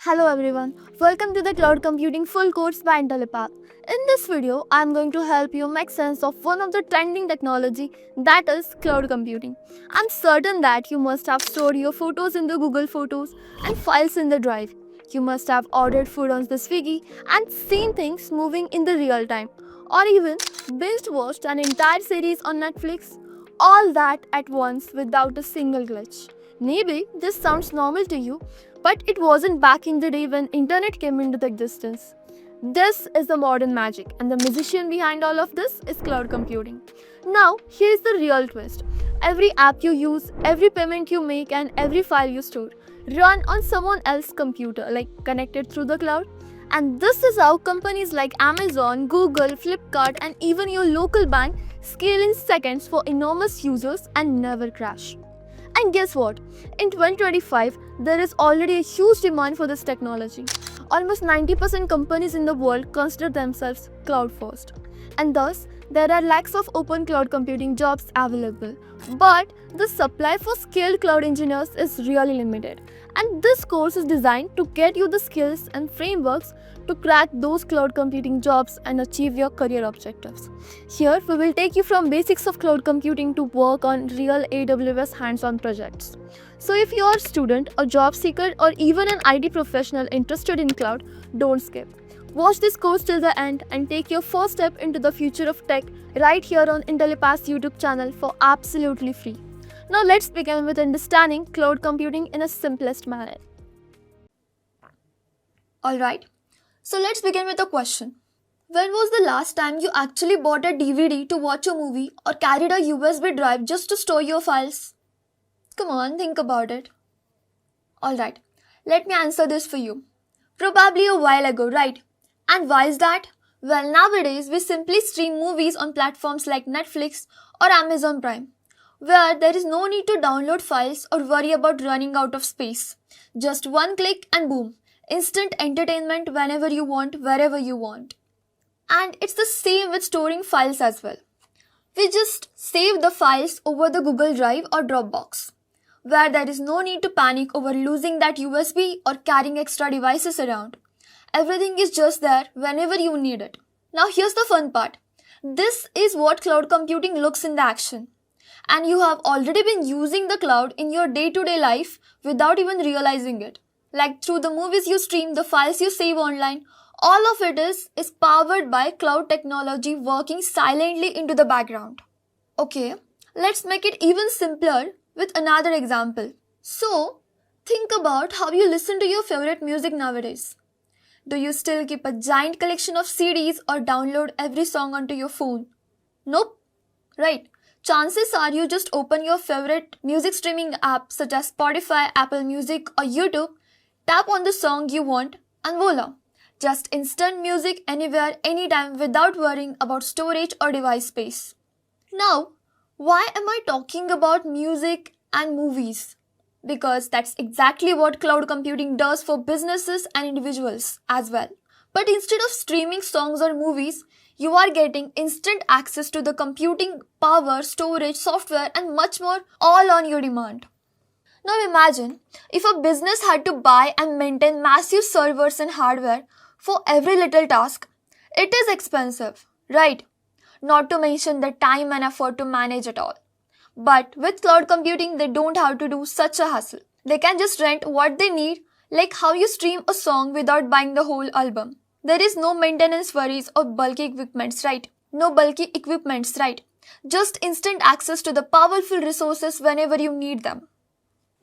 Hello everyone, welcome to the Cloud Computing Full Course by Intellipaat. In this video, I am going to help you make sense of one of the trending technology that is cloud computing. I'm certain that you must have stored your photos in the Google Photos and files in the Drive. You must have ordered food on the Swiggy and seen things moving in the real time, or even binge watched an entire series on Netflix. All that at once without a single glitch. Maybe this sounds normal to you, but it wasn't back in the day when internet came into existence. This is the modern magic, and the musician behind all of this is cloud computing. Now, here's the real twist. Every app you use, every payment you make, and every file you store run on someone else's computer, like connected through the cloud. And this is how companies like Amazon, Google, Flipkart, and even your local bank scale in seconds for enormous users and never crash. And guess what? In 2025, there is already a huge demand for this technology. Almost 90% companies in the world consider themselves cloud first. And thus, there are lakhs of open cloud computing jobs available. But the supply for skilled cloud engineers is really limited. And this course is designed to get you the skills and frameworks to crack those cloud computing jobs and achieve your career objectives. Here, we will take you from basics of cloud computing to work on real AWS hands-on projects. So if you are a student, a job seeker, or even an IT professional interested in cloud, don't skip. Watch this course till the end and take your first step into the future of tech right here on Intellipaat's YouTube channel for absolutely free. Now let's begin with understanding cloud computing in a simplest manner. Alright, so let's begin with a question. When was the last time you actually bought a DVD to watch a movie or carried a USB drive just to store your files? Come on, think about it. Alright, let me answer this for you. Probably a while ago, right? And why is that? Well, nowadays we simply stream movies on platforms like Netflix or Amazon Prime, where there is no need to download files or worry about running out of space. Just one click and boom, instant entertainment whenever you want, wherever you want. And it's the same with storing files as well. We just save the files over the Google Drive or Dropbox, where there is no need to panic over losing that USB or carrying extra devices around. Everything is just there whenever you need it. Now here's the fun part. This is what cloud computing looks in the action. And you have already been using the cloud in your day-to-day life without even realizing it. Like through the movies you stream, the files you save online, all of it is powered by cloud technology working silently into the background. Okay, let's make it even simpler with another example. So, think about how you listen to your favorite music nowadays. Do you still keep a giant collection of CDs or download every song onto your phone? Nope. Right. Chances are you just open your favorite music streaming app such as Spotify, Apple Music or YouTube, tap on the song you want and voila. Just instant music anywhere, anytime without worrying about storage or device space. Now, why am I talking about music and movies? Because that's exactly what cloud computing does for businesses and individuals as well. But instead of streaming songs or movies, you are getting instant access to the computing power, storage, software and much more all on your demand. Now imagine if a business had to buy and maintain massive servers and hardware for every little task. It is expensive, right? Not to mention the time and effort to manage it all. But with cloud computing, they don't have to do such a hassle. They can just rent what they need, like how you stream a song without buying the whole album. There is no maintenance worries or bulky equipments, right? No bulky equipments, right? Just instant access to the powerful resources whenever you need them.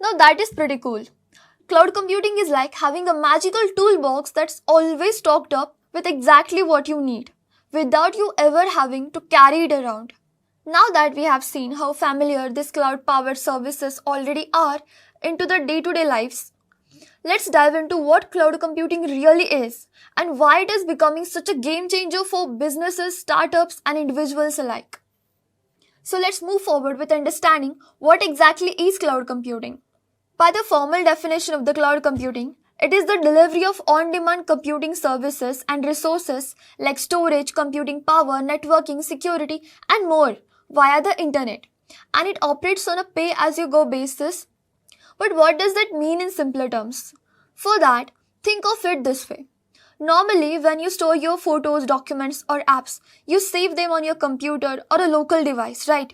Now that is pretty cool. Cloud computing is like having a magical toolbox that's always stocked up with exactly what you need, without you ever having to carry it around. Now that we have seen how familiar these cloud-powered services already are into the day-to-day lives, let's dive into what cloud computing really is and why it is becoming such a game changer for businesses, startups, and individuals alike. So let's move forward with understanding what exactly is cloud computing. By the formal definition of the cloud computing, it is the delivery of on-demand computing services and resources like storage, computing power, networking, security, and more via the internet. And it operates on a pay-as-you-go basis. But what does that mean in simpler terms? For that, Think of it this way. Normally, when you store your photos, documents, or apps, you save them on your computer or a local device, right?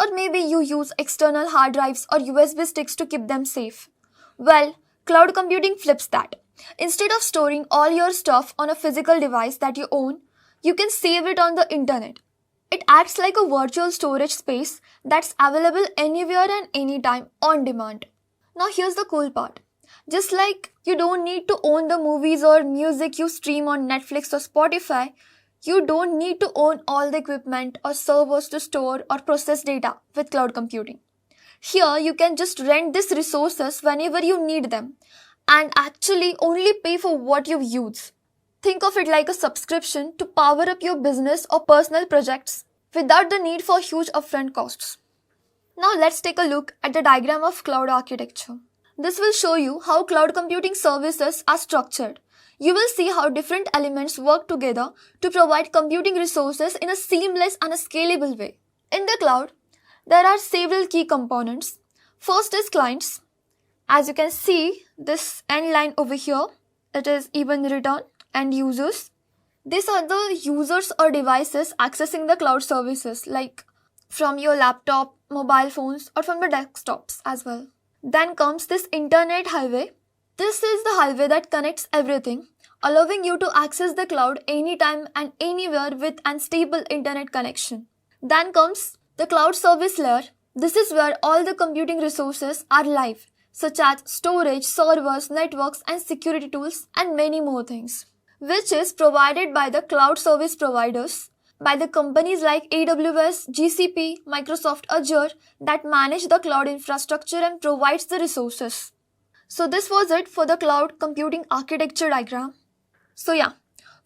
Or maybe you use external hard drives or USB sticks to keep them safe. Well, cloud computing flips that. Instead of storing all your stuff on a physical device that you own, you can save it on the internet. It acts like a virtual storage space that's available anywhere and anytime on demand. Now here's the cool part. Just like you don't need to own the movies or music you stream on Netflix or Spotify, you don't need to own all the equipment or servers to store or process data with cloud computing. Here you can just rent these resources whenever you need them and actually only pay for what you use. Think of it like a subscription to power up your business or personal projects without the need for huge upfront costs. Now let's take a look at the diagram of cloud architecture. This will show you how cloud computing services are structured. You will see how different elements work together to provide computing resources in a seamless and a scalable way. In the cloud, there are several key components. First is clients. As you can see, this end line over here, it is even written end users. These are the users or devices accessing the cloud services like from your laptop, mobile phones, or from the desktops as well. Then comes this internet highway. This is the highway that connects everything, allowing you to access the cloud anytime and anywhere with unstable internet connection. Then comes the cloud service layer. This is where all the computing resources are live, such as storage, servers, networks, and security tools, and many more things, which is provided by the cloud service providers, by the companies like AWS, GCP, Microsoft Azure that manage the cloud infrastructure and provides the resources. So this was it for the cloud computing architecture diagram. So yeah,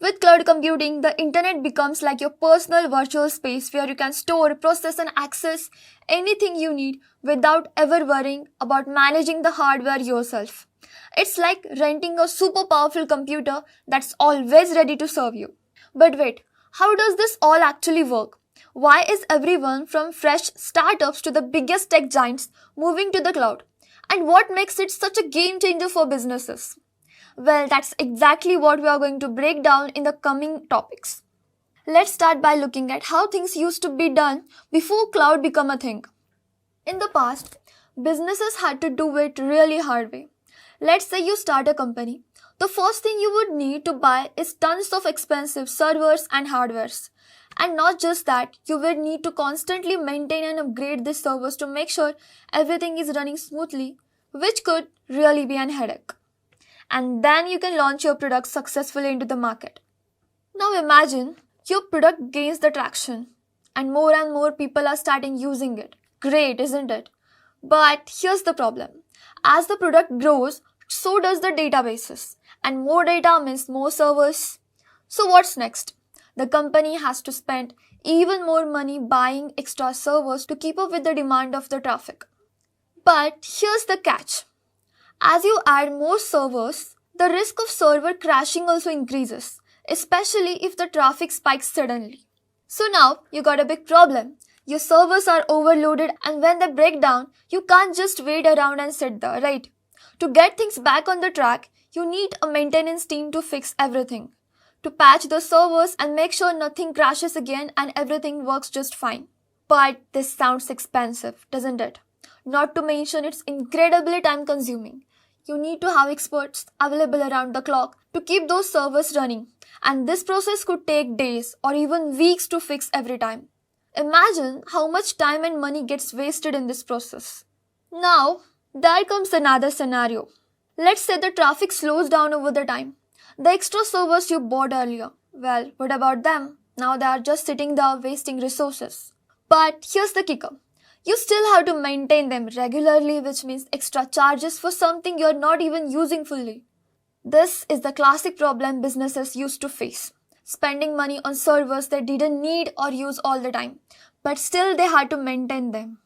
with cloud computing, the internet becomes like your personal virtual space where you can store, process and access anything you need without ever worrying about managing the hardware yourself. It's like renting a super powerful computer that's always ready to serve you. But wait, how does this all actually work? Why is everyone from fresh startups to the biggest tech giants moving to the cloud? And what makes it such a game changer for businesses? Well, that's exactly what we are going to break down in the coming topics. Let's start by looking at how things used to be done before cloud became a thing. In the past, businesses had to do it really hard way. Let's say you start a company. The first thing you would need to buy is tons of expensive servers and hardwares. And not just that, you would need to constantly maintain and upgrade these servers to make sure everything is running smoothly, which could really be an headache. And then you can launch your product successfully into the market. Now imagine your product gains the traction and more people are starting using it. Great, isn't it? But here's the problem. As the product grows, so does the databases. And more data means more servers. So what's next? The company has to spend even more money buying extra servers to keep up with the demand of the traffic. But here's the catch. As you add more servers, the risk of server crashing also increases, especially if the traffic spikes suddenly. So now you got a big problem. Your servers are overloaded and when they break down, you can't just wait around and sit there, right? To get things back on the track, you need a maintenance team to fix everything, to patch the servers and make sure nothing crashes again and everything works just fine. But this sounds expensive, doesn't it? Not to mention it's incredibly time consuming. You need to have experts available around the clock to keep those servers running, and this process could take days or even weeks to fix every time. Imagine how much time and money gets wasted in this process. Now, there comes another scenario. Let's say the traffic slows down over the time. The extra servers you bought earlier, well, what about them? Now they are just sitting there wasting resources. But here's the kicker. You still have to maintain them regularly, which means extra charges for something you're not even using fully. This is the classic problem businesses used to face. Spending money on servers they didn't need or use all the time, but still they had to maintain them.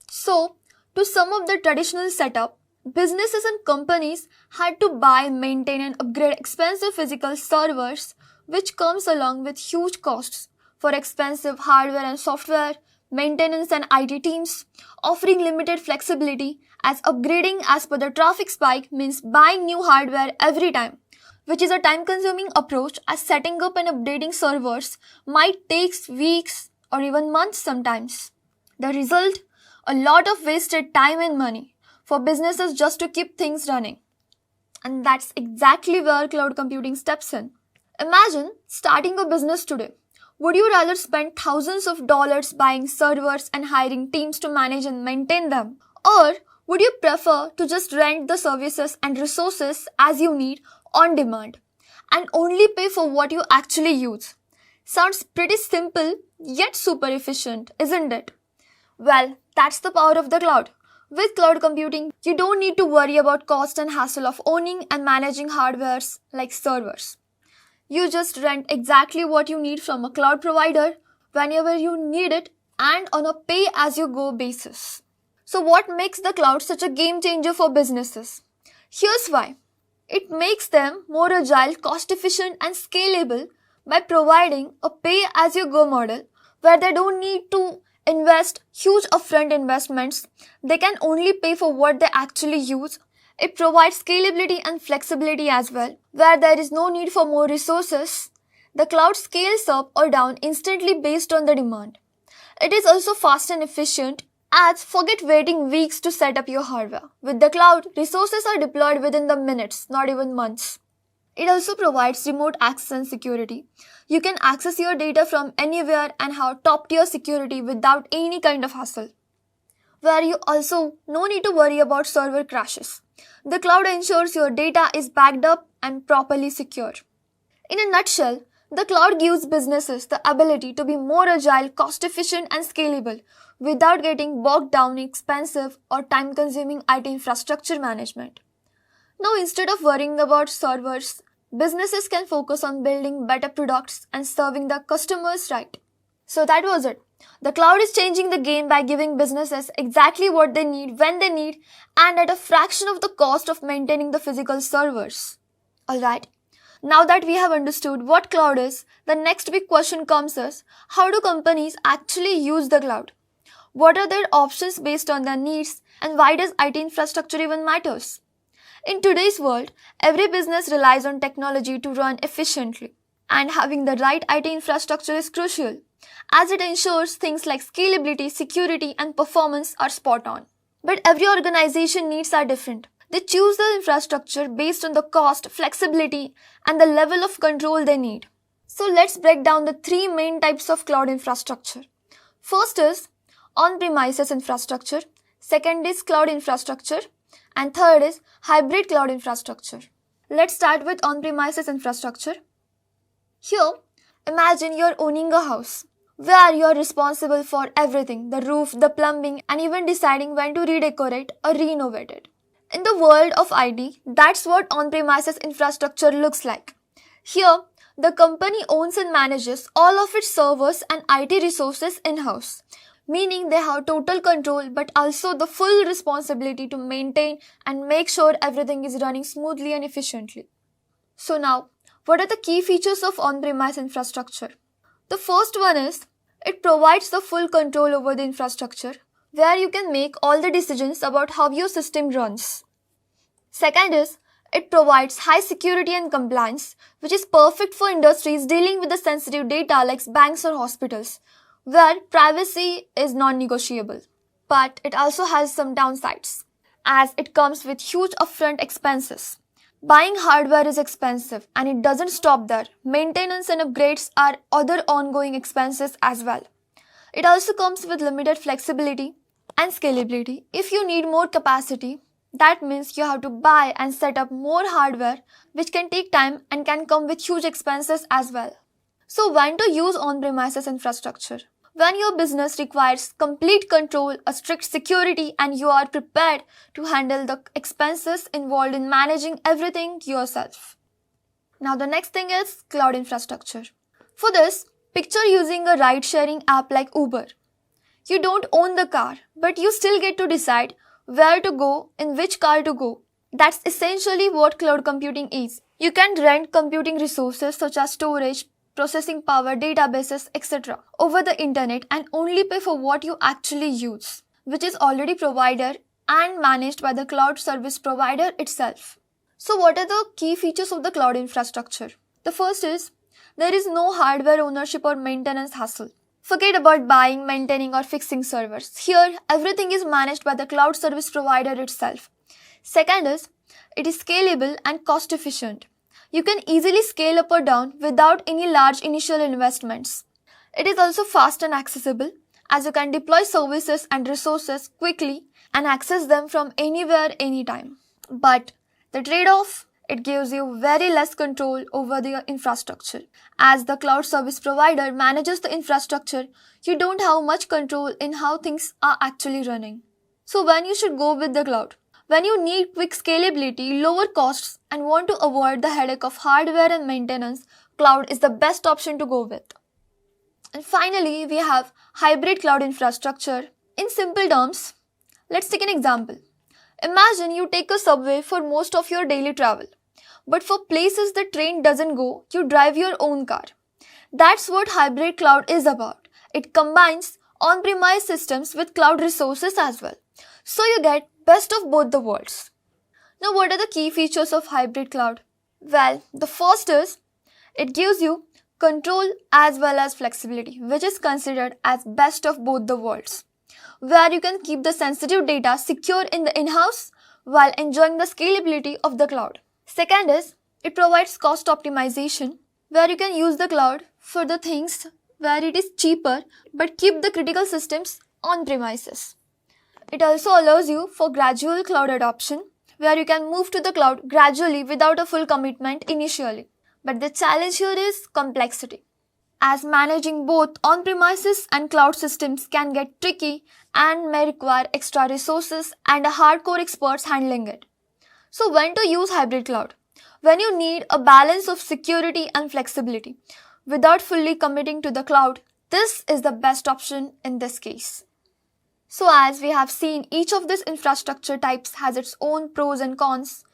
So, to sum up the traditional setup, businesses and companies had to buy, maintain and upgrade expensive physical servers, which comes along with huge costs for expensive hardware and software, maintenance and IT teams, offering limited flexibility as upgrading as per the traffic spike means buying new hardware every time, which is a time-consuming approach as setting up and updating servers might take weeks or even months sometimes. The result? A lot of wasted time and money for businesses just to keep things running. And that's exactly where cloud computing steps in. Imagine starting a business today. Would you rather spend thousands of dollars buying servers and hiring teams to manage and maintain them? Or would you prefer to just rent the services and resources as you need on demand and only pay for what you actually use? Sounds pretty simple yet super efficient, isn't it? Well, that's the power of the cloud. With cloud computing, you don't need to worry about cost and hassle of owning and managing hardwares like servers. You just rent exactly what you need from a cloud provider whenever you need it and on a pay-as-you-go basis. So what makes the cloud such a game changer for businesses? Here's why. It makes them more agile, cost-efficient and scalable by providing a pay-as-you-go model where they don't need to invest huge upfront investments. They can only pay for what they actually use. It provides scalability and flexibility as well, where there is no need for more resources. The cloud scales up or down instantly based on the demand. It is also fast and efficient, as forget waiting weeks to set up your hardware. With the cloud, resources are deployed within the minutes, not even months. It also provides remote access and security. You can access your data from anywhere and have top-tier security without any kind of hassle. Where you also no need to worry about server crashes. The cloud ensures your data is backed up and properly secure. In a nutshell, the cloud gives businesses the ability to be more agile, cost-efficient and scalable without getting bogged down in expensive or time-consuming IT infrastructure management. Now, instead of worrying about servers, businesses can focus on building better products and serving their customers right. So that was it. The cloud is changing the game by giving businesses exactly what they need when they need and at a fraction of the cost of maintaining the physical servers. Alright, now that we have understood what cloud is, the next big question comes is, how do companies actually use the cloud? What are their options based on their needs and why does IT infrastructure even matters? In today's world, every business relies on technology to run efficiently, and having the right IT infrastructure is crucial, as it ensures things like scalability, security, and performance are spot on. But every organization needs are different. They choose the infrastructure based on the cost, flexibility, and the level of control they need. So let's break down the three main types of cloud infrastructure. First is on-premises infrastructure, second is cloud infrastructure, and third is hybrid cloud infrastructure. Let's start with on-premises infrastructure. Here, imagine you're owning a house where you're responsible for everything, the roof, the plumbing, and even deciding when to redecorate or renovate it. In the world of IT, that's what on-premises infrastructure looks like. Here, the company owns and manages all of its servers and IT resources in-house, meaning they have total control but also the full responsibility to maintain and make sure everything is running smoothly and efficiently. So now, what are the key features of on-premise infrastructure? The first one is, it provides the full control over the infrastructure, where you can make all the decisions about how your system runs. Second is, it provides high security and compliance, which is perfect for industries dealing with the sensitive data like banks or hospitals, where privacy is non-negotiable. But it also has some downsides, as it comes with huge upfront expenses. Buying hardware is expensive and it doesn't stop there. Maintenance and upgrades are other ongoing expenses as well. It also comes with limited flexibility and scalability. If you need more capacity, that means you have to buy and set up more hardware, which can take time and can come with huge expenses as well. So when to use on-premises infrastructure? When your business requires complete control, a strict security, and you are prepared to handle the expenses involved in managing everything yourself. Now the next thing is cloud infrastructure. For this, picture using a ride-sharing app like Uber. You don't own the car, but you still get to decide where to go, in which car to go. That's essentially what cloud computing is. You can rent computing resources such as storage, processing power, databases, etc. over the internet and only pay for what you actually use, which is already provided and managed by the cloud service provider itself. So what are the key features of the cloud infrastructure? The first is, there is no hardware ownership or maintenance hassle. Forget about buying, maintaining or fixing servers. Here, everything is managed by the cloud service provider itself. Second is, it is scalable and cost efficient. You can easily scale up or down without any large initial investments. It is also fast and accessible, as you can deploy services and resources quickly and access them from anywhere, anytime. But the trade-off, it gives you very less control over the infrastructure. As the cloud service provider manages the infrastructure, you don't have much control in how things are actually running. So when you should go with the cloud? When you need quick scalability, lower costs, and want to avoid the headache of hardware and maintenance, cloud is the best option to go with. And finally, we have hybrid cloud infrastructure. In simple terms, let's take an example. Imagine you take a subway for most of your daily travel. But for places the train doesn't go, you drive your own car. That's what hybrid cloud is about. It combines on-premise systems with cloud resources as well. So you get best of both the worlds. Now what are the key features of hybrid cloud? Well, the first is, it gives you control as well as flexibility, which is considered as best of both the worlds, where you can keep the sensitive data secure in the in-house while enjoying the scalability of the cloud. Second is, it provides cost optimization, where you can use the cloud for the things where it is cheaper but keep the critical systems on premises. It also allows you for gradual cloud adoption, where you can move to the cloud gradually without a full commitment initially. But the challenge here is complexity, as managing both on-premises and cloud systems can get tricky and may require extra resources and a hardcore experts handling it. So when to use hybrid cloud? When you need a balance of security and flexibility without fully committing to the cloud, this is the best option in this case. So as we have seen, each of these infrastructure types has its own pros and cons.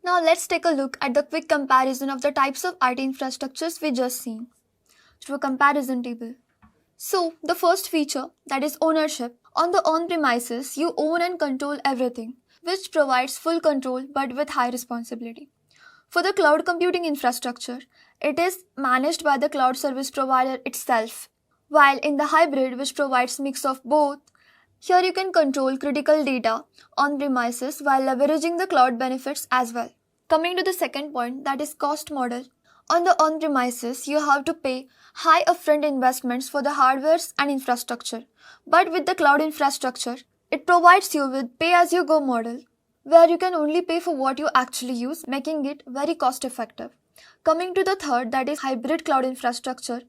Now let's take a look at the quick comparison of the types of IT infrastructures we just seen through a comparison table. So the first feature, that is ownership. On the on-premises, you own and control everything, which provides full control but with high responsibility. For the cloud computing infrastructure, it is managed by the cloud service provider itself. While in the hybrid, which provides mix of both, here you can control critical data on premises while leveraging the cloud benefits as well. Coming to the second point, that is cost model. On the on-premises, you have to pay high upfront investments for the hardwares and infrastructure. But with the cloud infrastructure, it provides you with pay-as-you-go model, where you can only pay for what you actually use, making it very cost-effective. Coming to the third, that is hybrid cloud infrastructure,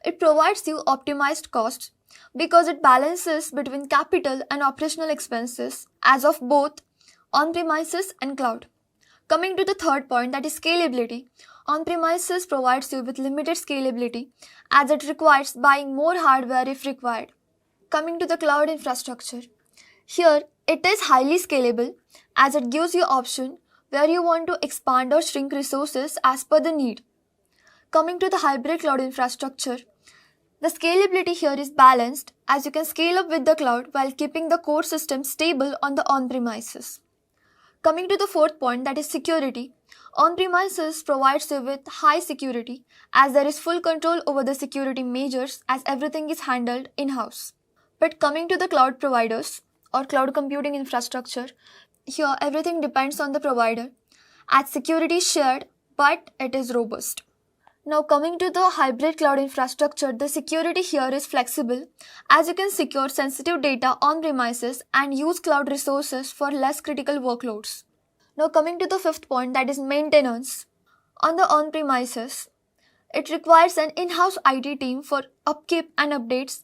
it provides you optimized costs because it balances between capital and operational expenses as of both on-premises and cloud. Coming to the third point, that is scalability. On-premises provides you with limited scalability as it requires buying more hardware if required. Coming to the cloud infrastructure, here it is highly scalable as it gives you option where you want to expand or shrink resources as per the need. Coming to the hybrid cloud infrastructure, the scalability here is balanced as you can scale up with the cloud while keeping the core system stable on the on-premises. Coming to the fourth point, that is security. On-premises provides you with high security as there is full control over the security measures as everything is handled in-house. But coming to the cloud providers or cloud computing infrastructure, here everything depends on the provider as security is shared but it is robust. Now coming to the hybrid cloud infrastructure, the security here is flexible as you can secure sensitive data on premises and use cloud resources for less critical workloads. Now coming to the fifth point, that is maintenance. On the on-premises, it requires an in-house IT team for upkeep and updates,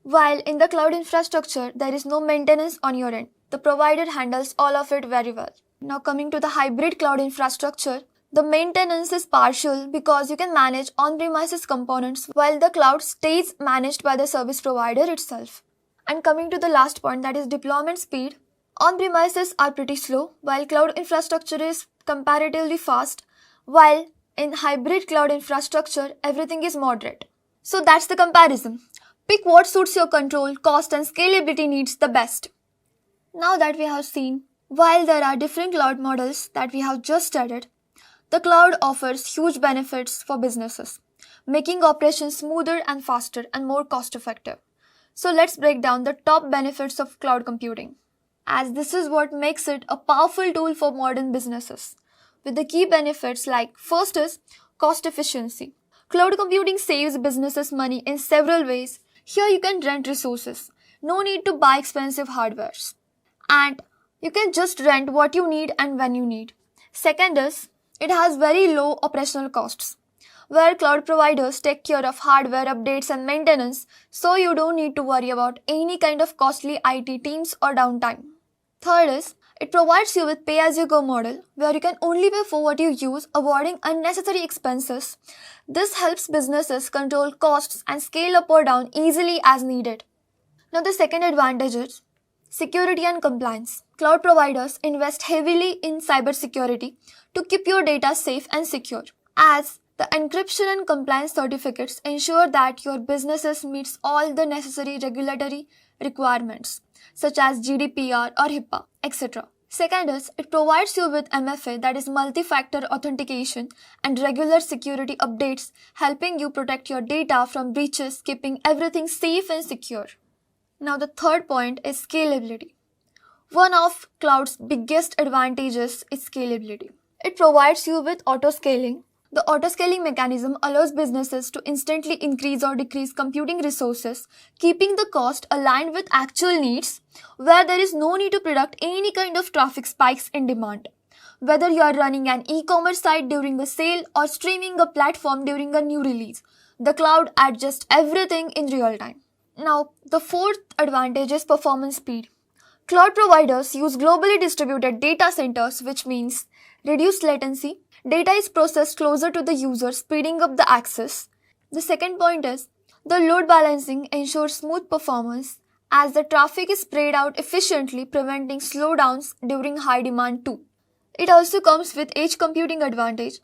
while in the cloud infrastructure, there is no maintenance on your end. The provider handles all of it very well. Now coming to the hybrid cloud infrastructure, the maintenance is partial because you can manage on-premises components while the cloud stays managed by the service provider itself. And coming to the last point, that is deployment speed. On-premises are pretty slow while cloud infrastructure is comparatively fast, while In hybrid cloud infrastructure, everything is moderate. So that's the comparison. Pick what suits your control, cost and scalability needs the best. Now that we have seen, while there are different cloud models that we have just studied, the cloud offers huge benefits for businesses, making operations smoother and faster and more cost effective. So let's break down the top benefits of cloud computing, as this is what makes it a powerful tool for modern businesses. With the key benefits like first is cost efficiency. Cloud computing saves businesses money in several ways. Here you can rent resources. No need to buy expensive hardwares. And you can just rent what you need and when you need. Second is, it has very low operational costs, where cloud providers take care of hardware updates and maintenance, so you don't need to worry about any kind of costly IT teams or downtime. Third is, it provides you with pay-as-you-go model, where you can only pay for what you use, avoiding unnecessary expenses. This helps businesses control costs and scale up or down easily as needed. Now the second advantage is security and compliance. Cloud providers invest heavily in cybersecurity to keep your data safe and secure, as the encryption and compliance certificates ensure that your business meets all the necessary regulatory requirements, such as GDPR or HIPAA, etc. Second is, it provides you with MFA, that is multi-factor authentication, and regular security updates, helping you protect your data from breaches, keeping everything safe and secure. Now the third point is scalability. One of cloud's biggest advantages is scalability. It provides you with auto-scaling. The auto-scaling mechanism allows businesses to instantly increase or decrease computing resources, keeping the cost aligned with actual needs, where there is no need to predict any kind of traffic spikes in demand. Whether you are running an e-commerce site during a sale or streaming a platform during a new release, the cloud adjusts everything in real time. Now, the fourth advantage is performance speed. Cloud providers use globally distributed data centers, which means reduced latency. Data is processed closer to the user, speeding up the access. The second point is the load balancing ensures smooth performance, as the traffic is spread out efficiently, preventing slowdowns during high demand too. It also comes with edge computing advantage,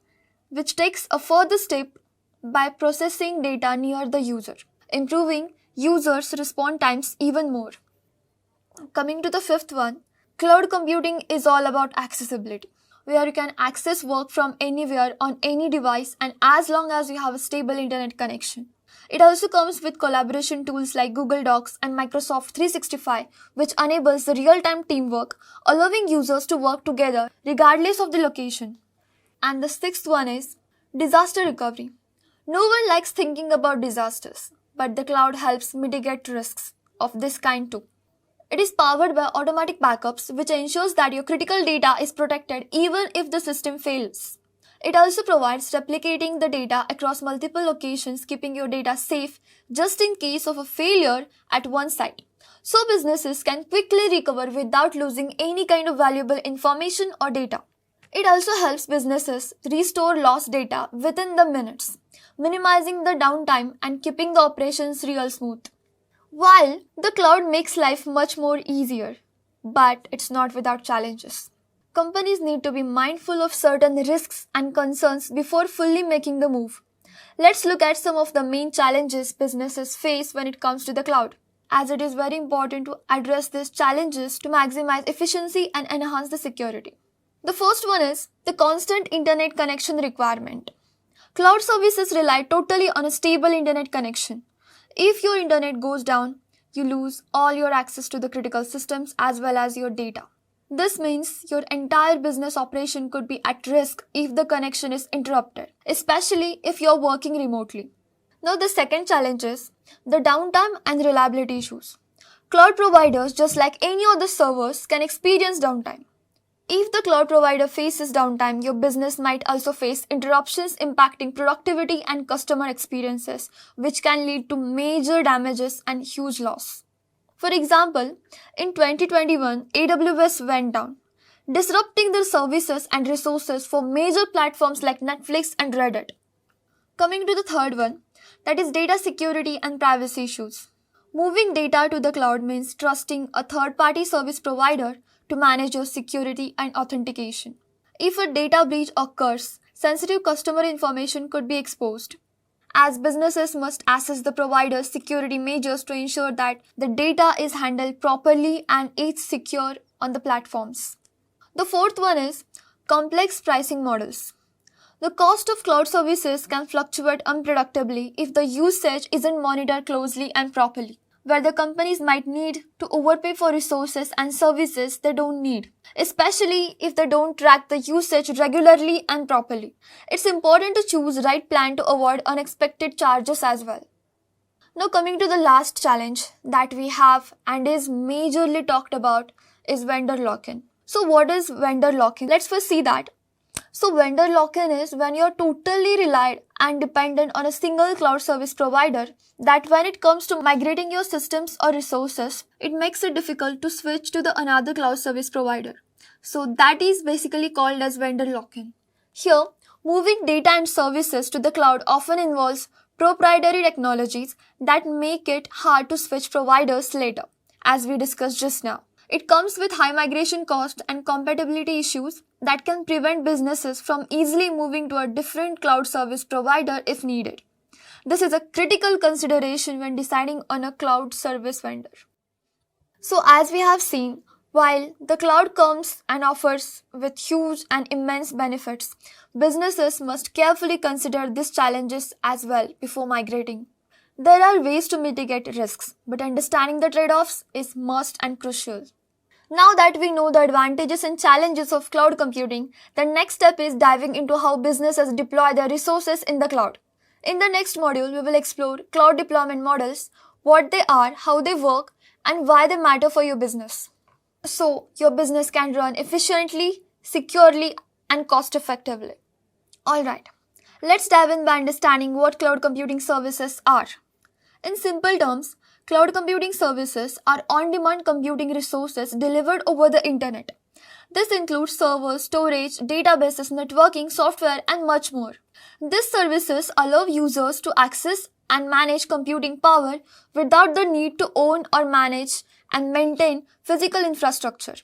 which takes a further step by processing data near the user, improving users' response times even more. Coming to the fifth one, cloud computing is all about accessibility, where you can access work from anywhere on any device and as long as you have a stable internet connection. It also comes with collaboration tools like Google Docs and Microsoft 365, which enables the real-time teamwork, allowing users to work together regardless of the location. And the sixth one is disaster recovery. No one likes thinking about disasters, but the cloud helps mitigate risks of this kind too. It is powered by automatic backups, which ensures that your critical data is protected even if the system fails. It also provides replicating the data across multiple locations, keeping your data safe just in case of a failure at one site, so businesses can quickly recover without losing any kind of valuable information or data. It also helps businesses restore lost data within the minutes, minimizing the downtime and keeping the operations real smooth. While the cloud makes life much more easier, but it's not without challenges. Companies need to be mindful of certain risks and concerns before fully making the move. Let's look at some of the main challenges businesses face when it comes to the cloud, as it is very important to address these challenges to maximize efficiency and enhance the security. The first one is the constant internet connection requirement. Cloud services rely totally on a stable internet connection. If your internet goes down, you lose all your access to the critical systems as well as your data. This means your entire business operation could be at risk if the connection is interrupted, especially if you're working remotely. Now the second challenge is the downtime and reliability issues. Cloud providers, just like any other servers, can experience downtime. If the cloud provider faces downtime, your business might also face interruptions impacting productivity and customer experiences, which can lead to major damages and huge loss. For example, in 2021, AWS went down, disrupting their services and resources for major platforms like Netflix and Reddit. Coming to the third one, that is data security and privacy issues. Moving data to the cloud means trusting a third-party service provider to manage your security and authentication. If a data breach occurs, sensitive customer information could be exposed, as businesses must assess the provider's security measures to ensure that the data is handled properly and is secure on the platforms. The fourth one is complex pricing models. The cost of cloud services can fluctuate unpredictably if the usage isn't monitored closely and properly, where the companies might need to overpay for resources and services they don't need, especially if they don't track the usage regularly and properly. It's important to choose the right plan to avoid unexpected charges as well. Now coming to the last challenge that we have and is majorly talked about is vendor lock-in. So what is vendor lock-in? Let's first see that. So vendor lock-in is when you're totally relied and dependent on a single cloud service provider, that when it comes to migrating your systems or resources, it makes it difficult to switch to another cloud service provider. So that is basically called as vendor lock-in. Here, moving data and services to the cloud often involves proprietary technologies that make it hard to switch providers later, as we discussed just now. It comes with high migration costs and compatibility issues that can prevent businesses from easily moving to a different cloud service provider if needed. This is a critical consideration when deciding on a cloud service vendor. So as we have seen, while the cloud comes and offers with huge and immense benefits, businesses must carefully consider these challenges as well before migrating. There are ways to mitigate risks, but understanding the trade-offs is must and crucial. Now that we know the advantages and challenges of cloud computing, the next step is diving into how businesses deploy their resources in the cloud. In the next module, we will explore cloud deployment models, what they are, how they work, and why they matter for your business. So, your business can run efficiently, securely, and cost-effectively. Alright, let's dive in by understanding what cloud computing services are. In simple terms, cloud computing services are on-demand computing resources delivered over the internet. This includes servers, storage, databases, networking, software, and much more. These services allow users to access and manage computing power without the need to own or manage and maintain physical infrastructure.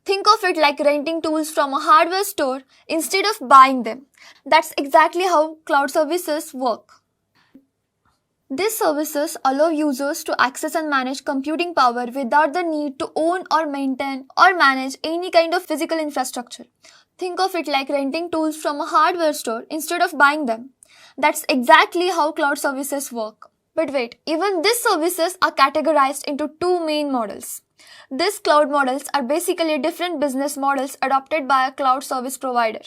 Think of it like renting tools from a hardware store instead of buying them. That's exactly how cloud services work. These services allow users to access and manage computing power without the need to own or maintain or manage any kind of physical infrastructure. Think of it like renting tools from a hardware store instead of buying them. That's exactly how cloud services work. But wait, even these services are categorized into two main models. These cloud models are basically different business models adopted by a cloud service provider.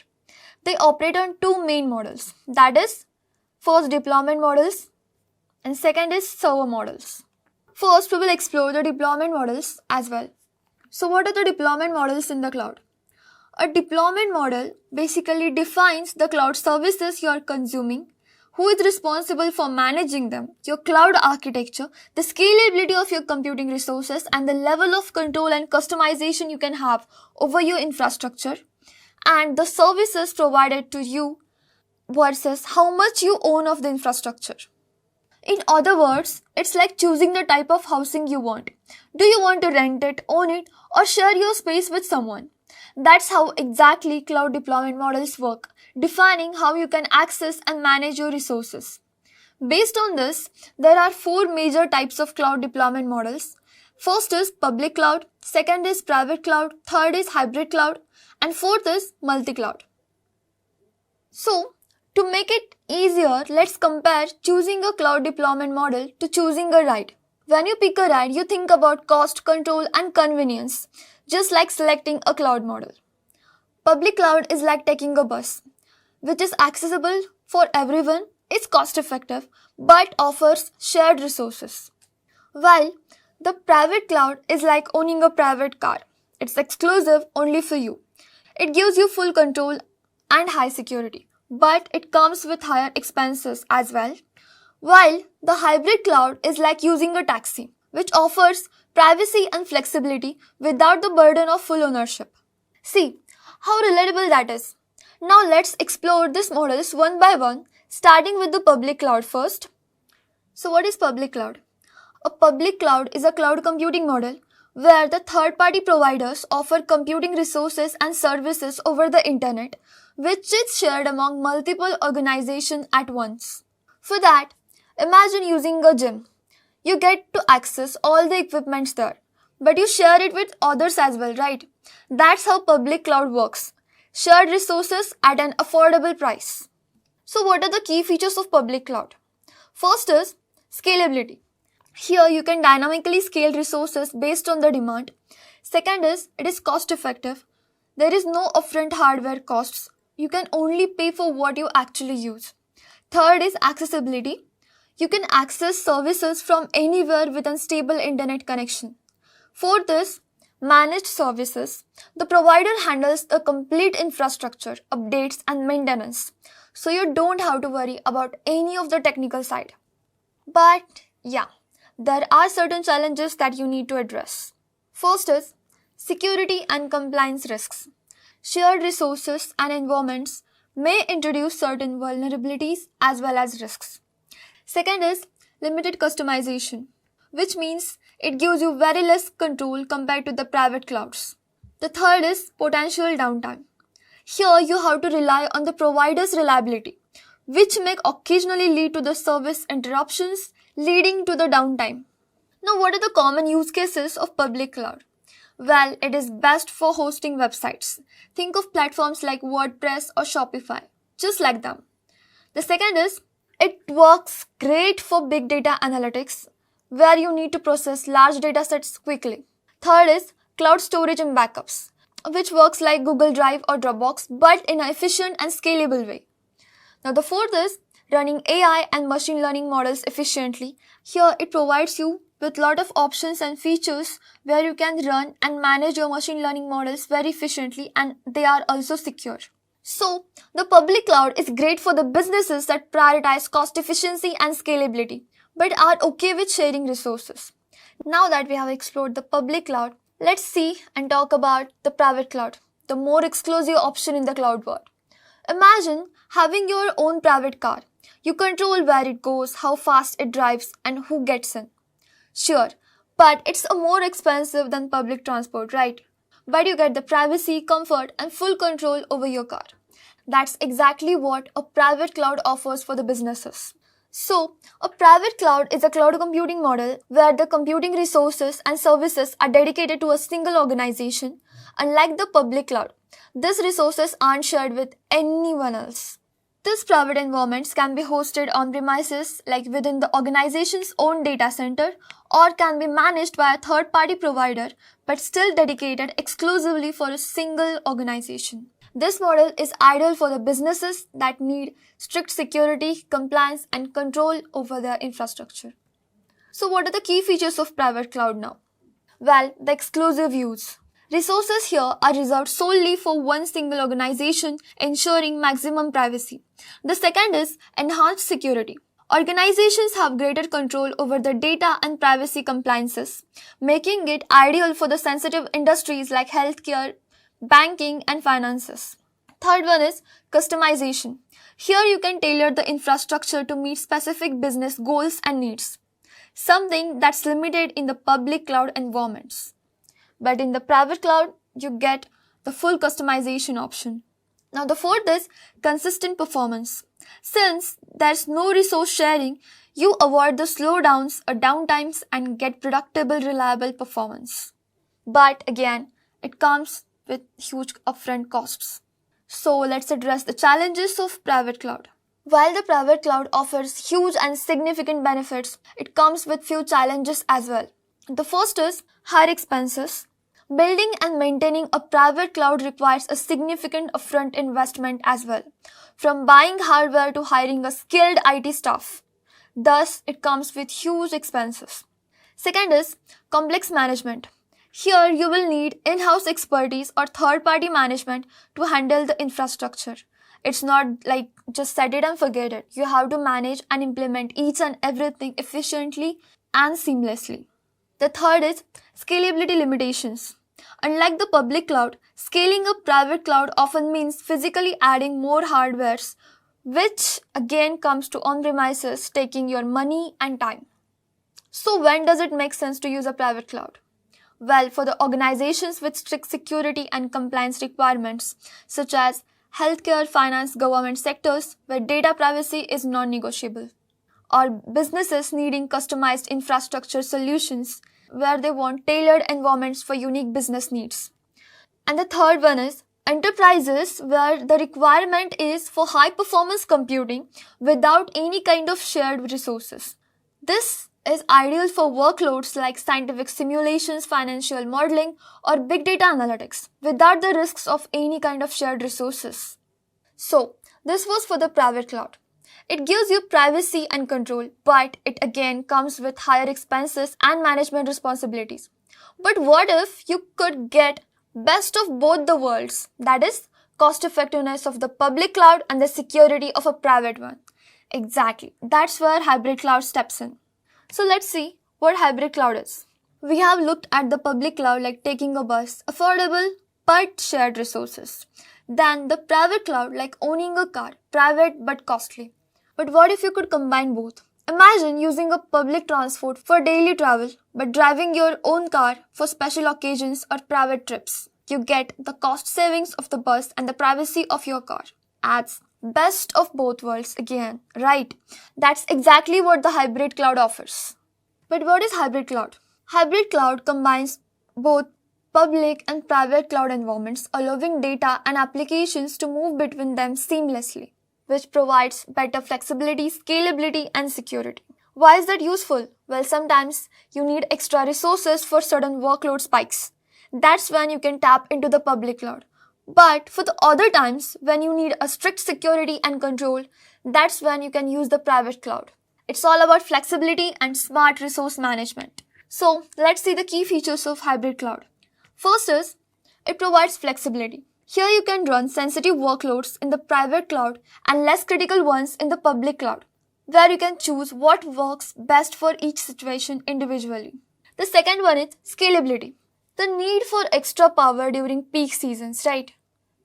They operate on two main models. That is, first deployment models, and second is server models. First, we will explore the deployment models as well. So what are the deployment models in the cloud? A deployment model basically defines the cloud services you are consuming, who is responsible for managing them, your cloud architecture, the scalability of your computing resources, and the level of control and customization you can have over your infrastructure, and the services provided to you versus how much you own of the infrastructure. In other words, it's like choosing the type of housing you want. Do you want to rent it, own it, or share your space with someone? That's how exactly cloud deployment models work, defining how you can access and manage your resources. Based on this, there are four major types of cloud deployment models. First is public cloud, second is private cloud, third is hybrid cloud, and fourth is multi-cloud. So, to make it easier, let's compare choosing a cloud deployment model to choosing a ride. When you pick a ride, you think about cost, control, and convenience, just like selecting a cloud model. Public cloud is like taking a bus, which is accessible for everyone, is cost-effective, but offers shared resources. While the private cloud is like owning a private car. It's exclusive only for you. It gives you full control and high security, but it comes with higher expenses as well. While the hybrid cloud is like using a taxi, which offers privacy and flexibility without the burden of full ownership. See how relatable that is. Now let's explore these models one by one, starting with the public cloud first. So what is public cloud? A public cloud is a cloud computing model where the third-party providers offer computing resources and services over the internet which is shared among multiple organizations at once. For that, imagine using a gym. You get to access all the equipments there, but you share it with others as well, right? That's how public cloud works. Shared resources at an affordable price. So what are the key features of public cloud? First is scalability. Here you can dynamically scale resources based on the demand. Second is it is cost effective. There is no upfront hardware costs. You can only pay for what you actually use. Third is accessibility. You can access services from anywhere with a stable internet connection. Fourth is managed services. The provider handles the complete infrastructure, updates and maintenance. So you don't have to worry about any of the technical side. But yeah, there are certain challenges that you need to address. First is security and compliance risks. Shared resources and environments may introduce certain vulnerabilities as well as risks. Second is limited customization, which means it gives you very less control compared to the private clouds. The third is potential downtime. Here you have to rely on the provider's reliability, which may occasionally lead to the service interruptions leading to the downtime. Now, what are the common use cases of public cloud? Well, it is best for hosting websites. Think of platforms like WordPress or Shopify, just like them. The second is, it works great for big data analytics, where you need to process large data sets quickly. Third is cloud storage and backups, which works like Google Drive or Dropbox, but in an efficient and scalable way. Now, the fourth is running AI and machine learning models efficiently. Here, it provides you with a lot of options and features where you can run and manage your machine learning models very efficiently, and they are also secure. So, the public cloud is great for the businesses that prioritize cost efficiency and scalability, but are okay with sharing resources. Now that we have explored the public cloud, let's see and talk about the private cloud, the more exclusive option in the cloud world. Imagine having your own private car. You control where it goes, how fast it drives, and who gets in. Sure, but it's more expensive than public transport, right? But you get the privacy, comfort, and full control over your car. That's exactly what a private cloud offers for the businesses. So, a private cloud is a cloud computing model where the computing resources and services are dedicated to a single organization. Unlike the public cloud, these resources aren't shared with anyone else. These private environments can be hosted on premises like within the organization's own data center, or can be managed by a third-party provider but still dedicated exclusively for a single organization. This model is ideal for the businesses that need strict security, compliance, and control over their infrastructure. So what are the key features of private cloud now? Well, the exclusive use. Resources here are reserved solely for one single organization, ensuring maximum privacy. The second is enhanced security. Organizations have greater control over the data and privacy compliances, making it ideal for the sensitive industries like healthcare, banking, and finances. Third one is customization. Here you can tailor the infrastructure to meet specific business goals and needs, something that's limited in the public cloud environments. But in the private cloud, you get the full customization option. Now the fourth is consistent performance. Since there's no resource sharing, you avoid the slowdowns or downtimes and get predictable, reliable performance. But again, it comes with huge upfront costs. So let's address the challenges of private cloud. While the private cloud offers huge and significant benefits, it comes with few challenges as well. The first is higher expenses. Building and maintaining a private cloud requires a significant upfront investment as well, from buying hardware to hiring a skilled IT staff. Thus, it comes with huge expenses. Second is complex management. Here, you will need in-house expertise or third-party management to handle the infrastructure. It's not like just set it and forget it. You have to manage and implement each and everything efficiently and seamlessly. The third is scalability limitations. Unlike the public cloud, scaling a private cloud often means physically adding more hardwares, which again comes to on-premises, taking your money and time. So when does it make sense to use a private cloud? Well, for the organizations with strict security and compliance requirements, such as healthcare, finance, government sectors where data privacy is non-negotiable, or businesses needing customized infrastructure solutions where they want tailored environments for unique business needs. And the third one is enterprises where the requirement is for high performance computing without any kind of shared resources. This is ideal for workloads like scientific simulations, financial modeling, or big data analytics without the risks of any kind of shared resources. So, this was for the private cloud. It gives you privacy and control, but it again comes with higher expenses and management responsibilities. But what if you could get best of both the worlds? That is, cost effectiveness of the public cloud and the security of a private one. Exactly, that's where hybrid cloud steps in. So let's see what hybrid cloud is. We have looked at the public cloud like taking a bus, affordable but shared resources. Then the private cloud like owning a car, private but costly. But what if you could combine both? Imagine using a public transport for daily travel but driving your own car for special occasions or private trips. You get the cost savings of the bus and the privacy of your car. Adds best of both worlds again, right? That's exactly what the hybrid cloud offers. But what is hybrid cloud? Hybrid cloud combines both public and private cloud environments, allowing data and applications to move between them seamlessly, which provides better flexibility, scalability, and security. Why is that useful? Well, sometimes you need extra resources for certain workload spikes. That's when you can tap into the public cloud. But for the other times, when you need a strict security and control, that's when you can use the private cloud. It's all about flexibility and smart resource management. So, let's see the key features of hybrid cloud. First is, it provides flexibility. Here you can run sensitive workloads in the private cloud and less critical ones in the public cloud, where you can choose what works best for each situation individually. The second one is scalability. The need for extra power during peak seasons, right?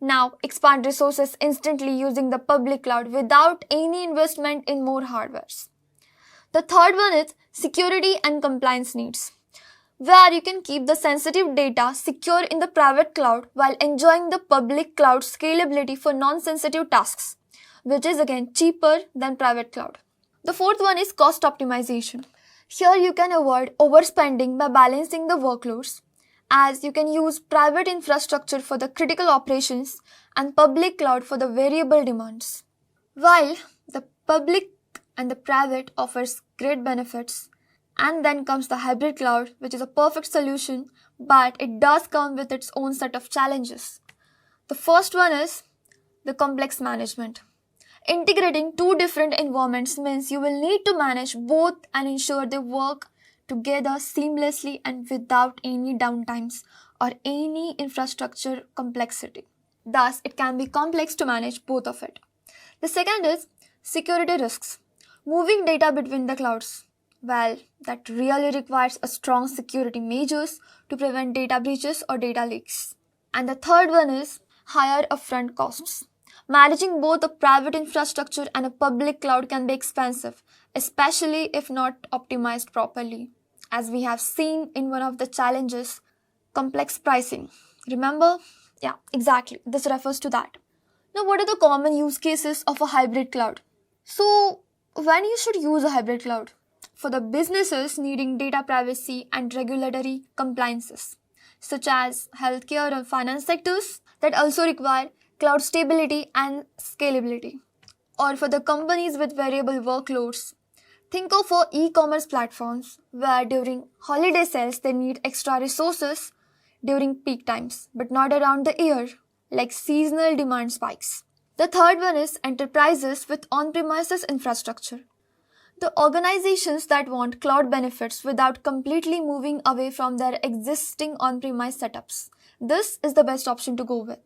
Now expand resources instantly using the public cloud without any investment in more hardwares. The third one is security and compliance needs, where you can keep the sensitive data secure in the private cloud while enjoying the public cloud scalability for non-sensitive tasks, which is again cheaper than private cloud. The fourth one is cost optimization. Here you can avoid overspending by balancing the workloads, as you can use private infrastructure for the critical operations and public cloud for the variable demands. While the public and the private offers great benefits, and then comes the hybrid cloud, which is a perfect solution, but it does come with its own set of challenges. The first one is the complex management. Integrating two different environments means you will need to manage both and ensure they work together seamlessly and without any downtimes or any infrastructure complexity. Thus, it can be complex to manage both of it. The second is security risks. Moving data between the clouds. Well, that really requires a strong security measures to prevent data breaches or data leaks. And the third one is higher upfront costs. Managing both a private infrastructure and a public cloud can be expensive, especially if not optimized properly. As we have seen in one of the challenges, complex pricing. Remember? Yeah, exactly. This refers to that. Now, what are the common use cases of a hybrid cloud? So, when you should use a hybrid cloud? For the businesses needing data privacy and regulatory compliances, such as healthcare and finance sectors that also require cloud stability and scalability. Or for the companies with variable workloads, think of for e-commerce platforms where during holiday sales they need extra resources during peak times, but not around the year, like seasonal demand spikes. The third one is enterprises with on-premises infrastructure. The organizations that want cloud benefits without completely moving away from their existing on-premise setups. This is the best option to go with.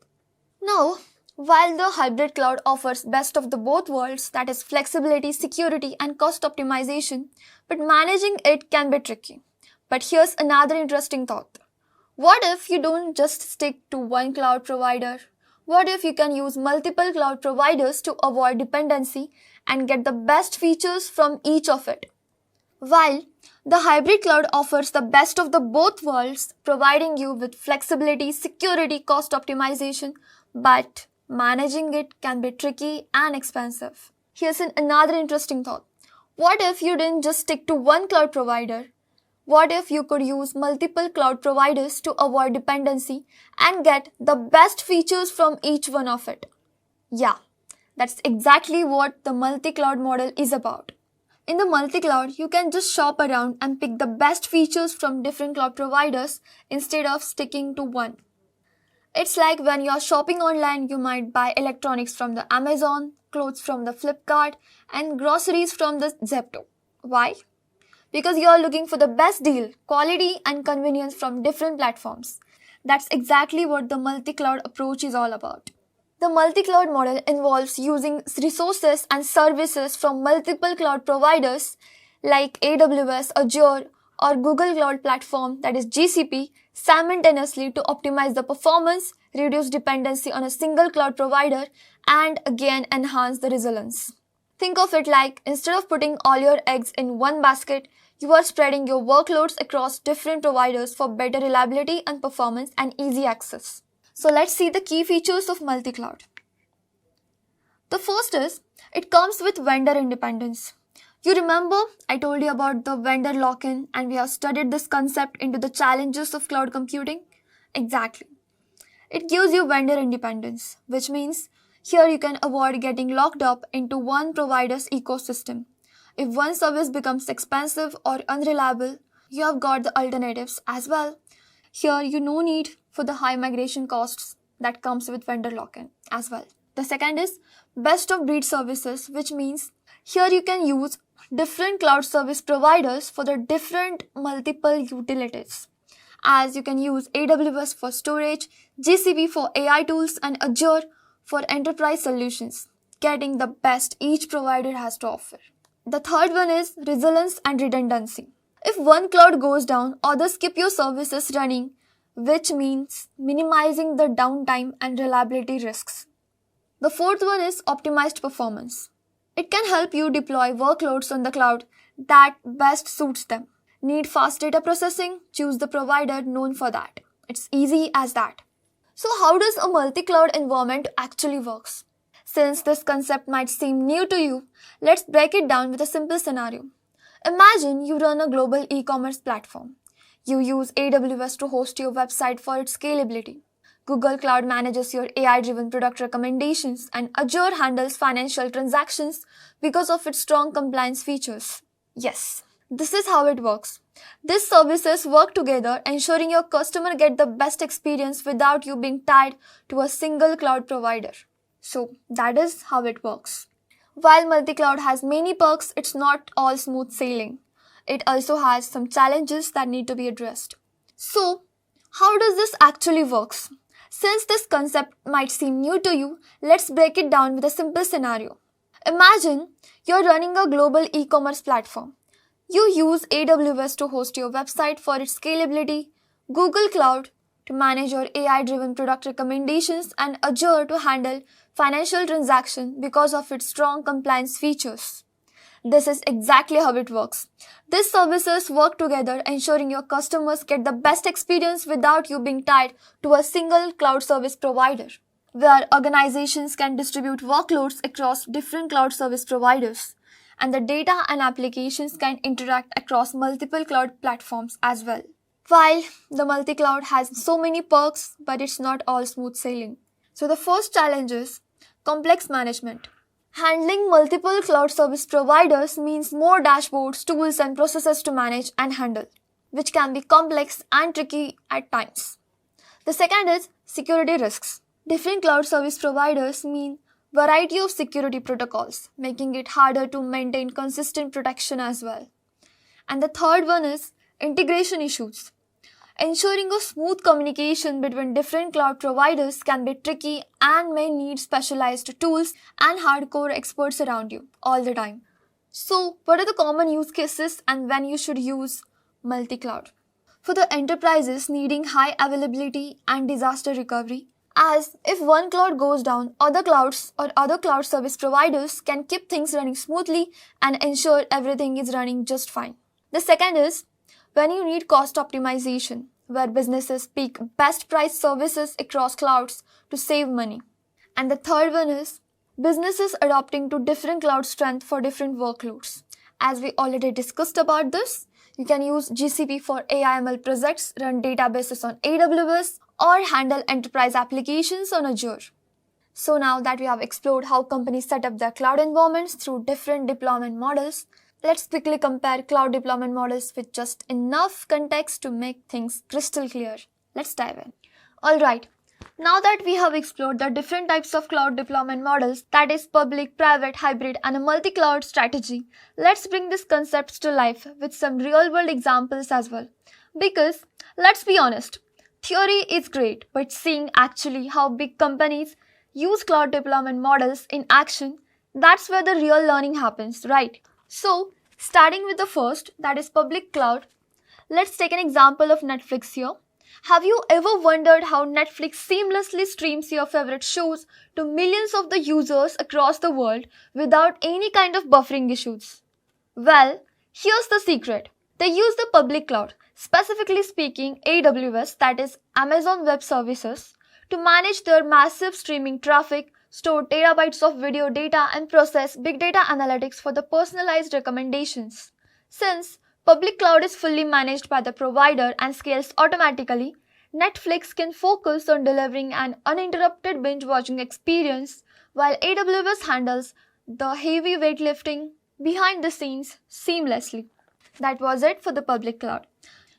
Now, while the hybrid cloud offers best of the both worlds, that is flexibility, security, and cost optimization, but managing it can be tricky. But here's another interesting thought. What if you don't just stick to one cloud provider? What if you can use multiple cloud providers to avoid dependency and get the best features from each of it? While the hybrid cloud offers the best of the both worlds, providing you with flexibility, security, cost optimization, but Managing it can be tricky and expensive. Here's another interesting thought. What if you didn't just stick to one cloud provider? What if you could use multiple cloud providers to avoid dependency and get the best features from each one of it? Yeah, that's exactly what the multi-cloud model is about. In the multi-cloud, you can just shop around and pick the best features from different cloud providers instead of sticking to one. It's like when you're shopping online, you might buy electronics from the Amazon, clothes from the Flipkart, and groceries from the Zepto. Why? Because you're looking for the best deal, quality, and convenience from different platforms. That's exactly what the multi-cloud approach is all about. The multi-cloud model involves using resources and services from multiple cloud providers like AWS, Azure, or Google Cloud Platform, that is GCP, simultaneously to optimize the performance, reduce dependency on a single cloud provider, and again enhance the resilience. Think of it like instead of putting all your eggs in one basket, you are spreading your workloads across different providers for better reliability and performance and easy access. So let's see the key features of multi-cloud. The first is, it comes with vendor independence. You remember I told you about the vendor lock-in and we have studied this concept into the challenges of cloud computing? Exactly. It gives you vendor independence, which means here you can avoid getting locked up into one provider's ecosystem. If one service becomes expensive or unreliable, you have got the alternatives as well. Here you no need for the high migration costs that comes with vendor lock-in as well. The second is best of breed services, which means here you can use different cloud service providers for the different multiple utilities. As you can use AWS for storage, GCP for AI tools, and Azure for enterprise solutions, getting the best each provider has to offer. The third one is resilience and redundancy. If one cloud goes down, others keep your services running, which means minimizing the downtime and reliability risks. The fourth one is optimized performance. It can help you deploy workloads on the cloud that best suits them. Need fast data processing? Choose the provider known for that. It's easy as that. So how does a multi-cloud environment actually works? Since this concept might seem new to you, let's break it down with a simple scenario. Imagine you run a global e-commerce platform. You use AWS to host your website for its scalability. Google Cloud manages your AI-driven product recommendations, and Azure handles financial transactions because of its strong compliance features. Yes, this is how it works. These services work together, ensuring your customer get the best experience without you being tied to a single cloud provider. So that is how it works. While multi-cloud has many perks, it's not all smooth sailing. It also has some challenges that need to be addressed. So, how does this actually work? Since this concept might seem new to you, let's break it down with a simple scenario. Imagine you're running a global e-commerce platform. You use AWS to host your website for its scalability, Google Cloud to manage your AI-driven product recommendations, and Azure to handle financial transactions because of its strong compliance features. This is exactly how it works. These services work together, ensuring your customers get the best experience without you being tied to a single cloud service provider, where organizations can distribute workloads across different cloud service providers, and the data and applications can interact across multiple cloud platforms as well. While the multi-cloud has so many perks, but it's not all smooth sailing. So the first challenge is complex management. Handling multiple cloud service providers means more dashboards, tools, and processes to manage and handle, which can be complex and tricky at times. The second is security risks. Different cloud service providers mean variety of security protocols, making it harder to maintain consistent protection as well. And the third one is integration issues. Ensuring a smooth communication between different cloud providers can be tricky and may need specialized tools and hardcore experts around you all the time. So, what are the common use cases and when you should use multi-cloud? For the enterprises needing high availability and disaster recovery, as if one cloud goes down, other clouds or other cloud service providers can keep things running smoothly and ensure everything is running just fine. The second is when you need cost optimization, where businesses pick best price services across clouds to save money. And the third one is businesses adopting to different cloud strength for different workloads. As we already discussed about this, you can use GCP for AI/ML projects, run databases on AWS, or handle enterprise applications on Azure. So now that we have explored how companies set up their cloud environments through different deployment models, let's quickly compare cloud deployment models with just enough context to make things crystal clear. Let's dive in. Alright, now that we have explored the different types of cloud deployment models, that is public, private, hybrid, and a multi-cloud strategy, let's bring these concepts to life with some real-world examples as well. Because, let's be honest, theory is great, but seeing actually how big companies use cloud deployment models in action, that's where the real learning happens, right? So, starting with the first, that is public cloud, let's take an example of Netflix here. Have you ever wondered how Netflix seamlessly streams your favorite shows to millions of the users across the world without any kind of buffering issues? Well, here's the secret. They use the public cloud, specifically speaking AWS, that is Amazon Web Services, to manage their massive streaming traffic, store terabytes of video data, and process big data analytics for the personalized recommendations. Since public cloud is fully managed by the provider and scales automatically, Netflix can focus on delivering an uninterrupted binge-watching experience while AWS handles the heavy weightlifting behind the scenes seamlessly. That was it for the public cloud.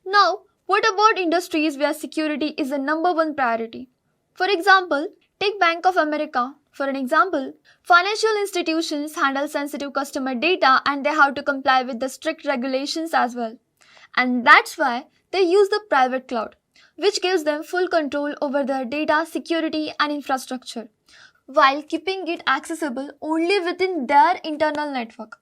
Now, what about industries where security is the number one priority? For example, take Bank of America. For an example, financial institutions handle sensitive customer data and they have to comply with the strict regulations as well. And that's why they use the private cloud, which gives them full control over their data, security, and infrastructure, while keeping it accessible only within their internal network.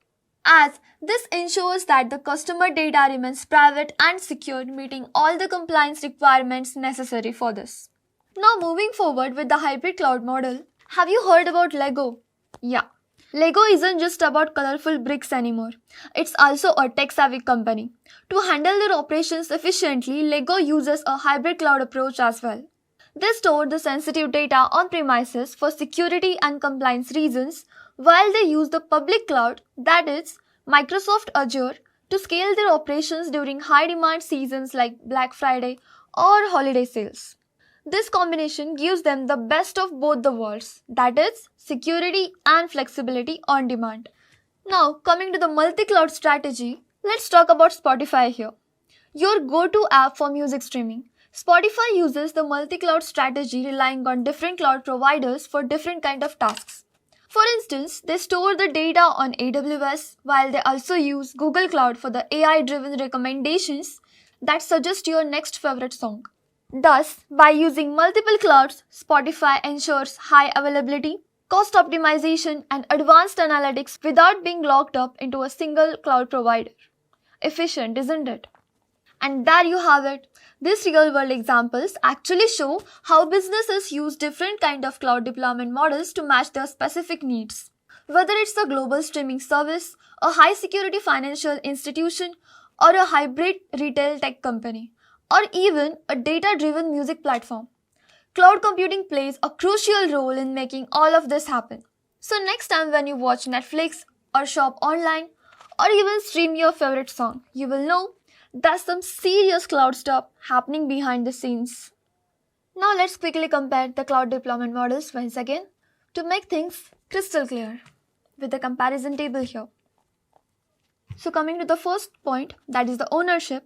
As this ensures that the customer data remains private and secure, meeting all the compliance requirements necessary for this. Now moving forward with the hybrid cloud model, have you heard about Lego? Yeah. Lego isn't just about colorful bricks anymore. It's also a tech-savvy company. To handle their operations efficiently, Lego uses a hybrid cloud approach as well. They store the sensitive data on premises for security and compliance reasons, while they use the public cloud, that is, Microsoft Azure, to scale their operations during high-demand seasons like Black Friday or holiday sales. This combination gives them the best of both the worlds, that is, security and flexibility on demand. Now, coming to the multi-cloud strategy, let's talk about Spotify here. Your go-to app for music streaming. Spotify uses the multi-cloud strategy relying on different cloud providers for different kind of tasks. For instance, they store the data on AWS while they also use Google Cloud for the AI-driven recommendations that suggest your next favorite song. Thus, by using multiple clouds, Spotify ensures high availability, cost optimization, and advanced analytics without being locked up into a single cloud provider. Efficient, isn't it? And there you have it. These real-world examples actually show how businesses use different kind of cloud deployment models to match their specific needs. Whether it's a global streaming service, a high-security financial institution, or a hybrid retail tech company, or even a data-driven music platform, cloud computing plays a crucial role in making all of this happen. So next time when you watch Netflix or shop online or even stream your favorite song, you will know there's some serious cloud stuff happening behind the scenes. Now let's quickly compare the cloud deployment models once again to make things crystal clear with the comparison table here. So coming to the first point, that is the ownership.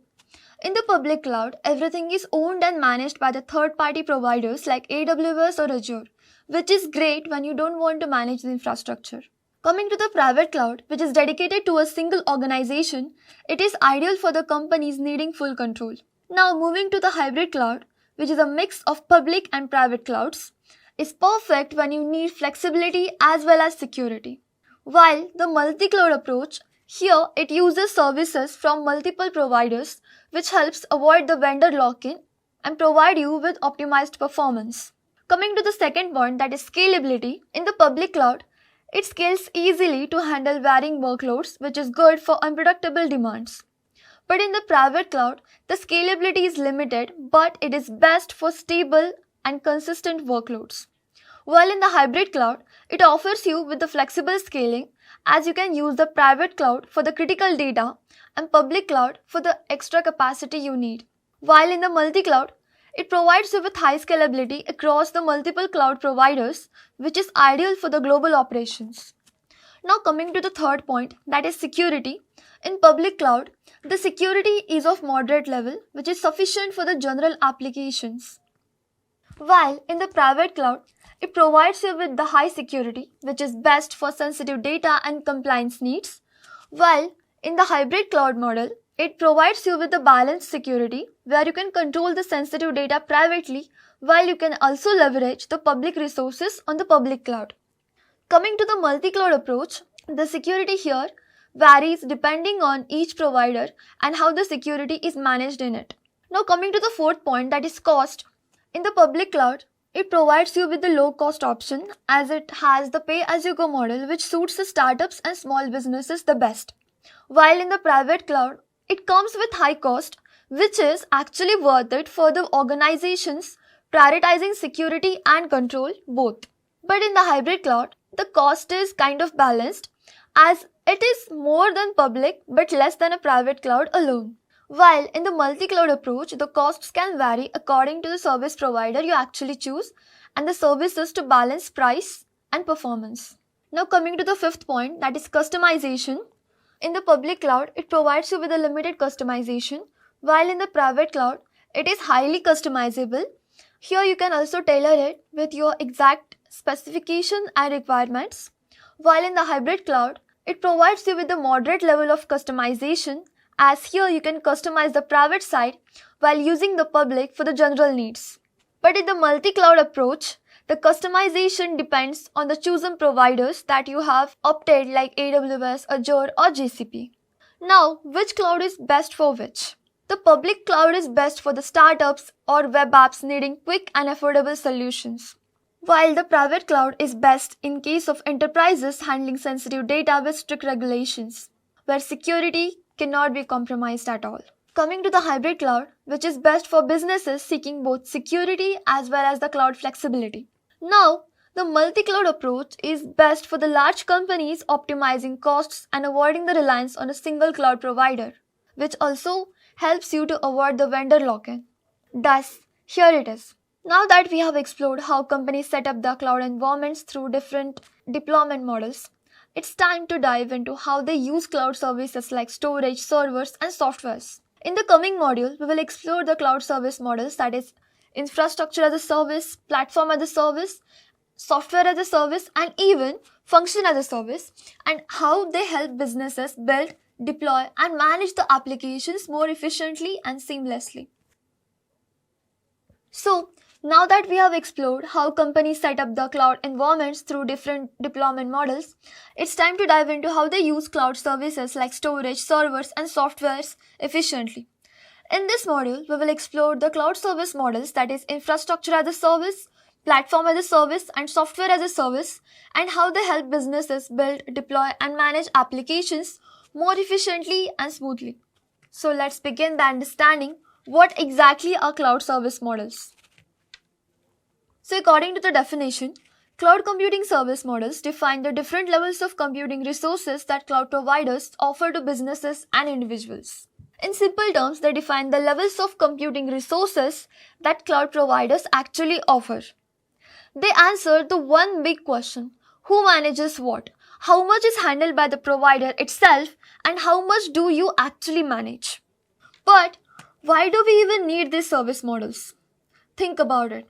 In the public cloud, everything is owned and managed by the third-party providers like AWS or Azure, which is great when you don't want to manage the infrastructure. Coming to the private cloud, which is dedicated to a single organization, it is ideal for the companies needing full control. Now moving to the hybrid cloud, which is a mix of public and private clouds, is perfect when you need flexibility as well as security. While the multi-cloud approach, here it uses services from multiple providers, which helps avoid the vendor lock-in and provide you with optimized performance. Coming to the second point, that is scalability. In the public cloud, it scales easily to handle varying workloads, which is good for unpredictable demands. But in the private cloud, the scalability is limited, but it is best for stable and consistent workloads. While in the hybrid cloud, it offers you with the flexible scaling, as you can use the private cloud for the critical data and public cloud for the extra capacity you need. While in the multi-cloud, it provides you with high scalability across the multiple cloud providers, which is ideal for the global operations. Now coming to the third point, that is security. In public cloud, the security is of moderate level, which is sufficient for the general applications. While in the private cloud, it provides you with the high security, which is best for sensitive data and compliance needs. While in the hybrid cloud model, it provides you with the balanced security, where you can control the sensitive data privately, while you can also leverage the public resources on the public cloud. Coming to the multi-cloud approach, the security here varies depending on each provider and how the security is managed in it. Now coming to the fourth point, that is cost. In the public cloud, it provides you with the low cost option, as it has the pay-as-you-go model, which suits the startups and small businesses the best. While in the private cloud, it comes with high cost, which is actually worth it for the organizations prioritizing security and control both. But in the hybrid cloud, the cost is kind of balanced, as it is more than public but less than a private cloud alone. While in the multi-cloud approach, the costs can vary according to the service provider you actually choose and the services to balance price and performance. Now coming to the fifth point, that is customization. In the public cloud, it provides you with a limited customization, while in the private cloud, it is highly customizable. Here you can also tailor it with your exact specification and requirements. While in the hybrid cloud, it provides you with a moderate level of customization, as here you can customize the private side while using the public for the general needs. But in the multi-cloud approach, the customization depends on the chosen providers that you have opted, like AWS, Azure or GCP. Now, which cloud is best for which? The public cloud is best for the startups or web apps needing quick and affordable solutions, while the private cloud is best in case of enterprises handling sensitive data with strict regulations, where security cannot be compromised at all. Coming to the hybrid cloud, which is best for businesses seeking both security as well as the cloud flexibility. Now, the multi-cloud approach is best for the large companies optimizing costs and avoiding the reliance on a single cloud provider, which also helps you to avoid the vendor lock-in. Thus, here it is. Now that we have explored how companies set up their cloud environments through different deployment models, it's time to dive into how they use cloud services like storage, servers, and softwares. In the coming module, we will explore the cloud service models, that is, infrastructure as a service, platform as a service, software as a service, and even function as a service, and how they help businesses build, deploy, and manage the applications more efficiently and seamlessly. So, now that we have explored how companies set up the cloud environments through different deployment models, it's time to dive into how they use cloud services like storage, servers, and softwares efficiently. In this module, we will explore the cloud service models, that is infrastructure as a service, platform as a service, and software as a service, and how they help businesses build, deploy, and manage applications more efficiently and smoothly. So let's begin by understanding what exactly are cloud service models. So according to the definition, cloud computing service models define the different levels of computing resources that cloud providers offer to businesses and individuals. In simple terms, they define the levels of computing resources that cloud providers actually offer. They answer the one big question: who manages what? How much is handled by the provider itself, and how much do you actually manage? But why do we even need these service models? Think about it.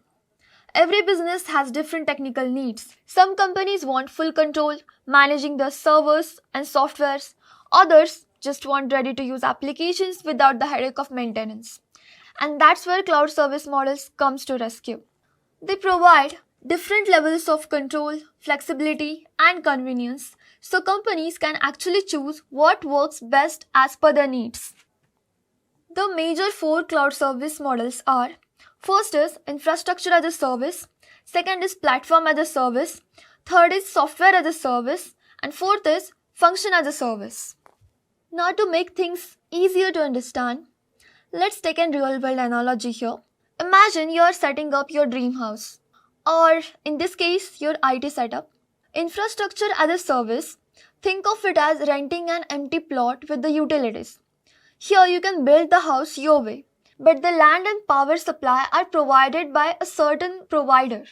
Every business has different technical needs. Some companies want full control, managing their servers and softwares. Others just want ready-to-use applications without the headache of maintenance. And that's where cloud service models comes to rescue. They provide different levels of control, flexibility, and convenience, so companies can actually choose what works best as per their needs. The major four cloud service models are: first is infrastructure as a service, second is platform as a service, third is software as a service, and fourth is function as a service. Now, to make things easier to understand, let's take a real world analogy here. Imagine you are setting up your dream house. or in this case, your IT setup. Infrastructure as a service, think of it as renting an empty plot with the utilities. Here you can build the house your way, but the land and power supply are provided by a certain provider.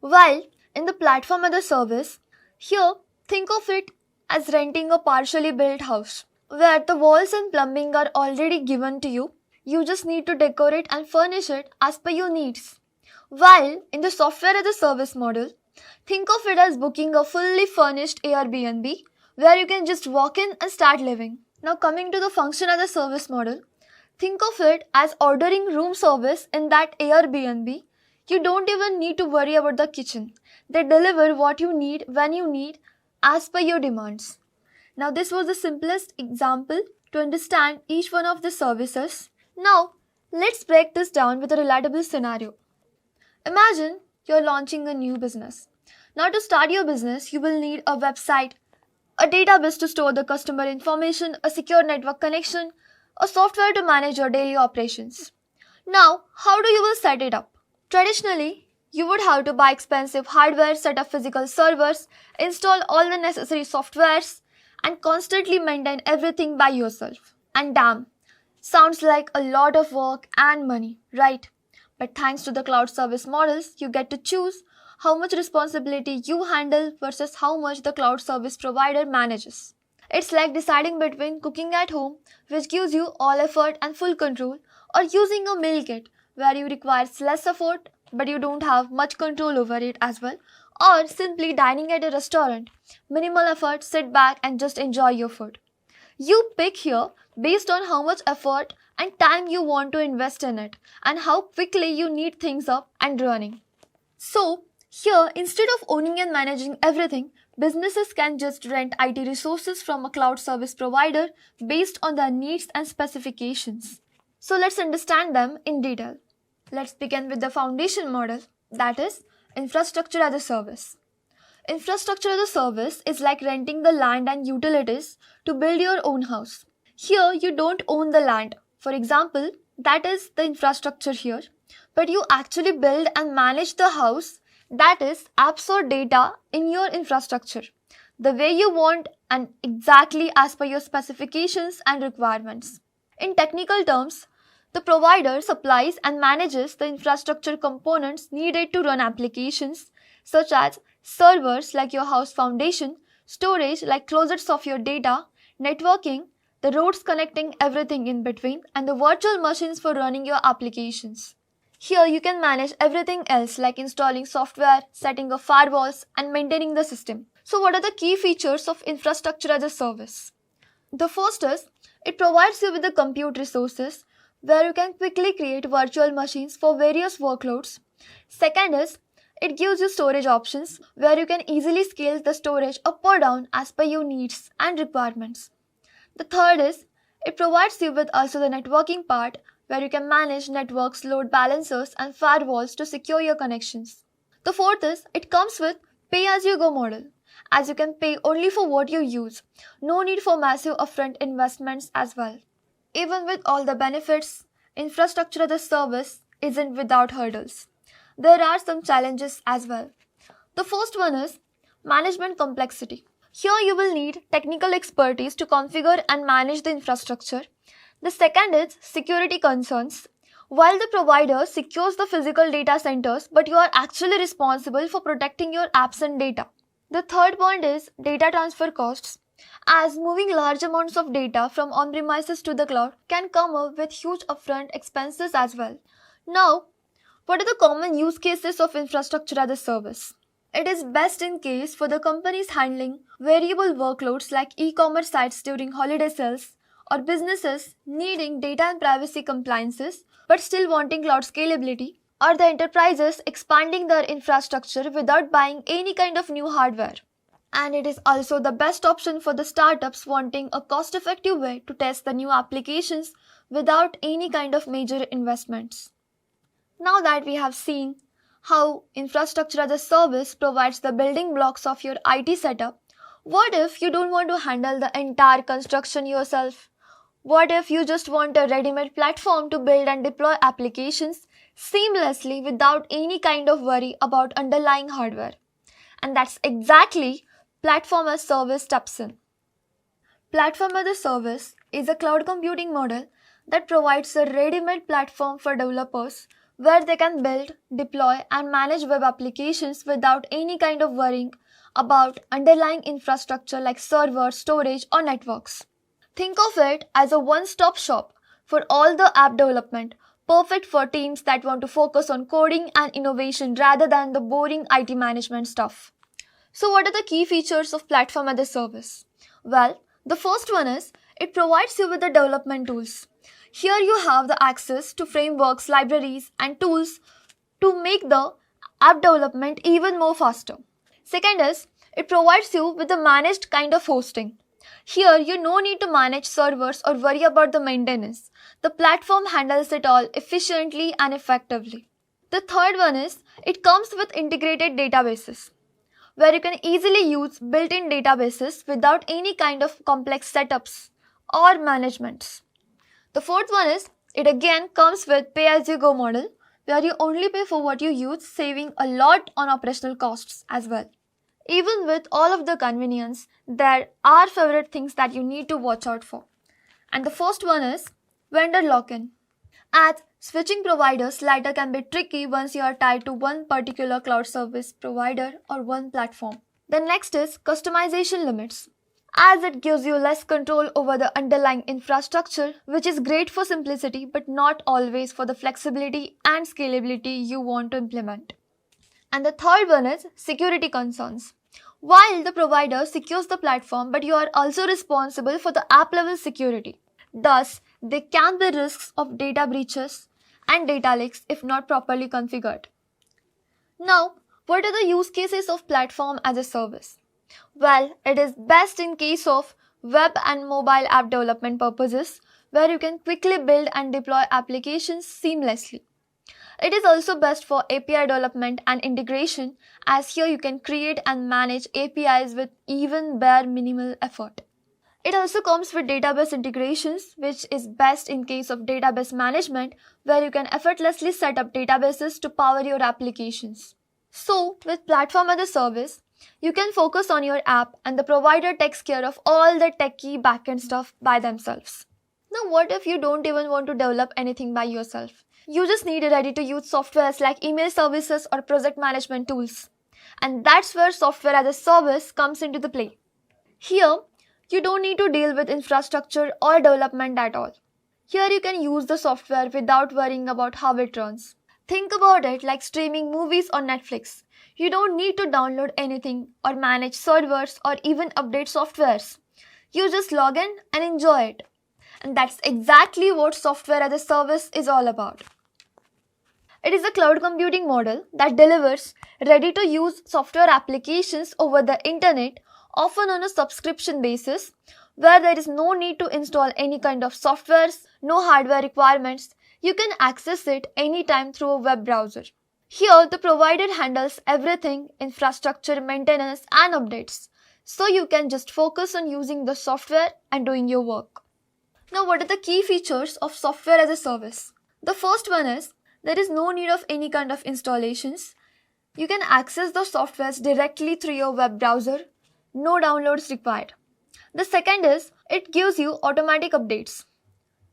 While in the platform as a service, here think of it as renting a partially built house, where the walls and plumbing are already given to you. You just need to decorate and furnish it as per your needs. While in the software as a service model, think of it as booking a fully furnished Airbnb where you can just walk in and start living. Now coming to the function as a service model, think of it as ordering room service in that Airbnb. You don't even need to worry about the kitchen. They deliver what you need when you need as per your demands. Now this was the simplest example to understand each one of the services. Now let's break this down with a relatable scenario. Imagine you're launching a new business. Now to start your business, you will need a website, a database to store the customer information, a secure network connection, a software to manage your daily operations. Now, how do you will set it up? Traditionally, you would have to buy expensive hardware, set up physical servers, install all the necessary softwares, and constantly maintain everything by yourself. And damn, sounds like a lot of work and money, right? But thanks to the cloud service models, you get to choose how much responsibility you handle versus how much the cloud service provider manages. It's like deciding between cooking at home, which gives you all effort and full control, or using a meal kit where you require less effort but you don't have much control over it as well, or simply dining at a restaurant, minimal effort, sit back and just enjoy your food. You pick here based on how much effort and time you want to invest in it and how quickly you need things up and running. So, here instead of owning and managing everything, businesses can just rent IT resources from a cloud service provider based on their needs and specifications. So let's understand them in detail. Let's begin with the foundation model, that is, infrastructure as a service. Infrastructure as a service is like renting the land and utilities to build your own house. Here you don't own the land. For example, that is the infrastructure here, but you actually build and manage the house, that is, apps or data in your infrastructure, the way you want and exactly as per your specifications and requirements. In technical terms, the provider supplies and manages the infrastructure components needed to run applications such as servers like your house foundation, storage like closets of your data, networking, the roads connecting everything in between, and the virtual machines for running your applications. Here you can manage everything else like installing software, setting up firewalls, and maintaining the system. So what are the key features of infrastructure as a service? The first is, it provides you with the compute resources where you can quickly create virtual machines for various workloads. Second is, it gives you storage options where you can easily scale the storage up or down as per your needs and requirements. The third is, it provides you with also the networking part where you can manage networks, load balancers, and firewalls to secure your connections. The fourth is, it comes with pay-as-you-go model, as you can pay only for what you use. No need for massive upfront investments as well. Even with all the benefits, infrastructure as a service isn't without hurdles. There are some challenges as well. The first one is management complexity. Here you will need technical expertise to configure and manage the infrastructure. The second is security concerns. While the provider secures the physical data centers, but you are actually responsible for protecting your apps and data. The third point is data transfer costs, as moving large amounts of data from on-premises to the cloud can come up with huge upfront expenses as well. Now, what are the common use cases of infrastructure as a service? It is best in case for the companies handling variable workloads like e-commerce sites during holiday sales, or businesses needing data and privacy compliances but still wanting cloud scalability, or the enterprises expanding their infrastructure without buying any kind of new hardware. And it is also the best option for the startups wanting a cost-effective way to test the new applications without any kind of major investments. Now that we have seen how infrastructure as a service provides the building blocks of your IT setup, what if you don't want to handle the entire construction yourself? What if you just want a ready-made platform to build and deploy applications seamlessly without any kind of worry about underlying hardware. And that's exactly Platform as Service steps in. Platform as a Service is a cloud computing model that provides a ready-made platform for developers where they can build, deploy, and manage web applications without any kind of worrying about underlying infrastructure like servers, storage, or networks. Think of it as a one-stop shop for all the app development, perfect for teams that want to focus on coding and innovation rather than the boring IT management stuff. So what are the key features of Platform as a Service? Well, the first one is it provides you with the development tools. Here you have the access to frameworks, libraries, and tools to make the app development even more faster. Second is it provides you with a managed kind of hosting. Here you no need to manage servers or worry about the maintenance. The platform handles it all efficiently and effectively. The third one is it comes with integrated databases, where you can easily use built-in databases without any kind of complex setups or managements. The fourth one is it again comes with pay-as-you-go model, where you only pay for what you use, saving a lot on operational costs as well. Even with all of the convenience, there are favorite things that you need to watch out for. And the first one is vendor lock-in. As switching providers later can be tricky once you are tied to one particular cloud service provider or one platform. The next is customization limits, as it gives you less control over the underlying infrastructure, which is great for simplicity but not always for the flexibility and scalability you want to implement. And the third one is security concerns. While the provider secures the platform, but you are also responsible for the app level security. Thus, there can be risks of data breaches and data leaks if not properly configured. Now, what are the use cases of Platform as a Service? Well, it is best in case of web and mobile app development purposes, where you can quickly build and deploy applications seamlessly. It is also best for API development and integration, as here you can create and manage APIs with even bare minimal effort. It also comes with database integrations, which is best in case of database management, where you can effortlessly set up databases to power your applications. So, with Platform as a Service, you can focus on your app and the provider takes care of all the techy backend stuff by themselves. Now, what if you don't even want to develop anything by yourself? You just need ready-to-use softwares like email services or project management tools. And that's where Software as a Service comes into the play. Here, you don't need to deal with infrastructure or development at all. Here you can use the software without worrying about how it runs. Think about it like streaming movies on Netflix. You don't need to download anything or manage servers or even update softwares. You just log in and enjoy it. And that's exactly what Software as a Service is all about. It is a cloud computing model that delivers ready-to-use software applications over the internet, often on a subscription basis, where there is no need to install any kind of softwares, no hardware requirements. You can access it anytime through a web browser. Here, the provider handles everything, infrastructure, maintenance, and updates. So you can just focus on using the software and doing your work. Now, what are the key features of Software as a Service? The first one is there is no need of any kind of installations. You can access the softwares directly through your web browser. No downloads required. The second is it gives you automatic updates.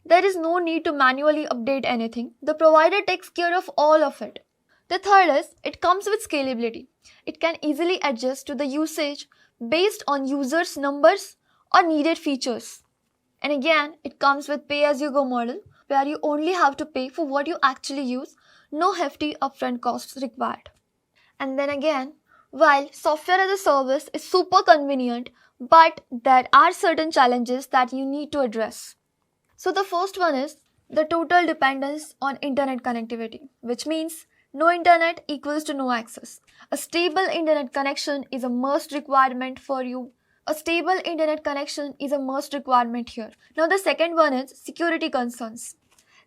There is no need to manually update anything. The provider takes care of all of it. The third is it comes with scalability. It can easily adjust to the usage based on users' numbers or needed features. And again, it comes with pay-as-you-go model, where you only have to pay for what you actually use, no hefty upfront costs required. And then again, while Software as a Service is super convenient, but there are certain challenges that you need to address. So the first one is the total dependence on internet connectivity, which means no internet equals to no access. A stable internet connection is a must requirement for you. A stable internet connection is a must requirement here. Now the second one is security concerns.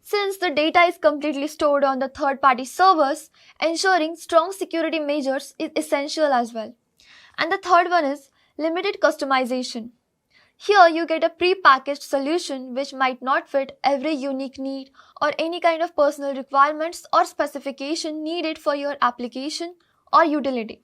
Since the data is completely stored on the third-party servers, ensuring strong security measures is essential as well. And the third one is limited customization. Here you get a pre-packaged solution which might not fit every unique need or any kind of personal requirements or specification needed for your application or utility.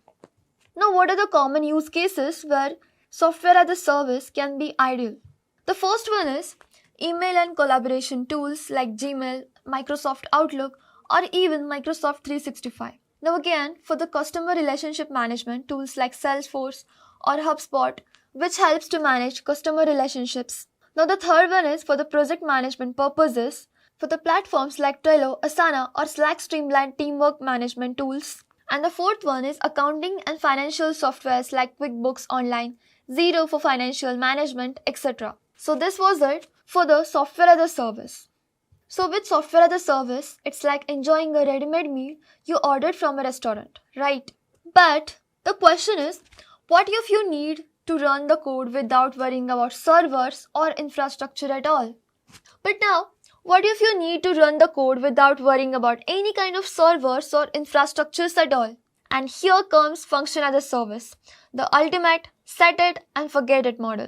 Now, what are the common use cases where software as a service can be ideal? The first one is email and collaboration tools like Gmail, Microsoft Outlook, or even Microsoft 365. Now again, for the customer relationship management, tools like Salesforce or HubSpot, which helps to manage customer relationships. Now the third one is for the project management purposes, for the platforms like Trello, Asana, or Slack streamlined teamwork management tools. And the fourth one is accounting and financial softwares like QuickBooks Online, Xero for financial management, etc. So this was it for the software as a service. So with software as a service, it's like enjoying a ready-made meal you ordered from a restaurant, right? But the question is, what if you need to run the code without worrying about servers or infrastructure at all? But now, what if you need to run the code without worrying about any kind of servers or infrastructures at all? And here comes function as a service, the ultimate set it and forget it model.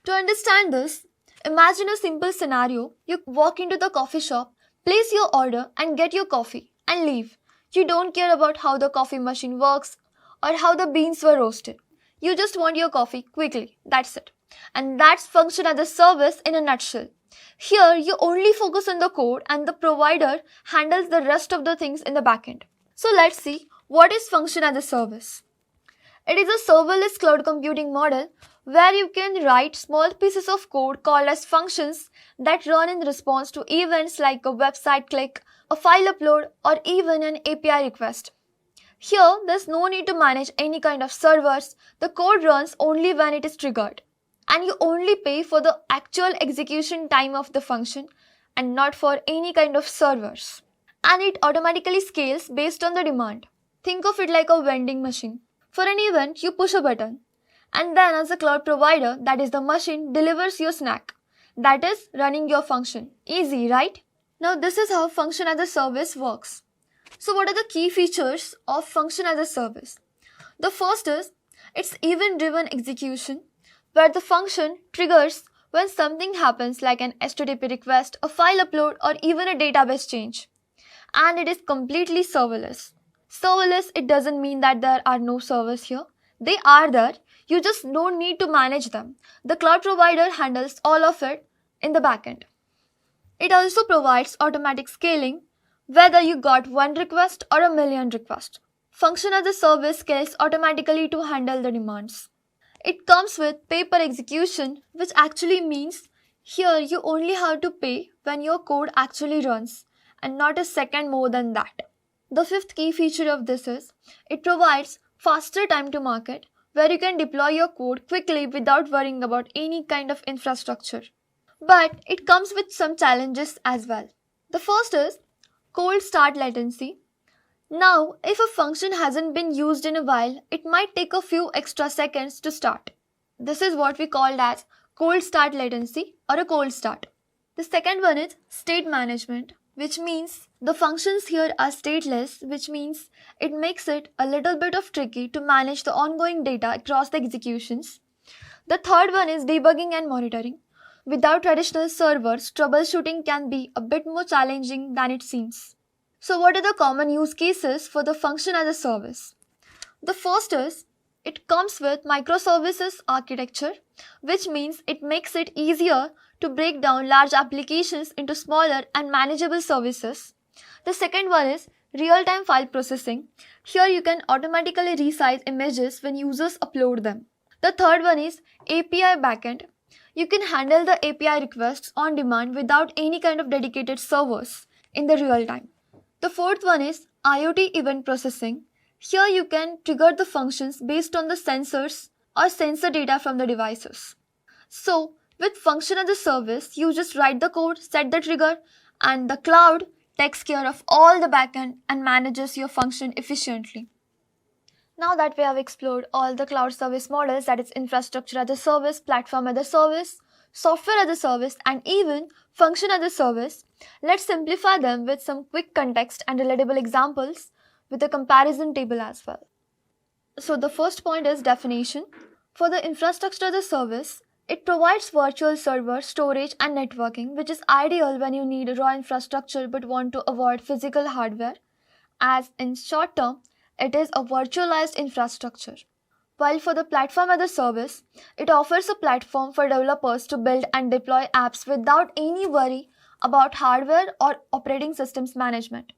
To understand this, imagine a simple scenario. You walk into the coffee shop, place your order and get your coffee and leave. You don't care about how the coffee machine works or how the beans were roasted. You just want your coffee quickly, that's it. And that's function as a service in a nutshell. Here, you only focus on the code and the provider handles the rest of the things in the backend. So let's see, what is function as a service? It is a serverless cloud computing model where you can write small pieces of code called as functions that run in response to events like a website click, a file upload, or even an API request. Here, there's no need to manage any kind of servers. The code runs only when it is triggered. And you only pay for the actual execution time of the function and not for any kind of servers. And it automatically scales based on the demand. Think of it like a vending machine. For an event, you push a button. And then as a cloud provider, that is the machine, delivers your snack. That is running your function. Easy, right? Now this is how function as a service works. So what are the key features of function as a service? The first is, it's event-driven execution, where the function triggers when something happens like an HTTP request, a file upload, or even a database change. And it is completely serverless. Serverless, it doesn't mean that there are no servers here. They are there. You just don't need to manage them. The cloud provider handles all of it in the backend. It also provides automatic scaling, whether you got one request or a million requests. Function as a service scales automatically to handle the demands. It comes with pay per execution, which actually means here you only have to pay when your code actually runs and not a second more than that. The fifth key feature of this is it provides faster time to market where you can deploy your code quickly without worrying about any kind of infrastructure. But it comes with some challenges as well. The first is cold start latency. Now, if a function hasn't been used in a while, it might take a few extra seconds to start. This is what we call as cold start latency or a cold start. The second one is state management, which means the functions here are stateless, which means it makes it a little bit of tricky to manage the ongoing data across the executions. The third one is debugging and monitoring. Without traditional servers, troubleshooting can be a bit more challenging than it seems. So what are the common use cases for the function as a service? The first is, it comes with microservices architecture, which means it makes it easier to break down large applications into smaller and manageable services. The second one is real-time file processing. Here you can automatically resize images when users upload them. The third one is API backend. You can handle the API requests on demand without any kind of dedicated servers in the real time. The fourth one is IoT event processing. Here you can trigger the functions based on the sensors or sensor data from the devices. So with function as a service, you just write the code, set the trigger, and the cloud takes care of all the backend and manages your function efficiently. Now that we have explored all the cloud service models, that is infrastructure as a service, platform as a service, software as a service, and even function as a service, let's simplify them with some quick context and relatable examples with a comparison table as well. So the first point is definition. For the infrastructure as a service, It provides virtual server, storage and networking, which is ideal when you need raw infrastructure but want to avoid physical hardware, as in short term, it is a virtualized infrastructure. While for the platform as a service, it offers a platform for developers to build and deploy apps without any worry about hardware or operating systems management.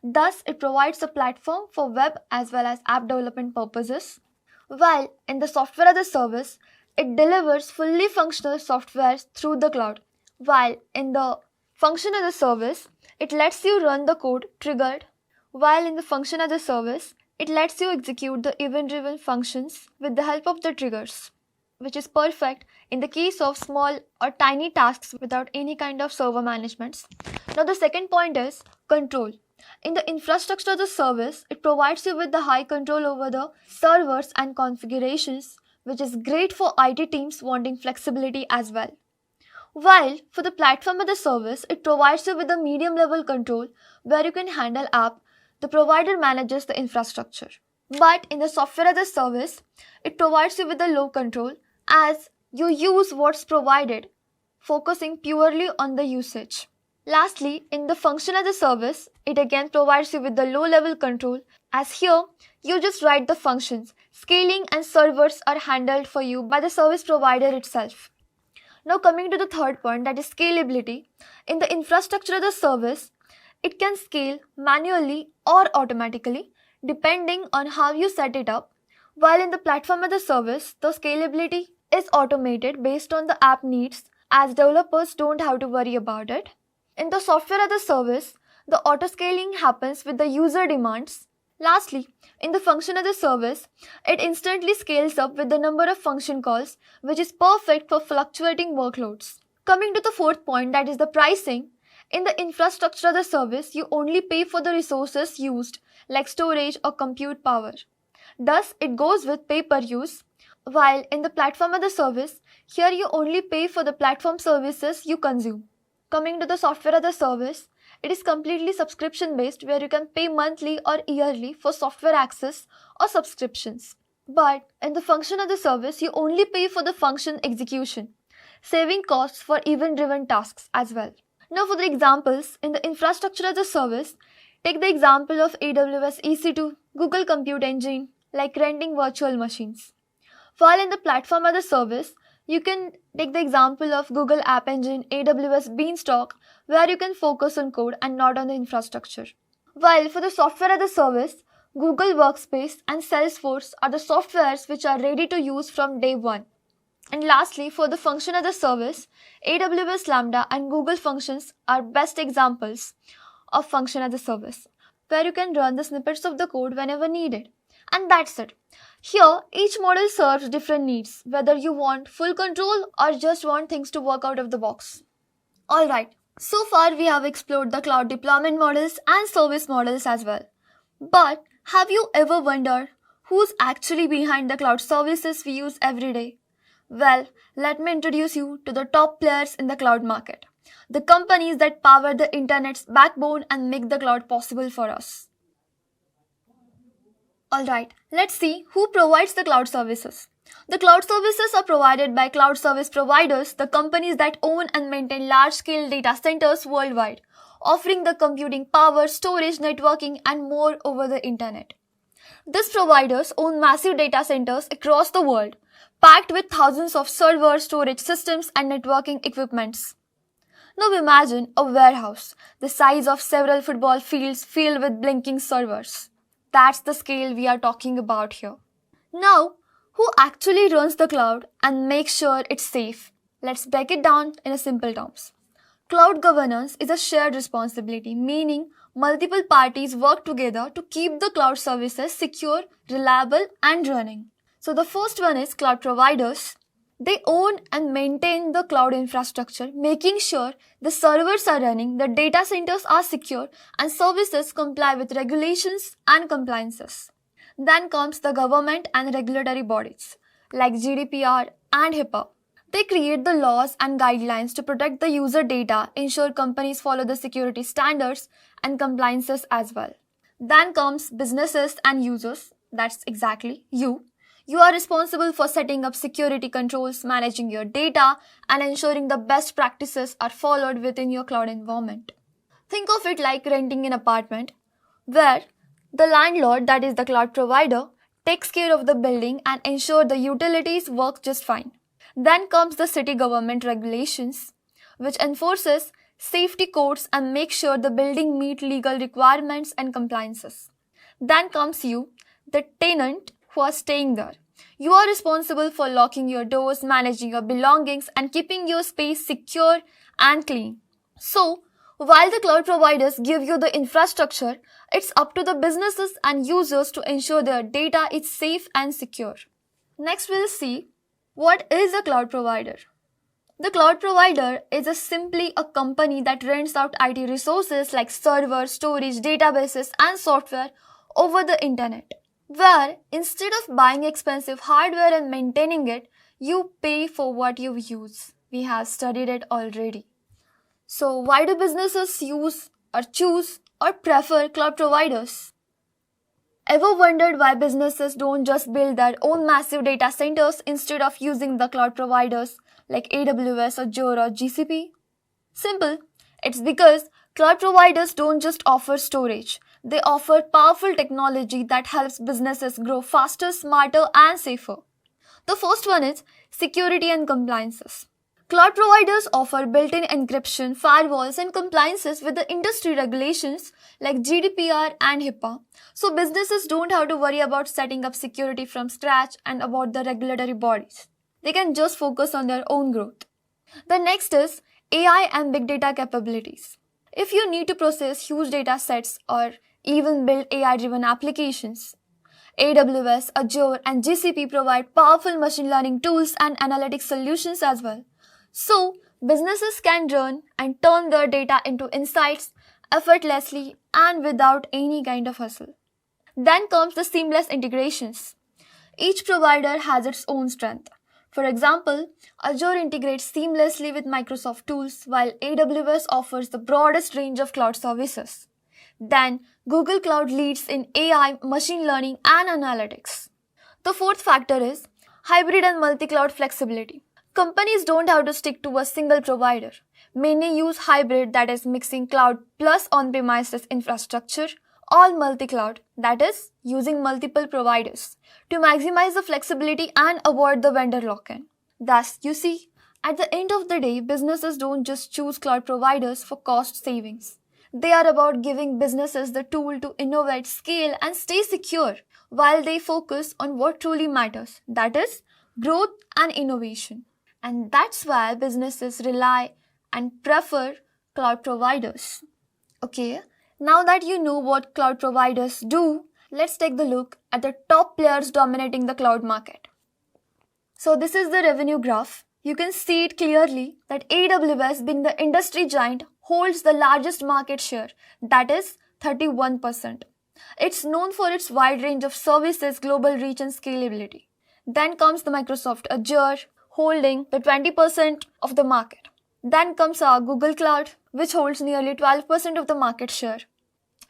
Thus, it provides a platform for web as well as app development purposes. While in the software as a service, it delivers fully functional software through the cloud. While in the function as a service, it lets you run the code triggered. While in the function as a service, it lets you execute the event-driven functions with the help of the triggers, which is perfect in the case of small or tiny tasks without any kind of server management. Now the second point is control. In the infrastructure as a service, it provides you with the high control over the servers and configurations, which is great for IT teams wanting flexibility as well. While for the platform as a service, it provides you with a medium level control where you can handle app, the provider manages the infrastructure. But in the software as a service, it provides you with a low control as you use what's provided, focusing purely on the usage. Lastly, in the function as a service, it again provides you with the low level control as here you just write the functions. Scaling and servers are handled for you by the service provider itself. Now coming to the third point, that is scalability. In the infrastructure as a service, it can scale manually or automatically depending on how you set it up. While in the platform as a service, the scalability is automated based on the app needs as developers don't have to worry about it. In the software as a service, the auto-scaling happens with the user demands. Lastly, in the function as a service, it instantly scales up with the number of function calls, which is perfect for fluctuating workloads. Coming to the fourth point, that is the pricing. In the infrastructure as a service, you only pay for the resources used, like storage or compute power. Thus, it goes with pay per use. While in the platform as a service, here you only pay for the platform services you consume. Coming to the software as a service, it is completely subscription based where you can pay monthly or yearly for software access or subscriptions. But in the function as a service, you only pay for the function execution, saving costs for event-driven tasks as well. Now for the examples, in the infrastructure as a service, take the example of AWS EC2, Google Compute Engine, like renting virtual machines. While in the platform as a service, you can take the example of Google App Engine, AWS Beanstalk, where you can focus on code and not on the infrastructure. While for the software as a service, Google Workspace and Salesforce are the softwares which are ready to use from day one. And lastly, for the function as a service, AWS Lambda and Google Functions are best examples of function as a service, where you can run the snippets of the code whenever needed. And that's it. Here, each model serves different needs, whether you want full control or just want things to work out of the box. Alright, so far we have explored the cloud deployment models and service models as well. But have you ever wondered who's actually behind the cloud services we use every day? Well, let me introduce you to the top players in the cloud market, the companies that power the internet's backbone and make the cloud possible for us. Alright, let's see who provides the cloud services. The cloud services are provided by cloud service providers, the companies that own and maintain large-scale data centers worldwide, offering the computing power, storage, networking, and more over the internet. These providers own massive data centers across the world, packed with thousands of server, storage systems, and networking equipments. Now imagine a warehouse, the size of several football fields filled with blinking servers. That's the scale we are talking about here. Now, who actually runs the cloud and makes sure it's safe? Let's break it down in a simple terms. Cloud governance is a shared responsibility, meaning multiple parties work together to keep the cloud services secure, reliable, and running. So the first one is cloud providers. They own and maintain the cloud infrastructure, making sure the servers are running, the data centers are secure, and services comply with regulations and compliances. Then comes the government and regulatory bodies like GDPR and HIPAA. They create the laws and guidelines to protect the user data, ensure companies follow the security standards and compliances as well. Then comes businesses and users, that's exactly you. You are responsible for setting up security controls, managing your data, and ensuring the best practices are followed within your cloud environment. Think of it like renting an apartment where the landlord, that is the cloud provider, takes care of the building and ensure the utilities work just fine. Then comes the city government regulations, which enforces safety codes and makes sure the building meet legal requirements and compliances. Then comes you, the tenant who are staying there. You are responsible for locking your doors, managing your belongings, and keeping your space secure and clean. So, while the cloud providers give you the infrastructure, it's up to the businesses and users to ensure their data is safe and secure. Next, we'll see what is a cloud provider. The cloud provider is simply a company that rents out IT resources like servers, storage, databases, and software over the internet, where instead of buying expensive hardware and maintaining it, you pay for what you use. We have studied it already. So why do businesses use or choose or prefer cloud providers? Ever wondered why businesses don't just build their own massive data centers instead of using the cloud providers like AWS, Azure, or GCP? Simple. It's because cloud providers don't just offer storage. They offer powerful technology that helps businesses grow faster, smarter, and safer. The first one is security and compliances. Cloud providers offer built-in encryption, firewalls, and compliances with the industry regulations like GDPR and HIPAA, so businesses don't have to worry about setting up security from scratch and about the regulatory bodies. They can just focus on their own growth. The next is AI and big data capabilities. If you need to process huge data sets or even build AI-driven applications, AWS, Azure, and GCP provide powerful machine learning tools and analytics solutions as well. So, businesses can run and turn their data into insights effortlessly and without any kind of hustle. Then comes the seamless integrations. Each provider has its own strength. For example, Azure integrates seamlessly with Microsoft tools, while AWS offers the broadest range of cloud services. Then, Google Cloud leads in AI, machine learning, and analytics. The fourth factor is hybrid and multi-cloud flexibility. Companies don't have to stick to a single provider. Many use hybrid, that is mixing cloud plus on-premises infrastructure, or multi-cloud, that is using multiple providers, to maximize the flexibility and avoid the vendor lock-in. Thus, you see, at the end of the day, businesses don't just choose cloud providers for cost savings. They are about giving businesses the tool to innovate, scale, and stay secure while they focus on what truly matters, that is growth and innovation. And that's why businesses rely and prefer cloud providers. Okay, now that you know what cloud providers do, let's take a look at the top players dominating the cloud market. So this is the revenue graph. You can see it clearly that AWS, being the industry giant, holds the largest market share, that is 31%. It's known for its wide range of services, global reach, and scalability. Then comes the Microsoft Azure, holding the 20% of the market. Then comes our Google Cloud, which holds nearly 12% of the market share.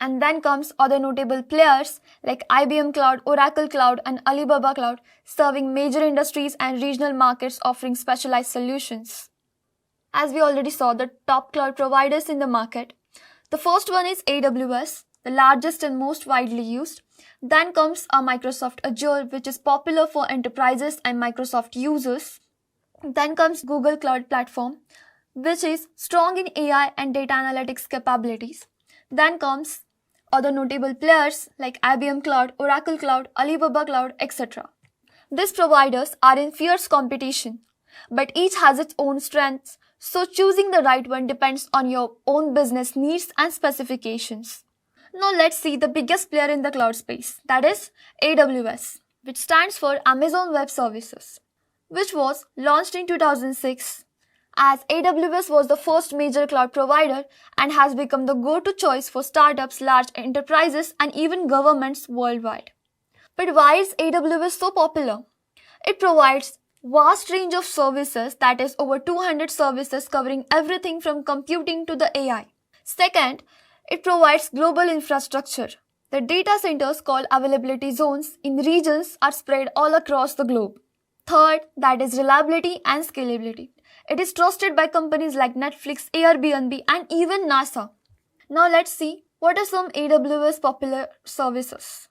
And then comes other notable players like IBM Cloud, Oracle Cloud, and Alibaba Cloud, serving major industries and regional markets offering specialized solutions. As we already saw, the top cloud providers in the market. The first one is AWS, the largest and most widely used. Then comes our Microsoft Azure, which is popular for enterprises and Microsoft users. Then comes Google Cloud Platform, which is strong in AI and data analytics capabilities. Then comes other notable players like IBM Cloud, Oracle Cloud, Alibaba Cloud, etc. These providers are in fierce competition, but each has its own strengths, so choosing the right one depends on your own business needs and specifications. Now let's see the biggest player in the cloud space, that is AWS, which stands for Amazon Web Services, which was launched in 2006, as AWS was the first major cloud provider and has become the go-to choice for startups, large enterprises, and even governments worldwide. But why is AWS so popular? It provides vast range of services, that is over 200 services covering everything from computing to the AI. Second, it provides global infrastructure. The data centers called availability zones in regions are spread all across the globe. Third, that is reliability and scalability. It is trusted by companies like Netflix, Airbnb, and even NASA. Now let's see what are some AWS popular services.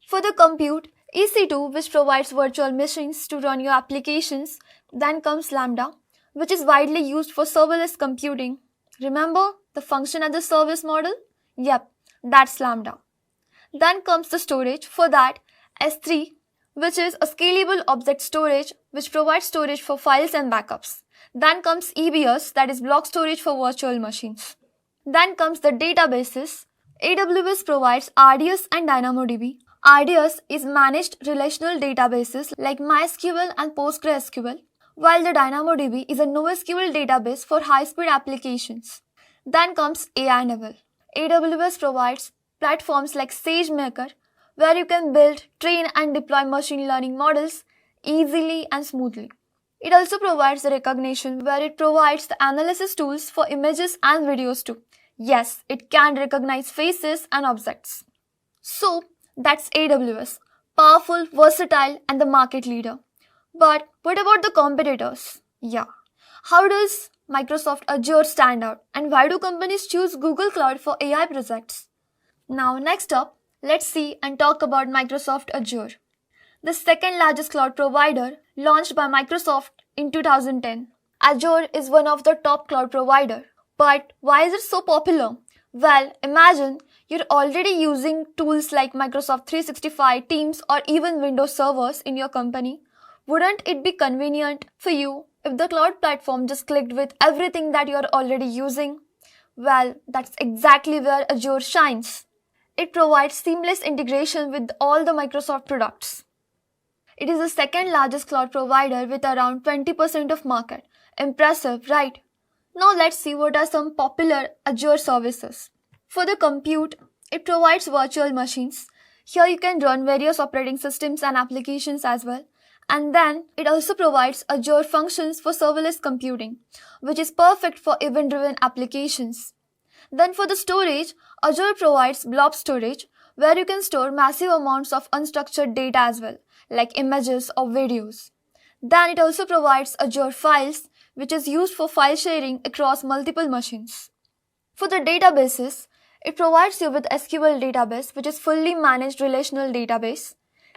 For the compute, EC2, which provides virtual machines to run your applications. Then comes Lambda, which is widely used for serverless computing. Remember the function as a service model? Yep, that's Lambda. Then comes the storage. For that, S3, which is a scalable object storage, which provides storage for files and backups. Then comes EBS, that is block storage for virtual machines. Then comes the databases. AWS provides RDS and DynamoDB. RDS is managed relational databases like MySQL and PostgreSQL, while the DynamoDB is a NoSQL database for high-speed applications. Then comes AI and ML. AWS provides platforms like SageMaker, where you can build, train and deploy machine learning models easily and smoothly. It also provides the recognition, where it provides the analysis tools for images and videos too. Yes, it can recognize faces and objects. So, that's AWS. Powerful, versatile, and the market leader. But what about the competitors? Yeah. How does Microsoft Azure stand out? And why do companies choose Google Cloud for AI projects? Now, next up, let's see and talk about Microsoft Azure, the second largest cloud provider launched by Microsoft in 2010. Azure is one of the top cloud providers. But why is it so popular? Well, imagine you're already using tools like Microsoft 365, Teams, or even Windows servers in your company. Wouldn't it be convenient for you if the cloud platform just clicked with everything that you're already using? Well, that's exactly where Azure shines. It provides seamless integration with all the Microsoft products. It is the second largest cloud provider with around 20% of market. Impressive, right? Now let's see what are some popular Azure services. For the compute, it provides virtual machines. Here you can run various operating systems and applications as well. And then it also provides Azure Functions for serverless computing, which is perfect for event-driven applications. Then for the storage, Azure provides blob storage, where you can store massive amounts of unstructured data as well, like images or videos. Then it also provides Azure Files, which is used for file sharing across multiple machines. For the databases, it provides you with SQL database, which is fully managed relational database.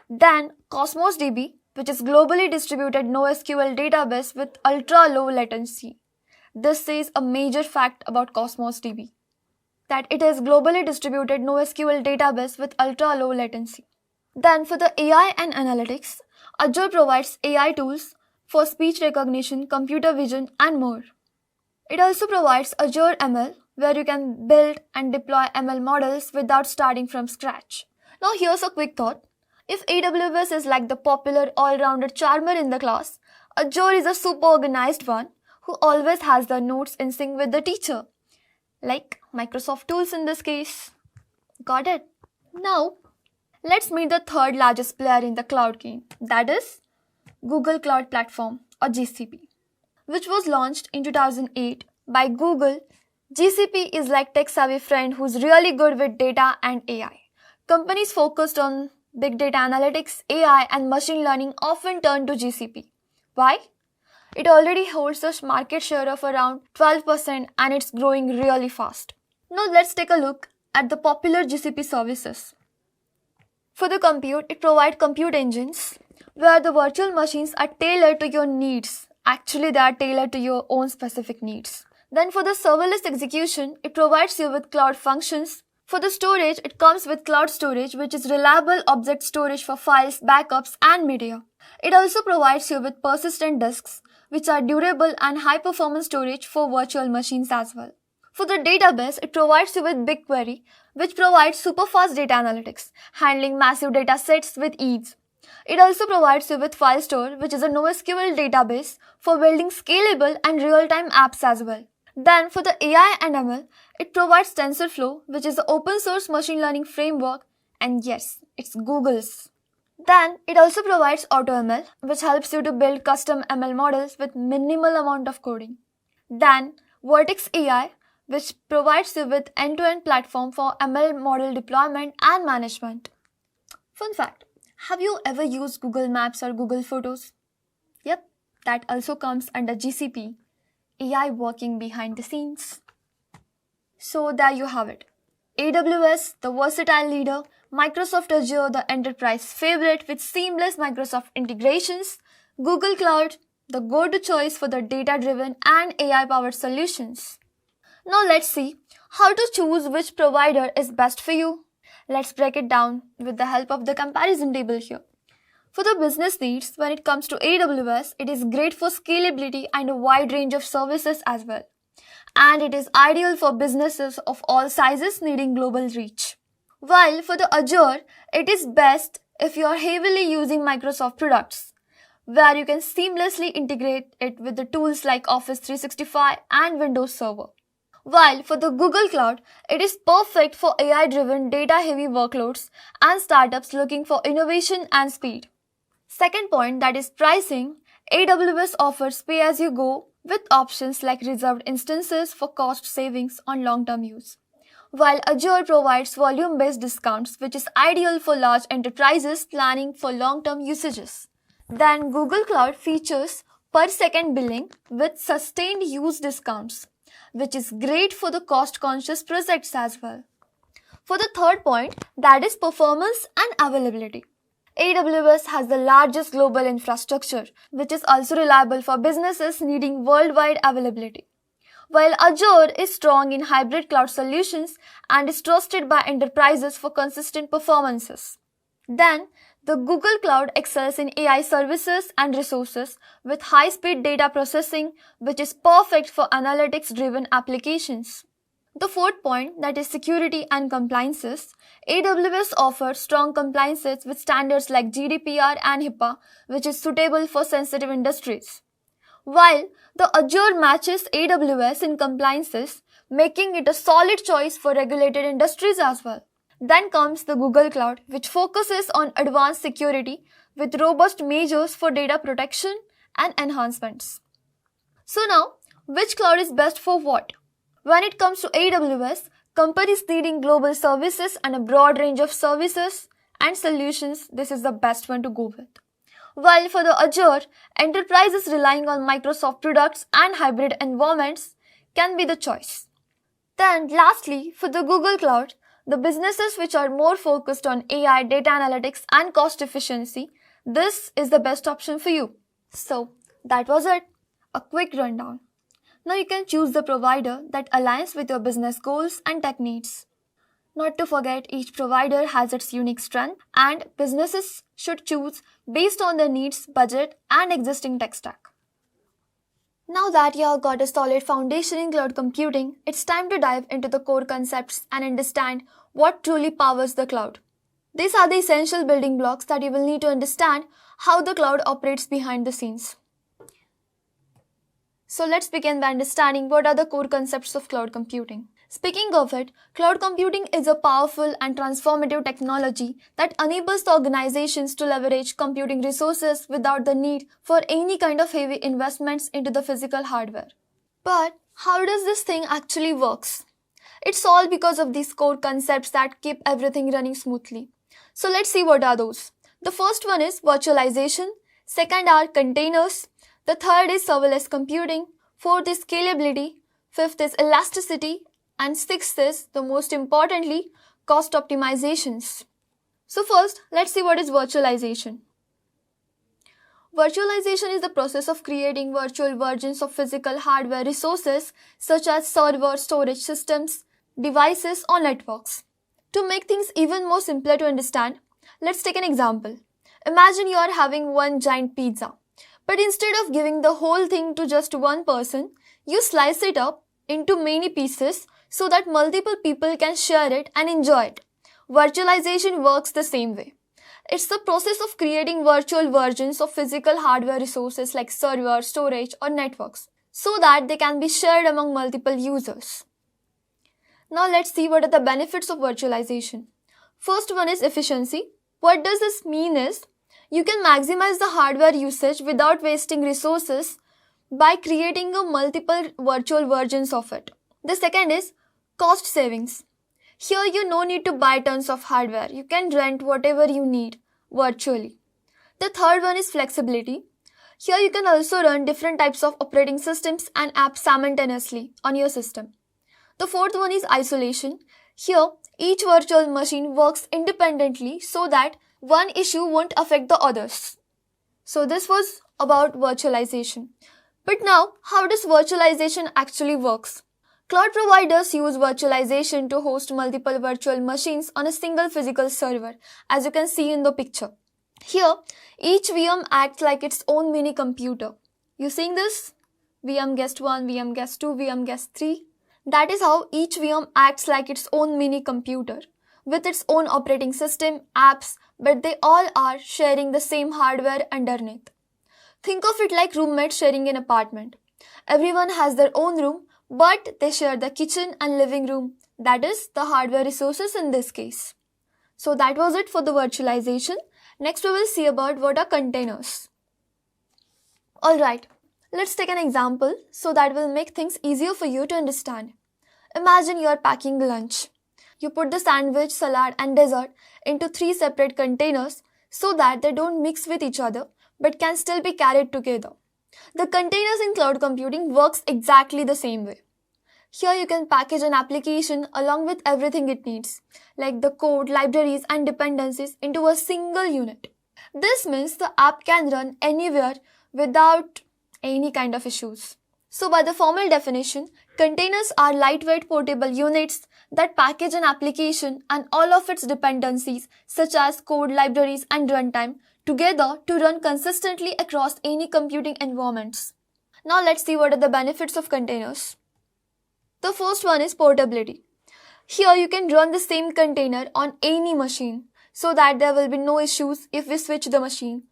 Then Cosmos DB, which is globally distributed NoSQL database with ultra low latency. This says a major fact about Cosmos DB, that it is globally distributed NoSQL database with ultra low latency. Then for the AI and analytics, Azure provides AI tools for speech recognition, computer vision, and more. It also provides Azure ML, where you can build and deploy ML models without starting from scratch. Now here's a quick thought. If AWS is like the popular all-rounded charmer in the class, Azure is a super organized one who always has the notes in sync with the teacher. Like Microsoft tools in this case. Got it? Now, let's meet the third largest player in the cloud game. That is Google Cloud Platform, or GCP, which was launched in 2008 by Google. GCP is like tech-savvy friend who's really good with data and AI. Companies focused on big data analytics, AI, and machine learning often turn to GCP. Why? It already holds a market share of around 12% and it's growing really fast. Now let's take a look at the popular GCP services. For the compute, it provides compute engines where the virtual machines are tailored to your needs. Actually, they are tailored to your own specific needs. Then for the serverless execution, it provides you with cloud functions. For the storage, it comes with cloud storage, which is reliable object storage for files, backups, and media. It also provides you with persistent disks, which are durable and high-performance storage for virtual machines as well. For the database, it provides you with BigQuery, which provides super-fast data analytics, handling massive data sets with ease. It also provides you with FileStore, which is a NoSQL database for building scalable and real-time apps as well. Then for the AI and ML, it provides TensorFlow, which is the open source machine learning framework, and yes, it's Google's. Then it also provides AutoML, which helps you to build custom ML models with minimal amount of coding. Then Vertex AI, which provides you with end-to-end platform for ML model deployment and management. Fun fact, have you ever used Google Maps or Google Photos? Yep, that also comes under GCP, AI working behind the scenes. So there you have it. AWS, the versatile leader, Microsoft Azure, the enterprise favorite with seamless Microsoft integrations, Google Cloud, the go-to choice for the data-driven and AI-powered solutions. Now let's see how to choose which provider is best for you. Let's break it down with the help of the comparison table here. For the business needs, when it comes to AWS, it is great for scalability and a wide range of services as well. And it is ideal for businesses of all sizes needing global reach. While for the Azure, it is best if you are heavily using Microsoft products, where you can seamlessly integrate it with the tools like Office 365 and Windows Server. While for the Google Cloud, it is perfect for AI-driven data-heavy workloads and startups looking for innovation and speed. Second point, that is pricing. AWS offers pay-as-you-go with options like reserved instances for cost savings on long-term use, while Azure provides volume-based discounts, which is ideal for large enterprises planning for long-term usages. Then Google Cloud features per-second billing with sustained use discounts, which is great for the cost-conscious projects as well. For the third point, that is performance and availability. AWS has the largest global infrastructure, which is also reliable for businesses needing worldwide availability. While Azure is strong in hybrid cloud solutions and is trusted by enterprises for consistent performances. Then, the Google Cloud excels in AI services and resources with high-speed data processing, which is perfect for analytics-driven applications. The fourth point, that is security and compliances. AWS offers strong compliances with standards like GDPR and HIPAA, which is suitable for sensitive industries. While the Azure matches AWS in compliances, making it a solid choice for regulated industries as well. Then comes the Google Cloud, which focuses on advanced security with robust measures for data protection and enhancements. So now, which cloud is best for what? When it comes to AWS, companies needing global services and a broad range of services and solutions, this is the best one to go with. While for the Azure, enterprises relying on Microsoft products and hybrid environments can be the choice. Then lastly, for the Google Cloud, the businesses which are more focused on AI, data analytics and cost efficiency, this is the best option for you. So that was it, a quick rundown. Now you can choose the provider that aligns with your business goals and tech needs. Not to forget, each provider has its unique strength and businesses should choose based on their needs, budget and existing tech stack. Now that you have got a solid foundation in cloud computing, it's time to dive into the core concepts and understand what truly powers the cloud. These are the essential building blocks that you will need to understand how the cloud operates behind the scenes. So let's begin by understanding what are the core concepts of cloud computing. Speaking of it, cloud computing is a powerful and transformative technology that enables the organizations to leverage computing resources without the need for any kind of heavy investments into the physical hardware. But how does this thing actually works? It's all because of these core concepts that keep everything running smoothly. So let's see what are those. The first one is virtualization, second are containers, the third is serverless computing, fourth is scalability, fifth is elasticity, and sixth is, the most importantly, cost optimizations. So first, let's see what is virtualization. Virtualization is the process of creating virtual versions of physical hardware resources such as server, storage systems, devices or networks. To make things even more simpler to understand, let's take an example. Imagine you are having one giant pizza. But instead of giving the whole thing to just one person, you slice it up into many pieces so that multiple people can share it and enjoy it. Virtualization works the same way. It's the process of creating virtual versions of physical hardware resources like server, storage or networks so that they can be shared among multiple users. Now let's see what are the benefits of virtualization. First one is efficiency. What does this mean is, you can maximize the hardware usage without wasting resources by creating multiple virtual versions of it. The second is cost savings. Here you no need to buy tons of hardware. You can rent whatever you need virtually. The third one is flexibility. Here you can also run different types of operating systems and apps simultaneously on your system. The fourth one is isolation. Here each virtual machine works independently so that one issue won't affect the others. So this was about virtualization. But now, how does virtualization actually works? Cloud providers use virtualization to host multiple virtual machines on a single physical server, as you can see in the picture. Here, each VM acts like its own mini computer. You seeing this? VM guest 1, VM guest 2, VM guest 3. That is how each VM acts like its own mini computer, with its own operating system, apps, but they all are sharing the same hardware underneath. Think of it like roommates sharing an apartment. Everyone has their own room, but they share the kitchen and living room. That is the hardware resources in this case. So that was it for the virtualization. Next we will see about what are containers. Alright, let's take an example so that will make things easier for you to understand. Imagine you are packing lunch. You put the sandwich, salad and dessert into 3 separate containers so that they don't mix with each other but can still be carried together. The containers in cloud computing works exactly the same way. Here you can package an application along with everything it needs, like the code, libraries and dependencies into a single unit. This means the app can run anywhere without any kind of issues. So by the formal definition, containers are lightweight portable units that package an application and all of its dependencies such as code, libraries and runtime together to run consistently across any computing environments. Now let's see what are the benefits of containers. The first one is portability. Here you can run the same container on any machine so that there will be no issues if we switch the machine.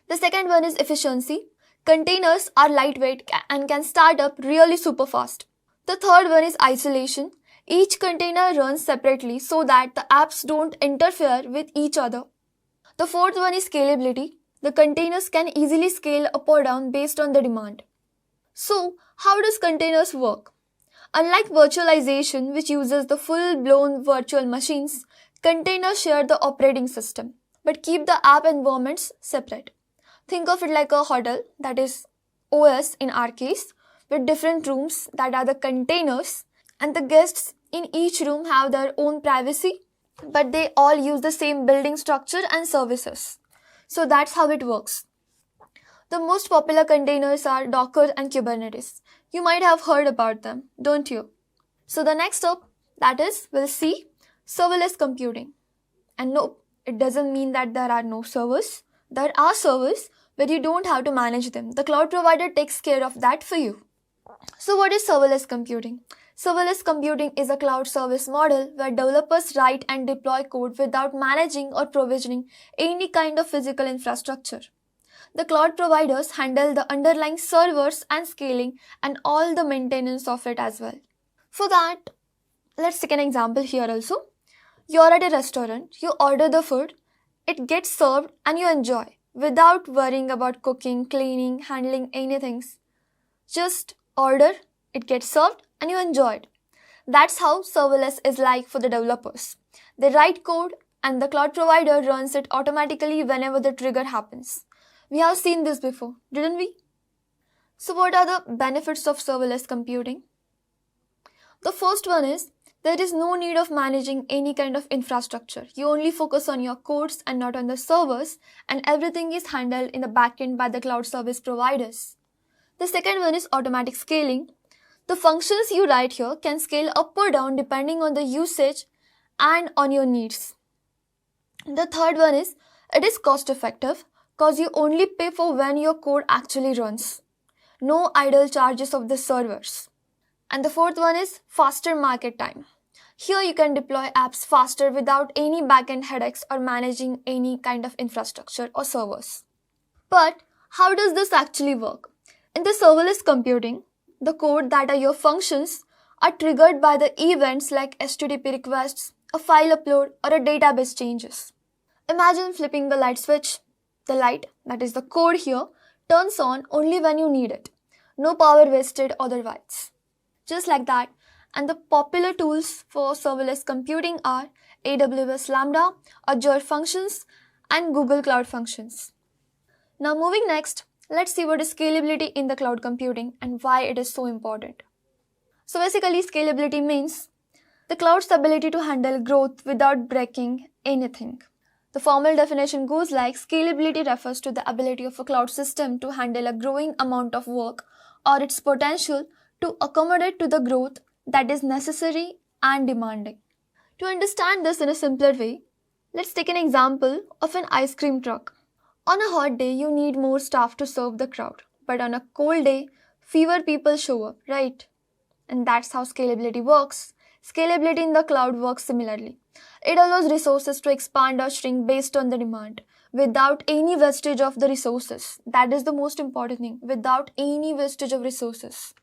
The second one is efficiency. Containers are lightweight and can start up really super fast. The third one is isolation. Each container runs separately so that the apps don't interfere with each other. The fourth one is scalability. The containers can easily scale up or down based on the demand. So, how does containers work? Unlike virtualization, which uses the full-blown virtual machines, containers share the operating system, but keep the app environments separate. Think of it like a hotel, that is OS in our case, with different rooms that are the containers, and the guests in each room have their own privacy, but they all use the same building structure and services. So that's how it works. The most popular containers are Docker and Kubernetes. You might have heard about them, don't you? So the next up, that is, we'll see serverless computing. And no, it doesn't mean that there are no servers. There are servers, but you don't have to manage them. The cloud provider takes care of that for you. So what is serverless computing? Serverless computing is a cloud service model where developers write and deploy code without managing or provisioning any kind of physical infrastructure. The cloud providers handle the underlying servers and scaling and all the maintenance of it as well. For that, let's take an example here also. You're at a restaurant, you order the food, it gets served and you enjoy without worrying about cooking, cleaning, handling anything. Just order, it gets served and you enjoy it. That's how serverless is like for the developers. They write code and the cloud provider runs it automatically whenever the trigger happens. We have seen this before, didn't we? So what are the benefits of serverless computing? The first one is there is no need of managing any kind of infrastructure. You only focus on your codes and not on the servers, and everything is handled in the backend by the cloud service providers. The second one is automatic scaling. The functions you write here can scale up or down depending on the usage and on your needs. The third one is it is cost effective because you only pay for when your code actually runs. No idle charges of the servers. And the fourth one is faster market time. Here you can deploy apps faster without any backend headaches or managing any kind of infrastructure or servers. But how does this actually work? In the serverless computing, the code that are your functions are triggered by the events like HTTP requests, a file upload or a database changes. Imagine flipping the light switch. The light, that is the code here, turns on only when you need it. No power wasted otherwise. Just like that. And the popular tools for serverless computing are AWS Lambda, Azure Functions, and Google Cloud Functions. Now moving next, let's see what is scalability in the cloud computing and why it is so important. So basically, scalability means the cloud's ability to handle growth without breaking anything. The formal definition goes like scalability refers to the ability of a cloud system to handle a growing amount of work or its potential to accommodate to the growth that is necessary and demanding. To understand this in a simpler way, let's take an example of an ice cream truck. On a hot day, you need more staff to serve the crowd, but on a cold day, fewer people show up, right? And that's how scalability works. Scalability in the cloud works similarly. It allows resources to expand or shrink based on the demand without any wastage of the resources. That is the most important thing, without any wastage of resources.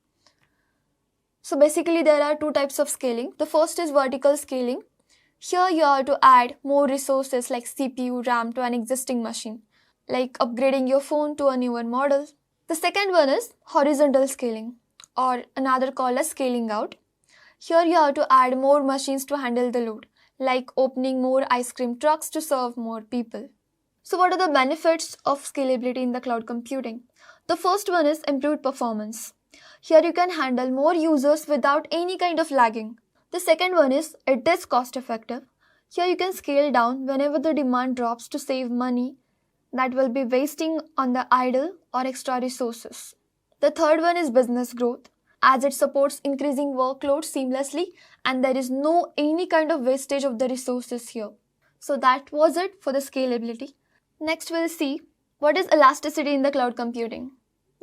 So basically there are two types of scaling. The first is vertical scaling. Here you have to add more resources like CPU, RAM to an existing machine, like upgrading your phone to a newer model. The second one is horizontal scaling, or another called as scaling out. Here you have to add more machines to handle the load, like opening more ice cream trucks to serve more people. So what are the benefits of scalability in the cloud computing? The first one is improved performance. Here you can handle more users without any kind of lagging. The second one is it is cost effective. Here you can scale down whenever the demand drops to save money that will be wasting on the idle or extra resources. The third one is business growth, as it supports increasing workload seamlessly and there is no any kind of wastage of the resources here. So that was it for the scalability. Next we'll see what is elasticity in the cloud computing.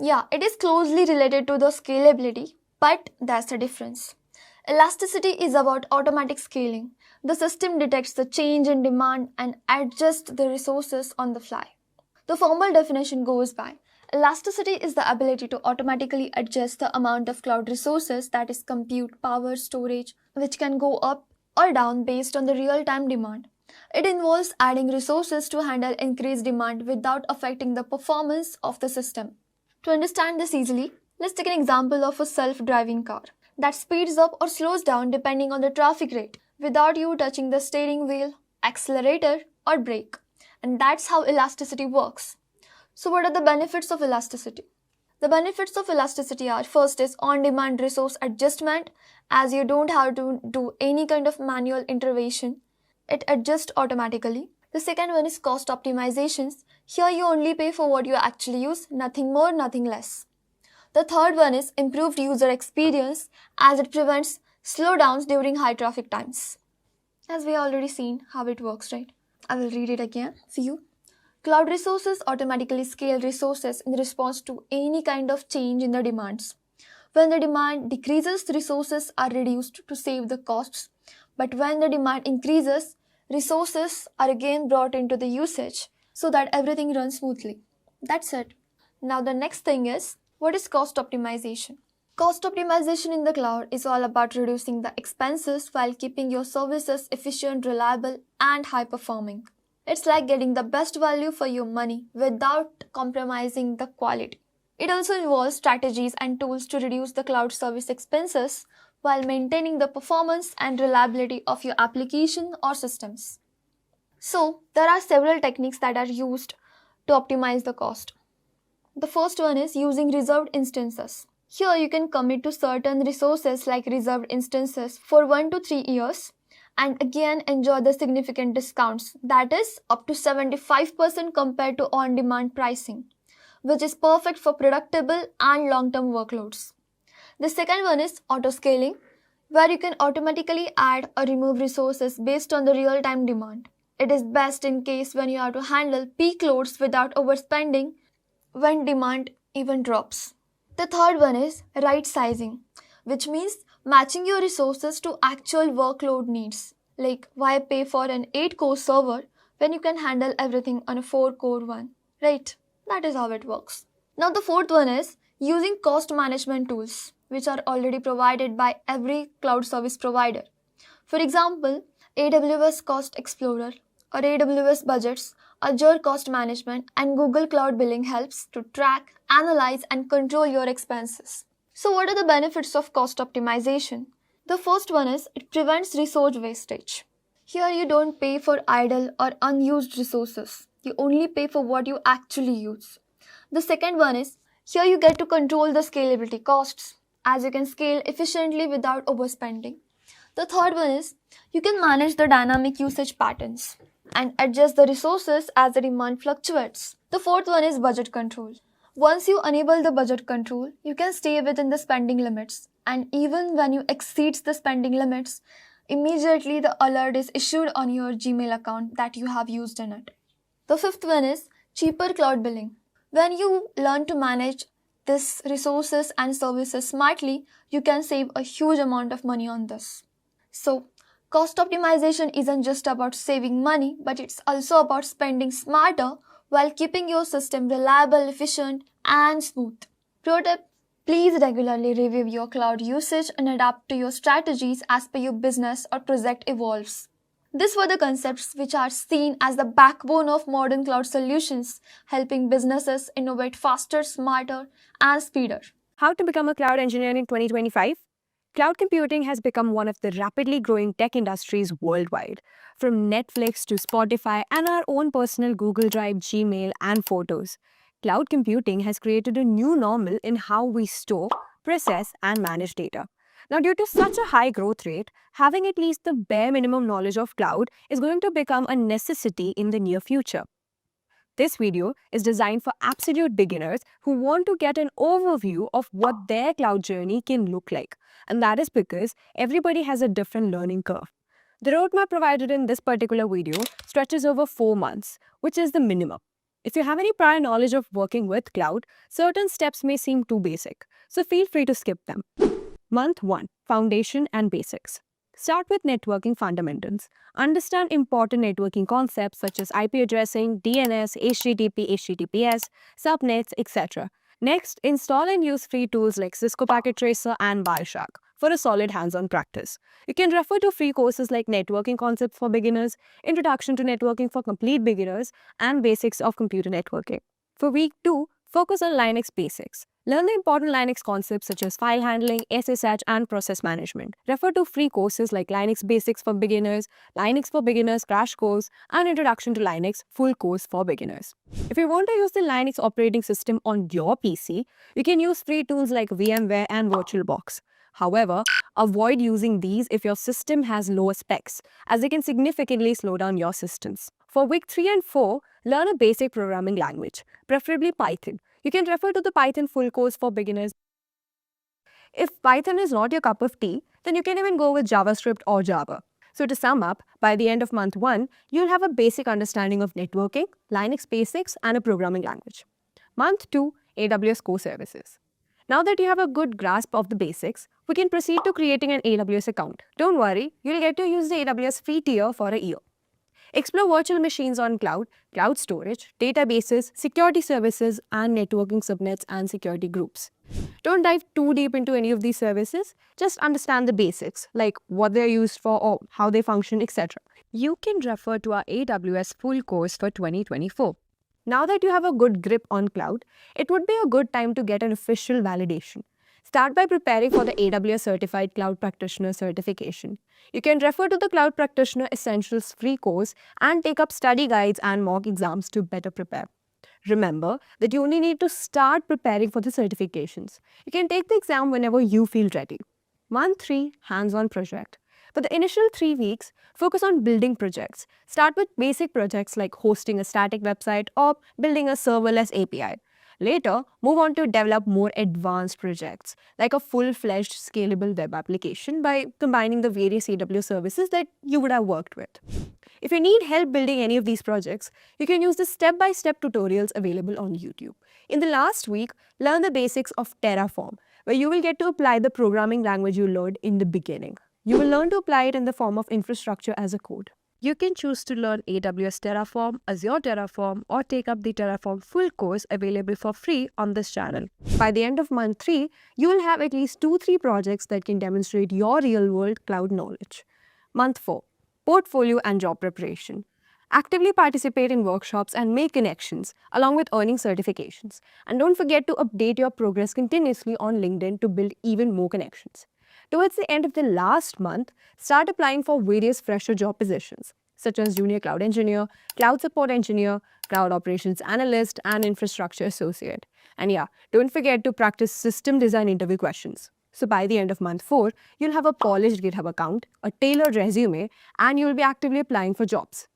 Yeah, it is closely related to the scalability, but there's a difference. Elasticity is about automatic scaling. The system detects the change in demand and adjusts the resources on the fly. The formal definition goes by elasticity is the ability to automatically adjust the amount of cloud resources, that is compute, power, storage, which can go up or down based on the real-time demand. It involves adding resources to handle increased demand without affecting the performance of the system. To understand this easily, let's take an example of a self-driving car that speeds up or slows down depending on the traffic rate without you touching the steering wheel, accelerator, or brake. And that's how elasticity works. So what are the benefits of elasticity? The benefits of elasticity are, first is on-demand resource adjustment, as you don't have to do any kind of manual intervention. It adjusts automatically. The second one is cost optimizations. Here you only pay for what you actually use, nothing more, nothing less. The third one is improved user experience, as it prevents slowdowns during high traffic times. As we already seen how it works, right? I will read it again for you. Cloud resources automatically scale resources in response to any kind of change in the demands. When the demand decreases, resources are reduced to save the costs. But when the demand increases, resources are again brought into the usage so that everything runs smoothly. That's it. Now the next thing is, what is cost optimization? Cost optimization in the cloud is all about reducing the expenses while keeping your services efficient, reliable, and high performing. It's like getting the best value for your money without compromising the quality. It also involves strategies and tools to reduce the cloud service expenses while maintaining the performance and reliability of your application or systems. So, there are several techniques that are used to optimize the cost. The first one is using reserved instances. Here you can commit to certain resources like reserved instances for 1 to 3 years and again enjoy the significant discounts, that is up to 75% compared to on-demand pricing, which is perfect for predictable and long-term workloads. The second one is auto-scaling, where you can automatically add or remove resources based on the real-time demand. It is best in case when you have to handle peak loads without overspending when demand even drops. The third one is right sizing, which means matching your resources to actual workload needs. Like, why pay for an 8-core server when you can handle everything on a 4-core one, right? That is how it works. Now the fourth one is using cost management tools, which are already provided by every cloud service provider. For example, AWS Cost Explorer or AWS Budgets, Azure Cost Management, and Google Cloud Billing helps to track, analyze, and control your expenses. So, what are the benefits of cost optimization? The first one is it prevents resource wastage. Here, you don't pay for idle or unused resources, you only pay for what you actually use. The second one is here you get to control the scalability costs as you can scale efficiently without overspending. The third one is you can manage the dynamic usage patterns and adjust the resources as the demand fluctuates. The fourth one is budget control. Once you enable the budget control, you can stay within the spending limits, and even when you exceed the spending limits, immediately the alert is issued on your Gmail account that you have used in it. The fifth one is cheaper cloud billing. When you learn to manage these resources and services smartly, you can save a huge amount of money on this. So, cost optimization isn't just about saving money, but it's also about spending smarter while keeping your system reliable, efficient, and smooth. Pro tip: please regularly review your cloud usage and adapt to your strategies as per your business or project evolves. These were the concepts which are seen as the backbone of modern cloud solutions, helping businesses innovate faster, smarter, and speedier. How to become a cloud engineer in 2025? Cloud computing has become one of the rapidly growing tech industries worldwide. From Netflix to Spotify and our own personal Google Drive, Gmail, and photos, cloud computing has created a new normal in how we store, process, and manage data. Now, due to such a high growth rate, having at least the bare minimum knowledge of cloud is going to become a necessity in the near future. This video is designed for absolute beginners who want to get an overview of what their cloud journey can look like. And that is because everybody has a different learning curve. The roadmap provided in this particular video stretches over 4 months, which is the minimum. If you have any prior knowledge of working with cloud, certain steps may seem too basic, so feel free to skip them. Month 1. Foundation and Basics. Start with networking fundamentals. Understand important networking concepts such as IP addressing, DNS, HTTP, HTTPS, subnets, etc. Next, install and use free tools like Cisco Packet Tracer and Wireshark for a solid hands-on practice. You can refer to free courses like Networking Concepts for Beginners, Introduction to Networking for Complete Beginners, and Basics of Computer Networking. For week 2, focus on Linux basics. Learn the important Linux concepts such as file handling, SSH, and process management. Refer to free courses like Linux Basics for Beginners, Linux for Beginners Crash Course, and Introduction to Linux Full Course for Beginners. If you want to use the Linux operating system on your PC, you can use free tools like VMware and VirtualBox. However, avoid using these if your system has lower specs, as they can significantly slow down your systems. For week 3 and 4, learn a basic programming language, preferably Python. You can refer to the Python full course for beginners. If Python is not your cup of tea, then you can even go with JavaScript or Java. So to sum up, by the end of month 1, you'll have a basic understanding of networking, Linux basics, and a programming language. Month 2, AWS Core Services. Now that you have a good grasp of the basics, we can proceed to creating an AWS account. Don't worry, you'll get to use the AWS free tier for a year. Explore virtual machines on cloud, cloud storage, databases, security services, and networking subnets and security groups. Don't dive too deep into any of these services, just understand the basics, like what they're used for or how they function, etc. You can refer to our AWS full course for 2024. Now that you have a good grip on cloud, it would be a good time to get an official validation. Start by preparing for the AWS Certified Cloud Practitioner certification. You can refer to the Cloud Practitioner Essentials free course and take up study guides and mock exams to better prepare. Remember that you only need to start preparing for the certifications. You can take the exam whenever you feel ready. Month 3, hands-on project. For the initial 3 weeks, focus on building projects. Start with basic projects like hosting a static website or building a serverless API. Later, move on to develop more advanced projects, like a full-fledged scalable web application by combining the various AWS services that you would have worked with. If you need help building any of these projects, you can use the step-by-step tutorials available on YouTube. In the last week, learn the basics of Terraform, where you will get to apply the programming language you learned in the beginning. You will learn to apply it in the form of infrastructure as a code. You can choose to learn AWS Terraform, Azure Terraform, or take up the Terraform full course available for free on this channel. By the end of month 3, you will have at least 2-3 projects that can demonstrate your real-world cloud knowledge. Month 4, portfolio and job preparation. Actively participate in workshops and make connections, along with earning certifications. And don't forget to update your progress continuously on LinkedIn to build even more connections. Towards the end of the last month, start applying for various fresher job positions, such as Junior Cloud Engineer, Cloud Support Engineer, Cloud Operations Analyst, and Infrastructure Associate. And yeah, don't forget to practice system design interview questions. So by the end of month 4, you'll have a polished GitHub account, a tailored resume, and you'll be actively applying for jobs.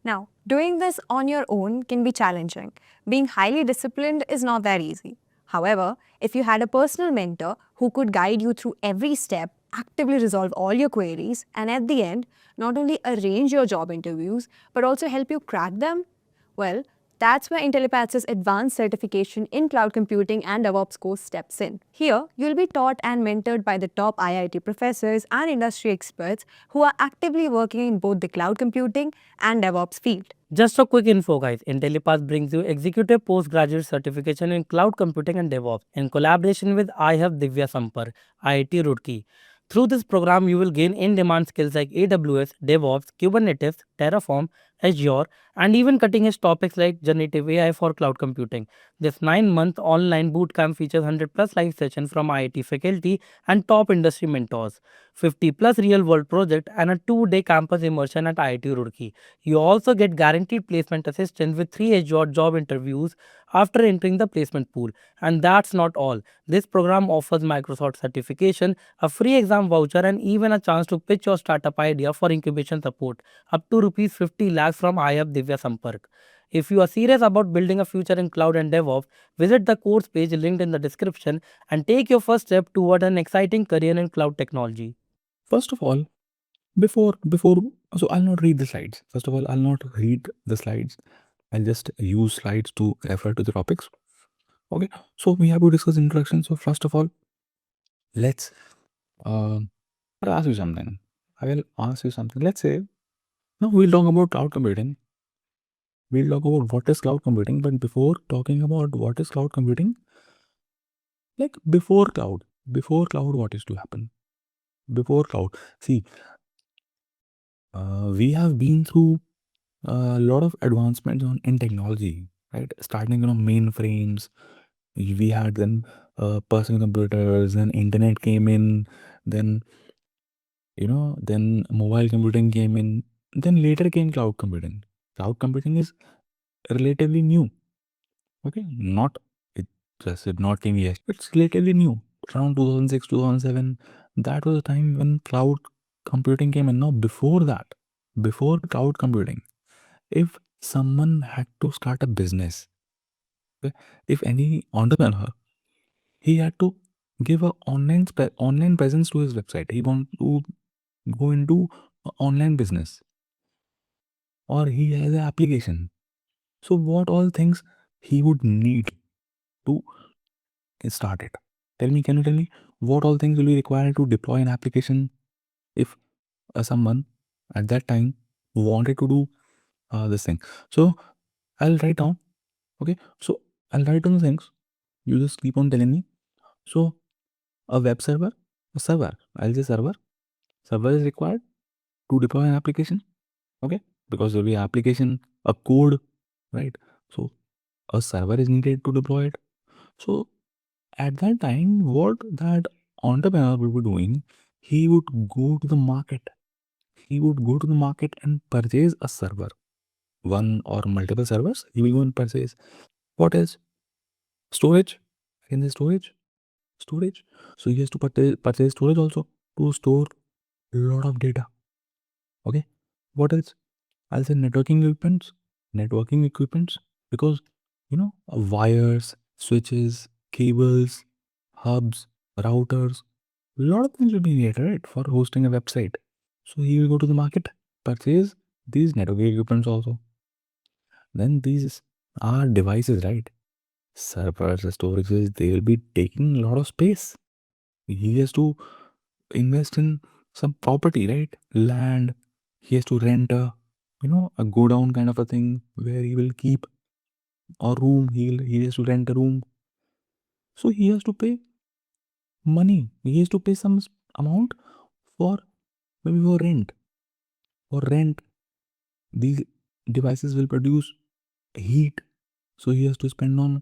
Now, doing this on your own can be challenging. Being highly disciplined is not that easy. However, if you had a personal mentor who could guide you through every step, actively resolve all your queries, and at the end, not only arrange your job interviews, but also help you crack them, well, that's where Intellipaat's advanced certification in cloud computing and DevOps course steps in. Here, you'll be taught and mentored by the top IIT professors and industry experts who are actively working in both the cloud computing and DevOps field. Just a quick info, guys. Intellipaat brings you executive postgraduate certification in cloud computing and DevOps in collaboration with iHub Divya Sampar, IIT Roorkee. Through this program, you will gain in-demand skills like AWS, DevOps, Kubernetes, Terraform, Azure, and even cutting-edge topics like generative AI for cloud computing. This 9-month online bootcamp features 100 plus live sessions from IIT faculty and top industry mentors, 50 plus real-world projects, and a 2-day campus immersion at IIT Roorkee. You also get guaranteed placement assistance with 3 Azure job interviews after entering the placement pool. And that's not all. This program offers Microsoft certification, a free exam voucher, and even a chance to pitch your startup idea for incubation support, up to rupees 50 lakhs from IAP Divya Sampark. If you are serious about building a future in cloud and DevOps, visit the course page linked in the description and take your first step toward an exciting career in cloud technology. First of all, before so I'll not read the slides. First of all, I'll not read the slides. I'll just use slides to refer to the topics. Okay, so we have to discuss introduction. So first of all, let's I'll ask you something. I will ask you something. Let's say now we'll talk about cloud computing. We'll talk about what is cloud computing, but before talking about what is cloud computing, like before cloud, what is to happen? Before cloud, see, we have been through a lot of advancements in technology, right? Starting mainframes, we had then personal computers, then internet came in, then then mobile computing came in, then later came cloud computing. Cloud computing is relatively new. Okay, not it just it not came yet. It's relatively new. Around 2006, 2007, that was the time when cloud computing came in. Now before that, before cloud computing, if someone had to start a business, okay, if any entrepreneur, he had to give a online presence to his website. He want to go into a online business, or he has an application. So what all things he would need to start it? Can you tell me what all things will be required to deploy an application if someone at that time wanted to do this thing? So I'll write down. Okay, so I'll write down the things. You just keep on telling me. So a web server, a server. I'll say server. Server is required to deploy an application. Okay, because there'll be application, a code, right? So a server is needed to deploy it. So at that time, what that entrepreneur will be doing, he would go to the market. He would go to the market and purchase a server, one or multiple servers. He will go and purchase. What is storage? In the storage. So he has to purchase storage also to store a lot of data. Okay. What else? I'll say networking equipments, because wires, switches, cables, hubs, routers, a lot of things will be needed, right, for hosting a website. So he will go to the market, purchase these networking equipments also. Then these are devices, right? Servers, storages, they will be taking a lot of space. He has to invest in some property, right? Land. He has to rent a go down kind of a thing where he will keep a room. He has to rent a room. So he has to pay money. He has to pay some amount for maybe for rent. For rent, These devices will produce heat, so he has to spend on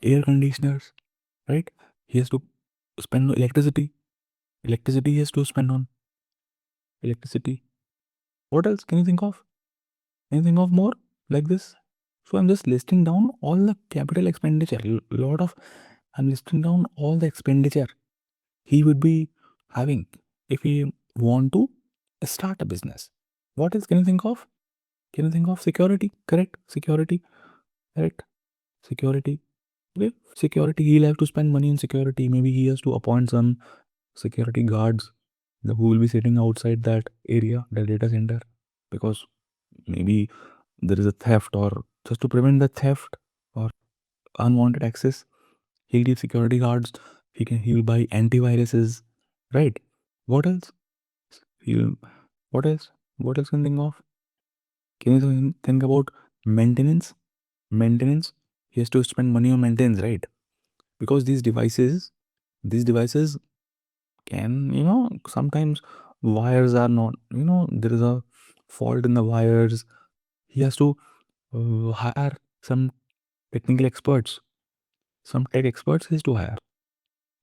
air conditioners, right? He has to spend on electricity. Electricity he has to spend on electricity. What else can you think of? Can you think of more like this? So I'm just listing down all the capital expenditure. I'm listing down all the expenditure he would be having if he want to start a business. What else can you think of? Can you think of security? Correct. Security. Correct. Security. Okay. Security. He'll have to spend money on security. Maybe he has to appoint some security guards who will be sitting outside that area, the data center, because maybe there is a theft, or just to prevent the theft or unwanted access, he'll give security guards. He'll buy antiviruses, right? What else? He'll what else? What else can you think of? Can you think about maintenance? Maintenance. He has to spend money on maintenance, right? Because these devices can, sometimes wires are not, there is a fault in the wires. He has to hire some technical experts. Some tech experts he has to hire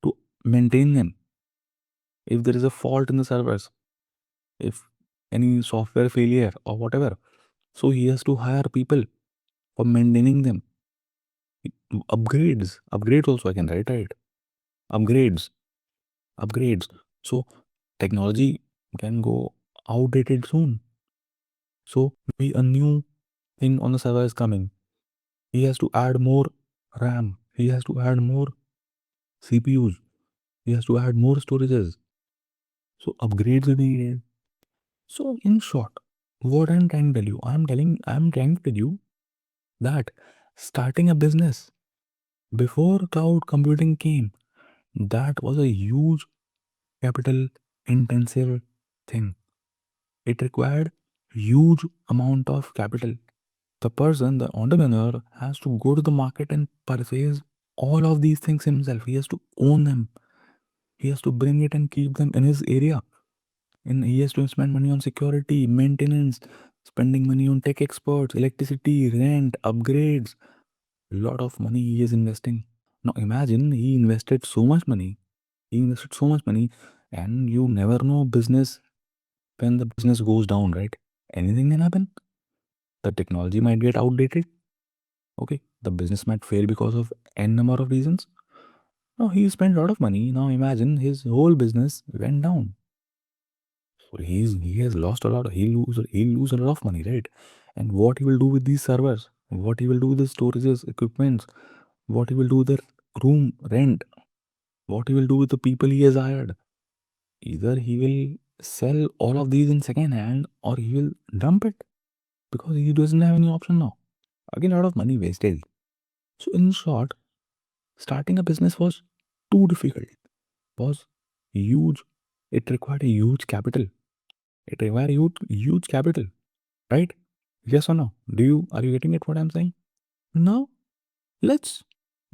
to maintain them. If there is a fault in the servers, if any software failure or whatever, so he has to hire people for maintaining them. Upgrades also I can write, right? Upgrades, upgrades. So technology can go outdated soon. So maybe a new thing on the server is coming. He has to add more RAM. He has to add more CPUs. He has to add more storages. So upgrades will be needed. So in short, what I'm trying to tell you, I'm trying to tell you that starting a business before cloud computing came, that was a huge capital intensive thing. It required huge amount of capital. The person, the entrepreneur, has to go to the market and purchase all of these things himself. He has to own them. He has to bring it and keep them in his area. And he has to spend money on security, maintenance, spending money on tech experts, electricity, rent, upgrades. A lot of money he is investing. Now imagine he invested so much money. He invested so much money, and you never know business when the business goes down, right? Anything can happen. The technology might get outdated. Okay, the business might fail because of n number of reasons. Now he spent a lot of money. Now imagine his whole business went down. So he has lost a lot. He'll lose a lot of money, right? And what he will do with these servers? What he will do with the storages, equipments? What he will do with the room rent? What he will do with the people he has hired? Either he will sell all of these in second hand, or he will dump it because he doesn't have any option now. Again, a lot of money wasted. So in short, starting a business was too difficult. Was huge. It required a huge capital. It required huge capital, right? Yes or no? Are you getting it what I'm saying? Now let's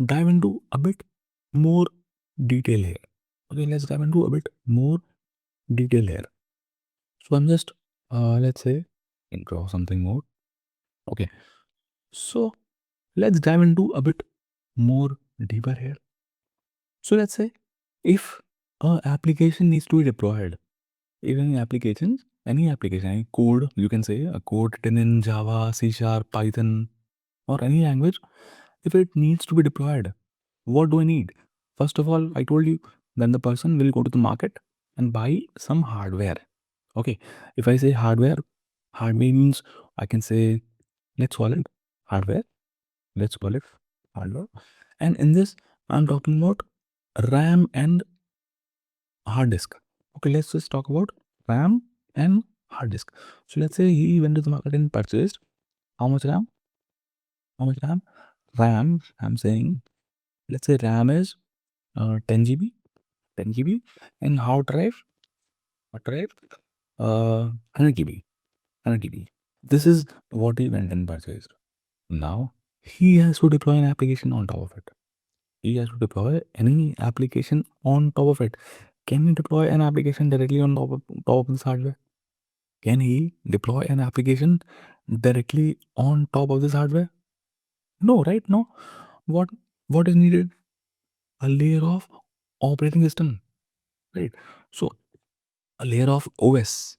dive into a bit more detail here. Okay, let's dive into a bit more detail here. So I'm just let's say draw something more. Okay, so let's dive into a bit more deeper here. So let's say if a application needs to be deployed, even any application, any code, you can say a code written in Java, C Sharp, Python, or any language, if it needs to be deployed, what do I need? First of all, I told you, then the person will go to the market and buy some hardware. Okay, if I say hardware means I can say, let's call it hardware. Let's call it hardware. And in this, I'm talking about RAM and hard disk. Okay, let's just talk about RAM and hard disk. So let's say he went to the market and purchased how much RAM? How much RAM? RAM, I'm saying, let's say RAM is 10 GB, 10 GB, and hard drive, 100 GB, 100 GB. This is what he went and purchased. Now he has to deploy an application on top of it. He has to deploy any application on top of it. Can he deploy an application directly on top of this hardware? Can he deploy an application directly on top of this hardware? No, right? No. What is needed? A layer of operating system, right? So a layer of OS,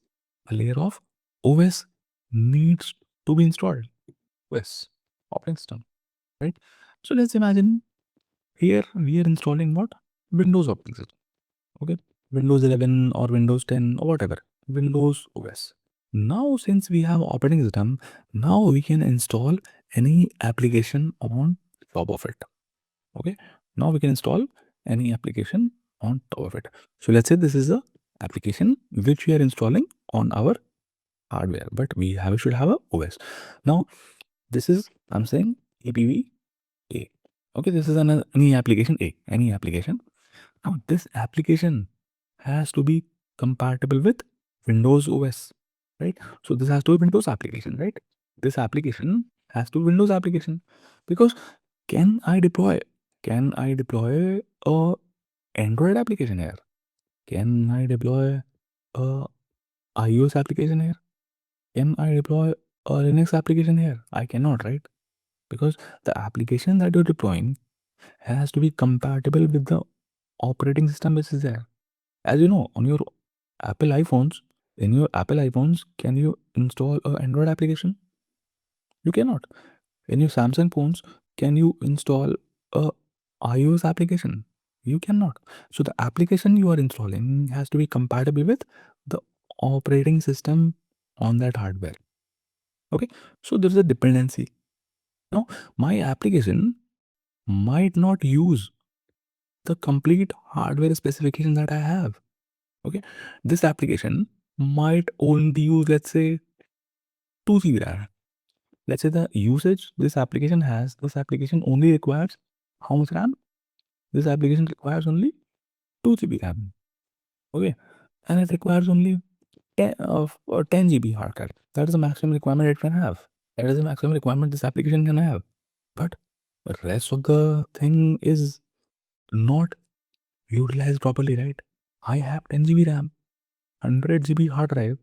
a layer of OS needs to be installed. OS, operating system, right? So let's imagine here we are installing what? Windows operating system. Okay, Windows 11 or Windows 10 or whatever, Windows OS. Now, since we have operating system, now we can install any application on top of it. Okay, now we can install any application on top of it. So let's say this is a application which we are installing on our hardware, but should have a OS. Now this is, I'm saying, APV A. Okay, this is any application A, any application. Now this application has to be compatible with Windows OS, right? So this has to be Windows application, right? This application has to be Windows application, because can I deploy? Can I deploy a Android application here? Can I deploy a iOS application here? Can I deploy a Linux application here? I cannot, right? Because the application that you're deploying has to be compatible with the operating system which is there. As you know, on your Apple iPhones, in your Apple iPhones, can you install an Android application? You cannot. In your Samsung phones, can you install a iOS application? You cannot. So the application you are installing has to be compatible with the operating system on that hardware. Okay, so there's a dependency. Now, my application might not use the complete hardware specification that I have. Okay, this application might only use, let's say, 2 GB RAM. Let's say the usage this application only requires how much RAM? This application requires only 2 GB RAM. Okay, and it requires only 10 GB hard drive. That is the maximum requirement it can have. That is the maximum requirement this application can have. But the rest of the thing is not utilized properly, right? I have 10 GB RAM, 100 GB hard drive,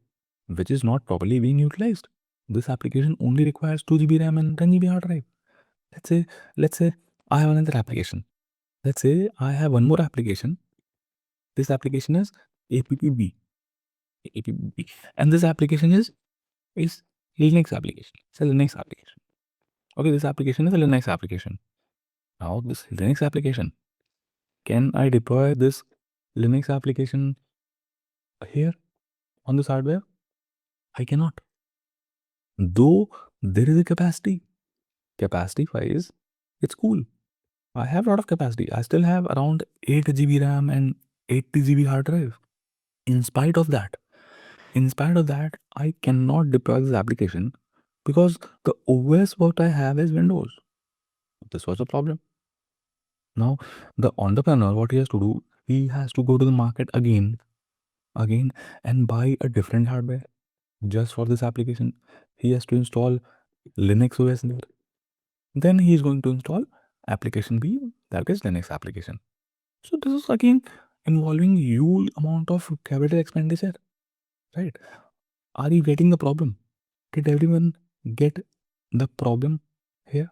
which is not properly being utilized. This application only requires 2 GB RAM and 10 GB hard drive. Let's say I have another application. Let's say I have one more application. This application is APPB. APPB. And this application is Linux application. It's a Linux application. Okay, this application is a Linux application. Now this Linux application, can I deploy this Linux application here on this hardware? I cannot. Though there is a capacity wise, it's cool. I have a lot of capacity. I still have around 8 GB RAM and 80 GB hard drive. In spite of that, I cannot deploy this application because the OS what I have is Windows. This was a problem. Now, the entrepreneur, what he has to do, he has to go to the market again, and buy a different hardware just for this application. He has to install Linux OS there. Then he is going to install application B, that is Linux application. So this is again involving huge amount of capital expenditure, right? Are you getting the problem? Did everyone get the problem here?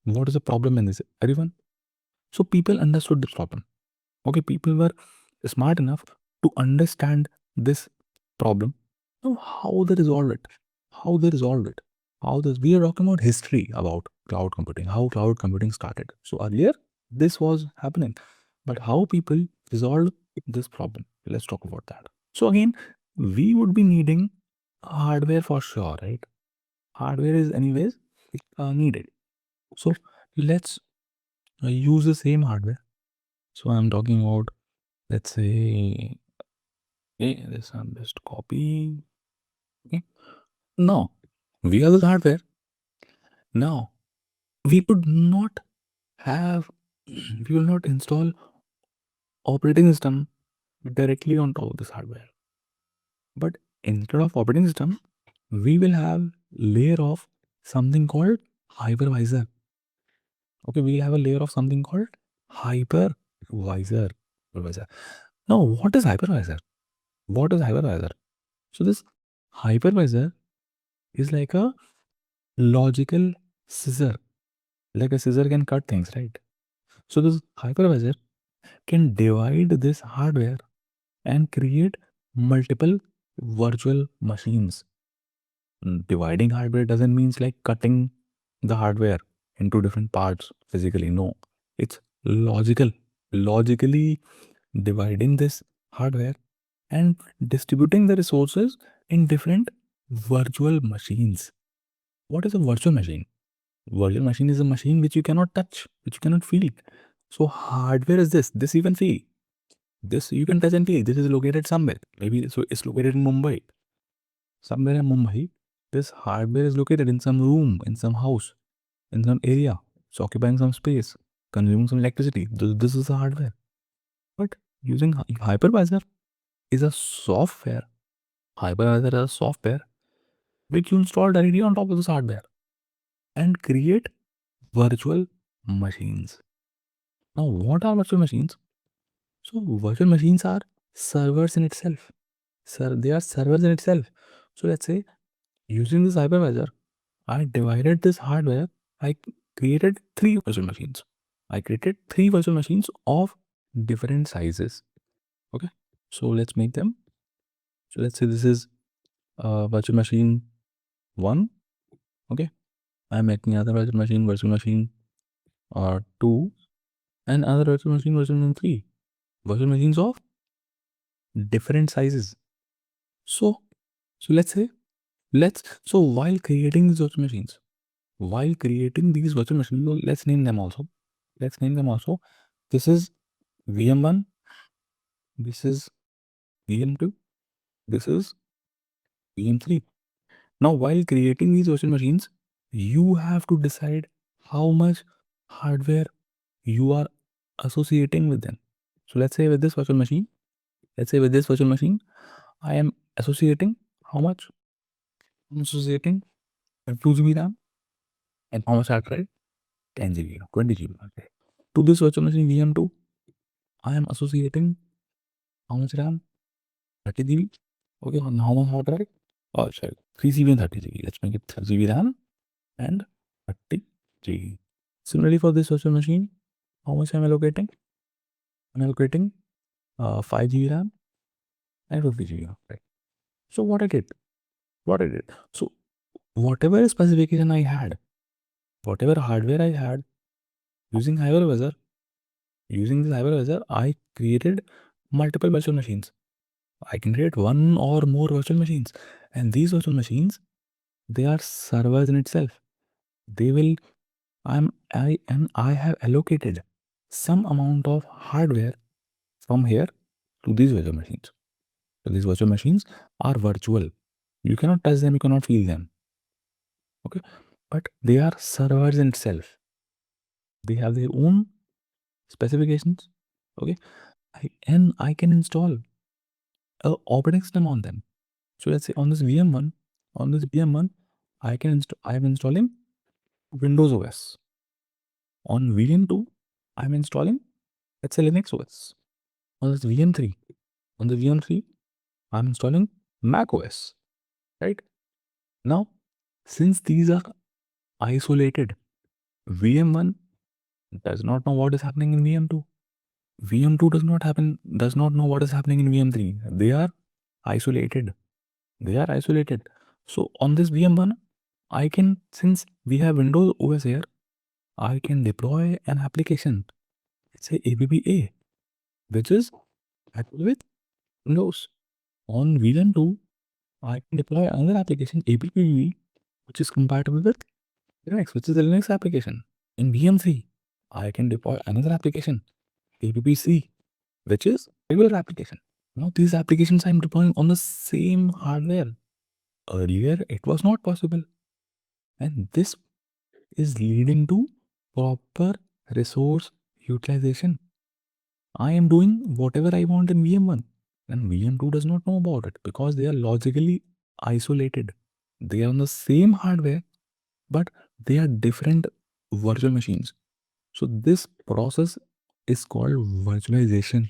What is the problem in this? Everyone? So people understood this problem. Okay, people were smart enough to understand this problem. Now, how they resolve it? How they resolve it? We are talking about history about cloud computing, how cloud computing started. So earlier, this was happening, but how people resolved this problem? Let's talk about that. So again, we would be needing hardware for sure, right? Hardware is anyways needed. So let's use the same hardware. So I'm talking about, let's say, okay, this I'm just copy. Okay. Now we have the hardware. Now we would not have, we will not install operating system directly on top of this hardware. But instead of operating system, we will have layer of something called hypervisor. Okay, we have a layer of something called hypervisor. Hypervisor. Now, what is hypervisor? What is hypervisor? So this hypervisor is like a logical scissor. Like a scissor can cut things, right? So this hypervisor can divide this hardware and create multiple virtual machines. Dividing hardware doesn't mean like cutting the hardware into different parts physically. No, it's logical. Logically dividing this hardware and distributing the resources in different virtual machines. What is a virtual machine? Virtual machine is a machine which you cannot touch, which you cannot feel. So hardware is this. This you can see. This you can touch and feel. This is located somewhere. Maybe so it's located in Mumbai. Somewhere in Mumbai, this hardware is located in some room, in some house, in some area. It's occupying some space, consuming some electricity. This is the hardware. But using hypervisor is a software. Hypervisor is a software which you install directly on top of this hardware and create virtual machines. Now, what are virtual machines? So, virtual machines are servers in itself. Sir, they are servers in itself. So, let's say using this hypervisor, I divided this hardware. I created three virtual machines. I created three virtual machines of different sizes. Okay. So, let's make them. So, let's say this is virtual machine 1. Okay. I'm making another virtual machine 2, and another virtual machine 3. Virtual machines of different sizes. So let's say so while creating these virtual machines, let's name them also. This is VM1, this is VM2, this is VM3. Now while creating these virtual machines, you have to decide how much hardware you are associating with them. So let's say with this virtual machine, I am associating how much? I'm associating 2 GB RAM and how much hard drive? 10 GB, 20 GB. Okay. To this virtual machine VM2, I am associating how much RAM? 30 GB. Okay, and how much hard drive? Oh, sorry, 3 GB and 30 GB. Let's make it 3 GB RAM and 30 GB. Similarly, for this virtual machine, how much I'm allocating? I'm allocating 5 GB RAM and 50 GB. Right. So what I did? So whatever specification I had, whatever hardware I had, using this hypervisor, I created multiple virtual machines. I can create one or more virtual machines, and these virtual machines, they are servers in itself. They will I have allocated some amount of hardware from here to these virtual machines. So these virtual machines are virtual. You cannot touch them, you cannot feel them. Okay, but they are servers in itself. They have their own specifications. Okay, and I can install a operating system on them. So let's say on this VM1, I am installing Windows OS. On VM2, I'm installing, let's say, Linux OS. On this VM3, I'm installing Mac OS. Right? Now, since these are isolated, VM1 does not know what is happening in VM2. VM2 does not know what is happening in VM3. They are isolated. So on this VM1, since we have Windows OS here, I can deploy an application. Let's say APPA, which is compatible with Windows. On VM2, I can deploy another application, APPV, which is compatible with Linux, which is the Linux application. In VM3, I can deploy another application, APPC, which is regular application. Now these applications I'm deploying on the same hardware. Earlier, it was not possible. And this is leading to proper resource utilization. I am doing whatever I want in VM1, and VM2 does not know about it because they are logically isolated. They are on the same hardware, but they are different virtual machines. So this process is called virtualization.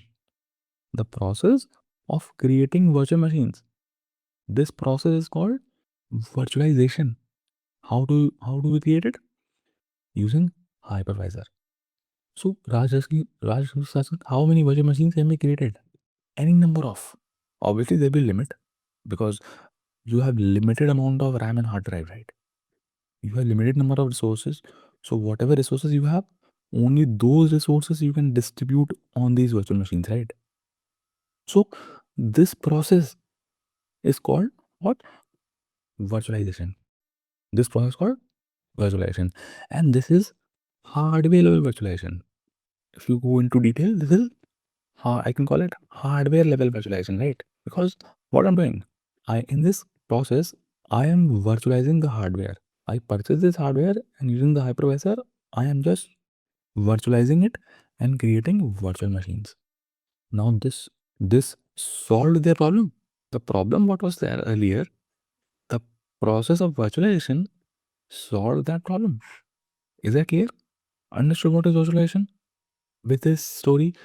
The process of creating virtual machines. This process is called Virtualization. How do we create it? Using hypervisor. So Raj was asking, how many virtual machines can be created? Any number of. Obviously there will be limit because you have limited amount of RAM and hard drive, right? You have limited number of resources. So whatever resources you have, only those resources you can distribute on these virtual machines, right? So this process is called what? Virtualization. This process is called virtualization. And this is hardware level virtualization. If you go into detail, this is I can call it hardware level virtualization, right? Because what I'm doing, in this process, I am virtualizing the hardware. I purchase this hardware and using the hypervisor, I am just virtualizing it and creating virtual machines. Now this solved their problem. The problem what was there earlier, the process of virtualization solved that problem. Is that clear? Understood what is virtualization? With this story,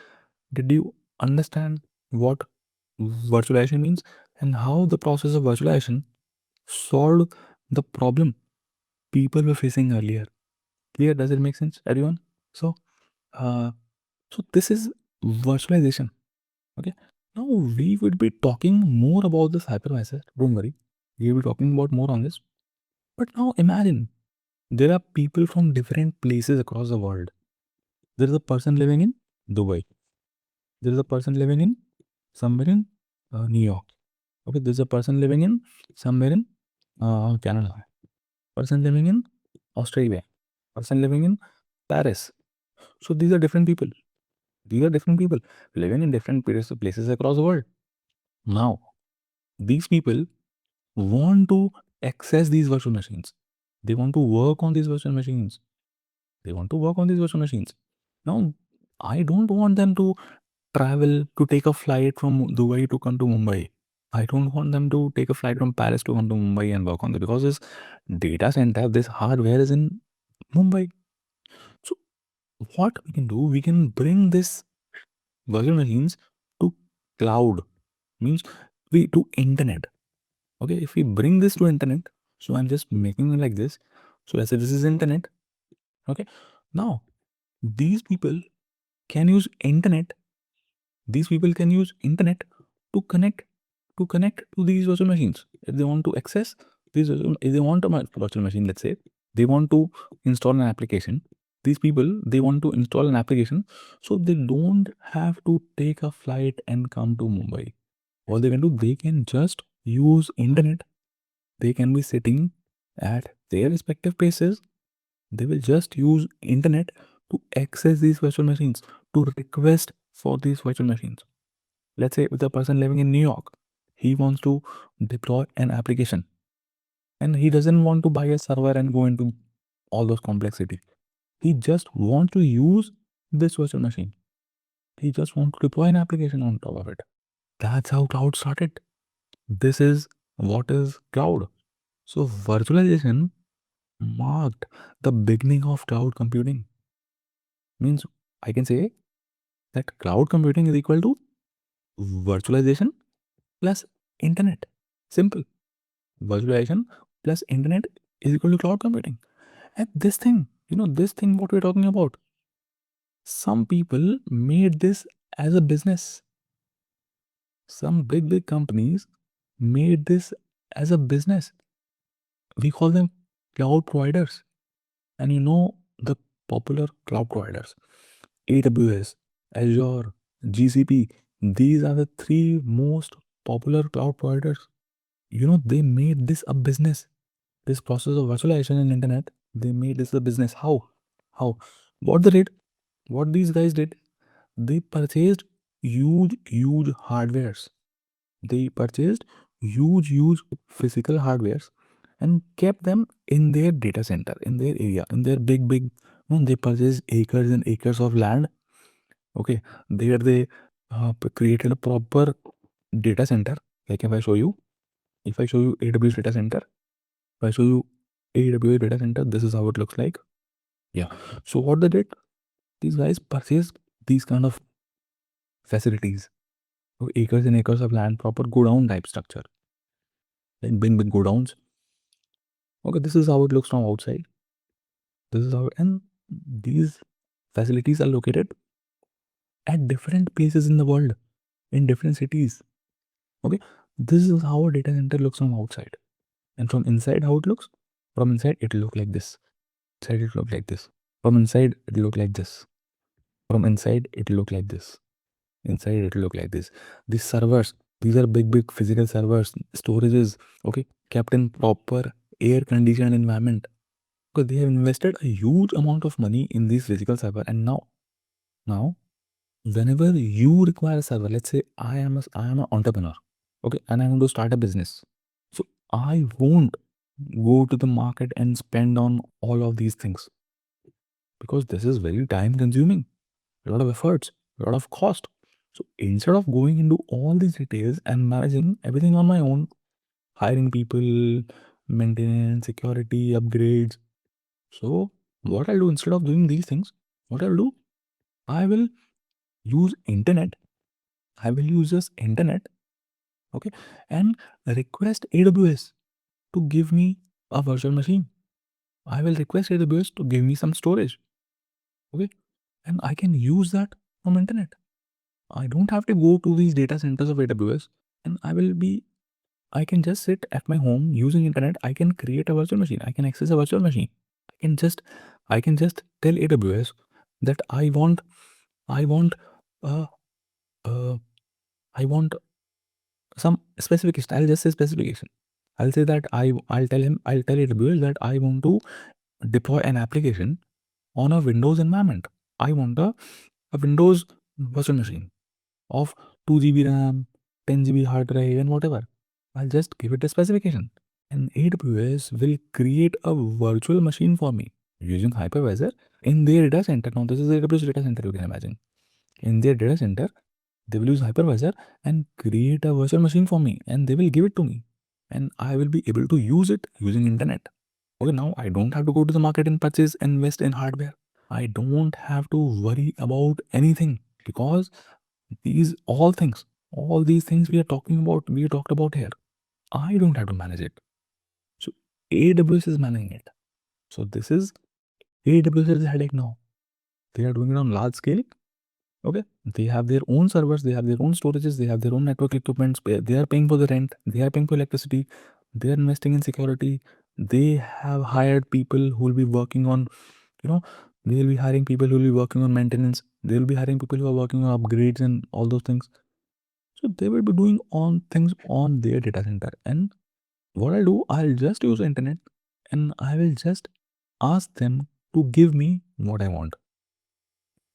did you understand what virtualization means and how the process of virtualization solved the problem people were facing earlier? Clear? Does it make sense, everyone? So, uh, so this is virtualization. Okay. Now we would be talking more about this hypervisor. Don't worry, we will be talking about more on this. But now imagine there are people from different places across the world. There is a person living in Dubai. There is a person living in somewhere in New York. Okay, there's a person living in somewhere in Canada. Person living in Australia. Person living in Paris. So these are different people. These are different people living in different places across the world. Now, these people want to access these virtual machines. They want to work on these virtual machines. They want to work on these virtual machines. Now, I don't want them to travel to take a flight from Dubai to come to Mumbai. I don't want them to take a flight from Paris to come to Mumbai and work on it because this data center, this hardware is in Mumbai. So what we can do, we can bring this virtual machines to cloud, means we to internet. Okay, if we bring this to internet, so I'm just making it like this. So let's say this is internet. Okay, now these people can use internet. These people can use internet to connect to these virtual machines. If they want to access these, if they want a virtual machine, let's say they want to install an application. These people, they want to install an application, so they don't have to take a flight and come to Mumbai. All they can do, they can just use internet. They can be sitting at their respective places. They will just use internet to access these virtual machines, to request for these virtual machines. Let's say with a person living in New York, he wants to deploy an application and he doesn't want to buy a server and go into all those complexity. He just wants to use this virtual machine. He just wants to deploy an application on top of it. That's how cloud started. This is what is cloud. So virtualization marked the beginning of cloud computing. Means I can say that cloud computing is equal to virtualization plus internet. Simple. Virtualization plus internet is equal to cloud computing. And this thing, this thing what we're talking about, some people made this as a business. Some big companies made this as a business. We call them cloud providers. And the popular cloud providers, AWS, Azure, GCP, these are the three most popular cloud providers. They made this a business. This process of virtualization and internet, they made this a business. How? What they did, what these guys did, they purchased huge hardwares. They purchased huge physical hardwares and kept them in their data center, in their area, in their big. They purchased acres and acres of land. Okay, there they created a proper data center. Like if I show you AWS data center, if I show you AWS data center, this is how it looks like. Yeah. So what they did, these guys purchased these kind of facilities, acres and acres of land, proper godown type structure, like big godowns. Okay, this is how it looks from outside. This is how, and these facilities are located at different places in the world, in different cities. Okay, this is how a data center looks from outside, and from inside, how it looks. From inside, it look like this. Inside, it look like this. From inside, it look like this. From inside, it look like this. Inside, it look like this. These servers, these are big physical servers, storages. Okay, kept in proper air conditioned environment. Because they have invested a huge amount of money in these physical server, and now whenever you require a server, let's say I am an entrepreneur, okay, and I want to start a business, so I won't go to the market and spend on all of these things, because this is very time consuming, a lot of efforts, a lot of cost. So instead of going into all these details and managing everything on my own, hiring people, maintenance, security, upgrades, so what I'll do, instead of doing these things, what I'll do, I will use internet. I will use this internet, okay, and request AWS to give me a virtual machine. I will request AWS to give me some storage, okay, and I can use that from internet. I don't have to go to these data centers of AWS, and I can just sit at my home using internet. I can create a virtual machine. I can access a virtual machine. I can just, I can just tell AWS that I want, uh, uh, I want some specification. I'll just say specification. I'll say that I'll tell AWS that I want to deploy an application on a Windows environment. I want a Windows virtual machine of 2 GB RAM, 10 GB hard drive, and whatever. I'll just give it a specification. And AWS will create a virtual machine for me using hypervisor in their data center. Now, this is AWS data center, you can imagine. In their data center, they will use hypervisor and create a virtual machine for me, and they will give it to me, and I will be able to use it using internet. Okay, now I don't have to go to the market and purchase and invest in hardware. I don't have to worry about anything, because all these things we talked about here, I don't have to manage it. So AWS is managing it. So this is AWS is headache now. They are doing it on large scale. Okay, they have their own servers, they have their own storages, they have their own network equipments. They are paying for the rent, they are paying for electricity, they are investing in security. They have hired people who will be working on, you know, they will be hiring people who will be working on maintenance. They will be hiring people who are working on upgrades and all those things. So they will be doing on things on their data center. And what I'll do, I'll just use the internet, and I will just ask them to give me what I want.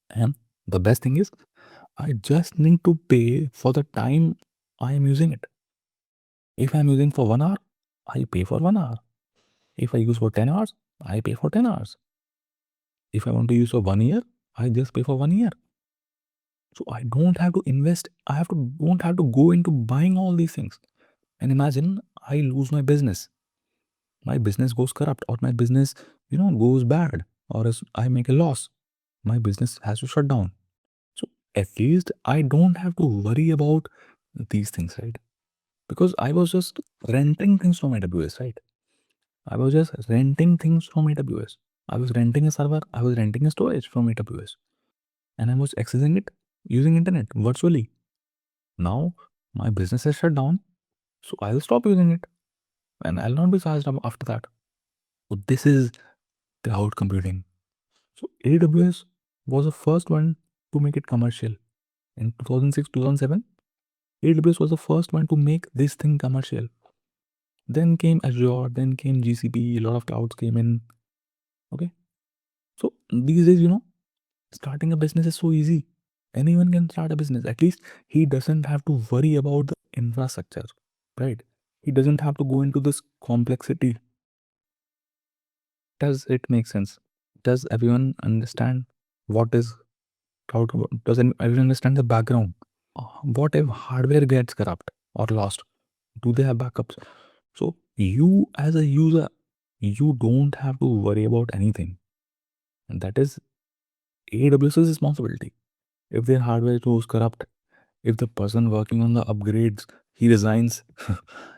And the best thing is, I just need to pay for the time I am using it. If I'm using for 1 hour, I pay for 1 hour. If I use for 10 hours, I pay for 10 hours. If I want to use for 1 year, I just pay for 1 year. So I don't have to invest. Don't have to go into buying all these things. And imagine I lose my business. My business goes corrupt, or my business, goes bad, or else I make a loss. My business has to shut down. So at least I don't have to worry about these things, right? Because I was just renting things from AWS, right? I was just renting things from AWS. I was renting a server, I was renting a storage from AWS, and I was accessing it using internet virtually. Now my business has shut down, so I'll stop using it, and I'll not be charged after that. So this is cloud computing. So AWS was the first one to make it commercial in 2006, 2007. AWS was the first one to make this thing commercial. Then came Azure, then came GCP, a lot of clouds came in. Okay. So these days, starting a business is so easy. Anyone can start a business. At least he doesn't have to worry about the infrastructure, right? He doesn't have to go into this complexity. Does it make sense? Does everyone understand what is cloud? Does everyone understand the background? What if hardware gets corrupt or lost? Do they have backups? So you as a user, you don't have to worry about anything. And that is AWS's responsibility. If their hardware goes corrupt, if the person working on the upgrades, he resigns,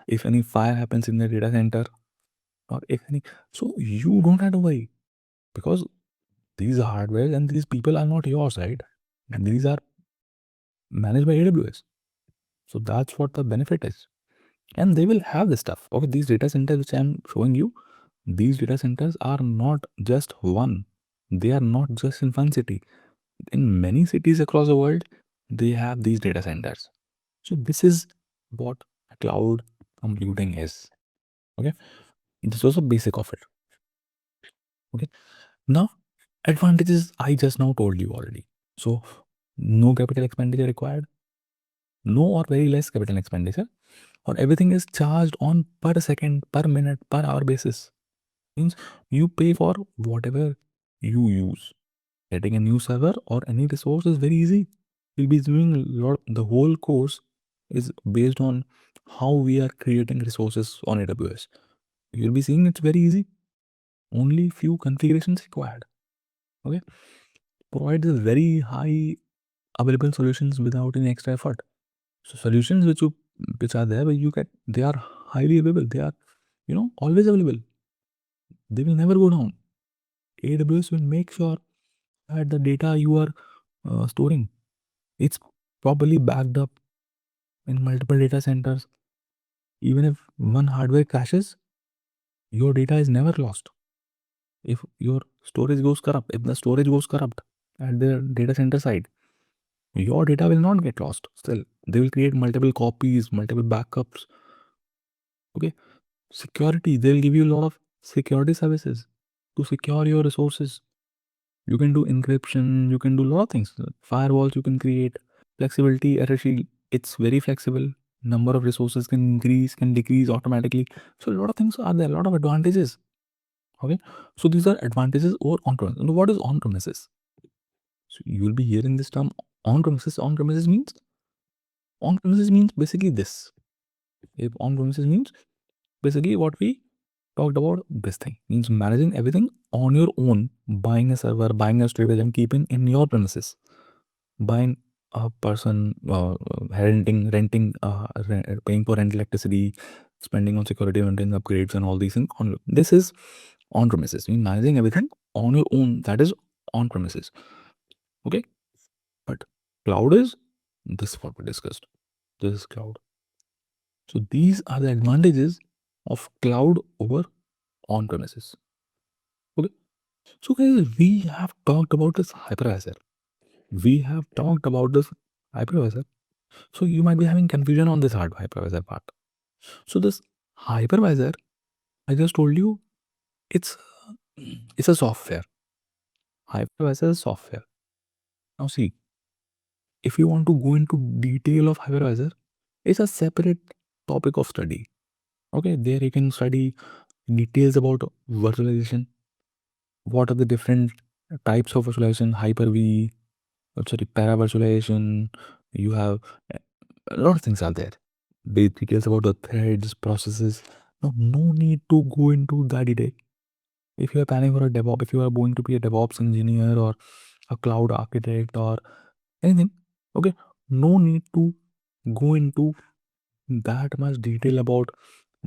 if any fire happens in the data center, or if any. So you don't have to worry, because these hardware and these people are not yours, right? And these are managed by AWS. So that's what the benefit is. And they will have this stuff. Okay, these data centers which I'm showing you, these data centers are not just one. They are not just in one city. In many cities across the world, they have these data centers. So this is what cloud computing is. Okay, this was a basic of it. Okay, now advantages I just now told you already. So no capital expenditure required, no or very less capital expenditure, or everything is charged on per second, per minute, per hour basis. Means you pay for whatever you use. Getting a new server or any resource is very easy. We'll be doing a lot. The whole course is based on how we are creating resources on AWS. You'll be seeing it's very easy. Only few configurations required. Okay, provides a very high available solutions without any extra effort. So solutions which are there, but you get, they are highly available. They are, always available. They will never go down. AWS will make sure that the data you are storing, it's properly backed up in multiple data centers. Even if one hardware crashes, your data is never lost. If your storage goes corrupt, if the storage goes corrupt at the data center side, your data will not get lost. Still, they will create multiple copies, multiple backups. Okay, security, they will give you a lot of security services to secure your resources. You can do encryption, you can do a lot of things. Firewalls you can create, flexibility, RSC, it's very flexible. Number of resources can increase, can decrease automatically. So a lot of things are there, a lot of advantages. Okay, so these are advantages over on-premises. And what is on-premises? So you will be hearing this term on-premises. On-premises means basically this. If on-premises means basically what we talked about, this thing means managing everything on your own, buying a server, buying a storage, and keeping in your premises. Buying a person, renting, paying for rent, electricity, spending on security, maintenance, upgrades, and all these things. This is on premises. Means managing everything on your own. That is on premises. Okay, but cloud is, this is what we discussed. This is cloud. So these are the advantages of cloud over on premises. Okay. So guys, we have talked about this hypervisor. We have talked about this hypervisor. So you might be having confusion on this hard hypervisor part. So this hypervisor, I just told you, it's it's a software. Hypervisor is software. Now see, if you want to go into detail of hypervisor, it's a separate topic of study. Okay, there you can study details about virtualization. What are the different types of virtualization? Hyper-V, para virtualization. You have a lot of things are there. The details about the threads, processes. No need to go into that detail. If you are planning for a DevOps, if you are going to be a DevOps engineer or a cloud architect or anything, okay, no need to go into that much detail about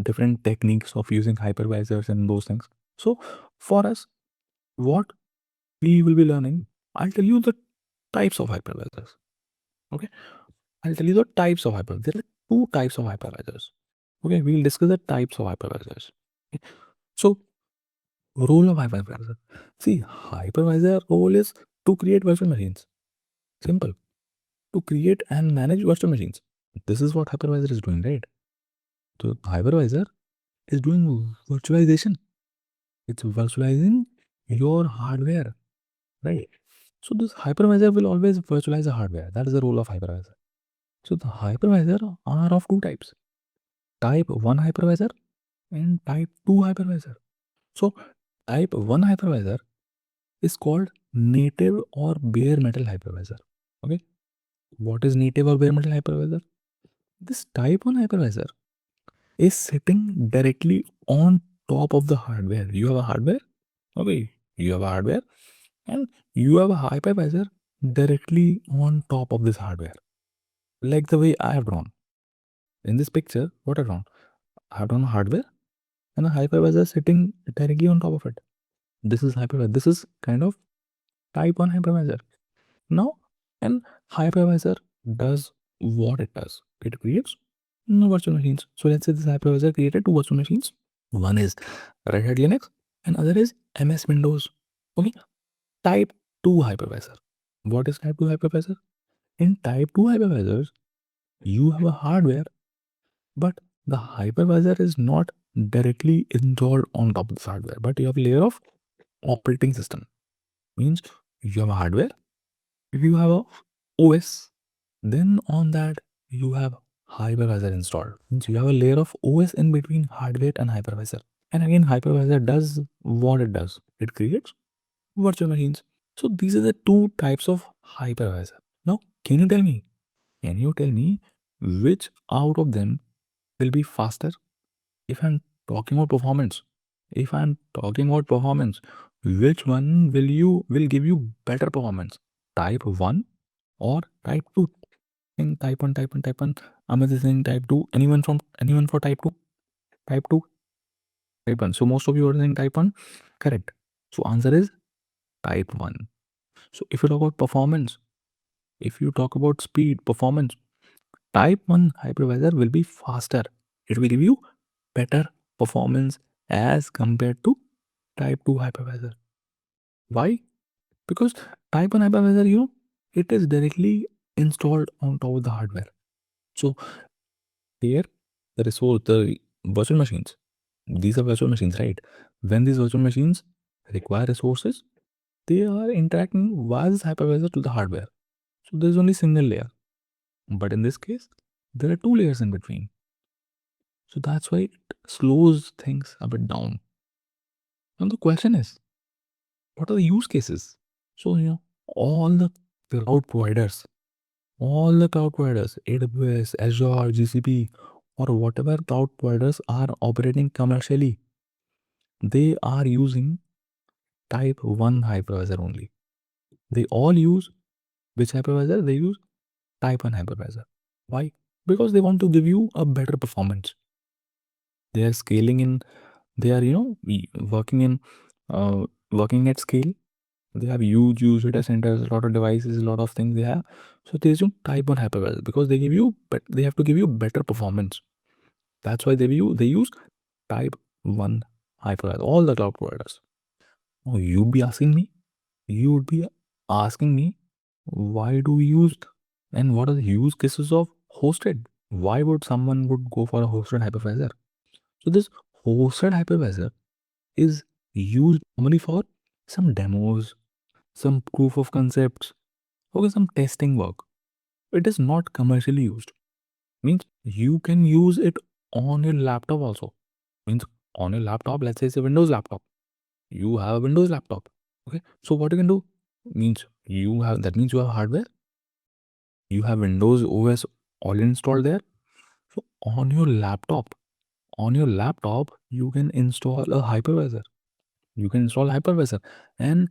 different techniques of using hypervisors and those things. So for us, what we will be learning, I'll tell you the types of hypervisors. Okay, I'll tell you the types of hypervisors. There are two types of hypervisors. Okay, we'll discuss the types of hypervisors. Okay. So role of hypervisor. See, hypervisor role is to create virtual machines. Simple. To create and manage virtual machines. This is what hypervisor is doing, right? So hypervisor is doing virtualization. It's virtualizing your hardware, right? So this hypervisor will always virtualize the hardware. That is the role of hypervisor. So the hypervisor are of two types. Type 1 hypervisor and type 2 hypervisor. So type 1 hypervisor is called native or bare metal hypervisor. Okay. What is native or bare metal hypervisor? This type 1 hypervisor is sitting directly on top of the hardware. You have a hardware. Okay. You have a hardware and you have a hypervisor directly on top of this hardware. Like the way I have drawn. In this picture, what I've drawn? I have drawn a hardware and a hypervisor sitting directly on top of it. This is hypervisor. This is kind of type 1 hypervisor. Now, an hypervisor does what it does. It creates virtual machines. So let's say this hypervisor created two virtual machines. One is Red Hat Linux and other is MS Windows. Okay. Type 2 hypervisor. What is type 2 hypervisor? In type 2 hypervisors, you have a hardware, but the hypervisor is not directly installed on top of this hardware, but you have a layer of operating system. Means you have a hardware, if you have a OS, then on that you have hypervisor installed. Means you have a layer of OS in between hardware and hypervisor. And again, hypervisor does what it does. It creates virtual machines. So these are the two types of hypervisor. Now, can you tell me which out of them will be faster? If I'm talking about performance, which one will give you better performance? Type 1 or type 2? Think type 1, type 1, type 1. Amit is saying type 2. Anyone for type 2? Type 2, type 1. So most of you are saying type 1. Correct. So answer is type 1. So if you talk about performance, if you talk about speed, performance, type 1 hypervisor will be faster. It will give you better performance as compared to type 2 hypervisor. Why? Because type 1 hypervisor, it is directly installed on top of the hardware. So here, the virtual machines, these are virtual machines, right? When these virtual machines require resources, they are interacting via this hypervisor to the hardware. So there's only single layer. But in this case, there are two layers in between. So that's why it slows things a bit down. And the question is, what are the use cases? So, all the cloud providers, AWS, Azure, GCP, or whatever cloud providers are operating commercially, they are using type 1 hypervisor only. They all use which hypervisor? They use type 1 hypervisor. Why? Because they want to give you a better performance. They are scaling in, they are, working at scale. They have huge data centers, a lot of devices, a lot of things they have. So they use type 1 hypervisor because they have to give you better performance. That's why they use type 1 hypervisor, all the cloud providers. Now you would be asking me, why do we use and what are the use cases of hosted? Why would someone would go for a hosted hypervisor? So this hosted hypervisor is used normally for some demos, some proof of concepts, okay, some testing work. It is not commercially used. Means you can use it on your laptop also. Means on your laptop, let's say it's a Windows laptop. You have a Windows laptop. Okay. So what you can do means you have hardware. You have Windows OS all installed there. So on your laptop, you can install a hypervisor. And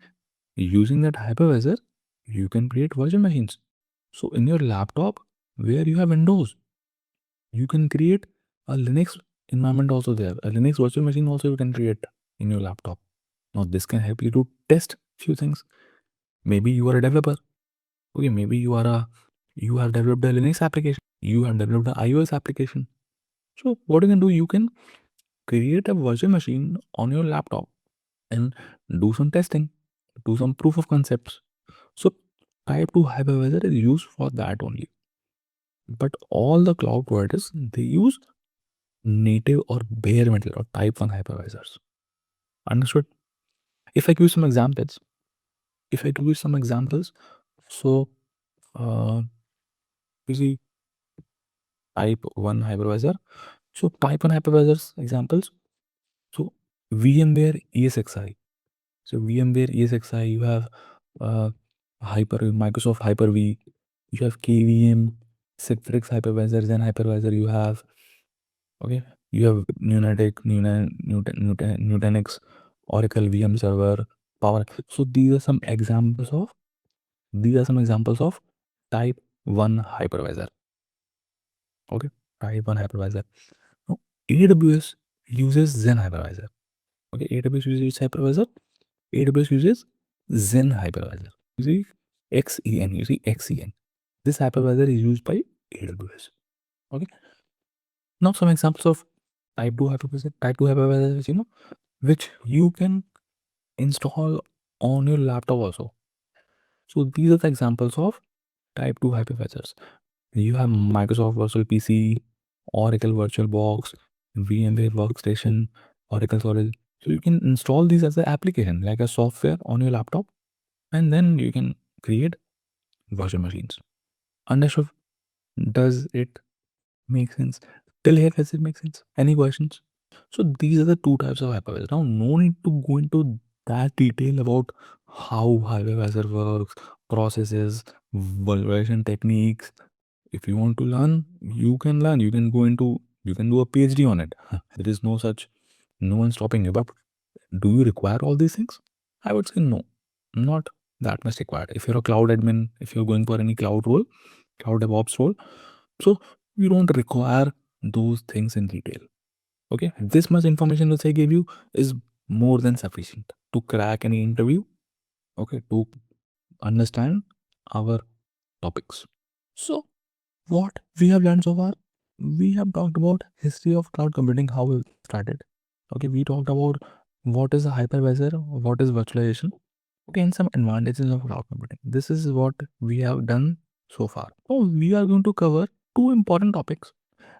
using that hypervisor, you can create virtual machines. So in your laptop, where you have Windows, you can create a Linux environment also there. A Linux virtual machine also you can create in your laptop. Now this can help you to test few things. Maybe you are a developer. Okay, maybe you have developed a Linux application. You have developed an iOS application. So what you can do, you can create a virtual machine on your laptop and do some testing, do some proof of concepts. So type 2 hypervisor is used for that only. But all the cloud providers, they use native or bare metal or type 1 hypervisors. Understood? If I give you some examples, so you see type 1 hypervisor. So type 1 hypervisors examples. So VMware ESXi. So VMware ESXi, you have Microsoft Hyper-V, you have KVM, Citrix hypervisor, Zen hypervisor, you have, okay, you have Nutanix, Oracle VM server, Power. So these are some examples of type 1 hypervisor. Okay, type 1 hypervisor. Now, AWS uses Zen hypervisor. Okay, AWS uses which hypervisor? AWS uses Zen hypervisor. You see XEN. You see XEN. This hypervisor is used by AWS. Okay. Now some examples of type 2 hypervisor. Type 2 hypervisors, which you can install on your laptop also. So these are the examples of type 2 hypervisors. You have Microsoft Virtual PC, Oracle VirtualBox, VMware Workstation, Oracle Storage. So you can install these as an application, like a software on your laptop, and then you can create virtual machines. Understood? Does it make sense? Till here, does it make sense? Any questions? So these are the two types of hypervisor. Now, no need to go into that detail about how hypervisor works, processes, virtualization techniques. If you want to learn, you can learn. You can do a PhD on it. There is no one stopping you. But do you require all these things? I would say no, not that much required. If you're a cloud admin, if you're going for any cloud role, cloud DevOps role, so you don't require those things in detail. Okay, this much information which I gave you is more than sufficient to crack any interview. Okay, to understand our topics. So what we have learned so far, we have talked about history of cloud computing, how it started. Okay, we talked about what is a hypervisor, what is virtualization, okay, and some advantages of cloud computing. This is what we have done so far. So we are going to cover two important topics.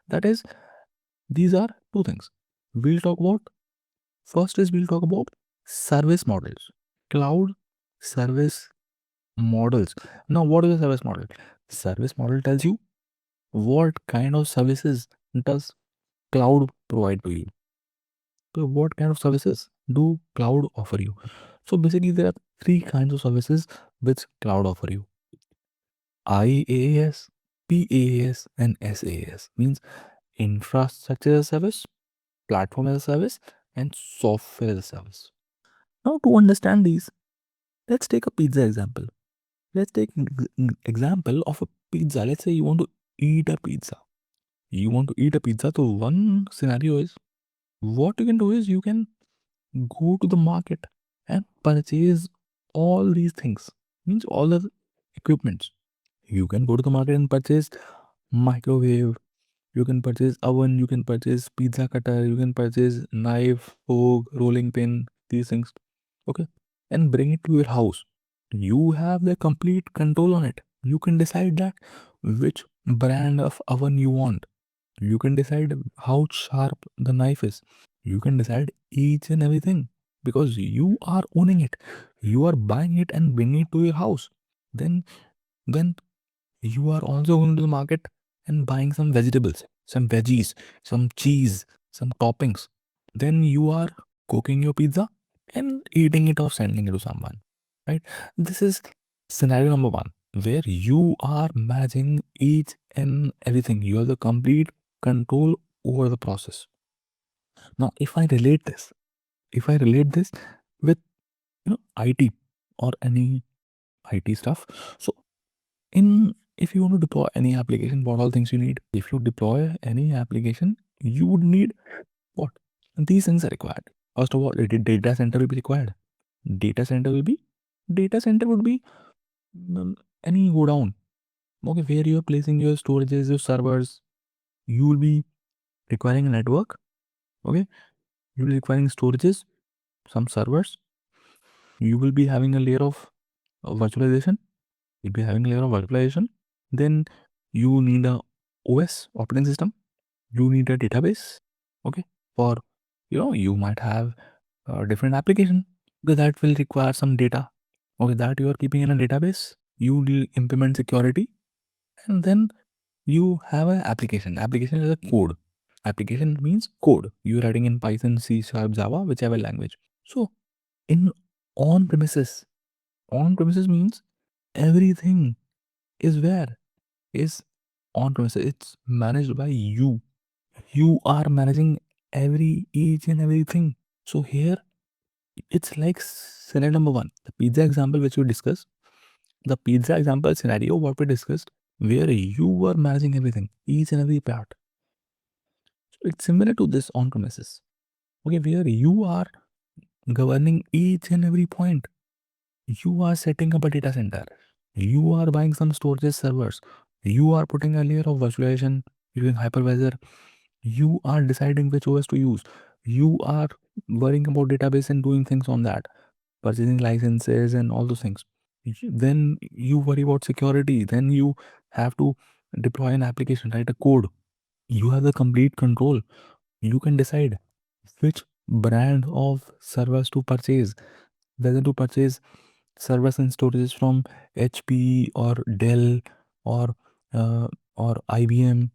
That is, these are two things. We'll talk about first is we'll talk about service models, cloud service models. Now, what is a service model? Service model tells you what kind of services does cloud provide to you. So what kind of services do cloud offer you? So basically there are three kinds of services which cloud offer you: IaaS, PaaS, and SaaS. Means infrastructure as a service, platform as a service, and software as a service. Now to understand these, let's take a pizza example. Let's take example of a pizza. Let's say you want to eat a pizza. You want to eat a pizza. So one scenario is, what you can do is you can go to the market and purchase all these things. Means all the equipments. You can go to the market and purchase microwave. You can purchase oven. You can purchase pizza cutter. You can purchase knife, fork, rolling pin. These things. Okay, and bring it to your house. You have the complete control on it. You can decide that which brand of oven you want. You can decide how sharp the knife is. You can decide each and everything because you are owning it. You are buying it and bringing it to your house. Then you are also going to the market and buying some vegetables, some veggies, some cheese, some toppings. Then you are cooking your pizza and eating it or sending it to someone. Right? This is scenario number one, where you are managing each and everything. You have the complete control over the process. Now, if I relate this with IT or any IT stuff, so in if you want to deploy any application, what all things you need? If you deploy any application, you would need what? These things are required. First of all, a data center will be required. Data center will be data center would be any go down. Okay, where you are placing your storages, your servers, you will be requiring a network. Okay, you will be requiring storages, some servers. You will be having a layer of virtualization. You'll be having a layer of virtualization. Then you need a OS operating system. You need a database. Okay, for you might have a different application because that will require some data. Okay, that you are keeping in a database. You will implement security, and then you have an application. Application is a code. Application means code. You're writing in Python, C Sharp, Java, whichever language. So in on premises means everything is where is on premises. It's managed by you. You are managing each and everything. So here it's like scenario number one, the pizza example which we discussed. The pizza example scenario what we discussed, where you were managing everything, each and every part. So it's similar to this on premises. Okay, where you are governing each and every point. You are setting up a data center. You are buying some storage servers. You are putting a layer of virtualization using hypervisor. You are deciding which OS to use. You are worrying about database and doing things on that, purchasing licenses and all those things. Then you worry about security. Then you have to deploy an application, write a code. You have the complete control. You can decide which brand of servers to purchase, whether to purchase servers and storages from HP or Dell or uh, or IBM.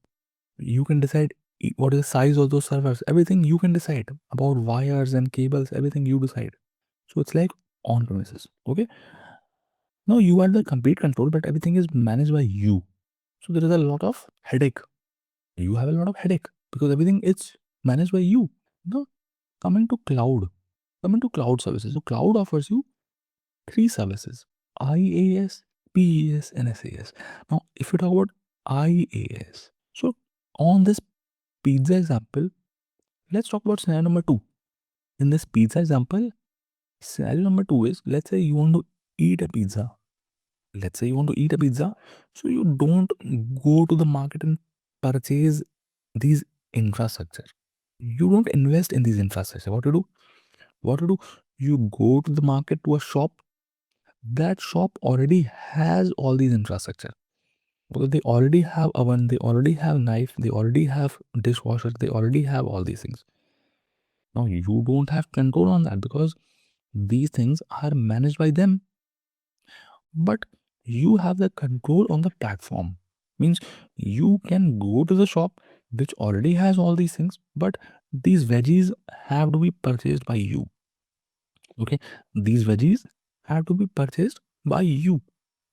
You can decide what is the size of those servers. Everything you can decide about wires and cables. Everything you decide. So it's like on premises. Okay. Now you are the complete control, but everything is managed by you. So there is a lot of headache. You have a lot of headache because everything is managed by you. Now coming to cloud. Coming to cloud services. So cloud offers you three services: IaaS, PaaS, and SaaS. Now, if you talk about IaaS, so on this pizza example, let's talk about scenario number two. In this pizza example, scenario number two is, let's say you want to eat a pizza. Let's say you want to eat a pizza, so you don't go to the market and purchase these infrastructure. You don't invest in these infrastructure. What to do? What to do? You go to the market, to a shop. That shop already has all these infrastructure. Because they already have oven, they already have knife, they already have dishwasher, they already have all these things. Now you don't have control on that because these things are managed by them. But you have the control on the platform. Means you can go to the shop which already has all these things, but these veggies have to be purchased by you. Okay, these veggies have to be purchased by you.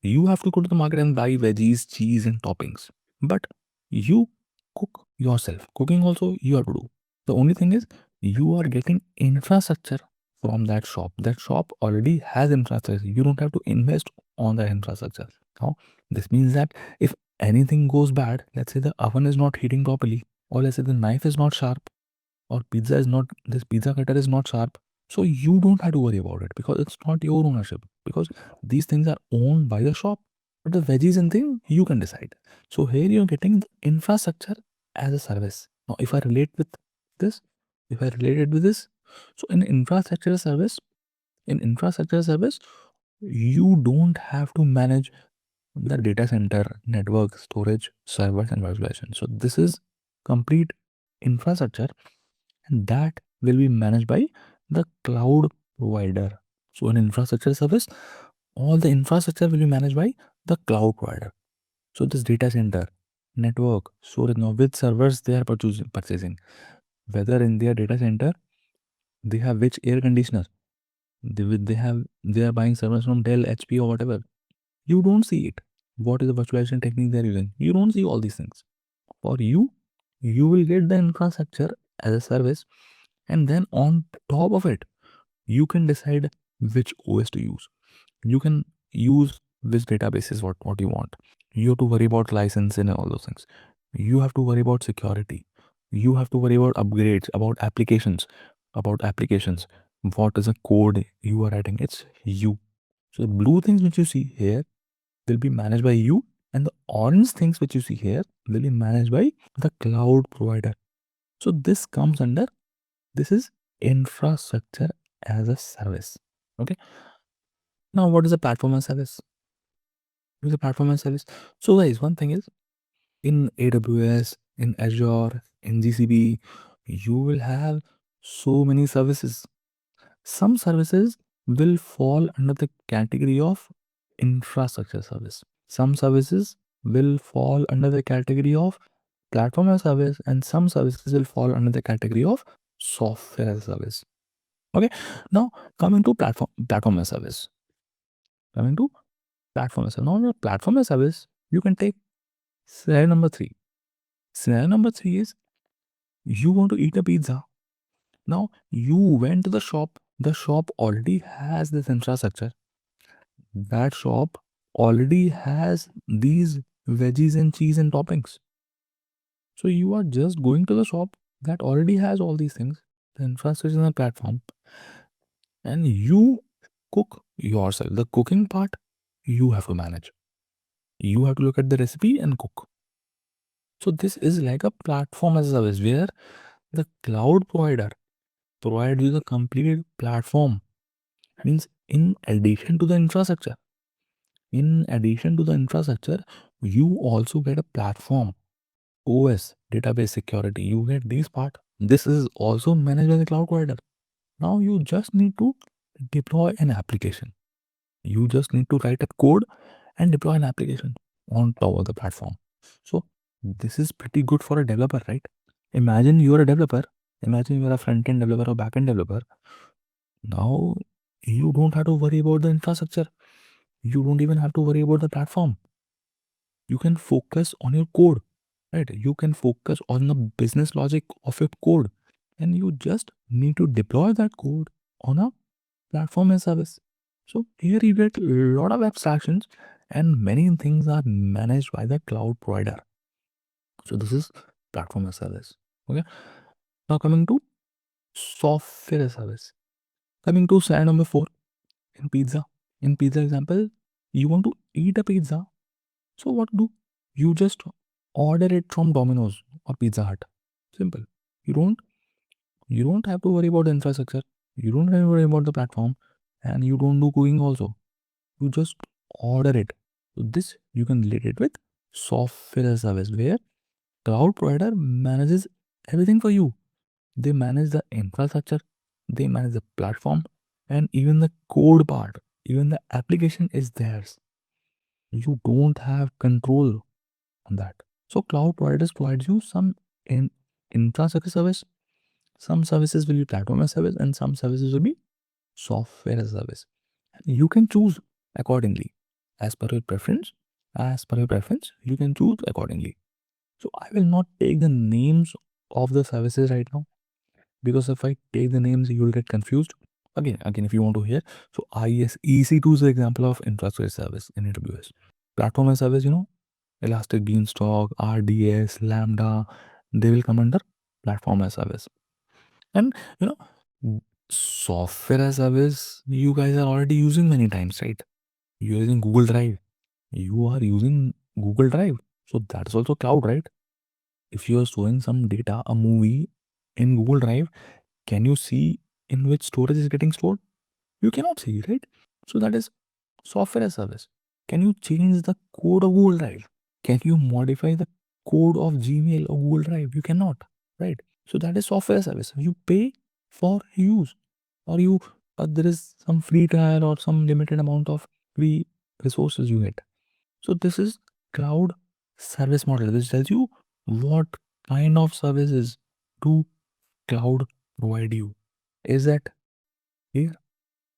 You have to go to the market and buy veggies, cheese, and toppings. But you cook yourself. Cooking also you have to do. The only thing is you are getting infrastructure from that shop. That shop already has infrastructure. You don't have to invest on that infrastructure. Now, this means that if anything goes bad, let's say the oven is not heating properly, or let's say the knife is not sharp, or this pizza cutter is not sharp, so you don't have to worry about it because it's not your ownership, because these things are owned by the shop. But the veggies and thing you can decide. So here you're getting the infrastructure as a service. Now if I relate with this, if I relate it with this, so in infrastructure service, you don't have to manage the data center, network, storage, servers, and virtualization. So this is complete infrastructure, and that will be managed by the cloud provider. So an infrastructure service, all the infrastructure will be managed by the cloud provider. So this data center, network, storage, now which servers they are purchasing, whether in their data center they have which air conditioner, they are buying servers from Dell, HP, or whatever. You don't see it. What is the virtualization technique they are using? You don't see all these things. For you will get the infrastructure as a service, and then on top of it, you can decide which OS to use. You can use which databases, what you want. You have to worry about license and all those things. You have to worry about security. You have to worry about upgrades, about applications. What is the code you are writing? It's you. So the blue things which you see here will be managed by you, and the orange things which you see here will be managed by the cloud provider. So this is infrastructure as a service. Okay. Now, what is a platform as a service? What is a platform as a service? So, guys, one thing is, in AWS, in Azure, in GCP, you will have so many services. Some services will fall under the category of infrastructure service. Some services will fall under the category of platform as a service, and some services will fall under the category of software as a service. Okay. Now coming to platform as a service. Coming to platform as a service. Now the platform as a service, you can take scenario number three. Scenario number three is you want to eat a pizza. Now you went to the shop. The shop already has this infrastructure. That shop already has these veggies and cheese and toppings. So you are just going to the shop that already has all these things. the infrastructure and the platform, and you cook yourself. The cooking part you have to manage. You have to look at the recipe and cook. So this is like a platform as a service where the cloud provider provides you the complete platform. Means in addition to the infrastructure, you also get a platform, OS, database security. You get this part. This is also managed by the cloud provider. Now you just need to deploy an application. You just need to write a code and deploy an application on top of the platform. So this is pretty good for a developer, right? Imagine you're a developer. Imagine you're a front-end developer or back-end developer. Now you don't have to worry about the infrastructure. You don't even have to worry about the platform. You can focus on your code, right? You can focus on the business logic of your code, and you just need to deploy that code on a platform as service. So here you get a lot of abstractions, and many things are managed by the cloud provider. So this is platform as service. Okay. Now coming to software as service. Coming to slide number 4 in pizza. In pizza example, you want to eat a pizza. So what do? You just order it from Domino's or Pizza Hut. Simple. You don't have to worry about the infrastructure. You don't have to worry about the platform, and you don't do cooking also. You just order it. So this you can relate it with software as a service where cloud provider manages everything for you. They manage the infrastructure, they manage the platform, and even the code part, even the application is theirs. You don't have control on that. So cloud providers provide you some infrastructure service, some services will be platform as service, and some services will be software as a service. You can choose accordingly as per your preference. As per your preference, you can choose accordingly. So I will not take the names of the services right now, because if I take the names, you will get confused. Again, if you want to hear, so EC2 is the example of infrastructure service in AWS. Platform as service, Elastic Beanstalk, RDS, Lambda, they will come under platform as service. And software as service, you guys are already using many times, right? You're using Google Drive. You are using Google Drive. So that's also cloud, right? If you are storing some data, a movie in Google Drive, can you see in which storage is getting stored? You cannot see, right? So that is software as service. Can you change the code of Google Drive? Can you modify the code of Gmail or Google Drive? You cannot, right? So that is software service. You pay for use, or there is some free trial or some limited amount of free resources you get. So this is cloud service model. This tells you what kind of services do cloud provide you. Is that here?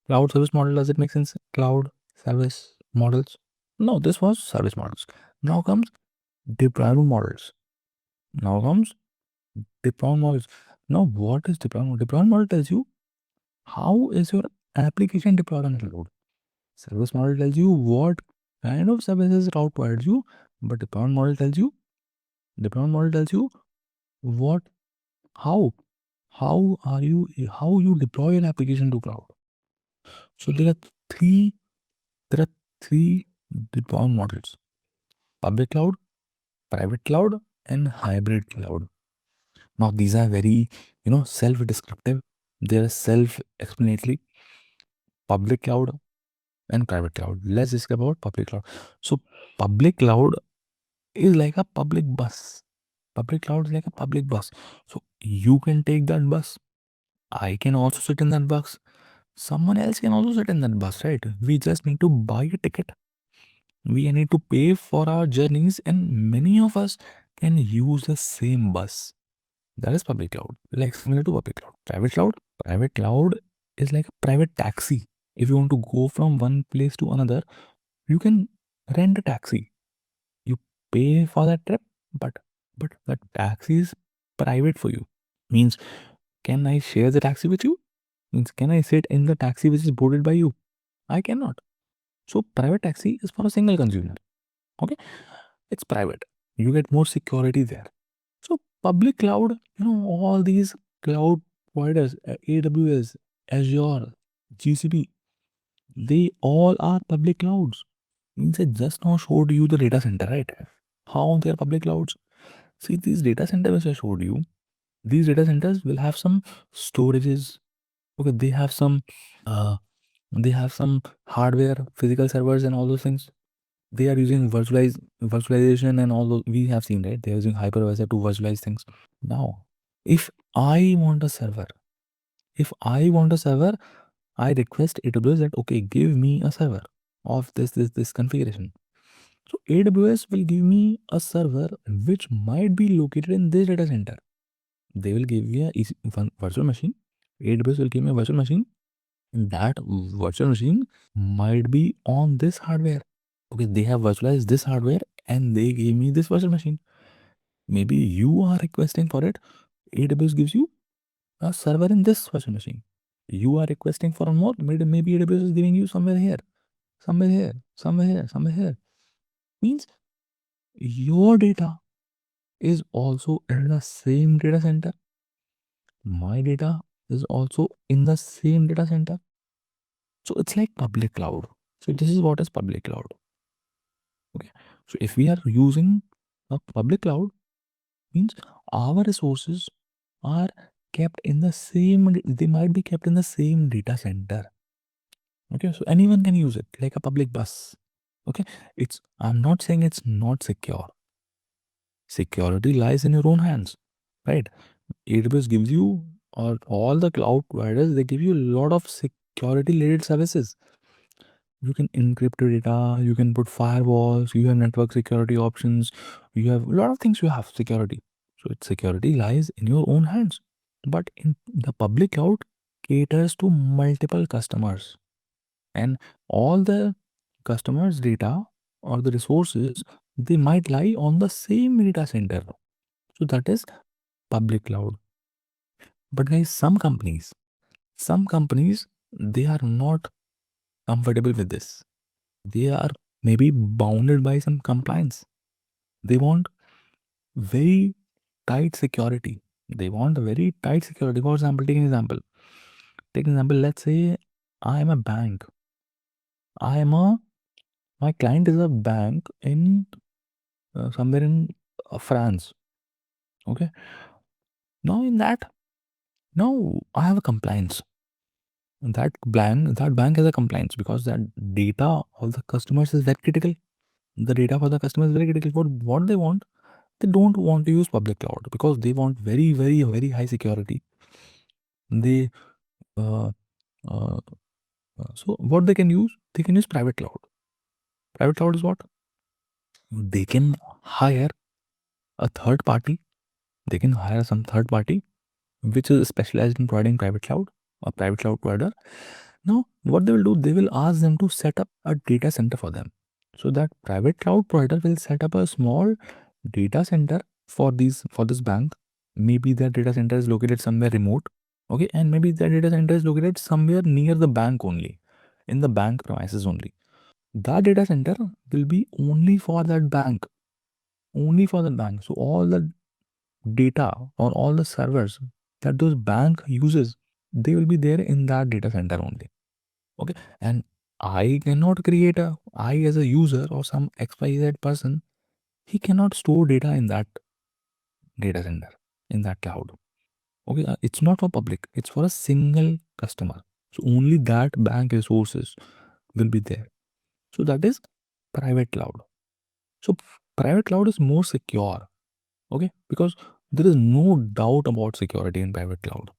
Cloud service model, does it make sense? Cloud service models. No, this was service models. Now comes deployment models. Now comes deployment models. Now what is deployment? Deployment model tells you how is your application deployed on the cloud. Service model tells you what kind of services cloud provides you, but deployment model tells you what how how you deploy an application to cloud. So there are three deployment models: public cloud, private cloud, and hybrid cloud. Now these are very self-descriptive. They are self-explanatory. Public cloud and private cloud. Let's discuss about public cloud. So public cloud is like a public bus. Public cloud is like a public bus. So you can take that bus. I can also sit in that bus. Someone else can also sit in that bus, right? We just need to buy a ticket. We need to pay for our journeys, and many of us can use the same bus. That is public cloud, like similar to public cloud. Private cloud is like a private taxi. If you want to go from one place to another, you can rent a taxi. You pay for that trip, but the taxi is private for you. Means, can I share the taxi with you? Means, can I sit in the taxi which is boarded by you? I cannot. So private taxi is for a single consumer. Okay, it's private. You get more security there. So public cloud, all these cloud providers, AWS, Azure, GCP, they all are public clouds. Means I just now showed you the data center, right? How they are public clouds. See, these data centers which I showed you, these data centers will have some storages. Okay, uh, they have some hardware, physical servers, and all those things. They are using virtualization and all those we have seen, right? They are using hypervisor to virtualize things. Now, if I want a server, if I want a server, I request AWS that okay, give me a server of this configuration. So AWS will give me a server which might be located in this data center. They will give me a virtual machine. AWS will give me a virtual machine. That virtual machine might be on this hardware. Okay, they have virtualized this hardware and they gave me this virtual machine. Maybe you are requesting for it. AWS gives you a server in this virtual machine. You are requesting for more. Maybe AWS is giving you somewhere here, somewhere here, somewhere here, somewhere here. Means your data is also in the same data center. My data is also in the same data center. So it's like public cloud. So this is what is public cloud. Okay. So if we are using a public cloud, means our resources are kept in the same, they might be kept in the same data center. Okay. So anyone can use it like a public bus. Okay. I'm not saying it's not secure. Security lies in your own hands, right? AWS gives you, or all the cloud providers, they give you a lot of security related services. You can encrypt your data, you can put firewalls, you have network security options, you have a lot of things, you have security. So its security lies in your own hands. But in the public cloud caters to multiple customers, and all the customers' data or the resources, they might lie on the same data center. So that is public cloud. But guys, some companies, they are not comfortable with this. They are maybe bounded by some compliance. They want very tight security. They want a very tight security. For example, take an example. Take an example. Let's say I am a bank. I am a my client is a bank in somewhere in France. Okay. Now in that, now I have a compliance. That bank has a compliance because that data of the customers is very critical. The data for the customer is very critical. For what they want, they don't want to use public cloud because they want very, very, very high security. They uh, uh, so what they can use? They can use private cloud. Private cloud is what? They can hire a third party. They can hire some third party which is specialized in providing private cloud, a private cloud provider. Now, what they will do, they will ask them to set up a data center for them. So that private cloud provider will set up a small data center for this bank. Maybe their data center is located somewhere remote. Okay, and maybe their data center is located somewhere near the bank only, in the bank premises only. That data center will be only for that bank, only for the bank. So all the data or all the servers that those bank uses, they will be there in that data center only. Okay, and I cannot create a I as a user or some XYZ person, he cannot store data in that data center, in that cloud. Okay, it's not for public, it's for a single customer. So only that bank resources will be there. So that is private cloud. So private cloud is more secure. Okay, because there is no doubt about security in private cloud.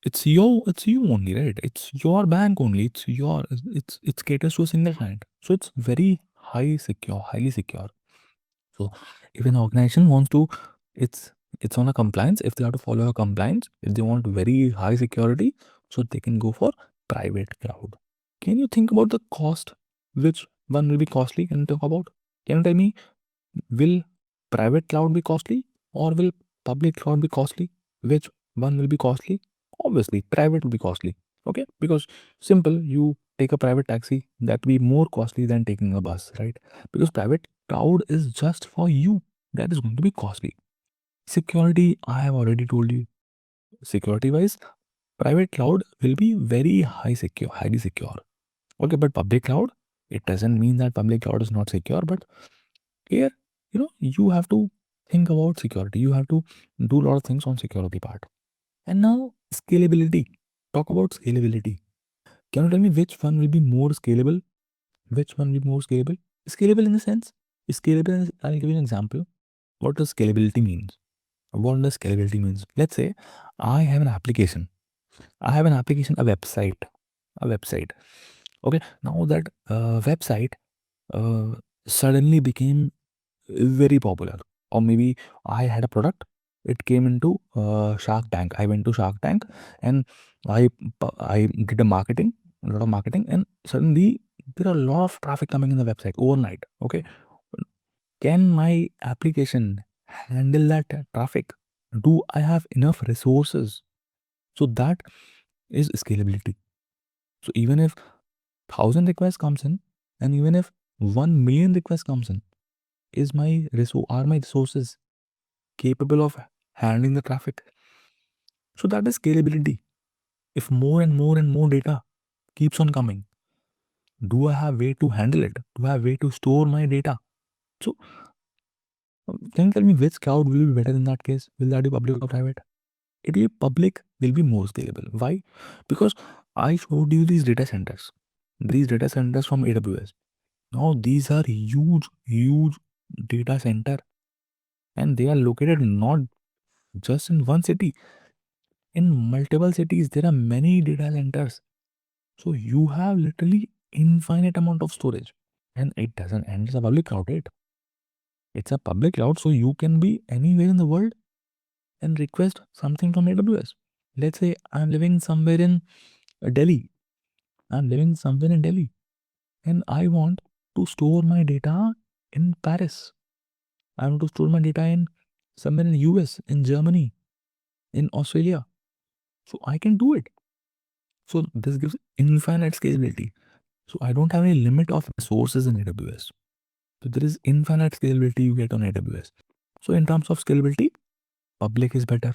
It's you only, right? It's your bank only. It's caters to a single client. So it's very highly secure. So if an organization wants to, it's on a compliance. If they have to follow a compliance, if they want very high security, so they can go for private cloud. Can you think about the cost? Which one will be costly? Can you talk about? Can you tell me, will private cloud be costly or will public cloud be costly? Which one will be costly? Obviously, private will be costly. Okay, because simple, you take a private taxi, that will be more costly than taking a bus, right? Because private cloud is just for you. That is going to be costly. Security, I have already told you. Security wise, private cloud will be very highly secure. Okay, but public cloud, it doesn't mean that public cloud is not secure, but here, you have to think about security. You have to do a lot of things on security part. And now scalability. Talk about scalability. Can you tell me which one will be more scalable? Which one will be more scalable? Scalable in the sense, I'll give you an example. What does scalability means? What does scalability means? Let's say I have an application. A website. A website. Okay. Now that website uh, suddenly became very popular, or maybe I had a product, it came into Shark Tank. I went to Shark Tank and i I did a lot of marketing, and suddenly there are a lot of traffic coming in the website overnight. Okay, can my application handle that traffic? Do I have enough resources? So that is scalability. So even if 1,000 requests comes in, and even if 1 million requests comes in, are my resources capable of handling the traffic? So that is scalability. If more and more and more data keeps on coming, do I have way to handle it? Do I have way to store my data? So can you tell me which cloud will be better in that case? Will that be public or private? It will be public, will be more scalable. Why? Because I showed you these data centers. These data centers from AWS. Now these are huge data center, and they are located not just in one city. In multiple cities, there are many data centers. So you have literally infinite amount of storage. And it doesn't end. It's a public cloud, right? It's a public cloud, so you can be anywhere in the world and request something from AWS. Let's say I'm living somewhere in Delhi. I'm living somewhere in Delhi, and I want to store my data in Paris. I want to store my data in somewhere in the US, in Germany, in Australia. So I can do it. So this gives infinite scalability. So I don't have any limit of resources in AWS. So there is infinite scalability you get on AWS. So in terms of scalability, public is better.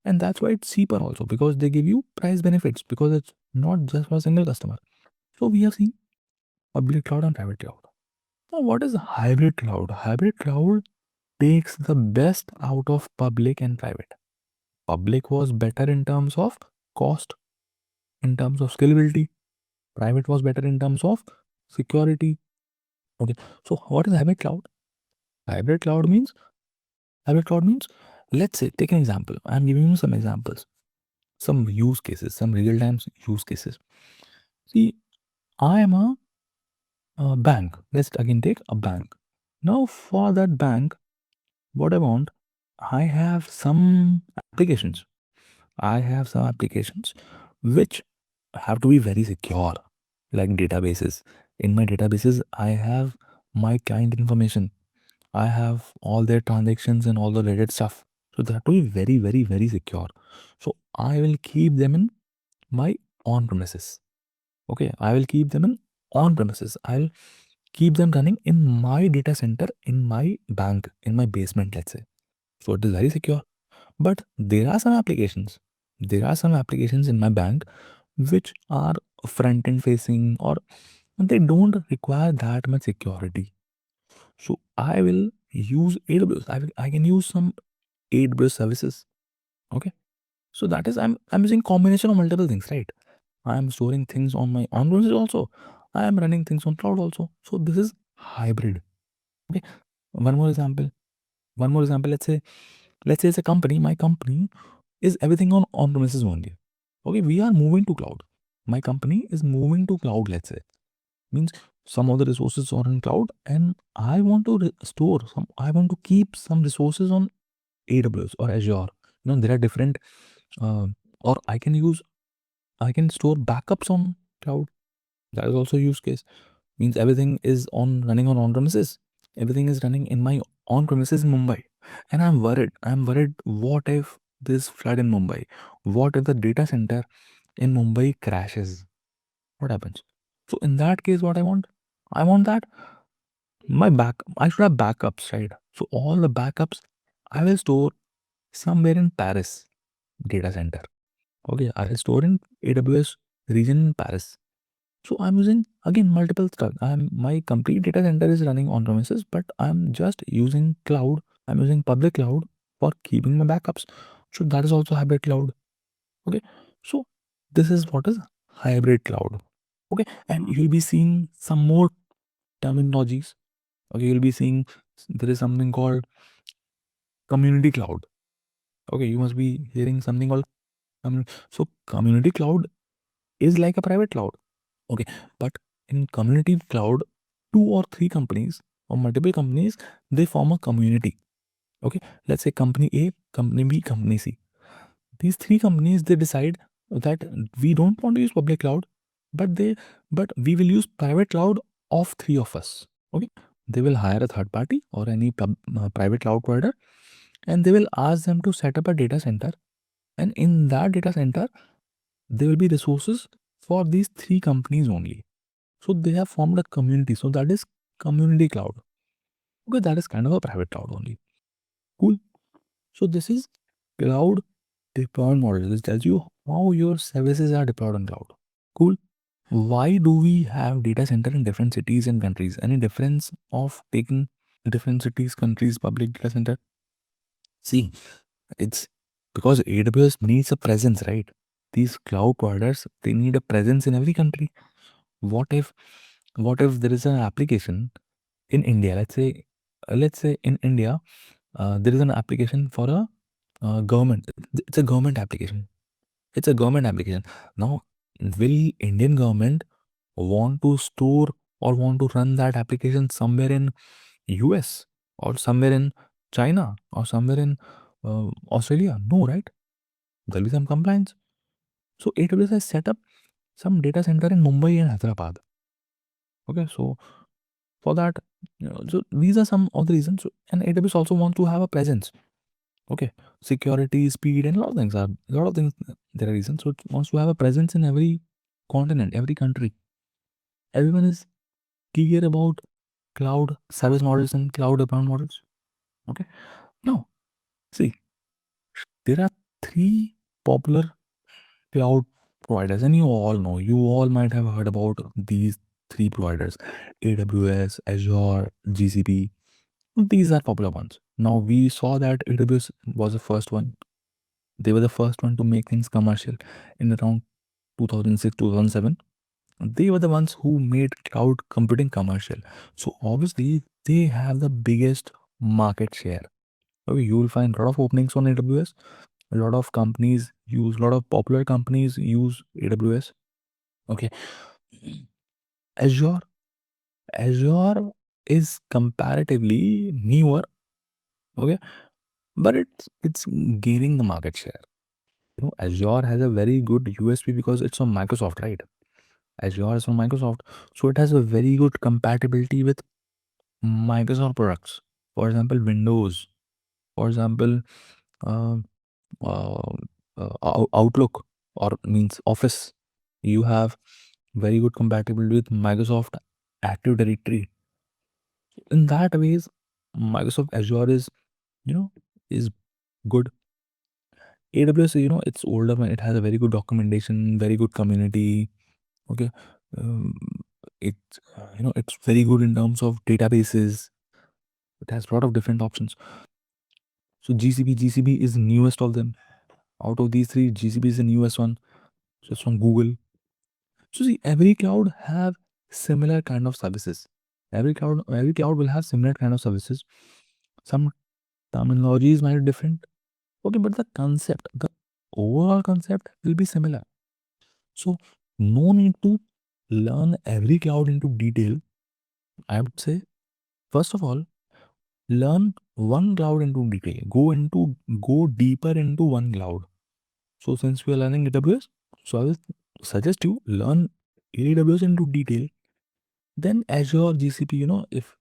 And that's why it's cheaper also, because they give you price benefits, because it's not just for a single customer. So we have seen public cloud and private cloud. Now what is hybrid cloud? Hybrid cloud takes the best out of public and private. Public was better in terms of cost, in terms of scalability. Private was better in terms of security. Okay. So what is hybrid cloud? Hybrid cloud means Hybrid cloud means, let's say, take an example. I'm giving you some examples, some use cases, some real time use cases. See, I am a bank. Let's again take a bank. Now, for that bank, what I want, I have some applications. I have some applications which have to be very secure, like databases. In my databases, I have my client information. I have all their transactions and all the related stuff. So that will be very secure. So I will keep them in my on premises. Okay, I will keep them in on premises. I'll keep them running in my data center, in my bank, in my basement, let's say. So it is very secure. But there are some applications. There are some applications in my bank which are front end facing, or they don't require that much security. So I will use AWS. I can use some AWS services. Okay. So that is, I'm using combination of multiple things, right? I am storing things on my on-premises also. I am running things on cloud also. So this is hybrid. Okay. One more example. One more example. Let's say it's a company. My company is everything on premises only. Okay. We are moving to cloud. My company is moving to cloud. Let's say, means some of the resources are in cloud, and I want to store some. I want to keep some resources on AWS or Azure. There are different, uh, or I can store backups on cloud. That is also a use case. Means everything is running on premises. Everything is running in my on premises in Mumbai, and I'm worried. What if this flood in Mumbai? What if the data center in Mumbai crashes? What happens? So in that case, what I want that I should have backups, right? So all the backups I will store somewhere in Paris data center. Okay, I store in AWS region in Paris. So I'm using again multiple stuff. My complete data center is running on premises, but I'm just using cloud. I'm using public cloud for keeping my backups. So that is also hybrid cloud. Okay. So this is what is hybrid cloud. Okay. And you'll be seeing some more terminologies. Okay. You'll be seeing there is something called community cloud. Okay. You must be hearing something called so community cloud is like a private cloud. Okay. But in community cloud, two or three companies or multiple companies, they form a community. Okay. Let's say company A, company B, company C. These three companies, they decide that we don't want to use public cloud, but we will use private cloud of three of us. Okay. They will hire a third party or any private cloud provider, and they will ask them to set up a data center. And in that data center, there will be resources for these three companies only. So they have formed a community. So that is community cloud. Okay, that is kind of a private cloud only. Cool. So this is cloud deployment model. This tells you how your services are deployed on cloud. Cool. Why do we have data center in different cities and countries? Any difference of taking different cities, countries, public data center? See, it's because AWS needs a presence, right? These cloud providers, they need a presence in every country. What if there is an application in India? Let's say in India, there is an application for a government. It's a government application. It's a government application. Now, will Indian government want to store or want to run that application somewhere in US or somewhere in China or somewhere in Australia? No, right? There'll be some compliance. So AWS has set up some data center in Mumbai and Hyderabad. Okay, so for that, so these are some of the reasons. And AWS also wants to have a presence. Okay, security, speed, and a lot of things are a lot of things. There are reasons. So it wants to have a presence in every continent, every country. Everyone is clear about cloud service models and cloud deployment models. Okay. Now, see, there are three popular cloud providers, and you all might have heard about these three providers: AWS, Azure, GCP. These are popular ones. Now we saw that AWS was the first one. They were the first one to make things commercial in around 2006, 2007. They were the ones who made cloud computing commercial. So obviously they have the biggest market share. Okay, you will find a lot of openings on AWS. A lot of companies use, a lot of popular companies use AWS. Okay. Azure. Azure is comparatively newer. Okay. But it's gaining the market share. Azure has a very good USP because it's from Microsoft, right? Azure is from Microsoft, so it has a very good compatibility with Microsoft products. For example, Windows. For example, uh, uh, Outlook or means Office. You have very good compatibility with Microsoft Active Directory. In that ways, Microsoft Azure is you know is good. AWS, it's older and it has a very good documentation, very good community. Okay, um, it's very good in terms of databases. It has a lot of different options. So GCP is the newest of them. Out of these three, GCP is the newest one. So it's from Google. So see, every cloud have similar kind of services. Every cloud will have similar kind of services. Some terminologies might be different. Okay, but the overall concept will be similar. So no need to learn every cloud into detail. I would say, first of all, learn one cloud into detail. Go deeper into one cloud. So since we are learning AWS, so I will suggest you learn AWS into detail. Then Azure, GCP, if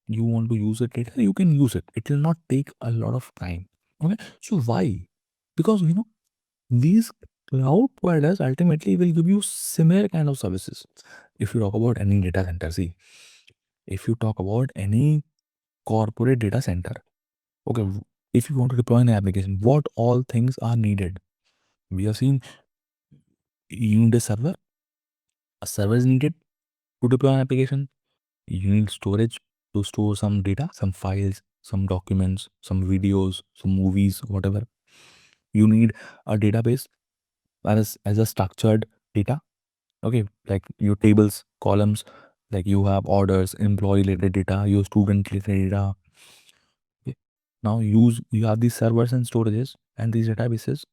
you want to use it later, you can use it. It will not take a lot of time. Okay. So why? Because these cloud providers ultimately will give you similar kind of services. If you talk about any data center, see, if you talk about any corporate data center, okay, if you want to deploy an application, what all things are needed? We have seen you need a server is needed to deploy an application. You need storage to store some data, some files, some documents, some videos, some movies, whatever. You need a database as a structured data. Okay, like your tables, columns, like you have orders, employee related data, your student related data. Okay. Now you have these servers and storages and these databases.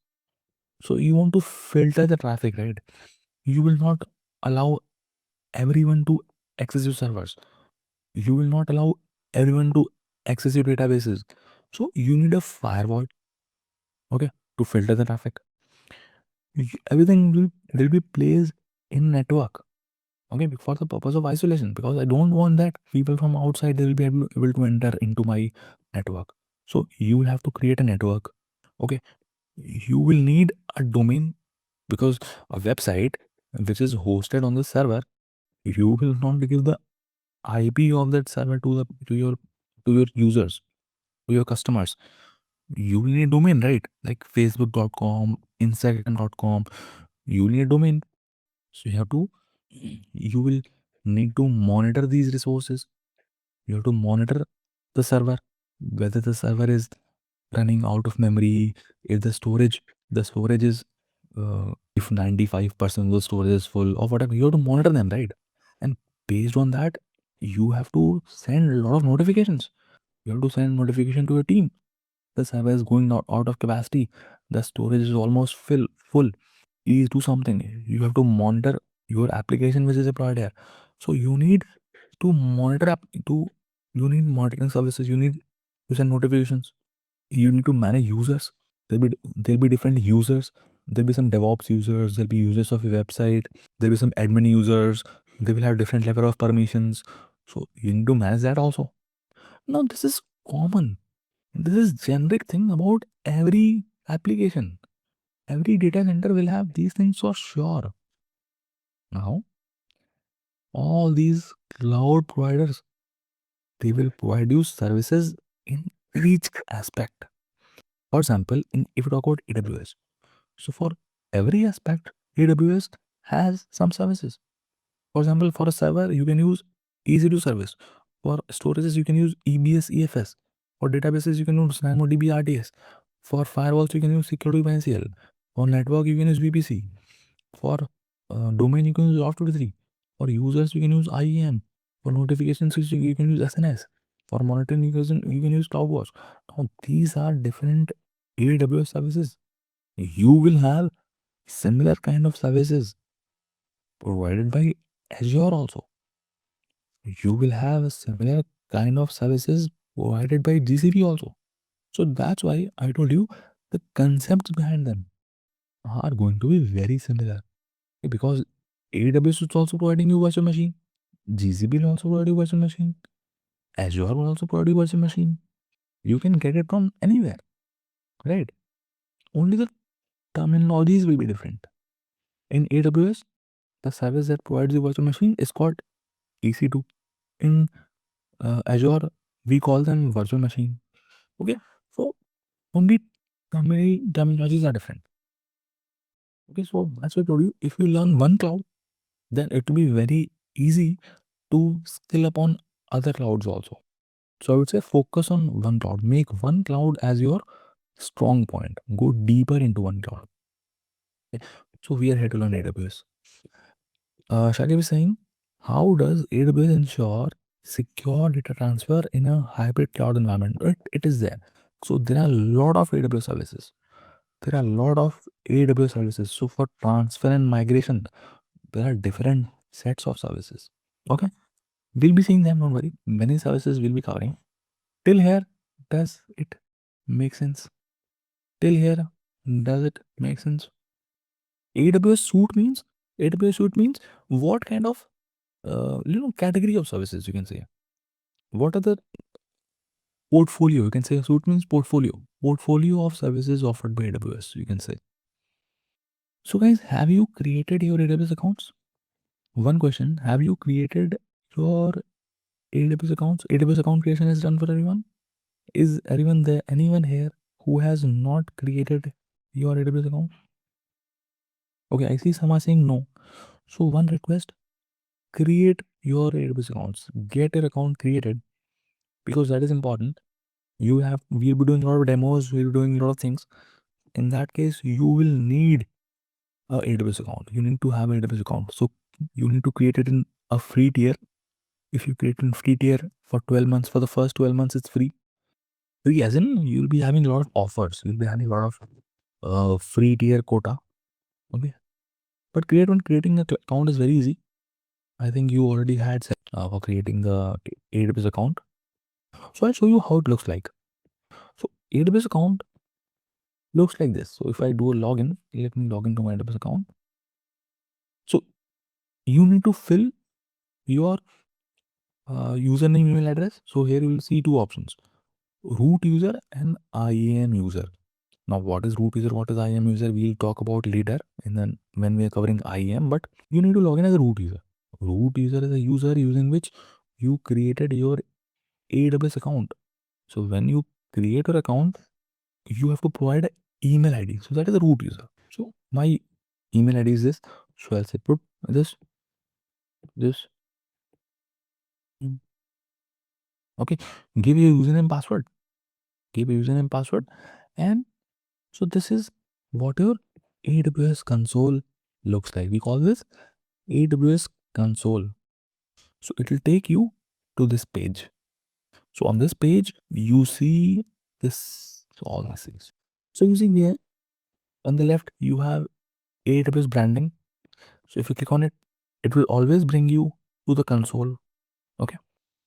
So you want to filter the traffic, right? You will not allow everyone to access your servers. You will not allow everyone to access your databases. So you need a firewall, okay, to filter the traffic. Everything will be placed in network, okay, for the purpose of isolation, because I don't want that people from outside they will be able to enter into my network. So you will have to create a network, okay. You will need a domain, because a website which is hosted on the server, you will not give the IP of that server to your users, to your customers. You will need a domain, right? Like facebook.com, instagram.com. You will need a domain. So you will need to monitor these resources. You have to monitor the server, whether the server is running out of memory, if the storage is, if 95% of the storage is full or whatever. You have to monitor them, right? And based on that, you have to send a lot of notifications. You have to send notification to your team. The server is going out of capacity. The storage is almost full. Please do something. You have to monitor your application which is deployed here. So you need to monitor you need monitoring services. You need to send notifications. You need to manage users. There'll be different users. There'll be some DevOps users. There'll be users of your website. There'll be some admin users. They will have different level of permissions. So you need to manage that also. Now this is common. This is generic thing about every application. Every data center will have these things for sure. Now, all these cloud providers, they will provide you services in each aspect. For example, if you talk about AWS, so for every aspect, AWS has some services. For example, for a server, you can use EC2 service. For storages, you can use EBS EFS. For databases, you can use DynamoDB RDS. For firewalls, you can use security by NCL. For network, you can use VPC. For domain, you can use Auth23. For users, you can use IAM. For notifications, you can use SNS. For monitoring, you can use CloudWatch. Now, these are different AWS services. You will have similar kind of services provided by Azure also. You will have a similar kind of services provided by GCP also. So that's why I told you the concepts behind them are going to be very similar, because AWS is also providing you virtual machine, GCP will also provide you virtual machine, Azure will also provide you virtual machine. You can get it from anywhere, right? Only the terminologies will be different. In AWS, the service that provides you virtual machine is called EC2. In Azure, we call them virtual machine. Okay, so only terminologies are different. Okay, so that's why I told you, if you learn one cloud, then it will be very easy to skill up on other clouds also. So I would say focus on one cloud. Make one cloud as your strong point. Go deeper into one cloud. Okay. So we are here to learn AWS. Shaggy was saying, how does AWS ensure secure data transfer in a hybrid cloud environment? It is there. So there are a lot of AWS services. There are a lot of AWS services. So for transfer and migration, there are different sets of services. Okay, we'll be seeing them. Don't worry. Many services we'll be covering. Till here, does it make sense? Till here, does it make sense? AWS suite means what kind of category of services you can say. What are the portfolio? You can say suite means portfolio of services offered by AWS. You can say. So guys, have you created your AWS accounts? One question: have you created your AWS accounts? AWS account creation is done for everyone. Is anyone here who has not created your AWS account? Okay, I see some are saying no. So one request, create your AWS accounts. Get your account created because that is important. We'll be doing a lot of demos, we'll be doing a lot of things. In that case, you will need a AWS account. You need to have an AWS account. So you need to create it in a free tier. If you create in free tier for 12 months, for the first 12 months, it's free. Free as in you'll be having a lot of offers. You'll be having a lot of free tier quota. Okay. But creating a account is very easy. I think you already had set for creating the AWS account. So I'll show you how it looks like. So AWS account looks like this. So if I do a login, let me log into my AWS account. So you need to fill your username email address. So here you will see two options, root user and IAM user. Now what is root user, what is IAM user, we'll talk about later and then when we are covering IAM, but you need to log in as a root user. Root user is a user using which you created your AWS account. So when you create your account, you have to provide an email ID. So that is the root user. So my email ID is this. So I'll say put this. Okay. Give your username password. Give your username password. And so this is what your AWS console looks like. We call this AWS console. So it will take you to this page. So on this page, you see this, so all these things. So you see here on the left, you have AWS branding. So if you click on it, it will always bring you to the console. Okay.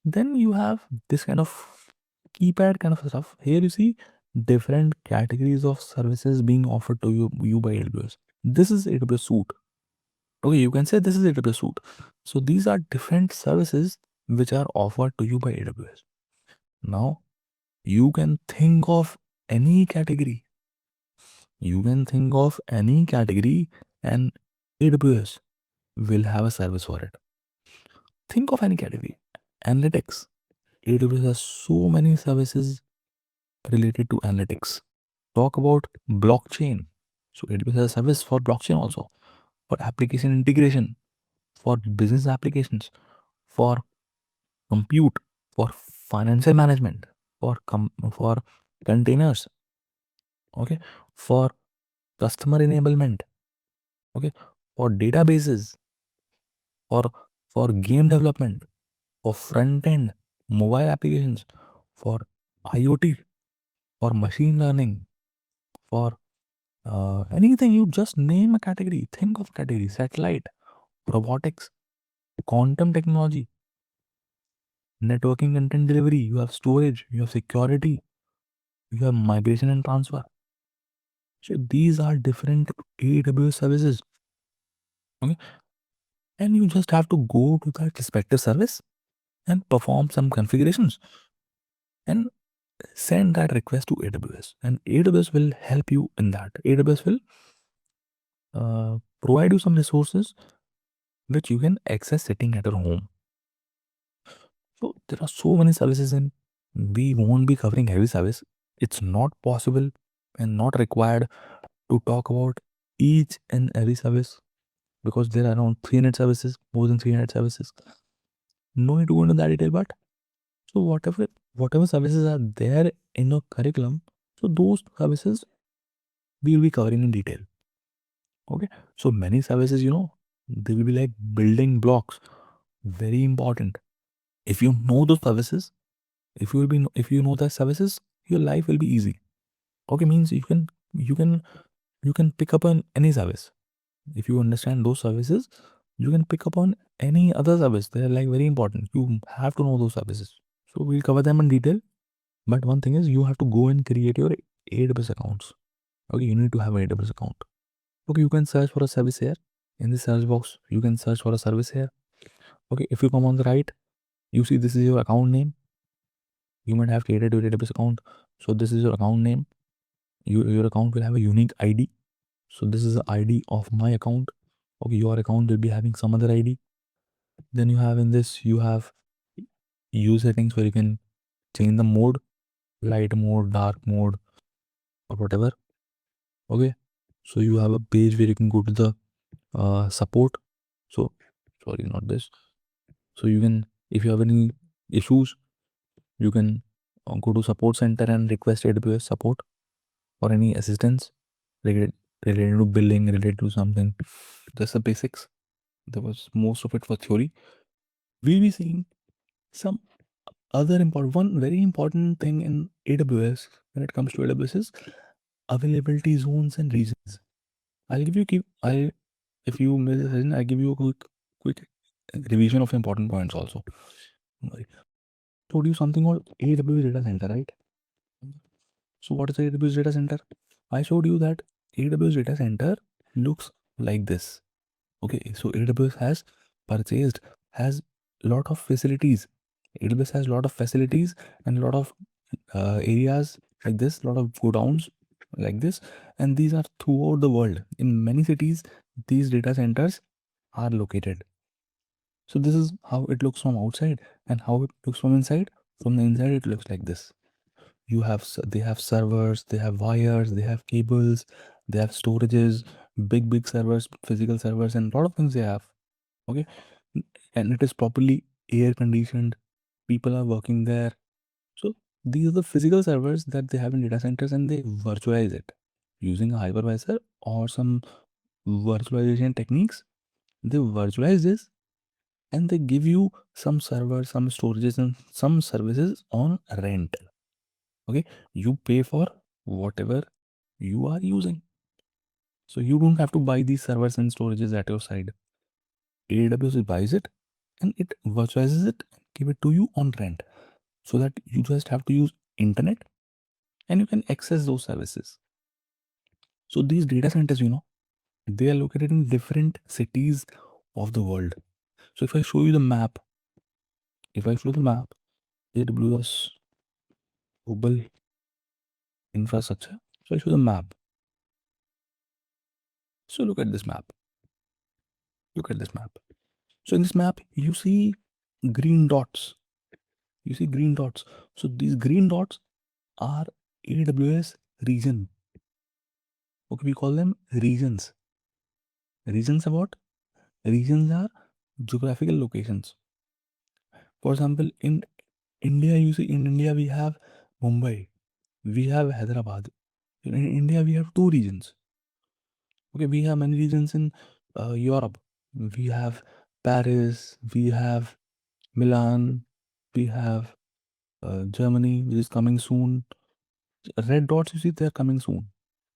Then you have this kind of keypad kind of stuff. Here you see different categories of services being offered to you by AWS. This is AWS Suite. Okay, you can say this is AWS Suite. So these are different services which are offered to you by AWS. Now you can think of any category. You can think of any category and AWS will have a service for it. Think of any category. Analytics. AWS has so many services related to analytics. Talk about blockchain. So AWS has a service for blockchain also, for application integration, for business applications, for compute, for financial management, for containers, okay, for customer enablement, okay, for databases, for for game development, for front end mobile applications, for IoT, for machine learning, for anything. You just name a category. Think of category: satellite, robotics, quantum technology, networking, content delivery. You have storage. You have security. You have migration and transfer. So these are different AWS services. Okay, and you just have to go to that respective service and perform some configurations and send that request to AWS, and AWS will help you in that. AWS will provide you some resources which you can access sitting at your home. So there are so many services and we won't be covering every service. It's not possible and not required to talk about each and every service because there are around 300 services, more than 300 services. No need to go into that detail, but so whatever services are there in your curriculum, so those services we will be covering in detail. Okay, so many services, they will be like building blocks, very important. If you know those services, if you know the services, your life will be easy. Okay, means you can pick up on any service. If you understand those services, you can pick up on any other service. They're like very important. You have to know those services. So we'll cover them in detail. But one thing is you have to go and create your AWS accounts. Okay, you need to have an AWS account. Okay, you can search for a service here. In the search box, you can search for a service here. Okay, if you come on the right, you see this is your account name. You might have created your AWS account. So this is your account name. Your account will have a unique ID. So this is the ID of my account. Okay, your account will be having some other ID. Then you have in this, you have use settings where you can change the mode, light mode, dark mode, or whatever. Okay, so you have a page where you can go to the support. So sorry, not this. So you can, if you have any issues, you can go to support center and request AWS support or any assistance related related to billing, related to something. That's the basics. There was most of it for theory. We'll be seeing some other important, one very important thing in AWS when it comes to AWS is availability zones and regions. I'll give you keep I if you miss a session, I'll give you a quick revision of important points also. I told you something called AWS data center, right? So what is the AWS data center? I showed you that AWS data center looks like this. Okay, so AWS has purchased, has lot of facilities. AWS has lot of facilities and lot of areas like this, lot of godowns like this, and these are throughout the world. In many cities, these data centers are located. So this is how it looks from outside, and how it looks from inside. From the inside, it looks like this. You have they have servers, they have wires, they have cables, they have storages, big servers, physical servers, and a lot of things they have. Okay, and it is properly air conditioned. People are working there. So these are the physical servers that they have in data centers, and they virtualize it using a hypervisor or some virtualization techniques. They virtualize this, and they give you some servers, some storages, and some services on rent. Okay, you pay for whatever you are using. So you don't have to buy these servers and storages at your side. AWS buys it and it virtualizes it, give it to you on rent, so that you just have to use internet and you can access those services. So these data centers, they are located in different cities of the world. So if I show you the map, AWS global infrastructure. So I show the map. So look at this map. Look at this map. So in this map, you see green dots. You see green dots. So these green dots are AWS region. Okay, we call them regions. Regions are what? Regions are geographical locations. For example, in India, you see, in India we have Mumbai, we have Hyderabad. In India, we have two regions. Okay, we have many regions in Europe. We have Paris, we have Milan, we have Germany, which is coming soon. Red dots, you see, they're coming soon.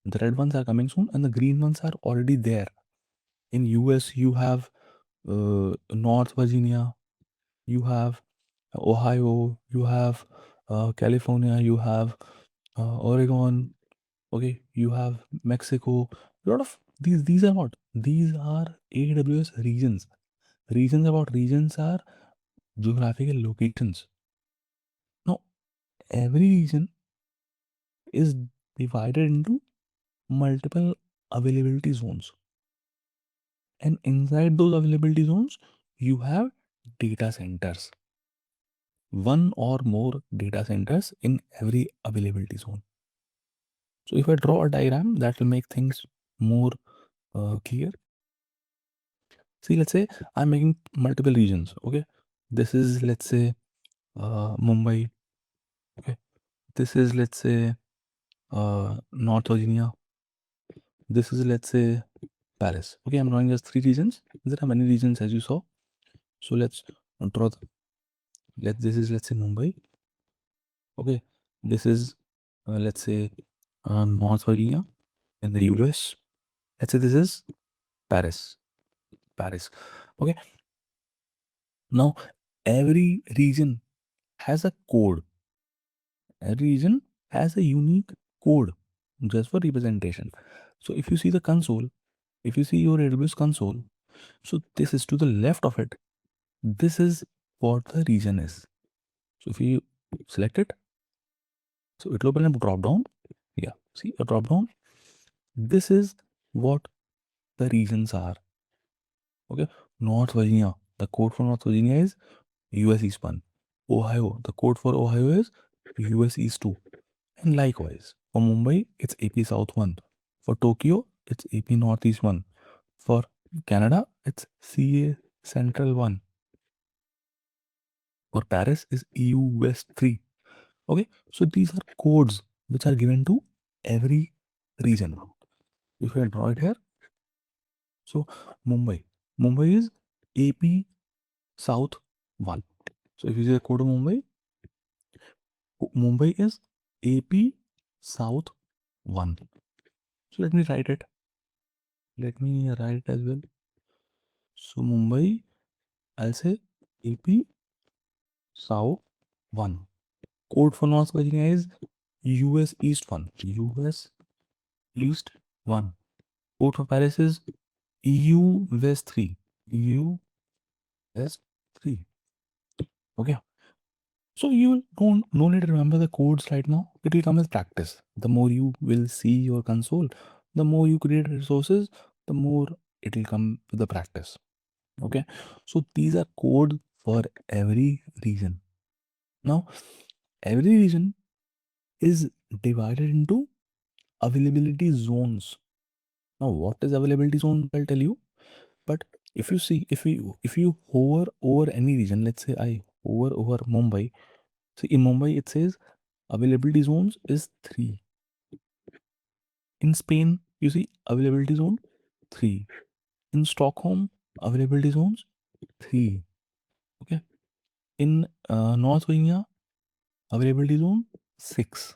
The red ones are coming soon, and the green ones are already there. In US, you have North Virginia, you have Ohio, you have California, you have Oregon. Okay, you have Mexico. A lot of these are what? These are AWS regions. Regions about regions are geographical locations. Now, every region is divided into multiple availability zones. And inside those availability zones, you have data centers. One or more data centers in every availability zone. So if I draw a diagram, that will make things more clear. See, let's say I'm making multiple regions. Okay, this is, let's say, Mumbai. Okay, this is, let's say, North Virginia. This is, let's say, Paris. Okay, I'm drawing just three regions. There are many regions, as you saw. So let's draw. This is, let's say, Mumbai. Okay, this is, let's say, North Virginia in the US. Let's say this is Paris. Okay, now every region has a code. Every region has a unique code just for representation. So if you see the console, if you see your AWS console, so this is to the left of it. This is what the region is. So if you select it, so it will open a drop down. Yeah, see a drop down. This is what the regions are. Okay, North Virginia. The code for North Virginia is US East 1. Ohio. The code for Ohio is US East 2. And likewise, for Mumbai, it's AP South 1. For Tokyo, it's AP Northeast 1. For Canada, it's CA Central 1. For Paris is EU West 3. Okay, so these are codes which are given to every region. If I draw it here, so Mumbai is AP South 1. So if you see the code of Mumbai is AP South 1. So let me write it. Let me write it as well. So Mumbai, I'll say AP South 1. Code for North Virginia is US East 1. US East 1. Code for Paris is EU West 3. EU West 3. Okay. So you don't no need to remember the codes right now. It will come as practice. The more you will see your console, the more you create resources, the more it will come with the practice. Okay. So these are codes for every region. Now, every region is divided into availability zones. Now, what is availability zone? I'll tell you. But if you see, if you hover over any region, let's say I hover over Mumbai. So in Mumbai, it says availability zones is 3. In Spain, you see availability zone 3. In Stockholm, availability zones 3. Okay. In North Virginia, availability zone 6.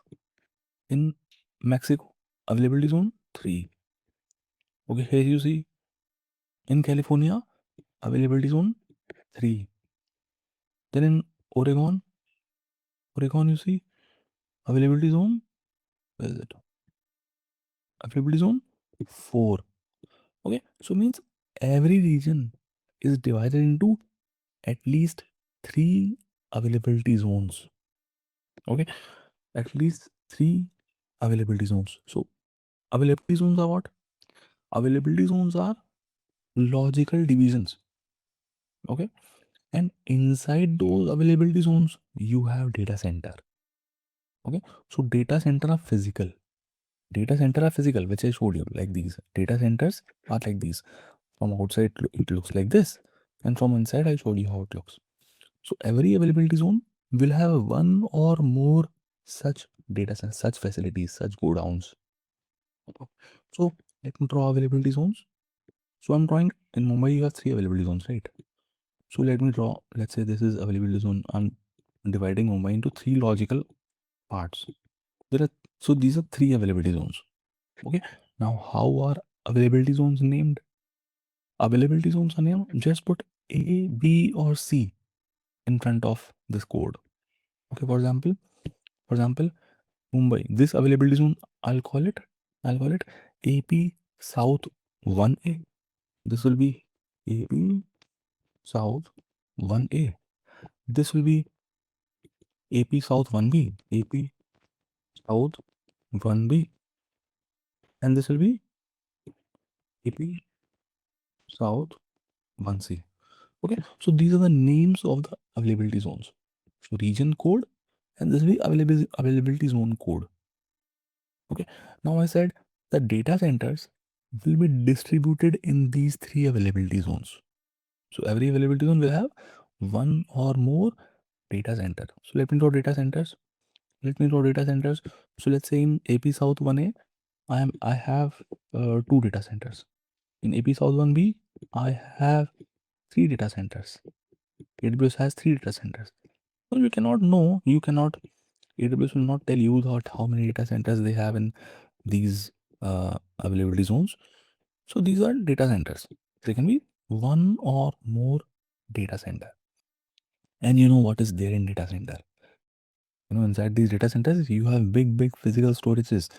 In Mexico, availability zone 3. Okay, here you see in California, availability zone 3. Then in Oregon, you see availability zone, where is it? Availability zone 4. Okay, so means every region is divided into at least 3 availability zones. Okay, at least 3 availability zones. So availability zones are what? Availability zones are logical divisions. Okay, and inside those availability zones, you have data center. Okay, so data center are physical. Data center are physical, which I showed you, like these. Data centers are like these. From outside, it looks like this, and from inside, I showed you how it looks. So every availability zone will have one or more such data centers, such facilities, such go downs. So let me draw availability zones. So I'm drawing in Mumbai, you have 3 availability zones, right? So let me draw, let's say this is availability zone. I'm dividing Mumbai into 3 logical parts. There are, so these are 3 availability zones. Okay. Now, how are availability zones named? Availability zones are named, just put A, B, or C in front of this code. Okay. For example, Mumbai. This availability zone, I'll call it AP South 1A. This will be AP South 1A. This will be AP South 1B, AP South 1B, and this will be AP South 1C. Okay, so these are the names of the availability zones. So region code, and this will be availability zone code. Okay, now I said the data centers will be distributed in these 3 availability zones. So every availability zone will have one or more data center. So let me draw data centers. So let's say in AP South 1A, I have 2 data centers. In AP South 1B, I have 3 data centers. AWS has 3 data centers. So you cannot know, AWS will not tell you that how many data centers they have in these availability zones. So these are data centers. They can be one or more data center. And you know what is there in data center? Inside these data centers, you have big physical storages,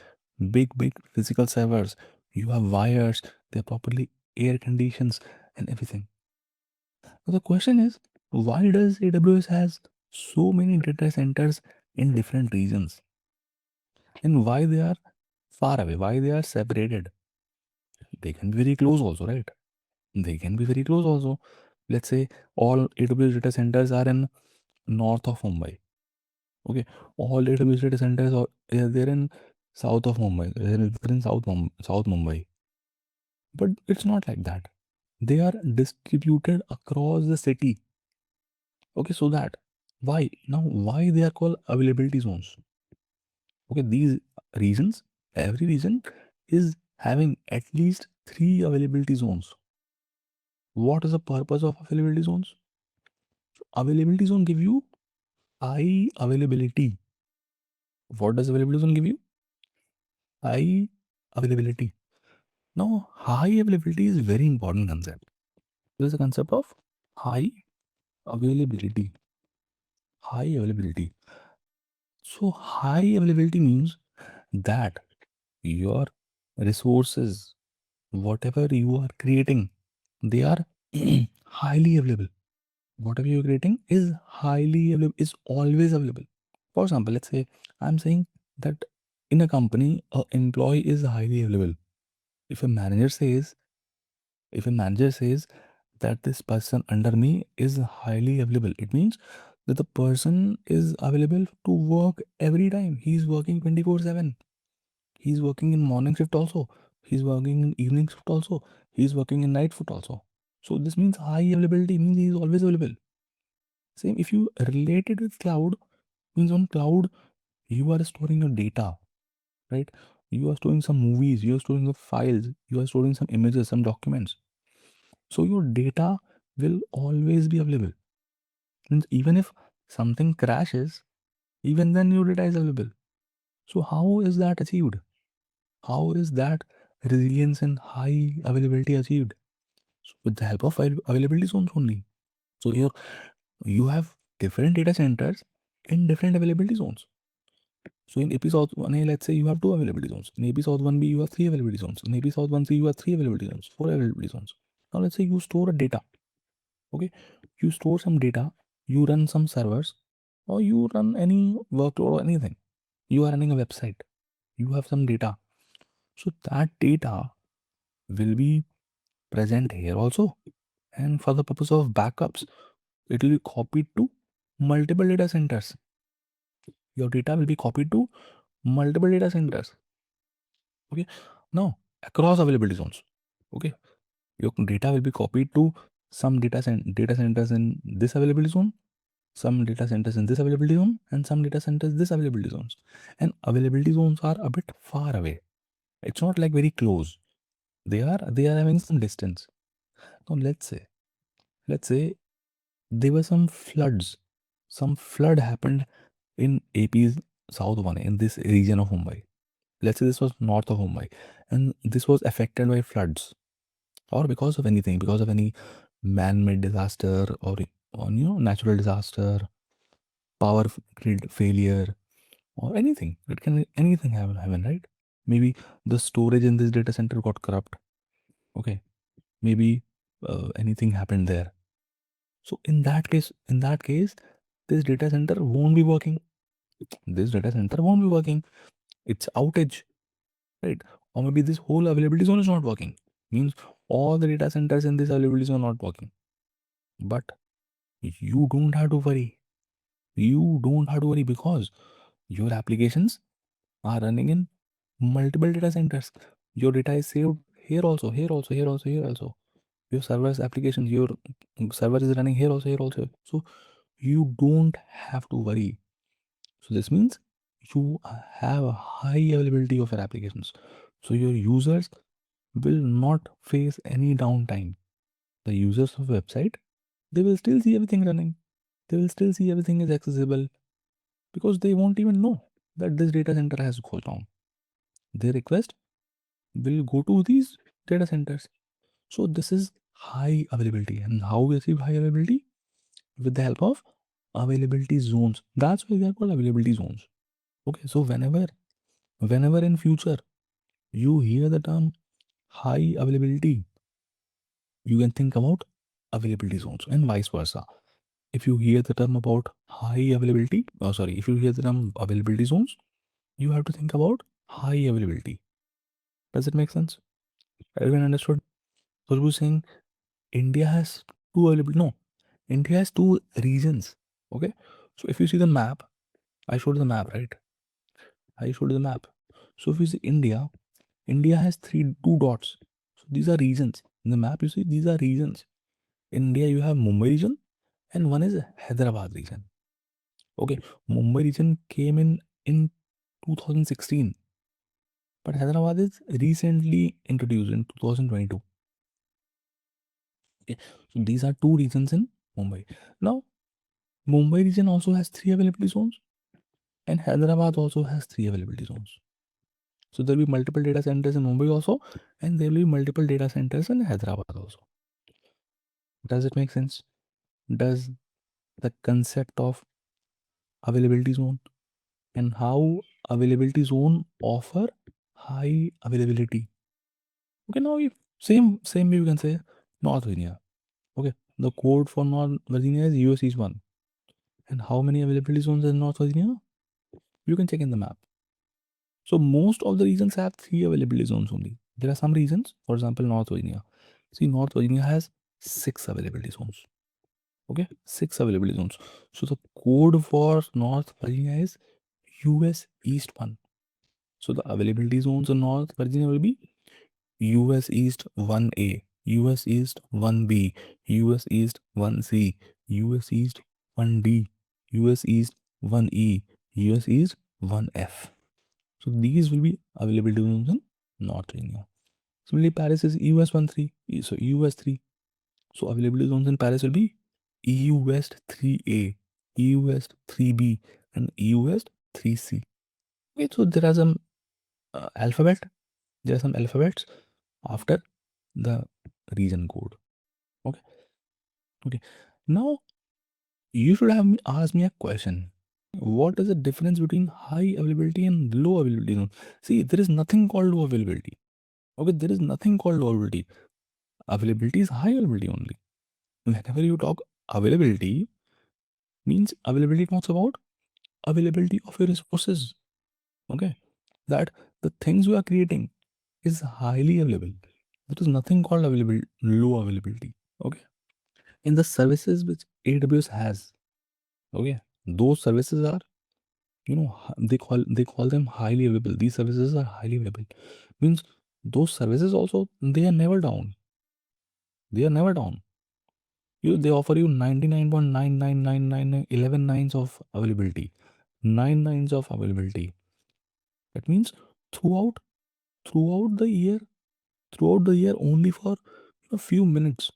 big physical servers. You have wires, they're properly air conditions and everything. So the question is, why does AWS has so many data centers in different regions? And why they are far away? Why they are separated? They can be very close also, right? They can be very close also. Let's say all AWS data centers are in north of Mumbai. Okay, all AWS data centers are they're in south of Mumbai. They're in South Mumbai. But it's not like that. They are distributed across the city. Okay, so that why they are called availability zones? Okay, these regions, every region is having at least 3 availability zones. What is the purpose of availability zones? Availability zone give you high availability. What does availability zone give you? High availability. Now, high availability is very important concept. There is a concept of high availability. High availability. So, high availability means that your resources, whatever you are creating, they are highly available. Whatever you're creating is highly available, is always available. For example, let's say I'm saying that in a company, an employee is highly available. If a manager says, if a manager says that this person under me is highly available, it means that the person is available to work every time. He's working 24/7. He's working in morning shift also. He's working in evening shift also. He's working in night shift also. So this means high availability means he is always available. Same if you relate it with cloud, means on cloud you are storing your data, right? You are storing some movies, you are storing the files, you are storing some images, some documents. So your data will always be available. Means even if something crashes, even then your data is available. So how is that achieved? How is that resilience and high availability achieved? So with the help of availability zones only. So here you have different data centers in different availability zones. So in episode 1A, let's say you have 2 availability zones. In episode 1B, you have 3 availability zones. In episode 1C, you have 3 availability zones, 4 availability zones. Now let's say you store a data. Okay, you store some data, you run some servers, or you run any workload or anything. You are running a website. You have some data. So that data will be present here also. And for the purpose of backups, it will be copied to multiple data centers. Your data will be copied to multiple data centers. Okay, now across availability zones. Okay, your data will be copied to some data centers in this availability zone, some data centers in this availability zone, and some data centers this availability zones. And availability zones are a bit far away. It's not like very close. They are having some distance. Now let's say there were some floods. Some flood happened in AP's South one in this region of Mumbai. Let's say this was north of Mumbai, and this was affected by floods, or because of anything, because of any man-made disaster, or natural disaster, grid failure, or anything. It can anything happen, right? Maybe the storage in this data center got corrupt. Okay, maybe anything happened there. So in that case, this data center won't be working. This data center won't be working. It's outage, right? Or maybe this whole availability zone is not working. Means all the data centers in this availability zone are not working. But you don't have to worry. You don't have to worry because your applications are running in multiple data centers. Your data is saved here also, here also, here also, here also. Your server's applications, your server is running here also, here also. So you don't have to worry. So this means you have a high availability of your applications. So your users will not face any downtime. The users of a website, they will still see everything running. They will still see everything is accessible because they won't even know that this data center has gone down. Their request will go to these data centers. So this is high availability. And how we achieve high availability? With the help of availability zones. That's why they are called availability zones. Okay, so whenever in future you hear the term high availability, you can think about availability zones and vice versa. If you hear the term about high availability, if you hear the term availability zones, you have to think about high availability. Does it make sense? Everyone understood? So we're saying India has two available. No, India has two regions. Okay. So if you see the map, I showed the map, right? I showed the map. So if you see India, India has two dots. So these are regions. In the map, you see these are regions. In India, you have Mumbai region and one is Hyderabad region. Okay, Mumbai region came in 2016, but Hyderabad is recently introduced in 2022. Okay, so these are two regions in Mumbai. Now, Mumbai region also has 3 availability zones, and Hyderabad also has 3 availability zones. So there will be multiple data centers in Mumbai also, and there will be multiple data centers in Hyderabad also. Does it make sense? Does the concept of availability zone and how availability zone offer high availability? Okay, now if same way you can say North Virginia. Okay, the code for North Virginia is US East 1. And how many availability zones in North Virginia? You can check in the map. So most of the regions have 3 availability zones only. There are some regions, for example, North Virginia. See, North Virginia has 6 availability zones. Okay, 6 availability zones. So the code for North Virginia is US East 1. So the availability zones in North Virginia will be US East 1A, US East 1B, US East 1C, US East 1D, US East 1E, US East 1F. So these will be availability zones in North Virginia. Similarly, Paris is US 13, so US 3. So availability zones in Paris will be EU West 3A, EU West 3B, and EU West 3C. Okay, so there are some alphabet. There are some alphabets after the region code. Okay. Okay. Now you should have asked me a question. What is the difference between high availability and low availability zone? See, there is nothing called low availability. Okay, there is nothing called low availability. Availability is high availability only. Whenever you talk availability, means availability talks about availability of your resources. Okay, that the things you are creating is highly available. There is nothing called available low availability. Okay, in the services which AWS has, okay, those services are, they call them highly available. These services are highly available. Means those services also, they are never down. They are never down. They offer you 99.99999 11 nines of availability, 9 nines of availability. That means throughout throughout the year, only for a few minutes,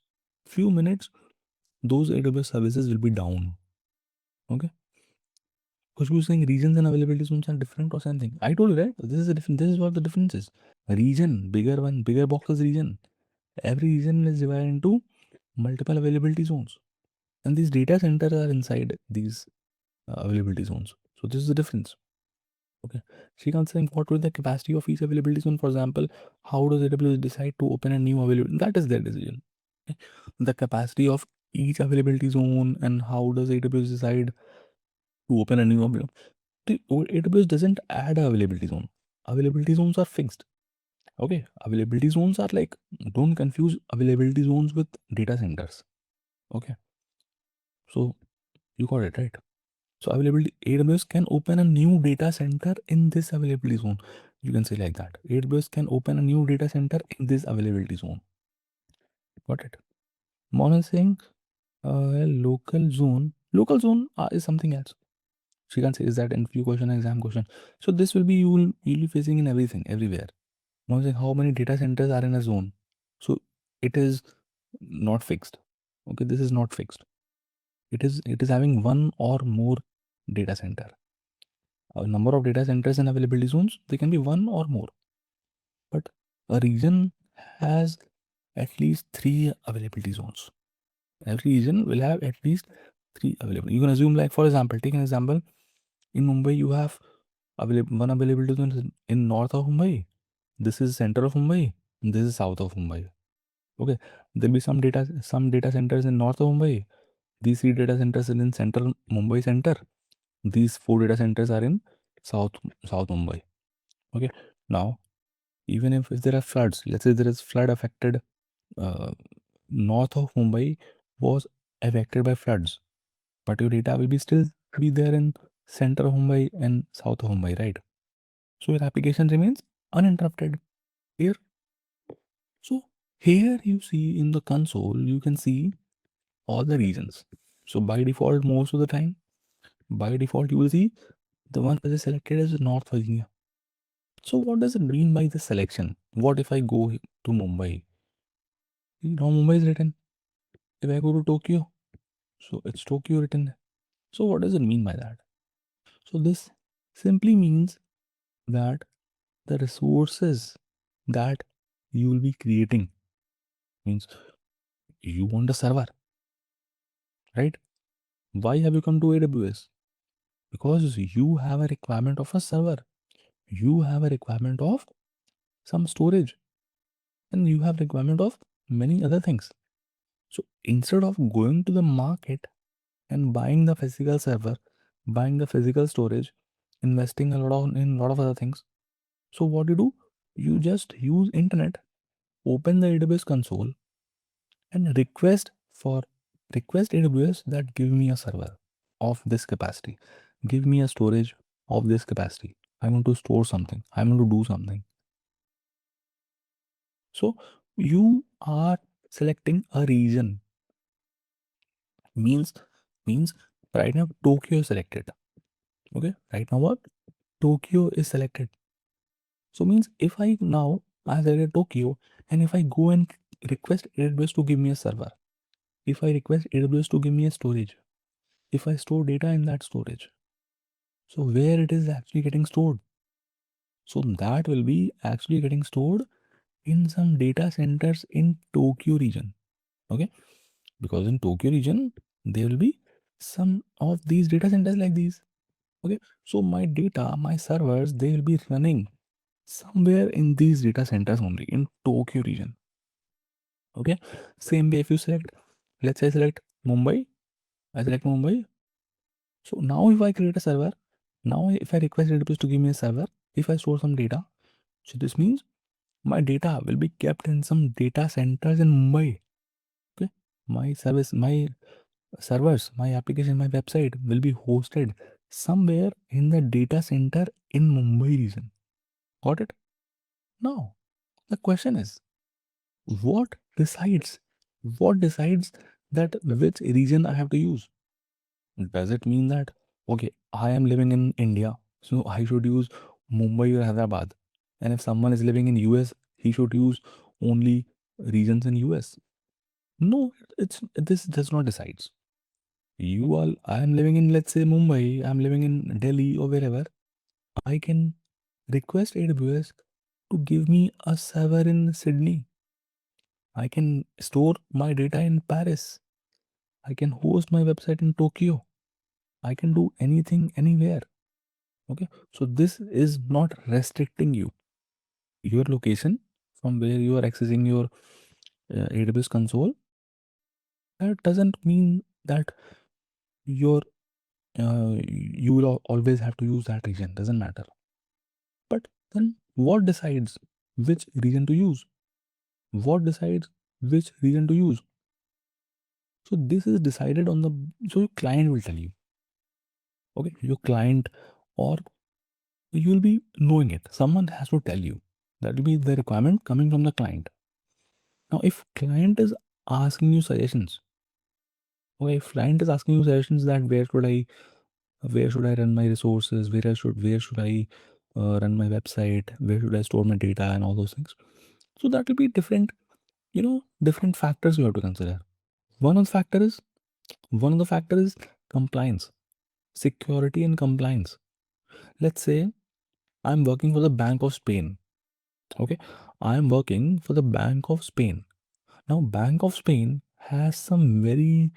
those AWS services will be down. Okay. Kushbu is saying regions and availability zones are different or something. I told you, right? This is a different. This is what the difference is. Region, bigger box is region. Every region is divided into multiple availability zones, and these data centers are inside these availability zones. So this is the difference. Okay. Srikanth saying what will the capacity of each availability zone? For example, how does AWS decide to open a new availability? That is their decision. Okay. The capacity of each availability zone and how does AWS decide to open a new availability? AWS doesn't add a availability zone. Availability zones are fixed. Okay. Availability zones are like, don't confuse availability zones with data centers. Okay. So you got it right. So availability, AWS can open a new data center in this availability zone. You can say like that. AWS can open a new data center in this availability zone. Got it? Mon is saying local zone. Local zone is something else. She can say is that interview question, exam question. So this will be you'll be facing in everything, everywhere. Mon is saying how many data centers are in a zone. So it is not fixed. Okay, this is not fixed. It is having one or more data center. A number of data centers and availability zones, they can be one or more, but a region has at least 3 availability zones. Every region will have at least 3 available. You can assume, like for example, take an example. In Mumbai you have one availability zone in north of Mumbai. This is center of Mumbai. This is south of Mumbai. Okay, there'll be some data centers in north of Mumbai. These 3 data centers are in central Mumbai center. These 4 data centers are in south Mumbai. Okay, now even if there are floods, let's say there is flood affected, uh, north of Mumbai was affected by floods, but your data will be still be there in center of Mumbai and south of Mumbai, right? So your application remains uninterrupted here. So Here you see in the console, you can see all the regions. So by default, most of the time, by default, you will see the one that is selected is North Virginia. So what does it mean by the selection? What if I go to Mumbai? Now Mumbai is written. If I go to Tokyo, so it's Tokyo written. So what does it mean by that? So this simply means that the resources that you will be creating means you want a server, right? Why have you come to AWS? Because you have a requirement of a server. You have a requirement of some storage and you have requirement of many other things. So instead of going to the market and buying the physical server, buying the physical storage, investing a lot of in a lot of other things. So what do? You just use internet, open the AWS console and request AWS that give me a server of this capacity. Give me a storage of this capacity. I want to store something. I want to do something. So you are selecting a region. Means right now Tokyo is selected. Okay, right now what? Tokyo is selected. So means if I now I selected Tokyo and if I go and request AWS to give me a server, if I request AWS to give me a storage, if I store data in that storage, so where it is actually getting stored? So that will be actually getting stored in some data centers in Tokyo region. Okay, because in Tokyo region there will be some of these data centers like these. Okay, so my data, my servers, they will be running somewhere in these data centers only in Tokyo region. Okay, same way if you select, let's say I select Mumbai, I select Mumbai. So now if I create a server, now if I request AWS to give me a server, if I store some data, so this means my data will be kept in some data centers in Mumbai. Okay, my service, my servers, my application, my website will be hosted somewhere in the data center in Mumbai region. Got it? Now, the question is, what decides? What decides that which region I have to use? Does it mean that, okay, I am living in India, so I should use Mumbai or Hyderabad? And if someone is living in US, he should use only regions in US? No, it's this does not decides. You all, I am living in, let's say, Mumbai, I'm living in Delhi or wherever. I can request AWS to give me a server in Sydney. I can store my data in Paris. I can host my website in Tokyo. I can do anything anywhere. Okay. So this is not restricting you. Your location from where you are accessing your AWS console. That doesn't mean that your you will always have to use that region. Doesn't matter. But then what decides which region to use? What decides which region to use? So this is decided on the, so your client will tell you. Okay, your client, or you will be knowing it. Someone has to tell you. That will be the requirement coming from the client. Now, if client is asking you suggestions, okay, if client is asking you suggestions that where should I run my resources, where should I run my website, where should I store my data, and all those things. So that will be different, different factors you have to consider. One of the factor is one of the factor is compliance, security, and compliance. Let's say I'm working for the Bank of Spain. Okay, I'm working for the Bank of Spain. Now, Bank of Spain has some very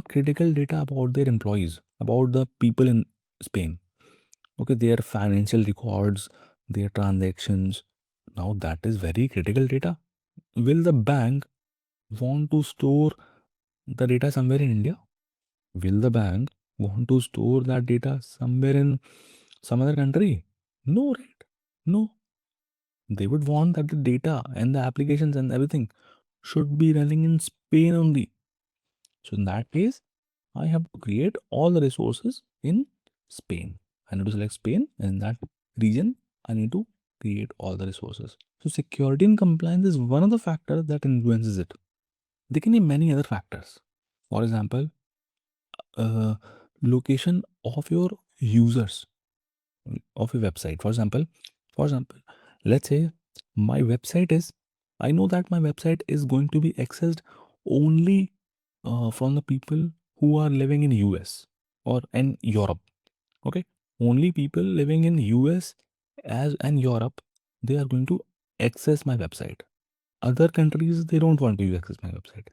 critical data about their employees, about the people in Spain. Okay, their financial records, their transactions. Now that is very critical data. Will the bank want to store the data somewhere in India? Will the bank want to store that data somewhere in some other country? No, right? No. They would want that the data and the applications and everything should be running in Spain only. So in that case, I have to create all the resources in Spain. I need to select Spain, and in that region, I need to create all the resources. So security and compliance is one of the factors that influences it. There can be many other factors. For example, uh, location of your users of a website. For example, let's say my website is, I know that my website is going to be accessed only from the people who are living in US or in Europe. Okay, only people living in US as and Europe, they are going to access my website. Other countries, they don't want to access my website.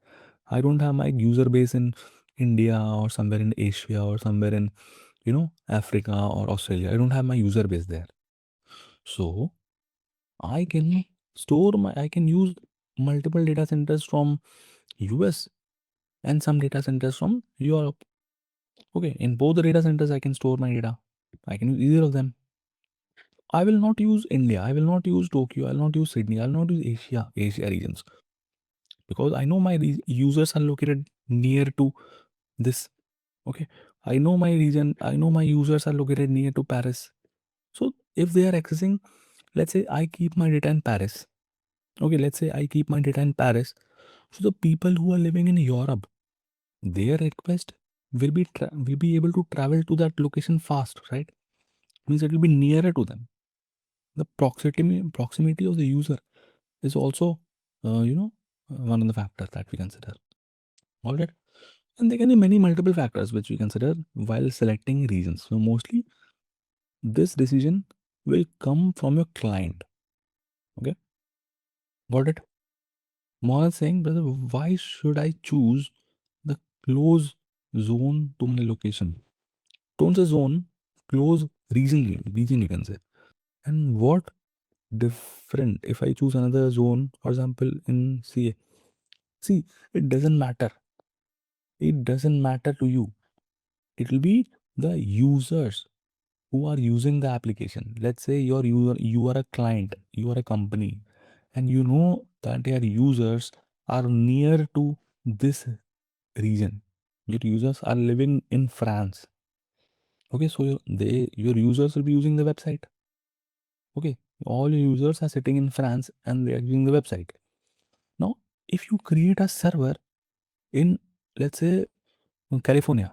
I don't have my user base in India or somewhere in Asia or somewhere in Africa or Australia. I don't have my user base there. So I can I can use multiple data centers from US and some data centers from Europe. Okay, in both the data centers, I can store my data. I can use either of them. I will not use India. I will not use Tokyo. I will not use Sydney. I will not use Asia regions, because I know my users are located near to this. Okay, I know my region. I know my users are located near to Paris. So if they are accessing, let's say I keep my data in Paris. Okay, let's say I keep my data in Paris. So the people who are living in Europe, their request will be able to travel to that location fast, right? Means it will be nearer to them. The proximity of the user is also, one of the factors that we consider. All right, and there can be many multiple factors which we consider while selecting regions. So mostly this decision will come from your client. Okay, got it? More saying, brother, why should I choose the close zone to my location? Don't say zone, close region you can say. And what different if I choose another zone, for example, in CA? See, it doesn't matter. It doesn't matter to you. It will be the users who are using the application. Let's say you are a client, you are a company, and you know that their users are near to this region. Your users are living in France. Okay, so your users will be using the website. Okay, all your users are sitting in France and they are using the website. Now, if you create a server in, let's say, California,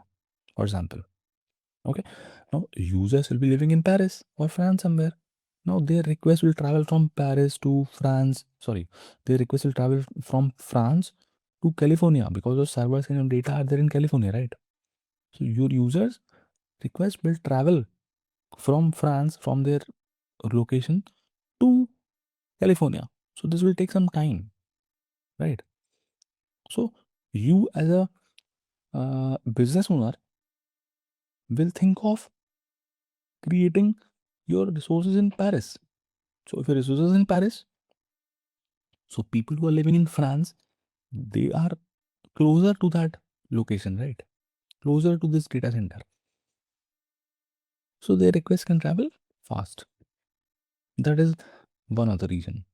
for example, okay, now users will be living in Paris or France somewhere. Now their request will travel from Paris to France. Sorry, their request will travel from France to California because the servers and data are there in California, right? So your users request will travel from France, from their location to California. So this will take some time, right? So you as a business owner will think of creating your resources in Paris. So if your resources in Paris, so people who are living in France, they are closer to that location, right? Closer to this data center. So their request can travel fast. That is one other reason.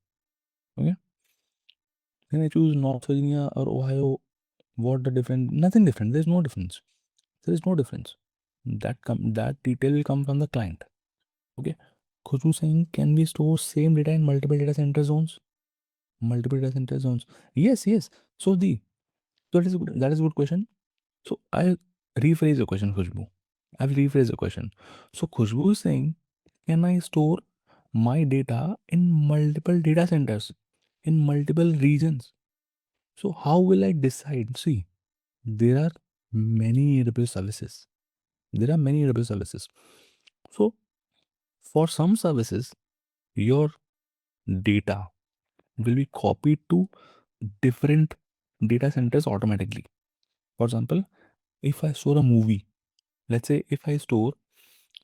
Okay. When I choose North Virginia or Ohio, what the difference? Nothing different. There's no difference. There is no difference. That detail will come from the client. Okay. Khushbu saying, can we store same data in multiple data center zones? Multiple data center zones. Yes, yes. So that is a good question. So I'll rephrase the question, Khushbu. I will rephrase the question. So Khushbu is saying, can I store my data in multiple data centers, in multiple regions? So how will I decide? See, there are many AWS services. There are many AWS services. So for some services, your data will be copied to different data centers automatically. For example, if I store a movie, let's say if I store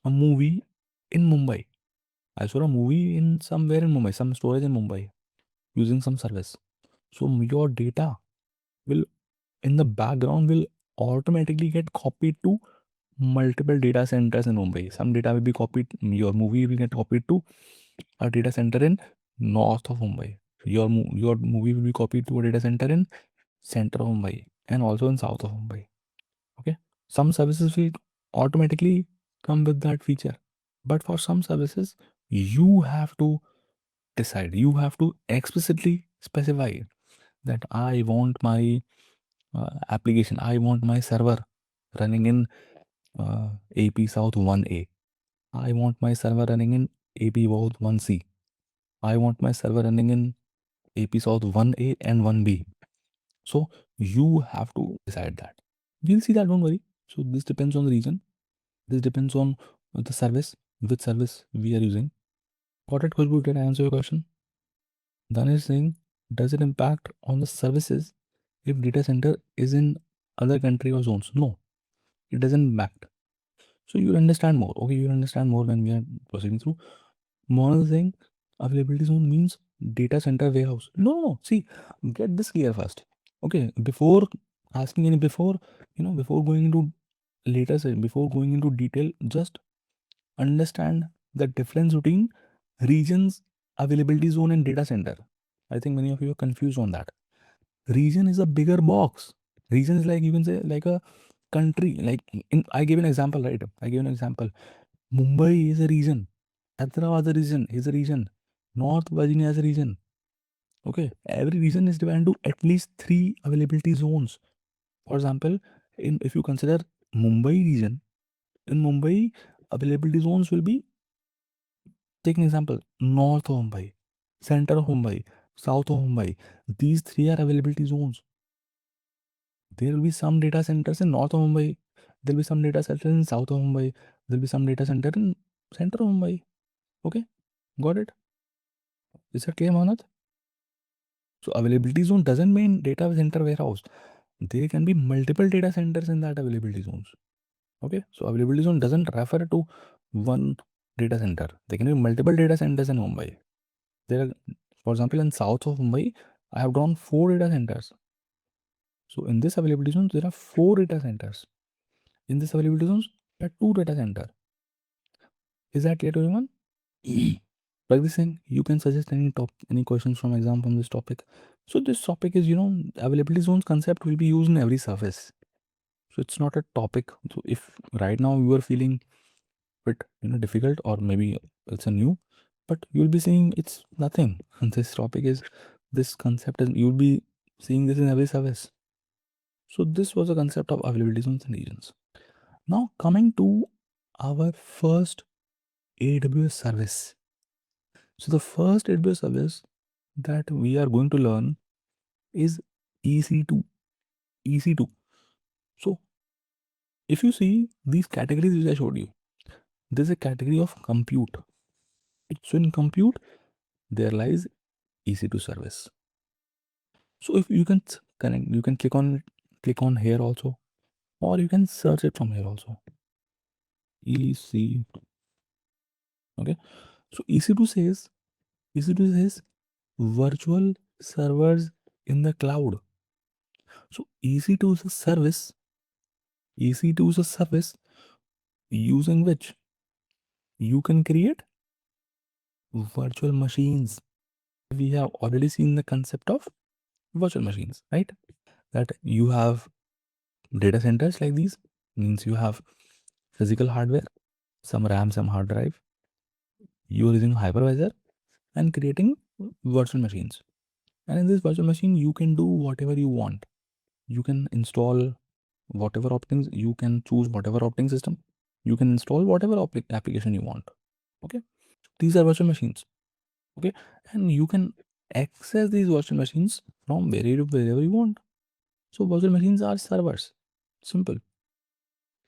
a movie in Mumbai, I store a movie in somewhere in Mumbai, some storage in Mumbai using some service. So your data will in the background will automatically get copied to multiple data centers in Mumbai. Some data will be copied, your movie will get copied to a data center in north of Mumbai. Your movie will be copied to a data center in center of Mumbai and also in south of Mumbai. Okay. Some services will automatically come with that feature. But for some services, you have to decide. You have to explicitly specify that I want my application, I want my server running in AP South 1A. I want my server running in AP South 1C. I want my server running in AP South 1A and 1B. So you have to decide that. We'll see that, don't worry. So this depends on the region. This depends on the service, which service we are using. Got it, Khushbu? Did I answer your question? Then is saying, does it impact on the services if data center is in other country or zones? No, it doesn't impact. So you'll understand more. Okay, you'll understand more when we are proceeding through. More is saying availability zone means data center warehouse. No, no, no. See, get this clear first. Okay, before asking any, before before going into later, say before going into detail, just understand the difference between regions, availability zone, and data center. I think many of you are confused on that. Region is a bigger box. Region is like, you can say, like a country. Like I gave an example, right? I gave an example. Mumbai is a region. Hyderabad is a region. North Virginia is a region. Okay, every region is divided into at least 3 availability zones. For example, in if you consider Mumbai region, in Mumbai, availability zones will be, take an example, north of Mumbai, center of Mumbai, south of Mumbai. These 3 are availability zones. There will be some data centers in north of Mumbai. There will be some data centers in south of Mumbai. There will be some data center in center of Mumbai. Okay, got it? Is that clear, Manat? So availability zone doesn't mean data center warehouse. There can be multiple data centers in that availability zones. Okay, so availability zone doesn't refer to one data center. There can be multiple data centers in Mumbai. There are, for example, in south of Mumbai, I have drawn 4 data centers. So in this availability zone, there are 4 data centers. In this availability zones, there are 2 data center. Is that clear to everyone? Pragdi Singh, you can suggest any questions from exam from this topic. So this topic is, availability zones concept will be used in every surface. So it's not a topic. So if right now you are feeling bit difficult, or maybe it's a new, but you'll be seeing it's nothing. And this concept is, you'll be seeing this in every service. So this was a concept of availability zones and regions. Now coming to our first AWS service. So the first AWS service that we are going to learn is EC2. EC2. So if you see these categories which I showed you, there's a category of compute. So in compute, there lies EC2 service. So if you can connect, you can click on here also, or you can search it from here also. EC. Okay. So EC2 says virtual servers in the cloud. So EC2 is a service. EC2 is a service using which you can create virtual machines. We have already seen the concept of virtual machines, right? That you have data centers like these, means you have physical hardware, some RAM, some hard drive. You are using hypervisor and creating virtual machines. And in this virtual machine, you can do whatever you want. You can install whatever options, you can choose whatever operating system, you can install whatever application you want. Okay, these are virtual machines. Okay, and you can access these virtual machines from wherever you want. So virtual machines are servers. Simple.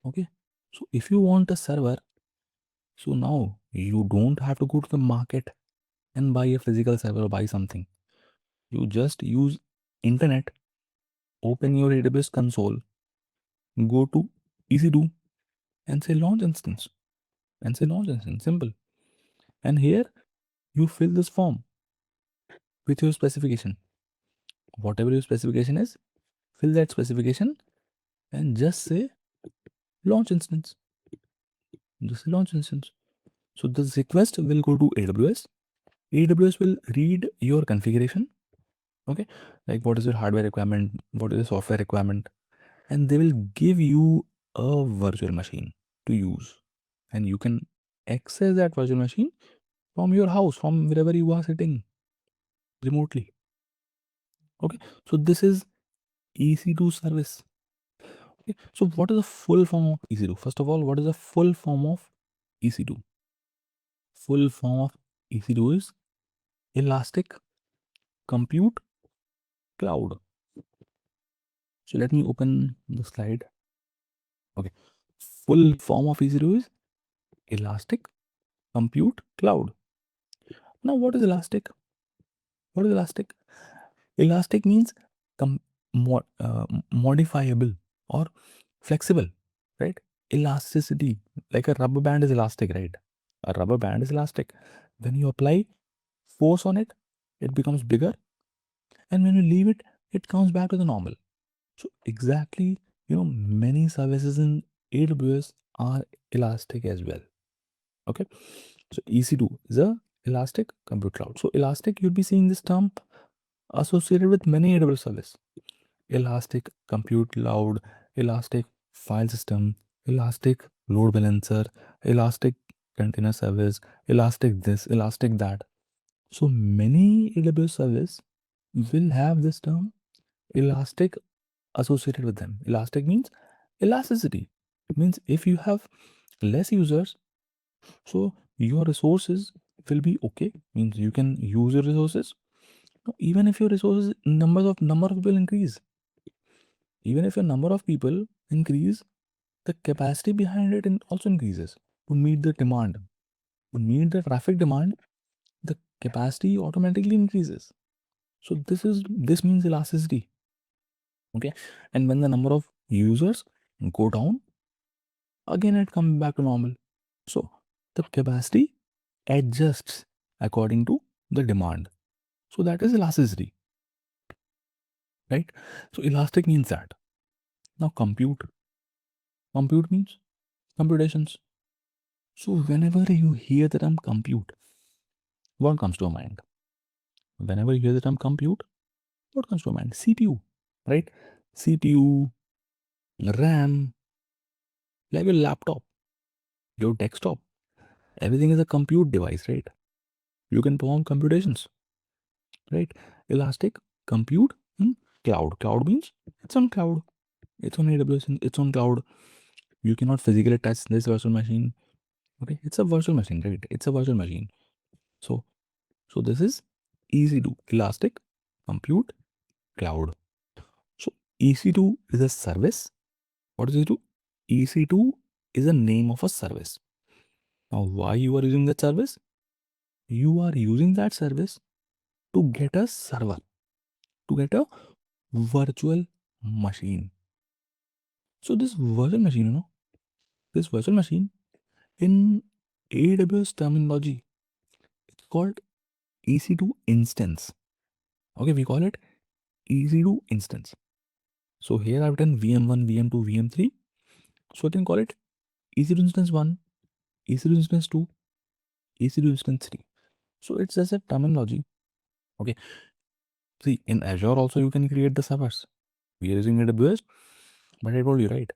Okay, so if you want a server, so now you don't have to go to the market and buy a physical server or buy something. You just use internet, open your AWS console, go to EC2 and say launch instance. Simple. And here you fill this form with your specification. Whatever your specification is, fill that specification and just say launch instance. Just say launch instance. So this request will go to AWS. AWS will read your configuration. Okay, like what is your hardware requirement, what is the software requirement, and they will give you a virtual machine to use, and you can access that virtual machine from your house, from wherever you are sitting remotely. Okay, so this is EC2 service. Okay, so what is the full form of EC2? First of all, what is the full form of EC2? Full form of EC2 is Elastic Compute Cloud. So let me open the slide. Okay, full form of EC2 is Elastic Compute Cloud. Now, what is Elastic? What is Elastic? Elastic means com- modifiable or flexible, right? Elasticity, like a rubber band is elastic, right? A rubber band is elastic. When you apply force on it, it becomes bigger, and when you leave it, it comes back to the normal. So exactly, many services in AWS are elastic as well. Okay, so EC2 is a elastic compute cloud. So elastic, you'll be seeing this term associated with many AWS service. Elastic Compute Cloud, Elastic File System, Elastic Load Balancer, Elastic Container Service, Elastic this, Elastic that. So many AWS service will have this term Elastic associated with them. Elastic means elasticity. It means if you have less users, so your resources will be okay. Means you can use your resources. Even if your resources number of people increase, even if your number of people increase, the capacity behind it also increases to meet the demand. To meet the traffic demand, the capacity automatically increases. So this means elasticity. Okay, and when the number of users go down, again it comes back to normal. So the capacity adjusts according to the demand. So that is elasticity, right? So elastic means that. Now compute means computations. So whenever you hear the term compute, what comes to your mind? Whenever you hear the term compute, what comes to your mind? CPU, right? CPU, RAM, like your laptop, your desktop. Everything is a compute device, right? You can perform computations, right? Elastic compute cloud. Cloud means it's on cloud. It's on AWS. It's on cloud. You cannot physically touch this virtual machine. Okay, it's a virtual machine, right? It's a virtual machine. So this is EC2, Elastic Compute Cloud. So EC2 is a service. What is EC2? EC2 is the name of a service. Now, why you are using that service? You are using that service to get a server, to get a virtual machine. So this virtual machine, this virtual machine in AWS terminology, it's called EC2 instance. Okay, we call it EC2 instance. So here I've written VM1, VM2, VM3. So I can call it EC2 instance 1, EC2 instance 2, EC2 instance 3. So it's just a terminology. Okay. See, in Azure also you can create the servers. We are using AWS, but I told you, right?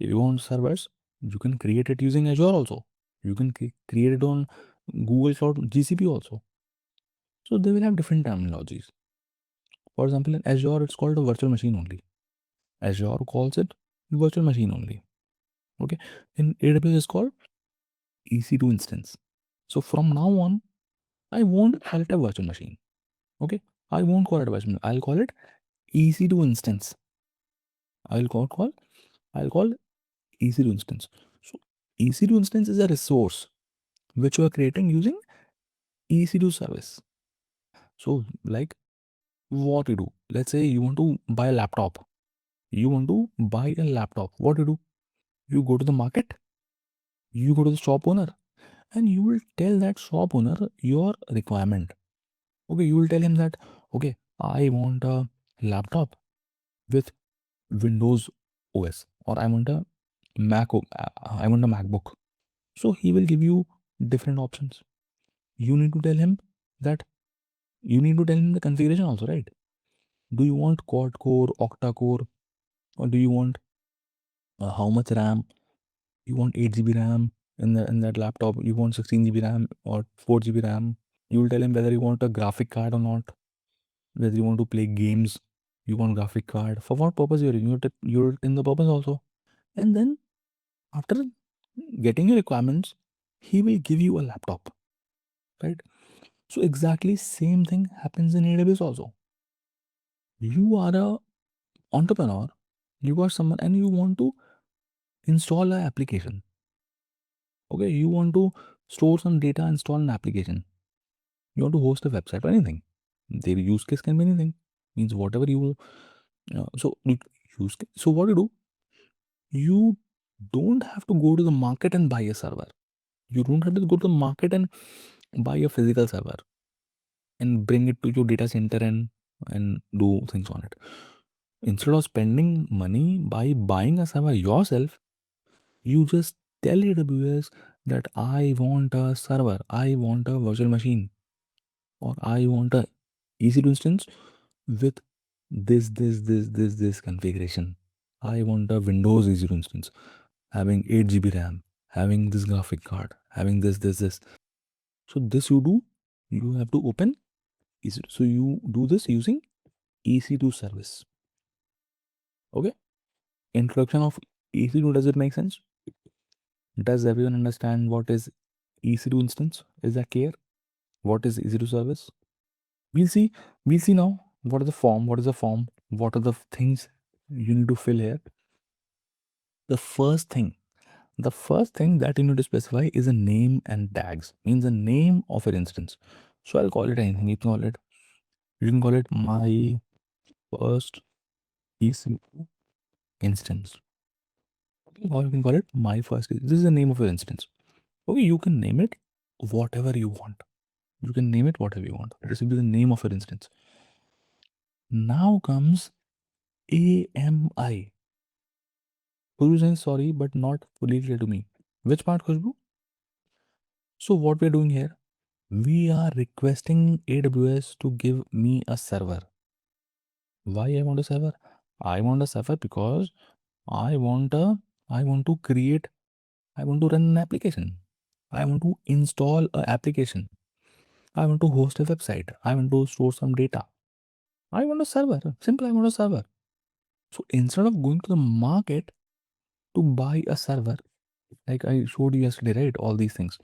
If you want servers, you can create it using Azure also. You can create it on Google Cloud GCP also. So they will have different terminologies. For example, in Azure, it's called a virtual machine only. Azure calls it virtual machine only. Okay. In AWS, it's called EC2 instance. So from now on, I won't call it a virtual machine. Okay. I won't call it a virtual machine. I'll call it EC2 instance. I'll call EC2 instance. So EC2 instance is a resource which you are creating using EC2 service. So like what you do, let's say you want to buy a laptop. You want to buy a laptop. What do? You go to the market, you go to the shop owner, and you will tell that shop owner your requirement. Okay, you will tell him that, okay, I want a laptop with Windows OS, or I want a I want a MacBook. So he will give you different options. You need to tell him that you need to tell him the configuration also, right? Do you want quad core, octa core, or do you want how much RAM? You want 8 GB RAM, in that laptop, you want 16 GB RAM or 4 GB RAM. You will tell him whether you want a graphic card or not, whether you want to play games, you want graphic card, for what purpose you're in the purpose also. And then after getting your requirements, he will give you a laptop, right? So exactly same thing happens in AWS also. You are a entrepreneur, you are someone and you want to install an application. Okay, you want to store some data, install an application. You want to host a website or anything. Their use case can be anything. Means whatever you so what you do, you don't have to go to the market and buy a server. You don't have to go to the market and buy a physical server and bring it to your data center and do things on it. Instead of spending money by buying a server yourself, you just tell AWS that I want a server, I want a virtual machine, or I want a EC2 instance with this configuration. I want a Windows EC2 instance having 8 GB RAM, having this graphic card, having this. So this you do, you have to open EC2. So you do this using EC2 service. Okay. Introduction of EC2, does it make sense? Does everyone understand what is EC2 instance? Is that clear? What is EC2 service? We'll see. We'll see now. What is the form? What is the form? What are the things you need to fill here? The first thing that you need to specify is a name and tags. Means the name of an instance. So I'll call it anything. You can call it my first EC2 instance. Or you can call it my first. This is the name of your instance. Okay, you can name it whatever you want. You can name it whatever you want. This will be the name of your instance. Now comes AMI. Khushbu saying sorry, but not fully clear to me. Which part, Khushbu? So what we're doing here, we are requesting AWS to give me a server. Why I want a server? I want a server because I want to run an application. I want to install an application. I want to host a website. I want to store some data. I want a server. Simple, I want a server. So instead of going to the market to buy a server, like I showed you yesterday, right? All these things.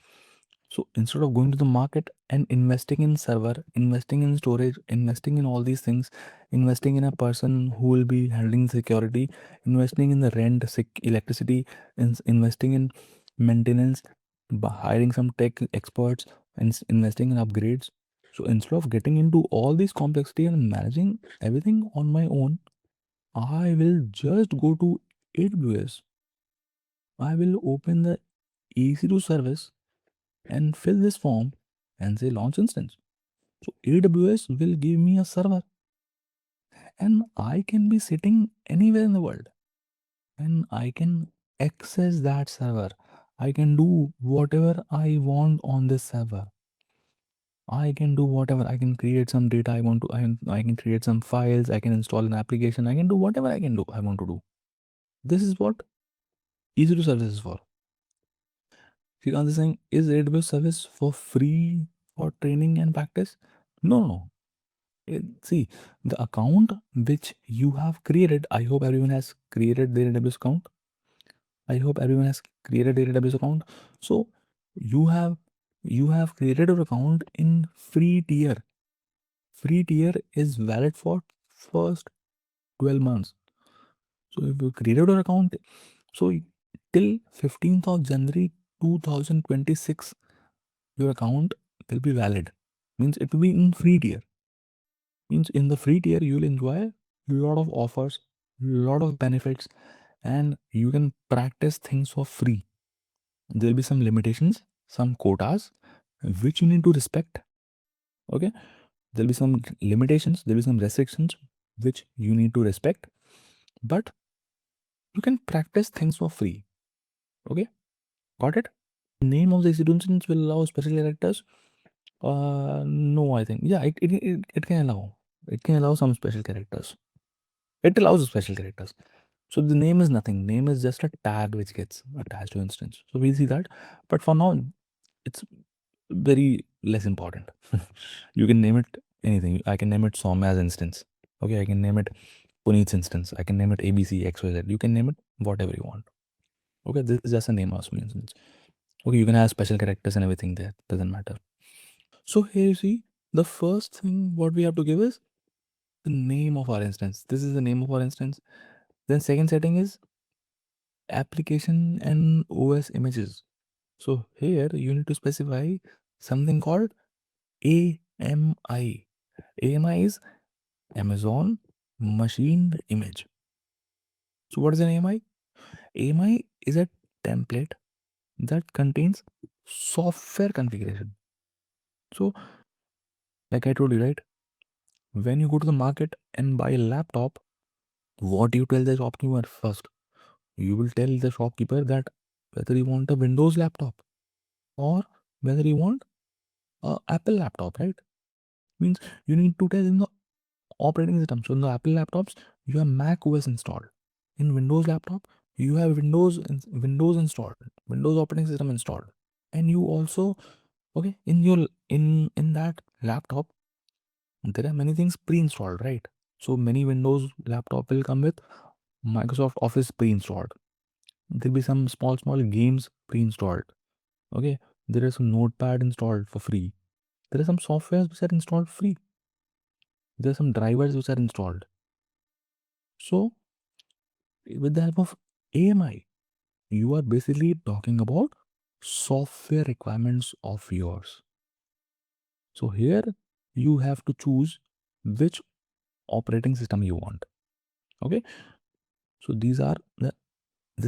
So instead of going to the market and investing in server, investing in storage, investing in all these things, investing in a person who will be handling security, investing in the rent, electricity, investing in maintenance, hiring some tech experts, and investing in upgrades. So instead of getting into all this complexity and managing everything on my own, I will just go to AWS. I will open the EC2 service and fill this form and say launch instance. So AWS will give me a server and I can be sitting anywhere in the world and I can access that server. I can do whatever I want on this server. I can do whatever. I can create some data I want to. I can create some files. I can install an application. I can do whatever I want to do. This is what EC2 service is for. Shrikant is saying, is AWS service for free for training and practice? No, no. See, the account which you have created, I hope everyone has created their AWS account. I hope everyone has created their AWS account. So you have created your account in free tier. Free tier is valid for first 12 months. So if you created your account, so till 15th of January 2026, your account will be valid. Means it will be in free tier. Means in the free tier you will enjoy a lot of offers, lot of benefits, and you can practice things for free. There will be some limitations, some quotas which you need to respect. Okay, there'll be some limitations, there'll be some restrictions which you need to respect, but you can practice things for free. Okay, got it? Name of the institutions will allow special characters. No, I think yeah, it can allow. It can allow some special characters. It allows special characters. So the name is nothing. Name is just a tag which gets attached to instance. So we see that. But for now, it's very less important. You can name it anything. I can name it Soumya's instance. Okay, I can name it Puneet's instance. I can name it ABC, XYZ. You can name it whatever you want. Okay, this is just a name of instance. Okay, you can have special characters and everything there. Doesn't matter. So here you see the first thing what we have to give is the name of our instance. This is the name of our instance. Then second setting is application and OS images. So here you need to specify something called AMI. AMI is Amazon Machine Image. So what is an AMI? AMI is a template that contains software configuration. So like I told you, right? When you go to the market and buy a laptop, what you tell the shopkeeper first? You will tell the shopkeeper that whether you want a Windows laptop or whether you want a Apple laptop, right? Means you need to tell him the operating system. So in the Apple laptops, you have Mac OS installed. In Windows laptop, you have Windows installed, Windows operating system installed, and you also in your in that laptop there are many things pre-installed, right? So many Windows laptop will come with Microsoft Office pre-installed. There'll be some small games pre-installed. Okay, there is some Notepad installed for free. There are some softwares which are installed free. There are some drivers which are installed. So with the help of AMI, you are basically talking about software requirements of yours. So here you have to choose which operating system you want. Okay, so this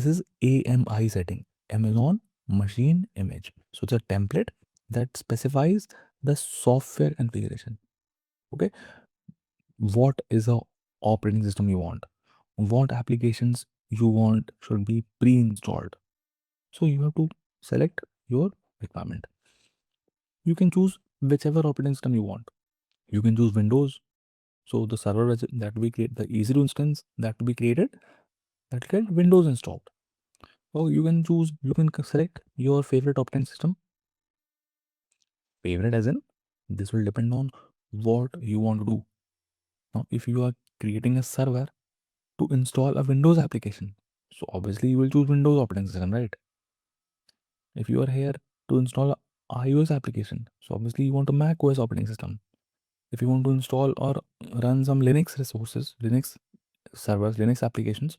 is AMI setting, Amazon Machine Image. So it's a template that specifies the software configuration. Okay, what is a operating system you want, what applications you want should be pre-installed. So you have to select your requirement. You can choose whichever operating system you want. You can choose Windows. So the server that we create, the EC2 instance that will be created, that will get Windows installed. Or you can select your favorite operating system. Favorite as in, this will depend on what you want to do. Now, if you are creating a server to install a Windows application, so obviously you will choose Windows operating system, right? If you are here to install a iOS application, so obviously you want a Mac OS operating system. If you want to install or run some Linux resources, Linux servers, Linux applications,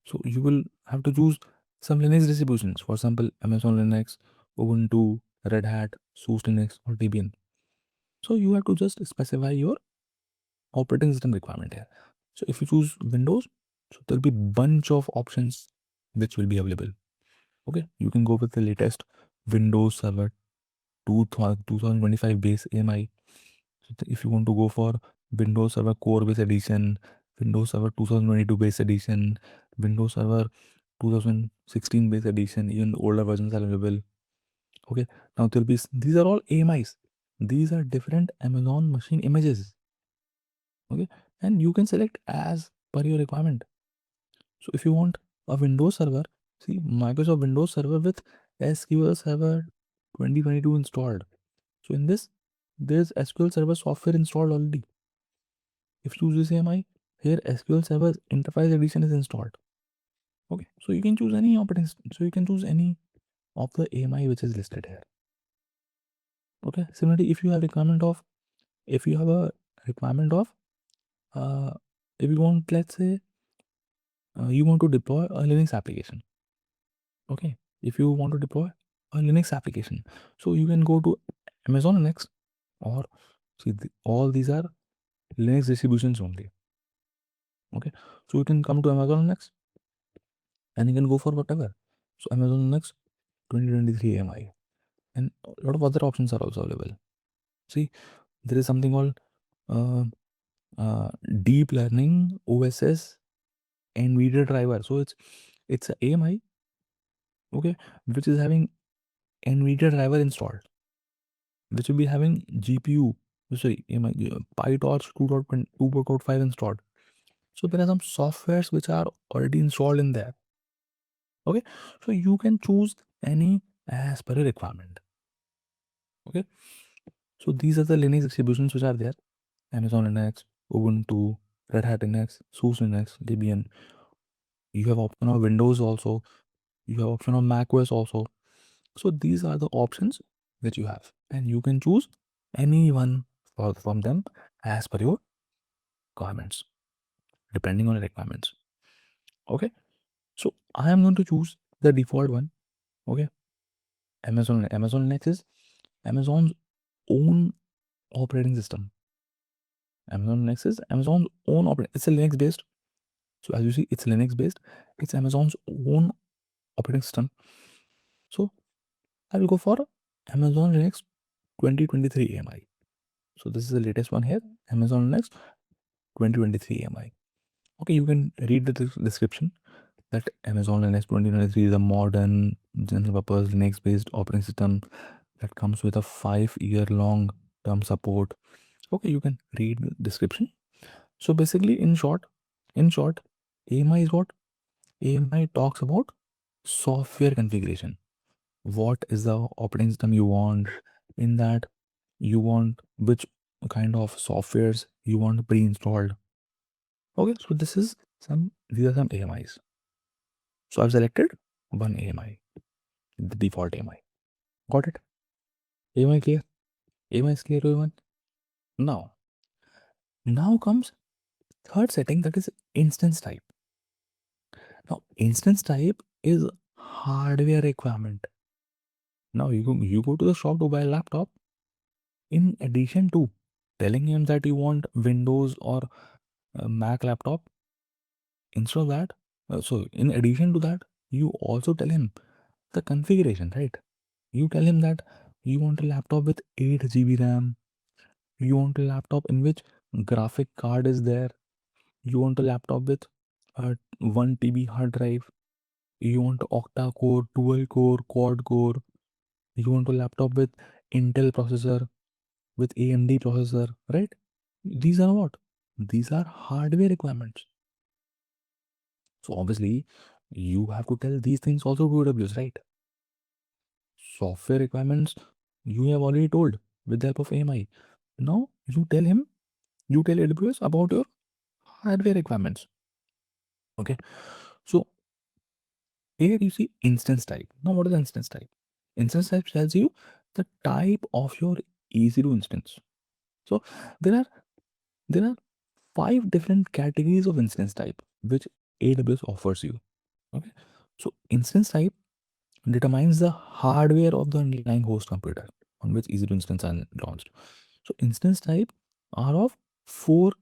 so you will have to choose some Linux distributions. For example, Amazon Linux, Ubuntu, Red Hat, SUSE Linux, or Debian. So you have to just specify your operating system requirement here. So if you choose Windows, so there'll be bunch of options which will be available. Okay, you can go with the latest Windows Server 2025 base AMI. So if you want to go for Windows Server Core Base Edition, Windows Server 2022 Base Edition, Windows Server 2016 Base Edition, even older versions are available. Okay, now there'll be these are all AMIs. These are different Amazon machine images. Okay, and you can select as per your requirement. So if you want a Windows server, see Microsoft Windows Server with SQL Server 2022 installed. So in this, there's SQL Server software installed already. If you choose this AMI, here SQL Server Enterprise Edition is installed. Okay, so you can choose any operating system. So you can choose any of the AMI which is listed here. Okay, similarly, if you have a requirement of, uh, if you want, let's say, you want to deploy a Linux application. Okay, if you want to deploy a Linux application, so you can go to Amazon Linux, or see all these are Linux distributions only. Okay, so you can come to Amazon Linux and you can go for whatever. So Amazon Linux 2023 AMI, and a lot of other options are also available. See, there is something called uh, deep learning OSS NVIDIA driver. So it's a AMI, okay, which is having NVIDIA driver installed, which will be having GPU, sorry, AMI, PyTorch 2.5 installed. So there are some softwares which are already installed in there. Okay, so you can choose any as per your requirement. Okay, so these are the Linux distributions which are there: Amazon Linux, Ubuntu, Red Hat Linux, SUSE Linux, Debian. You have option of Windows also. You have option of Mac OS also. So these are the options that you have, and you can choose any one from them as per your requirements, depending on the requirements. Okay, so I am going to choose the default one. Okay, Amazon Linux is Amazon's own operating system. Amazon Linux is Amazon's own operating. It's a Linux based. So as you see, it's Linux based. It's Amazon's own operating system. So I will go for Amazon Linux 2023 AMI. So this is the latest one here, Amazon Linux 2023 AMI. Okay, you can read the description that Amazon Linux 2023 is a modern general purpose Linux based operating system that comes with a 5-year long term support. Okay, you can read the description. So basically, in short, AMI is what? AMI talks about software configuration. What is the operating system you want? In that, you want which kind of softwares you want pre-installed. Okay, so these are some AMIs. So I've selected one AMI, the default AMI. Got it? AMI clear? AMI is clear, everyone? Now comes third setting, that is instance type. Now, instance type is hardware requirement. Now you go to the shop to buy a laptop. In addition to telling him that you want Windows or Mac laptop, instead of that, so in addition to that, you also tell him the configuration, right? You tell him that you want a laptop with 8 GB RAM. You want a laptop in which graphic card is there. You want a laptop with a 1 TB hard drive. You want octa core, dual core, quad core. You want a laptop with Intel processor, with AMD processor, right? These are what? These are hardware requirements. So obviously, you have to tell these things also to AWS, right? Software requirements you have already told with the help of AMI. Now you tell AWS about your hardware requirements. Okay. So here you see instance type. Now what is instance type? Instance type tells you the type of your EC2 instance. So there are there are 5 different categories of instance type which AWS offers you. Okay. So instance type determines the hardware of the underlying host computer on which EC2 instance are launched. So instance type are of 4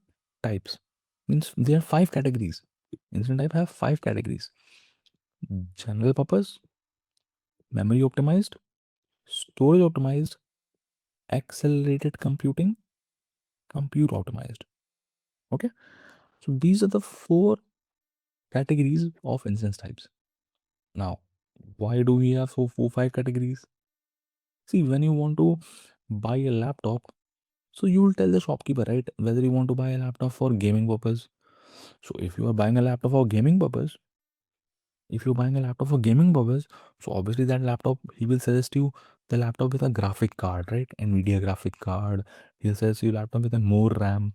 types. Means there are 5 categories. Instance type have 5 categories: general purpose, memory optimized, storage optimized, accelerated computing, compute optimized. Okay, so these are the 4 categories of instance types. Now, why do we have 5 categories? See, when you want to buy a laptop, so you will tell the shopkeeper, right, whether you want to buy a laptop for gaming purpose. So if you are buying a laptop for gaming purpose, so obviously that laptop, he will suggest you the laptop with a graphic card, right? NVIDIA graphic card. He'll suggest you laptop with a more RAM.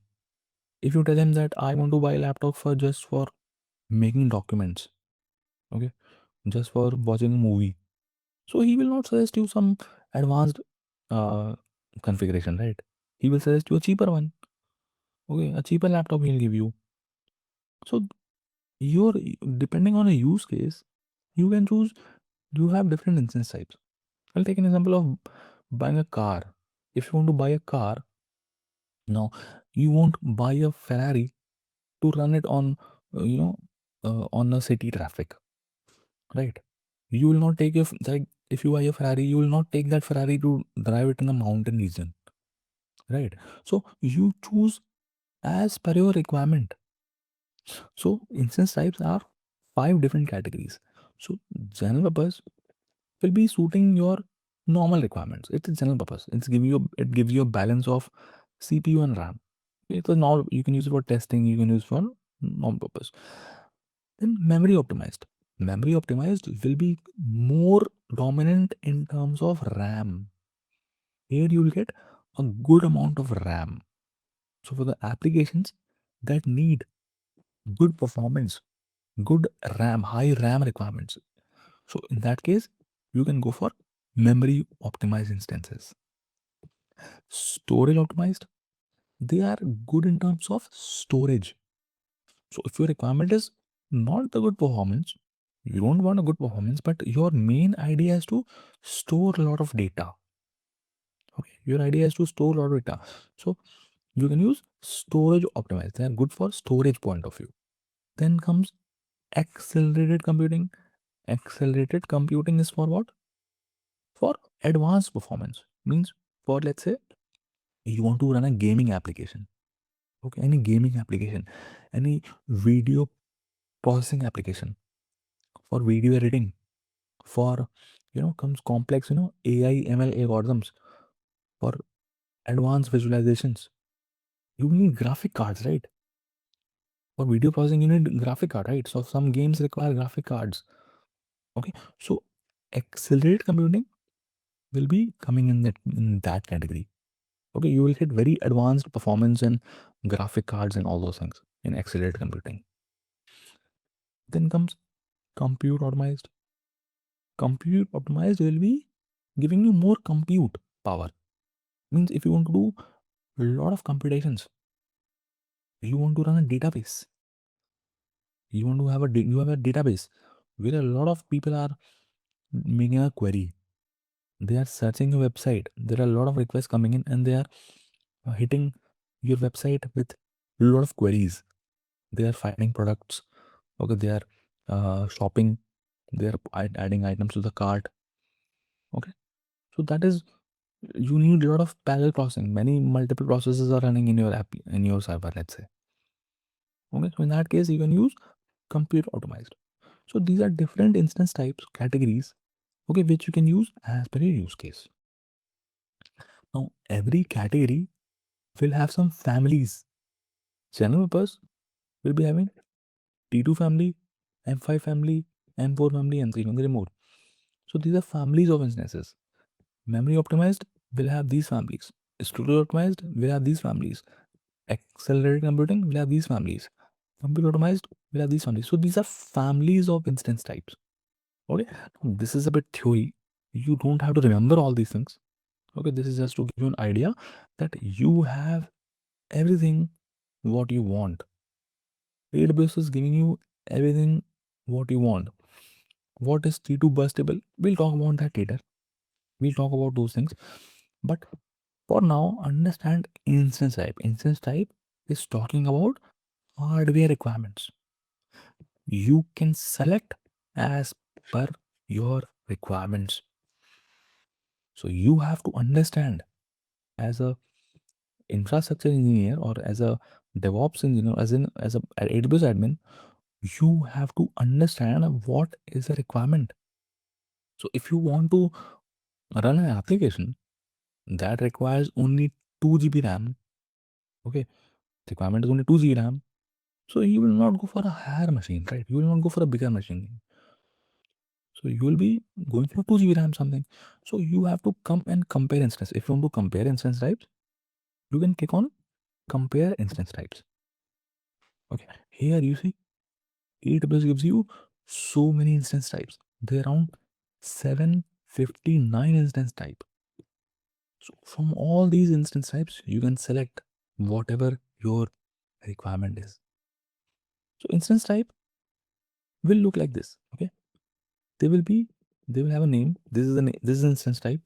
If you tell him that I want to buy a laptop for just for making documents, okay, just for watching a movie, so he will not suggest you some advanced uh, configuration, right? He will suggest you a cheaper one. Okay, a cheaper laptop he'll give you. So your depending on a use case, you can choose. You have different instance types. I'll take an example of buying a car. If you want to buy a car, now you won't buy a Ferrari to run it on, on a city traffic, right? You will not take like if you buy a Ferrari, you will not take that Ferrari to drive it in a mountain region, right? So you choose as per your requirement. So instance types are 5 different categories. So general purpose will be suiting your normal requirements. It's a general purpose. It gives you a balance of CPU and RAM. So now you can use it for testing. You can use it for on purpose. Then memory optimized. Memory optimized will be more dominant in terms of RAM. Here you will get a good amount of RAM. So for the applications that need good performance, good RAM, high RAM requirements. So in that case, you can go for memory optimized instances. Storage optimized, they are good in terms of storage. So if your requirement is not the good performance, you don't want a good performance, but your main idea is to store a lot of data. Okay, your idea is to store a lot of data. So you can use storage optimized. They are good for storage point of view. Then comes accelerated computing. Accelerated computing is for what? For advanced performance. Means for, let's say, you want to run a gaming application. Okay, any gaming application, any video processing application, for video editing, for comes complex AI ML algorithms, for advanced visualizations. You need graphic cards, right? For video processing, you need graphic card, right? So some games require graphic cards. Okay, so accelerated computing will be coming in that category. Okay, you will get very advanced performance and graphic cards and all those things in accelerated computing. Then comes compute optimized. Compute optimized will be giving you more compute power. Means if you want to do a lot of computations, you want to run a database, you want to have you have a database where a lot of people are making a query, they are searching your website, there are a lot of requests coming in and they are hitting your website with a lot of queries, they are finding products, okay, they are shopping, they are adding items to the cart. Okay, so that is, you need a lot of parallel processing, many multiple processes are running in your app, in your server, let's say. Okay, so in that case you can use compute optimized. So these are different instance types, categories, okay, which you can use as per your use case. Now every category will have some families. General purpose will be having T2 family, M5 family, M4 family, M3 family, more. So these are families of instances. Memory optimized will have these families. Storage optimized will have these families. Accelerated computing will have these families. Compute optimized will have these families. So these are families of instance types. Okay, now, this is a bit theory. You don't have to remember all these things. Okay, this is just to give you an idea that you have everything what you want. AWS is giving you everything what you want. What is T2 burstable? We'll talk about that later. We'll talk about those things. But for now, understand instance type. Instance type is talking about hardware requirements. You can select as per your requirements. So you have to understand as a infrastructure engineer or as a DevOps engineer, as a AWS admin, you have to understand what is the requirement. So if you want to run an application that requires only 2 GB RAM, okay, requirement is only 2 GB RAM, so you will not go for a higher machine, right? You will not go for a bigger machine. So you will be going for 2 GB RAM something. So you have to come and compare instance. If you want to compare instance types, you can click on compare instance types. Okay, here you see AWS gives you so many instance types. There are around 759 instance type. So from all these instance types, you can select whatever your requirement is. So instance type will look like this. Okay, they will have a name. This is this is instance type.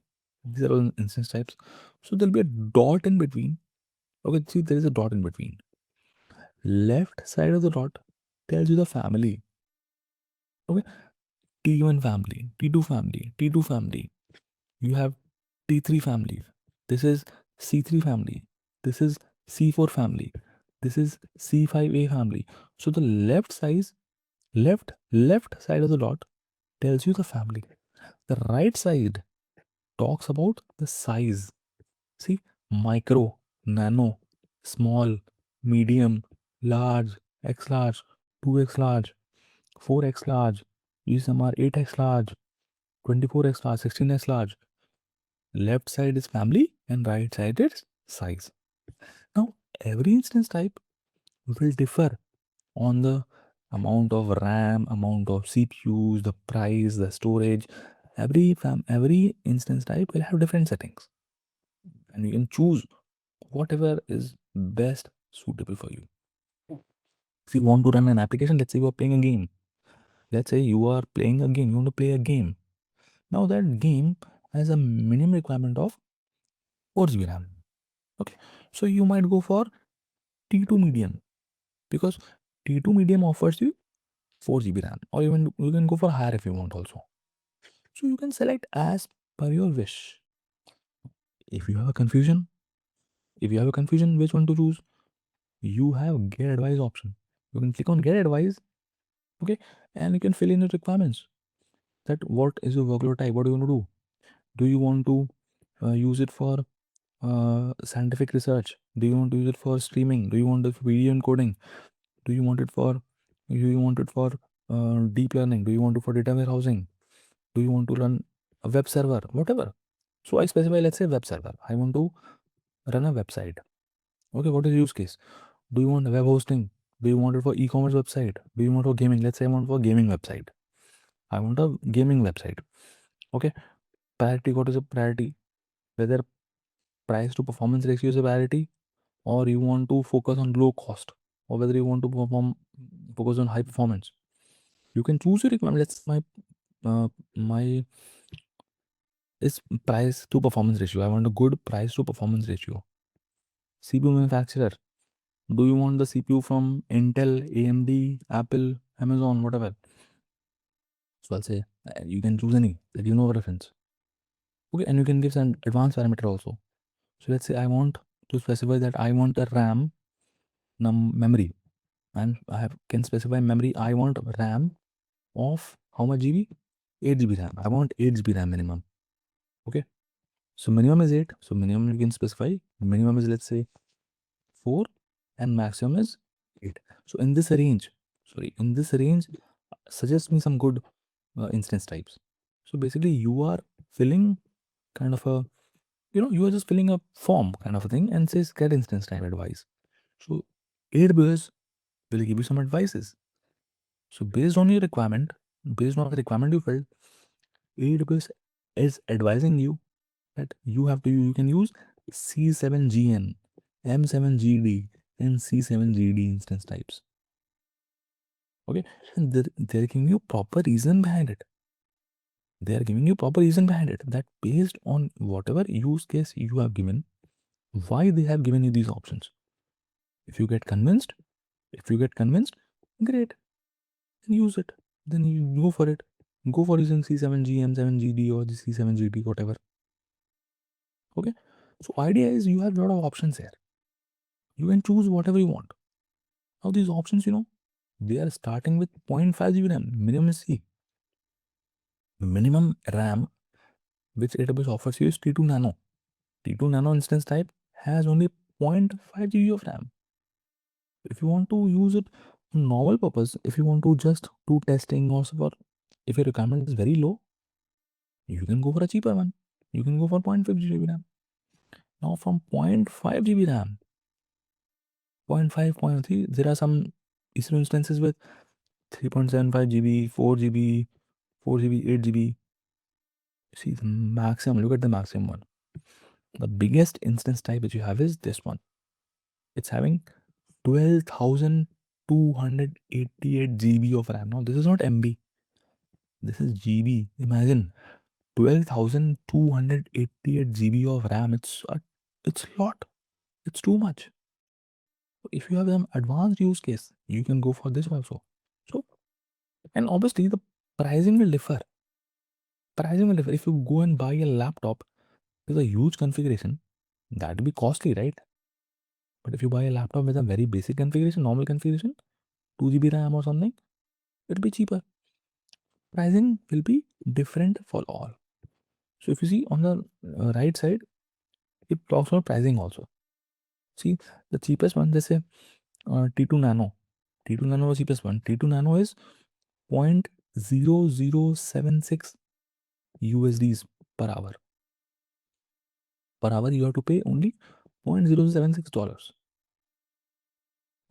These are all instance types. So there'll be a dot in between. Okay, see there is a dot in between. Left side of the dot tells you the family. Okay, T1 family, T2 family, T2 family. You have T3 family. This is C3 family. This is C4 family. This is C5A family. So the left side of the dot tells you the family. The right side talks about the size. See, micro, nano, small, medium, large, X large, 2x large, 4x large. Use some are 8x large, 24x large, 16x large. Left side is family and right side is size. Now, every instance type will differ on the amount of RAM, amount of CPUs, the price, the storage. Every instance type will have different settings, and you can choose whatever is best suitable for you. If you want to run an application, let's say you are playing a game. Let's say you are playing a game, you want to play a game. Now that game has a minimum requirement of 4 GB RAM. Okay, so you might go for T2 medium because T2 medium offers you 4 GB RAM, or even you can go for higher if you want also. So you can select as per your wish. If you have a confusion, which one to choose, you have get advice option. You can click on get advice, okay, and you can fill in your requirements. That what is your workload type? What do you want to do? Do you want to use it for scientific research? Do you want to use it for streaming? Do you want it for video encoding? Do you want it for deep learning? Do you want it for data warehousing? Do you want to run a web server? Whatever. So I specify, let's say web server. I want to run a website. Okay, what is the use case? Do you want web hosting? Do you want it for e-commerce website? Do you want for gaming? Let's say I want for gaming website. I want a gaming website. Okay, priority. What is a priority? Whether price to performance ratio is a priority, or you want to focus on low cost, or whether you want to focus on high performance. You can choose your requirement. Let's my is price to performance ratio. I want a good price to performance ratio. CPU manufacturer. Do you want the CPU from Intel, AMD, Apple, Amazon, whatever? So I'll say you can choose any that you know reference. Okay, and you can give some advanced parameter also. So let's say I want to specify that I want a RAM memory, and can specify memory. I want RAM of how much GB? 8 GB RAM. I want 8 GB RAM minimum. Okay, so minimum is 8. So minimum you can specify. Minimum is, let's say, 4, and maximum is 8. So in this range, suggest me some good instance types. So basically you are filling kind of a, you are just filling a form kind of a thing and says get instance type advice. So AWS will give you some advices. So based on the requirement you filled, AWS is advising you that you can use C7GN, M7GD, and C7GD instance types. Okay, and they're giving you proper reason behind it. That based on whatever use case you have given, why they have given you these options. If you get convinced, great, then use it. Then you go for it. Go for using C7G, M7GD, or the C7GD, whatever. Okay, so idea is you have a lot of options here. You can choose whatever you want. Now these options, they are starting with 0.5 GB RAM. Minimum is C. Minimum RAM which AWS offers you is T2 Nano. T2 Nano instance type has only 0.5 GB of RAM. If you want to use it for normal purpose, if you want to just do testing or for, if your requirement is very low, you can go for a cheaper one. You can go for 0.5 GB RAM. Now from 0.5 GB RAM, 0.5, 0.3, there are some instances with 3.75 GB, 4 GB, 4 GB, 8 GB. See the maximum, look at the maximum one. The biggest instance type which you have is this one. It's having 12,288 GB of RAM. Now this is not MB, this is GB. Imagine 12,288 GB of RAM. It's a lot. It's too much. If you have an advanced use case, you can go for this also. So, and obviously the pricing will differ. If you go and buy a laptop with a huge configuration, that will be costly, right? But if you buy a laptop with a very basic configuration, normal configuration, 2 GB RAM or something, it will be cheaper. Pricing will be different for all. So if you see on the right side, it talks about pricing also. See the cheapest one, they say T2 Nano. T2 nano was cheapest one. T2 nano is 0.0076 USDs per hour. Per hour, you have to pay only $0.076.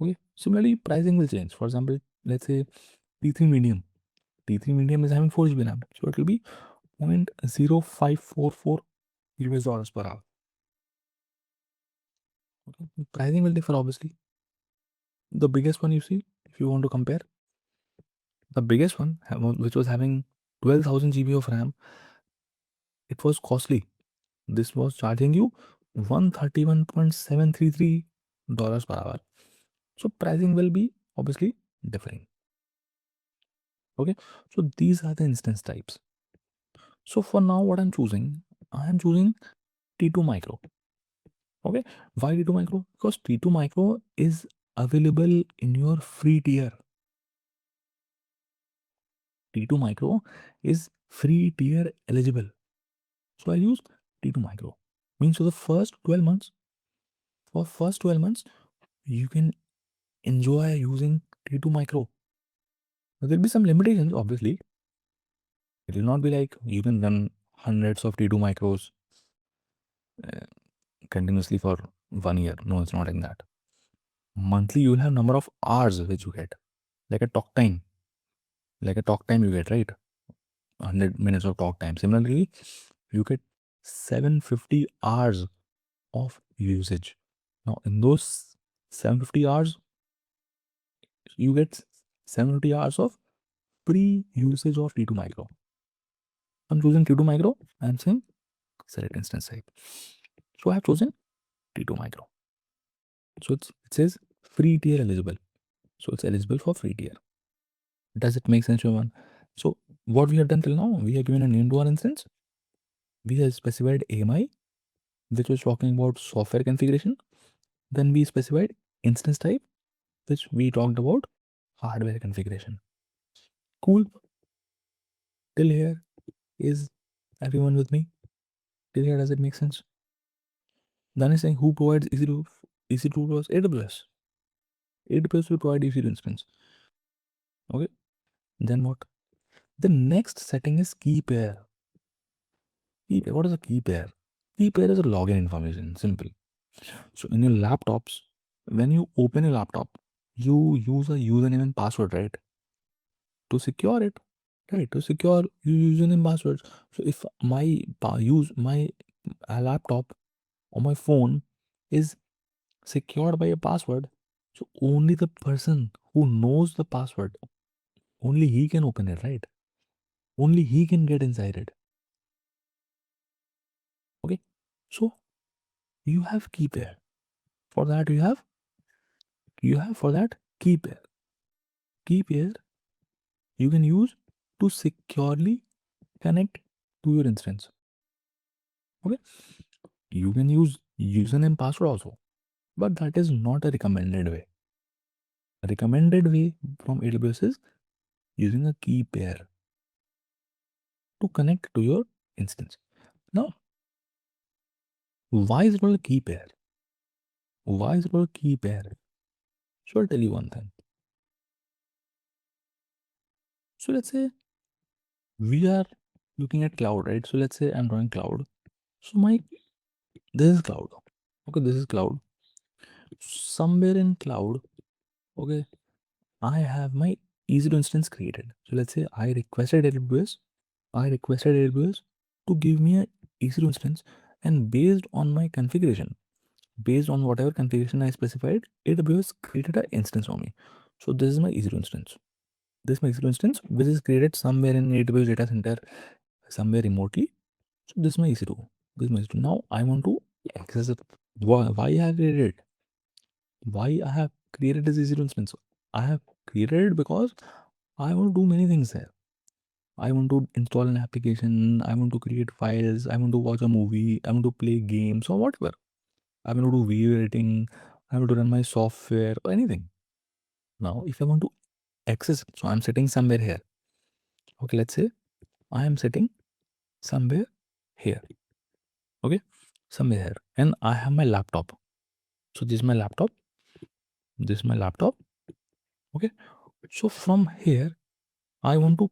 Okay. Similarly, pricing will change. For example, let's say T3 medium. T3 medium is having 4 GB RAM, so it will be 0.0544 US dollars per hour. Okay. Pricing will differ obviously. The biggest one you see, if you want to compare, the biggest one, which was having 12,000 GB of RAM, it was costly. This was charging you $131.733 per hour. So pricing will be obviously differing. Okay, so these are the instance types. So for now, what I'm choosing, I am choosing T2 micro. Okay, why T2 micro? Because T2 micro is available in your free tier. T2 micro is free tier eligible. So I use T2 micro. Means for the first 12 months, you can enjoy using T2 micro. There'll be some limitations, obviously. It will not be like you can run hundreds of T2 micros continuously for 1 year. No, it's not like that. Monthly, you will have number of hours which you get, like a talk time. Like a talk time you get, right? 100 minutes of talk time. Similarly, you get 750 hours of usage. Now, in those 750 hours, you get 750 hours of free usage of T2 micro. I'm choosing T2 micro. I'm saying select instance type. So I have chosen T2 micro. So it says free tier eligible. So it's eligible for free tier. Does it make sense, Jovan? So what we have done till now, we have given a name to our instance. We have specified AMI, which was talking about software configuration. Then we specified instance type, which we talked about hardware configuration. Cool. Till here, is everyone with me? Till here, does it make sense? Then is saying who provides EC2? EC2 was AWS. AWS will provide EC2 instance. Okay. Then what? The next setting is key pair. Key pair. What is a key pair? Key pair is a login information. Simple. So in your laptops, when you open a laptop, you use a username and password, right? To secure it, right? To secure your username passwords. So if my use my laptop or my phone is secured by a password, so only the person who knows the password, only he can open it, right? Only he can get inside it. Okay, so you have key pair. For that you have for that key pair. Key pair you can use to securely connect to your instance. Okay, you can use username password also, but that is not a recommended way. A recommended way from AWS is using a key pair to connect to your instance. Now, why is it called a key pair? Why is it called a key pair? So I'll tell you one thing. So let's say we are looking at cloud, right? So let's say I'm drawing cloud. So this is cloud. Okay, this is cloud. Somewhere in cloud, okay, I have my EC2 instance created. So let's say I requested AWS to give me a EC2 instance, and based on my configuration, based on whatever configuration I specified, AWS created an instance for me. So this is my EC2 instance. This is my EC2 instance, which is created somewhere in AWS data center, somewhere remotely. So this is my EC2. This is my EC2. Now I want to access it. Why I have created it? Why I have created this EC2 instance? I have created it because I want to do many things there. I want to install an application. I want to create files. I want to watch a movie. I want to play games or whatever. I want to do video editing. I want to run my software or anything. Now, if I want to access it, so I'm sitting somewhere here. Okay, let's say I am sitting somewhere here. Okay, somewhere here. And I have my laptop. So this is my laptop. This is my laptop. Okay, so from here I want to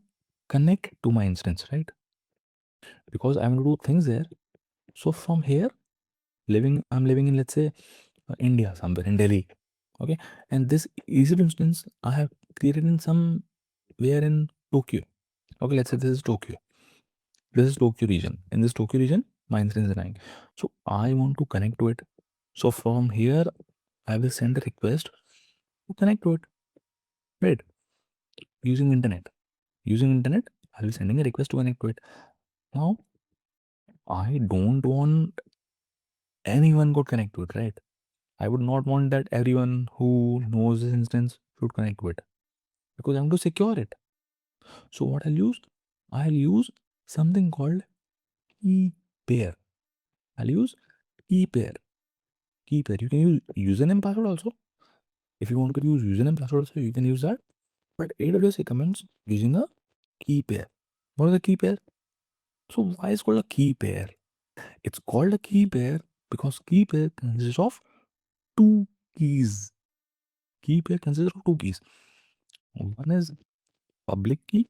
connect to my instance, right? Because I'm going to do things there. So from here, I'm living in, let's say, India, somewhere in Delhi. Okay, and this EC2 instance I have created in somewhere in Tokyo. Okay, let's say this is Tokyo. This is Tokyo region. In this Tokyo region, my instance is running. So I want to connect to it. So from here, I will send a request to connect to it. Right? Using internet. Using internet, I'll be sending a request to connect to it. Now, I don't want anyone could connect to it, right? I would not want that everyone who knows this instance should connect to it because I'm going to secure it. So what I'll use? I'll use something called key pair. I'll use key pair. Key pair. You can use username password also. If you want to use username password also, you can use that. But AWS recommends using a key pair. What is a key pair? So why is it called a key pair? It's called a key pair because key pair consists of two keys. Key pair consists of two keys. One is public key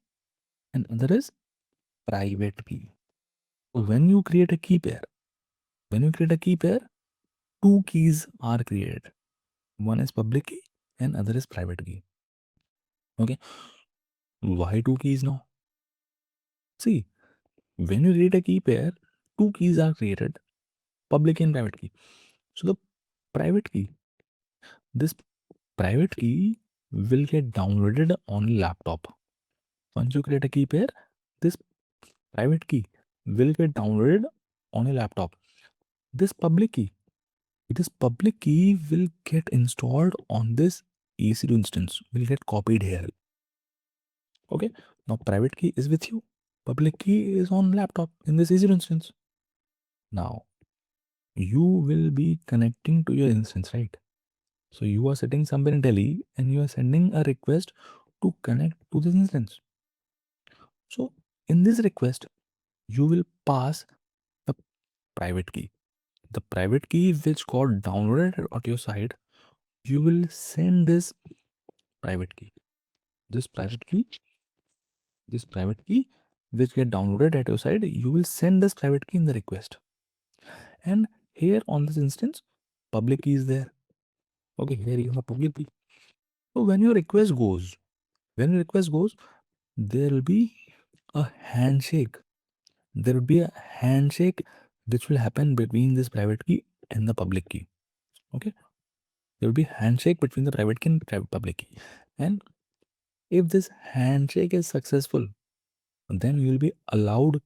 and other is private key. So when you create a key pair, two keys are created. One is public key and other is private key. Okay. Why two keys now? See, when you create a key pair, two keys are created, public key and private key. So the private key, this private key will get downloaded on laptop. Once you create a key pair, this private key will get downloaded on a laptop. This public key, will get installed on this EC2 instance, will get copied here. Okay, now private key is with you, public key is on laptop in this EC2 instance. Now you will be connecting to your instance, right? So you are sitting somewhere in Delhi and you are sending a request to connect to this instance. So in this request, you will pass the private key. The private key which got downloaded at your side, you will send this private key. This private key, which get downloaded at your side, you will send this private key in the request. And here on this instance, public key is there. Okay, here you have public key. So when your request goes, there will be a handshake. There will be a handshake which will happen between this private key and the public key. Okay, there will be handshake between the private key and public key. And if this handshake is successful, then you will be allowed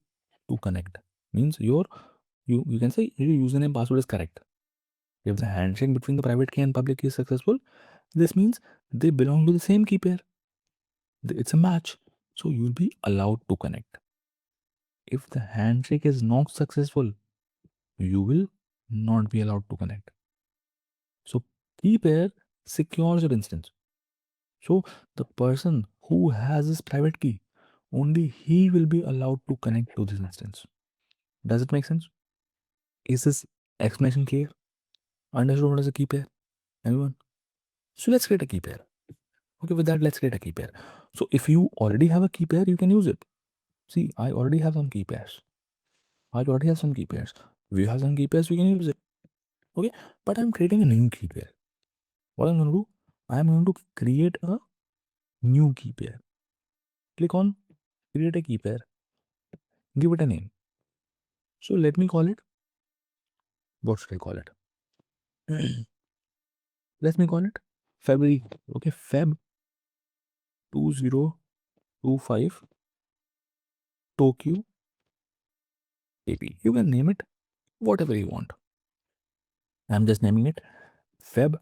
to connect. Means you can say your username password is correct. If the handshake between the private key and public key is successful, this means they belong to the same key pair. It's a match. So you'll be allowed to connect. If the handshake is not successful, you will not be allowed to connect. So key pair secures your instance. So the person who has this private key, only he will be allowed to connect to this instance. Does it make sense? Is this explanation clear? Understood what is a key pair? Everyone? So let's create a key pair. Okay, with that, let's create a key pair. So if you already have a key pair, you can use it. See, I already have some key pairs. We have some key pairs, we can use it. Okay, but I'm creating a new key pair. What I'm going to do, I'm going to create a new key pair. Click on create a key pair. Give it a name. So let me call it, what should I call it? Let me call it February. Okay, Feb 2025 Tokyo AP. You can name it whatever you want. I'm just naming it Feb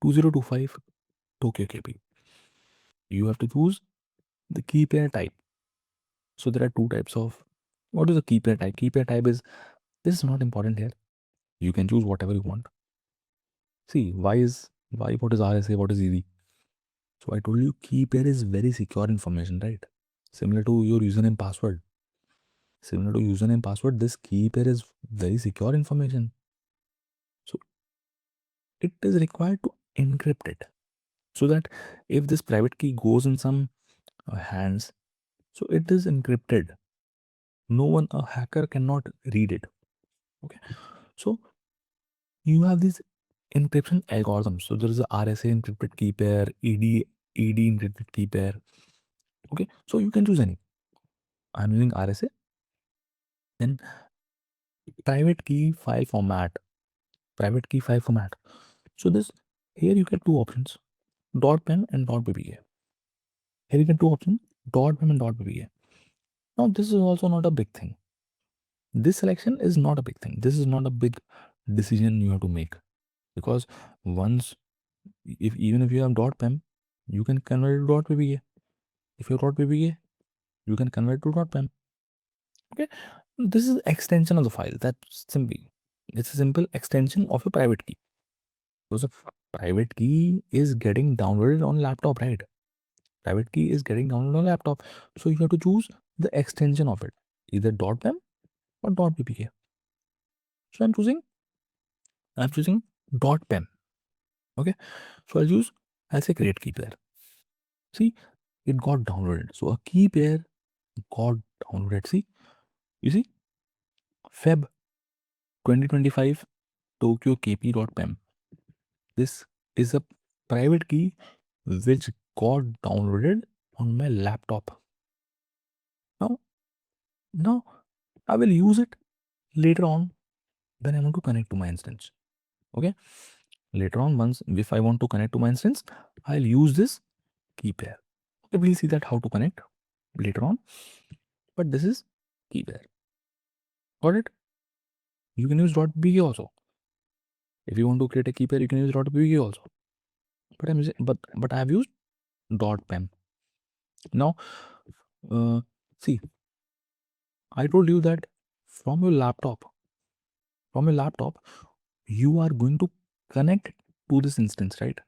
2025 Tokyo KP. You have to choose the key pair type. So there are two types of, what is the key pair type? Key pair type is, this is not important here. You can choose whatever you want. See, what is RSA, what is EZ? So I told you key pair is very secure information, right? Similar to your username password. This key pair is very secure information. So it is required to encrypt it. so that if this private key goes in some hands, so it is encrypted. No one, a hacker cannot read it. Okay, so you have these encryption algorithms. So there is a RSA encrypted key pair, ED encrypted key pair. Okay, so you can choose any. I'm using RSA. Then private key file format. Private key file format. So this here you get two options: .pem and .ppk. Here you get two options: .pem and .ppk. Now this is also not a big thing. This selection is not a big thing. This is not a big decision you have to make, because once, if even if you have .pem, you can convert it to .ppk. If you have .ppk, you can convert to .pem. Okay, this is extension of the file. That's simply, it's a simple extension of a private key. Because a private key is getting downloaded on laptop, right? Private key is getting downloaded on laptop, so you have to choose the extension of it, either .pem or .ppk. So I'm choosing .pem. Okay, so I'll say create key pair. See, it got downloaded. So a key pair got downloaded. See, you see, Feb 2025 Tokyo KP.pem. This is a private key which got downloaded on my laptop. Now, now I will use it later on when I want to connect to my instance. Okay, later on, once if I want to connect to my instance, I'll use this key pair. Okay, we'll see that how to connect later on. But this is key pair. Got it? You can use .bg also. If you want to create a key pair, you can use .bg also. But I'm using, but I have used .pem. Now, see, I told you that from your laptop, you are going to connect to this instance, right?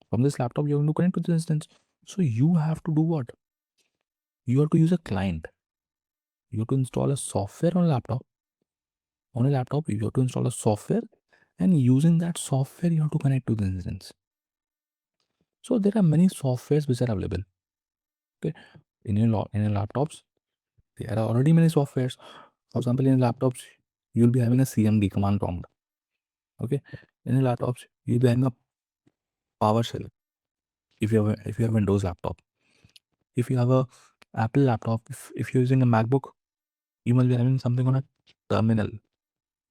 From this laptop, you're going to connect to this instance. So you have to do what? You have to use a client. You have to install a software on a laptop. On a laptop, you have to install a software, and using that software, you have to connect to the instance. So there are many softwares which are available. Okay, in your laptops, there are already many softwares. For example, in your laptops, you'll be having a CMD, command prompt. Okay, in your laptops, you'll be having a PowerShell. If you have Windows laptop, if you have a Apple laptop, if you're using a MacBook, you must be having something on a terminal.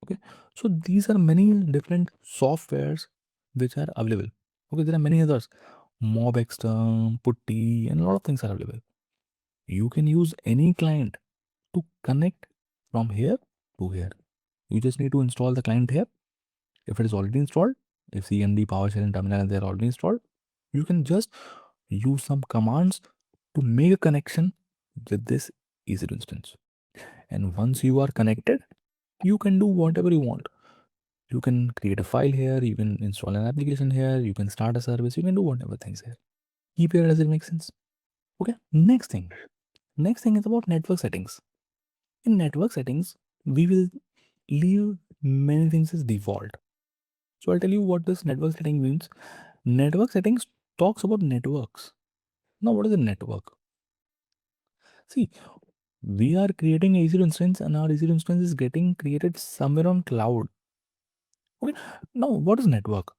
Okay, so these are many different softwares which are available. Okay, there are many others: MobXterm, Putty, and a lot of things are available. You can use any client to connect from here to here. You just need to install the client here. If it is already installed, if CMD, PowerShell, and terminal they are already installed, you can just use some commands to make a connection with this EC2 instance. And once you are connected, you can do whatever you want. You can create a file here, you can install an application here, you can start a service, you can do whatever things here. Keep here, does it make sense? Okay, next thing. Next thing is about network settings. In network settings, we will leave many things as default. So I'll tell you what this network setting means. Network settings talks about networks. Now, what is a network? See, we are creating a EC2 instance, and our EC2 instance is getting created somewhere on cloud. Okay. Now, what is network?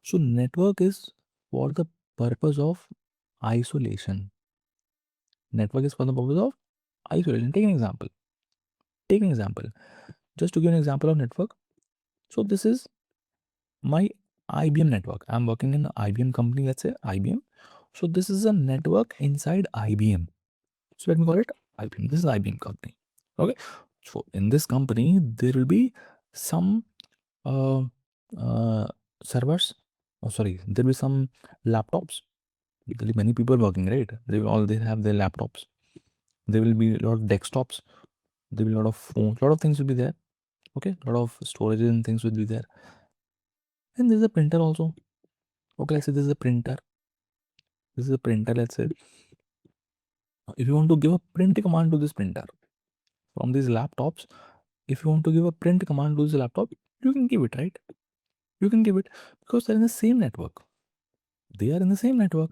So network is for the purpose of isolation. Network is for the purpose of isolation. Take an example. Take an example. Just to give an example of network. So this is my IBM network. I'm working in an IBM company, let's say IBM. So this is a network inside IBM. So let me call it IBM. This is IBM company. Okay. So in this company, there will be some uh, uh, servers. Oh, sorry. There will be some laptops. There will be many people working, right? They have their laptops. There will be a lot of desktops. There will be a lot of phones. A lot of things will be there. Okay. A lot of storage and things will be there. And there's a printer also. Okay, let's say this is a printer. This is a printer, let's say. If you want to give a print command to this printer from these laptops, if you want to give a print command to this laptop, you can give it, right? You can give it because they're in the same network. They are in the same network,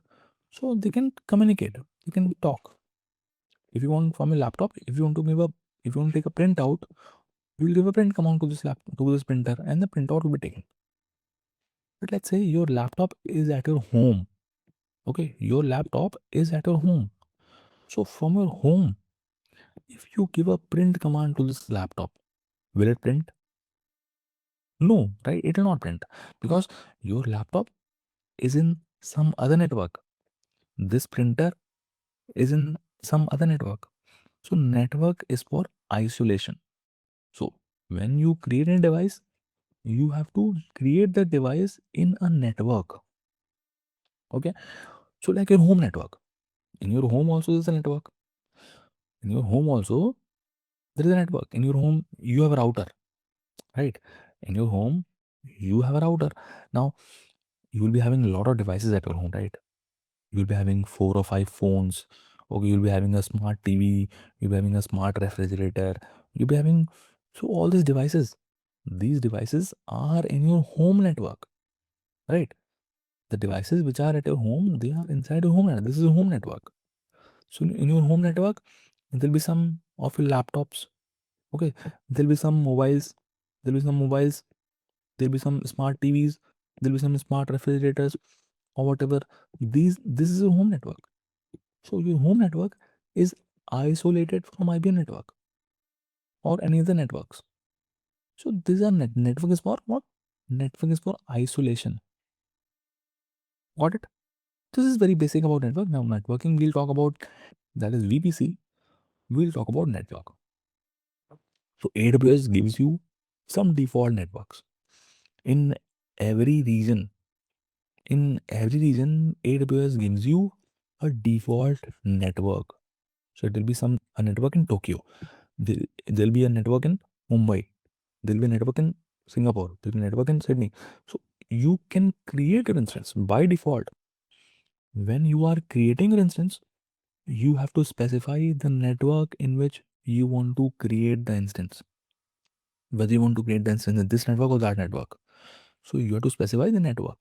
so they can communicate, they can talk. If you want from a laptop, if you want to take a printout, you will give a print command to this printer, and the printout will be taken. But let's say your laptop is at your home. Okay, your laptop is at your home. So from your home, if you give a print command to this laptop, will it print? No, right? It will not print because your laptop is in some other network. This printer is in some other network. So network is for isolation. So when you create a device, you have to create the device in a network. Okay. So like your home network. In your home also there's a network. In your home also there is a network. In your home you have a router, right? In your home you have a router. Now you will be having a lot of devices at your home, right? You'll be having 4 or 5 phones. Okay, you'll be having a smart TV, you'll be having a smart refrigerator, you'll be having, so all these devices are in your home network, right? The devices which are at your home, they are inside your home network. This is a home network. So in your home network, there'll be some of your laptops. Okay, there'll be some mobiles, there'll be some mobiles, there'll be some smart TVs, there'll be some smart refrigerators or whatever. This is your home network. So your home network is isolated from IBM network or any other networks. So these are network is for what? Network is for isolation. Got it? This is very basic about network. Now networking we'll talk about, that is VPC. We'll talk about network. So AWS gives you some default networks in every region. In every region, AWS gives you a default network. So it will be a network in Tokyo. There'll be a network in Mumbai. There'll be a network in Singapore. There'll be a network in Sydney. So you can create your instance by default. When you are creating your instance, you have to specify the network in which you want to create the instance. Whether you want to create the instance in this network or that network. So you have to specify the network.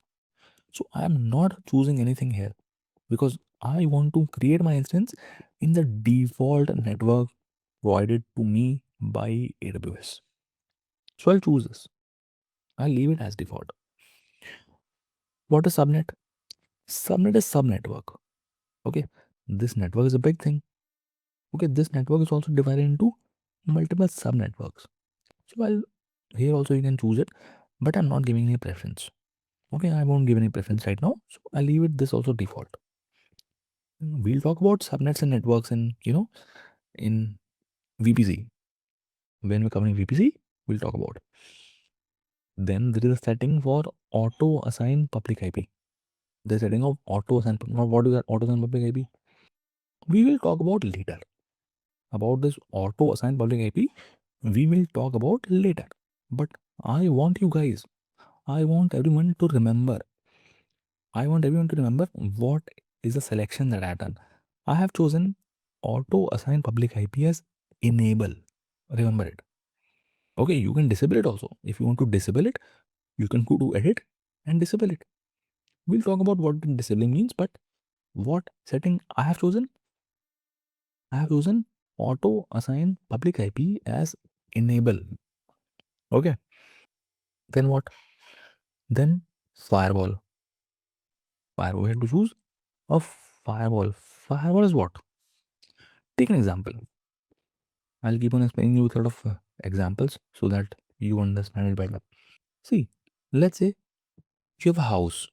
So I am not choosing anything here because I want to create my instance in the default network provided to me by AWS. So I'll choose this. I'll leave it as default. What is subnet? Subnet is subnetwork. Okay, this network is a big thing. Okay, this network is also divided into multiple subnetworks. So I'll, here also you can choose it, but I'm not giving any preference. Okay, I won't give any preference right now. So I'll leave it this also default. We'll talk about subnets and networks in VPC. When we're covering VPC, we'll talk about. Then there is a setting for auto assign public IP. The setting of auto assign. Now, what is that auto assign public IP? We will talk about later. About this auto assign public IP, we will talk about later. But I want you guys, I want everyone to remember. I want everyone to remember what is the selection that I have done. I have chosen auto assign public IP as enable. Remember it. Okay, you can disable it also. If you want to disable it, you can go to edit and disable it. We'll talk about what disabling means, but what setting I have chosen? I have chosen auto assign public IP as enable. Okay. Then what? Then firewall. Firewall. We have to choose a firewall. Firewall is what? Take an example. I'll keep on explaining you with a lot of examples so that you understand it better. See, let's say you have a house.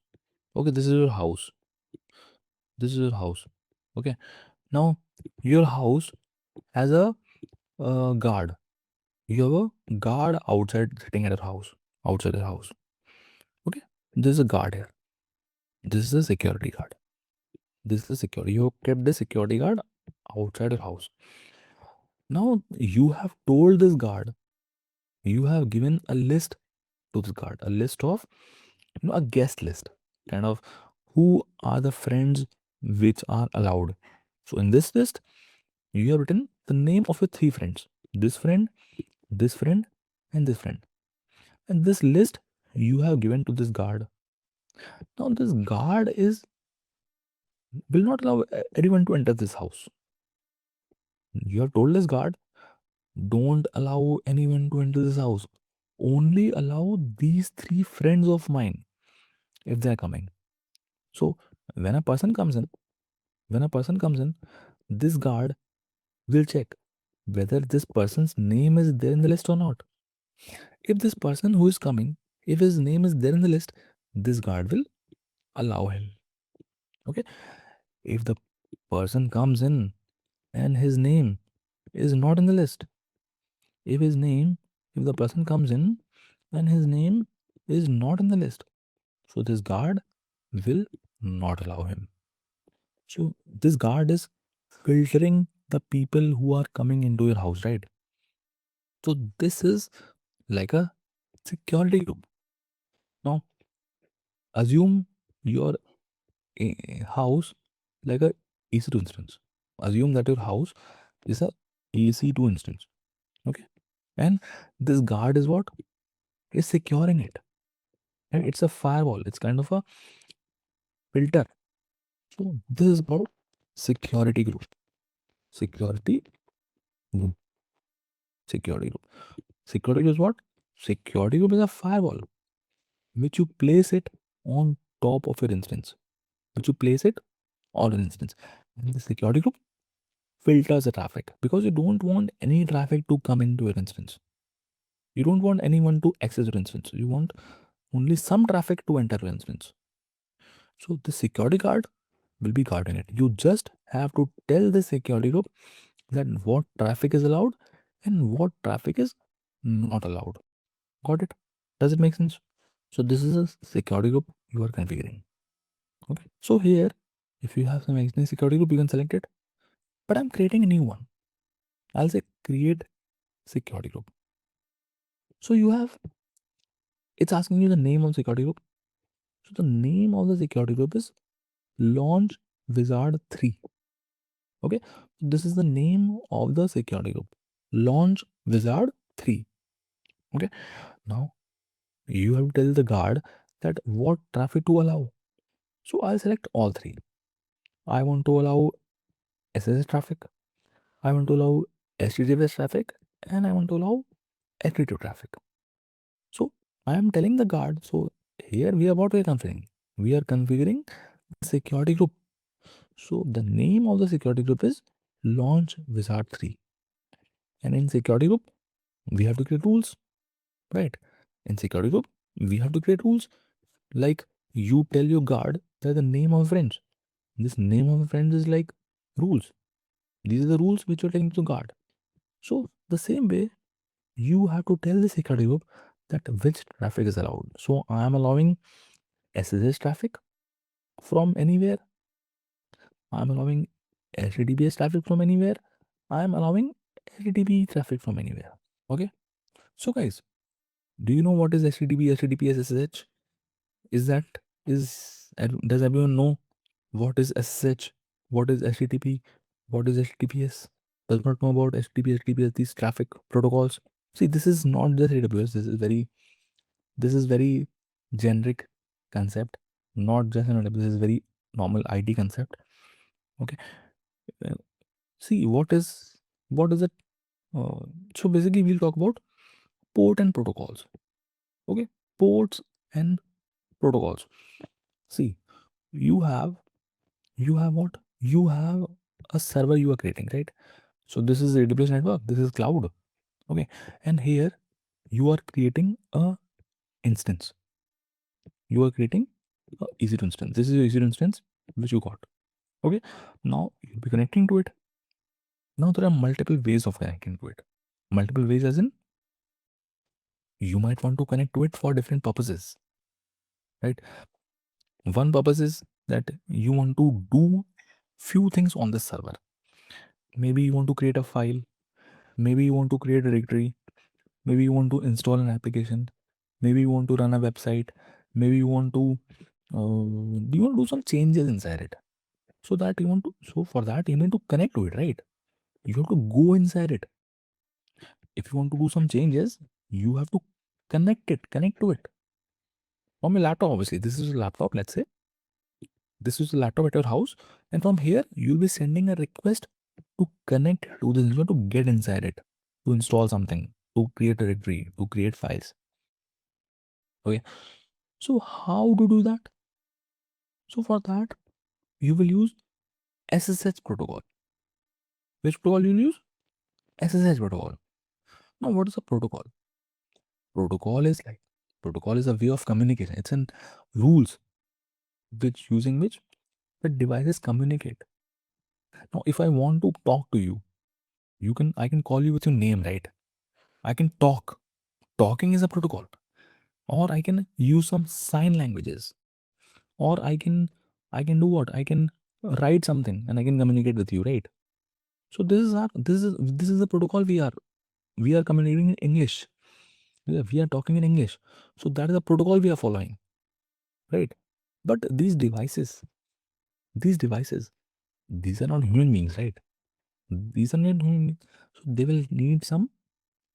Okay, this is your house. This is your house. Okay. Now your house has a guard. You have a guard outside sitting at your house. Outside your house. Okay. There's a guard here. This is a security guard. This is a security. You have kept the security guard outside your house. Now you have told this guard, you have given a list to this guard, a list of, a guest list, kind of who are the friends which are allowed. So in this list, you have written the name of your 3 friends, this friend, this friend, and this friend. And this list you have given to this guard. Now this guard will not allow anyone to enter this house. You have told this guard, don't allow anyone to enter this house. Only allow these 3 friends of mine if they are coming. So when a person comes in, this guard will check whether this person's name is there in the list or not. If this person who is coming, if his name is there in the list, this guard will allow him. Okay. If the person comes in and his name is not in the list, if the person comes in and his name is not in the list, so this guard will not allow him. So this guard is filtering the people who are coming into your house, right? So this is like a security group. Now assume your house like a EC2 instance. Assume that your house is a EC2 instance. Okay. And this guard is what? Is securing it. And it's a firewall. It's kind of a filter. So this is about security group. Security group. Security group. Security group is what? Security group is a firewall which you place it on top of your instance. Which you place it on an instance. And the security group filters the traffic because you don't want any traffic to come into your instance. You don't want anyone to access your instance. You want only some traffic to enter your instance. So the security guard will be guarding it. You just have to tell the security group that what traffic is allowed and what traffic is not allowed. Got it? Does it make sense? So this is a security group you are configuring. Okay. So here, if you have some existing security group, you can select it. But I'm creating a new one. I'll say create security group. So you have, it's asking you the name of security group. So the name of the security group is Launch Wizard 3. Okay. This is the name of the security group. Launch Wizard 3. Okay. Now you have to tell the guard that what traffic to allow. So I'll select all 3. I want to allow SSH traffic. I want to allow HTTPS traffic, and I want to allow HTTP traffic. So I am telling the guard. So here we are configuring. We are configuring the security group. So the name of the security group is Launch Wizard 3. And in security group, we have to create rules, right? In security group, we have to create rules. Like you tell your guard that the name of friends. This name of friends is like rules. These are the rules which you're telling to guard. So the same way, you have to tell the security group that which traffic is allowed. So I am allowing SSH traffic from anywhere. I am allowing HTTPS traffic from anywhere. I am allowing HTTP traffic from anywhere. Okay. So guys, do you know what is HTTP, HTTPS, SSH? Does everyone know what is SSH? What is HTTP? What is HTTPS? Does not know about HTTP, HTTPS, these traffic protocols? See, this is not just AWS. This is very generic concept, not just an AWS. This is very normal IT concept. Okay. Uh, See, what is it? So basically, we'll talk about port and protocols. Okay, ports and protocols. See, you have what? You have a server you are creating, right? So this is AWS network. This is cloud. Okay, and here you are creating a instance. You are creating a EC2 instance. This is your EC2 instance which you got. Okay, now you'll be connecting to it. Now there are multiple ways of connecting to it. Multiple ways as in you might want to connect to it for different purposes, right? One purpose is that you want to do few things on this server. Maybe you want to create a file, maybe you want to create a directory, maybe you want to install an application, maybe you want to run a website, maybe you want to do some changes inside it. So for that you need to connect to it, right? You have to go inside it. If you want to do some changes, you have to connect to it. From your laptop, obviously. This is a laptop, let's say. This is a laptop at your house. And from here, you'll be sending a request to connect to this, to get inside it, to install something, to create a directory, to create files. Okay. So how to do that? So for that, you will use SSH protocol. Which protocol you will use? SSH protocol. Now, what is a protocol? Protocol is a way of communication. It's in rules using which the devices communicate. Now, if I want to talk to you, I can call you with your name, right? I can talk. Talking is a protocol. Or I can use some sign languages. Or I can do what? I can write something and I can communicate with you, right? So this is the protocol we are communicating in English. Yeah, we are talking in English. So that is the protocol we are following, right? But these devices, these are not human beings, right? These are not human beings. So they will need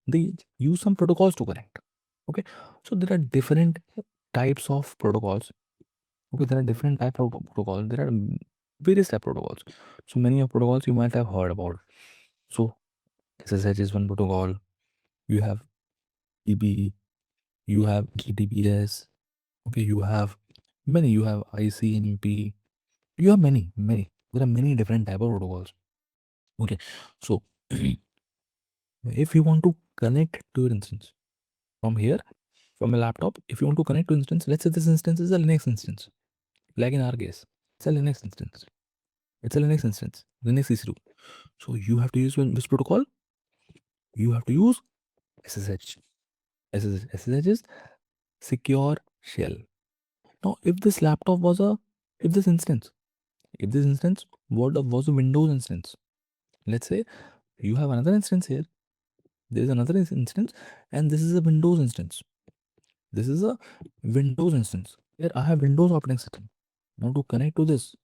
they use some protocols to connect. Okay. So there are different types of protocols. Okay. There are different types of protocols. There are various type of protocols. So many of protocols you might have heard about. So SSH is one protocol. You have TB, you have TTPS. Okay. You have ICMP. You have many. There are many different type of protocols. Okay. So if you want to connect to your instance from here, from a laptop, if you want to connect to instance, let's say this instance is a Linux instance, like in our case, it's a Linux instance. Linux EC2. So you have to use which protocol? You have to use SSH. SSH is secure shell. Now, if this instance, was a Windows instance, let's say you have another instance here. There is another instance, and this is a Windows instance. This is a Windows instance. Here I have Windows operating system. Now to connect to this,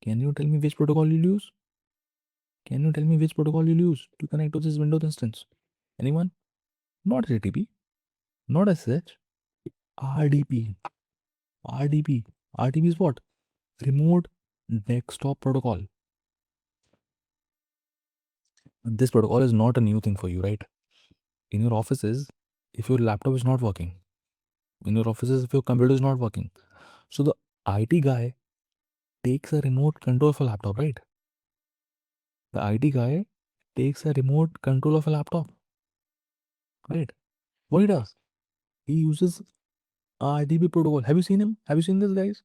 can you tell me which protocol you'll use? Can you tell me which protocol you'll use to connect to this Windows instance? Anyone? Not HTTP, not SSH, RDP. RDP. RDP is what? Remote desktop protocol. This protocol is not a new thing for you, right? In your offices, if your laptop is not working, in your offices, if your computer is not working, so the IT guy takes a remote control of a laptop, right? The IT guy takes a remote control of a laptop, right? What he does? He uses RDP protocol. Have you seen him? Have you seen this, guys?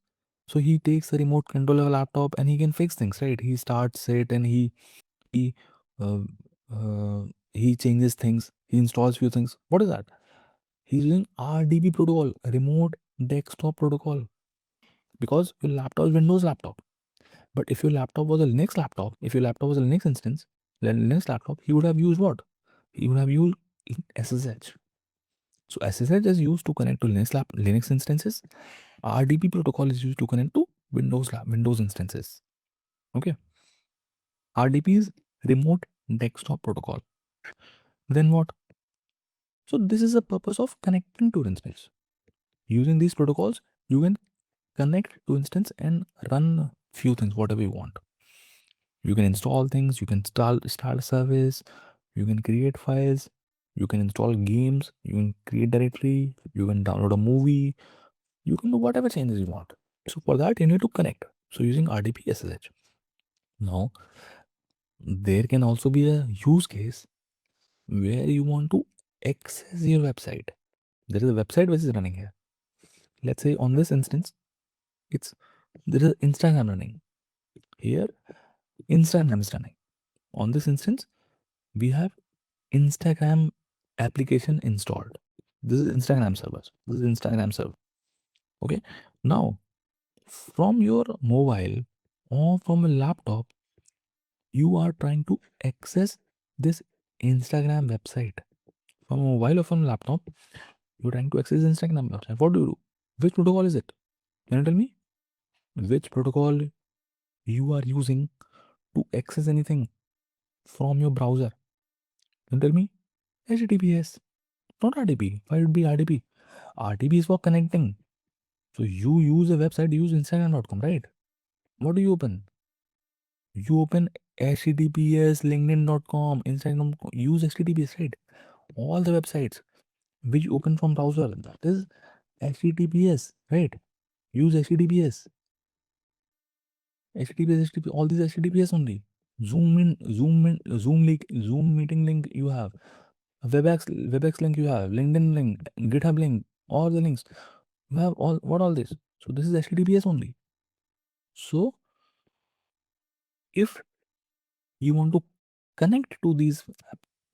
So he takes a remote control of a laptop and he can fix things, right? He starts it and he uh, he changes things. He installs few things. What is that? He's using RDP protocol, remote desktop protocol, because your laptop is Windows laptop. But if your laptop was a Linux laptop, if your laptop was a Linux instance, then Linux laptop, he would have used what? He would have used SSH. So SSH is used to connect to Linux instances. RDP protocol is used to connect to Windows instances. Okay. RDP is remote desktop protocol. Then what? So this is the purpose of connecting to instance. Using these protocols, you can connect to instance and run few things, whatever you want. You can install things, you can start a service, you can create files, you can install games, you can create directory, you can download a movie, you can do whatever changes you want. So for that, you need to connect. So using RDP SSH. Now, there can also be a use case where you want to access your website. There is a website which is running here. Let's say on this instance, there is Instagram running. Here, Instagram is running. On this instance, we have Instagram application installed. This is Instagram servers. This is Instagram server. Okay. Now, from your mobile or from a laptop, you are trying to access this Instagram website. From a mobile or from a laptop, you're trying to access Instagram website. What do you do? Which protocol is it? Can you tell me? Which protocol you are using to access anything from your browser? Can you tell me? HTTPS. Not RDP. Why would it be RDP? RDP is for connecting. So you use a website, you use Instagram.com, right? What do you open? You open HTTPS, LinkedIn.com, Instagram, use HTTPS, right? All the websites which you open from browser, that is HTTPS, right? Use HTTPS, HTTPS, all these HTTPS only. Zoom meeting link you have, WebEx link you have, LinkedIn link, GitHub link, all the links. You have all this. So this is HTTPS only. So if you want to connect to these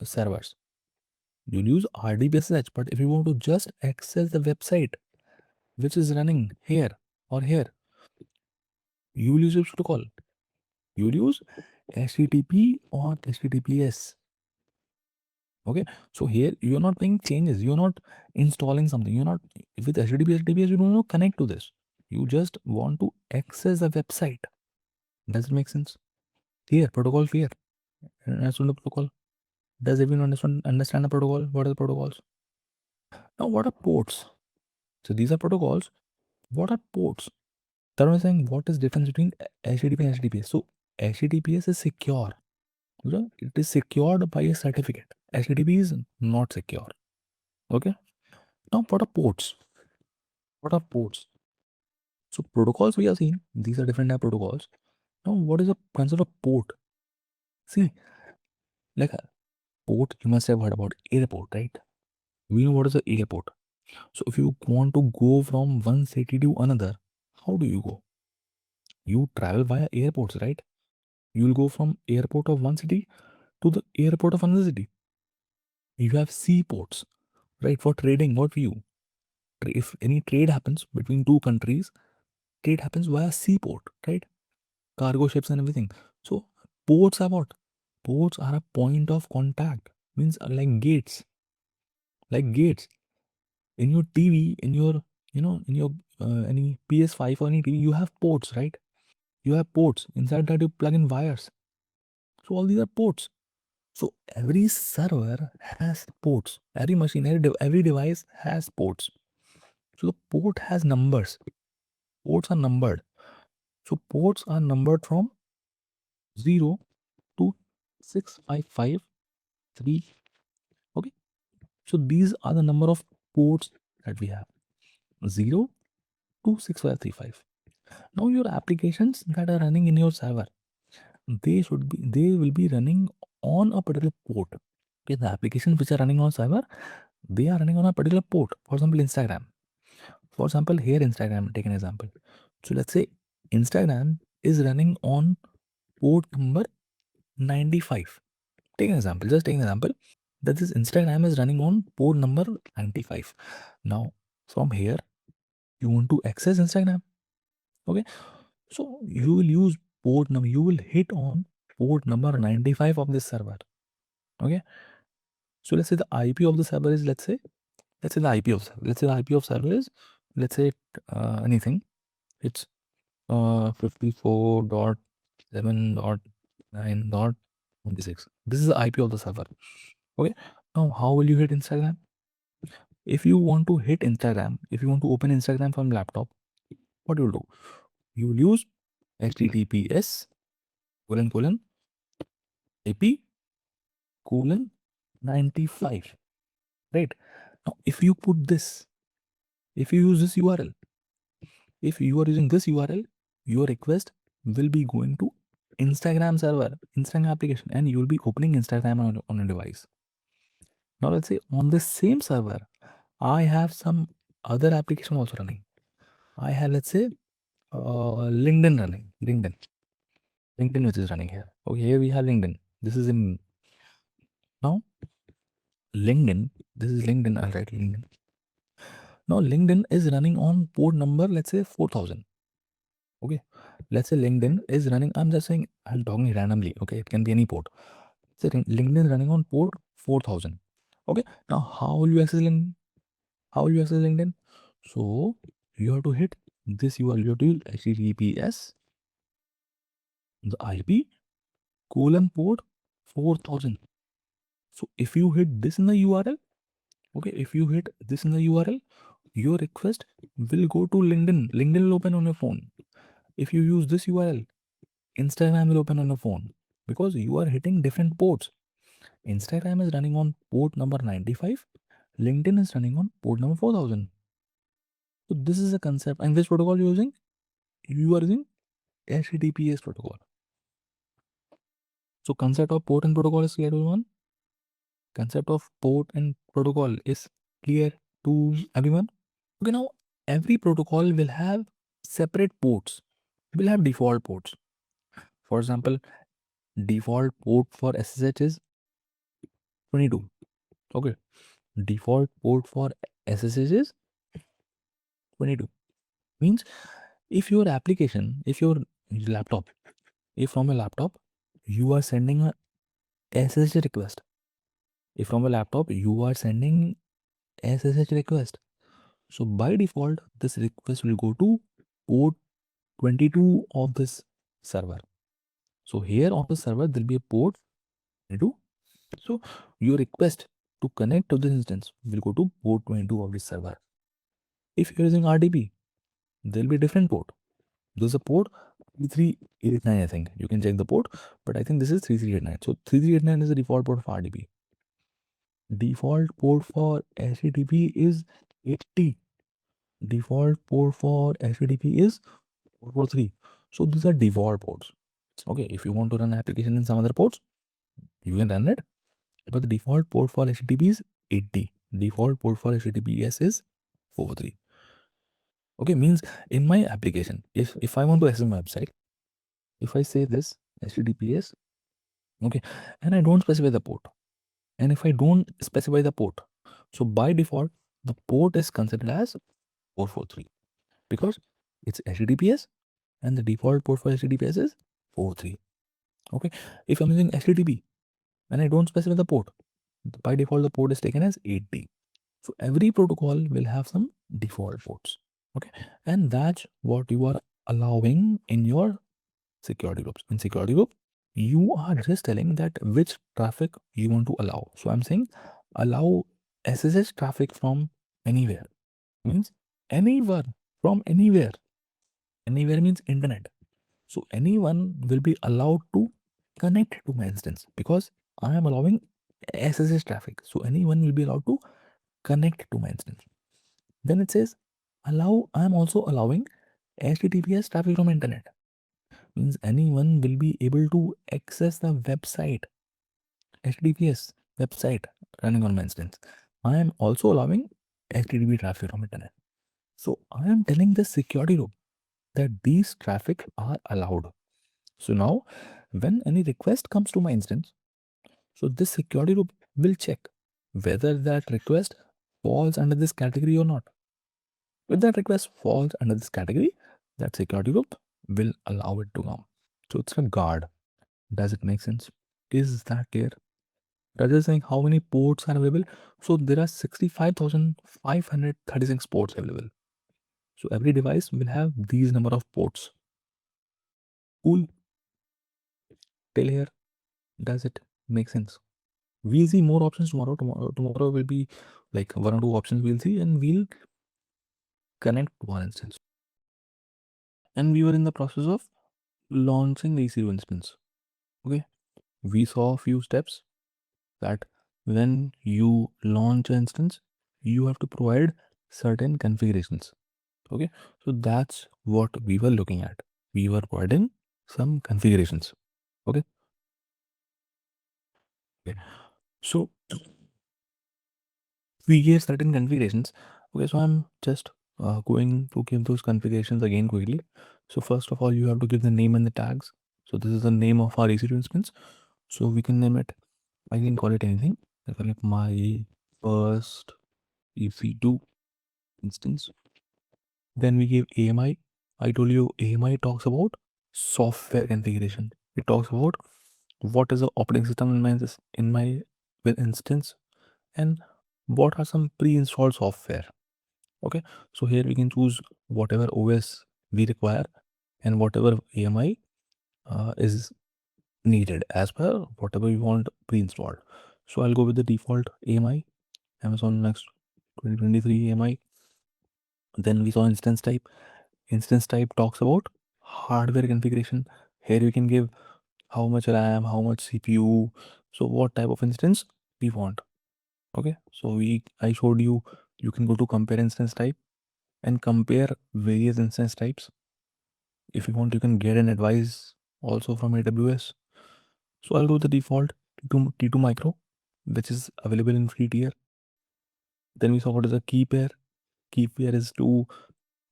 servers, you'll use RDP/SSH. But if you want to just access the website which is running here or here, you will use a protocol. You will use HTTP or HTTPS. Okay, so here you are not making changes. You are not installing something. You're not with HTTP, HTTPS. You don't want to connect to this. You just want to access the website. Does it make sense? Here, protocol here. Understand the protocol? Does everyone understand the protocol? What are the protocols? Now, what are ports? So these are protocols. What are ports? That was saying what is difference between HTTP and HTTPS. So HTTPS is secure. Okay? It is secured by a certificate. HTTP is not secure. Okay. Now, what are ports? What are ports? So protocols we are seeing, these are different type of protocols. Now, what is the concept of port? See, like a port, you must have heard about airport, right? We know what is the airport. So if you want to go from one city to another, how do you go? You travel via airports, right? You will go from airport of one city to the airport of another city. You have seaports, right? For trading, what view? If any trade happens between two countries, trade happens via seaport, right? Cargo ships and everything. So ports are what? Ports are a point of contact. Means like gates. Like gates. In your TV, in your in your any PS5 or any TV, you have ports, right? You have ports. Inside that you plug in wires. So all these are ports. So every server has ports. Every machine, every device has ports. So the port has numbers. Ports are numbered. So ports are numbered from 0 to 6553. Okay. So these are the number of ports that we have. 0 to 6535. Now your applications that are running in your server, they will be running on a particular port. Okay, the applications which are running on server, they are running on a particular port. For example, Instagram. For example, here Instagram, take an example. So let's say Instagram is running on port number 95. Take an example, just take an example that this Instagram is running on port number 95. Now, from here, you want to access Instagram. Okay, so you will use port number, you will hit on port number 95 of this server. Okay, so let's say the IP of the server is, let's say the IP of server, let's say the IP of server is, let's say anything, it's 54.7.9.26. This is the IP of the server. Okay, now how will you hit Instagram? If you want to hit Instagram, if you want to open Instagram from laptop, what you will do? You will use HTTPS colon IP colon 95. Right? Now, if you put this, if you use this URL, if you are using this URL, your request will be going to Instagram server, Instagram application, and you will be opening Instagram on your device. Now, let's say on the same server, I have some other application also running. I have, let's say, LinkedIn running. LinkedIn which is running here. Okay, here we have LinkedIn. This is in now LinkedIn. This is LinkedIn. I'll write LinkedIn. Now LinkedIn is running on port number, let's say 4000. Okay, let's say LinkedIn is running. I'm just saying, I'm talking randomly. Okay, it can be any port. So LinkedIn is running on port 4000. Okay, now how will you access LinkedIn? How will you access LinkedIn? So you have to hit this URL. You have to use HTTPS the IP colon port 4000. So if you hit this in the URL, okay, if you hit this in the URL, your request will go to LinkedIn. LinkedIn will open on your phone. If you use this URL, Instagram will open on your phone because you are hitting different ports. Instagram is running on port number 95. LinkedIn is running on port number 4000. So this is a concept. And which protocol you're using? You are using HTTPS protocol. So concept of port and protocol is clear to everyone. Concept of port and protocol is clear to everyone. Okay, now every protocol will have separate ports. Will have default ports. For example, default port for SSH is 22. Okay, default port for SSH is 22. Means if your application, if your laptop, if from a laptop you are sending a SSH request, if from a laptop you are sending SSH request, so by default this request will go to port 22 of this server. So here on the server there will be a port 22. So your request to connect to this instance will go to port 22 of this server. If you're using RDP, there will be a different port. There's a port 3389, I think. You can check the port, but I think this is 3389. So 3389 is the default port for RDP. Default port for HTTP is 80. Default port for HTTP is 443. So these are default ports. Okay, if you want to run an application in some other ports, you can run it. But the default port for HTTP is 80. Default port for HTTPS is 43. Okay, means in my application, if I want to access my website, if I say this HTTPS, okay, and I don't specify the port, and if I don't specify the port, so by default the port is considered as 443 because it's HTTPS and the default port for HTTPS is 43. Okay, if I'm using HTTP and I don't specify the port, by default the port is taken as 80. So every protocol will have some default ports. Okay, and that's what you are allowing in your security groups. In security group, you are just telling that which traffic you want to allow. So I'm saying allow SSH traffic from anywhere. Means anyone from anywhere. Anywhere means internet. So anyone will be allowed to connect to my instance because I am allowing SSH traffic. So anyone will be allowed to connect to my instance. Then it says allow, I am also allowing HTTPS traffic from internet. Means anyone will be able to access the website, HTTPS website running on my instance. I am also allowing HTTP traffic from internet. So I am telling the security group that these traffic are allowed. So now when any request comes to my instance, so this security group will check whether that request falls under this category or not. If that request falls under this category, that security group will allow it to come. So it's a guard. Does it make sense? Is that clear? Rather saying how many ports are available. So there are 65,536 ports available. So every device will have these number of ports. Cool. Till here, does it make sense? We'll see more options tomorrow. Tomorrow will be like one or two options we'll see and we'll connect to one instance. And we were in the process of launching the EC2 instance. Okay. We saw a few steps that when you launch an instance, you have to provide certain configurations. Okay. So that's what we were looking at. We were providing some configurations. Okay. Okay. So we gave certain configurations. Okay. So I'm just going to give those configurations again quickly. So first of all, you have to give the name and the tags. So this is the name of our EC2 instance. So we can name it, I can call it anything. I call it my first EC2 instance. Then we give AMI. I told you AMI talks about software configuration. It talks about what is the operating system in my instance and what are some pre-installed software. Okay, so here we can choose whatever OS we require and whatever AMI is needed as per whatever we want pre-installed. So I'll go with the default AMI, Amazon Next 2023 AMI. Then we saw instance type. Instance type talks about hardware configuration. Here you can give how much RAM, how much CPU, so what type of instance we want. Okay, so I showed you can go to compare instance type and compare various instance types. If you want, you can get an advice also from AWS. So I'll go with the default T2 micro, which is available in free tier. Then we saw what is a key pair. Key pair is to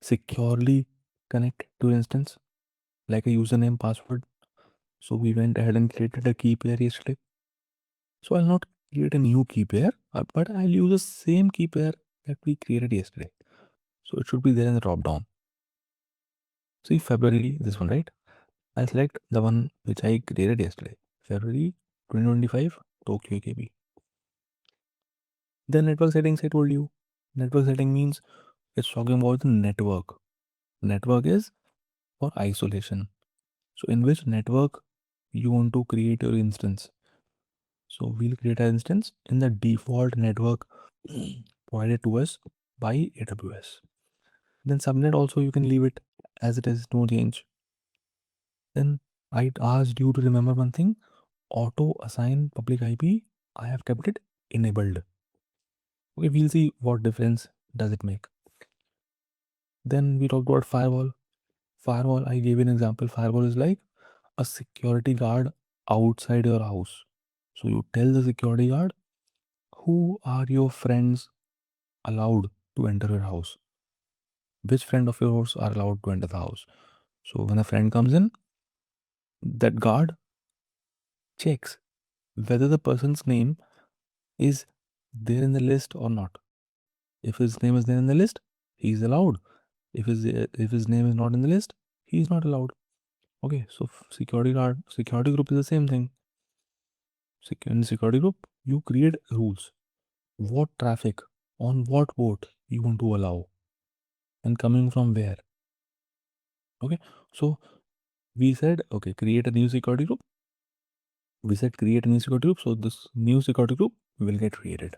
securely connect to instance, like a username, password. So we went ahead and created a key pair yesterday. So I'll not create a new key pair, but I'll use the same key pair that we created yesterday. So it should be there in the drop down. See February, this one, right? I'll select the one which I created yesterday, February 2025, Tokyo KB. The network settings I told you. Network setting means it's talking about the network. Network is for isolation. So in which network you want to create your instance. So we'll create an instance in the default network provided to us by AWS. Then subnet also you can leave it as it is, no change. Then I asked you to remember one thing, auto assign public IP. I have kept it enabled. Okay, we'll see what difference does it make. Then we talked about firewall. Firewall, I gave an example. Firewall is like a security guard outside your house. So you tell the security guard who are your friends allowed to enter your house. Which friend of yours are allowed to enter the house? So when a friend comes in, that guard checks whether the person's name is there in the list or not. If his name is there in the list, he is allowed. If his name is not in the list, he is not allowed. Okay, so security guard, security group is the same thing. In security group, you create rules. What traffic on what port you want to allow, and coming from where. Okay, so we said, okay, create a new security group. We said create a new security group. So this new security group will get created.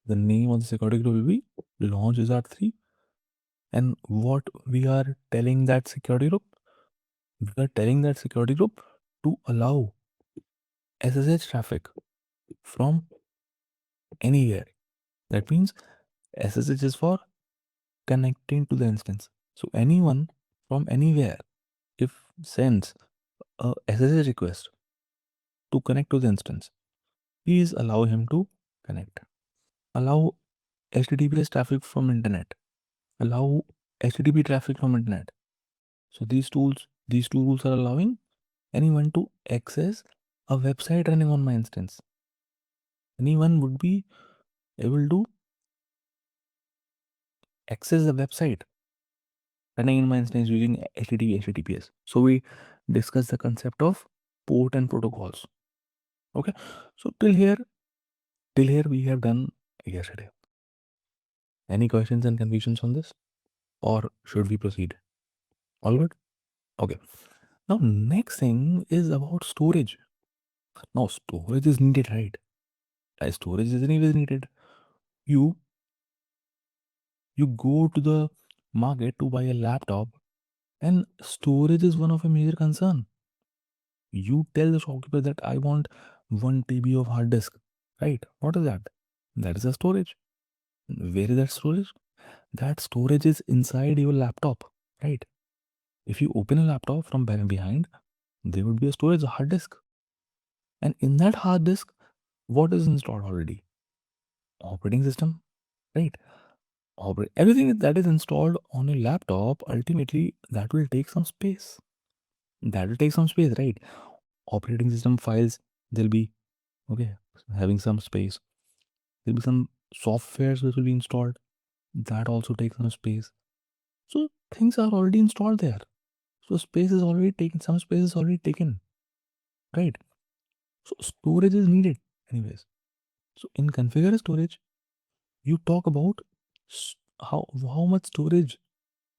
The name of the security group will be launch wizard3. And what we are telling that security group? We are telling that security group to allow SSH traffic from anywhere. That means SSH is for connecting to the instance. So anyone from anywhere, if sends a SSH request to connect to the instance, please allow him to connect. Allow HTTPS traffic from internet. Allow HTTP traffic from internet. So these two rules are allowing anyone to access a website running on my instance. Anyone would be able to access the website running in my instance using HTTPS. So we discussed the concept of port and protocols. Okay, so till here we have done yesterday. Any questions and confusions on this, or should we proceed? All good? Okay. Now next thing is about storage. Now storage is needed, right? Storage is anyways needed. You go to the market to buy a laptop, and storage is one of a major concern. You tell the shopkeeper that I want 1 TB of hard disk, right? What is that? That is a storage. Where is that storage? That storage is inside your laptop, right? If you open a laptop from behind, there would be a storage, a hard disk. And in that hard disk, what is installed already? Operating system, right? Everything that is installed on a laptop, ultimately, that will take some space. That will take some space, right? Operating system files, they'll be, okay, having some space. There'll be some softwares which will be installed. That also takes some space. So things are already installed there. So space is already taken. Some space is already taken, right? So storage is needed anyways. So in configure storage, you talk about how much storage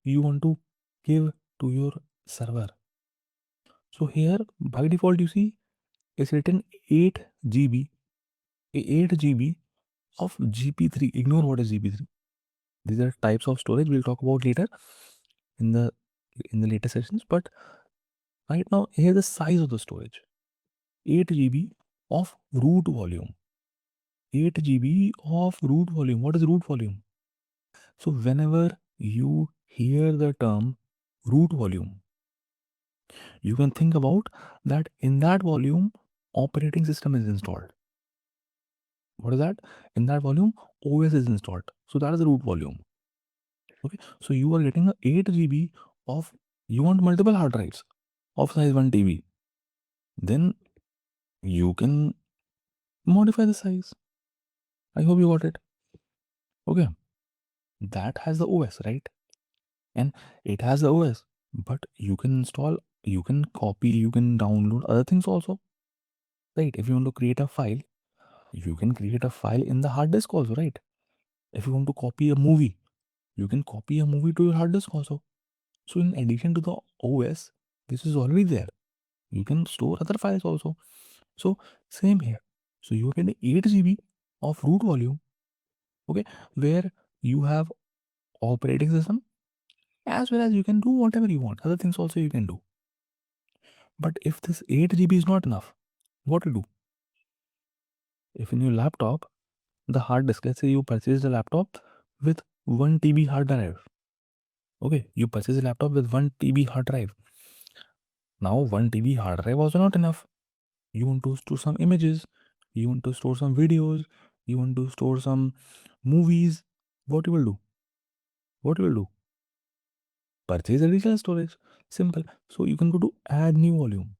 you want to give to your server. So here by default you see it's written 8 GB, 8 GB of GP3. Ignore what is GP3. These are types of storage we'll talk about later in the later sessions. But right now, here's the size of the storage: 8 GB of root volume. 8 GB of root volume. What is root volume? So whenever you hear the term root volume, you can think about that in that volume, operating system is installed. What is that? In that volume, OS is installed. So that is the root volume. Okay. So you are getting a 8 GB of, you want multiple hard drives of size 1 TB. Then you can modify the size. I hope you got it. Okay. That has the OS, right? And it has the OS, but you can install, you can copy, you can download other things also, right? If you want to create a file, you can create a file in the hard disk also, right? If you want to copy a movie, you can copy a movie to your hard disk also. So in addition to the OS, this is already there. You can store other files also. So same here. So you get 8 GB of root volume, okay, where you have operating system, as well as you can do whatever you want. Other things also you can do. But if this 8 GB is not enough, what to do? If in your laptop, the hard disk, let's say you purchased a laptop with 1 TB hard drive. Okay, you purchase a laptop with 1 TB hard drive. Now 1 TB hard drive was not enough. You want to store some images, you want to store some videos, you want to store some movies. What you will do? What you will do? Purchase additional storage. Simple. So you can go to add new volume,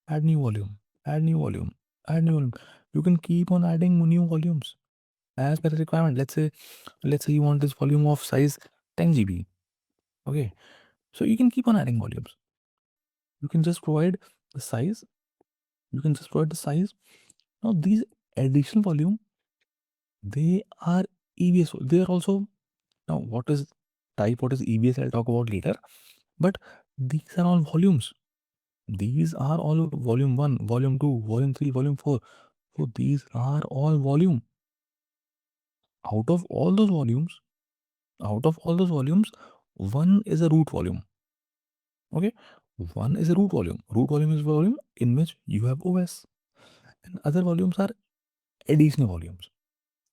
add new volume, add new volume, add new volume. You can keep on adding new volumes as per the requirement. Let's say you want this volume of size 10 GB. Okay. So you can keep on adding volumes. You can just provide the size. You can just provide the size. Now these additional volume, they are EBS. They are also, now what is type, what is EBS, I'll talk about later. But these are all volumes. These are all volume 1, volume 2, volume 3, volume 4. So these are all volume. Out of all those volumes, one is a root volume. Okay, one is a root volume. Root volume is volume in which you have OS, and other volumes are additional volumes.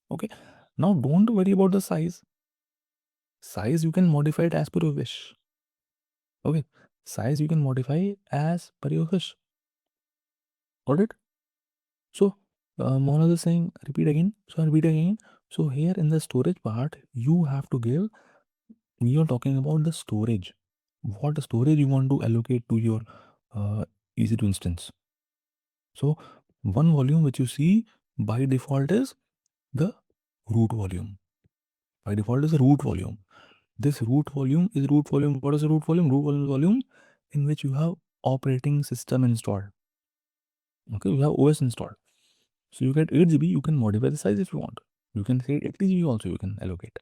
Okay, now don't worry about the size. Size you can modify it as per your wish. Okay, size you can modify as per your wish. Got it? So, Mohan is saying, repeat again. So, I'll repeat again. So, here in the storage part, you have to give, we are talking about the storage. What storage you want to allocate to your EC2 instance. So, one volume which you see by default is the root volume. By default is the root volume. This root volume is root volume. What is the root volume? Root volume is volume in which you have operating system installed. Okay, you have OS installed. So you get 8 GB, you can modify the size if you want. You can say 80 GB also you can allocate.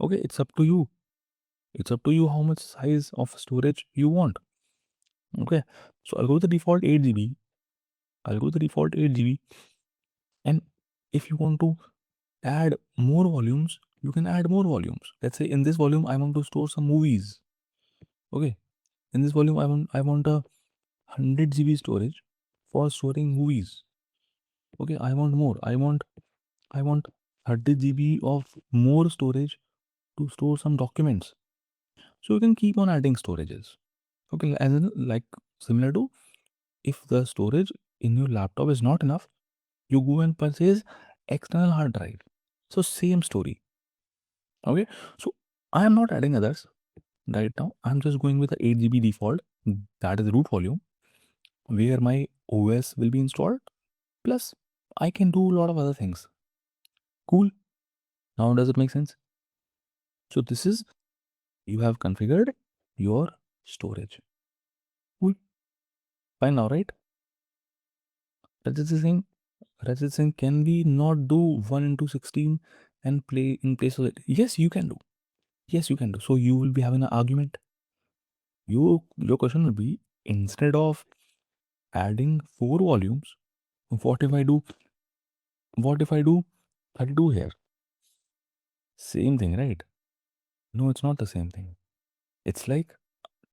Okay, it's up to you. It's up to you how much size of storage you want. Okay, so I'll go to the default 8 GB. I'll go to the default 8 GB. And if you want to add more volumes, you can add more volumes. Let's say in this volume, I want to store some movies. Okay, in this volume, I want a 100 GB storage for storing movies. Okay, I want more. I want 30 GB of more storage to store some documents. So you can keep on adding storages. Okay, as in, like similar to, if the storage in your laptop is not enough, you go and purchase external hard drive. So same story. Okay, so I am not adding others right now. I'm just going with the 8 GB default, that is the root volume, where my OS will be installed. Plus, I can do a lot of other things. Cool. Now does it make sense? So this is, you have configured your storage. Cool. Fine now, right? Rajat Singh, can we not do 1 into 16 and play in place of it? Yes, you can do. Yes, you can do. So you will be having an argument. Your question will be, instead of adding 4 volumes, what if I do 32 here? Same thing, right? No, it's not the same thing. It's like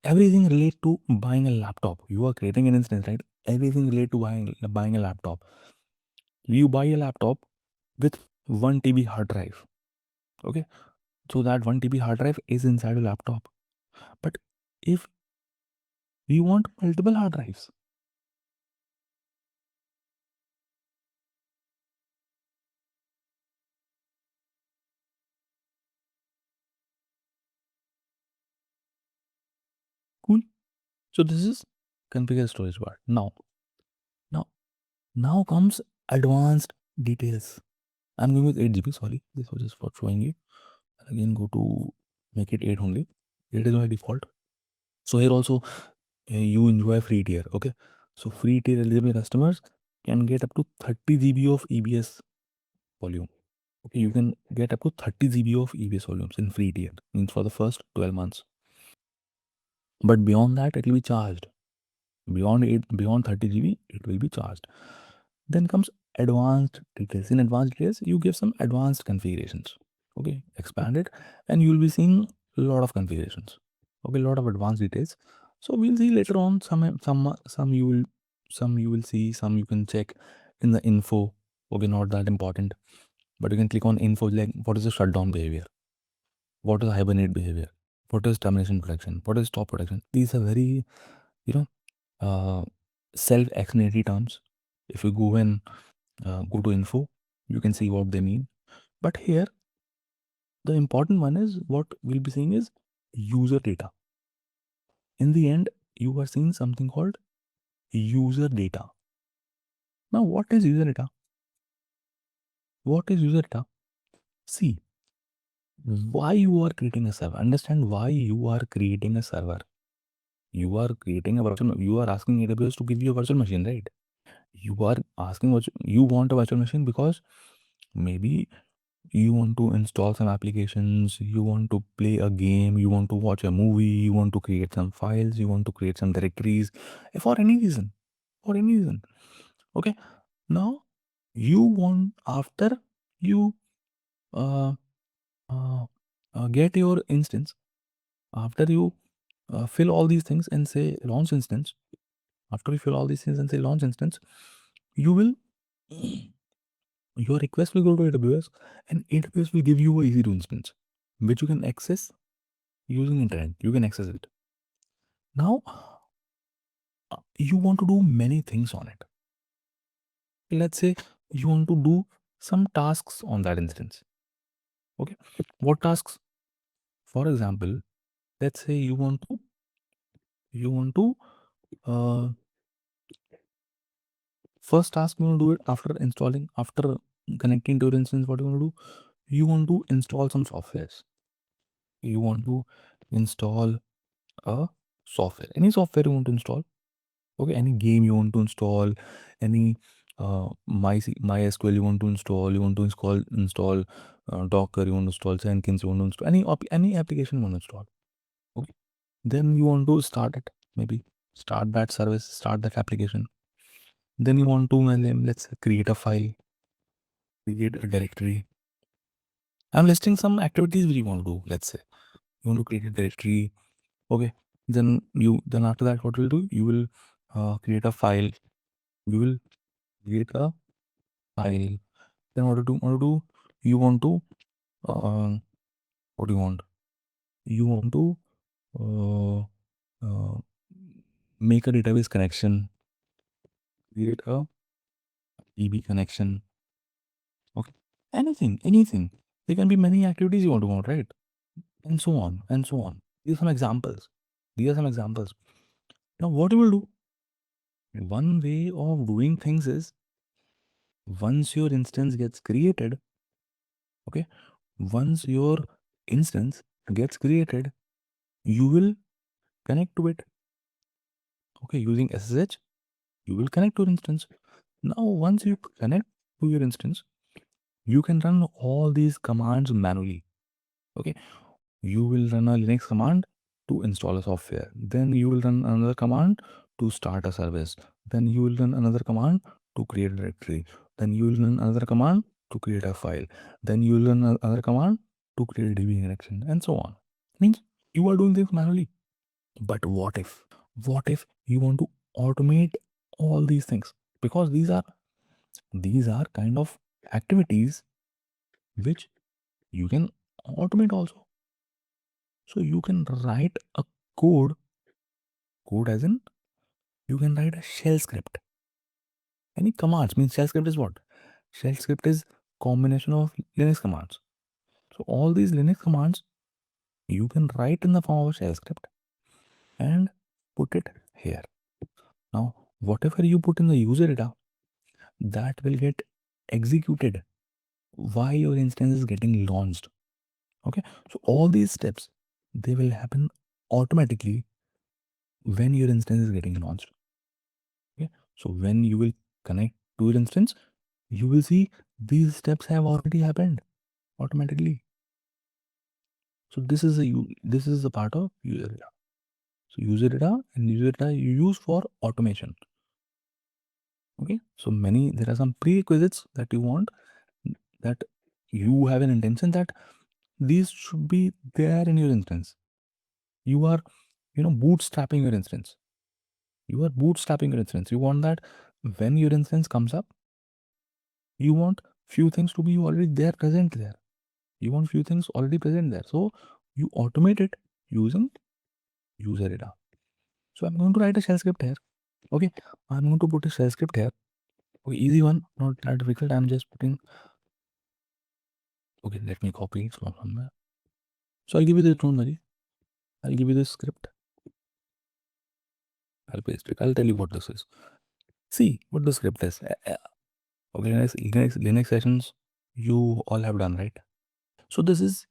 everything relate to buying a laptop. You are creating an instance, right? Everything relate to buying a laptop. You buy a laptop with 1 TB hard drive. Okay, so that 1 TB hard drive is inside a laptop. But if we want multiple hard drives, cool. So this is configure storage part. Now, now comes advanced details. I'm going with 8 GB. Sorry, this was just for showing you. Again, go to make it 8 only. 8 is my default. So here also you enjoy free tier. Okay, so free tier eligible customers can get up to 30 GB of EBS volume. Okay, you can get up to 30 GB of EBS volumes in free tier, means for the first 12 months. But beyond that, it will be charged. Beyond 30 GB, it will be charged. Then comes advanced details. In advanced details, you give some advanced configurations. Okay, expand it, and you will be seeing a lot of configurations. Okay, a lot of advanced details. So we'll see later on. Some you will see, some you can check in the info. Okay, not that important, but you can click on info, like what is the shutdown behavior, what is hibernate behavior, what is termination protection, what is stop protection. These are very, you know, self-explanatory terms. If you go and go to info, you can see what they mean. But here, the important one is what we'll be seeing is user data. In the end, you are seeing something called user data. Now, what is user data? What is user data? See, why you are creating a server. Understand why you are creating a server. You are creating a virtual. You are asking AWS to give you a virtual machine, right? You are asking what you want a virtual machine because maybe you want to install some applications, you want to play a game, you want to watch a movie, you want to create some files, you want to create some directories, for any reason. For any reason. Okay. Now you want, after you uh, uh, get your instance, after you fill all these things and say launch instance, after you fill all these things and say launch instance, you will your request will go to AWS, and AWS will give you a EC2 instance which you can access using internet. You can access it. Now you want to do many things on it. Let's say you want to do some tasks on that instance. Okay, what tasks? For example, let's say you want to uh, first task you want to do it after installing, after connecting to your instance. What you want to do? You want to install some softwares. You want to install a software, any software you want to install. Okay, any game you want to install, any MySQL you want to install, install Docker, you want to install Jenkins, you want to install any application you want to install. Okay, then you want to start it, maybe start that service, start that application. Then you want to, let's say, create a file, create a directory. I'm listing some activities which you want to do. Let's say you want to create a directory. Okay, then after that, what will do? You will create a file. You will create a file. Then what to do? You want to what do you want? You want to uh, uh, make a database connection, create a DB connection. Okay, anything. There can be many activities you want to want, right? And so on and so on. These are some examples. Now, what you will do? One way of doing things is, once your instance gets created, okay, once your instance gets created, you will connect to it. Okay, using SSH, you will connect to your instance. Now, once you connect to your instance, you can run all these commands manually. Okay, you will run a Linux command to install a software. Then you will run another command to start a service. Then you will run another command to create a directory. Then you will run another command to create a file. Then you will run another command to create a DB connection, and so on. Means you are doing things manually. But what if? What if you want to automate all these things? Because these are kind of activities which you can automate also. So you can write a code as in you can write a shell script. Any commands means shell script is what? Shell script is combination of Linux commands. So all these Linux commands you can write in the form of a shell script and put it here. Now, whatever you put in the user data, that will get executed while your instance is getting launched. Okay, so all these steps they will happen automatically when your instance is getting launched. Okay, so when you will connect to your instance, you will see these steps have already happened automatically. So this is a part of user data. So user data and user data you use for automation. Okay, so there are some prerequisites that you want, that you have an intention that these should be there in your instance. You are bootstrapping your instance. You want that when your instance comes up, you want few things to be already there, present there. You want few things already present there. So you automate it using user data. So I'm going to write a shell script here. Okay, I'm going to put a shell script here. Okay, easy one, not that difficult. I'm just putting. Okay, let me copy it from somewhere. So I'll give you the don't worry. I'll give you this script. I'll paste it. I'll tell you what this is. See what the script is. Okay, Linux sessions you all have done, right? So this is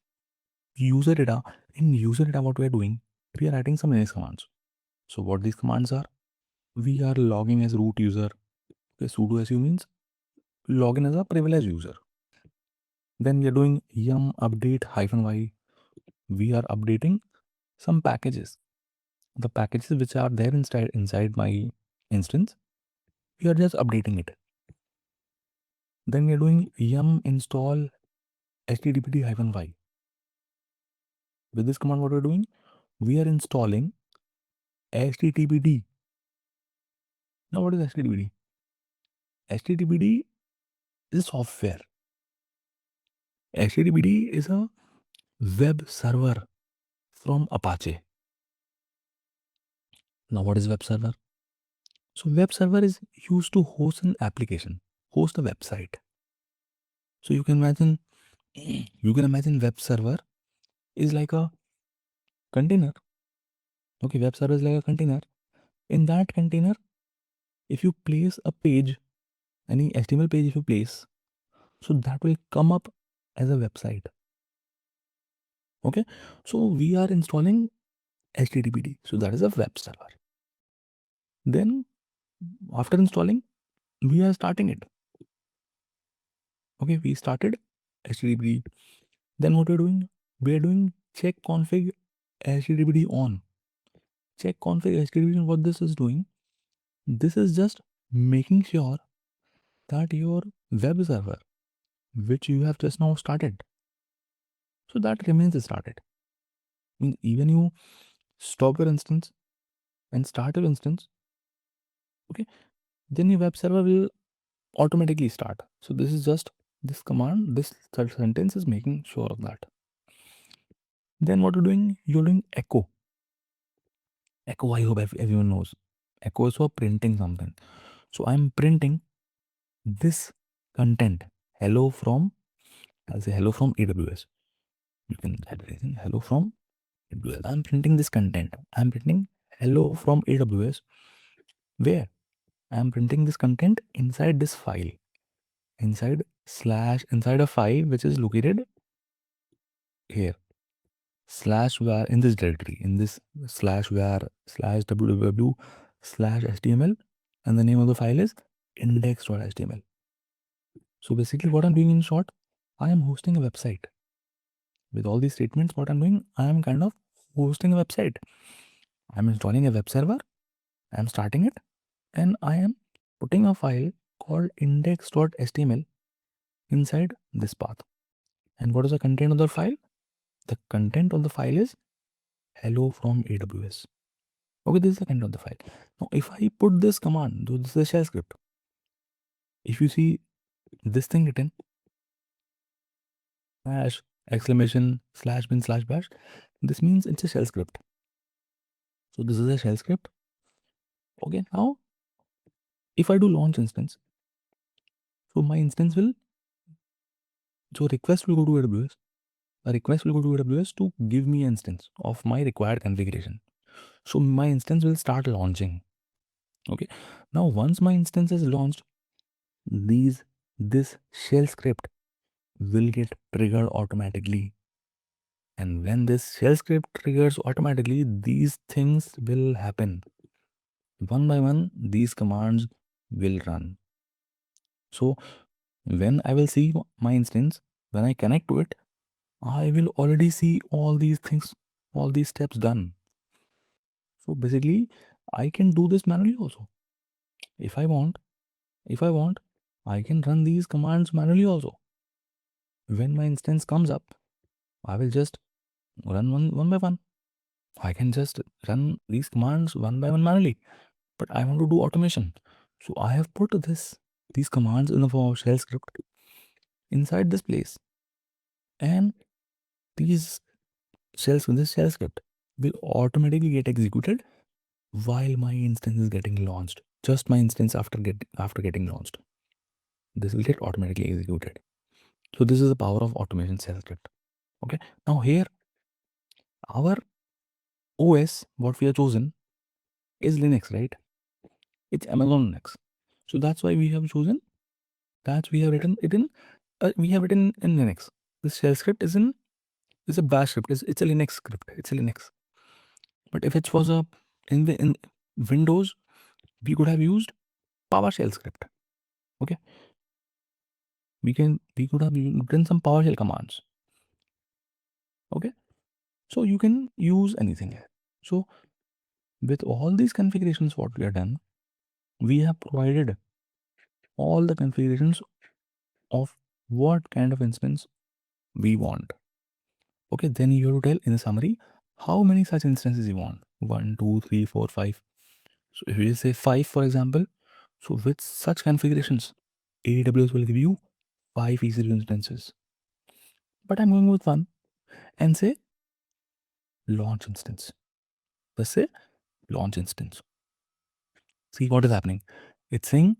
user data. In user data, what we are doing, we are writing some Linux commands. So what these commands are, we are logging as root user. Okay, sudo su means login as a privileged user. Then we are doing yum update -y. We are updating some packages. The packages which are there inside my instance, we are just updating it. Then we are doing yum install httpd-y. With this command, what we're doing, we are installing httpd. Now, what is httpd? httpd is software. httpd is a web server from Apache. Now, what is web server? So, web server is used to host an application, host a website. So, you can imagine web server is like a container. Okay, web server is like a container. In that container, if you place a page, any HTML page, if you place, so that will come up as a website. Okay, so we are installing HTTPD, so that is a web server. Then after installing, we are starting it. Okay, we started HTTPD. Then what we're doing, we are doing check config HTTPD on. Check config HTTPD. What this is doing, this is just making sure that your web server, which you have just now started, so that remains started. I mean, even you stop your instance and start your instance, okay, then your web server will automatically start. So this is just this command, this sentence is making sure of that. Then what you're doing echo. Echo, I hope everyone knows. Echo is for printing something. So I'm printing this content. I'll say hello from AWS. You can type anything, hello from AWS. I'm printing this content. I'm printing hello from AWS. Where? I'm printing this content inside this file. Inside a file which is located here. /var in this directory, in this /var /www/html, and the name of the file is index.html. So basically what I'm doing in short, I am hosting a website. With all these statements, what I'm doing, I am kind of hosting a website. I'm installing a web server, I'm starting it, and I am putting a file called index.html inside this path. And what is the content of the file? The content of the file is hello from AWS. Okay, this is the kind of the file. Now, if I put this command, so this is a shell script. If you see this thing written, slash exclamation slash bin slash bash, this means it's a shell script. So this is a shell script. Okay, now if I do launch instance, so my instance will, so request will go to AWS. A request will go to AWS to give me an instance of my required configuration. So my instance will start launching. Okay, now once my instance is launched, this shell script will get triggered automatically. And when this shell script triggers automatically, these things will happen. One by one, these commands will run. So when I will see my instance, when I connect to it, I will already see all these things, all these steps done. So basically, I can do this manually also. If I want, I can run these commands manually also. When my instance comes up, I will just run one by one. I can just run these commands one by one manually. But I want to do automation. So I have put these commands in the form of shell script inside this place. And these this shell script will automatically get executed while my instance is getting launched. Just my instance after getting launched. This will get automatically executed. So this is the power of automation shell script. Okay. Now here our OS, what we have chosen is Linux, right? It's Amazon Linux. So that's why we have chosen that we have written it in Linux. This shell script is a bash script. It's a Linux script. It's a Linux. But if it was in Windows, we could have used PowerShell script. Okay, we could have written some PowerShell commands. Okay, so you can use anything. So with all these configurations, what we have done, we have provided all the configurations of what kind of instance we want. Okay, then you have to tell in the summary how many such instances you want. 1, 2, 3, 4, 5. So if you say 5, for example, so with such configurations, AWS will give you 5 EC2 instances. But I'm going with 1 and say launch instance. Let's say launch instance. See what is happening. It's saying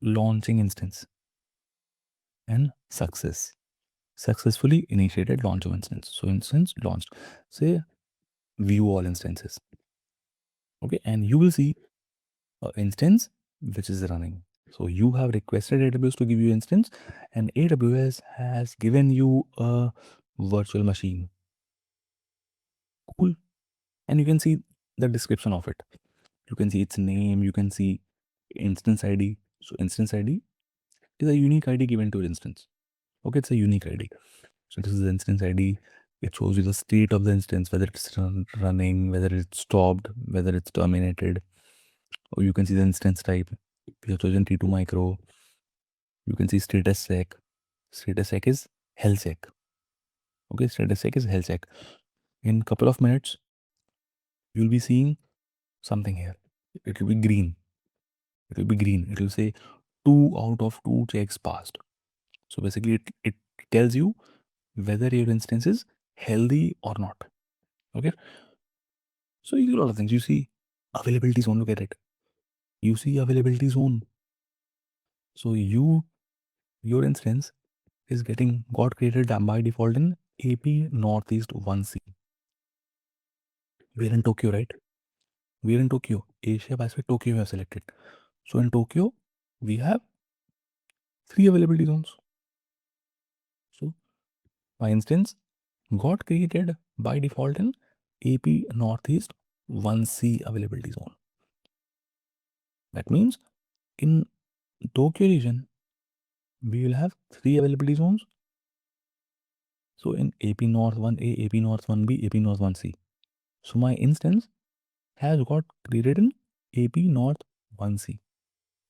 launching instance and success. Successfully initiated launch of instance. So instance launched. Say view all instances. Okay, and you will see an instance which is running. So you have requested AWS to give you instance, and AWS has given you a virtual machine. Cool. And you can see the description of it. You can see its name, you can see instance ID. So instance ID is a unique ID given to instance. Okay, it's a unique ID. So this is the instance ID. It shows you the state of the instance, whether it's running, whether it's stopped, whether it's terminated. Or you can see the instance type. We have chosen T2 micro. You can see status sec. Status sec is health sec. Okay, status sec is health sec. In couple of minutes, you'll be seeing something here. It will be green. It will be green. It will say 2 out of 2 checks passed. So basically, it tells you whether your instance is healthy or not. Okay. So you see a lot of things. You see availability zone. Look at it. You see availability zone. So your instance is got created by default in AP Northeast 1C. We're in Tokyo, right? We're in Tokyo. Asia Pacific Tokyo we have selected. So in Tokyo, we have 3 availability zones. So my instance got created by default in AP Northeast 1C availability zone. That means in Tokyo region, we will have 3 availability zones. So in AP North 1A, AP North 1B, AP North 1C. So my instance has got created in AP North 1C.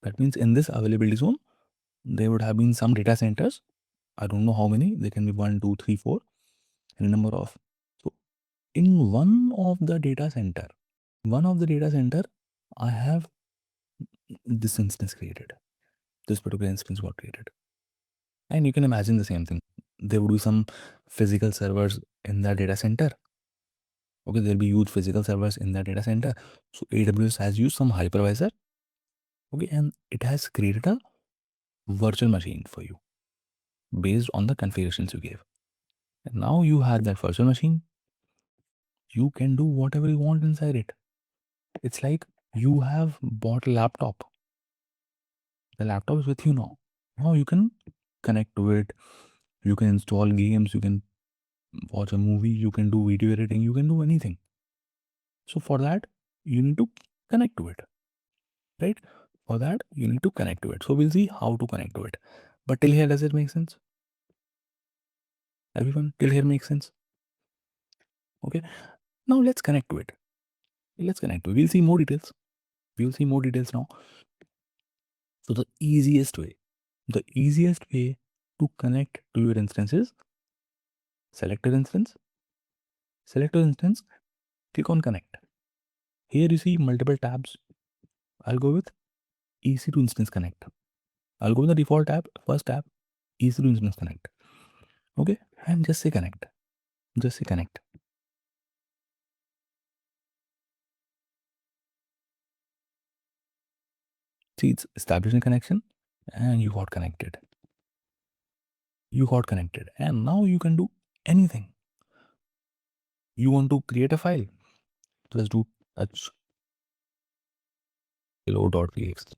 That means in this availability zone, there would have been some data centers. I don't know how many. They can be 1, 2, 3, 4. And a number of. So In one of the data center, I have this instance created. This particular instance got created. And you can imagine the same thing. There would be some physical servers in that data center. Okay, there'll be huge physical servers in that data center. So AWS has used some hypervisor. Okay, and it has created a virtual machine for you based on the configurations you gave. And now you have that virtual machine. You can do whatever you want inside it. It's like you have bought a laptop. The laptop is with you now. Now you can connect to it. You can install games. You can watch a movie. You can do video editing. You can do anything. So for that, you need to connect to it, right? For that, you need to connect to it. So we'll see how to connect to it. But till here, does it make sense? Everyone, till here makes sense? Okay. Now let's connect to it. Let's connect to it. We'll see more details. We'll see more details now. So the easiest way to connect to your instance is select your instance, click on connect. Here you see multiple tabs. I'll go with EC2 Instance Connect. I'll go with the default tab, first tab, EC2 Instance Connect. Okay, and just say connect. Just say connect. See, it's establishing connection, and you got connected. And now you can do anything. You want to create a file, just do touch hello.txt.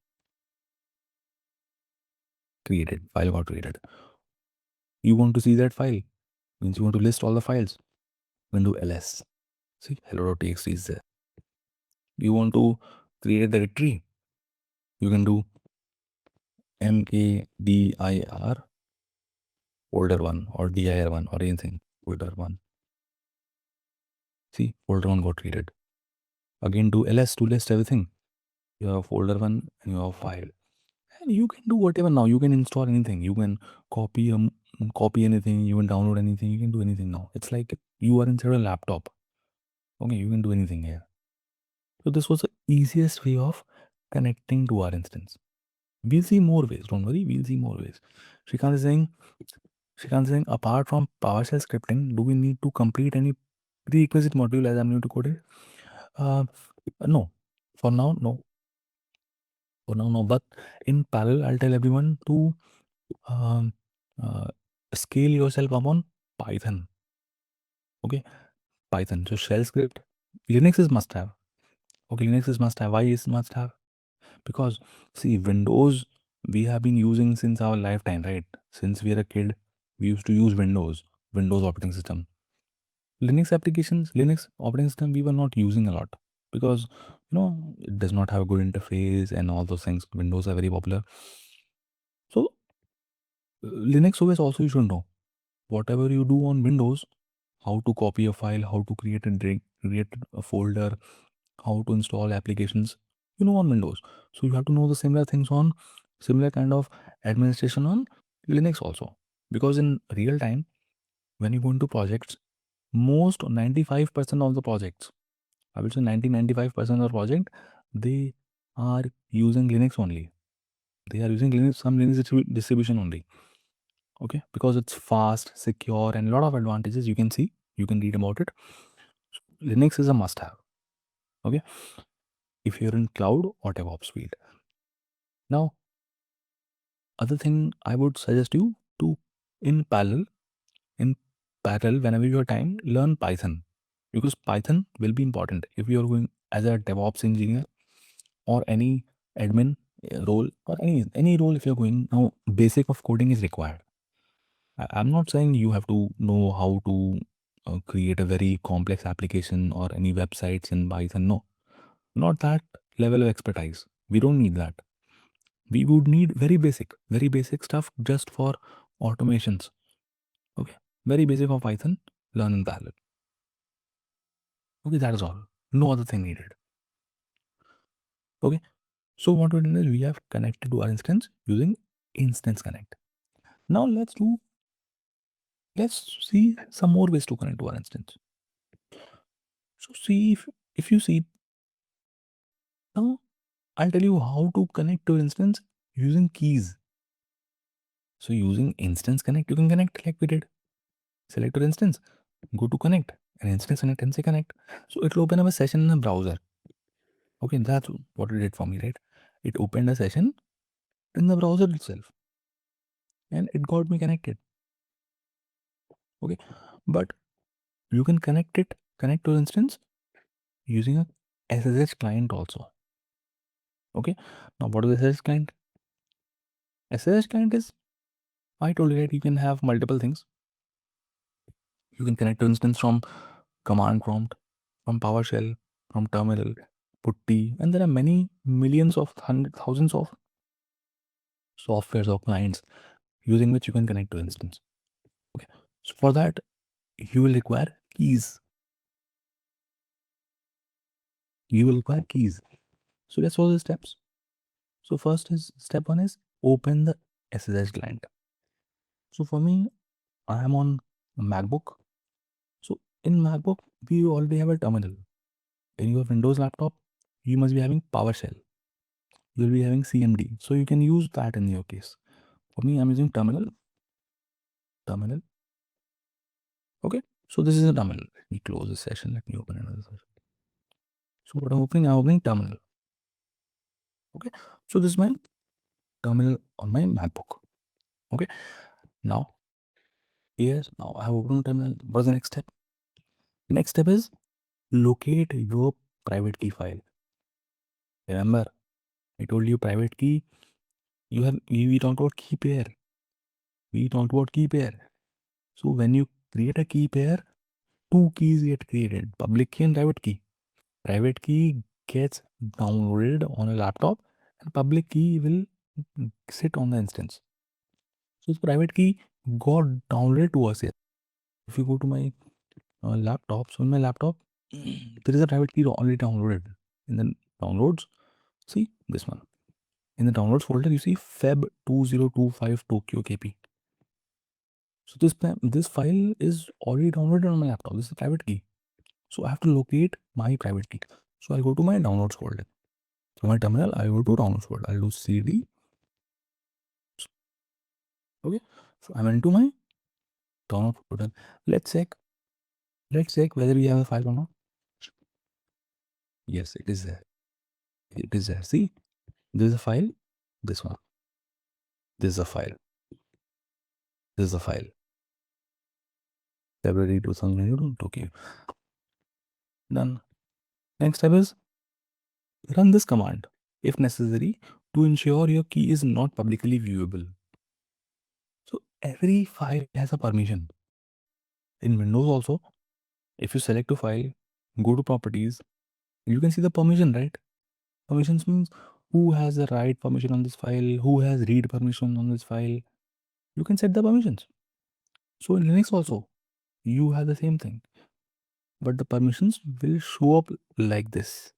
Created, file got created. You want to see that file, means you want to list all the files. You can do ls. See, hello.txt is there. You want to create a directory, you can do mkdir folder1 or dir1 or anything, folder1. See, folder1 got created. Again, do ls to list everything. You have folder1 and you have file. And you can do whatever now. You can install anything. You can copy anything. You can download anything. You can do anything now. It's like you are inside a laptop. Okay, you can do anything here. So this was the easiest way of connecting to our instance. We'll see more ways. Don't worry, we'll see more ways. Shrikant is saying, apart from PowerShell scripting, do we need to complete any prerequisite module as I'm new to code it? No. For now, no. But in parallel, I'll tell everyone to um, scale yourself up on Python. Okay, Python. So shell script. Linux is must have. Okay, Linux is must have. Why is must have? Because see, Windows we have been using since our lifetime, right? Since we are a kid, we used to use Windows operating system. Linux operating system we were not using a lot because it does not have a good interface and all those things. Windows are very popular. So Linux OS also you should know. Whatever you do on Windows, how to copy a file, how to create a folder, how to install applications, on Windows. So you have to know the similar things on similar kind of administration on Linux also. Because in real time, when you go into projects, most 95% of the projects, I would say 95% of the project, they are using Linux only. They are using some Linux distribution only. Okay, because it's fast, secure, and a lot of advantages you can see. You can read about it. Linux is a must-have. Okay, if you're in cloud or DevOps field. Now, other thing I would suggest you to in parallel, whenever you have time, learn Python because Python will be important if you are going as a DevOps engineer or any admin role or any role. If you're going now, basic of coding is required. I'm not saying you have to know how to create a very complex application or any websites in Python. No, not that level of expertise. We don't need that. We would need very basic stuff just for automations. Okay, very basic of Python, learn in parallel. Okay, that is all. No other thing needed. Okay, so what we did is we have connected to our instance using Instance Connect. Now let's see some more ways to connect to our instance. So see, if you see, now I'll tell you how to connect to instance using keys. So using instance connect, you can connect like we did. Select your instance, go to connect, and instance connect and say connect. So it will open up a session in a browser. Okay, that's what it did for me, right? It opened a session in the browser itself, and it got me connected. Okay, but you can connect to instance using a SSH client also. Okay, now what is SSH client? SSH client is, I told you that you can have multiple things. You can connect to instance from command prompt, from PowerShell, from terminal, putty, and there are many millions of thousands of softwares or clients using which you can connect to instance. Okay, so for that you will require keys. You will require keys. So let's follow the steps. So first is step one is open the SSH client. So for me, I am on a MacBook. So in MacBook, we already have a terminal. In your Windows laptop, you must be having PowerShell. You'll be having CMD. So you can use that in your case. For me, I'm using terminal. Terminal. Okay. So this is a terminal. Let me close this session. Let me open another session. So what I'm opening terminal. Okay. So this is my terminal on my MacBook. Okay. Now, yes, now I have opened terminal. What's the next step? Next step is locate your private key file. Remember, I told you private key. We talked about key pair. We talked about key pair. So when you create a key pair, two keys get created: public key and private key. Private key gets downloaded on a laptop, and public key will sit on the instance. So the private key got downloaded to us here. If you go to my laptop, so in my laptop, there is a private key already downloaded. In the downloads, see this one. In the downloads folder, you see Feb 2025 Tokyo KP. So this file is already downloaded on my laptop. This is a private key. So I have to locate my private key. So I'll go to my downloads folder. So my terminal, I go to downloads folder. I'll do CD. Okay. So I'm into my download folder. Let's check. Let's check whether we have a file or not. Yes, it is there. It is there. See, this is a file. This one. This is a file. This is a file. February 2022. Okay. Done. Next step is run this command if necessary to ensure your key is not publicly viewable. So every file has a permission. In Windows also, if you select a file, go to properties, you can see the permission, right? Permissions means who has the right permission on this file, who has read permission on this file. You can set the permissions. So in Linux also, you have the same thing. But the permissions will show up like this.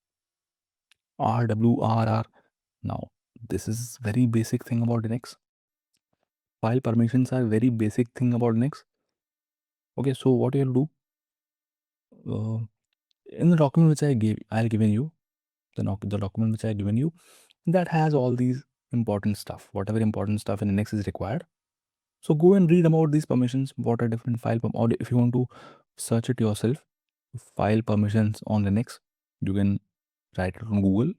RWRR. Now, this is very basic thing about Linux. File permissions are very basic thing about Linux. Okay, so what you'll do, in the document which I'll given you, the document which I've given you, that has all these important stuff. Whatever important stuff in Linux is required. So go and read about these permissions. What are different file or if you want to search it yourself, file permissions on Linux, you can write it on Google.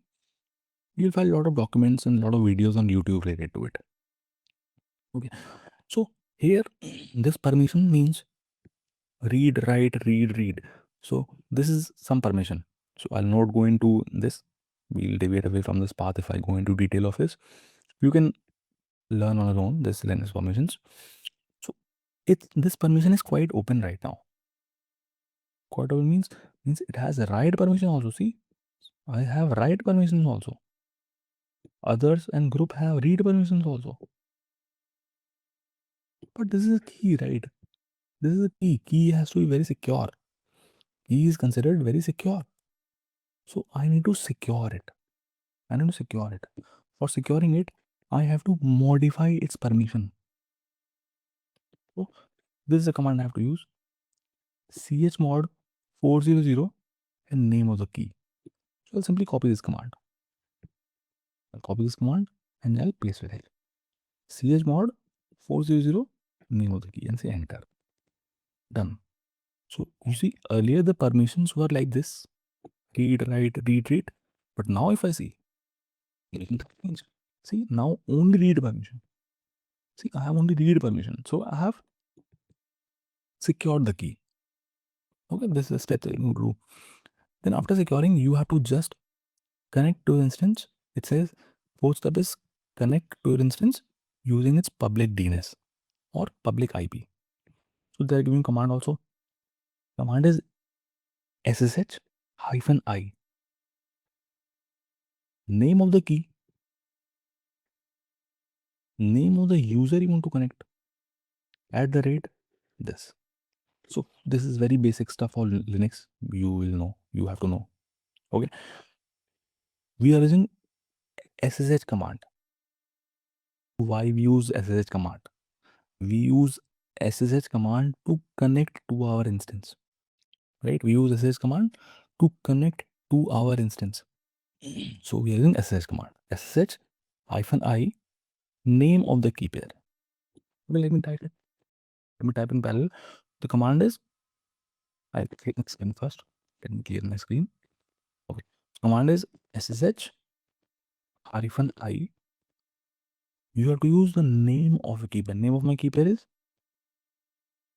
You'll find a lot of documents and a lot of videos on YouTube related to it. Okay. So here, this permission means read, write, read. So this is some permission. So I'll not go into this. We'll deviate away from this path if I go into detail of this. You can learn on your own this Linux permissions. So this permission is quite open right now. Quite open means it has a write permission also. See, I have write permissions also. Others and group have read permissions also. But this is a key, right? This is a key. Key has to be very secure. Key is considered very secure. So I need to secure it. For securing it, I have to modify its permission. So this is a command I have to use. chmod 400 and name of the key. So I'll simply copy this command. I'll copy this command and I'll paste it here. Chmod 400 name of the key and say enter. Done. So you see earlier the permissions were like this: read, write, retreat. But now if I see, change. See, now only read permission. See, I have only read permission. So I have secured the key. Okay, this is a step that you do. Then after securing, you have to just connect to the instance. It says fourth step is connect to your instance using its public DNS or public IP. So they're giving command also. Command is SSH-I. Name of the key, name of the user you want to connect, @this. So this is very basic stuff for Linux. You will know, you have to know. Okay. We are using SSH command. Why we use SSH command? We use SSH command to connect to our instance, right? We use SSH command to connect to our instance. So we are using SSH command. SSH-I, name of the key pair. Okay, let me type it. Let me type in parallel. The command is, I'll click the screen first. Let me clear my screen. Okay. Command is SSH-I. You have to use the name of a key pair. Name of my key pair is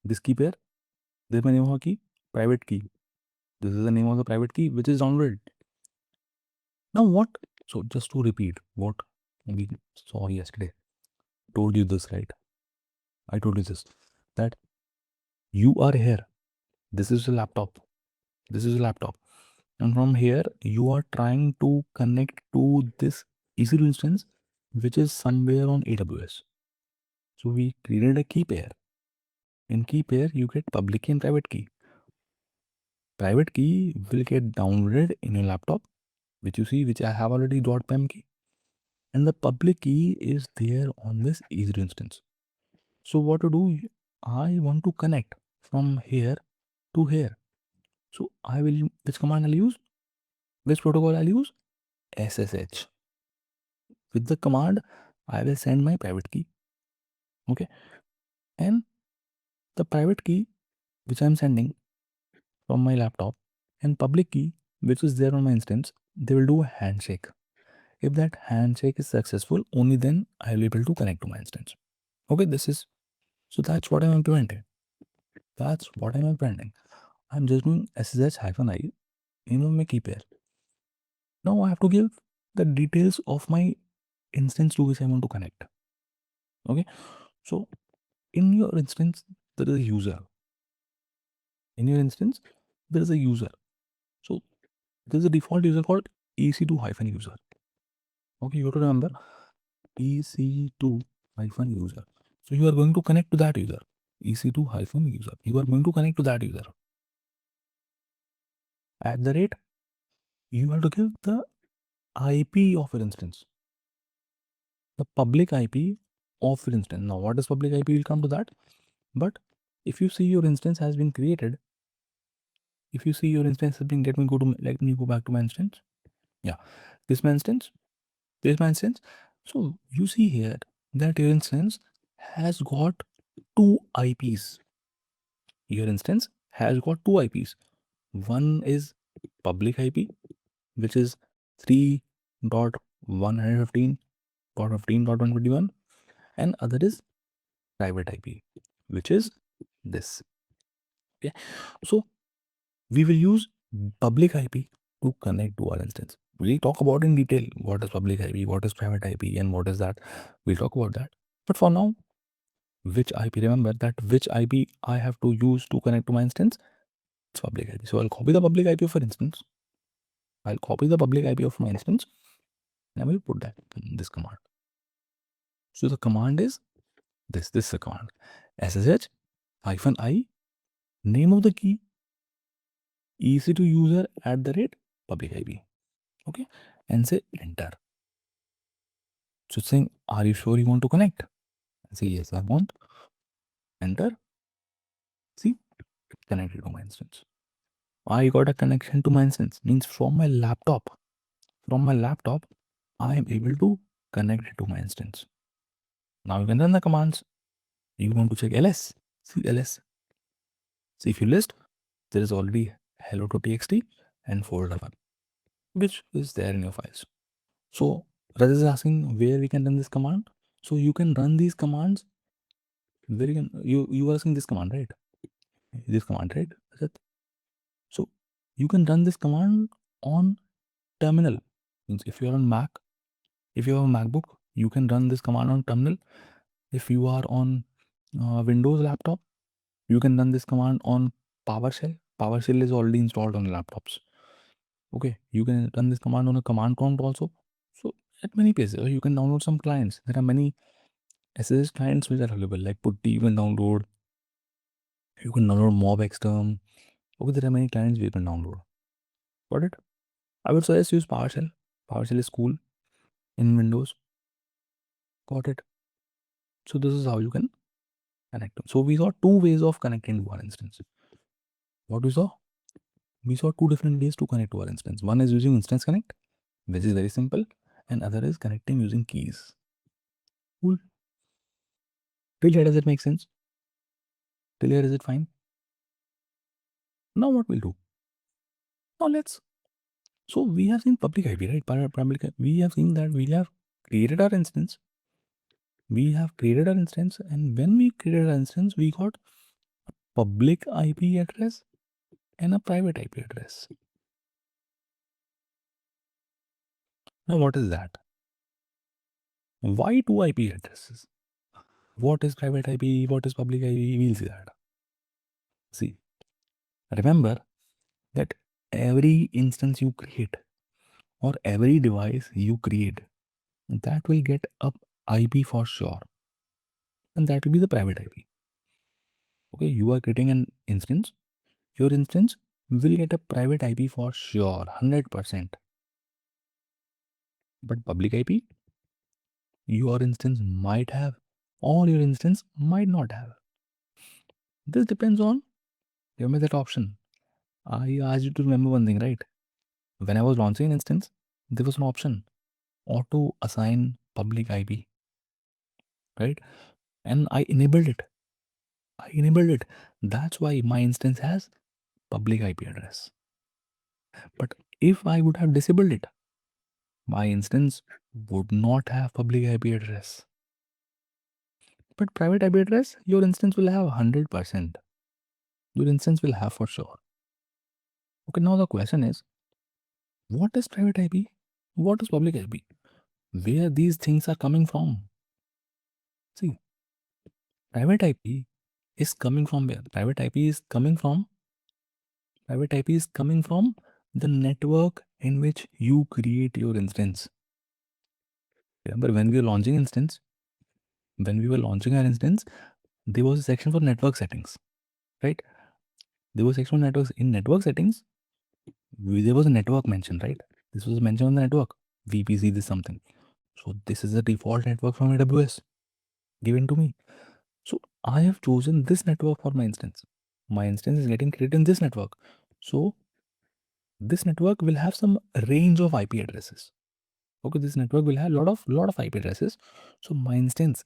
this key pair. This is my name of a key, private key. This is the name of the private key which is downloaded. Now what? So just to repeat what we saw yesterday. Told you this, right? I told you this, that you are here. This is a laptop. This is a laptop. And from here, you are trying to connect to this EC2 instance, which is somewhere on AWS. So we created a key pair. In key pair, you get public key and private key. Private key will get downloaded in your laptop, which you see, which I have already .pem key. And the public key is there on this EC2 instance. So what to do? I want to connect from here to here. So I will, which command I'll use? Which protocol I'll use? SSH. With the command, I will send my private key. Okay. And the private key, which I'm sending from my laptop, and public key, which is there on my instance, they will do a handshake. If that handshake is successful, only then I will be able to connect to my instance. Okay, so that's what I'm implementing. That's what I'm implementing. I'm just doing SSH-I in my key pair. Now I have to give the details of my instance to which I want to connect. Okay, so in your instance, there is a user. In your instance, there is a user. So there is a default user called EC2-user. Okay, you have to remember EC2-user. So you are going to connect to that user. EC2-user. You are going to connect to that user. You have to give the IP of your instance. The public IP of your instance. Now, what is public IP? We'll come to that. But if you see your instance has been created, let me go back to my instance. Yeah, this is my instance. This is my instance. So you see here that your instance has got two IPs. Your instance has got two IPs. One is public IP, which is 3.115.15.121, and other is private IP, which is this. Okay, so we will use public IP to connect to our instance. We'll talk about in detail what is public IP, what is private IP, and what is that. We'll talk about that. But for now, which IP? Remember that which IP I have to use to connect to my instance? It's public IP. So I'll copy the public IP of an instance. I'll copy the public IP of my instance and I will put that in this command. So the command is this. This is the command. SSH-I, name of the key, EC2 user @public IP. Okay, and say enter. So it's saying, are you sure you want to connect? I say yes, I want. Enter. See, connected to my instance. I got a connection to my instance. Means from my laptop, I am able to connect it to my instance. Now you can run the commands. You want to check ls. See ls. See if you list, there is already hello.txt and folder 1, which is there in your files. So Raj is asking where we can run this command. So you can run these commands where you are asking this command, right? This command, right? So you can run this command on terminal. Means if you are on Mac, if you have a MacBook, you can run this command on terminal. If you are on Windows laptop, you can run this command on PowerShell. PowerShell is already installed on laptops. Okay, you can run this command on a command prompt also. So at many places, you can download some clients. There are many SSH clients which are available, like Putty you can download. You can download MobXterm. Okay, there are many clients you can download. Got it? I would suggest use PowerShell. PowerShell is cool in Windows. Got it? So this is how you can connect them. So we saw two ways of connecting to our instance. What we saw? We saw two different ways to connect to our instance. One is using Instance Connect, which is very simple, and other is connecting using keys. Cool. Till here, does it make sense? Till here, is it fine? Now what we'll do? Now let's. So we have seen public IP, right? We have seen that we have created our instance. And when we created our instance, we got a public IP address and a private IP address. Now what is that? Why two IP addresses? What is private IP? What is public IP? We'll see that. See, remember that every instance you create or every device you create, that will get a IP for sure, and that will be the private IP. Okay, you are creating an instance, your instance will get a private IP for sure, 100%. But public IP, your instance might have, or your instance might not have. This depends on, remember that option. I asked you to remember one thing, right? When I was launching an instance, there was an option, auto assign public IP, right? And I enabled it. That's why my instance has public IP address. But if I would have disabled it, my instance would not have public IP address. But private IP address, your instance will have 100%. Your instance will have for sure. Okay, now the question is, what is private IP? What is public IP? Where these things are coming from? See, private IP is coming from where? Private IP is coming from the network in which you create your instance. Remember when we were launching our instance, there was a section for network settings, right? There was a section for networks. In network settings, there was a network mention, right? This was mentioned on the network. VPC this something. So this is the default network from AWS given to me. So I have chosen this network for my instance. My instance is getting created in this network. So this network will have some range of IP addresses. Okay, this network will have lot of IP addresses. So my instance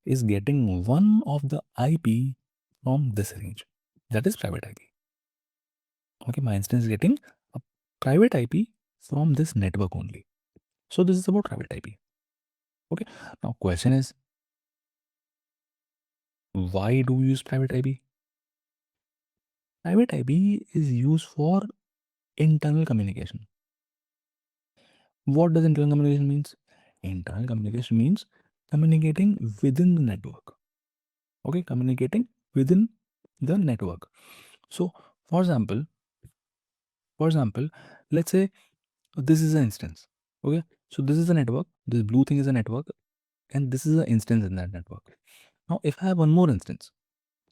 is getting one of the IP from this range. That is private IP. Okay, my instance is getting a private IP from this network only. So this is about private IP. Okay, now question is, why do we use private IP? Private IP is used for internal communication. What does internal communication means? Internal communication means communicating within the network. Okay, communicating within the network. So for example, let's say this is an instance. Okay, so this is a network, this blue thing is a network, and this is an instance in that network. Now if I have one more instance,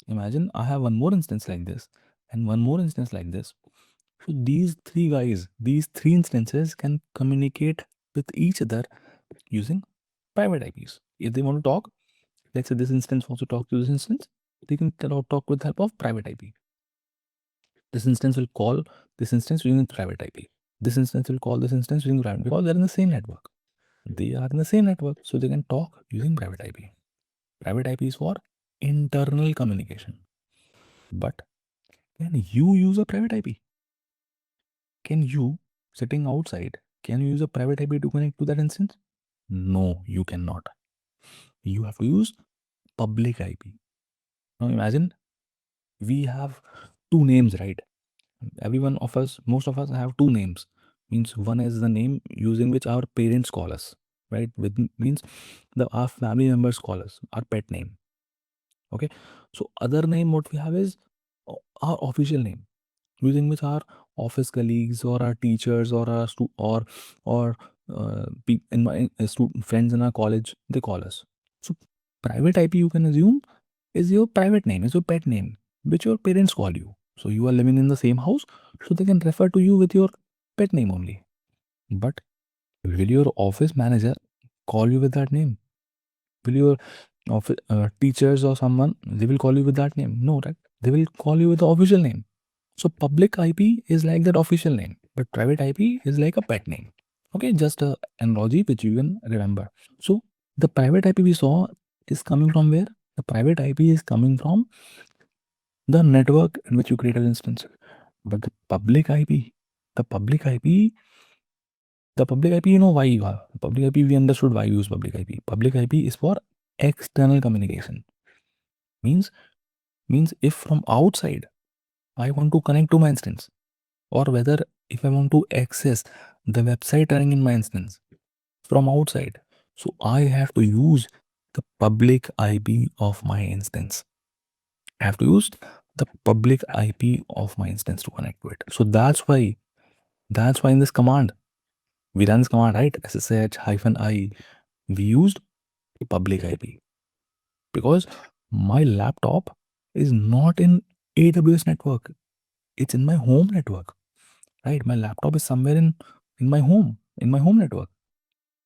imagine I have one more instance like this and one more instance like this. So these three instances can communicate with each other using private IPs. If they want to talk, let's say this instance wants to talk to this instance, they can talk with the help of private IP. This instance will call this instance using private IP. This instance will call this instance using private, because they're in the same network. They are in the same network, so they can talk using private IP. Private IP is for internal communication. But can you use a private IP? Can you, sitting outside, can you use a private IP to connect to that instance? No, you cannot. You have to use public IP. Now imagine we have two names, right? Everyone of us, most of us have two names. Means one is the name using which our parents call us, right? With means our family members call us, our pet name. Okay. So other name what we have is our official name, using which our office colleagues or our teachers or our in my student friends in our college, they call us. So private IP, you can assume, is your private name, is your pet name, which your parents call you. So you are living in the same house, so they can refer to you with your pet name only. But will your office manager call you with that name? Will your office teachers or someone, they will call you with that name? No, right? They will call you with the official name. So public IP is like that official name, but private IP is like a pet name. Okay, just a analogy which you can remember. So the private IP we saw is coming from where? The private IP is coming from the network in which you create an instance. But the public IP, the public IP, the public IP, you know why you have public IP. We understood why you use public IP. Public IP is for external communication. Means if from outside I want to connect to my instance, or whether if I want to access the website running in my instance from outside, so I have to use the public IP of my instance. I have to use the public IP of my instance to connect to it. So that's why in this command, we run this command, right? SSH-I, we used public IP because my laptop is not in AWS network. It's in my home network, right? My laptop is somewhere in my home network.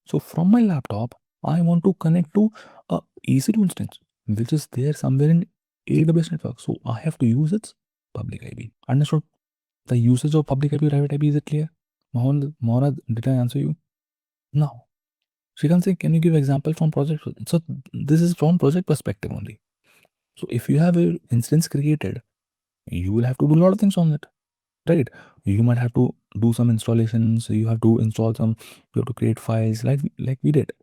So from my laptop, I want to connect to a EC2 instance, which is there somewhere in AWS network. So I have to use its public IP. Understood? The usage of public IP, private IP, is it clear? Mohana, did I answer you? Now, Shrikant Singh, can you give example from project? So this is from project perspective only. So if you have an instance created, you will have to do a lot of things on it, right? You might have to do some installations. You have to install some. You have to create files like we did.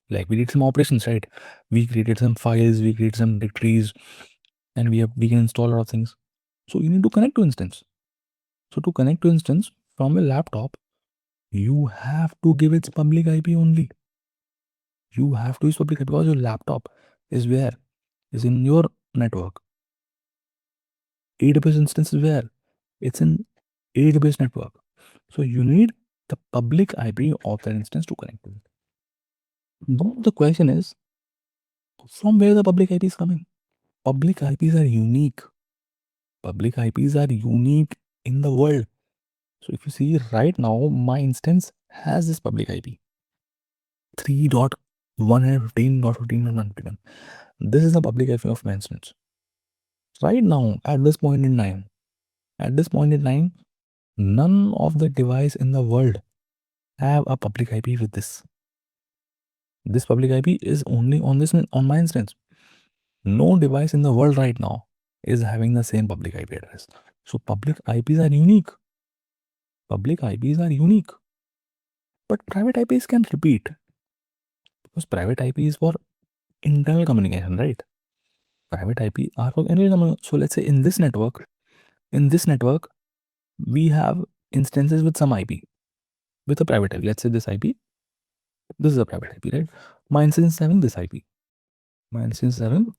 Like we did some operations, right? We created some files, we created some directories, and we can install a lot of things. So you need to connect to instance. So to connect to instance from a laptop, you have to give its public IP only. You have to use public IP because your laptop is where? Is in your network. AWS instance is where? It's in AWS network. So you need the public IP of that instance to connect to it. Now the question is, from where the public IP is coming? Public IPs are unique. Public IPs are unique in the world. So if you see right now, my instance has this public IP 3.115.15.151. This is the public IP of my instance. Right now, at this point in time, none of the device in the world have a public IP with this. This public IP is only on my instance. No device in the world right now is having the same public IP address. So public IPs are unique. Public IPs are unique. But private IPs can repeat. Because private IP is for internal communication, right? Private IP are for internal communication. So let's say in this network, we have instances with some IP, with a private IP. Let's say this IP, this is a private IP, right? My instance is having this IP. My instance is having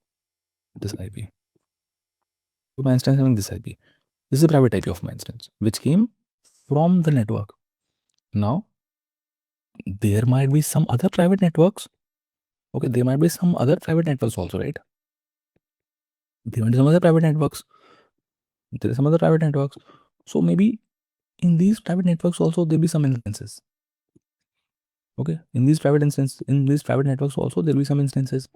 this IP. So my instance is having this IP. This is a private IP of my instance, which came from the network. Now, there might be some other private networks. Okay, there might be some other private networks also, right? There might be some other private networks. There are some other private networks. So maybe in these private networks also there'll be some instances. Okay, in these private networks also there'll be some instances.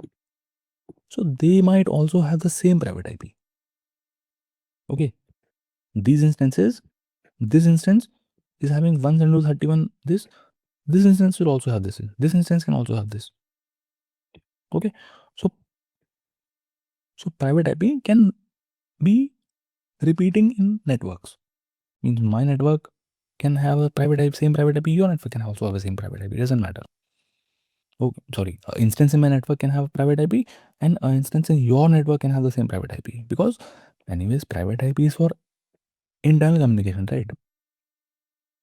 So they might also have the same private IP. Okay, These instances, this instance is having 132.31. This instance will also have this. This instance can also have this. Okay, so private IP can be repeating in networks. Means my network can have a private IP, same private IP. Your network can also have the same private IP. It doesn't matter. Oh, sorry. Instance in my network can have a private IP, and an instance in your network can have the same private IP. Because, anyways, private IP is for internal communication, right?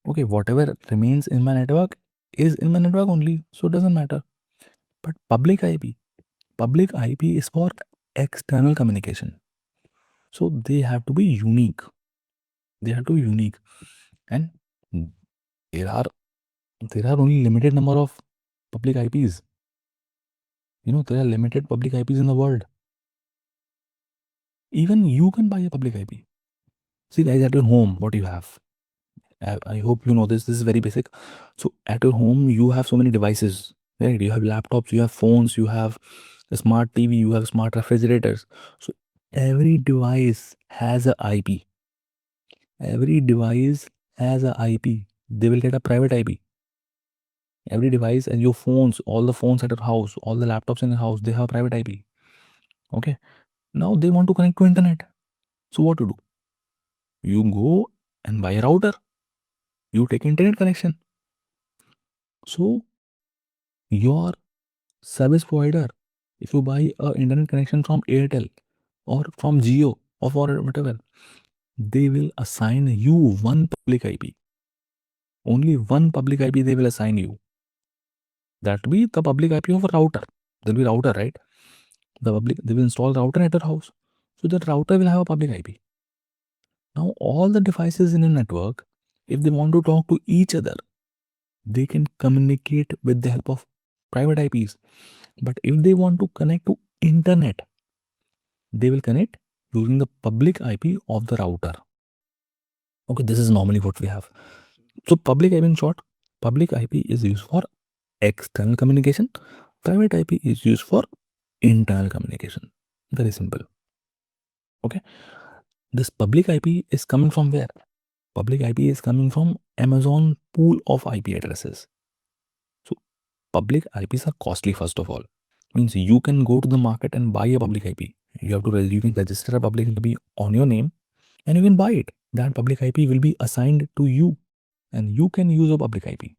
Okay, whatever remains in my network is in my network only, so it doesn't matter. But public IP is for external communication. So they have to be unique. They have to be unique, and there are only limited number of public IPs. There are limited public IPs in the world. Even you can buy a public IP. See, guys, at your home, what you have. I hope you know this. This is very basic. So at your home, you have so many devices, right? You have laptops, you have phones, you have a smart TV, you have smart refrigerators. So every device has a IP. Every device has a IP. They will get a private IP. Every device and your phones, all the phones at your house, all the laptops in your house, they have private IP. Okay. Now they want to connect to internet. So what to do? You go and buy a router. You take internet connection. So your service provider, if you buy a internet connection from Airtel or from Jio or for whatever, they will assign you one public IP. Only one public IP they will assign you. That will be the public IP of a router. There will be router, right? They will install router at your house. So that router will have a public IP. Now all the devices in a network, if they want to talk to each other, they can communicate with the help of private IPs. But if they want to connect to internet, they will connect using the public IP of the router. Okay, this is normally what we have. So public IP, in short, public IP is used for external communication. Private IP is used for internal communication. Very simple. Okay. This public IP is coming from where? Public IP is coming from Amazon pool of IP addresses. So public IPs are costly, first of all. Means you can go to the market and buy a public IP. You can register a public IP on your name and you can buy it. That public IP will be assigned to you and you can use a public IP.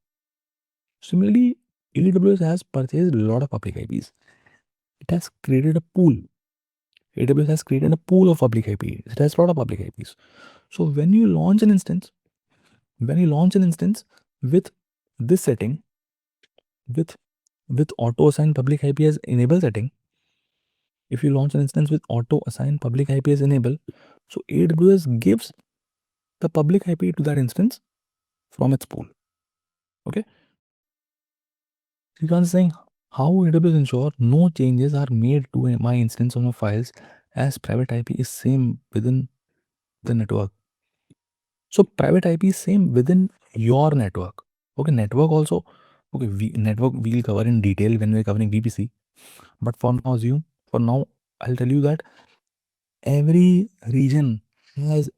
Similarly, AWS has purchased a lot of public IPs. It has created a pool. AWS has created a pool of public IPs. It has a lot of public IPs. So when you launch an instance with this setting, with auto assign public IP as enable setting, if you launch an instance with auto assign public IP as enable, so AWS gives the public IP to that instance from its pool. Okay. Srikanth is saying how AWS ensure no changes are made to my instance of my files as private IP is same within the network. So private IP is same within your network. Okay, network also. Okay, network we'll cover in detail when we're covering VPC. But for now, I'll tell you that every region has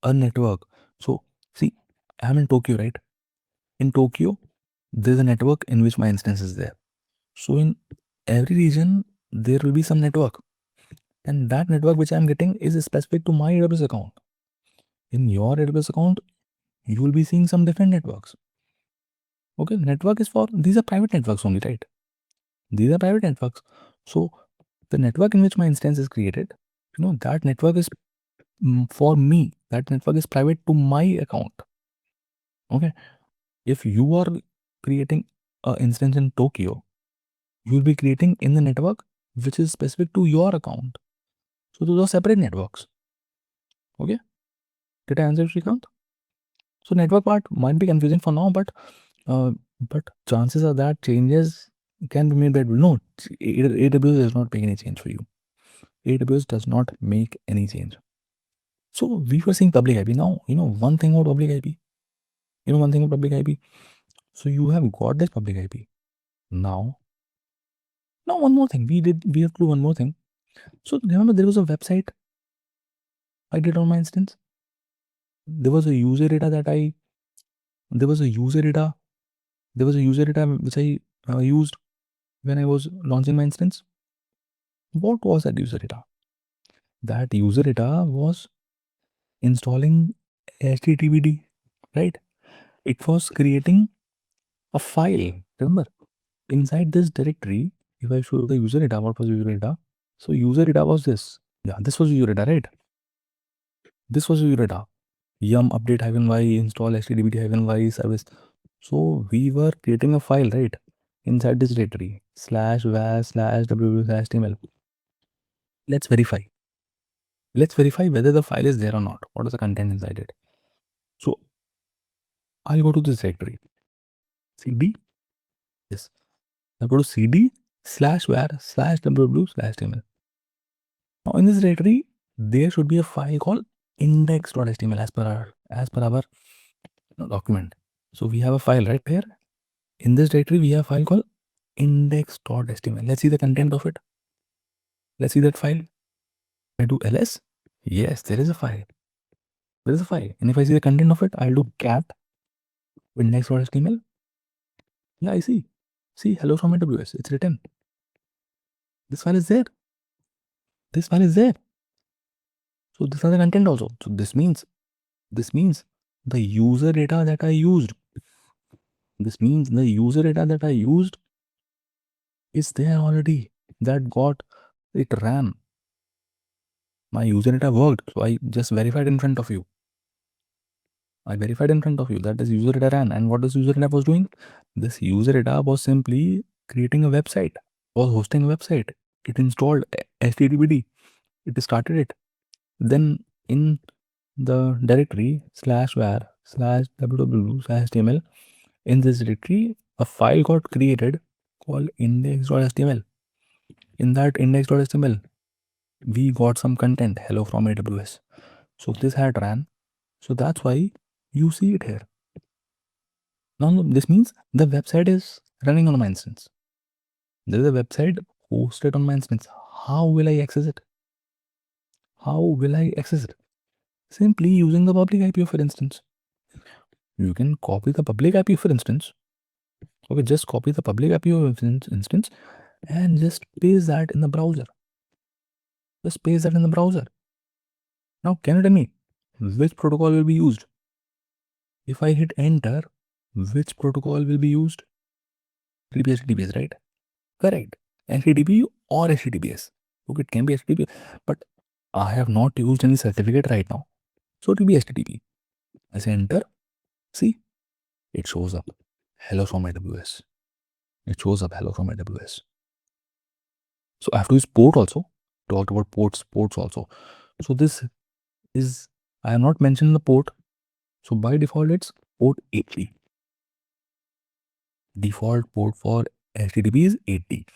a network. So see, I'm in Tokyo, right? In Tokyo, there's a network in which my instance is there. So in every region, there will be some network. And that network which I'm getting is specific to my AWS account. In your AWS account, you will be seeing some different networks. Okay, network is for, these are private networks only, right? These are private networks. So the network in which my instance is created, that network is for me. That network is private to my account. Okay. If you are creating an instance in Tokyo, you will be creating in the network which is specific to your account. So those are separate networks. Okay. Did I answer, Srikanth? So network part might be confusing for now, but chances are that changes can be made by no. AWS does not make any change for you. AWS does not make any change. So we were seeing public IP. Now one thing about public IP. One thing about public IP. So you have got this public IP. Now one more thing. We have to do one more thing. So remember there was a website I did on my instance. there was a user data which I used when I was launching my instance. What was that user data? That user data was installing HTTPD, right? It was creating a file. Remember, inside this directory, if I show the user data, what was user data? So user data was this. Yeah, this was user data, right? This was user data. Yum update -y install HTTPD-y service. So we were creating a file, right? Inside this directory /was/www/html. Let's verify. Let's verify whether the file is there or not. What is the content inside it? So I'll go to this directory. CD. Yes. I'll go to cd/var/www/html. Now in this directory, there should be a file called index.html as per our document. So we have a file right here. In this directory, we have a file called index.html. Let's see the content of it. Let's see that file. I do ls. Yes, there is a file. There is a file. And if I see the content of it, I'll do cat index.html. Yeah, I see. See, hello from AWS. It's written. This file is there. This file is there. So this is the content also. So this means the user data that I used. This means the user data that I used is there already. That got it ran. My user data worked. So I just verified in front of you. I verified in front of you that this user data ran. And what this user data was doing? This user data was simply creating a website, was hosting a website. It installed HTTPD. It started it. Then in the directory /var/www/html, in this directory, a file got created called index.html. In that index.html, we got some content, hello from AWS. So this had ran. So that's why you see it here. Now this means the website is running on my instance. There is a website hosted on my instance. How will I access it? How will I access it? Simply using the public IP of your instance. You can copy the public IP of your instance. Okay, just copy the public IP of your instance and just paste that in the browser. Just paste that in the browser. Now, can you tell me which protocol will be used? If I hit enter, which protocol will be used? HTTPS, right? Correct. HTTP or HTTPS. Okay, it can be HTTP, but I have not used any certificate right now. So it will be HTTP. I say enter. See, it shows up. Hello from AWS. It shows up hello from AWS. So I have to use port also. Talked about ports also. So this is, I have not mentioned the port. So by default, it's port 80. Default port for HTTP is 80.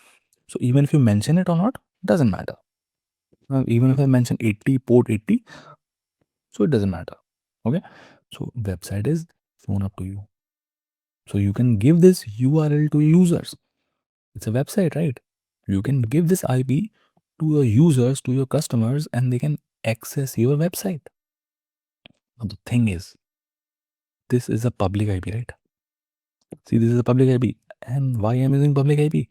So even if you mention it or not, doesn't matter. Even if I mention 80, port 80, so it doesn't matter. Okay. So website is thrown up to you. So you can give this URL to users. It's a website, right? You can give this IP to your users, to your customers, and they can access your website. Now the thing is, this is a public IP, right? See, this is a public IP. And why I'm using public IP?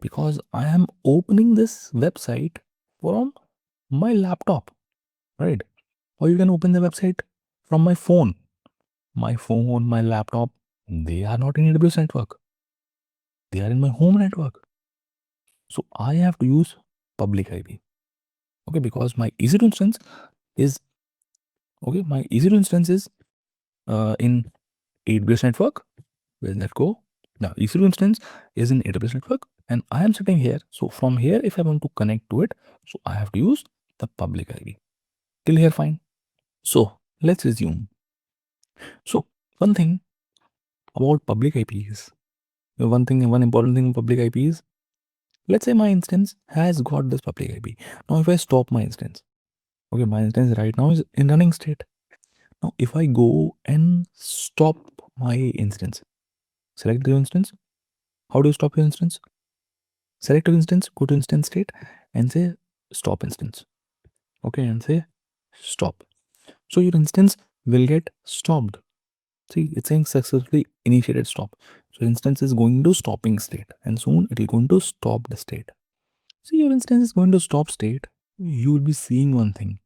Because I am opening this website from my laptop, right? Or you can open the website from my phone. My phone, my laptop, they are not in AWS network. They are in my home network. So I have to use public IP. Okay, because my EC2 instance is in AWS network. Where that go? Now EC2 instance is in AWS network, and I am sitting here. So from here, if I want to connect to it, so I have to use the public IP. Till here, fine. So let's assume. So one thing about public IP is one important thing in public IP is, let's say my instance has got this public IP. Now if I stop my instance, okay, my instance right now is in running state. Now if I go and stop my instance, select the instance. How do you stop your instance? Select your instance, go to instance state and say stop instance. Okay, and say stop. So your instance will get stopped. See, it's saying successfully initiated stop. So instance is going to stopping state, and soon it will going to stop the state. See, your instance is going to stop state. You will be seeing one thing.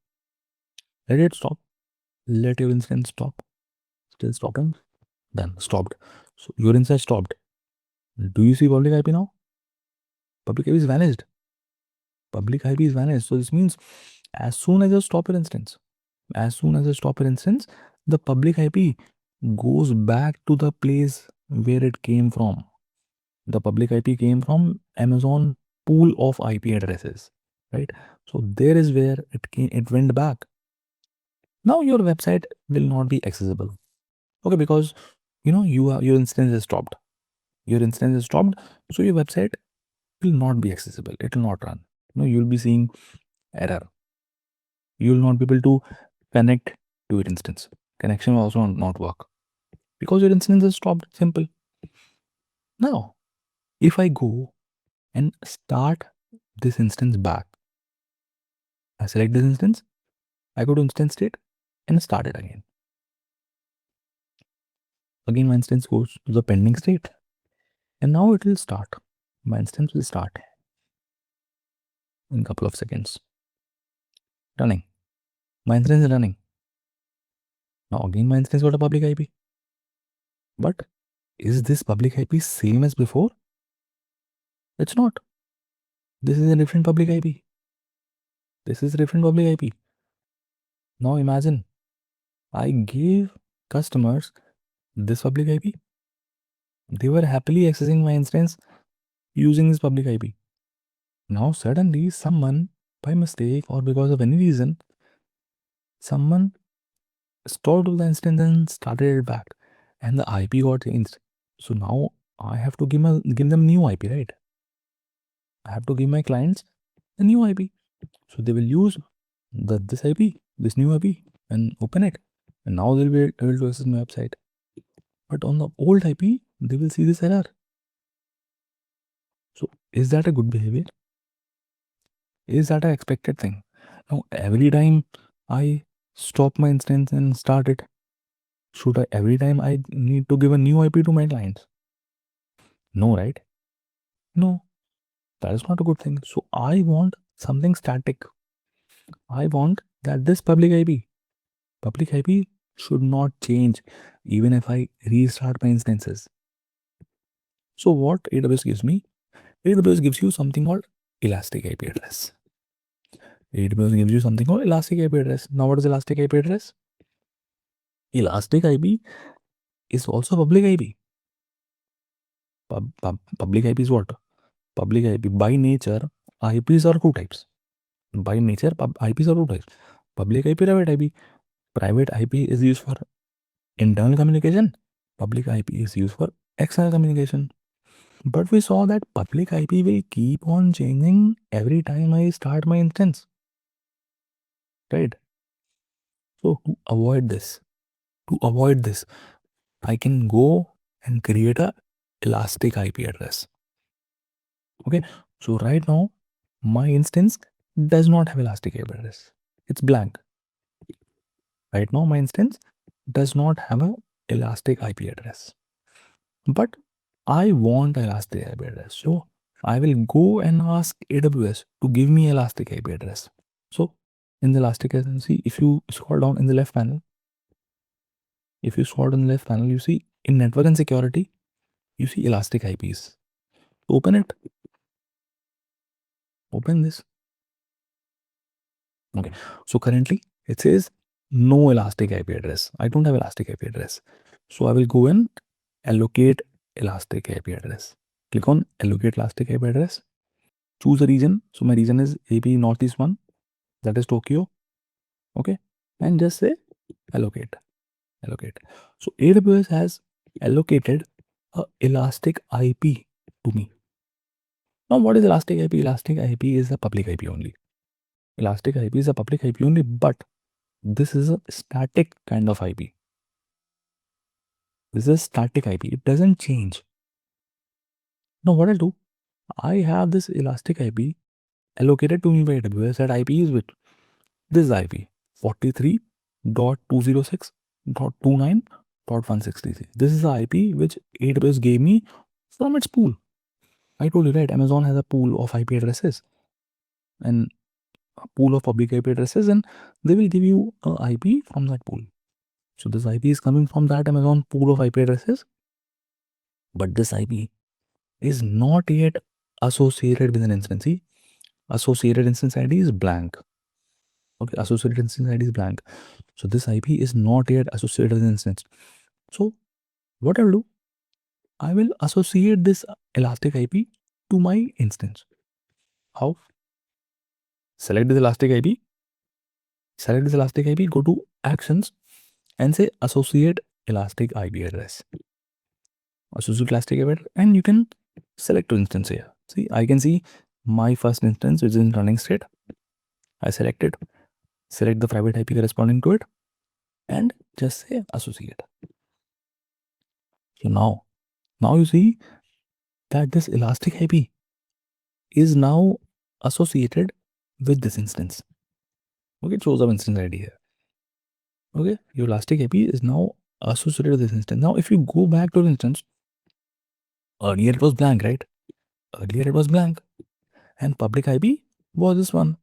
Let it stop. Let your instance stop. Still stopping. Then stopped. So your instance stopped. Do you see public IP now? Public IP is vanished. Public IP is vanished. So this means as soon as you stop your instance, the public IP goes back to the place where it came from. The public IP came from Amazon pool of IP addresses, right? So there is where it went back. Now your website will not be accessible. Okay, because your instance is stopped. Your instance is stopped, so your website will not be accessible. It will not run. You'll be seeing error. You will not be able to connect to your instance. Connection will also not work because your instance is stopped. Simple. Now, if I go and start this instance back, I select this instance, I go to instance state and start it again. Again, my instance goes to the pending state, and now it will start. My instance will start in a couple of seconds. Running. My instance is running. Now again, my instance got a public IP. But is this public IP same as before? It's not. This is a different public IP. This is a different public IP. Now imagine I gave customers this public IP. They were happily accessing my instance using this public IP. Now suddenly someone, by mistake or because of any reason, someone stored the instance and started it back, and the IP got changed. So now I have to give them new IP, right? I have to give my clients a new IP. So they will use this IP, this new IP, and open it. And now they'll be able to access my website. But on the old IP, they will see this error. So is that a good behavior? Is that an expected thing? Now every time I stop my instance and start it, should I every time I need to give a new IP to my clients? No, right? No, that is not a good thing. So I want something static. I want that this public IP should not change even if I restart my instances. So what AWS gives me? AWS gives you something called elastic IP address. AWS gives you something called elastic IP address. Now what is elastic IP address? Elastic IP is also public IP. Public IP is what? Public IP by nature, IPs are two types. By nature, IPs are two types. Public IP, private IP. Private IP is used for internal communication. Public IP is used for external communication. But we saw that public IP will keep on changing every time I start my instance. Right? So to avoid this, I can go and create a elastic IP address. Okay. So right now, my instance does not have elastic IP address. It's blank. Right now, my instance does not have a elastic IP address. But I want elastic IP address. So I will go and ask AWS to give me elastic IP address. So in the elastic address, see, if you scroll down in the left panel, you see in network and security, you see elastic IPs. Open it. Open this. Okay. So currently it says no elastic IP address. I don't have elastic IP address. So I will go and allocate elastic IP address. Click on allocate elastic IP address. Choose a region. So my region is AP Northeast 1. That is Tokyo. Okay. And just say allocate. So AWS has allocated a elastic IP to me. Now what is elastic IP? Elastic IP is a public IP only. Elastic IP is a public IP only, but this is a static kind of IP. This is a static IP. It doesn't change. Now what I'll do, I have this elastic IP allocated to me by AWS. That IP is with this IP 43.206 .29.163. This is the IP which AWS gave me from its pool. I told you, right? Amazon has a pool of IP addresses and a pool of public IP addresses, and they will give you a IP from that pool. So this IP is coming from that Amazon pool of IP addresses, but this IP is not yet associated with an instance. See, associated instance ID is blank. Okay, associated instance ID is blank. So this IP is not yet associated with an instance. So what I will do, I will associate this elastic IP to my instance. How? Select this elastic IP, go to actions and say associate elastic IP address. Associate elastic IP address, and you can select two instance here. See, I can see my first instance which is in running state. I select it, select the private IP corresponding to it, and just say associate. So now you see that this elastic IP is now associated with this instance. Okay, it shows up instance ID here. Okay, your elastic IP is now associated with this instance. Now, if you go back to the instance, earlier it was blank, right? Earlier it was blank, and public IP was this one,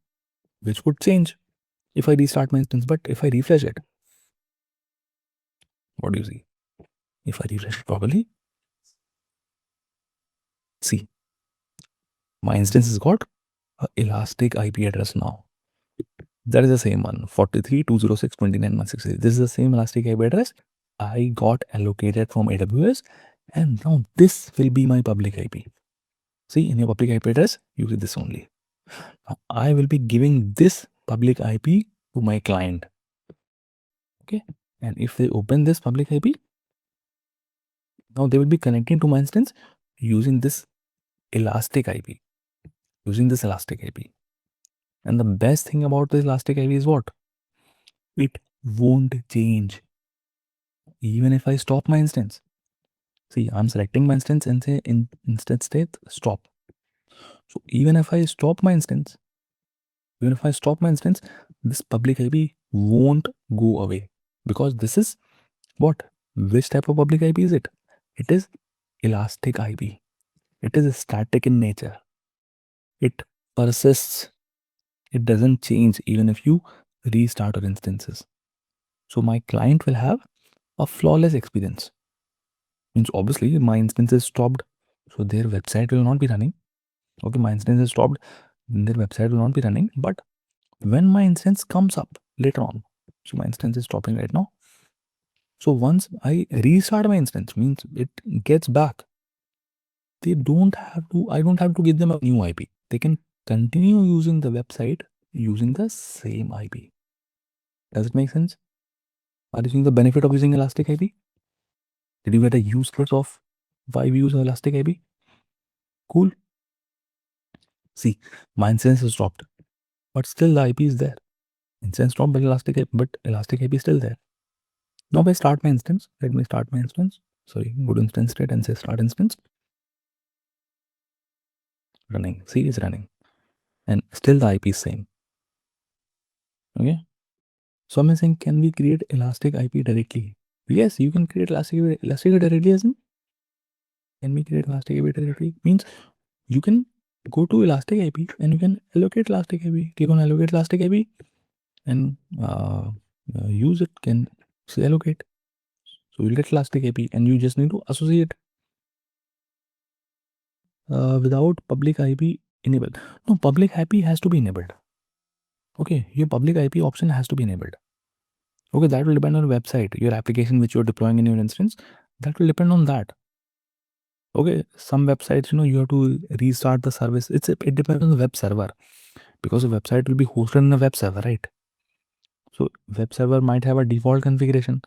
which would change if I restart my instance. But if I refresh it, what do you see? If I refresh it properly, see, my instance has got an elastic IP address now. That is the same one, 43.206.29.163. This is the same elastic IP address I got allocated from AWS, and now this will be my public IP. See, in your public IP address, you see this only. Now, I will be giving this public IP to my client. Okay, and if they open this public IP, now they will be connecting to my instance using this elastic IP. And the best thing about this elastic IP is what? It won't change even if I stop my instance. See, I'm selecting my instance and say in instance state stop. So even if I stop my instance, this public IP won't go away, because this is what? Which type of public IP is it? It is elastic IP. It is static in nature. It persists. It doesn't change even if you restart your instances. So my client will have a flawless experience. Means obviously my instance is stopped, so their website will not be running. Okay, my instance is stopped, then their website will not be running. But when my instance comes up later on, so my instance is stopping right now. So once I restart my instance, means it gets back. I don't have to give them a new IP. They can continue using the website using the same IP. Does it make sense? Are you seeing the benefit of using elastic IP? Did you get a use case of why we use elastic IP? Cool. See, my instance is dropped, but still the IP is there. Instance dropped, but elastic IP is still there. Now if I start my instance, let me start my instance. Sorry, go to instance state and say start instance. Running. See, it's running. And still the IP is same. Okay. So I'm saying, can we create elastic IP directly? Yes, you can create elastic IP directly, as in, can we create elastic IP directly? Means you can go to elastic IP and you can allocate elastic IP. Click on allocate elastic IP and use it, can say allocate. So you'll get elastic IP and you just need to associate without public IP enabled. No, public IP has to be enabled. Okay, your public IP option has to be enabled. Okay, that will depend on your website, your application which you're deploying in your instance. That will depend on that. Okay, some websites, you have to restart the service. It depends on the web server, because the website will be hosted in a web server, right? So web server might have a default configuration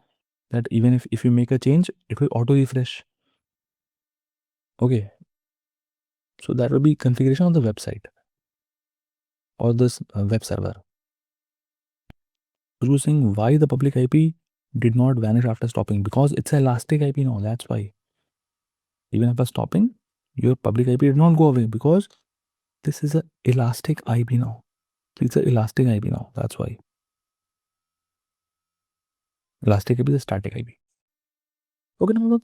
that even if you make a change, it will auto refresh. Okay, so that will be configuration on the website or this web server. So you're saying why the public IP did not vanish after stopping? Because it's an elastic IP now. That's why. Even after stopping, your public IP did not go away, because this is an elastic IP now. It's an elastic IP now. That's why. Elastic IP is a static IP. Okay, now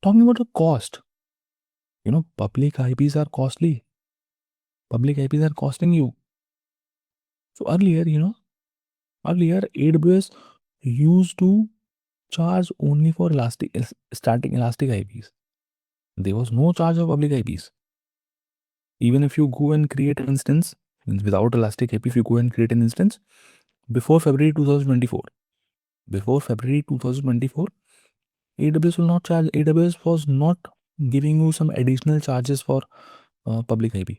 talking about the cost. Public IPs are costly. Public IPs are costing you. So earlier, AWS used to charge only for static elastic IPs. There was no charge of public IPs. Even if you go and create an instance without elastic IP, if you go and create an instance before February 2024, AWS will not charge. AWS was not giving you some additional charges for public IP.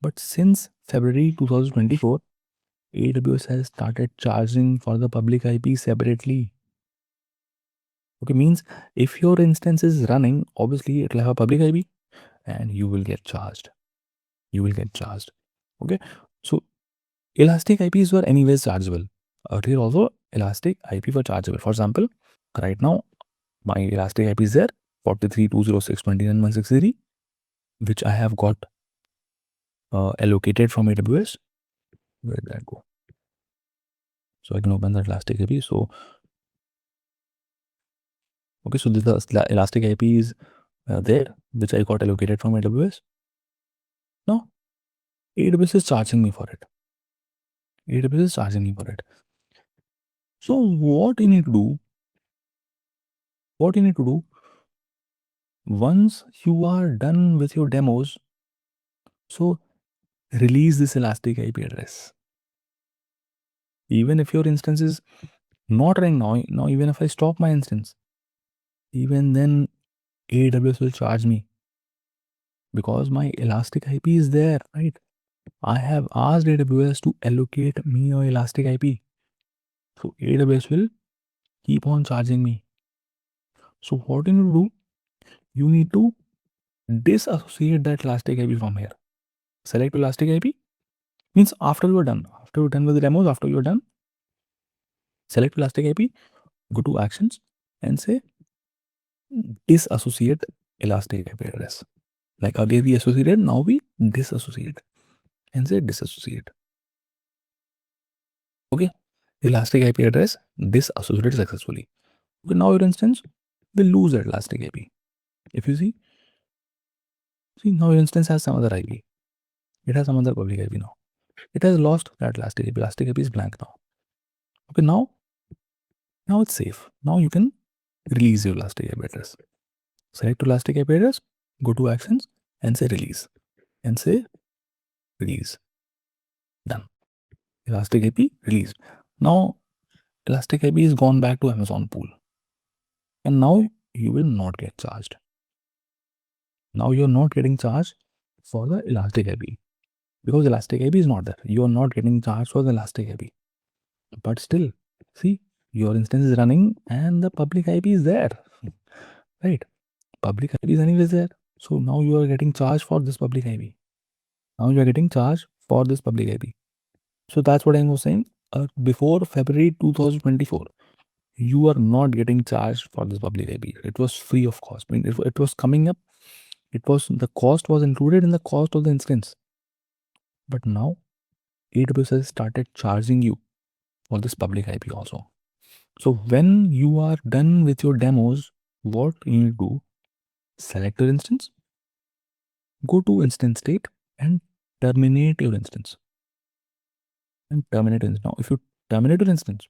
But since February 2024, AWS has started charging for the public IP separately. Okay, means if your instance is running, obviously it will have a public IP and you will get charged. Okay, so elastic IPs were anyways chargeable. Earlier also, elastic IP were chargeable. For example, right now, my elastic IP is there, 43.206.29.163, which I have got allocated from AWS. Where did that go? So I can open that elastic IP. So, okay, so this is the elastic IP is there, which I got allocated from AWS. Now, AWS is charging me for it. So what you need to do? Once you are done with your demos, so release this elastic IP address. Even if your instance is not running now even if I stop my instance, even then AWS will charge me because my elastic IP is there, right? I have asked AWS to allocate me a elastic IP. So AWS will keep on charging me. So what you need to do? You need to disassociate that elastic IP from here. Select elastic IP. Means after you're done with the demos, after you're done, select elastic IP, go to actions and say disassociate elastic IP address. Like earlier we associated, now we disassociate and say disassociate. Okay, elastic IP address disassociated successfully. Okay, now your instance will lose that elastic IP. If you see now your instance has some other IP. It has some other public IP now. It has lost that elastic IP. Elastic IP is blank now. Okay, now it's safe. Now you can release your elastic IP address. Select elastic IP address, go to actions and say release. And say release. Done. Elastic IP released. Now elastic IP is gone back to Amazon pool. And now you will not get charged. Now you're not getting charged for the elastic IP. Because elastic IP is not there. You're not getting charged for the elastic IP. But still, see, your instance is running and the public IP is there. Right? Public IP is anyways there. So now you are getting charged for this public IP. So that's what I was saying. Before February 2024, you are not getting charged for this public IP. It was free of cost. I mean, it was coming up. The cost was included in the cost of the instance. But now AWS has started charging you for this public IP also. So when you are done with your demos, what you need to do? Select your instance, go to instance state and terminate your instance. Now, if you terminate your instance,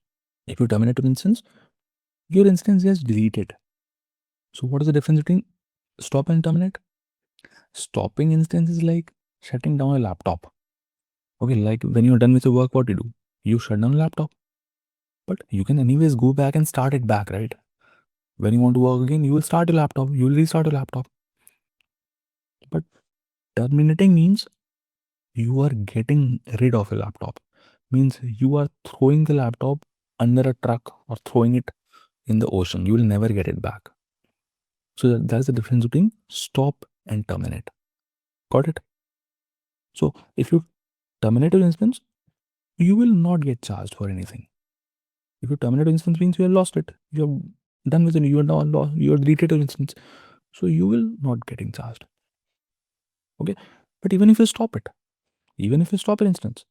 your instance gets deleted. So what is the difference between stop and terminate? Stopping instance is like shutting down a laptop. Okay, like when you're done with your work, what you do? You shut down a laptop. But you can anyways go back and start it back, right? When you want to work again, you will start your laptop. You will restart your laptop. But terminating means you are getting rid of a laptop. Means you are throwing the laptop under a truck or throwing it in the ocean. You will never get it back. So that's the difference between stop and terminate. Got it? So if you terminate your instance, you will not get charged for anything. If you terminate your instance means you have lost it. You are done with it. You are now lost. You are deleted your instance. So you will not getting charged. Okay. But even if you stop an instance,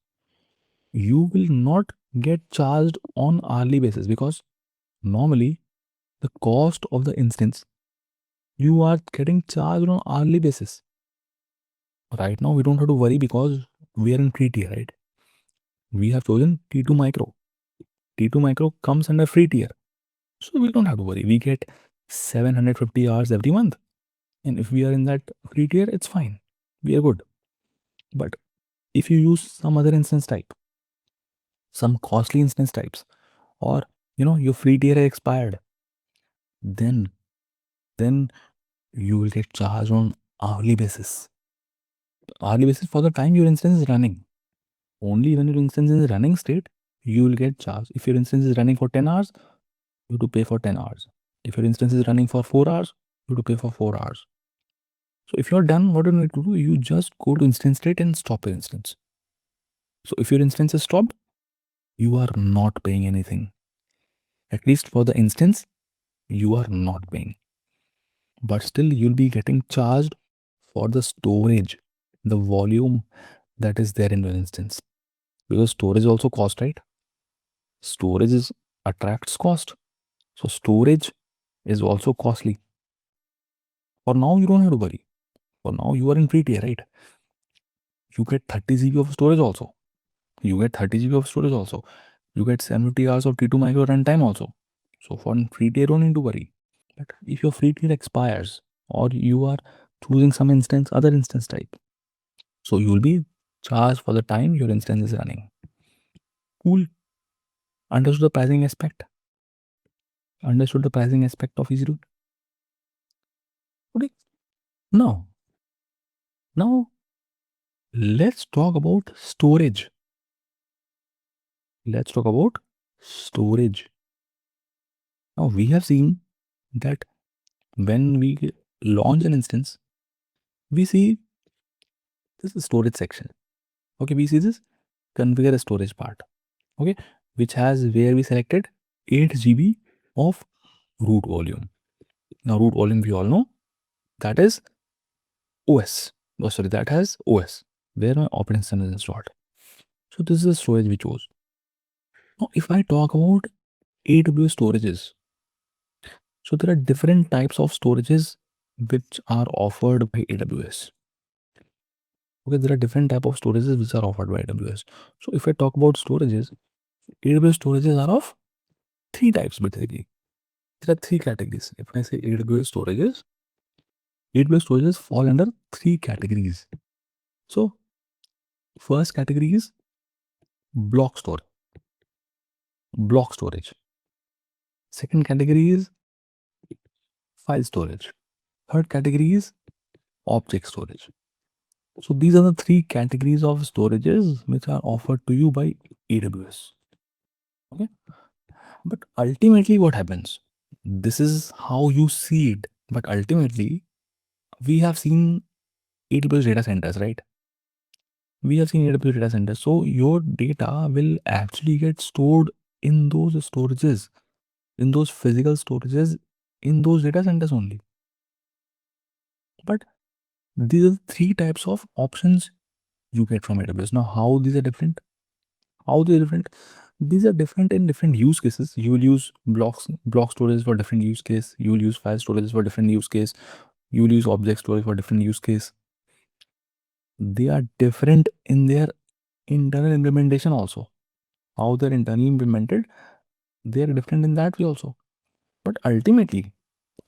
you will not get charged on hourly basis because Normally, the cost of the instance, you are getting charged on hourly basis. Right now, we don't have to worry because we are in free tier, right? We have chosen T2 Micro. T2 Micro comes under free tier. So we don't have to worry. We get 750 hours every month. And if we are in that free tier, it's fine. We are good. But if you use some other instance type, some costly instance types, or your free tier expired, then then you will get charged on hourly basis. Hourly basis for the time your instance is running. Only when your instance is in running state, you will get charged. If your instance is running for 10 hours, you have to pay for 10 hours. If your instance is running for 4 hours, you have to pay for 4 hours. So if you're done, what you need to do, you just go to instance state and stop your instance. So if your instance is stopped, you are not paying anything. At least for the instance, you are not paying. But still, you'll be getting charged for the storage, the volume that is there in your instance. Because storage also cost, right? Storage attracts cost. So storage is also costly. For now, you don't have to worry. For now, you are in free tier, right? You get 30 GB of storage also. You get 30 GB of storage also. You get 70 hours of T2 micro runtime also. So for free tier, don't need to worry. But if your free tier expires or you are choosing some other instance type, so you will be charged for the time your instance is running. Cool. Understood the pricing aspect. Understood the pricing aspect of EC2. Okay. Now let's talk about storage. Let's talk about storage. Now we have seen that when we launch an instance, we see this is storage section. Okay, we see this configure a storage part. Okay, which has where we selected 8 GB of root volume. Now root volume we all know that is OS. Oh, sorry, that has OS where my operating system is installed. So this is the storage we chose. Now if I talk about AWS storages, so there are different types of storages which are offered by AWS. Okay, there are different type of storages which are offered by AWS. So if I talk about storages, AWS storages are of three types basically. There are three categories. If I say AWS storages fall under three categories. So first category is block store, block storage. Second category is file storage. Third category is object storage. So these are the three categories of storages which are offered to you by AWS. Okay. But ultimately what happens? This is how you see it. But ultimately, we have seen AWS data centers, right? We have seen AWS data centers. So your data will actually get stored in those storages, in those physical storages, in those data centers only. But these are three types of options you get from AWS. Now, how these are different? How they are different? These are different in different use cases. You will use block storage for different use case. You will use file storage for different use case. You will use object storage for different use case. They are different in their internal implementation also. How they're internally implemented, they are different in that way also. But ultimately,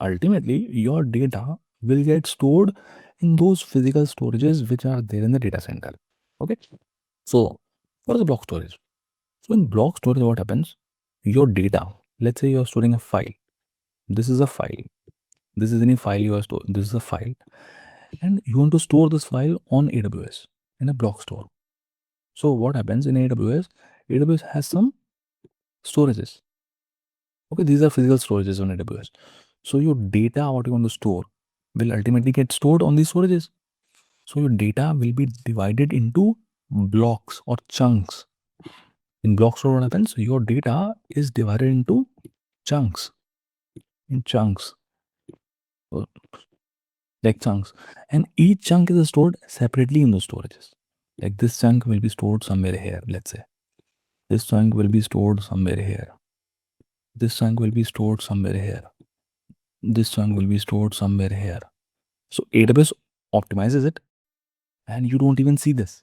your data will get stored in those physical storages which are there in the data center. Okay. So what is the block storage? So in block storage, what happens? Your data, let's say you're storing a file. This is a file. This is any file you are storing. This is a file. And you want to store this file on AWS in a block store. So what happens in AWS? AWS has some storages. Okay, these are physical storages on AWS. So your data, what you want to store, will ultimately get stored on these storages. So your data will be divided into blocks or chunks. In block store, what happens? Your data is divided into chunks. In chunks. Like chunks. And each chunk is stored separately in those storages. Like this chunk will be stored somewhere here, let's say. This chunk will be stored somewhere here. This chunk will be stored somewhere here. This chunk will be stored somewhere here. So AWS optimizes it, and you don't even see this.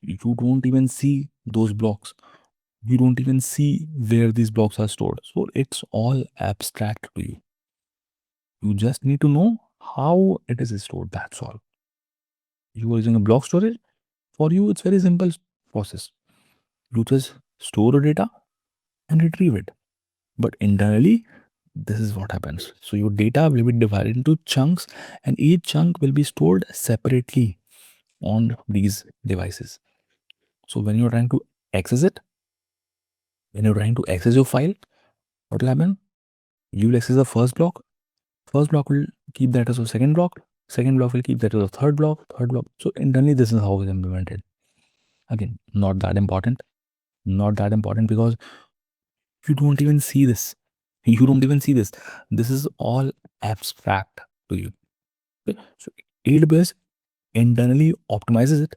You don't even see those blocks. You don't even see where these blocks are stored. So it's all abstract to you. You just need to know how it is stored. That's all. You are using a block storage. For you, it's very simple process. You just store the data and retrieve it. But internally, this is what happens. So your data will be divided into chunks, and each chunk will be stored separately on these devices. So when you're trying to access it, when you're trying to access your file, what will happen? You will access the first block. First block will keep that as a second block. Second block will keep that as a third block. Third block. So internally, this is how it's implemented. Again, not that important. Not that important because you don't even see this. You don't even see this. This is all abstract to you. Okay? So AWS internally optimizes it.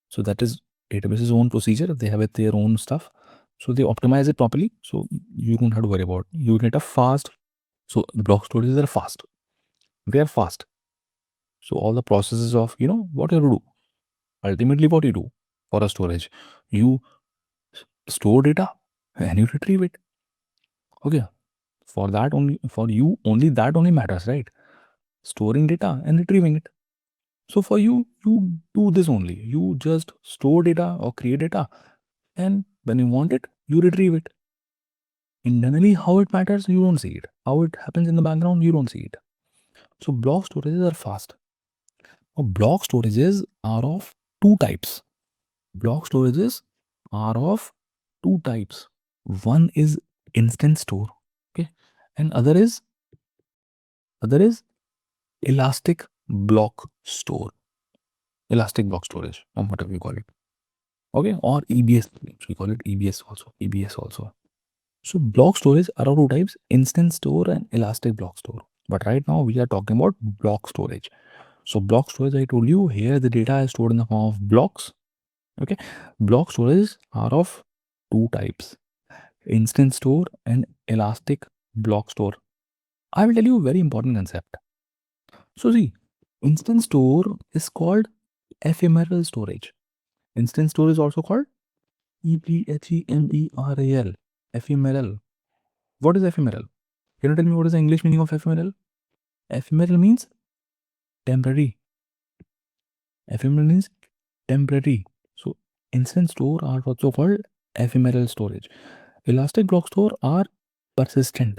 So that is AWS's own procedure. They have it their own stuff. So they optimize it properly. So you don't have to worry about it. You get a fast. So block storages are fast. They are fast. So all the processes of, what you do. Ultimately, what you do for a storage, you store data and you retrieve it. Okay. For that only, for you, only that only matters, right? Storing data and retrieving it. So for you, you do this only. You just store data or create data, and when you want it, you retrieve it. Internally, how it matters, you don't see it. How it happens in the background, you don't see it. So block storages are fast. Now, block storages are of two types. Block storages are of two types. One is instant store, okay, and other is elastic block store, elastic block storage, or whatever you call it. Okay, or EBS, we call it EBS also, EBS also. So block storage are of two types, instant store and elastic block store. But right now we are talking about block storage. So block storage, I told you, here the data is stored in the form of blocks. Okay, block storage are of two types, instant store and elastic block store. I will tell you a very important concept. So see, instant store is called ephemeral storage. Instant store is also called EPHEMERAL. Ephemeral. What is ephemeral? Can you tell me what is the English meaning of ephemeral? Ephemeral means temporary. Ephemeral means temporary. So instant store are also called ephemeral storage. Elastic block store are persistent.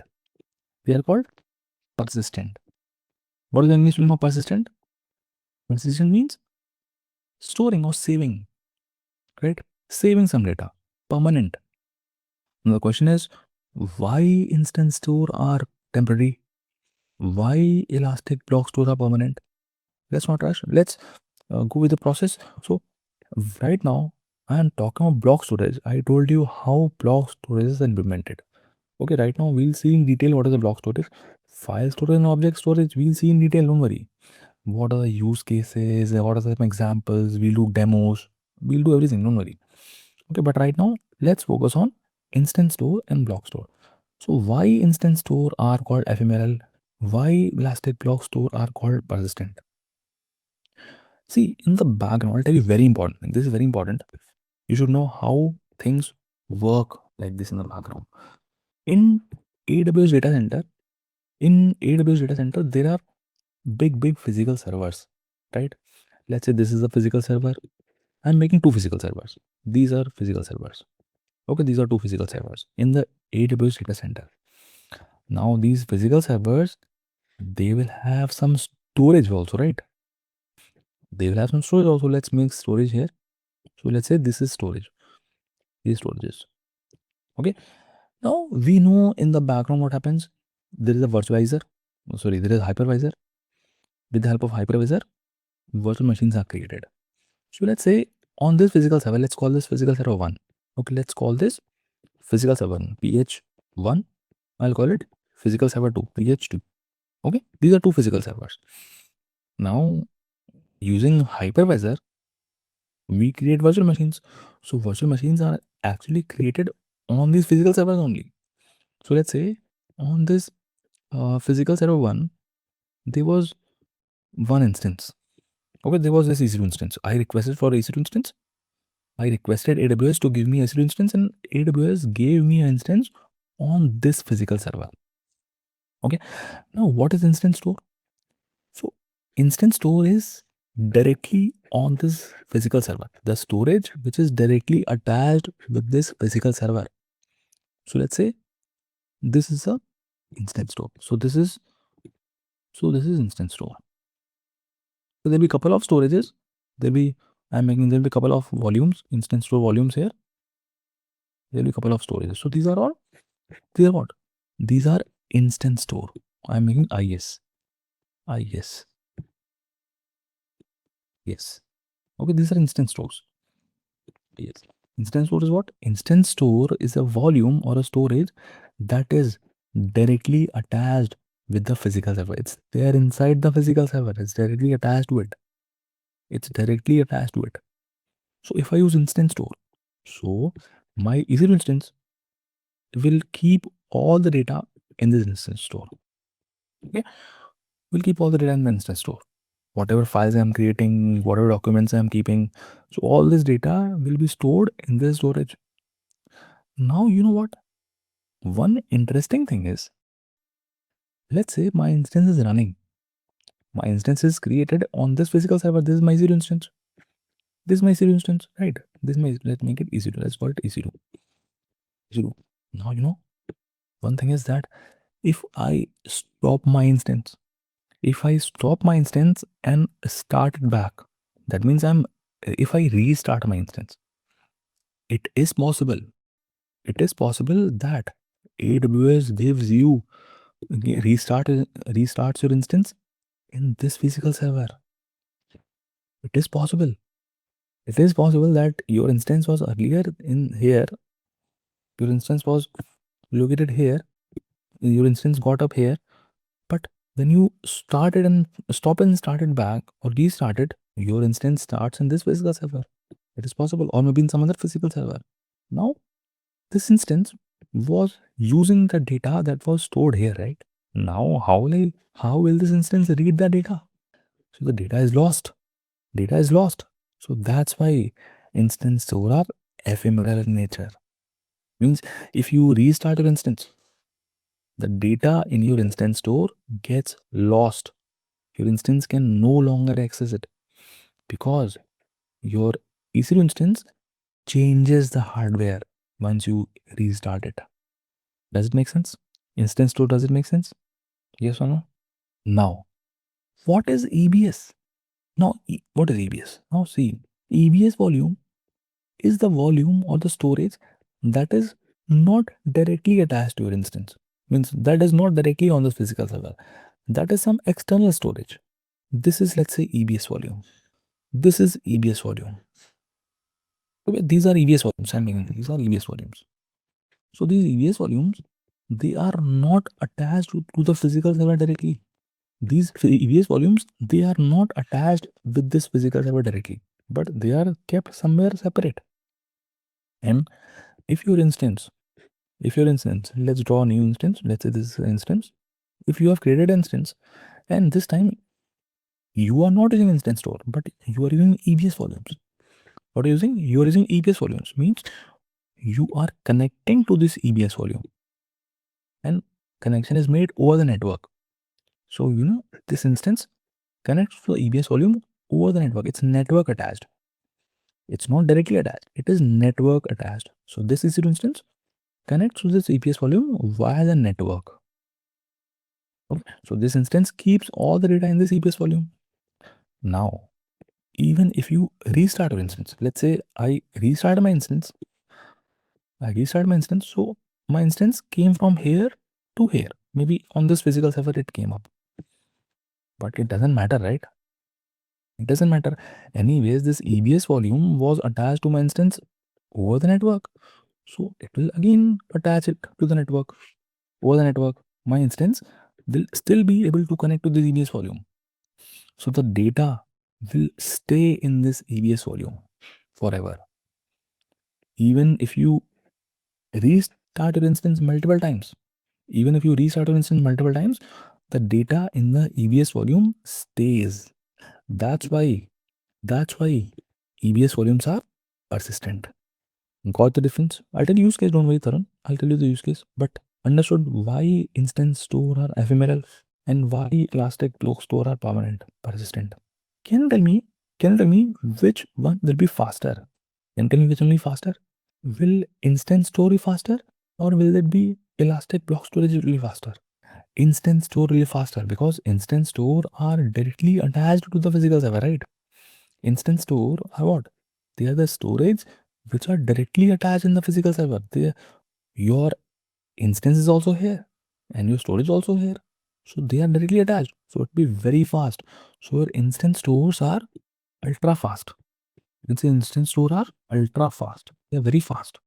They are called persistent. What is the English meaning of persistent? Persistent means storing or saving, right? Saving some data, permanent. Now the question is, why instant store are temporary? Why elastic block store are permanent? Let's not rush. Let's go with the process. So right now I am talking about block storage. I told you how block storage is implemented. Okay, right now we'll see in detail what is the block storage. File storage and object storage, we'll see in detail, don't worry. What are the use cases, what are some examples, we'll do demos, we'll do everything, don't worry. Okay, but right now let's focus on instant store and block store. So why instant store are called ephemeral? Why elastic block store are called persistent? See, in the background, I'll tell you very important thing. This is very important. You should know how things work like this in the background. In AWS data center, there are big physical servers, right? Let's say this is a physical server. I'm making two physical servers. These are physical servers. Okay, these are two physical servers in the AWS data center. Now these physical servers, they will have some storage also, right? They will have some storage also. Let's make storage here. So let's say this is storage. These storages. Okay. Now we know in the background what happens. There is a virtualizer. Sorry, there is a hypervisor. With the help of hypervisor, virtual machines are created. So let's say on this physical server, let's call this physical server 1. Okay, let's call this physical server PH1. I'll call it physical server 2, PH2. Okay, these are two physical servers. Now, using hypervisor, we create virtual machines. So virtual machines are actually created on these physical servers only. So let's say on this physical server 1, there was one instance. Okay, there was this EC2 instance. I requested for EC2 instance. I requested AWS to give me EC2 instance, and AWS gave me an instance on this physical server. Okay, now what is instance store? So instance store is directly on this physical server, the storage which is directly attached with this physical server. So let's say this is a instance store. So this is instance store. So there'll be a couple of storages. There'll be a couple of volumes, instance store volumes here. There'll be a couple of storages. So these are what? These are instance store. I'm making IS. IS. Yes. Okay, these are instance stores. Yes. Instance store is what? Instance store is a volume or a storage that is directly attached with the physical server. It's there inside the physical server. It's directly attached to it. It's directly attached to it. So if I use instance store, so my EC2 instance will keep all the data in this instance store. Okay, we'll keep all the data in the instance store. Whatever files I'm creating, whatever documents I'm keeping, so all this data will be stored in this storage. Now you know what? One interesting thing is, let's say my instance is running. My instance is created on this physical server. This is my EC2 instance. This is my EC2 instance, right? This is my, let's make it EC2. Let's call it EC2. EC2. Now you know, one thing is that if I stop my instance, and start it back, that means if I restart my instance, it is possible that AWS gives you restarts your instance in this physical server. It is possible that your instance was earlier in here, your instance was located here, your instance got up here, but when you started and started back or restarted, your instance starts in this physical server. It is possible, or maybe in some other physical server. Now, this instance was using the data that was stored here, right? Now, how will this instance read the data? So the data is lost. Data is lost. So that's why instance store are ephemeral in nature. Means if you restart your instance, the data in your instance store gets lost. Your instance can no longer access it because your EC2 instance changes the hardware once you restart it. Does it make sense? Instance store, does it make sense? Yes or no? Now, what is EBS? Now, what is EBS? Now, see, EBS volume is the volume or the storage that is not directly attached to your instance. Means that is not directly on the physical server. That is some external storage. This is, let's say, EBS volume. This is EBS volume. Okay, these are EBS volumes. These are EBS volumes. So these EBS volumes, they are not attached to the physical server directly. These EBS volumes, they are not attached with this physical server directly, but they are kept somewhere separate. And if your instance, let's draw a new instance. Let's say this is an instance. If you have created an instance, and this time you are not using instance store, but you are using EBS volumes. What are you using? You are using EBS volumes. Means you are connecting to this EBS volume, and connection is made over the network. So you know this instance connects to the EBS volume over the network. It's network attached. It's not directly attached. It is network attached. So this EC2 instance connects to this EBS volume via the network. Okay. So this instance keeps all the data in this EBS volume. Now, even if you restart your instance, let's say I restart my instance. So my instance came from here to here. Maybe on this physical server it came up. But it doesn't matter, right? It doesn't matter. Anyways, this EBS volume was attached to my instance over the network. So it will again attach it to the network. Over the network, my instance will still be able to connect to this EBS volume. So the data will stay in this EBS volume forever. Even if you restart your instance multiple times, Even if you restart your instance multiple times, the data in the EBS volume stays. That's why EBS volumes are persistent. Got the difference? I'll tell you use case, don't worry, Tarun. I'll tell you the use case. But understood why instance store are ephemeral and why elastic block store are permanent, persistent. Can you tell me? Can you tell me which one will be faster? Can you tell me which one will be faster? Will instance store be faster, or will it be elastic block storage will be faster? Instance store will be faster because instance store are directly attached to the physical server, right? Instance store are what? They are the storage which are directly attached in the physical server. Your instance is also here and your storage also here. So they are directly attached. So it will be very fast. So your instance stores are ultra fast. You can say instance store are ultra fast. They are very fast.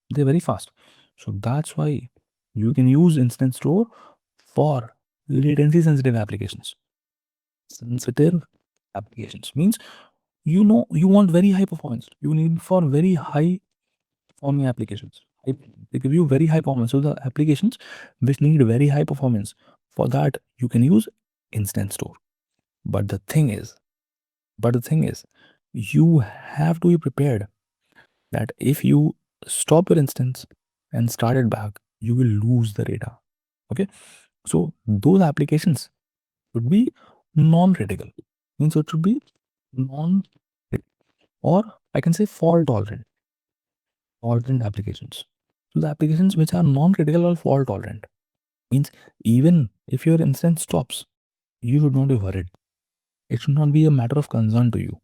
They're very fast. So that's why you can use instance store for latency sensitive applications. Sensitive applications means you want very high performance. You need for very high performing applications. They give you very high performance. So the applications which need very high performance, for that you can use instance store. But the thing is, you have to be prepared that if you stop your instance and start it back, you will lose the data. Okay, so those applications should be non-critical. Means it should be non, or I can say fault tolerant applications. So the applications which are non-critical or fault tolerant means even if your instance stops, you should not be worried. It should not be a matter of concern to you,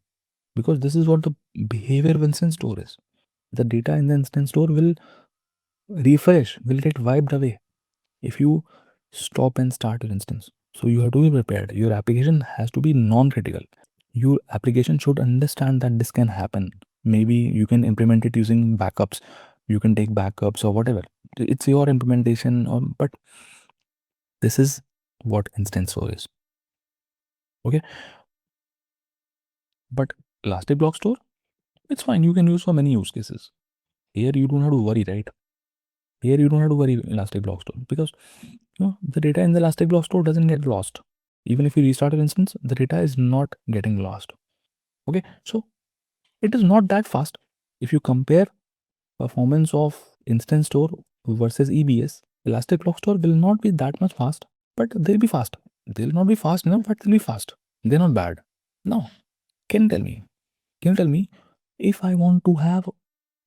because this is what the behavior of instance store is. The data in the instance store will refresh, will get wiped away if you stop and start your instance. So you have to be prepared. Your application has to be non-critical. Your application should understand that this can happen. Maybe you can implement it using backups. You can take backups or whatever. It's your implementation, but this is what instance store is. Okay. But elastic block store, it's fine. You can use for many use cases. Here you don't have to worry, right? Here you don't have to worry elastic block store, because the data in the elastic block store doesn't get lost. Even if you restart an instance, the data is not getting lost. Okay, so it is not that fast. If you compare performance of instance store versus EBS, elastic block store will not be that much fast, but they'll be fast. They'll not be fast enough, but they'll be fast. They're not bad. Now, can you tell me if I want to have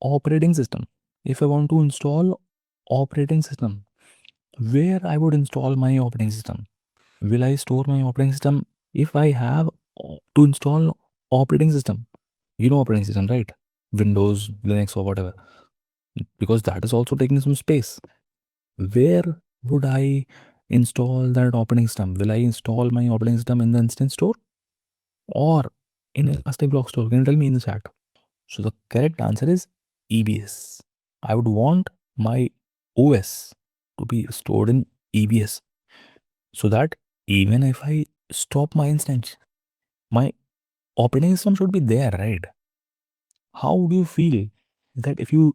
operating system, if I want to install operating system, where I would install my operating system? Will I store my operating system if I have to install operating system? You know operating system, right? Windows, Linux, or whatever. Because that is also taking some space. Where would I install that operating system? Will I install my operating system in the instance store or in Elastic Block Store? Can you tell me in the chat? So the correct answer is EBS. I would want my OS to be stored in EBS, so that even if I stop my instance, my operating system should be there, right? How would you feel that if you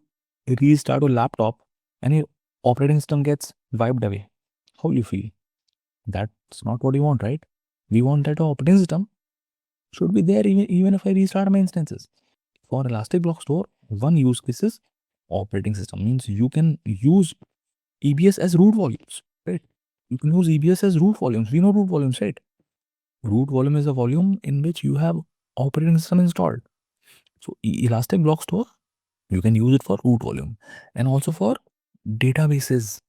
restart your laptop and your operating system gets wiped away? How will you feel? That's not what we want, right? We want that operating system should be there even if I restart my instances. For Elastic Block Store, one use case is operating system. Means you can use EBS as root volumes, right? You can use EBS as root volumes. We know root volumes, right? Root volume is a volume in which you have operating system installed. So Elastic Block Store, you can use it for root volume and also for databases.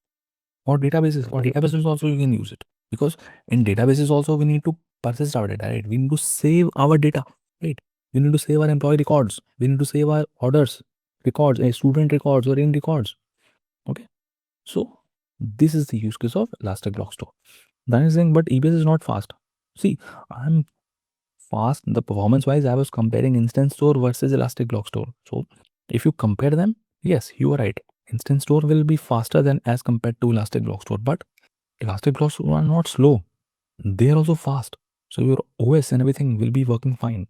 For databases also you can use it, because in databases also we need to persist our data, right? We need to save our data, right? We need to save our employee records. We need to save our orders records, student records, or any records. Okay, so this is the use case of Elastic Block Store. Then is saying, but EBS is not fast. See, I'm fast. The performance wise, I was comparing instance store versus Elastic Block Store. So if you compare them, yes, you are right. Instance store will be faster than as compared to Elastic Block Store, but Elastic Block Store are not slow. They are also fast. So your OS and everything will be working fine.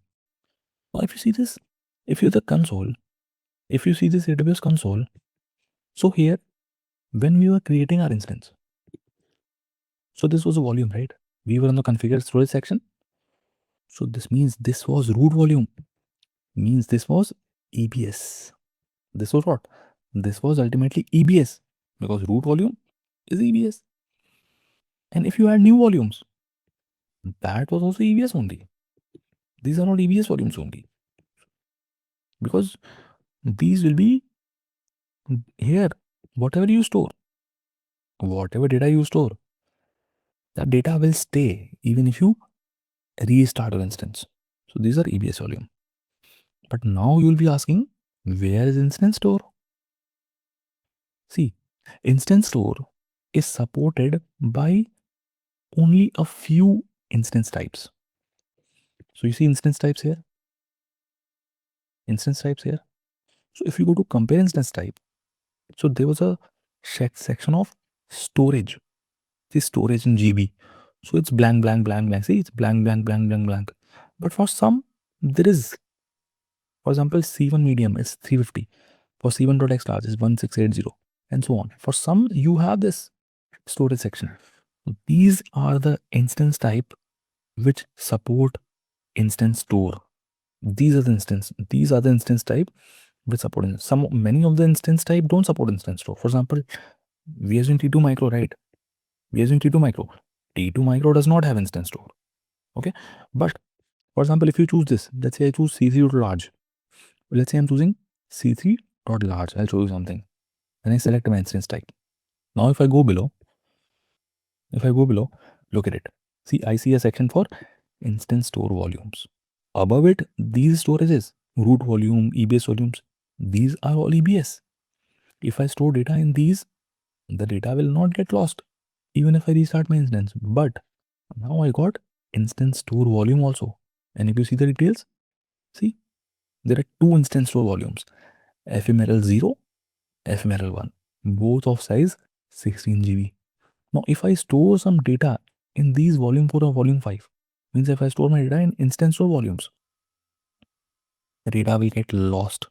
Now if you see this, if you see this AWS console, so here when we were creating our instance. So this was a volume, right? We were on the configure storage section. So this means this was root volume, means this was EBS. This was what? This was ultimately EBS because root volume is EBS. And if you add new volumes, that was also EBS only. These are all EBS volumes only because these will be here. Whatever you store, whatever data you store, that data will stay even if you restart your instance. So these are EBS volume. But now you will be asking, where is instance store? See, instance store is supported by only a few instance types. So you see instance types here, instance types here. So if you go to compare instance type, so there was a section of storage. See storage in GB. So it's blank, blank, blank, blank. See, it's blank, blank, blank, blank, blank. But for some, there is, for example, C1 medium is 350. For C1.x large is 1680 and so on. For some, you have this storage section. These are the instance type which support instance store. These are the instance type which support many of the instance type don't support instance store. For example, we are using T2 micro, right? We are using T2 micro. T2 micro does not have instance store. Okay. But for example, if you choose this, let's say I choose C3.large. Let's say I'm choosing C3.large. I'll show you something. Then I select my instance type. Now if I go below, look at it. See, I see a section for instance store volumes. Above it, these storages, root volume, EBS volumes, these are all EBS. If I store data in these, the data will not get lost, even if I restart my instance. But now I got instance store volume also. And if you see the details, see, there are two instance store volumes, ephemeral 0, ephemeral 1, both of size 16 GB. Now, if I store some data in these volume 4 or volume 5, means if I store my data in instance store volumes, the data will get lost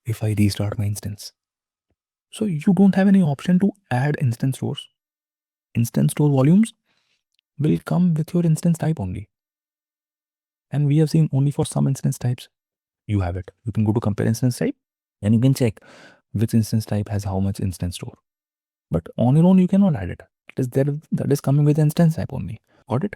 if I restart my instance. So you don't have any option to add instance stores. Instance store volumes will come with your instance type only. And we have seen only for some instance types, you have it. You can go to compare instance type and you can check which instance type has how much instance store. But on your own, you cannot add it. It is there, that is coming with instance type only. Got it?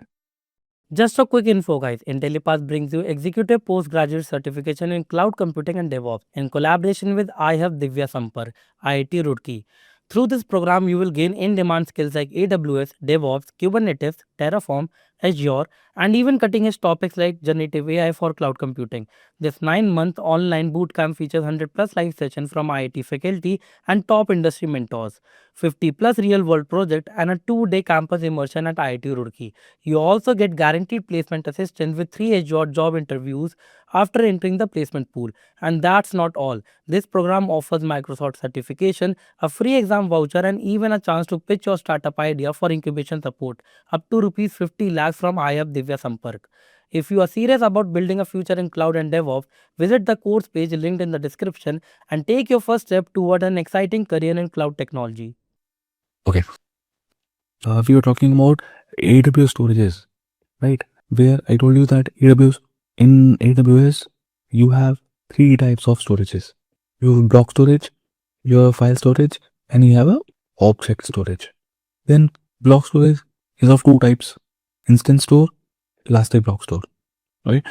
Just a quick info, guys. Intellipaat brings you executive postgraduate certification in cloud computing and DevOps in collaboration with I have Divya Sampar, IIT Roorkee. Through this program, you will gain in-demand skills like AWS, DevOps, Kubernetes, Terraform, Azure, and even cutting-edge topics like generative AI for cloud computing. This 9-month online bootcamp features 100 plus live sessions from IIT faculty and top industry mentors, 50 plus real-world projects, and a 2-day campus immersion at IIT Roorkee. You also get guaranteed placement assistance with 3 Azure job interviews after entering the placement pool. And that's not all. This program offers Microsoft certification, a free exam voucher, and even a chance to pitch your startup idea for incubation support, up to rupees 50 lakhs from IAP Divya Sampark. If you are serious about building a future in cloud and DevOps, visit the course page linked in the description and take your first step toward an exciting career in cloud technology. Okay. We were talking about AWS storages, right? Where I told you that in AWS, you have three types of storages. You have block storage, you have file storage, and you have a object storage. Then block storage is of two types: instance store, elastic block store. Right?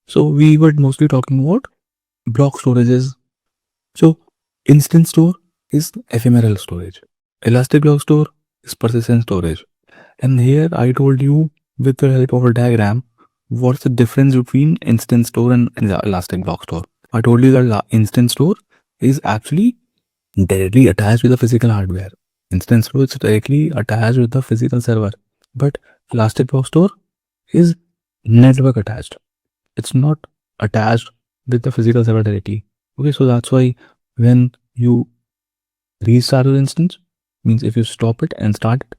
So we were mostly talking about block storages. So instance store is ephemeral storage. Elastic block store is persistent storage. And here I told you with the help of a diagram what's the difference between instance store and elastic block store. I told you that instance store is actually directly attached with the physical hardware. Instance store is directly attached with the physical server. But elastic block store is network attached. It's not attached with the physical server directly. Okay, so that's why when you restart your instance, means if you stop it and start it,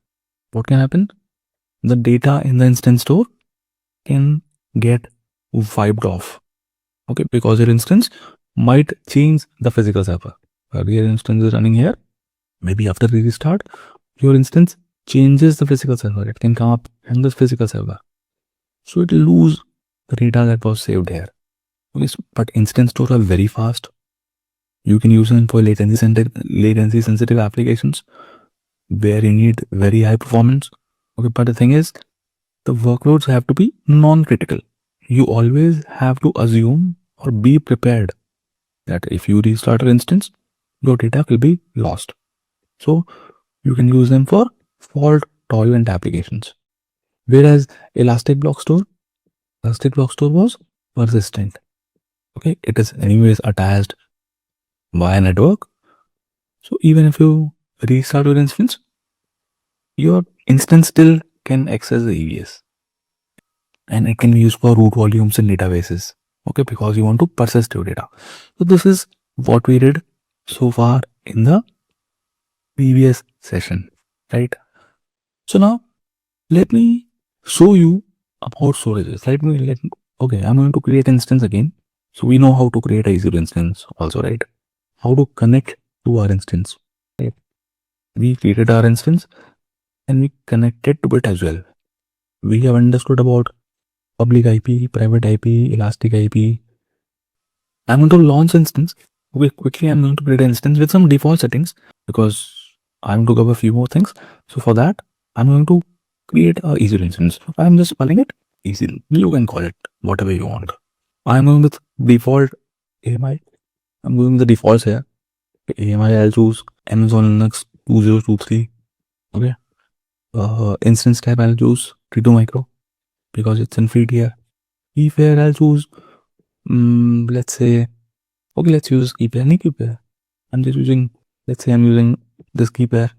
what can happen? The data in the instance store can get wiped off. Okay, because your instance might change the physical server. Earlier instance is running here, Maybe after the restart, your instance changes the physical server. It can come up on this physical server. So it will lose the data that was saved here. Okay, but instance stores are very fast. You can use them for latency sensitive applications where you need very high performance. Okay, but the thing is, the workloads have to be non-critical. You always have to assume or be prepared that if you restart an instance, your data will be lost. So you can use them for fault tolerant applications. Whereas Elastic Block Store was persistent. Okay, it is anyways attached via network. So even if you restart your instance still can access the EVS, and it can be used for root volumes in databases. Okay, because you want to persist your data. So this is what we did so far in the previous session, right? So now let me show you about storages. Okay, I'm going to create instance again. So we know how to create a EC2 instance also, right? How to connect to our instance. Right? We created our instance and we connected to it as well. We have understood about public IP, private IP, elastic IP. I'm going to launch instance. Okay, quickly I'm going to create an instance with some default settings because I'm going to cover a few more things. So for that, I'm going to create a EC2 instance. I'm just calling it EC2. You can call it whatever you want. I'm going with default AMI. I'm going with the defaults here. AMI, I'll choose Amazon Linux 2023. Okay. Instance type, I'll choose T2 Micro because it's in free tier. Key pair, I'll choose, let's say, okay, let's use key pair, any key pair. I'm just using, let's say I'm using this key pair.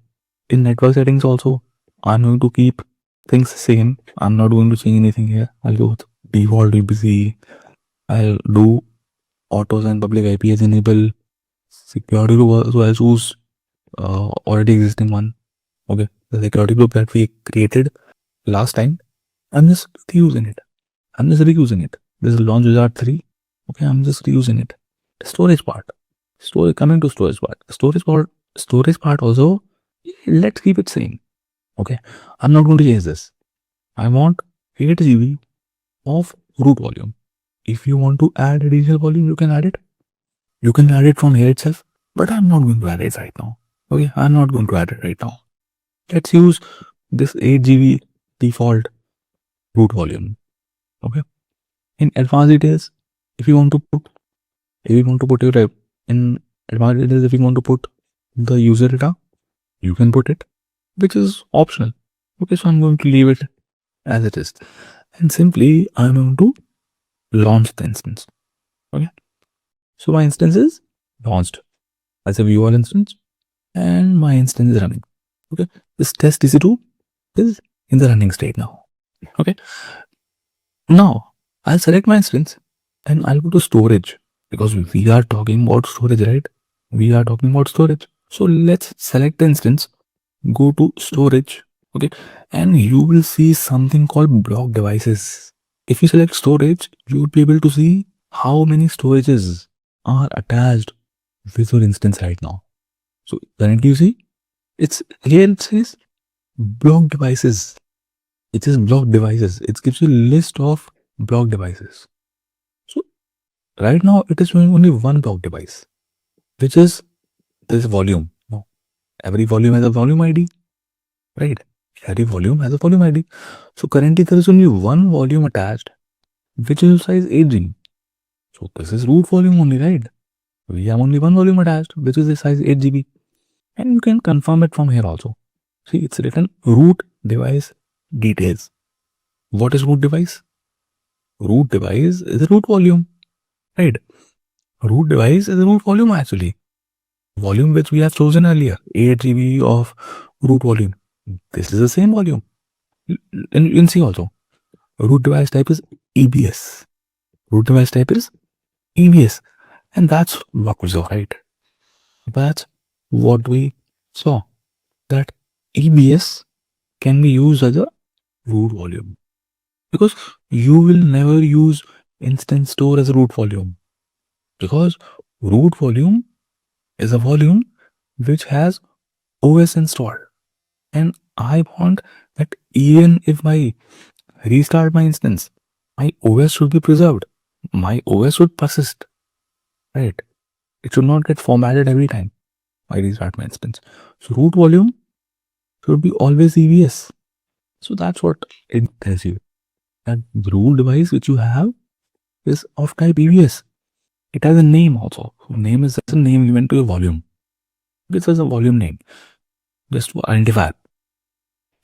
In network settings also, I'm going to keep things same. I'm not going to change anything here. I'll go with default VPC. I'll do autos and public IP as enable. Security group, so I'll choose already existing one. Okay, the security group that we created last time, I'm just reusing it. This is launch wizard 3. Okay, I'm just reusing it. The storage part. Coming to storage part. Storage part also, let's keep it same. Okay, I'm not going to change this. I want 8 GB of root volume. If you want to add additional volume, you can add it. You can add it from here itself, but I'm not going to add it right now. Okay, I'm not going to add it right now. Let's use this 8 GB default root volume. Okay. In advanced details, if you want to put your in advanced details, if you want to put the user data, you can put it, which is optional. Okay, so I'm going to leave it as it is, and simply I'm going to launch the instance. Okay, so my instance is launched as a viewer instance, and my instance is running. Okay, this test EC2 is in the running state now. Okay, now I'll select my instance and I'll go to storage because we are talking about storage, right? We are talking about storage. So let's select the instance, go to storage, okay, and you will see something called block devices. If you select storage, you will be able to see how many storages are attached with your instance right now. So currently you see it's here, it says block devices. It says block devices. It gives you a list of block devices. So right now it is showing only one block device, which is this volume. No, every volume has a volume ID, right? Every volume has a volume ID. So currently there is only one volume attached, which is size 8 GB. So this is root volume only, right? We have only one volume attached, which is the size 8 GB. And you can confirm it from here also. See, it's written root device details. What is root device? Root device is a root volume, right? Root device is a root volume actually. Volume which we have chosen earlier, 8 GB of root volume. This is the same volume. And you can see also, root device type is EBS. Root device type is EBS. And that's what we saw, right? That's what we saw. That EBS can be used as a root volume. Because you will never use instance store as a root volume. Because root volume is a volume which has OS installed, and I want that even if I restart my instance, my OS should be preserved. My OS should persist, right? It should not get formatted every time I restart my instance. So root volume should be always EVS. So that's what it tells you. That the root device which you have is of type EVS. It has a name also. So name is just a name given to your volume. This is a volume name, just to identify.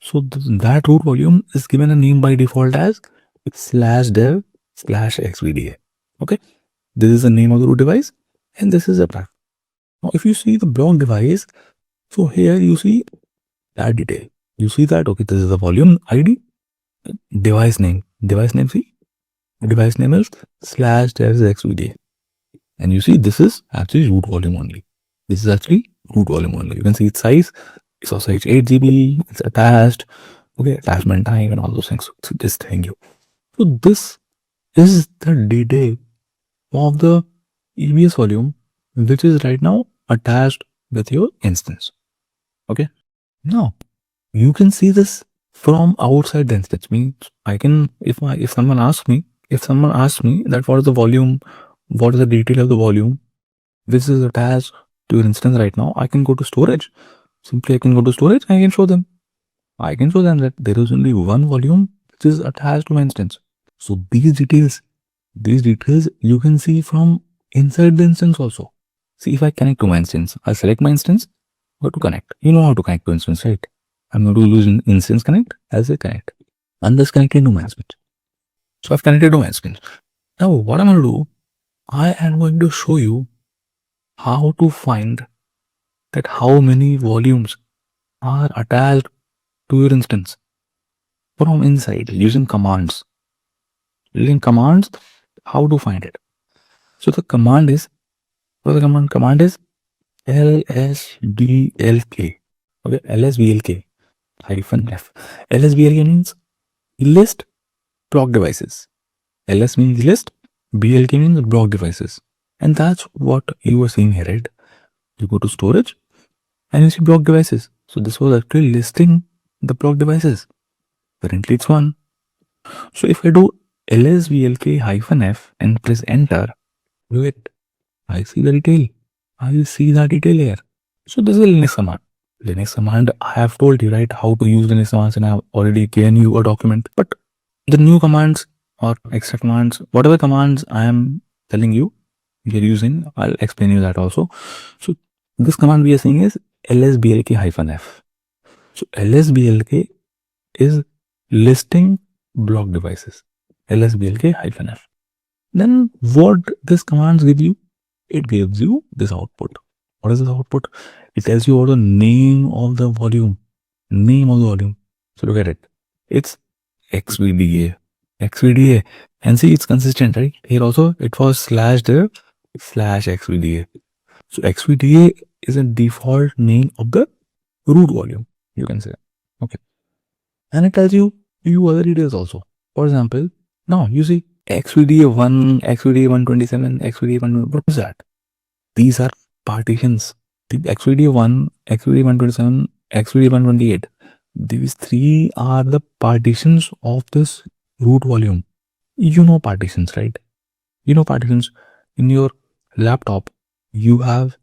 So that root volume is given a name by default as /dev/xvda. Okay, this is the name of the root device, and this is a path. Now, if you see the block device, so here you see that detail. You see that, okay, this is the volume ID, device name. Device name, see? The device name is /dev/xvda. And you see, this is actually root volume only. This is actually root volume only. You can see its size. It's also 8 GB. It's attached. Okay, attachment time and all those things. So just thank you. So this is the detail of the EVS volume, which is right now attached with your instance. Okay. Now you can see this from outside the instance. Means I can, if someone asks me that what is the volume, what is the detail of the volume, this is attached to your instance right now, I can go to storage. Simply I can go to storage and I can show them. I can show them that there is only one volume which is attached to my instance. So these details you can see from inside the instance also. See, if I connect to my instance, I select my instance, go to connect. You know how to connect to instance, right? I'm going to use instance connect. I'll say connect. And this connected to my instance. So I've connected to my instance. Now what I'm going to do, I am going to show you how to find that how many volumes are attached to your instance from inside using commands. Using commands, how to find it. So the command is lsblk. Okay, lsblk -f. lsblk means list block devices. ls means list, blk means block devices. And that's what you were seeing here, right? You go to storage and you see block devices. So this was actually listing the block devices. Currently it's one. So if I do lsblk-f and press enter, wait, I see the detail. I see the detail here. So this is a Linux command. Linux command, I have told you, right, how to use Linux commands, and I have already given you a document. But the new commands or extra commands, whatever commands I am telling you, you're using, I'll explain you that also. So this command we are saying is lsblk-f. So lsblk is listing block devices. lsblk-f. Then what this commands give you? It gives you this output. What is this output? It tells you about the name of the volume. Name of the volume. So look at it. It's xvda. xvda. And see, it's consistent, right? Here also it was /dev/xvda. So xvda is a default name of the root volume, you can say. Okay. And it tells you other details also. For example, now you see xvda1, xvda127, xvda1, what is that? These are partitions. The xvda1, xvda127, xvda128. These three are the partitions of this root volume. You know partitions, right? You know partitions. In your laptop, you have,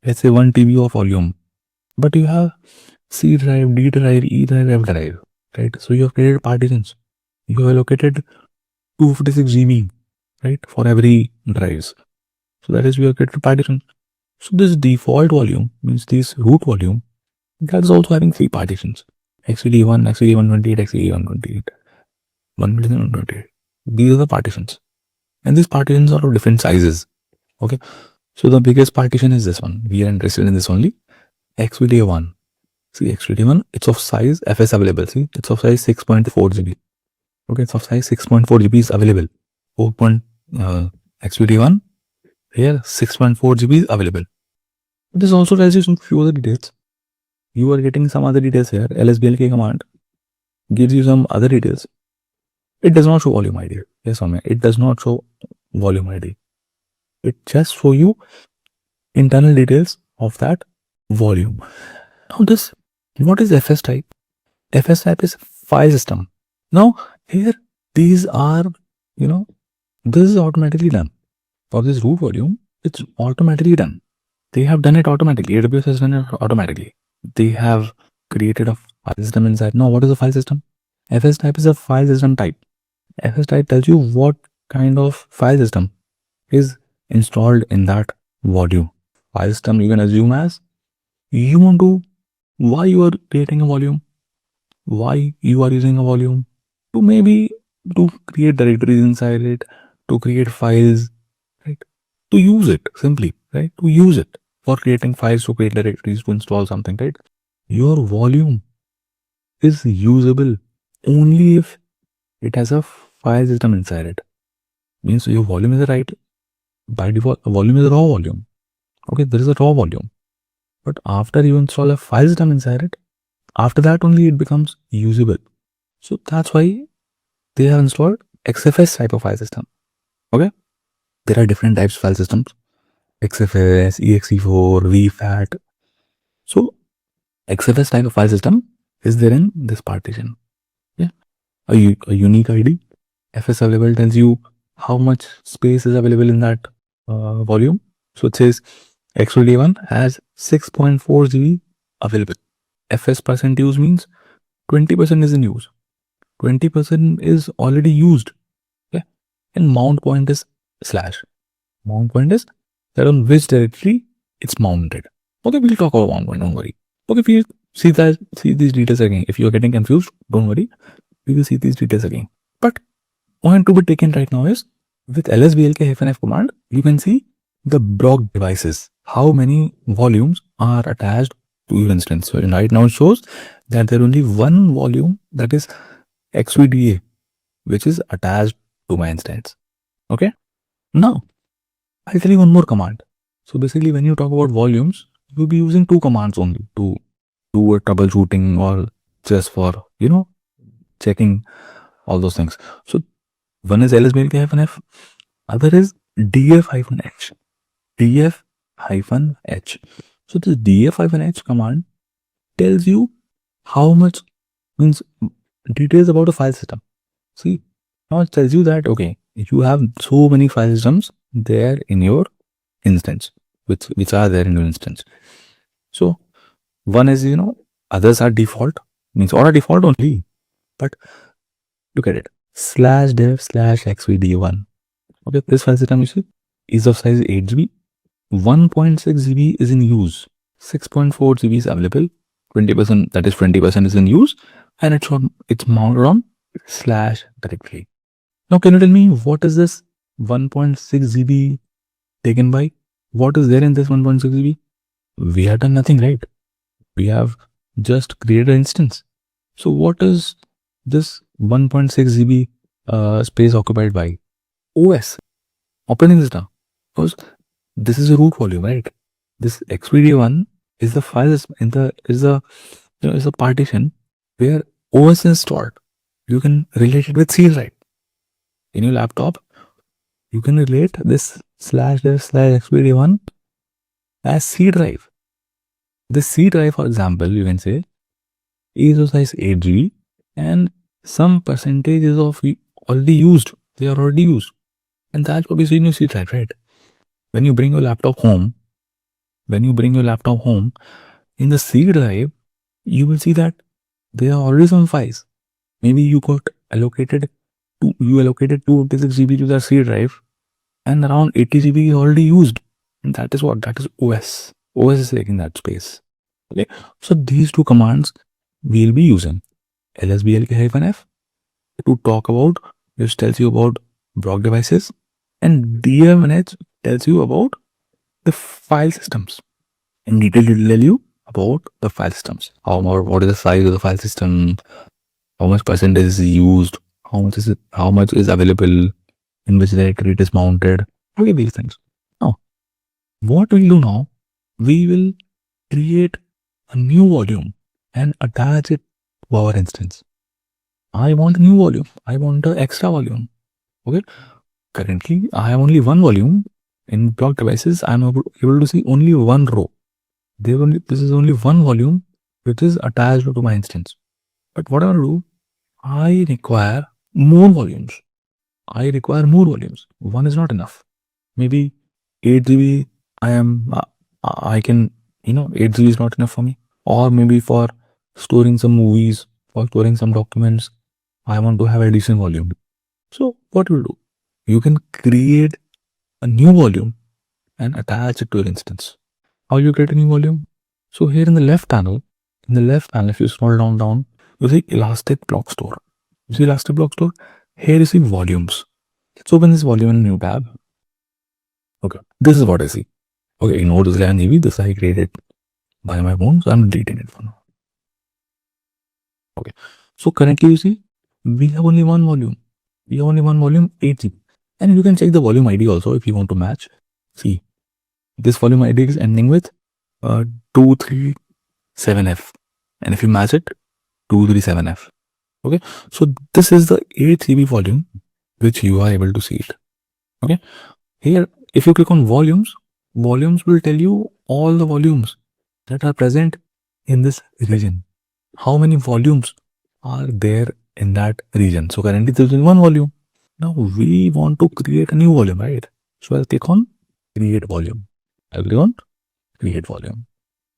let's say, 1 TB of volume, but you have C drive, D drive, E drive, F drive, right? So you have created partitions. You have allocated 256 GB, right, for every drives. So that is, we have created partition. So this default volume means this root volume, that is also having 3 partitions: xvd1, xvd128, xvd128, 128. These are the partitions, and these partitions are of different sizes. Okay, so the biggest partition is this one. We are interested in this only. xvd1. See, xvd1, it's of size fs available. See, it's of size 6.4 GB. Okay, it's of size 6.4 GB is available. xvd1 here 6.4 GB is available. This also tells you some few other details. You are getting some other details here. lsblk command gives you some other details. It does not show volume ID. Yes or no? It does not show volume ID. It just show you internal details of that volume. Now this, what is FS type? FS type is file system. Now here, these are, this is automatically done. For this root volume, it's automatically done. They have done it automatically. AWS has done it automatically. They have created a file system inside. Now, what is a file system? FS type is a file system type. FS type tells you what kind of file system is installed in that volume. File system you can assume as you want to, why you are creating a volume, why you are using a volume, to maybe to create directories inside it, to create files, right? To use it simply, right? To use it for creating files, to create directories, to install something, right? Your volume is usable only if it has a file system inside it. Means your volume is right. By default, a volume is a raw volume. Okay, there is a raw volume. But after you install a file system inside it, after that only it becomes usable. So that's why they have installed XFS type of file system. Okay, there are different types of file systems: XFS, exe4, vfat. So XFS type of file system is there in this partition. Yeah, a unique ID. FS available tells you how much space is available in that volume. So it says X1 has 6.4 GB available. FS percent use means 20% is in use. 20% is already used. Okay, and mount point is slash. Mount point is that on which directory it's mounted. Okay, we'll talk about mount point. Don't worry. Okay, if you see these details again. If you are getting confused, don't worry. We will see these details again. But point to be taken right now is with lsblk-f command, you can see the block devices, how many volumes are attached to your instance. So right now it shows that there is only one volume, that is xvda, which is attached to my instance. Okay. Now I'll tell you one more command. So basically, when you talk about volumes, you'll be using two commands only to do a troubleshooting or just for checking all those things. So one is lsblk-f, other is df-h. df-h. So this df-h command tells you how much, means details about a file system. See, now it tells you that okay, you have so many file systems there in your instance, which are there in your instance. So one is, others are default, means all are default only. But look at it, /dev/xvd1. Okay, this file system is of size 8 GB. 1.6 GB is in use. 6.4 GB is available. 20%, that is 20% is in use, and it's mounted on slash directory. Now, can you tell me what is this 1.6 GB taken by? What is there in this 1.6 GB? We have done nothing, right? We have just created an instance. So what is this 1.6 GB space occupied by? OS, operating system. Because this is a root volume, right? This xvd1 is the file is a partition where OS is stored. You can relate it with C drive. In your laptop, you can relate this /dev/xvd1 as C drive. This C drive, for example, you can say is of size 8 GB and some percentage is of already used. They are already used. And that's what we see in your C drive, right? When you bring your laptop home, in the C drive, you will see that there are already some files. Maybe you allocated 256 GB to the C drive, and around 80 GB is already used. And that is OS. OS is taking that space. Okay. So these two commands we'll be using. lsblk-f to talk about, which tells you about block devices, and df-h tells you about the file systems. In detail, it will tell you about the file systems. What is the size of the file system? How much percentage is used? How much is available? In which directory it is mounted? Okay, these things. Now, what we'll do now? We will create a new volume and attach it to our instance. I want a new volume. I want an extra volume. Okay. Currently, I have only one volume. In block devices, I am able to see only one row. This is only one volume which is attached to my instance. But what I want to do, I require more volumes. One is not enough. Maybe 8 GB. I can, 8 GB is not enough for me. Or maybe for storing some movies, for storing some documents, I want to have additional volume. So what you do, you can create a new volume and attach it to your instance. How you create a new volume? So here in the left panel, if you scroll down, you see Elastic Block Store. You see Elastic Block Store? Here you see volumes. Let's open this volume in a new tab. Okay, this is what I see. Okay, ignore this 11 GB. This I created by my phone, so I'm deleting it for now. Okay, so currently you see we have only one volume. 8 GB. And you can check the volume ID also if you want to match. See, this volume ID is ending with 237F. And if you match it, 237F. Okay, so this is the 8 GB volume which you are able to see it. Okay, here if you click on volumes will tell you all the volumes that are present in this region. How many volumes are there in that region? So currently there is one volume. Now we want to create a new volume, right? So I'll click on create volume. I'll click on create volume.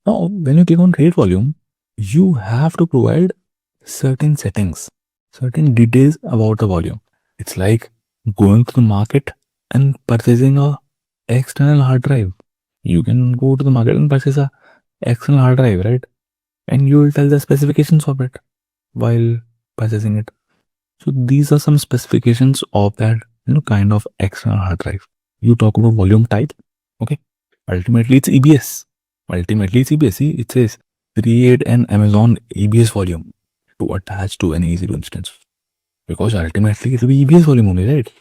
Now when you click on create volume, you have to provide certain settings, certain details about the volume. It's like going to the market and purchasing a external hard drive. You can go to the market and purchase a external hard drive, right? And you will tell the specifications of it while purchasing it. So these are some specifications of that kind of external hard drive. You talk about volume type. Okay, ultimately it's EBS. See, it says create an Amazon EBS volume to attach to an EC2 instance, because ultimately it will be EBS volume only, right?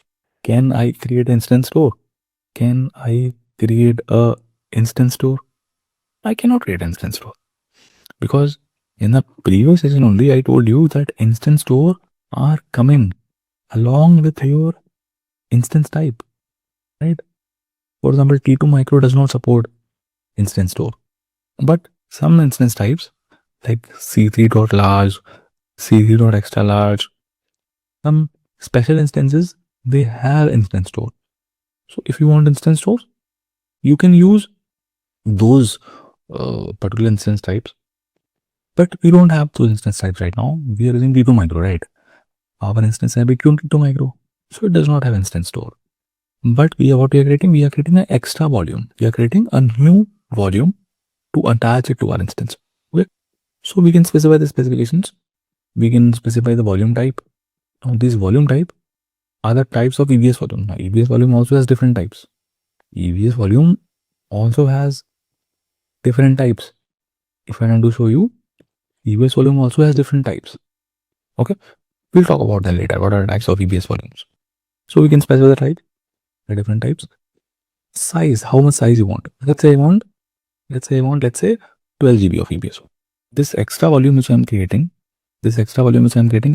Can I create an instance store? Can I create a instance store? I cannot create an instance store, because in the previous session only I told you that instance store are coming along with your instance type, right? For example, T2 Micro does not support instance store, but some instance types like C3.large, C3.extra large, some special instances, they have instance store. So if you want instance stores, you can use those particular instance types. But we don't have those instance types right now. We are using T2 Micro, right? Our instance type is T2 Micro, so it does not have instance store. But what we are creating? We are creating an extra volume. We are creating a new volume to attach it to our instance. Okay, so we can specify the specifications. We can specify the volume type. Now this volume type are the types of EBS volume. Now EBS volume also has different types. EBS volume also has different types. If I want to show you, EBS volume also has different types. Okay, we'll talk about that later. What are the types of EBS volumes? So we can specify the type, the different types. Size, how much size you want? Let's say I want 12 GB of EBS. This extra volume which I'm creating,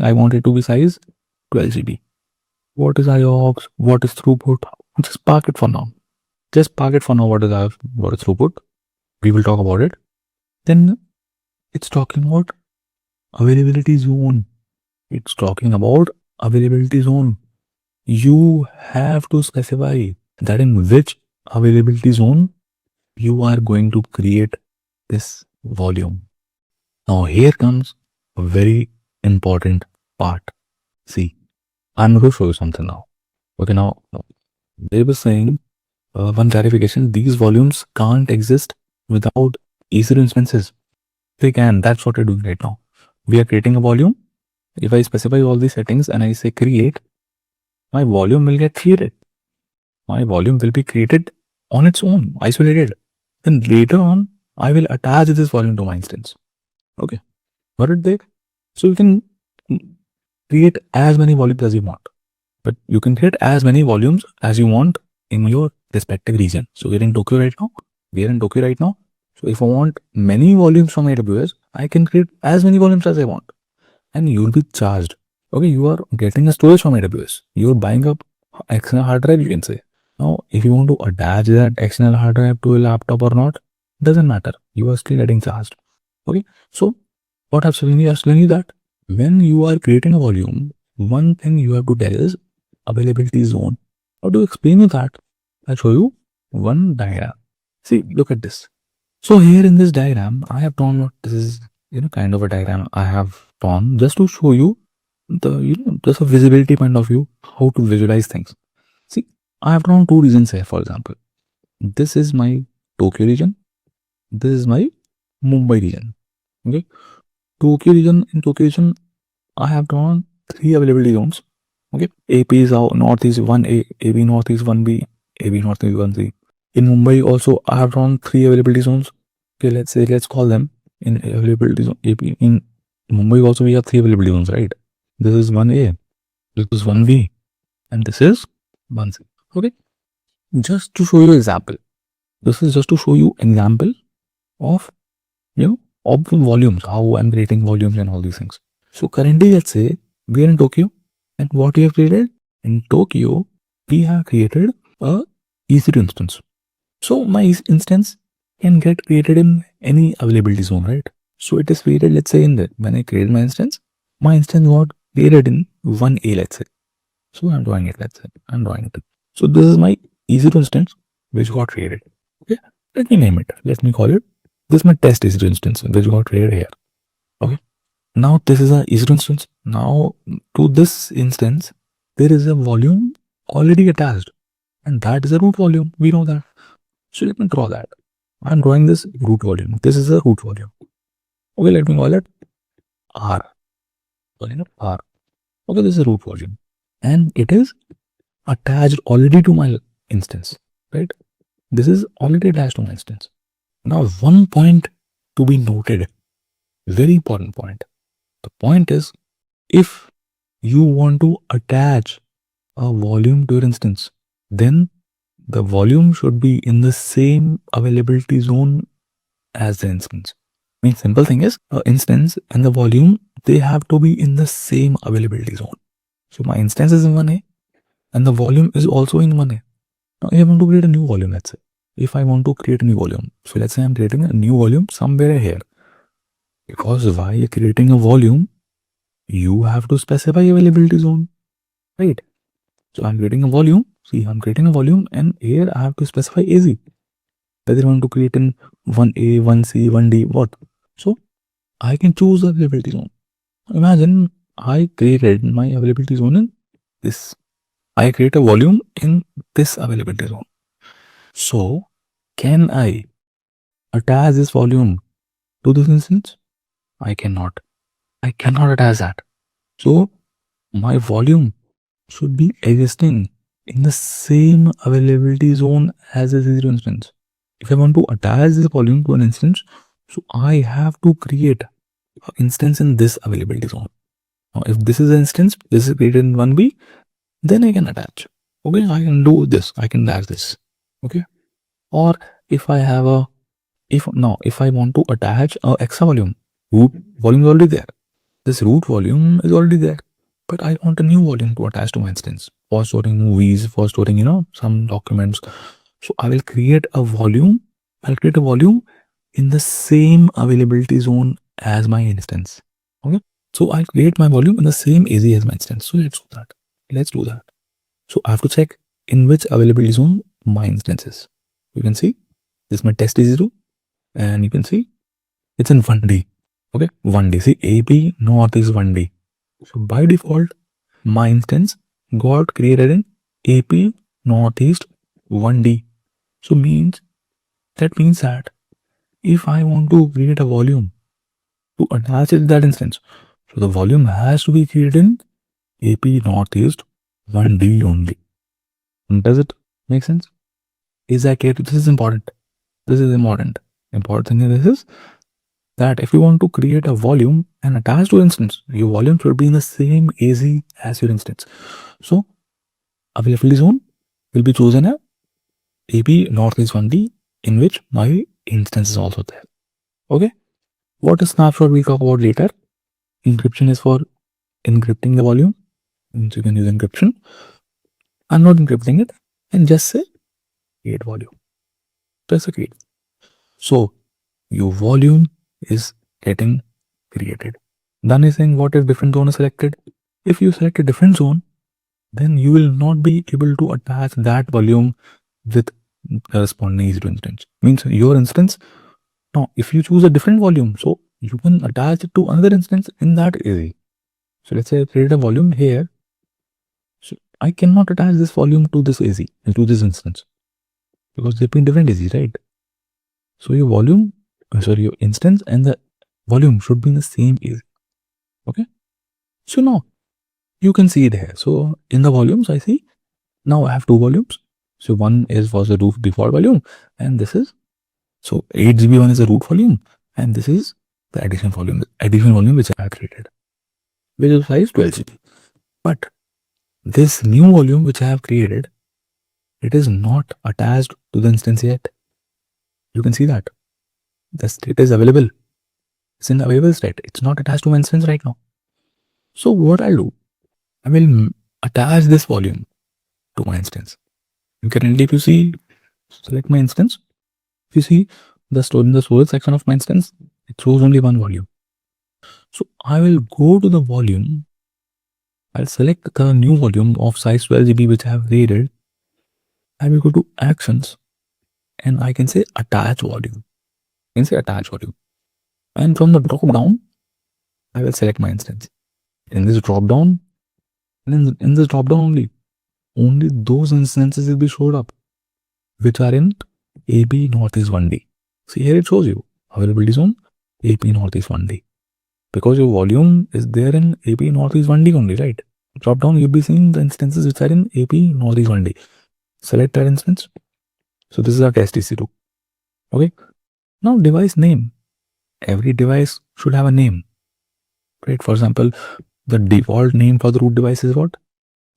I want it to be size 12 GB. What is IOPS? What is throughput? Just park it for now. What is throughput? We will talk about it. Then it's talking about availability zone. You have to specify that in which availability zone you are going to create this volume. Now here comes a very important part. See, I'm going to show you something now. Okay, now they were saying one clarification: these volumes can't exist without EC2 instances. They can. That's what we're doing right now. We are creating a volume. If I specify all these settings and I say create, my volume will get created. My volume will be created on its own, isolated. Then later on, I will attach this volume to my instance. Okay, got it there? So you can create as many volumes as you want, but you can create as many volumes as you want in your respective region. So we're in Tokyo right now. So if I want many volumes from AWS, I can create as many volumes as I want, and you'll be charged. Okay, you are getting a storage from AWS. You're buying up external hard drive, you can say. Now, if you want to attach that external hard drive to a laptop or not, doesn't matter. You are still getting charged. Okay, so what I'm saying is that when you are creating a volume, one thing you have to tell is availability zone. How to explain you that? I'll show you one diagram. See, look at this. So here in this diagram, I have drawn what this is, kind of a diagram I have drawn just to show you just a visibility point of view, how to visualize things. See, I have drawn two regions here, for example. This is my Tokyo region. This is my Mumbai region. Okay. Tokyo region, I have drawn three availability zones. Okay. AP is our northeast 1A, AB northeast 1B, AB northeast 1C. In Mumbai also, I have drawn three availability zones. Okay, let's call them in availability zone AP. In Mumbai also we have three availability zones, right? This is 1A, this is 1B, and this is 1C. Okay. Just to show you example. This is just to show you example of of volumes, how I'm creating volumes and all these things. So currently, let's say we are in Tokyo, and what we have created in Tokyo, we have created a EC2 instance. So my instance can get created in any availability zone, right? So it is created, let's say, when I created my instance got created in 1A, let's say. So I'm drawing it, let's say. I'm drawing it. So this is my EC2 instance which got created. Okay, let me name it. Let me call it. This is my test EC2 instance which got created here. Okay. Now this is a EC2 instance. Now to this instance, there is a volume already attached, and that is a root volume. We know that. So let me draw that. I'm drawing this root volume. This is a root volume. Okay, let me call it R. Calling it R. Okay, this is a root volume, and it is attached already to my instance, right? This is already attached to my instance. Now, one point to be noted, very important point. The point is, if you want to attach a volume to your instance, then the volume should be in the same availability zone as the instance. I mean, simple thing is, instance and the volume, they have to be in the same availability zone. So my instance is in 1A and the volume is also in 1A. Now, I want to create a new volume, let's say. If I want to create a new volume, so let's say I'm creating a new volume somewhere here. Because while you're creating a volume, you have to specify availability zone, right? So I'm creating a volume. See, I'm creating a volume, and here I have to specify AZ. Whether I want to create in 1A, 1C, 1D, what? So I can choose the availability zone. Imagine I created my availability zone in this. I create a volume in this availability zone. So can I attach this volume to this instance? I cannot. I cannot attach that. So my volume should be existing in the same availability zone as this instance. If I want to attach this volume to an instance, so I have to create an instance in this availability zone. Now, if this is an instance, this is created in 1B, then I can attach. Okay, I can do this. I can attach this. Okay, or if I have a if I want to attach a extra volume, root volume is already there. This root volume is already there, but I want a new volume to attach to my instance for storing movies, for storing some documents. So I will create a volume. I'll create a volume in the same availability zone as my instance. Okay, so I'll create my volume in the same AZ as my instance. So let's do that. Let's do that. So I have to check in which availability zone my instance is. You can see this is my test EC2, and you can see it's in 1D. Okay, 1D. See, AB north is 1D. So by default, my instance got created in AP northeast 1D. So that means that if I want to create a volume to attach it to that instance, so the volume has to be created in AP northeast 1D only. Does it make sense? Is that clear? This is important. This is important. Important thing is that if you want to create a volume and attach to instance, your volume should be in the same AZ as your instance. So availability zone will be chosen as AP northeast 1D, in which my instance is also there. Okay. What is snapshot we'll talk about later. Encryption is for encrypting the volume. So you can use encryption. I'm not encrypting it, and just say create volume. Press a create. So your volume is getting created. Then is saying what if different zone is selected. If you select a different zone, then you will not be able to attach that volume with the corresponding EC2 instance. Means your instance, now if you choose a different volume, so you can attach it to another instance in that AZ. So let's say I create a volume here. So I cannot attach this volume to this AZ, to this instance, because they've been different AZ, right? So your volume, your instance and the volume should be in the same AZ. Okay. So now you can see it here. So in the volumes, I see now I have two volumes. So one is was the root default volume, and this is, so 8 GB one is the root volume, and this is the addition volume which I have created, which is size 12 GB. But this new volume which I have created, it is not attached to the instance yet. You can see that the state is available. It's in the available state. It's not attached to my instance right now. So what I'll do, I will attach this volume to my instance. Currently, if you see, select my instance. If you see the storage section of my instance, it shows only one volume. So I will go to the volume. I'll select the new volume of size 12 GB which I have created. I will go to actions and I can say attach volume. I can say attach volume. And from the drop down, I will select my instance. In this drop down, in this drop down only those instances will be showed up which are in AP Northeast 1D. See here it shows you availability zone AP Northeast 1D, because your volume is there in AP Northeast 1D only, right? Drop down, you'll be seeing the instances which are in AP Northeast 1D. Select that instance. So this is our test EC2. Okay. Now device name. Every device should have a name, right? For example, the default name for the root device is what?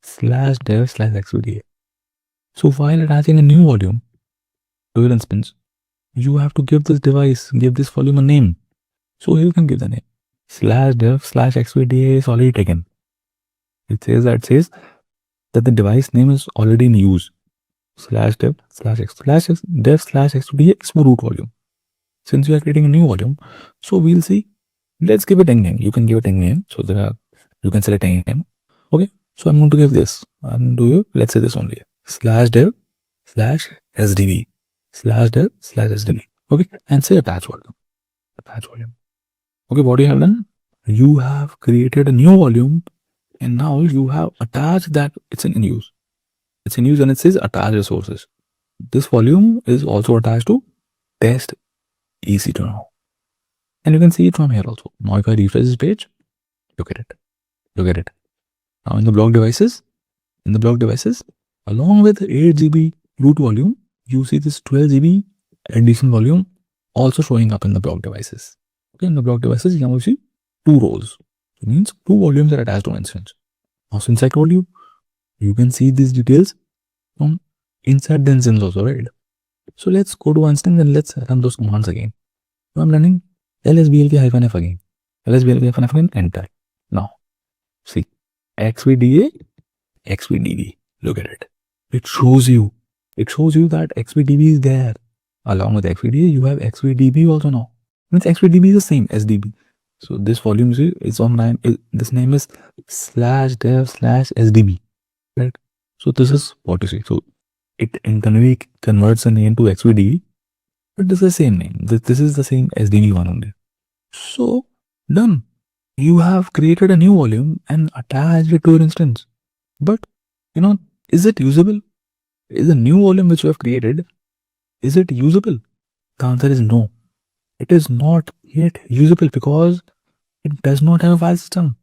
/dev/xvda. So while attaching a new volume to your instance, you have to give this volume a name. So here you can give the name. /dev/xvda is already taken. It says that the device name is already in use. /dev/xvda is for root volume. Since we are creating a new volume, so we'll see. Let's give it a name. You can give it a name. So you can select any name. Okay. So I'm going to give this. Let's say this only. /dev/sdb. /dev/sdb. Okay. And say attach volume. Attach volume. Okay. What you have done? You have created a new volume, and now you have attached that. It's in use. It's in use, and it says attach resources. This volume is also attached to test EC2 now. And you can see it from here also. Now if I refresh this page, look at it. Now in the block devices, along with 8 GB root volume, you see this 12 GB addition volume also showing up in the block devices. Okay, in the block devices, you can see two rows. It means two volumes are attached to instance. Now since I told you, you can see these details from inside the instance also, right? So let's go to instance and let's run those commands again. So I'm running lsblk-f again. lsblk-f again, enter. Now, see, xvda, xvdb. Look at it. It shows you that xvdb is there. Along with xvda, you have xvdb also now. Means xvdb is the same as db. So this volume is online. This name is /dev/sdb. Right? So this is what you see. So it internally converts the name to xvdb, but this is the same name. This is the same SDB one only. So done. You have created a new volume and attached it to your instance. But is it usable? Is the new volume which you have created, is it usable? The answer is no. It is not yet usable because it does not have a file system.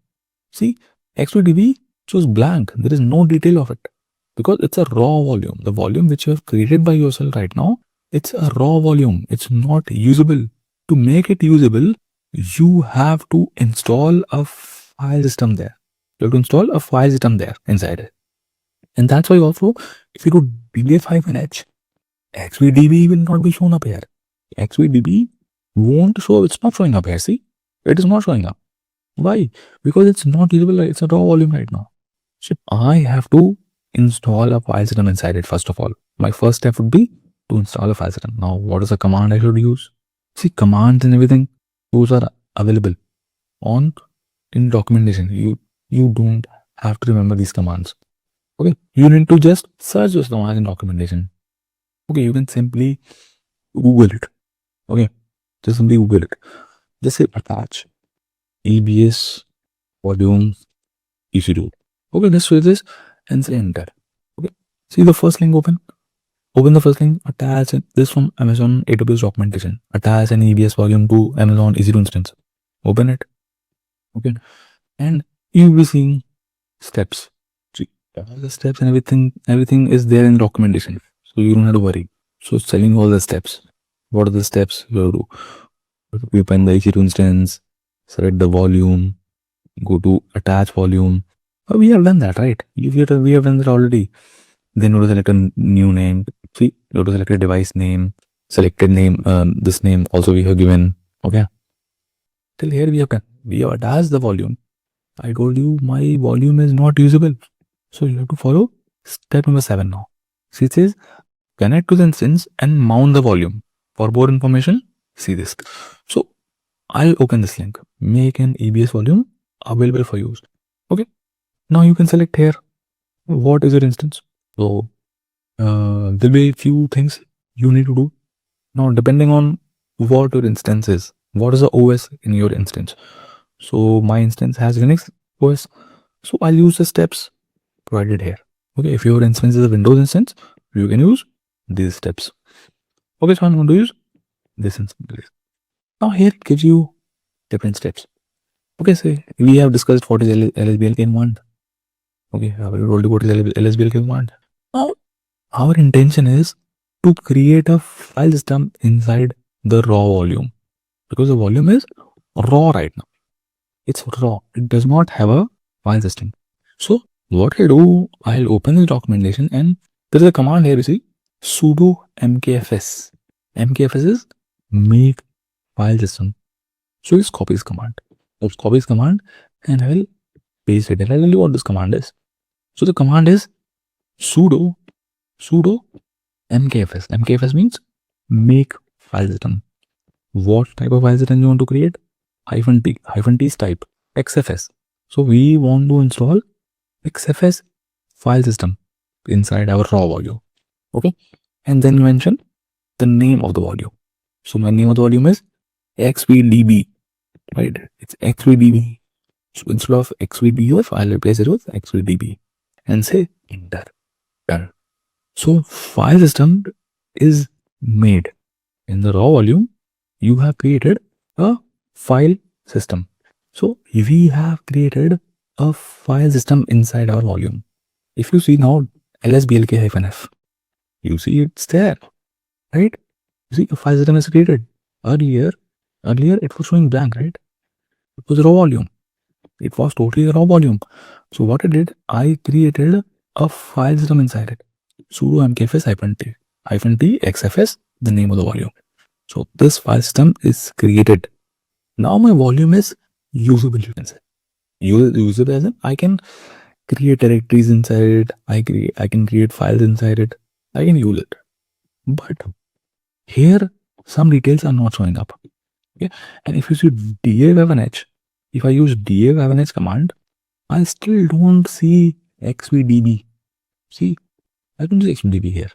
See, xvdb shows blank. There is no detail of it because it's a raw volume. The volume which you have created by yourself right now, it's a raw volume. It's not usable. To make it usable, you have to install a file system there. You have to install a file system there inside it. And that's why also, if you do df-h, xvdb will not be shown up here. xvdb won't show. It's not showing up here. See, it is not showing up. Why? Because it's not usable. It's a raw volume right now. So I have to install a file system inside it. First of all, my first step would be to install a file system. Now, what is the command I should use? See, commands and everything, those are available on in documentation. You don't have to remember these commands. Okay, you need to just search those commands in documentation. Okay, you can simply Google it. Okay, just simply Google it. Just say attach ABS volume EC2. Okay, just switch this and say enter. Okay, see the first link open. Open the first link, attach this from Amazon AWS documentation. Attach an EBS volume to Amazon EC2 instance. Open it. Okay, and you'll be seeing steps. See, all the steps and everything is there in documentation. So you don't have to worry. So it's telling you all the steps. What are the steps you have to do? You have to open the EC2 instance, select the volume, go to attach volume. Oh, we have done that, right? We have done that already. Then you have to select a new name. See, you have to select a device name, selected name, this name also we have given. Okay. Till here we have done. We have attached the volume. I told you my volume is not usable. So you have to follow step number 7 now. See, it says connect to the instance and mount the volume. For more information, see this. So I'll open this link. Make an EBS volume available for use. Okay. Now you can select here what is your instance. So there'll be a few things you need to do. Now, depending on what your instance is, what is the OS in your instance. So my instance has Linux OS. So I'll use the steps provided here. Okay, if your instance is a Windows instance, you can use these steps. Okay, so I'm going to use this instance. Now here it gives you different steps. Okay, so we have discussed what is LSBL command. Okay, I will told you what is LSBL command. Now our intention is to create a file system inside the raw volume, because the volume is raw right now. It's raw. It does not have a file system. So what I do, I'll open the documentation and there is a command here, you see, sudo mkfs. Mkfs is make file system. So just copy this command. Let's copy this command and I will paste it. And I'll tell you what this command is. So the command is sudo mkfs. Mkfs means make file system. What type of file system you want to create? -t is type xfs. So we want to install xfs file system inside our raw volume. Okay, and then mention the name of the volume. So my name of the volume is xvdb, right? It's xvdb. So instead of xvdf, I'll replace it with xvdb and say enter. Done. So file system is made in the raw volume. You have created a file system. So we have created a file system inside our volume. If you see now lsblk-f, you see it's there, right? You see a file system is created. Earlier it was showing blank, right? It was raw volume. It was totally raw volume. So what I did, I created a file system inside it. Sudo mkfs -t xfs, the name of the volume. So this file system is created. Now my volume is usable, you can say. Usable as in I can create directories inside it. I can create files inside it. I can use it. But here some details are not showing up. Okay, and if you see dav-h, if I use dav-h command, I still don't see xvdb. See, I don't see xvdb here.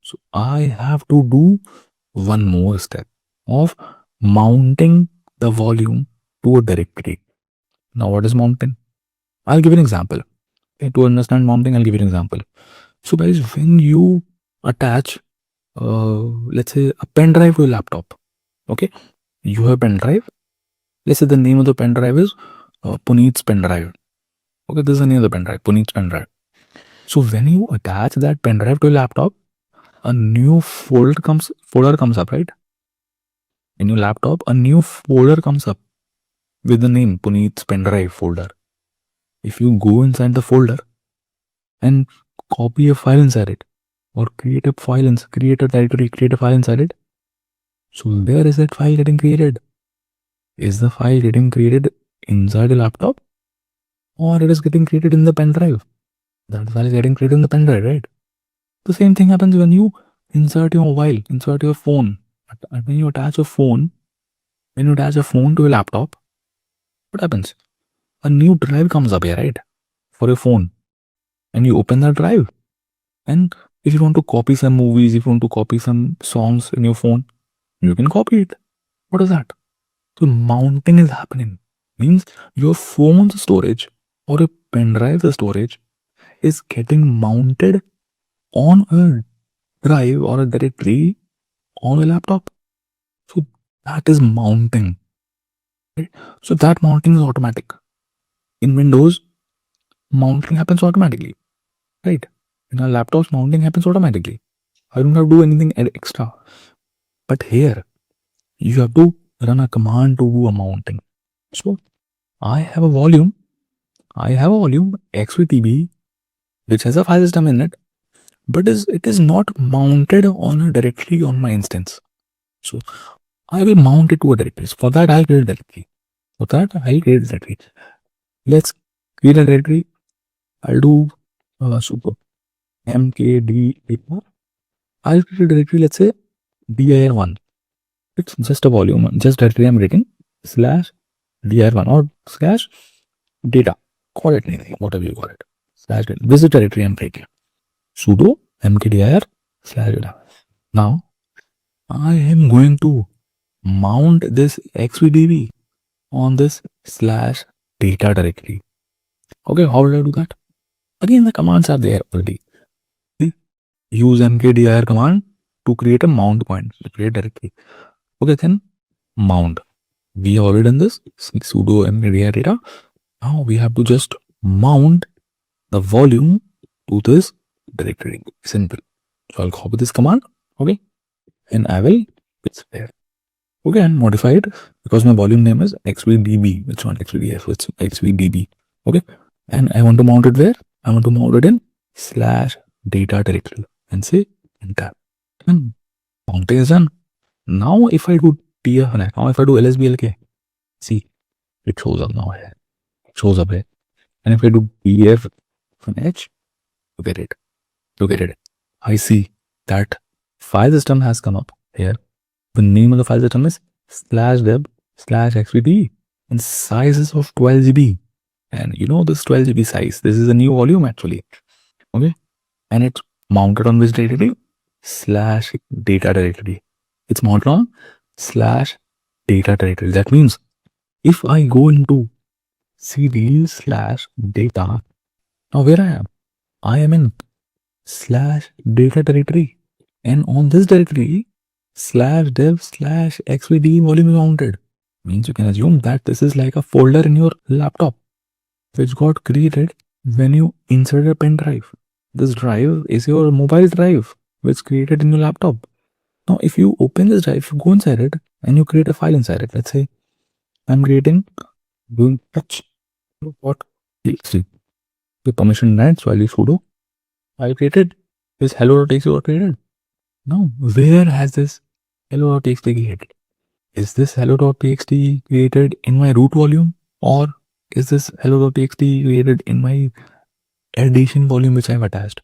So I have to do one more step of mounting the volume to a directory. Now what is mounting? I'll give you an example. Okay, to understand mounting, I'll give you an example. So guys, when you attach let's say a pen drive to a laptop, okay, you have a pen drive. Let's say the name of the pen drive is Puneet's pen drive. Okay, this is the name of the pen drive, Puneet's pen drive. So when you attach that pen drive to a laptop, a new folder comes up, right? In your laptop, a new folder comes up with the name Puneet's pen drive folder. If you go inside the folder and copy a file inside it, or create a directory, create a file inside it, so where is that file getting created? Is the file getting created inside a laptop, or it is getting created in the pen drive? That file is getting created in the pen drive, right? The same thing happens when you insert your mobile, insert your phone. When you attach a phone to a laptop, what happens? A new drive comes up here, right? For your phone. And you open that drive. And if you want to copy some movies, if you want to copy some songs in your phone, you can copy it. What is that? So mounting is happening. Means your phone's storage or a pen drive's storage is getting mounted on a drive or a directory on a laptop. So that is mounting. Right? So that mounting is automatic. In Windows, mounting happens automatically. Right? In our laptops, mounting happens automatically. I don't have to do anything extra. But here, you have to run a command to do a mounting. So I have a volume XVTB which has a file system in it, but it is not mounted on a directory on my instance. So I will mount it to a directory. For that, I'll create a directory. Let's create a directory. I'll do super mkdir. I'll create a directory, let's say dir1. It's just a volume, just directory I'm creating /dir1 or /data. Call it anything, whatever you call it. This is directory I'm creating. Sudo mkdir/data. Now I am going to mount this xvdb on this /data directory. Okay, how will I do that? Again, the commands are there already. Use mkdir command to create a mount point, to create directory. Okay, then mount. We have already done this. Sudo mkdir data. Now we have to just mount the volume to this directory. Simple. So I'll copy this command. Okay, and I will paste it there. Okay, and modify it because my volume name is xvdb. It's not xvdf, it's xvdb. Okay, and I want to mount it where? I want to mount it in /data directory and say enter. And mounting is done. Now if I do lsblk, see, it shows up now here. It shows up here. And if I do df h, look at it. I see that file system has come up here. The name of the file system is /deb/xvd and size is of 12 GB. And you know this 12 GB size, this is a new volume actually. Okay, and it's mounted on which directory? /data directory. It's mounted on /data directory. That means if I go into cd/data, now where I am in /data directory, and on this directory /dev/xvd volume is mounted. Means you can assume that this is like a folder in your laptop which got created when you insert a pen drive. This drive is your mobile drive which is created in your laptop. Now if you open this drive, you go inside it and you create a file inside it. Let's say I'm doing touch.txt with permission denied, so I'll use sudo. I created this hello.txt got created. Now where has this hello.txt created? Is this hello.txt created in my root volume, or is this hello.txt created in my addition volume which I've attached?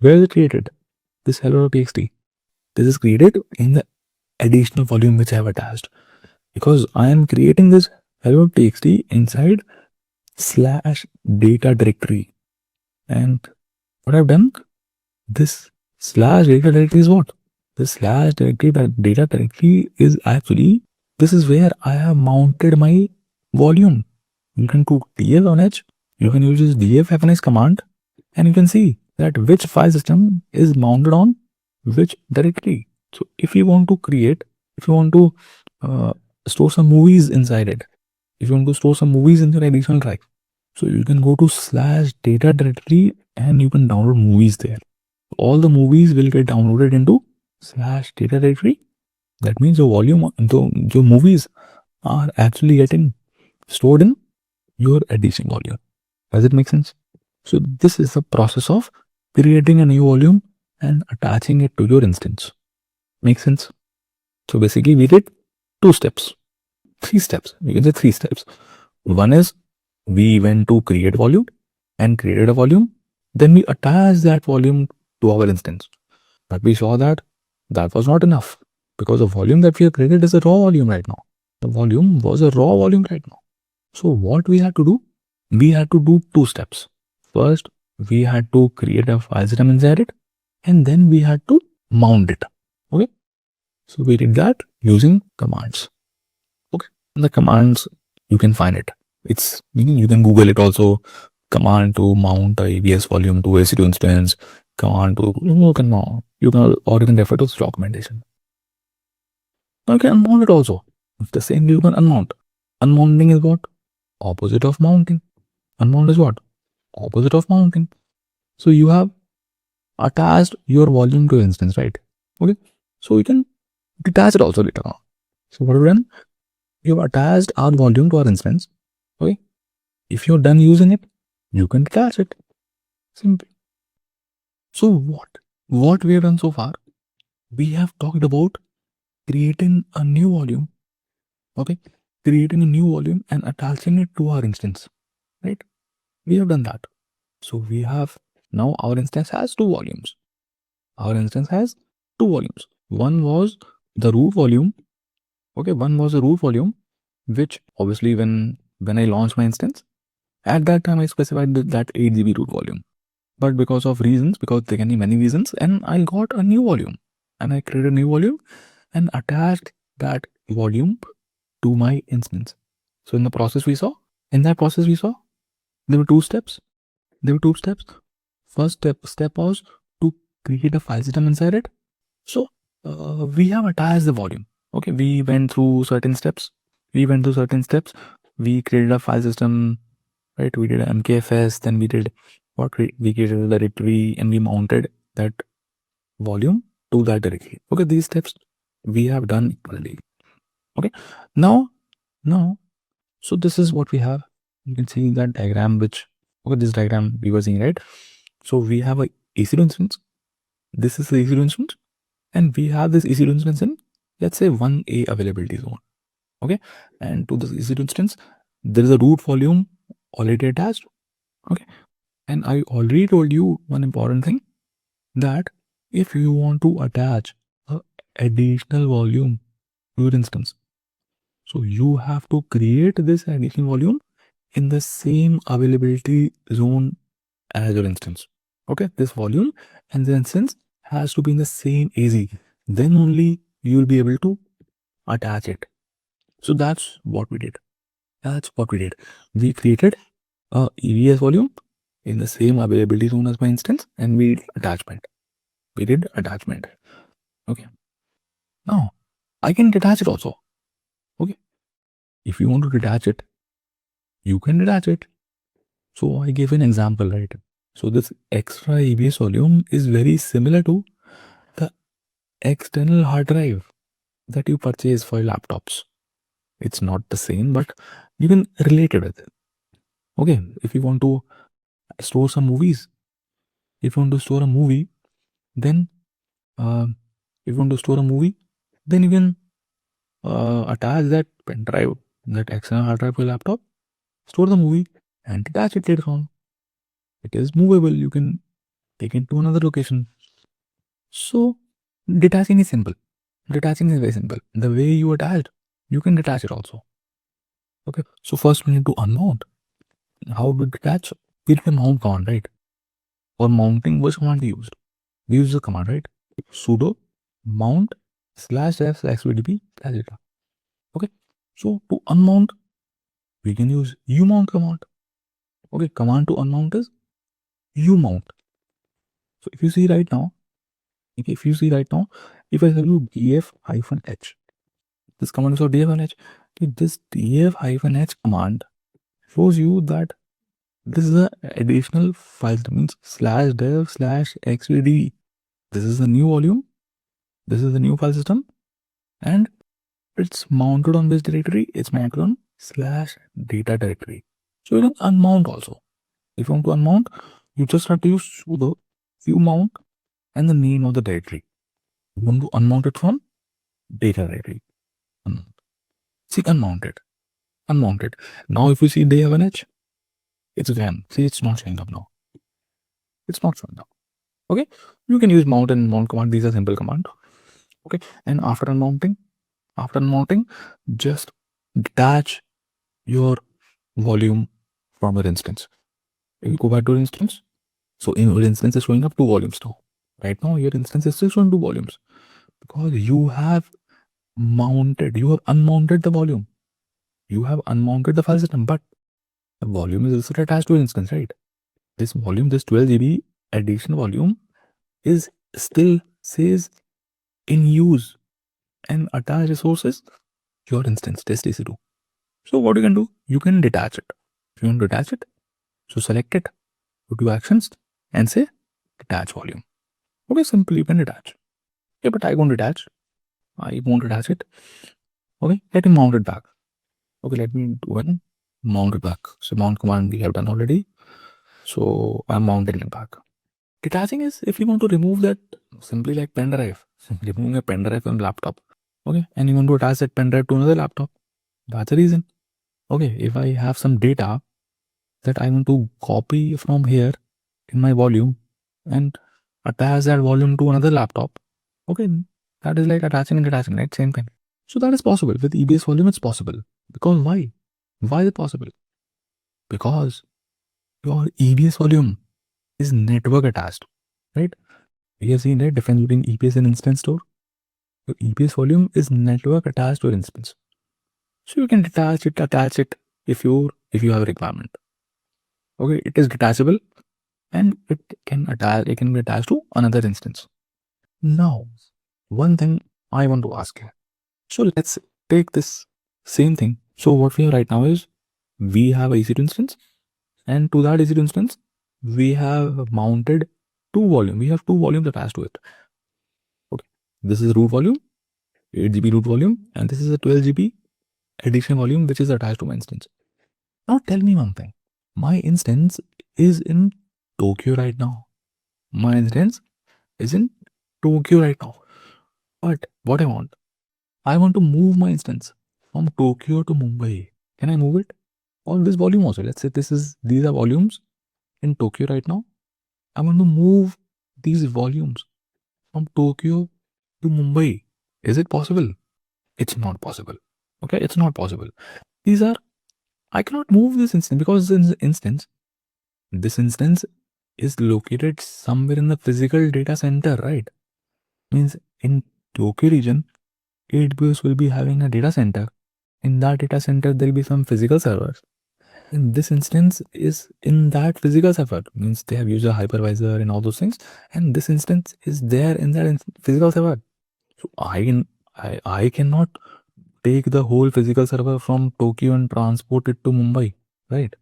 Where is it created? This hello.txt. This is created in the additional volume which I have attached, because I am creating this hello.txt inside /data directory. And what I've done, this /data directory is what? This /data directory is actually, this is where I have mounted my volume. You can do df on h, you can use this df command, and you can see that which file system is mounted on which directory. So if you want to store some movies inside it, if you want to store some movies in your additional drive, so you can go to /data directory and you can download movies there. All the movies will get downloaded into /data directory. That means your volume, your movies are actually getting stored in your addition volume. Does it make sense? So this is the process of creating a new volume and attaching it to your instance. Make sense? So basically we did 3 steps. You can say 3 steps. One is we went to create volume and created a volume. Then we attached that volume to our instance. But we saw that was not enough, because the volume that we have created is a raw volume right now. The volume was a raw volume right now. So what we had to do? We had to do two steps. First, we had to create a file system inside it, and then we had to mount it. Okay. So we did that using commands. Okay. And the commands, you can find it. It's, you can Google it also. Command to mount a AWS volume to EC2 instance. Command to, you can, or you can refer to this documentation. Now you can unmount it also. It's the same, you can unmount. Unmounting is what? Opposite of mounting. Unmount is what? Opposite of mounting. So you have attached your volume to instance, right? Okay. So you can detach it also later on. So what have we done? You have attached our volume to our instance. Okay. If you're done using it, you can detach it. Simple. So what we have done so far? We have talked about creating a new volume. Okay. Creating a new volume and attaching it to our instance. Right? We have done that. So we have now our instance has two volumes. Our instance has two volumes. One was the root volume. Okay, one was the root volume, which obviously when I launched my instance, at that time I specified that 8 GB root volume. But because of reasons, because there can be many reasons, and I got a new volume. And I created a new volume and attached that volume to my instance. So in that process we saw, there were two steps. First step was to create a file system inside it. So we have attached the volume. Okay, we went through certain steps. We created a file system, right? We did an MKFS, then we did what? We created a directory and we mounted that volume to that directory. Okay, these steps we have done equally. Okay, now, so this is what we have. You can see that diagram, this diagram we were seeing, right? So we have a EC2 instance. This is the EC2 instance. And we have this EC2 instance in, let's say, 1A availability zone. Okay. And to this EC2 instance, there is a root volume already attached. Okay. And I already told you one important thing, that if you want to attach a additional volume to your instance, so you have to create this additional volume in the same availability zone as your instance. Okay, this volume and the instance has to be in the same AZ. Then only you will be able to attach it. So that's what we did. We created a EVS volume in the same availability zone as my instance, and we did attachment. Okay. Now I can detach it also. Okay. If you want to detach it, you can detach it. So I gave an example, right? So this extra EVS volume is very similar to the external hard drive that you purchase for your laptops. It's not the same, but you can relate it with it. Okay, if you want to store some movies, if you want to store a movie, then if you want to store a movie, then you can attach that pen drive, that external hard drive for your laptop, store the movie, and detach it later on. It is movable. You can take it to another location. So detaching is simple. Detaching is very simple. The way you attach, you can detach it also. Okay. So first we need to unmount. How to detach? We did a mount command, right? For mounting, which command we used? We use the command, right? Sudo mount /f/vdp data. Okay. So to unmount, we can use umount command. Okay. Command to unmount is umount. So if you see right now, if I tell you df-h, this command is for df-h. This df-h command shows you that this is the additional file system, means /dev/xvd. This is the new volume. This is the new file system, and it's mounted on this directory. It's mounted on /data directory. So you can unmount also. If you want to unmount, you just have to use sudo umount and the name of the directory. You want to unmount it from data directory. See, unmounted. Now if you see they have an edge, it's again. See, it's not showing up now. It's not showing up. Okay, you can use mount and mount command. These are simple command. Okay, and after unmounting, just detach your volume from your instance. If you go back to your instance, so in your instance is showing up 2 volumes now. Right now, your instance is still showing 2 volumes because you have unmounted the volume. You have unmounted the file system, but the volume is also attached to your instance, right? This volume, this 12 GB additional volume is still says in use and attached resources your instance test EC2. So what you can do, you can detach it. If you want to detach it, so select it, go to actions and say detach volume. Okay, simple, you can detach. Okay, but I won't detach. I won't detach it. Okay, let me mount it back. Okay, let me do it. Mount it back. So mount command we have done already. So I'm mounting it back. Detaching is if you want to remove that simply like pen drive, removing a pen drive from laptop. Okay, and you want to attach that pen drive to another laptop. That's the reason. Okay, if I have some data that I want to copy from here in my volume and attach that volume to another laptop. Okay, that is like attaching and detaching, right? Same thing. So that is possible. With EBS volume, it's possible. Because why? Why is it possible? Because your EBS volume is network attached, right? We have seen the difference between EBS and instance store. Your EBS volume is network attached to your instance. So you can attach it if you have a requirement. Okay, it is detachable and it can be attached to another instance. Now, one thing I want to ask you. So let's take this same thing. So what we have right now is we have a EC2 instance, and to that EC2 instance, we have mounted 2 volume. We have 2 volumes attached to it. Okay, this is root volume, 8 GB root volume, and this is a 12 GB addition volume which is attached to my instance. Now tell me one thing. My instance is in Tokyo right now. My instance is in Tokyo right now. But what I want to move my instance from Tokyo to Mumbai. Can I move it? On this volume also. Let's say these are volumes in Tokyo right now. I want to move these volumes from Tokyo to Mumbai. Is it possible? It's not possible. Okay, it's not possible. These are I cannot move this instance because this instance is located somewhere in the physical data center, right? Means in Tokyo region, AWS will be having a data center. In that data center, there will be some physical servers. And this instance is in that physical server. Means they have used a hypervisor and all those things. And this instance is there in that physical server. So I cannot take the whole physical server from Tokyo and transport it to Mumbai, right?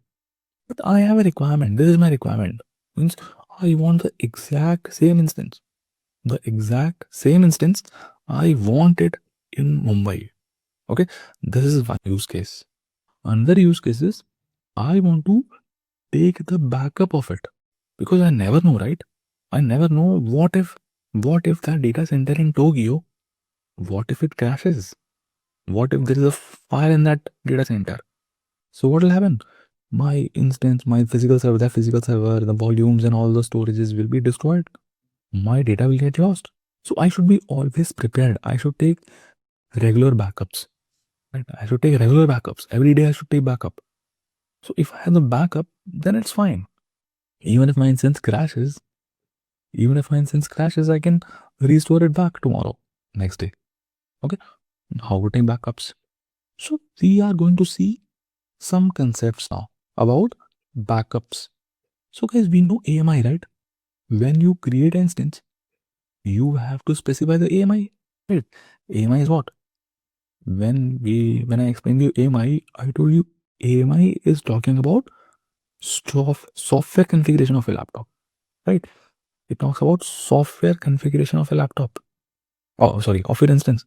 But I have a requirement. This is my requirement. Means I want the exact same instance. The exact same instance. I want it in Mumbai. Okay, this is one use case. Another use case is I want to take the backup of it because I never know, right? I never know what if that data center in Tokyo, what if it crashes? What if there is a fire in that data center? So what will happen? My instance, my physical server, that physical server, the volumes and all the storages will be destroyed. My data will get lost. So I should be always prepared. I should take regular backups. Right? I should take regular backups. Every day I should take backup. So if I have the backup, then it's fine. Even if my instance crashes, I can restore it back tomorrow, next day. Okay. How to take backups? So we are going to see some concepts now about backups. So guys, we know AMI, right? When you create an instance, you have to specify the AMI, right? AMI is what? When I explained you AMI, I told you AMI is talking about software configuration of a laptop, right? It talks about software configuration of a laptop. Oh, sorry, of your instance.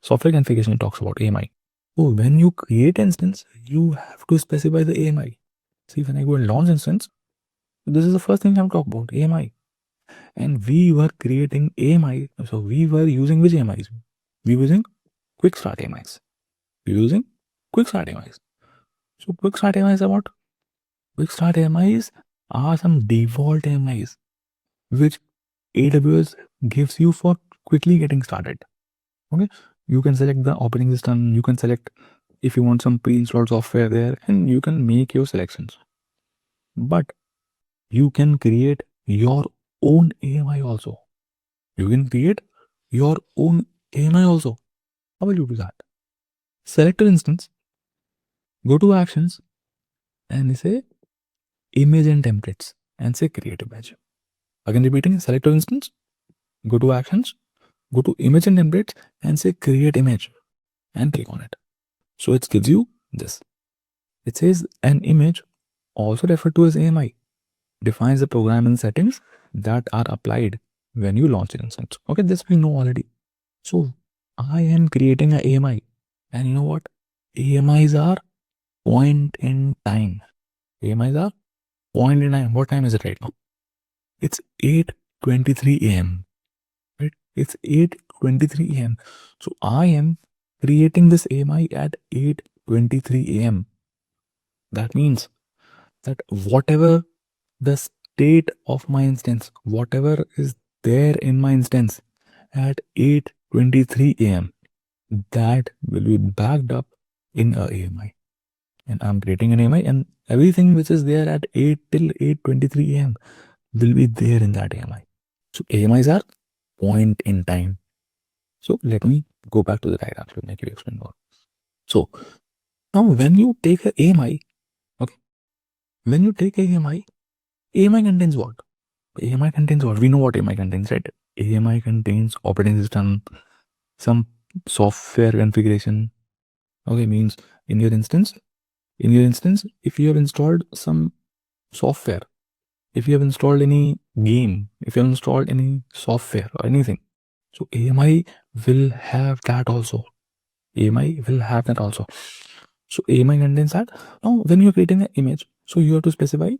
Software configuration talks about AMI. So when you create instance, you have to specify the AMI. See, when I go and launch instance, this is the first thing I'm talking about, AMI. And we were creating AMI. So we were using which AMIs? We were using quick start AMIs. We were using quick start AMIs. So quick start AMIs are what? Quick start AMIs are some default AMIs which AWS gives you for quickly getting started. Okay, you can select the operating system, you can select if you want some pre-installed software there, and you can make your selections. But you can create your own AMI also. You can create your own AMI also. How will you do that? Select your instance, go to actions, and say image and templates, and say create image. Again repeating, select your instance, go to actions, go to image and templates, and say create image, and click on it. So it gives you this. It says an image, also referred to as AMI, defines the program and settings that are applied when you launch an instance. Okay, this we know already. So I am creating an AMI, and you know what? AMIs are point in time. AMIs are point in time. What time is it right now? It's 8:23 a.m. Right? It's 8:23 a.m. So I am creating this AMI at 8:23 a.m. That means that whatever the state of my instance, whatever is there in my instance at 8:23 a.m., that will be backed up in a AMI. And I'm creating an AMI, and everything which is there at 8 till 8:23 a.m. will be there in that AMI. So AMIs are point in time. So let me go back to the diagram to make you explain more. So now when you take a AMI, okay, when you take a AMI, AMI contains what? AMI contains what? We know what AMI contains, right? AMI contains operating system, some software configuration. Okay, means in your instance, if you have installed some software, if you have installed any game, if you have installed any software or anything, so AMI will have that also. AMI will have that also. So AMI contains that. Now, when you're creating an image, so you have to specify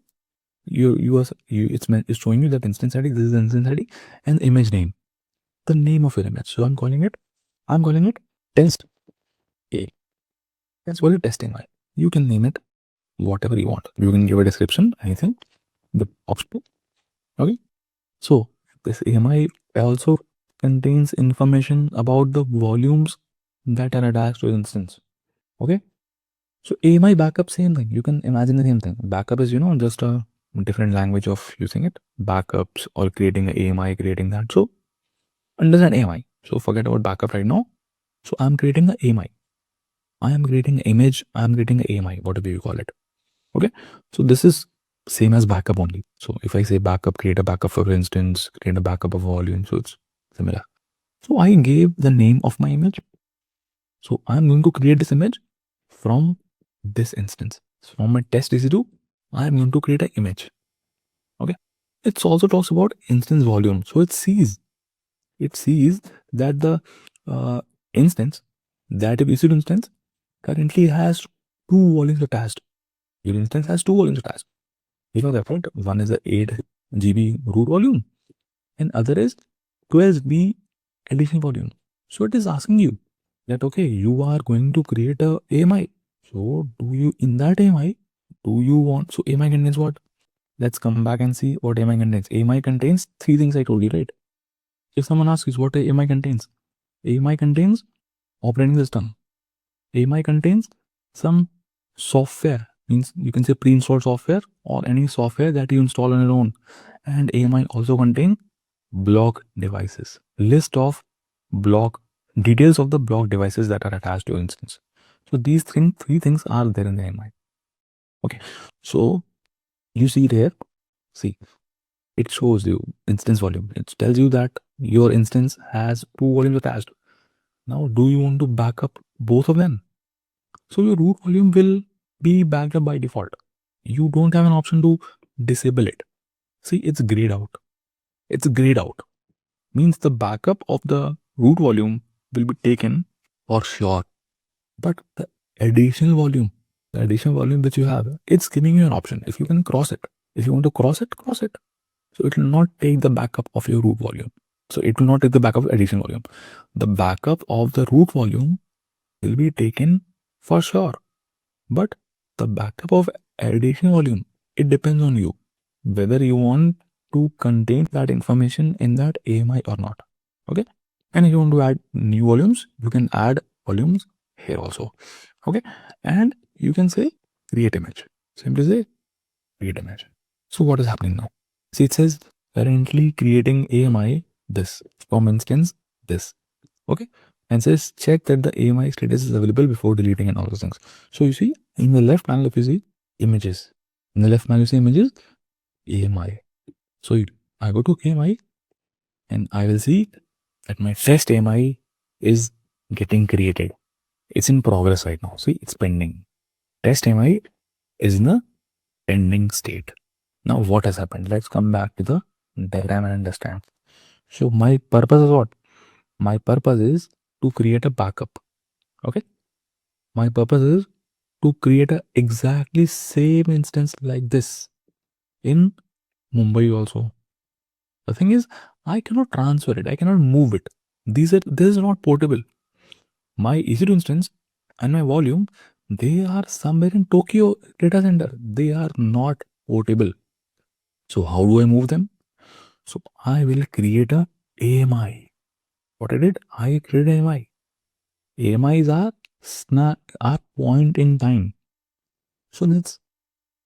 it's showing you that instance ID. This is instance ID and image name, the name of your image. So I'm calling it test A. That's what you're testing by. You can name it whatever you want. You can give a description, anything, the option. Okay. So this AMI also contains information about the volumes that are attached to the instance. Okay. So AMI backup, same thing. You can imagine the same thing. Backup is, just a different language of using it. Backups or creating an AMI, creating that. So understand AMI. So forget about backup right now. So I'm creating an AMI. I am creating an image. I'm creating an AMI, whatever you call it. Okay. So this is same as backup only. So if I say backup, create a backup for instance, create a backup of volume. So it's similar. So I gave the name of my image. So I'm going to create this image from this instance. So from my test EC2, I'm going to create an image. Okay. It also talks about instance volume. So it sees that the instance, that EC2 instance currently has two volumes attached. Your instance has two volumes attached. You know that, right? One is the 8 GB root volume and other is 12 GB additional volume. So it is asking you that, okay, you are going to create a AMI. So in that AMI, do you want, so AMI contains what? Let's come back and see what AMI contains. AMI contains three things I told you, right? If someone asks you what AMI contains, AMI contains operating system. AMI contains some software, means you can say pre-installed software or any software that you install on your own. And AMI also contain block devices, list of details of the block devices that are attached to your instance. So these three things are there in the AMI. Okay, so you see it here. See, it shows you instance volume. It tells you that your instance has two volumes attached. Now, do you want to back up both of them? So your root volume will be backed up by default. You don't have an option to disable it. See, it's grayed out. It's grayed out. Means the backup of the root volume will be taken for sure. But the additional volume which you have, it's giving you an option. If you can cross it. If you want to cross it, cross it. So it will not take the backup of your root volume. So it will not take the backup of additional volume. The backup of the root volume will be taken for sure. But the backup of additional volume, it depends on you. Whether you want to contain that information in that AMI or not. Okay. And if you want to add new volumes, you can add volumes here also. Okay, and you can say create image. Simply say create image. So what is happening now? See, it says currently creating AMI this from instance this. Okay, and says check that the AMI status is available before deleting and all those things. So you see in the left panel, if you see images, in the left panel you see images, AMI. So I go to AMI and I will see that my test AMI is getting created. It's in progress right now. See, it's pending. Test AMI is in the pending state. Now what has happened? Let's come back to the diagram and understand. So my purpose is what? My purpose is to create a backup. Okay. My purpose is to create a exactly same instance like this in Mumbai also. The thing is, I cannot transfer it. I cannot move it. This is not portable. My EC2 instance and my volume, they are somewhere in Tokyo data center. They are not portable. So how do I move them? So I will create a AMI. What I did? I created AMI. AMIs are point in time. So let's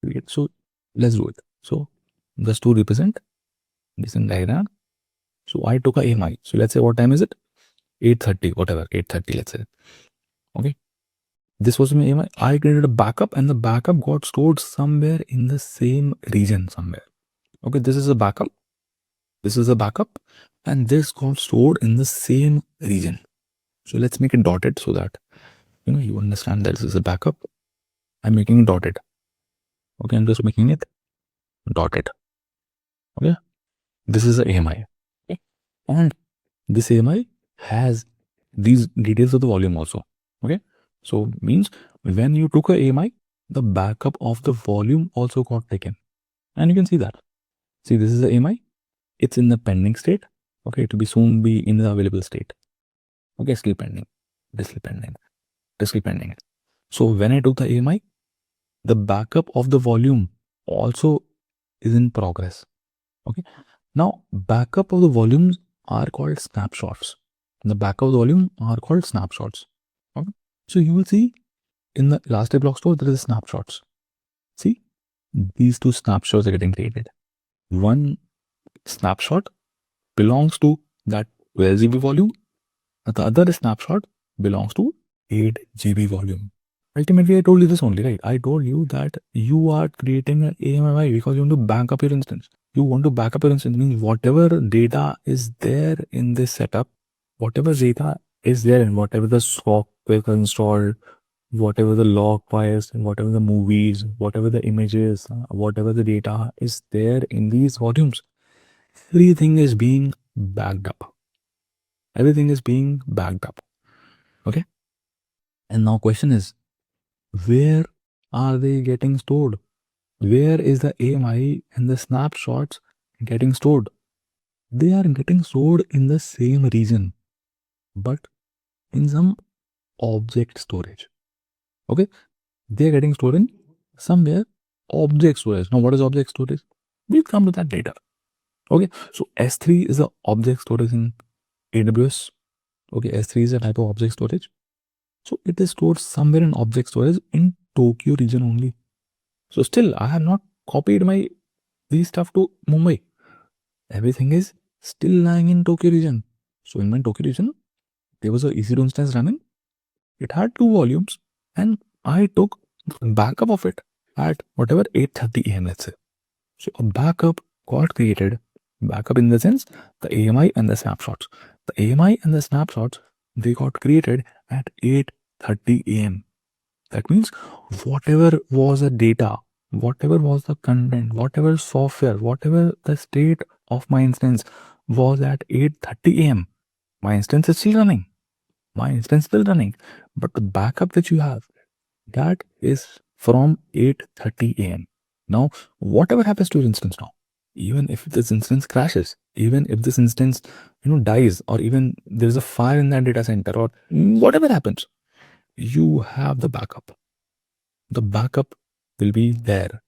create. So let's do it. So just to represent this in diagram. So I took a AMI. So let's say what time is it? 8:30, whatever, 8:30, let's say. Okay. This was my AMI. I created a backup and the backup got stored somewhere in the same region somewhere. Okay, this is a backup. This is a backup and this got stored in the same region. So let's make it dotted so that you understand that this is a backup. I'm making it dotted. Okay, I'm just making it dotted. Okay, this is the AMI. Okay. And this AMI has these details of the volume also. Okay, so means when you took a AMI, the backup of the volume also got taken. And you can see that. See, this is the AMI. It's in the pending state. Okay, it will be soon be in the available state. Okay, still pending. This still pending. This still pending. So when I took the AMI, the backup of the volume also is in progress. Okay. Now backup of the volumes are called snapshots. The backup of the volume are called snapshots. Okay. So you will see in the Elastic Block Store there is snapshots. See, these two snapshots are getting created. One snapshot belongs to that 12 GB volume, and the other snapshot belongs to 8 GB volume. Ultimately, I told you this only, right? I told you that you are creating an AMI because you want to back up your instance. You want to back up your instance means whatever data is there in this setup, whatever data is there and whatever the software installed, whatever the log files and whatever the movies, whatever the images, whatever the data is there in these volumes, everything is being backed up. Everything is being backed up. Okay. And now question is, where are they getting stored? Where is the AMI and the snapshots getting stored? They are getting stored in the same region, but in some object storage. Okay, they are getting stored in somewhere object storage. Now, what is object storage? We'll come to that later. Okay, so S3 is the object storage in AWS. Okay, S3 is a type of object storage. So it is stored somewhere in object storage in Tokyo region only. So still, I have not copied my this stuff to Mumbai. Everything is still lying in Tokyo region. So in my Tokyo region, there was a EC2 instance running. It had 2 volumes, and I took backup of it at whatever 8:30 a.m. let's say. So a backup got created. Backup in the sense the AMI and the snapshots. The AMI and the snapshots they got created at 8:30 a.m. That means whatever was the data, whatever was the content, whatever software, whatever the state of my instance was at 8:30 a.m. My instance is still running. My instance is still running. But the backup that you have, that is from 8:30 a.m. Now, whatever happens to your instance now, even if this instance crashes, even if this instance, dies, or even there's a fire in that data center, or whatever happens, you have the backup. The backup will be there.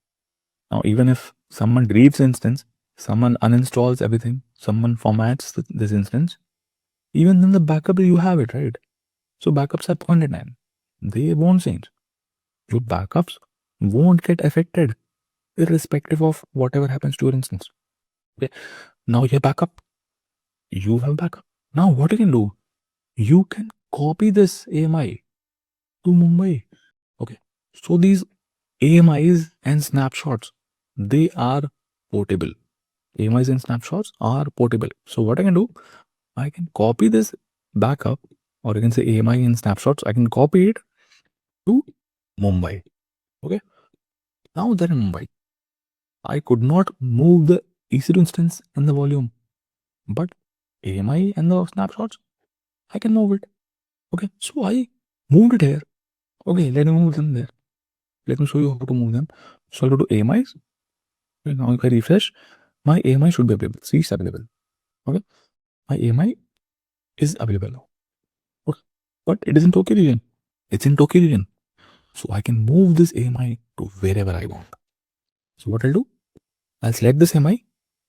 Now, even if someone deletes the instance, someone uninstalls everything, someone formats this instance, even then the backup you have it, right? So backups are point in time. They won't change. Your backups won't get affected irrespective of whatever happens to your instance. Okay. Now you have backup. You have backup. Now what you can do? You can copy this AMI to Mumbai. Okay. So these AMIs and snapshots, they are portable. AMIs and snapshots are portable. So what I can do? I can copy this backup, or you can say AMI and snapshots. I can copy it to Mumbai. Okay. Now that in Mumbai, I could not move the EC2 instance and the volume, but AMI and the snapshots, I can move it. Okay. So I moved it here. Okay. Let me move them there. Let me show you how to move them. So I'll go to AMIs. Okay, now if I refresh, my AMI should be available. See, it's available. Okay. My AMI is available now. Okay. But it is in Tokyo region. It's in Tokyo region. So I can move this AMI to wherever I want. So what I'll do, I'll select this AMI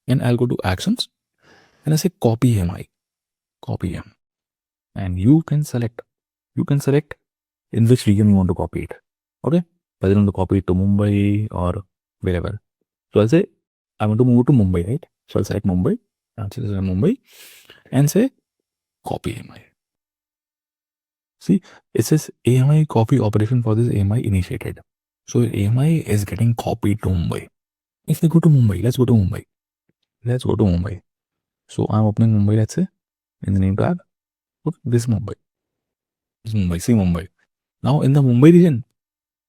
and I'll go to actions and I say copy AMI, copy M. And you can select in which region you want to copy it. Okay. Whether you want to copy it to Mumbai or wherever. So I'll say, I want to move to Mumbai, right? So I'll select Mumbai, answer is Mumbai, and say copy AMI. See, it says AMI copy operation for this AMI initiated. So AMI is getting copied to Mumbai. If we go to Mumbai, let's go to Mumbai. Let's go to Mumbai. So I'm opening Mumbai, let's say, in the name tab. Look, this is Mumbai. This is Mumbai. See Mumbai. Now in the Mumbai region,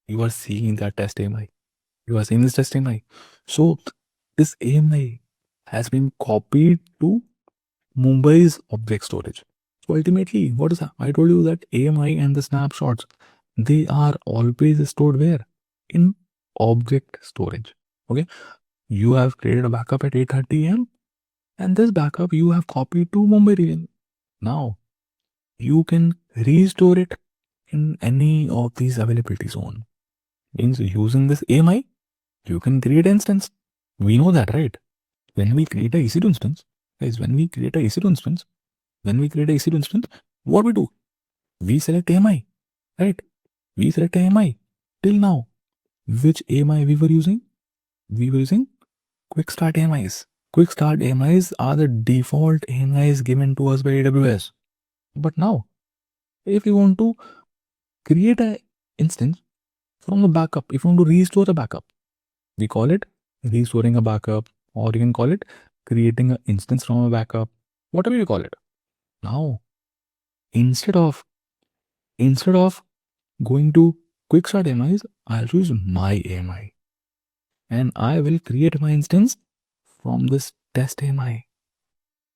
you are seeing that test AMI. You are seeing this test AMI. So this AMI has been copied to Mumbai's object storage. So ultimately, what is that? I told you that AMI and the snapshots, they are always stored where? In object storage. Okay. You have created a backup at 8:30 a.m. and this backup you have copied to Mumbai region. Now you can restore it in any of these availability zone. Means using this AMI, you can create instance. We know that, right? When we create a EC2 instance, guys, when we create a EC2 instance, what we do? We select AMI, right? We select AMI. Till now, which AMI we were using? We were using Quick Start AMIs. Quick Start AMIs are the default AMIs given to us by AWS. But now, if you want to create an instance from the backup, if you want to restore a backup, we call it restoring a backup, or you can call it creating an instance from a backup, whatever you call it. Now, instead of going to Quick Start AMIs, I'll choose my AMI, and I will create my instance from this test AMI.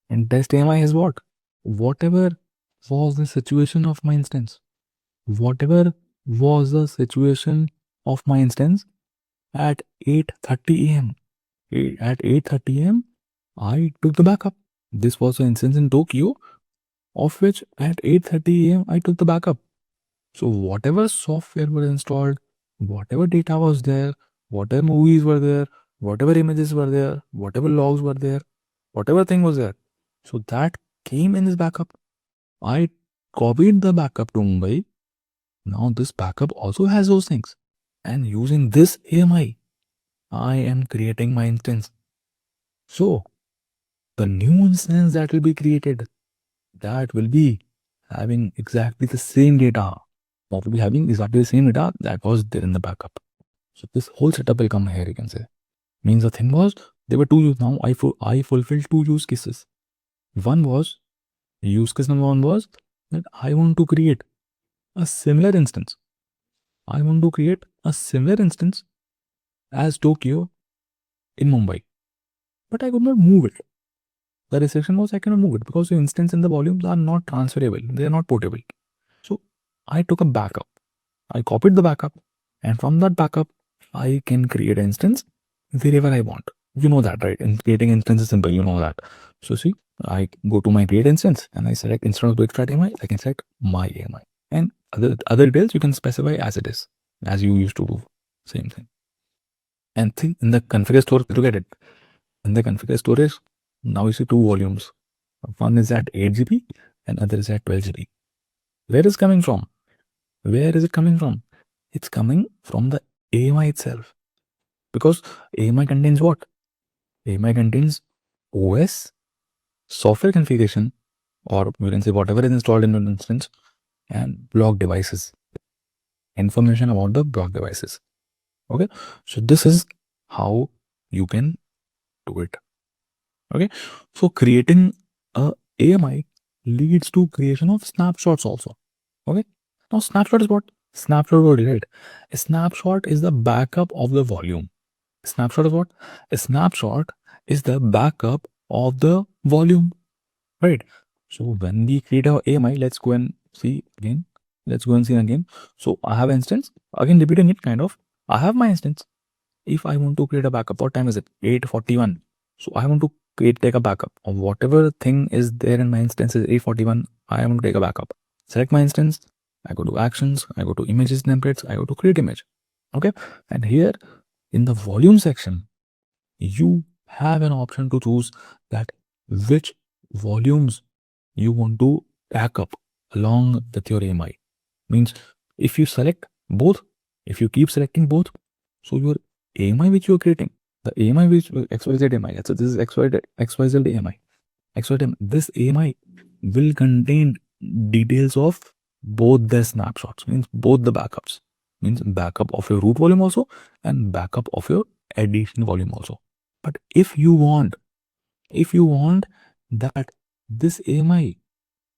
And test AMI is what? Whatever was the situation of my instance. Whatever was the situation of my instance at 8:30 a.m. At 8:30 a.m., I took the backup. This was an instance in Tokyo, of which at 8:30 a.m. I took the backup. So whatever software was installed, whatever data was there, whatever movies were there, whatever images were there, whatever logs were there, whatever thing was there. So that came in this backup. I copied the backup to Mumbai. Now this backup also has those things. And using this AMI, I am creating my instance. So the new instance that will be created, that will be having exactly the same data. That will be having exactly the same data that was there in the backup. So this whole setup will come here, you can say. Means the thing was, there were two use. Now I fulfilled two use cases. One was, use case number one was that I want to create a similar instance. I want to create a similar instance as Tokyo in Mumbai. But I could not move it. The restriction was I cannot move it because the instance and the volumes are not transferable. They are not portable. So I took a backup. I copied the backup, and from that backup, I can create an instance wherever I want. You know that, right? And creating instance is simple. You know that. So see, I go to my create instance and I select instead of Quick AMI, I can select my AMI. And other details you can specify as it is, as you used to do. Same thing. And see, in the configure storage, look at it. In the configure storage, now you see two volumes. One is at 8 GB and other is at 12 GB. Where is coming from? Where is it coming from? It's coming from the AMI itself. Because AMI contains what? AMI contains OS, software configuration, or you can say whatever is installed in an instance, and block devices. Information about the block devices. Okay, so this is how you can do it. Okay, so creating a AMI leads to creation of snapshots also. Okay, now snapshot is what? Snapshot what, right? A snapshot is the backup of the volume. Snapshot is what? A snapshot is the backup of the volume, right? So when we create our AMI, let's go and see again. Let's go and see again. So I have instance, again repeating it kind of. I have my instance. If I want to create a backup, what time is it? 8:41. So I want to take a backup of whatever thing is there in my instance is 8:41. I want to take a backup. Select my instance. I go to actions. I go to images templates. I go to create image. Okay. And here in the volume section, you have an option to choose that which volumes you want to back up along with your AMI. Means if you select both, if you keep selecting both, so your AMI which you are creating, the AMI which XYZ AMI, so this is XYZ AMI, XYZ, this AMI will contain details of both the snapshots, means both the backups, means backup of your root volume also and backup of your addition volume also. But if you want that this AMI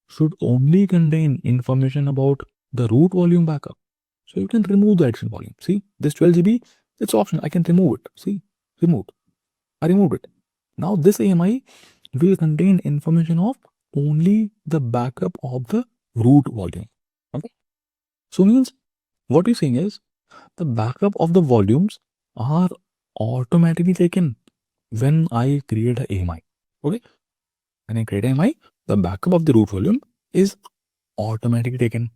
should only contain information about the root volume backup, so you can remove the addition volume. See, this 12 GB, it's optional. I can remove it. See, removed. I removed it. Now this AMI will contain information of only the backup of the root volume. Okay. So means what we're saying is the backup of the volumes are automatically taken when I create a AMI. Okay. When I create an AMI, the backup of the root volume is automatically taken.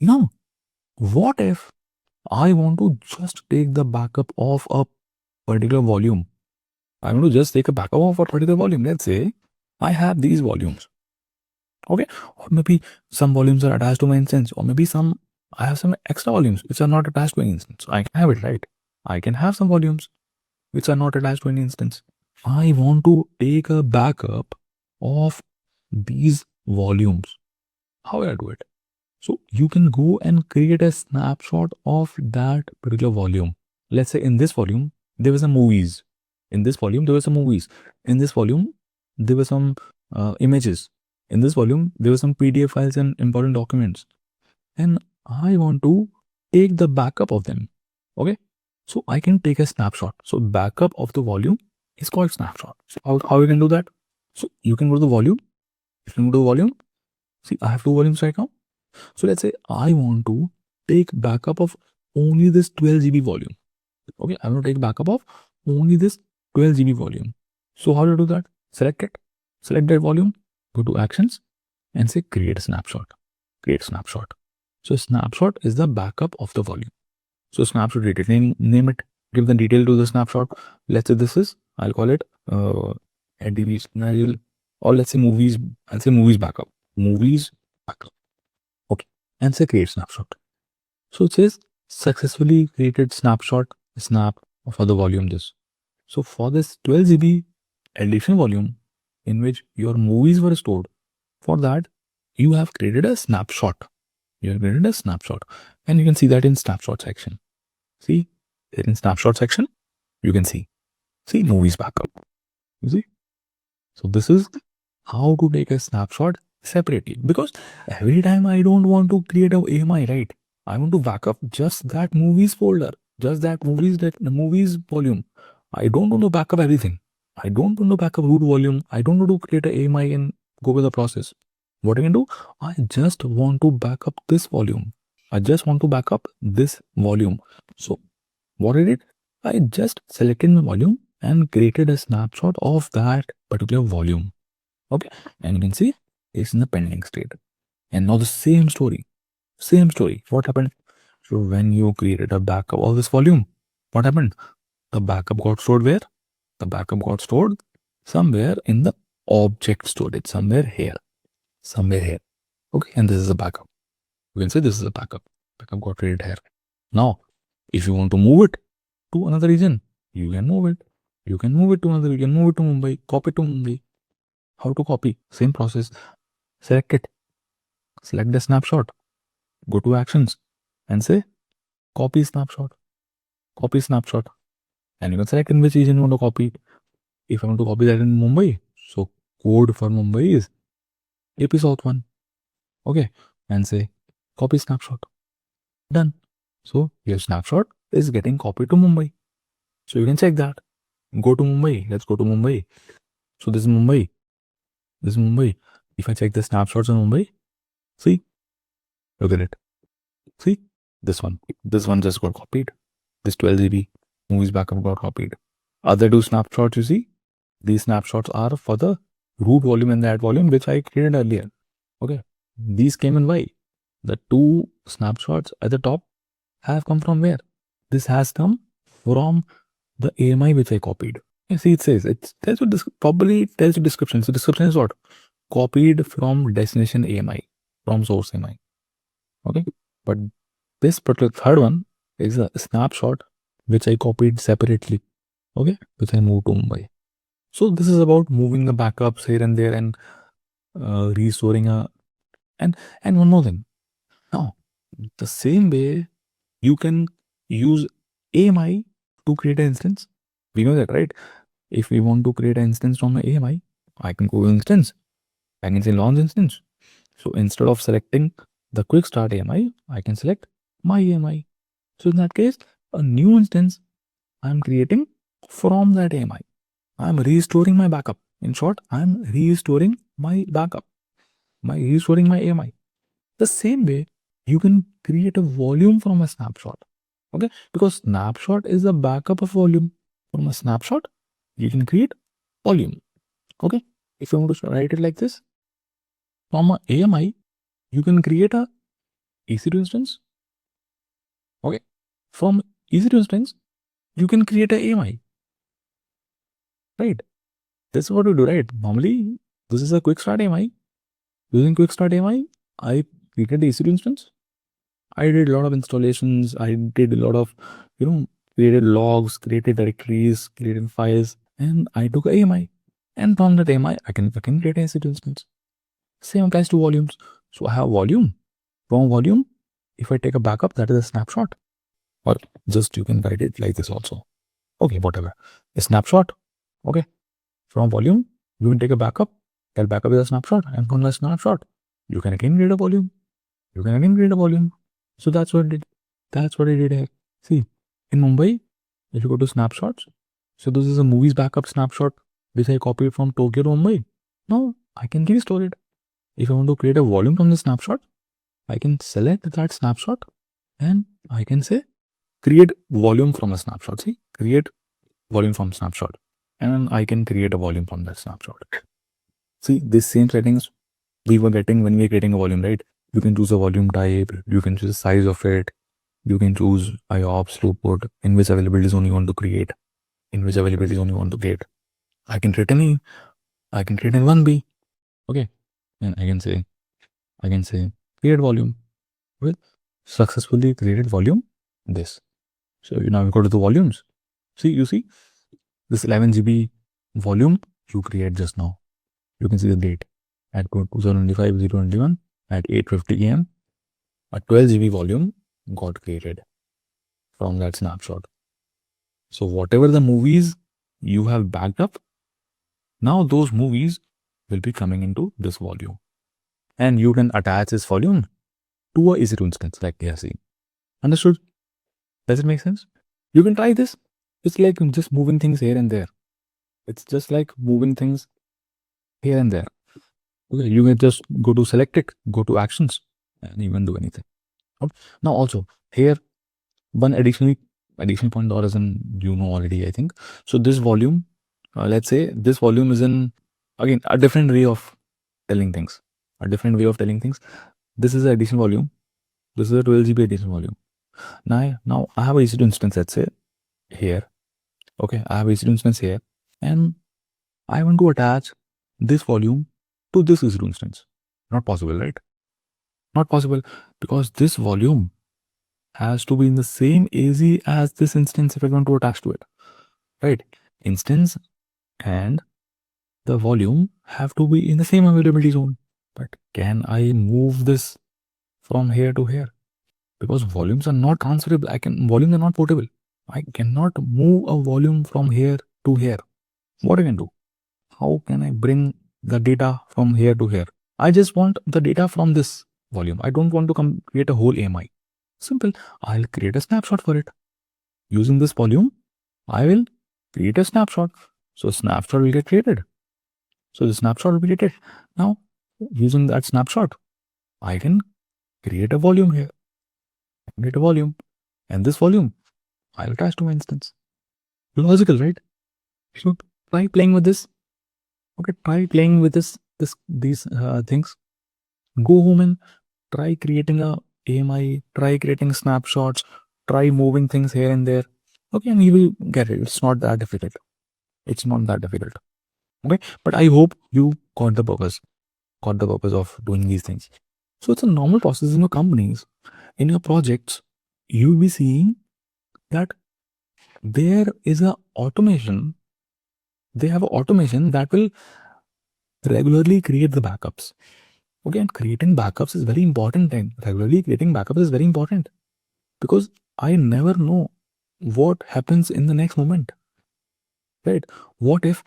Now, what if I want to just take the backup of a particular volume? I want to just take a backup of a particular volume. Let's say I have these volumes. Okay. Or maybe some volumes are attached to my instance, or maybe I have some extra volumes which are not attached to an instance. I can have it, right? I can have some volumes which are not attached to an instance. I want to take a backup of these volumes. How will I do it? So you can go and create a snapshot of that particular volume. Let's say in this volume, there were some movies. In this volume, there were some movies. In this volume, there were some images. In this volume, there were some PDF files and important documents. And I want to take the backup of them. Okay. So I can take a snapshot. So backup of the volume is called snapshot. So how you can do that? So you can go to the volume. If you go to the volume, see, I have two volumes right now. So let's say I want to take backup of only this 12 GB volume. Okay, I want to take backup of only this 12 GB volume. So how to do that? Select it, select that volume, go to actions and say create a snapshot. Create snapshot. So snapshot is the backup of the volume. So snapshot detail, name it, give the detail to the snapshot. Let's say this is, I'll call it ADV scenario, or let's say movies, I'll say movies backup. Movies backup. Okay, and say create snapshot. So it says successfully created snapshot snap for the volume this. So for this 12 GB addition volume in which your movies were stored, for that you have created a snapshot. You have created a snapshot, and you can see that in snapshot section. See, in snapshot section, you can see movies backup. You see, so this is how to take a snapshot separately, because every time I don't want to create a AMI, right? I want to back up just that movies folder, just that movies volume. I don't want to back up everything. I don't want to back up root volume. I don't want to create a AMI and go with the process. What I can do, I just want to back up this volume. I just want to back up this volume. So what I did, I just selected my volume and created a snapshot of that particular volume. Okay, and you can see it's in the pending state. And now the same story. What happened? So when you created a backup of this volume, what happened? The backup got stored where? The backup got stored somewhere in the object storage, somewhere here. Okay, and this is a backup. You can say this is a backup. backup got created here. Now, if you want to move it to another region, you can move it. You can move it to another, you can move it to Mumbai, copy it to Mumbai. How to copy? Same process. Select it. Select the snapshot. Go to actions and say copy snapshot. Copy snapshot. And you can select in which region you want to copy. If I want to copy that in Mumbai, so code for Mumbai is AP South 1. Okay. And say copy snapshot. Done. So your snapshot is getting copied to Mumbai. So you can check that. Go to Mumbai. Let's go to Mumbai. So this is Mumbai. This is Mumbai. If I check the snapshots in Mumbai, see, look at it. See, this one just got copied. This 12 GB movies backup got copied. Other two snapshots, you see, these snapshots are for the root volume and that volume which I created earlier. Okay, these came in Y. The two snapshots at the top have come from where? This has come from the AMI which I copied. You see, it says probably tells you description. So description is what? Copied from destination AMI, from source AMI. Okay, but this particular third one is a snapshot which I copied separately. Okay, which I moved to Mumbai. So this is about moving the backups here and there and restoring and one more thing. Now, the same way you can use AMI to create an instance. We know that, right? If we want to create an instance from AMI, I can go to instance. I can say launch instance. So instead of selecting the quick start AMI, I can select my AMI. So in that case, a new instance I'm creating from that AMI. I'm restoring my backup. In short, I'm restoring my backup. Restoring my AMI. The same way, you can create a volume from a snapshot. Okay, because snapshot is a backup of volume. From a snapshot, you can create volume. Okay, if you want to write it like this, from a AMI, you can create a EC2 instance. Okay, from EC2 instance, you can create a AMI. Right, this is what we do, right? Normally, this is a quick start AMI. Using quick start AMI, I created the EC2 instance. I did a lot of installations. I did a lot of, created logs, created directories, created files, and I took AMI. And from that AMI, I can create an EC2 instance. Same applies to volumes. So I have volume. From volume, if I take a backup, that is a snapshot. Or just you can write it like this also. Okay, whatever. A snapshot. Okay. From volume, you can take a backup. That backup is a snapshot. And from the snapshot, you can again create a volume. You can again create a volume. So that's what I did. That's what I did here. See, in Mumbai, if you go to snapshots, so this is a movies backup snapshot which I copied from Tokyo to Mumbai. Now I can restore it. If I want to create a volume from the snapshot, I can select that snapshot and I can say create volume from a snapshot. See, create volume from snapshot. And I can create a volume from that snapshot. See, these same settings we were getting when we were creating a volume, right? You can choose a volume type, you can choose the size of it, you can choose IOPS, throughput, in which availability zone you want to create, I can create in 1B. Okay. And I can say create volume. Well, successfully created volume, this. So you now go to the volumes. You see this 11 GB volume you create just now. You can see the date at 2025-021 at 8:50 AM. A 12 GB volume got created from that snapshot. So whatever the movies you have backed up, now those movies will be coming into this volume. And you can attach this volume to a EC2 instance like we are seeing. Understood? Does it make sense? You can try this. It's like just moving things here and there. It's just like moving things here and there. Okay, you can just go to select it, go to actions, and you can do anything. Okay. Now also here, one additional point or is in already, I think. So this volume, let's say this volume is in, again, a different way of telling things. This is an additional volume. This is a 12 GB additional volume. Now I have a EC2 instance, let's say here. Okay, I have a EC2 instance here, and I want to attach this volume to this EC2 instance. Not possible, right? Not possible, because this volume has to be in the same AZ as this instance if I want to attach to it, right? Instance and the volume have to be in the same availability zone. But can I move this from here to here? Because volumes are not transferable. Volumes are not portable. I cannot move a volume from here to here. What I can do? How can I bring the data from here to here? I just want the data from this volume. I don't want to create a whole AMI. Simple. I'll create a snapshot for it. Using this volume, I will create a snapshot. So snapshot will get created. So the snapshot will be created. Now, using that snapshot, I can create a volume here. Create a volume. And this volume, I'll attach to my instance. Logical, right? So try playing with this. Okay, try playing with these things. Go home and try creating a AMI, try creating snapshots, try moving things here and there. Okay, and you will get it. It's not that difficult. It's not that difficult. Okay, but I hope you got the purpose of doing these things. So it's a normal process in your companies, in your projects. You'll be seeing that there is a automation. They have an automation that will regularly create the backups. Okay, and creating backups is very important thing. Regularly creating backups is very important because I never know what happens in the next moment. Right? What if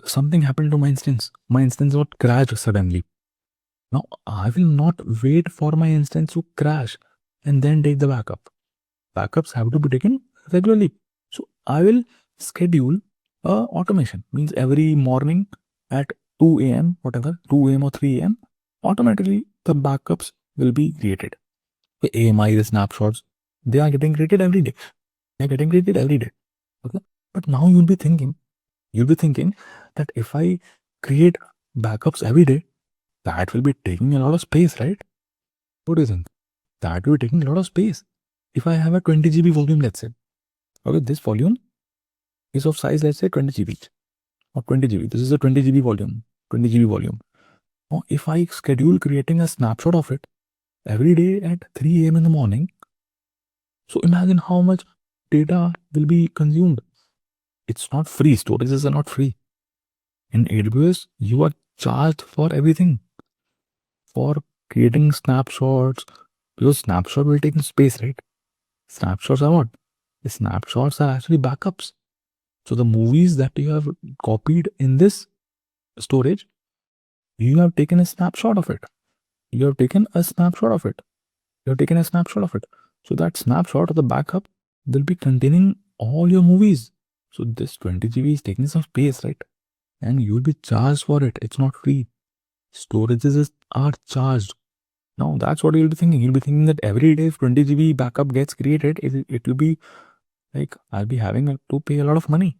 something happened to my instance? My instance got crashed suddenly. Now I will not wait for my instance to crash and then take the backup. Backups have to be taken regularly. So I will schedule automation. Means every morning at 2 a.m. whatever, 2 a.m. or 3 a.m. automatically the backups will be created. The AMI, the snapshots, they are getting created every day. They are getting created every day. Okay. But now you'll be thinking that if I create backups every day, that will be taking a lot of space, right? What do you think? That will be taking a lot of space. If I have a 20 GB volume, let's say, okay, this volume is of size, let's say 20 GB or 20 GB. This is a 20 GB volume, 20 GB volume. Now, if I schedule creating a snapshot of it every day at 3 a.m. in the morning, so imagine how much data will be consumed. It's not free. Storages are not free. In AWS, you are charged for everything, for creating snapshots, because snapshot will take space, right? Snapshots are what? The snapshots are actually backups. So the movies that you have copied in this storage, you have taken a snapshot of it. You have taken a snapshot of it. You have taken a snapshot of it. So that snapshot of the backup will be containing all your movies. So this 20 GB is taking some space, right? And you will be charged for it. It's not free. Storages are charged. Now that's what you'll be thinking. You'll be thinking that every day if 20 GB backup gets created, it will be like I'll be having to pay a lot of money.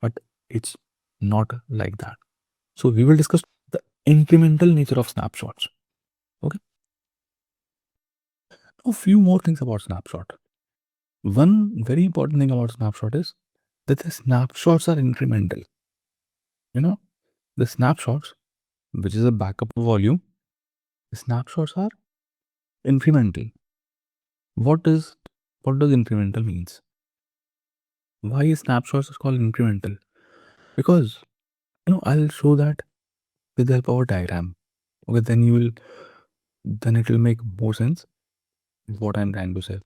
But it's not like that. So we will discuss the incremental nature of snapshots. Okay. Now, a few more things about snapshot. One very important thing about snapshot is that the snapshots are incremental. You know, the snapshots, which is a backup volume, the snapshots are incremental. What does incremental means? Why is snapshots called incremental? Because I'll show that with the help of a diagram. Okay, then it will make more sense what I'm trying to say.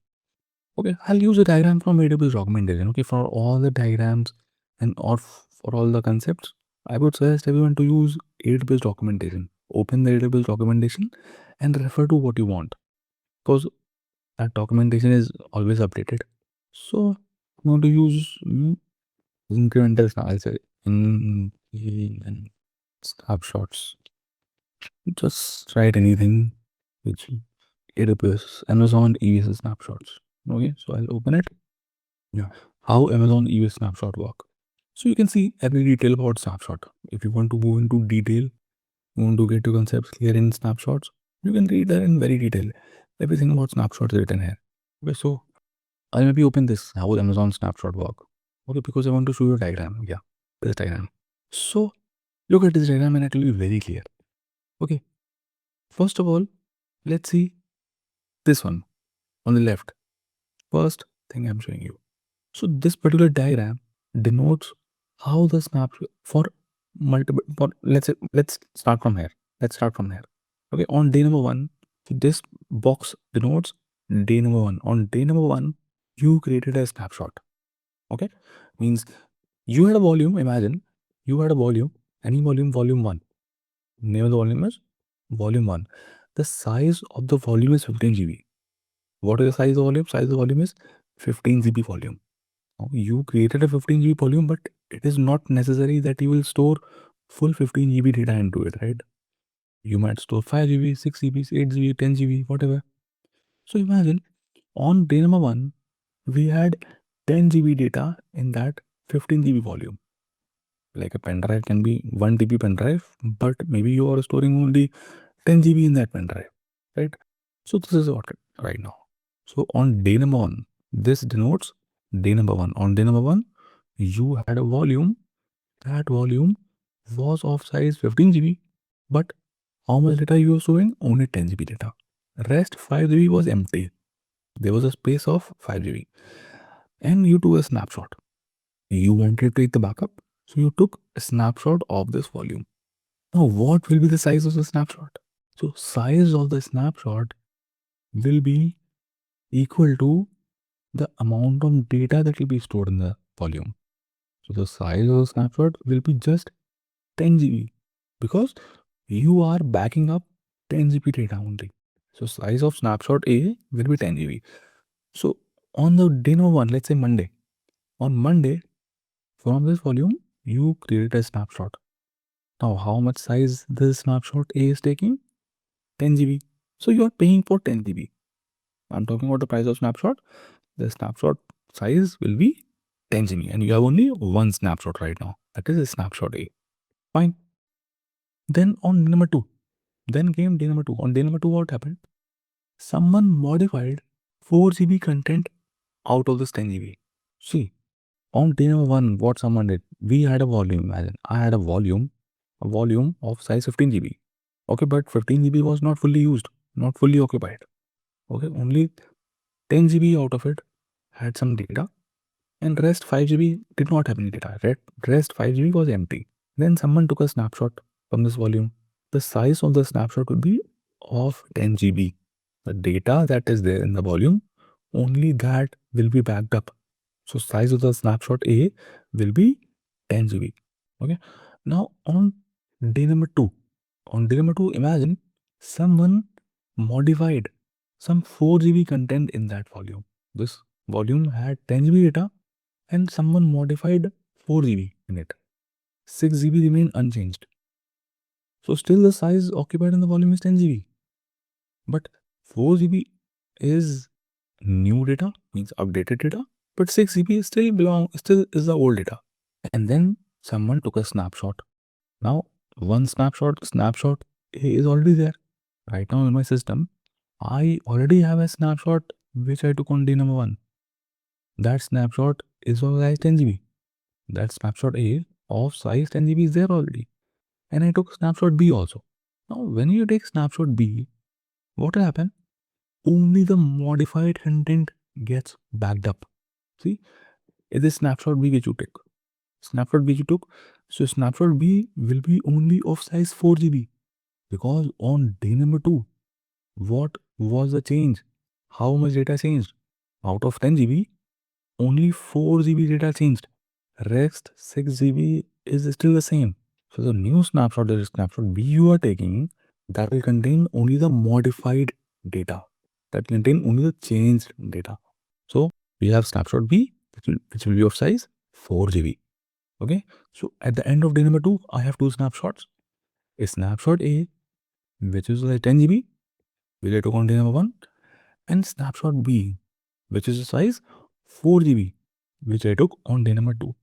Okay, I'll use a diagram from AWS documentation. Okay, for all the diagrams or for all the concepts, I would suggest everyone to use AWS documentation. Open the AWS documentation and refer to what you want, because that documentation is always updated. So I'm going to use incremental I'll say in snapshots. Just write anything which AWS, Amazon ES snapshots. Okay, so I'll open it. Yeah, how Amazon ES snapshot work. So you can see every detail about snapshot. If you want to move into detail, you want to get your concepts clear in snapshots, you can read that in very detail. Everything about snapshots is written here. Okay, so I'll maybe open this, how Amazon snapshot work. Okay, because I want to show you a diagram. Yeah, this diagram. So look at this diagram and it will be very clear. Okay, first of all, let's see this one on the left. First thing I'm showing you. So this particular diagram denotes how the snapshot for multiple for let's start from here. Let's start from here. Okay, on day number one, this box denotes day number one. On day number one, you created a snapshot. Okay, means you had a volume. Imagine you had a volume, any volume one. Name of the volume is volume one. The size of the volume is 15 GB. What is the size of the volume? Size of the volume is 15 GB volume. Now, you created a 15 GB volume, but it is not necessary that you will store full 15 GB data into it, right? You might store 5 GB, 6 GB, 8 GB, 10 GB, whatever. So imagine on day number one, we had 10 GB data in that 15 GB volume. Like a pen drive can be 1 TB pen drive, but maybe you are storing only 10 GB in that pen drive, right? So this is what right now. So on day number one, this denotes day number one. On day number one, you had a volume. That volume was of size 15 GB, but how much data you were storing? Only 10 GB data. Rest 5 GB was empty. There was a space of 5 GB. And you took a snapshot. You wanted to take the backup, so you took a snapshot of this volume. Now, what will be the size of the snapshot? So, size of the snapshot will be equal to the amount of data that will be stored in the volume. So, the size of the snapshot will be just 10 GB because you are backing up 10 GB data only. So, size of snapshot A will be 10 GB. So, on the day number one, let's say Monday, on Monday, from this volume, you create a snapshot. Now, how much size this snapshot A is taking? 10 GB. So, you are paying for 10 GB. I'm talking about the price of snapshot. The snapshot size will be 10 GB, and you have only one snapshot right now. That is a snapshot A. Fine. Then on day number two, then came day number two. On day number two, what happened? Someone modified 4 GB content out of this 10 GB. See, on day number one, what someone did, we had a volume. Imagine I had a volume of size 15 GB. Okay, but 15 GB was not fully used, not fully occupied. Okay, only 10 GB out of it had some data, and rest 5 GB did not have any data. Rest 5 GB was empty. Then someone took a snapshot from this volume. The size of the snapshot would be of 10 GB. The data that is there in the volume, only that will be backed up. So size of the snapshot A will be 10 GB. Okay. Now on day number two, imagine someone modified some 4 GB content in that volume. This volume had 10 GB data and someone modified 4 GB in it. 6 GB remain unchanged. So still the size occupied in the volume is 10 GB. But 4 GB is new data, means updated data, but 6 GB still is the old data. And then someone took a snapshot. Now one snapshot A is already there. Right now in my system, I already have a snapshot which I took on day number one. That snapshot is of size 10 GB. That snapshot A of size 10 GB is there already. And I took snapshot B also. Now when you take snapshot B, what will happen? Only the modified content gets backed up. See, it is snapshot B which you took. Snapshot B you took. So snapshot B will be only of size 4 GB. Because on day number 2, what was the change? How much data changed? Out of 10 GB, only 4 GB data changed. Rest 6 GB is still the same. So the new snapshot, that is snapshot B you are taking, that will contain only the modified data. That contain only the changed data. So we have snapshot B, which will be of size 4 GB. Okay. So at the end of day number 2, I have two snapshots. A snapshot A, which is like 10 GB, which I took on day number 1, and snapshot B, which is a size 4 GB, which I took on day number 2.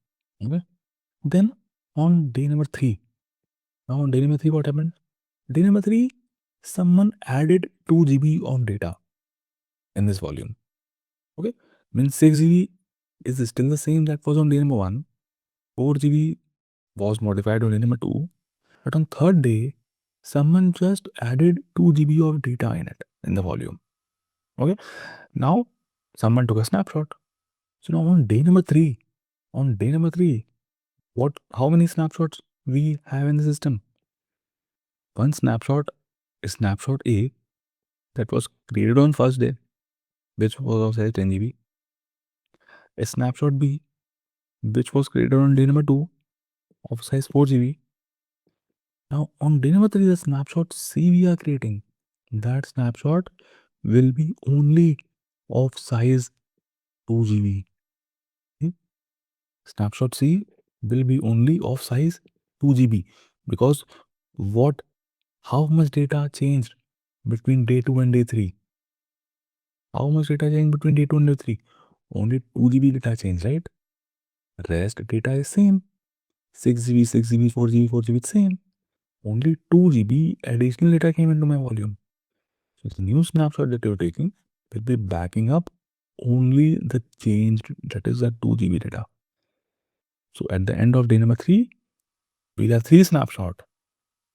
Okay. Then on day number 3. Now on day number 3, what happened? Day number 3, someone added 2 GB of data in this volume. Okay. Means 6 GB is still the same that was on day number 1. 4 GB was modified on day number 2. But on third day, someone just added 2 GB of data in it, in the volume. Okay. Now, Someone took a snapshot. So now on day number three, how many snapshots we have in the system? One snapshot is snapshot A that was created on first day, which was of size 10 GB. A snapshot B, which was created on day number 2 of size 4 GB. Now on day number 3, the snapshot C we are creating, that snapshot will be only of size 2 GB. Okay? Snapshot C will be only of size 2 GB because how much data changed between day 2 and day 3? How much data changed between day 2 and day 3? Only 2 GB data changed, right? Rest data is same. 6 GB, 6 GB, 4 GB, 4 GB, same. Only 2 GB additional data came into my volume. So the new snapshot that you're taking will be backing up only the changed, that is the 2 GB data. So at the end of day number 3, we'll have 3 snapshot.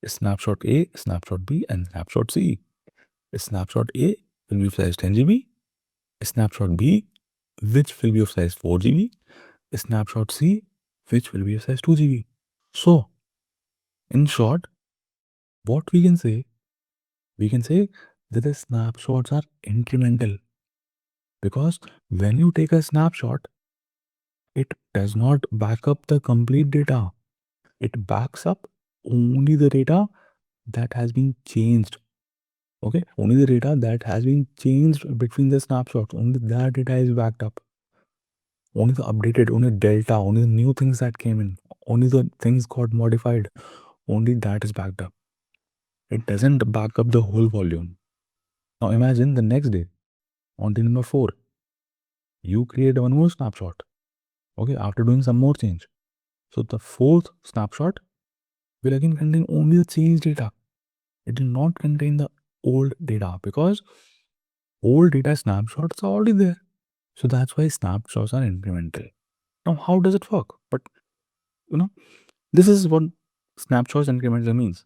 Snapshot A, snapshot B, and snapshot C. Snapshot A will be of size 10 GB. Snapshot B, which will be of size 4 GB. Snapshot C, which will be of size 2 GB. So, in short, what we can say that the snapshots are incremental. Because when you take a snapshot, it does not back up the complete data. It backs up only the data that has been changed. Okay, only the data that has been changed between the snapshots. Only that data is backed up. Only the updated, only delta, only the new things that came in, only the things got modified. Only that is backed up. It doesn't back up the whole volume. Now imagine the next day, on day number 4, you create one more snapshot. Okay, after doing some more change. So the 4th snapshot will again contain only the changed data. It will not contain the old data because old data snapshots are already there. So that's why snapshots are incremental. Now, how does it work? But this is what snapshots incremental means.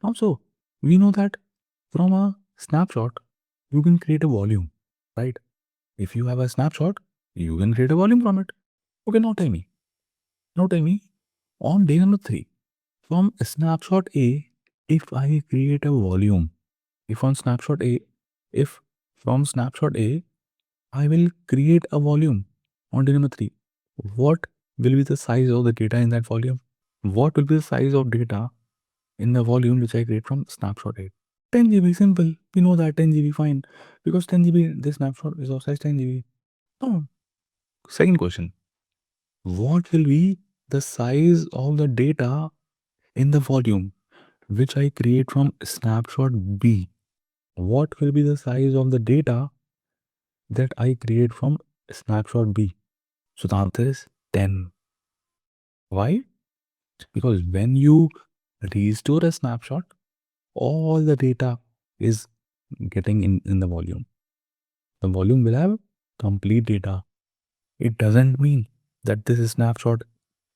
Also, we know that from a snapshot, you can create a volume, right? If you have a snapshot, you can create a volume from it. Okay, now tell me, on day number 3, from snapshot A, if I create a volume, if from snapshot A, I will create a volume on day number 3, what will be the size of the data in that volume? What will be the size of data in the volume which I create from snapshot A? 10 GB, simple. We know that 10 GB, fine. Because 10 GB, this snapshot is of size 10 GB. Oh. Second question. What will be the size of the data in the volume which I create from snapshot B? What will be the size of the data that I create from snapshot B? So the answer is 10. Why? Because when you restore a snapshot, all the data is getting in the volume. The volume will have complete data. It doesn't mean that this snapshot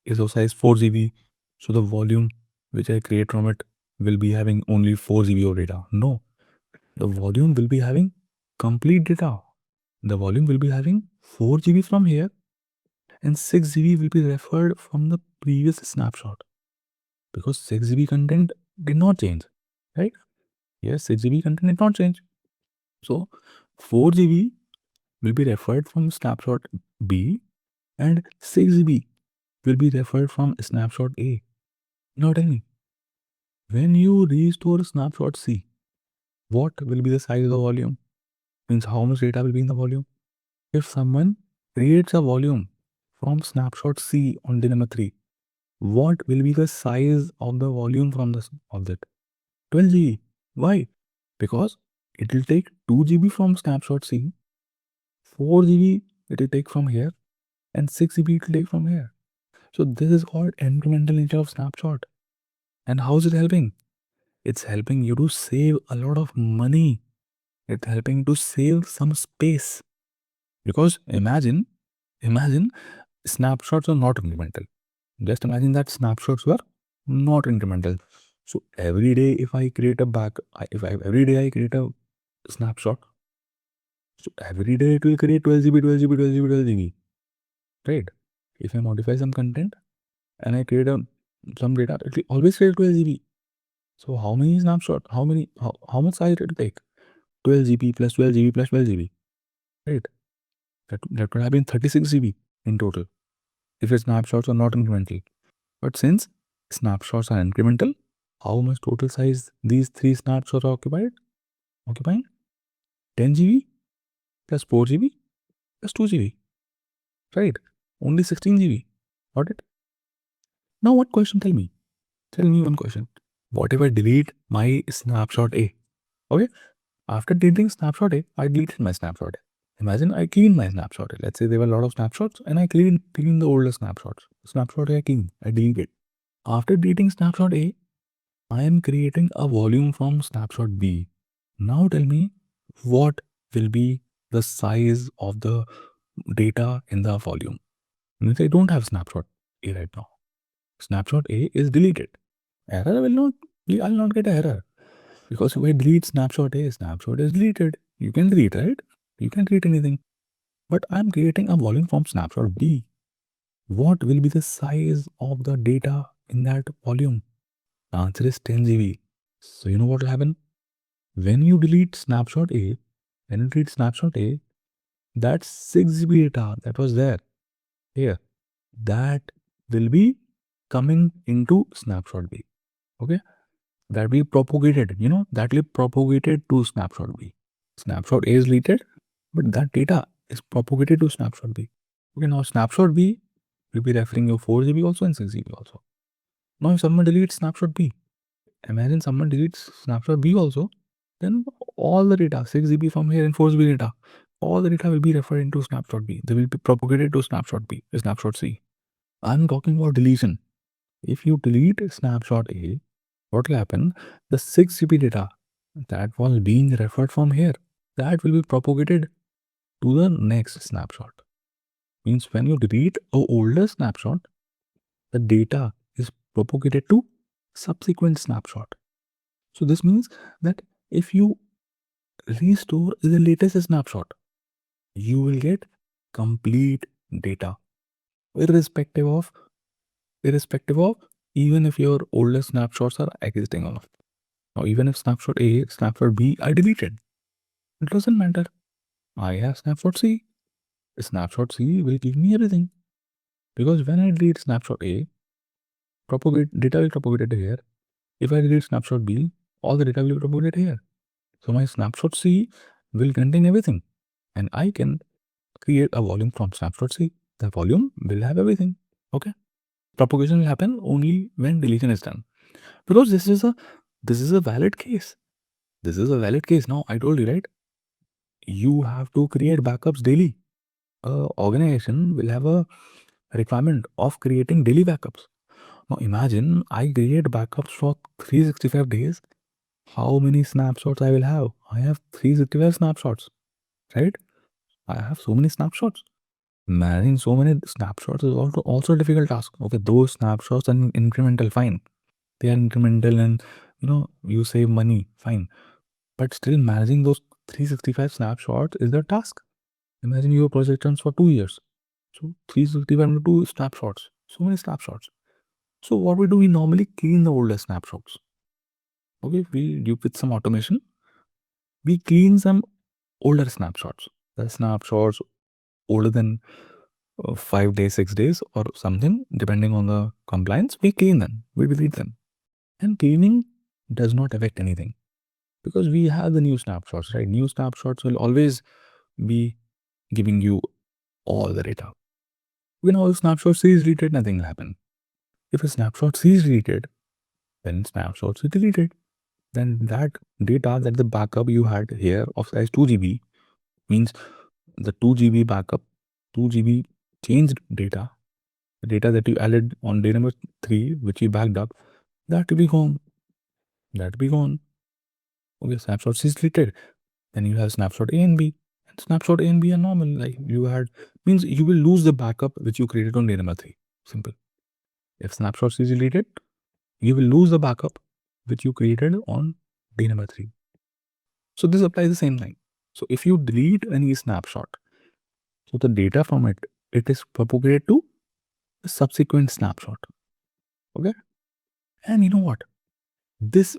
is of size 4 GB. So the volume which I create from it will be having only 4 GB of data. No, the volume will be having complete data. The volume will be having 4 GB from here and 6 GB will be referred from the previous snapshot because 6 GB content did not change, right? Yes, 6 GB content did not change. So 4 GB will be referred from snapshot B and 6 GB will be referred from snapshot A. Now tell me, when you restore snapshot C, what will be the size of the volume? Means how much data will be in the volume? If someone creates a volume from snapshot C on day number 3, what will be the size of the volume from this of that? 12 GB. Why? Because it will take 2 GB from snapshot C, 4 GB it will take from here, and 6 GB it will take from here. So this is called incremental nature of snapshot. And how is it helping? It's helping you to save a lot of money. It's helping to save some space. Because imagine snapshots are not incremental. Just imagine that snapshots were not incremental. So every day if I create a every day I create a snapshot, So every day it will create 12 GB, 12 GB, 12 GB, 12 GB. Right? If I modify some content and I create some data, it will always create 12 GB. So how many snapshot? How much size it will take? 12 GB plus 12 GB plus 12 GB. Right? That could have been 36 GB in total if your snapshots are not incremental. But since snapshots are incremental, how much total size these three snapshots are occupying? 10 GB plus 4 GB plus 2 GB. Right? Only 16 GB. Got it? Now what question? Tell me. Tell me one question. What if I delete my snapshot A? Okay? After deleting snapshot A, I deleted my snapshot A. Imagine I clean my snapshot A. Let's say there were a lot of snapshots and I clean the older snapshots. Snapshot A I clean. I delete it. After deleting snapshot A, I am creating a volume from snapshot B. Now tell me what will be the size of the data in the volume. Means I don't have snapshot A right now. Snapshot A is deleted. Error will not, I'll not get an error. Because if I delete snapshot A, snapshot is deleted. You can delete, right? You can delete anything. But I'm creating a volume from snapshot B. What will be the size of the data in that volume? The answer is 10 GB. So you know what will happen? When you delete snapshot A, that 6 GB data that was there here, that will be coming into snapshot B. Okay? That will be propagated, that will be propagated to snapshot B. Snapshot A is deleted, but that data is propagated to snapshot B. Okay, now snapshot B will be referring you 4 GB also and 6 GB also. Now if someone deletes snapshot B, imagine someone deletes snapshot B also, then all the data, 6 GB from here and 4 GB data, all the data will be referred into snapshot B. They will be propagated to snapshot B, snapshot C. I'm talking about deletion. If you delete snapshot A, what will happen? The 6 GB data that was being referred from here, that will be propagated to the next snapshot. Means when you delete a older snapshot, the data is propagated to subsequent snapshot. So this means that if you restore the latest snapshot, you will get complete data irrespective of even if your older snapshots are existing or not. Now even if snapshot A, snapshot B are deleted, it doesn't matter. I have snapshot C. Snapshot C will give me everything. Because when I delete snapshot A, data will propagate here. If I delete snapshot B, all the data will be propagated here. So my snapshot C will contain everything. And I can create a volume from snapshot C. The volume will have everything. Okay. Propagation will happen only when deletion is done. Because this is a valid case. This is a valid case. Now I told you, right? You have to create backups daily. Organization will have a requirement of creating daily backups. Now imagine I create backups for 365 days. How many snapshots I will have? I have 365 snapshots, right? I have so many snapshots. Managing so many snapshots is also a difficult task. Okay, those snapshots are incremental, fine. They are incremental and you save money, fine. But still managing those 365 snapshots is the task. Imagine your project runs for 2 years. So 365 into 2 snapshots. So many snapshots. So what we do, we normally clean the older snapshots. Okay, we do with some automation. We clean some older snapshots. The snapshots older than 5 days, 6 days or something, depending on the compliance, we clean them. We delete them. And cleaning does not affect anything because we have the new snapshots, right? New snapshots will always be giving you all the data. When all snapshot C is deleted, nothing will happen. If a snapshot C is deleted, then snapshots is deleted. Then that data, that the backup you had here of size 2 GB means the 2 GB backup, 2 GB changed data, the data that you added on day number 3, which you backed up, that will be gone. That will be gone. Okay, snapshot C is deleted. Then you have snapshot A and B. And snapshot A and B are normal. Like you had, means you will lose the backup which you created on day number 3. Simple. If snapshot C is deleted, you will lose the backup which you created on day number 3. So this applies the same thing. So if you delete any snapshot, so the data from it is propagated to the subsequent snapshot. Okay. And you know what? This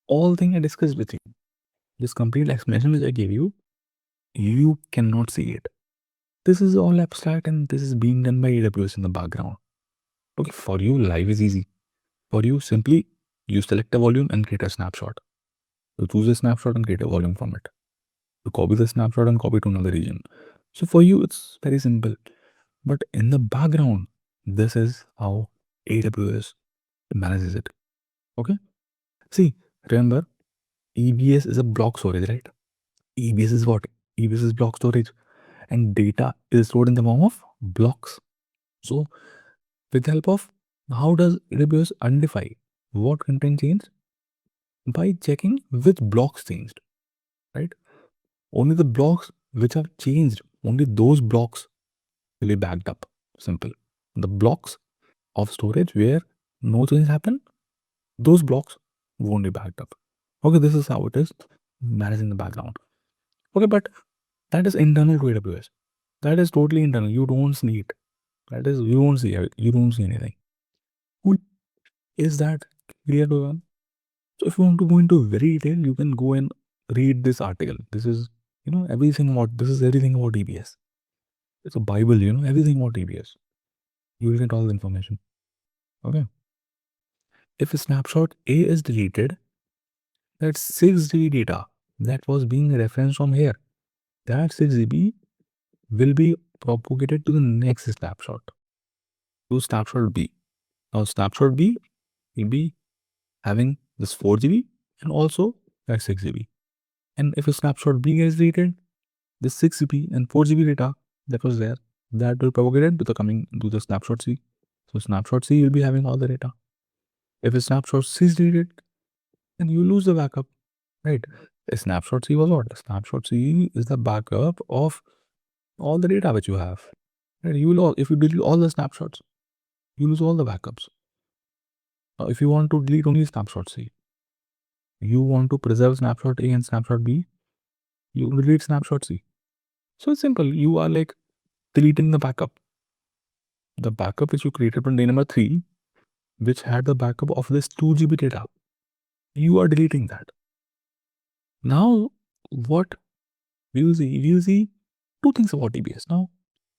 all thing I discussed with you, this complete explanation which I gave you, you cannot see it. This is all abstract and this is being done by AWS in the background. Okay, for you, life is easy. For you, simply you select a volume and create a snapshot. You choose a snapshot and create a volume from it. You copy the snapshot and copy to another region. So for you, it's very simple. But in the background, this is how AWS manages it. Okay. See, remember, EBS is a block storage, right? EBS is what? EBS is block storage, and data is stored in the form of blocks. So, with the help of how does AWS identify what content changed? By checking which blocks changed, right? Only the blocks which have changed, only those blocks will be backed up. Simple. The blocks of storage where no change happen, those blocks won't be backed up. Okay, this is how it is managed in the background. Okay, but that is internal to AWS. That is totally internal. You don't see it. That is, you don't see it. You don't see anything. Cool. Is that clear to everyone? So if you want to go into very detail, you can go and read this article. This is, everything about, this is everything about EBS. It's a Bible, everything about EBS. You will get all the information. Okay. If a snapshot A is deleted, that's 6 GB data that was being referenced from here. That 6 GB will be propagated to the next snapshot, to snapshot B. Now, snapshot B will be having this 4 GB and also that 6 GB. And if a snapshot B gets deleted, this 6 GB and 4 GB data that was there, that will propagate to the snapshot C. So snapshot C will be having all the data. If a snapshot C is deleted, then you lose the backup, right? A snapshot C was what? A snapshot C is the backup of all the data which you have. Right? If you delete all the snapshots, you lose all the backups. Now, if you want to delete only snapshot C, you want to preserve snapshot A and snapshot B, you delete snapshot C. So it's simple. You are like deleting the backup. The backup which you created from day number 3, which had the backup of this 2 GB data, you are deleting that. Now, what we will see two things about EBS. Now,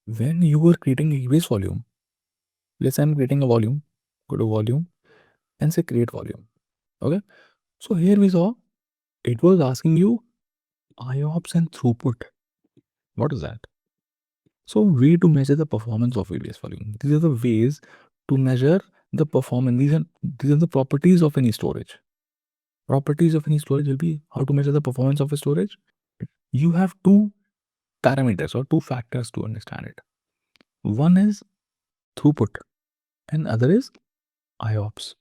when you were creating a EBS volume, let's say I'm creating a volume, go to volume and say create volume. Okay. So here we saw it was asking you IOPS and throughput. What is that? So way to measure the performance of EBS volume. These are the ways to measure the performance. These are the properties of any storage. Properties of any storage will be how to measure the performance of a storage. You have two parameters or two factors to understand it. One is throughput and other is IOPS.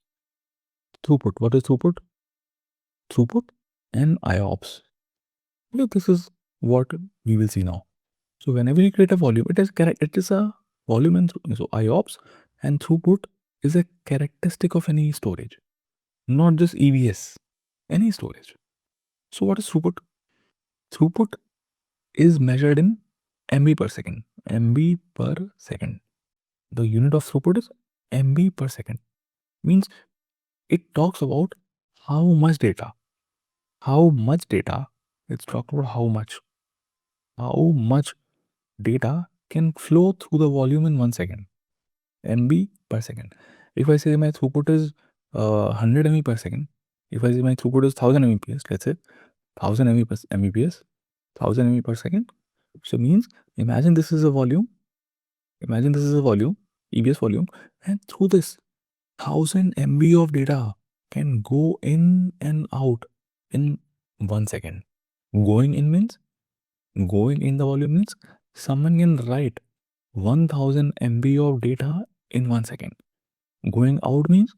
Throughput. What is throughput? Throughput and IOPS. Look, this is what we will see now. So whenever you create a volume, it is a volume and so IOPS and throughput is a characteristic of any storage, not just EBS, any storage. So what is throughput? Throughput is measured in MB per second. MB per second. The unit of throughput is MB per second. Means it talks about how much data. How much data? It's talking about how much. How much data can flow through the volume in 1 second. MB per second. If I say my throughput is 100 MB per second, if I say my throughput is 1000 Mbps, let's say 1000 Mbps, 1000 MB per second. So means imagine this is a volume. Imagine this is a volume, EBS volume, and through this 1000 MB of data can go in and out in 1 second. Going in means going in the volume means someone can write 1000 MB of data in 1 second. Going out means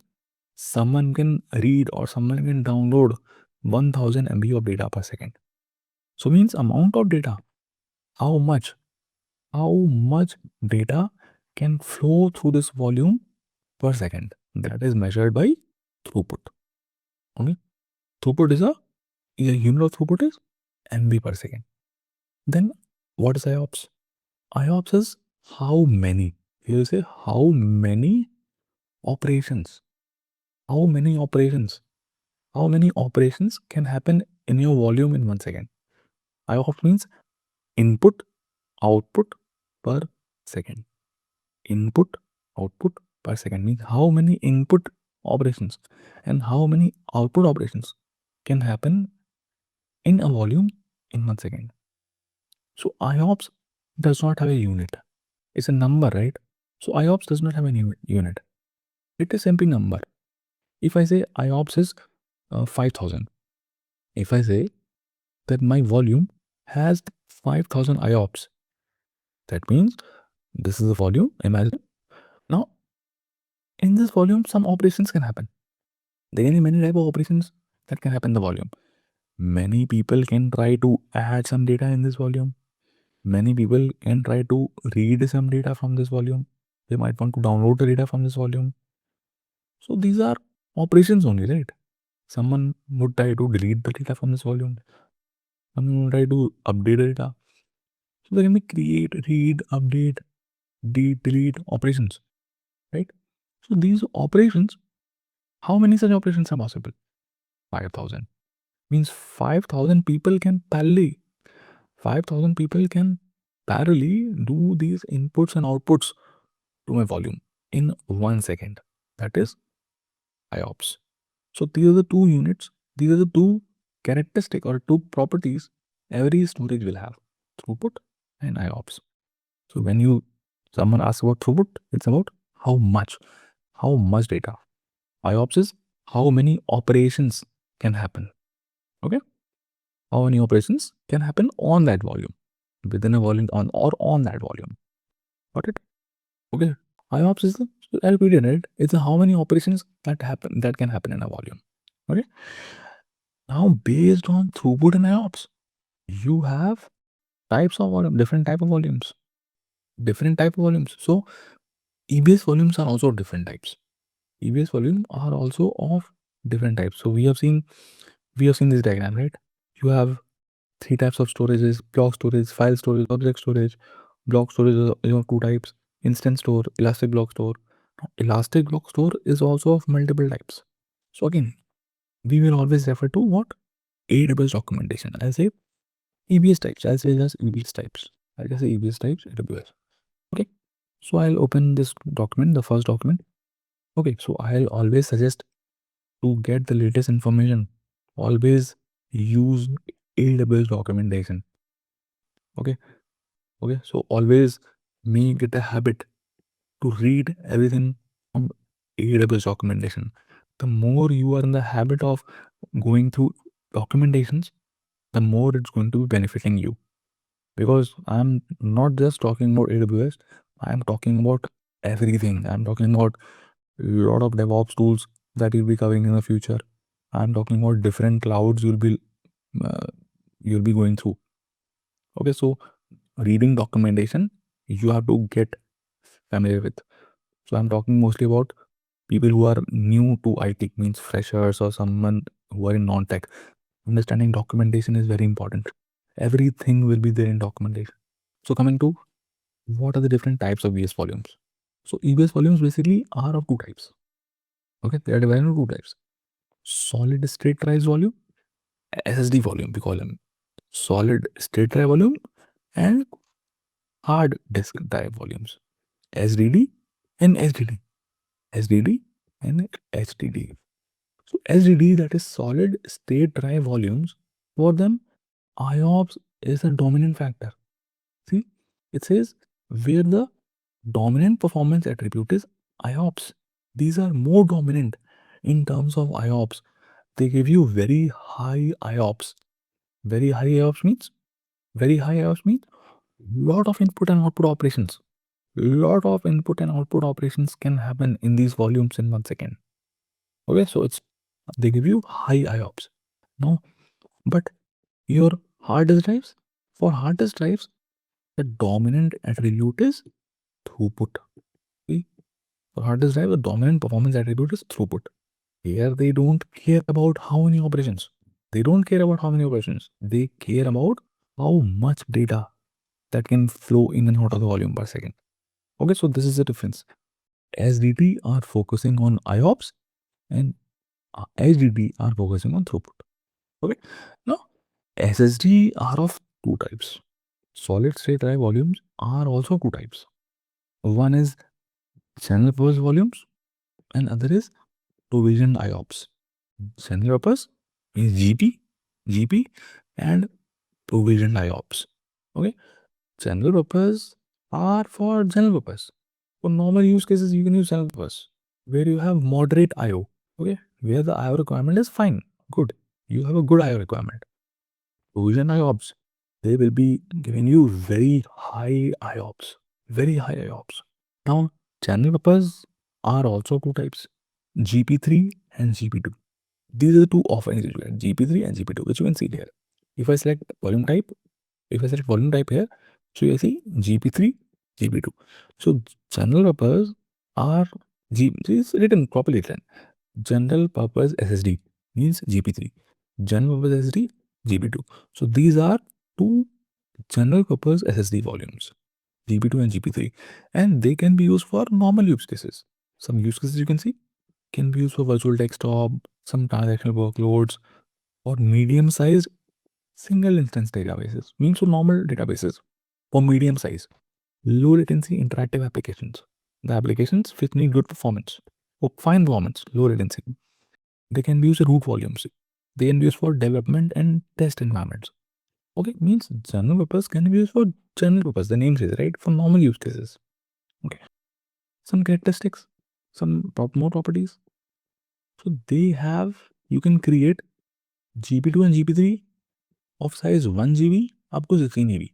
someone can read or someone can download 1000 MB of data per second. So means amount of data, how much data can flow through this volume per second. That is measured by throughput. Okay. Throughput is a unit of throughput is MB per second. Then what is IOPS? IOPS is how many. Here you say how many operations. How many operations? How many operations can happen in your volume in 1 second? IOPS means input, output per second. Input, output per second means how many input operations and how many output operations can happen in a volume in 1 second. So IOPS does not have a unit. It's a number, right? So IOPS does not have a unit. It is simply number. If I say IOPS is 5000, if I say that my volume has 5000 IOPS, that means this is the volume. Imagine now in this volume some operations can happen. There are many type of operations that can happen in the volume. Many people can try to add some data in this volume. Many people can try to read some data from this volume. They might want to download the data from this volume. So these are operations only, right? Someone would try to delete the data from this volume. Someone would try to update the data. So there can be create, read, update, delete operations, right? So these operations, how many such operations are possible? 5000. Means 5000 people can parallelly 5000 people can parallelly do these inputs and outputs to my volume in 1 second. That is IOPS. So these are the two units, these are the two characteristic or two properties every storage will have: throughput and IOPS. So when someone asks about throughput, it's about how much data. IOPS is how many operations can happen. Okay? How many operations can happen on that volume, within a volume on that volume. Got it? Okay. IOPS is the LPD, right? It's how many operations that can happen in a volume. Okay. Now based on throughput and IOPS, you have types of volume, different type of volumes. Different type of volumes. So EBS volumes are also different types. EBS volumes are also of different types. So we have seen this diagram, right? You have three types of storages: block storage, file storage, object storage. Block storage is of two types: instant store, elastic block store. Elastic block store is also of multiple types. So again, we will always refer to what? AWS documentation. I'll say EBS types. I'll say just EBS types. I'll just say EBS types, AWS. Okay. So I'll open this document, the first document. Okay. So I'll always suggest to get the latest information, always use AWS documentation. Okay. Okay. So always make it a habit to read everything from AWS documentation. The more you are in the habit of going through documentations, the more it's going to be benefiting you. Because I'm not just talking about AWS, I'm talking about everything. I'm talking about a lot of DevOps tools that you'll be covering in the future. I'm talking about different clouds you'll be going through. Okay, so reading documentation you have to get familiar with. So I'm talking mostly about people who are new to IT, means freshers or someone who are in non-tech. Understanding documentation is very important. Everything will be there in documentation. So coming to what are the different types of EBS volumes? So EBS volumes basically are of two types. Okay, they are divided into two types: solid state drive volume, SSD volume. We call them solid state drive volume and hard disk drive volumes, SDD and HDD. SDD and HDD. So SDD, that is solid state drive volumes, for them IOPS is a dominant factor. See, it says where the dominant performance attribute is IOPS. These are more dominant in terms of IOPS. They give you very high IOPS. Very high IOPS means lot of input and output operations. Lot of input and output operations can happen in these volumes in 1 second. Okay, so they give you high IOPS. Now, but your hard disk drives, for hard disk drives, the dominant attribute is throughput. See, for hard disk drive, the dominant performance attribute is throughput. Here they don't care about how many operations. They care about how much data that can flow in and out of the volume per second. Okay, so this is the difference. SDT are focusing on IOPS and HDD are focusing on throughput. Okay, now SSD are of two types. Solid state drive volumes are also two types. One is general purpose volumes and other is provisioned IOPS. General purpose is GP, and provisioned IOPS. Okay, general purpose are for general purpose. For normal use cases, you can use general purpose where you have moderate IO. Okay, where the IO requirement is fine, good. You have a good IO requirement. Provision IOPS, they will be giving you very high IOPS, very high IOPS. Now, channel purpose are also two types, GP3 and GP2. These are the two offerings you get, GP3 and GP2, which you can see here. If I select volume type, here, so you see GP3, GP2. So general purpose are this is written properly written. General purpose SSD means GP3. General purpose SSD, GP2. So these are two general purpose SSD volumes, GP2 and GP3, and they can be used for normal use cases. Some use cases you can see can be used for virtual desktop, some transactional workloads, or medium-sized single instance databases, means for normal databases, for medium size, low latency interactive applications. The applications which need good performance, or fine performance, low latency. They can be used root volumes. They can be used for development and test environments. Okay, means general purpose can be used for general purpose. The name says, right, for normal use cases. Okay, some characteristics, some more properties. So they have, you can create GP2 and GP3 of size 1 GB up to 16 GB.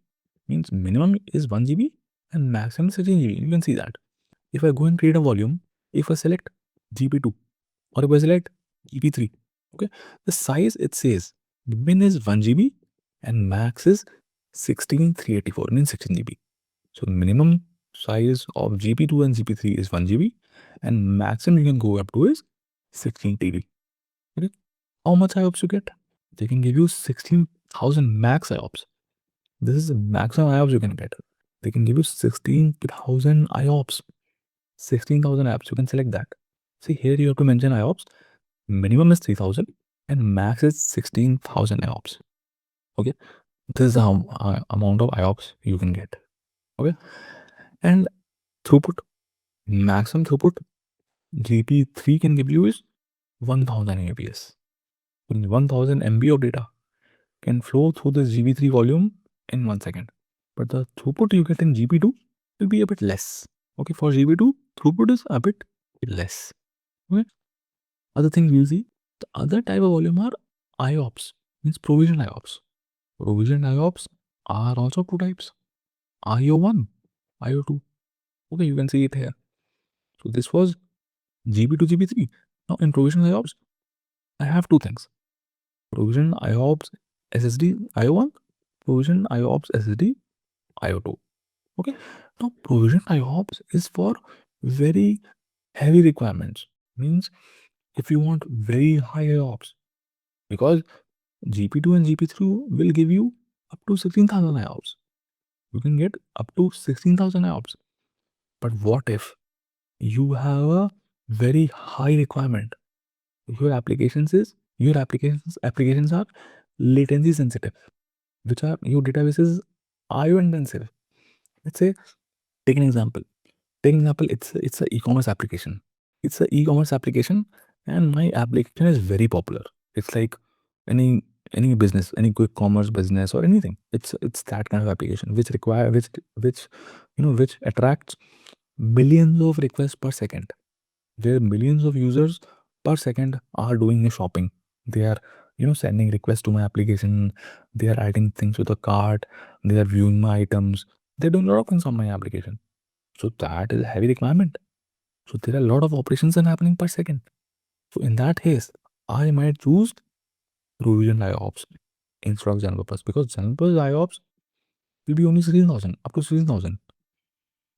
Means minimum is 1 GB and maximum 16 GB. You can see that. If I go and create a volume, if I select GP2 or if I select GP3, okay, the size it says min is 1 GB and max is 16384, means 16 GB. So minimum size of GP2 and GP3 is 1 GB and maximum you can go up to is 16 TB. Okay, how much IOPS you get? They can give you 16,000 max IOPS. This is the maximum IOPS you can get. They can give you 16,000 IOPS. 16,000 IOPS. You can select that. See, here you have to mention IOPS. Minimum is 3,000 and max is 16,000 IOPS. Okay. This is the amount of IOPS you can get. Okay. And throughput, maximum throughput, GP3 can give you is 1000 Mbps. 1000 MB of data can flow through the GB3 volume in 1 second. But the throughput you get in GB2 will be a bit less. Okay, for GB2, throughput is a bit less. Okay. Other things we'll see. The other type of volume are IOPS, means provision IOPS. Provision IOPS are also two types. IO1, IO2. Okay, you can see it here. So this was GB2, GB3. Now in provision IOPS, I have two things. Provision IOPS SSD IO1, provision IOPS SSD IO2. Okay. Now provision IOPS is for very heavy requirements. Means if you want very high IOPS, because GP2 and GP3 will give you up to 16,000 IOPS. You can get up to 16,000 IOPS. But what if you have a very high requirement? Your applications are latency sensitive, which are your databases IO intensive. Let's say, take an example. It's an e-commerce application. It's an e-commerce application, and my application is very popular. It's like any business, any quick commerce business or anything. It's that kind of application which require which attracts millions of requests per second. Where millions of users per second are doing a shopping. They are sending requests to my application. They are adding things to the cart. They are viewing my items. They're doing a lot of things on my application. So that is a heavy requirement. So there are a lot of operations that are happening per second. So in that case, I might choose provision IOPS instead of general purpose, because general purpose IOPS will be only 16,000, up to 16,000.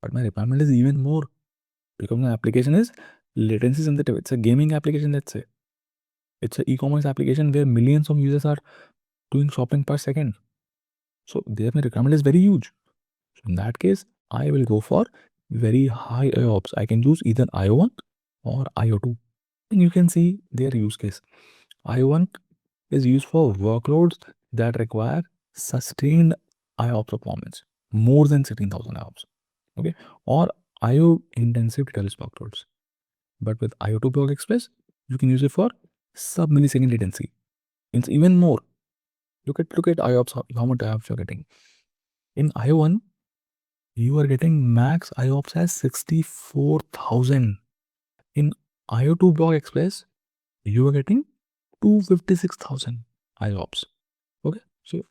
But my requirement is even more because my application is latency sensitive. It's a gaming application, let's say. It's an e-commerce application where millions of users are doing shopping per second. So there my requirement is very huge. So in that case, I will go for very high IOPS. I can use either IO1 or IO2. And you can see their use case. IO1 is used for workloads that require sustained IOPS performance, more than 16,000 IOPS. Okay, or IO intensive database workloads. But with IO2 Block Express, you can use it for sub millisecond latency. It's even more. Look at IOPS, how much IOPS you're getting. In IO1, you are getting max IOPS as 64,000. In IO2 Block Express, you are getting 256,000 IOPS. Okay, so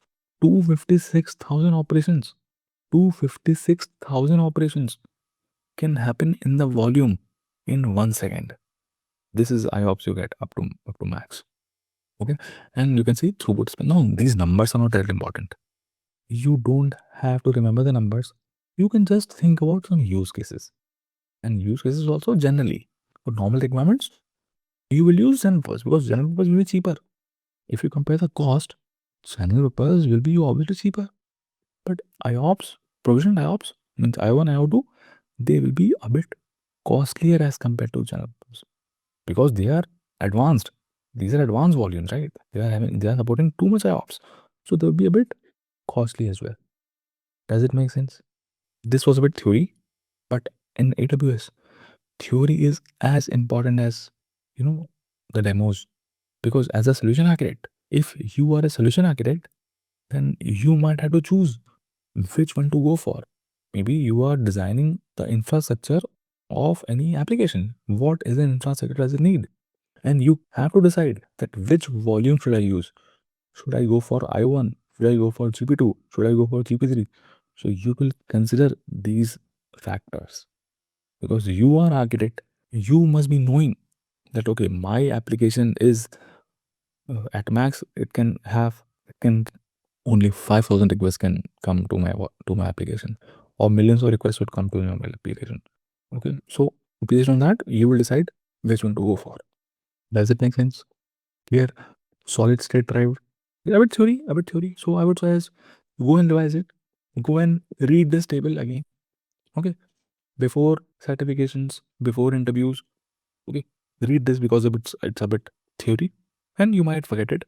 256,000 operations. 256,000 operations can happen in the volume in 1 second. This is IOPS you get up to max. Okay, and you can see throughput speed. No, these numbers are not that important. You don't have to remember the numbers. You can just think about some use cases, and use cases also generally for normal requirements. You will use general purpose because general purpose will be cheaper. If you compare the cost, general purpose will be obviously cheaper. But IOPS, provisional IOPS, means IO1, IO2, they will be a bit costlier as compared to general purpose because they are advanced. These are advanced volumes, right? They are supporting too much IOPS, so they will be a bit costly as well. Does it make sense? This was a bit theory, but in AWS, theory is as important as the demos, because as a solution architect, if you are a solution architect, then you might have to choose which one to go for. Maybe you are designing the infrastructure of any application. What is an infrastructure does it need? And you have to decide that which volume should I use. Should I go for I1? Should I go for GP2? Should I go for GP3? So you will consider these factors because you are architect. You must be knowing that okay, my application is at max. It can only 5,000 requests can come to my application, or millions of requests would come to your application. Okay, so based on that, you will decide which one to go for. Does it make sense? Here, solid state drive. A bit theory, a bit theory. So I would suggest go and revise it. Go and read this table again. Okay, before certifications, before interviews. Okay, read this because it's a bit theory, and you might forget it.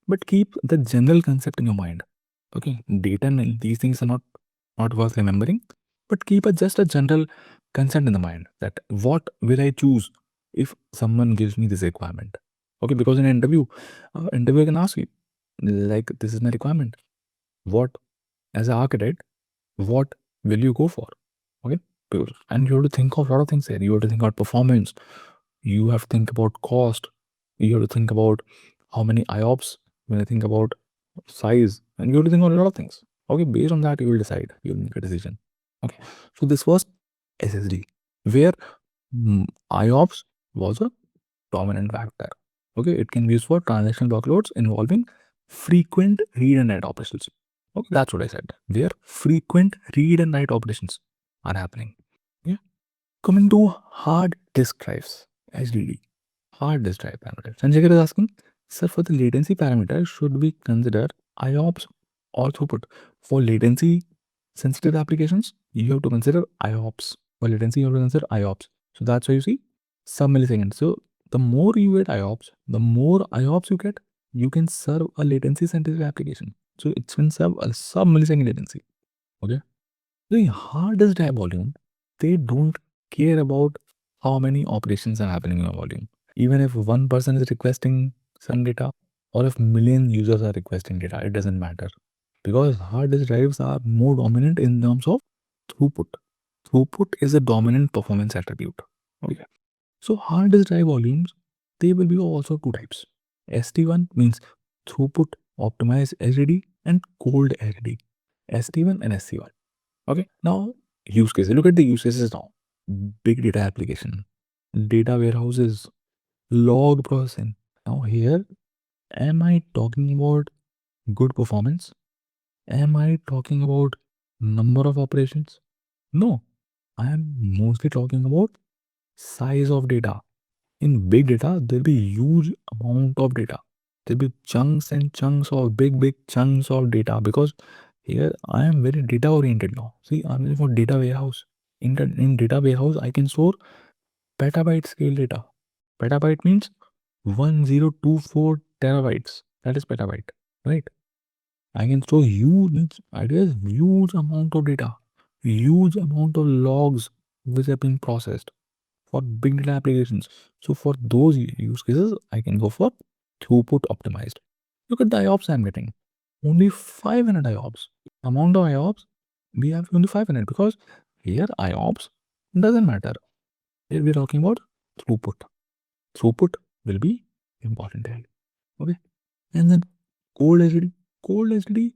But keep the general concept in your mind. Okay, data and these things are not worth remembering, but keep just a general concept in the mind that what will I choose if someone gives me this requirement. Okay, because in an interviewer can ask you like, this is my requirement. What, as an architect, what will you go for? Okay, and you have to think of a lot of things here. You have to think about performance. You have to think about cost. You have to think about how many IOPS. When I think about size, and you have to think about a lot of things. Okay, based on that, you will decide. You will make a decision. Okay, so this was SSD, where IOPS was a dominant factor. Okay, it can be used for transactional workloads involving frequent read and write operations. Okay, that's what I said. Where frequent read and write operations are happening. Yeah. Coming to hard disk drives, HDD, hard disk drive parameters. Sanjay is asking, sir, for the latency parameter, should we consider IOPS or throughput? For latency sensitive applications, you have to consider IOPS. For latency, you have to consider IOPS. So that's why you see sub milliseconds. So the more you get IOPS, the more IOPS you get, you can serve a latency sensitive application. So it's been serve a sub millisecond latency. Okay. The hard disk drive volume, they don't care about how many operations are happening in a volume. Even if one person is requesting some data, or if million users are requesting data, it doesn't matter. Because hard disk drives are more dominant in terms of throughput. Throughput is a dominant performance attribute. Okay. So hard disk drive volumes, they will be also two types. ST1 means throughput optimized HDD and cold HDD. ST1 and SC1. Okay. Now use cases. Look at the use cases now. Big data application, data warehouses, log processing. Now here, am I talking about good performance? Am I talking about number of operations? No, I am mostly talking about size of data. In big data, there'll be huge amount of data. There'll be chunks and chunks of big chunks of data, because Here I am very data oriented now. See, I'm using for data warehouse. In data warehouse, I can store petabyte scale data. Petabyte means 1024 terabytes. That is petabyte, right? I can store huge amount of data, huge amount of logs which have been processed for big data applications. So for those use cases, I can go for throughput optimized. Look at the IOPS I'm getting. Only 500 IOPS. Amount of IOPS, we have only 500 because here IOPS doesn't matter. Here we're talking about throughput. Throughput will be important here. Okay. And then cold HDD. Cold HDD,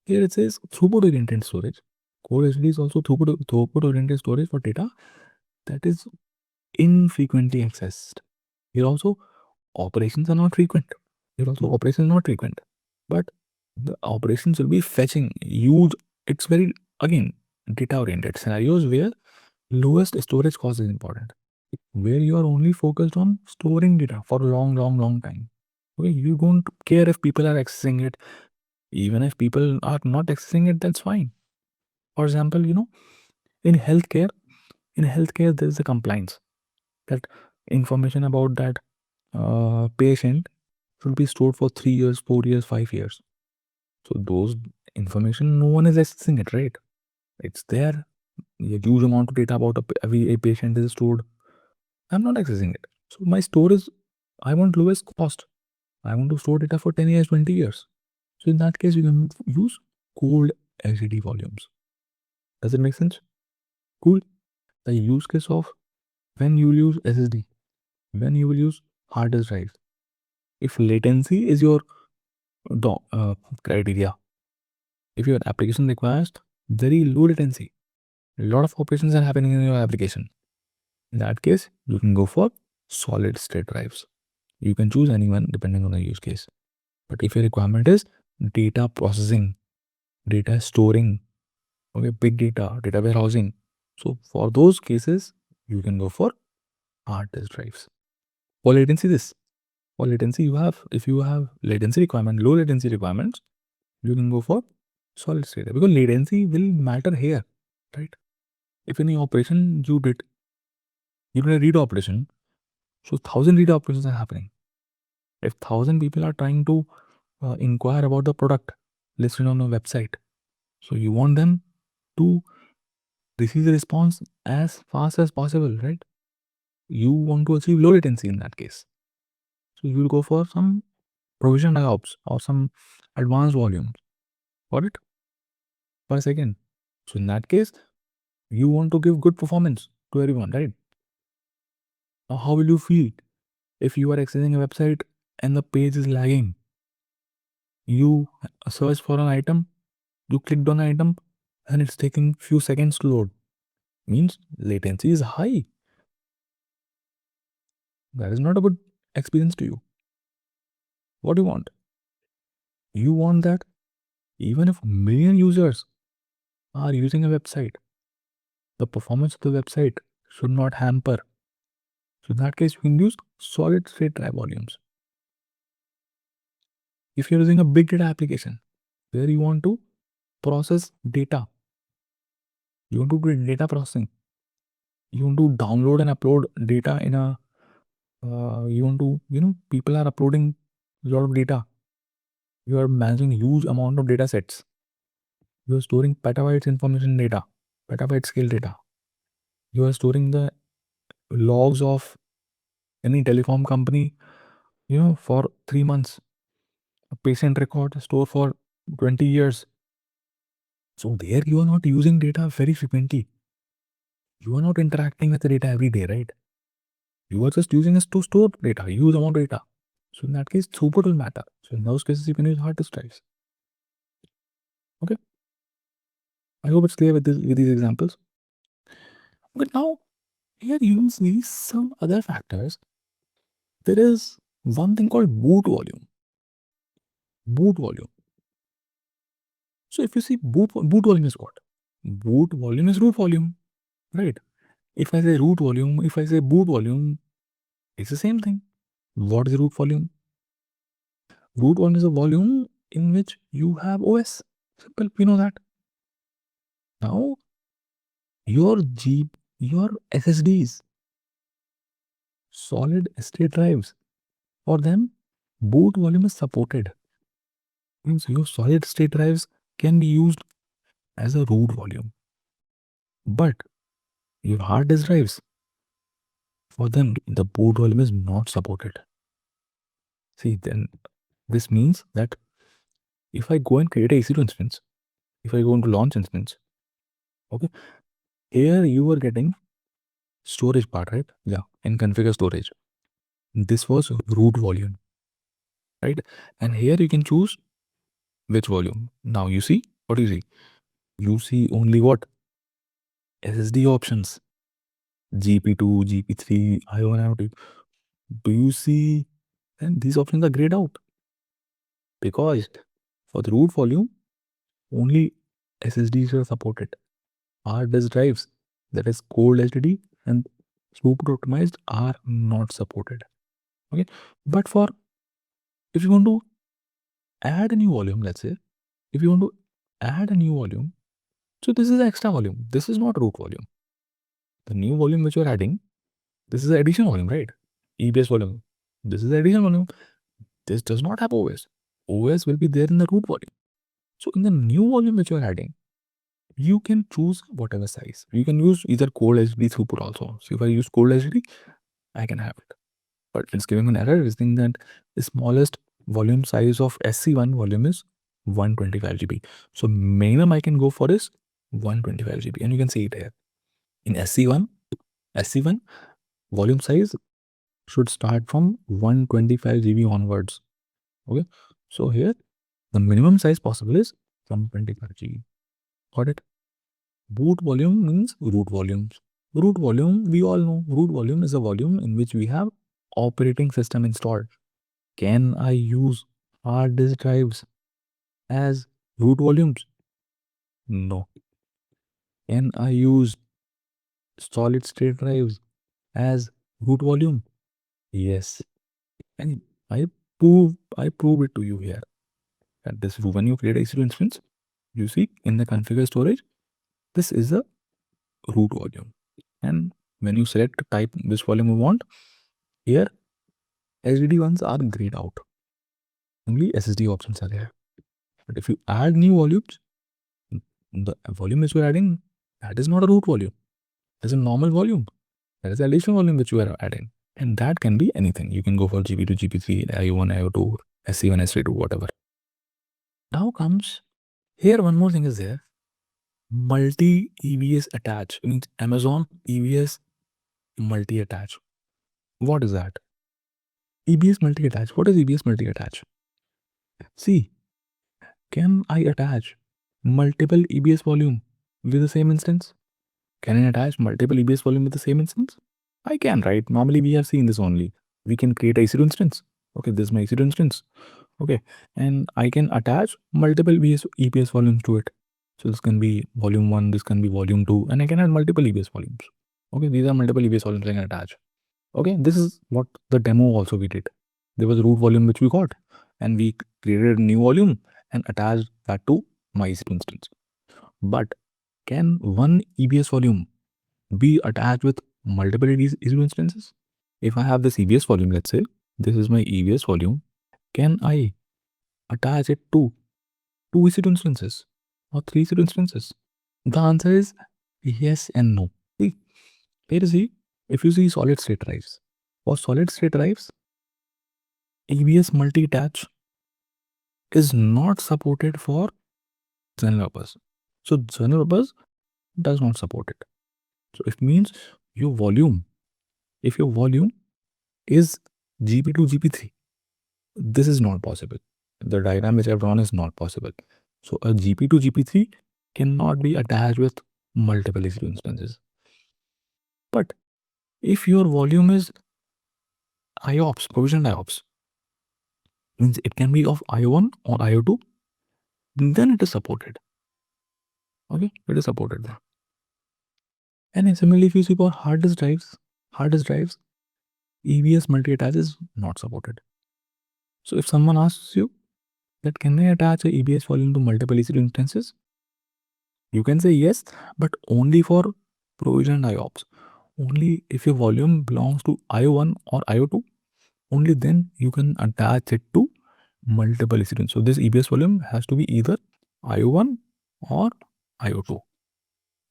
here it says throughput oriented storage. Cold HDD is also throughput oriented storage for data that is infrequently accessed. Here also operations are not frequent. Here also operations are not frequent. But the operations will be fetching huge, it's very, again, data oriented scenarios where lowest storage cost is important. Where you are only focused on storing data for a long time. Okay, you don't care if people are accessing it. Even if people are not accessing it, that's fine. For example, in healthcare, there is a compliance that information about that patient should be stored for 3 years, 4 years, 5 years. So those information, no one is accessing it, right? It's there. A huge amount of data about every a patient is stored. I'm not accessing it. So my storage, I want lowest cost. I want to store data for 10 years, 20 years. So in that case, you can use cold HDD volumes. Does it make sense? Cool. The use case of when you will use SSD, when you will use hard disk drive. If latency is your criteria, if your application requires very low latency, a lot of operations are happening in your application. In that case, you can go for solid state drives. You can choose anyone depending on the use case. But if your requirement is data processing, data storing, okay, big data, data warehousing. So for those cases, you can go for hard disk drives. For latency, if you have latency requirement, low latency requirements, you can go for solid state because latency will matter here, right? If any operation you did a read operation, so 1,000 read operations are happening. If 1,000 people are trying to inquire about the product listed on a website, so you want them to receive the response as fast as possible, right? You want to achieve low latency in that case. So you will go for some provision IOPS or some advanced volumes. Got it? For a second. So in that case, you want to give good performance to everyone, right? Now, how will you feel if you are accessing a website and the page is lagging? You search for an item, you clicked on an item, and it's taking few seconds to load. Means latency is high. That is not a good experience to you. What do you want? You want that even if a million users are using a website, the performance of the website should not hamper. So in that case, you can use solid state drive volumes. If you're using a big data application where you want to process data, you want to do data processing, you want to download and upload data in a, you want to, people are uploading a lot of data. You are managing huge amount of data sets. You are storing petabytes information data, petabyte scale data. You are storing the logs of any telecom company, for 3 months. A patient record stored for 20 years. So there you are not using data very frequently. You are not interacting with the data every day, right? You are just using it to store data, huge amount of data. So in that case, throughput will matter. So in those cases, you can use hard disk drives. Okay. I hope it's clear with these examples. But now, here you see some other factors. There is one thing called boot volume. Boot volume. So if you see boot volume is what? Boot volume is root volume, right? If I say root volume, if I say boot volume, it's the same thing. What is root volume? Root volume is a volume in which you have OS. Simple, we know that. Now, your SSDs, solid state drives, for them, boot volume is supported. Means your solid state drives can be used as a root volume. But your hard disk drives, for them, the boot volume is not supported. See, then this means that if I go and create a EC2 instance, if I go into launch instance, okay, here you are getting storage part, right? Yeah, in configure storage. This was root volume, right? And here you can choose which volume. Now you see, what do you see? You see only what? SSD options. GP2, GP3, I1, I2. Do you see? And these options are grayed out. Because for the root volume, only SSDs are supported. Hard disk drives, that is cold HDD and super optimized, are not supported. Okay, but for if you want to add a new volume, let's say, if you want to add a new volume, so this is the extra volume. This is not root volume. The new volume which you're adding, this is the addition volume, right? EBS volume. This is the addition volume. This does not have OS. OS will be there in the root volume. So in the new volume which you're adding, you can choose whatever size. You can use either cold HDD throughput also. So if I use cold HDD, I can have it. But it's giving an error. It's saying that the smallest volume size of SC1 volume is 125 GB. So minimum I can go for is 125 GB. And you can see it here. In SC1 volume size should start from 125 GB onwards. Okay. So here the minimum size possible is 125 GB. Got it? Boot volume means root volumes. Root volume, we all know, root volume is a volume in which we have operating system installed. Can I use hard disk drives as root volumes? No. Can I use solid state drives as root volume? Yes. And I prove it to you here. That this, when you create a EC2 instance, you see in the configure storage, this is a root volume. And when you select type which volume you want, here HDD ones are grayed out. Only SSD options are there. But if you add new volumes, the volume which you are adding, that is not a root volume. That is a normal volume. That is the additional volume which you are adding. And that can be anything. You can go for GP2, GP3, IO1, IO2, SC1, SC2, whatever. Now comes, here one more thing is there. Multi EVS attach. Means Amazon EVS multi attach. What is that? EBS multi attach. What is EBS multi attach? See, can I attach multiple EBS volume with the same instance? Can I attach multiple EBS volume with the same instance? I can, right? Normally we have seen this only. We can create a EC2 instance. Okay, this is my EC2 instance. Okay, and I can attach multiple EBS volumes to it. So this can be volume 1, this can be volume 2, and I can add multiple EBS volumes. Okay, these are multiple EBS volumes I can attach. Okay, this is what the demo also we did. There was a root volume which we got, and we created a new volume and attached that to my EC2 instance. But can one EBS volume be attached with multiple EC2 instances? If I have this EBS volume, let's say this is my EBS volume, can I attach it to 2 EC2 instances or 3 EC2 instances? The answer is yes and no. See, here is see, if you see solid state drives, for solid state drives, EBS multi-attach is not supported for general purpose. So general purpose does not support it. So it means your volume, if your volume is GP2, GP3, this is not possible. The diagram which I've drawn is not possible. So a GP2, GP3 cannot be attached with multiple EC2 instances. But if your volume is IOPS, provisioned IOPS, means it can be of IO1 or IO2, then it is supported. Okay, it is supported there. And similarly, if you see for hard disk drives, EBS multi-attach is not supported. So if someone asks you that can I attach a EBS volume to multiple EC2 instances? You can say yes, but only for provisioned IOPS. Only if your volume belongs to IO1 or IO2, only then you can attach it to multiple EC2. So this EBS volume has to be either IO1 or IO2.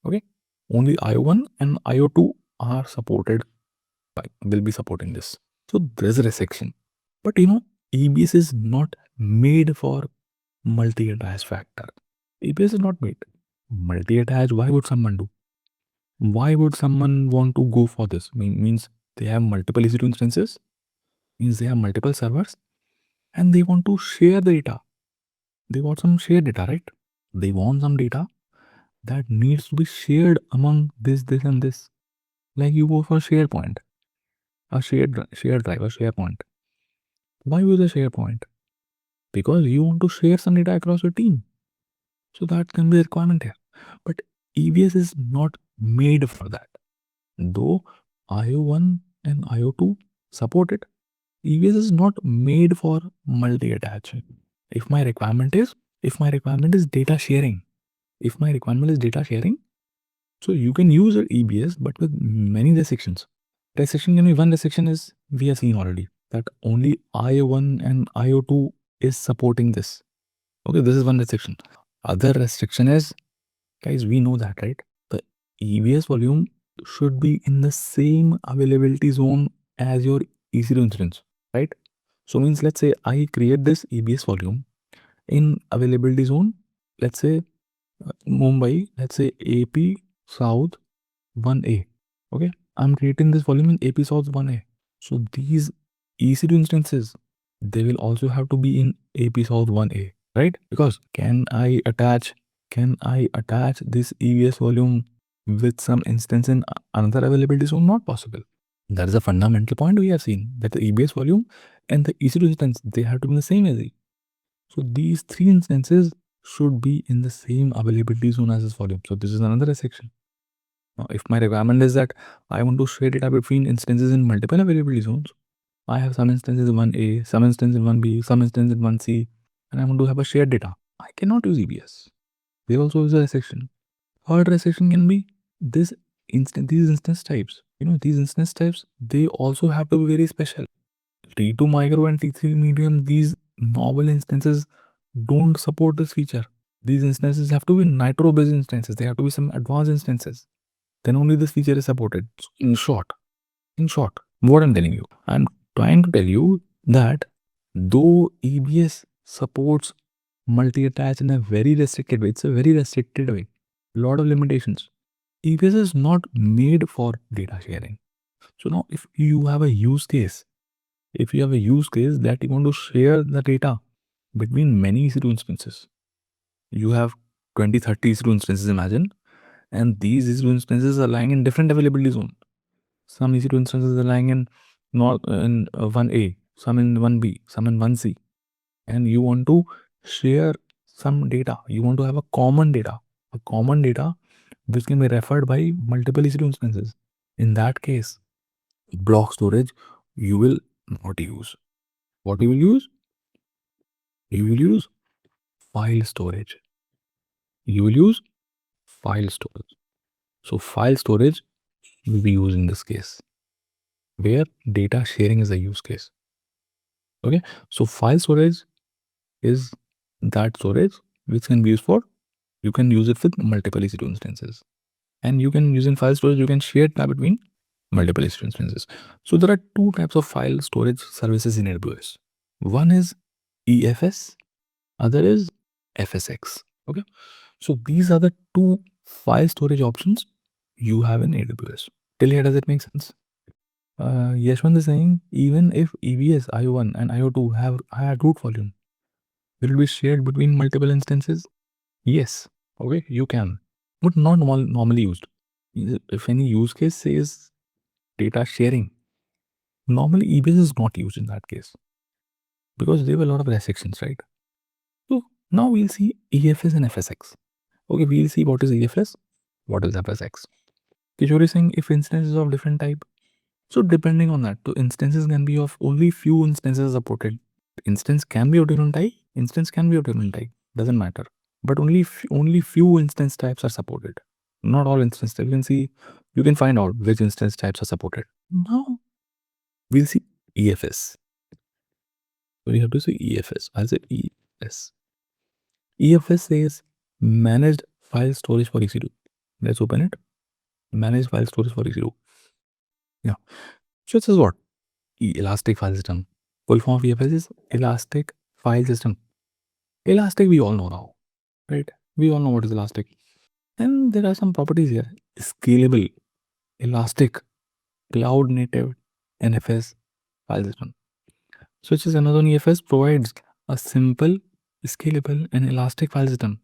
Okay, only IO1 and IO2 are supported will be supporting this. So there's a restriction. But EBS is not made for multi-attach factor. EBS is not made. Multi-attach, why would someone do? Why would someone want to go for this? Means they have multiple EC2 instances, means they have multiple servers, and they want to share the data. They want some shared data, right? They want some data that needs to be shared among this, and this. Like you go for SharePoint, a shared drive, a SharePoint. Why use a SharePoint? Because you want to share some data across your team. So that can be a requirement here. But EBS is not made for that. Though IO1 and IO2 support it, EBS is not made for multi-attach. If my requirement is data sharing, so you can use your EBS, but with many restrictions. Restriction can be one restriction is we have seen already that only IO1 and IO2 is supporting this. Okay, this is one restriction. Other restriction is, guys, we know that, right? The EBS volume should be in the same availability zone as your EC2 instance, right? So means let's say I create this EBS volume in availability zone, let's say Mumbai, let's say AP South 1A. Okay, I'm creating this volume in AP South 1A. So these EC2 instances, they will also have to be in AP South 1A, right? Because can I attach this EBS volume with some instance in another availability zone? Not possible. That is a fundamental point we have seen, that the EBS volume and the EC2 instance, they have to be in the same AZ. So these three instances should be in the same availability zone as this volume. So this is another restriction. Now, if my requirement is that I want to share data between instances in multiple availability zones, I have some instances in 1A, some instances in 1B, some instances in 1C, and I want to have a shared data. I cannot use EBS. There also is a restriction. Third restriction can be these instance types. These instance types, they also have to be very special. T2 micro and T3 medium, these novel instances don't support this feature. These instances have to be nitro based instances. They have to be some advanced instances. Then only this feature is supported. So in short, what I'm telling you, I'm trying to tell you that though EBS supports multi-attach in a very restricted way, it's a very restricted way, lot of limitations. EBS is not made for data sharing. So now if you have a use case that you want to share the data between many EC2 instances, you have 20, 30 EC2 instances, imagine, and these EC2 instances are lying in different availability zone. Some EC2 instances are lying in 1A, some in 1B, some in 1C, and you want to share some data. You want to have a common data which can be referred by multiple EC2 instances. In that case, block storage you will not use. What you will use? You will use file storage. So file storage will be used in this case where data sharing is a use case. Okay, so file storage is that storage which can be used for, you can use it with multiple EC2 instances, and you can use in file storage, you can share that between multiple EC2 instances. So there are two types of file storage services in AWS. One is EFS, other is FSX. Okay, so these are the two file storage options you have in AWS. Till here, does it make sense? Yashwant is saying, even if EBS, IO1 and IO2 have higher root volume, will it be shared between multiple instances? Yes. Okay, you can, but not normally used. If any use case says data sharing, normally EBS is not used in that case because there were a lot of restrictions, right? So now we'll see EFS and FSX. Okay, we'll see what is EFS, what is FSX. Kishore is saying if instances of different type. So depending on that, so instances can be of only few instances supported. Instance can be of different type, Instance can be of different type, doesn't matter. But only few instance types are supported. Not all instance types. You can find out which instance types are supported. Now we'll see EFS. So you have to say EFS. I'll say EFS. EFS says managed file storage for EC2. Let's open it. Managed file storage for EC2. Yeah. So it says what? Elastic file system. Full form of EFS is Elastic File System. Elastic we all know now, right? We all know what is Elastic. And there are some properties here. Scalable, elastic, cloud native, NFS file system. So which is another one. EFS provides a simple, scalable and elastic file system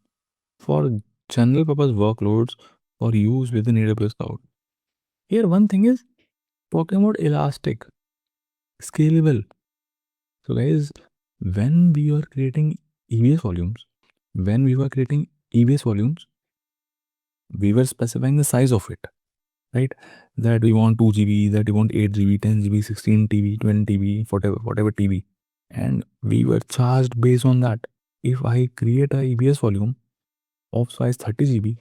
for general purpose workloads for use within AWS cloud. Here one thing is talking about elastic, scalable. So guys, when we were creating EBS volumes, we were specifying the size of it, right? That we want 2 GB, that we want 8 GB, 10 GB, 16 TB, 20 TB, whatever TB. And we were charged based on that. If I create a EBS volume of size 30 GB,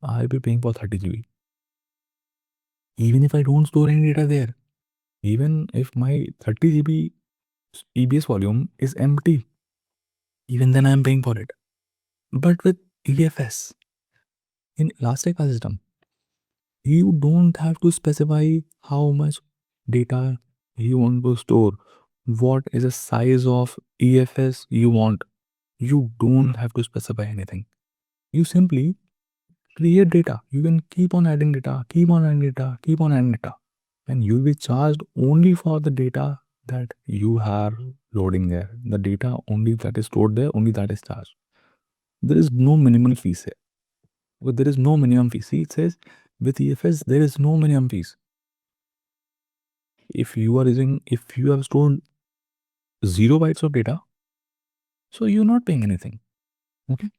I'll be paying for 30 GB. Even if I don't store any data there, even if my 30 GB EBS volume is empty, even then I'm paying for it. But with EFS, in Elastic File System, you don't have to specify how much data you want to store, what is the size of EFS you want. You don't have to specify anything. You simply create data. You can keep on adding data, keep on adding data, keep on adding data. And you'll be charged only for the data that you are loading there. The data only that is stored there, only that is charged. There is no minimum fees here. But there is no minimum fee. See, it says with EFS, there is no minimum fees. If you have stored 0 bytes of data, so you're not paying anything. Okay.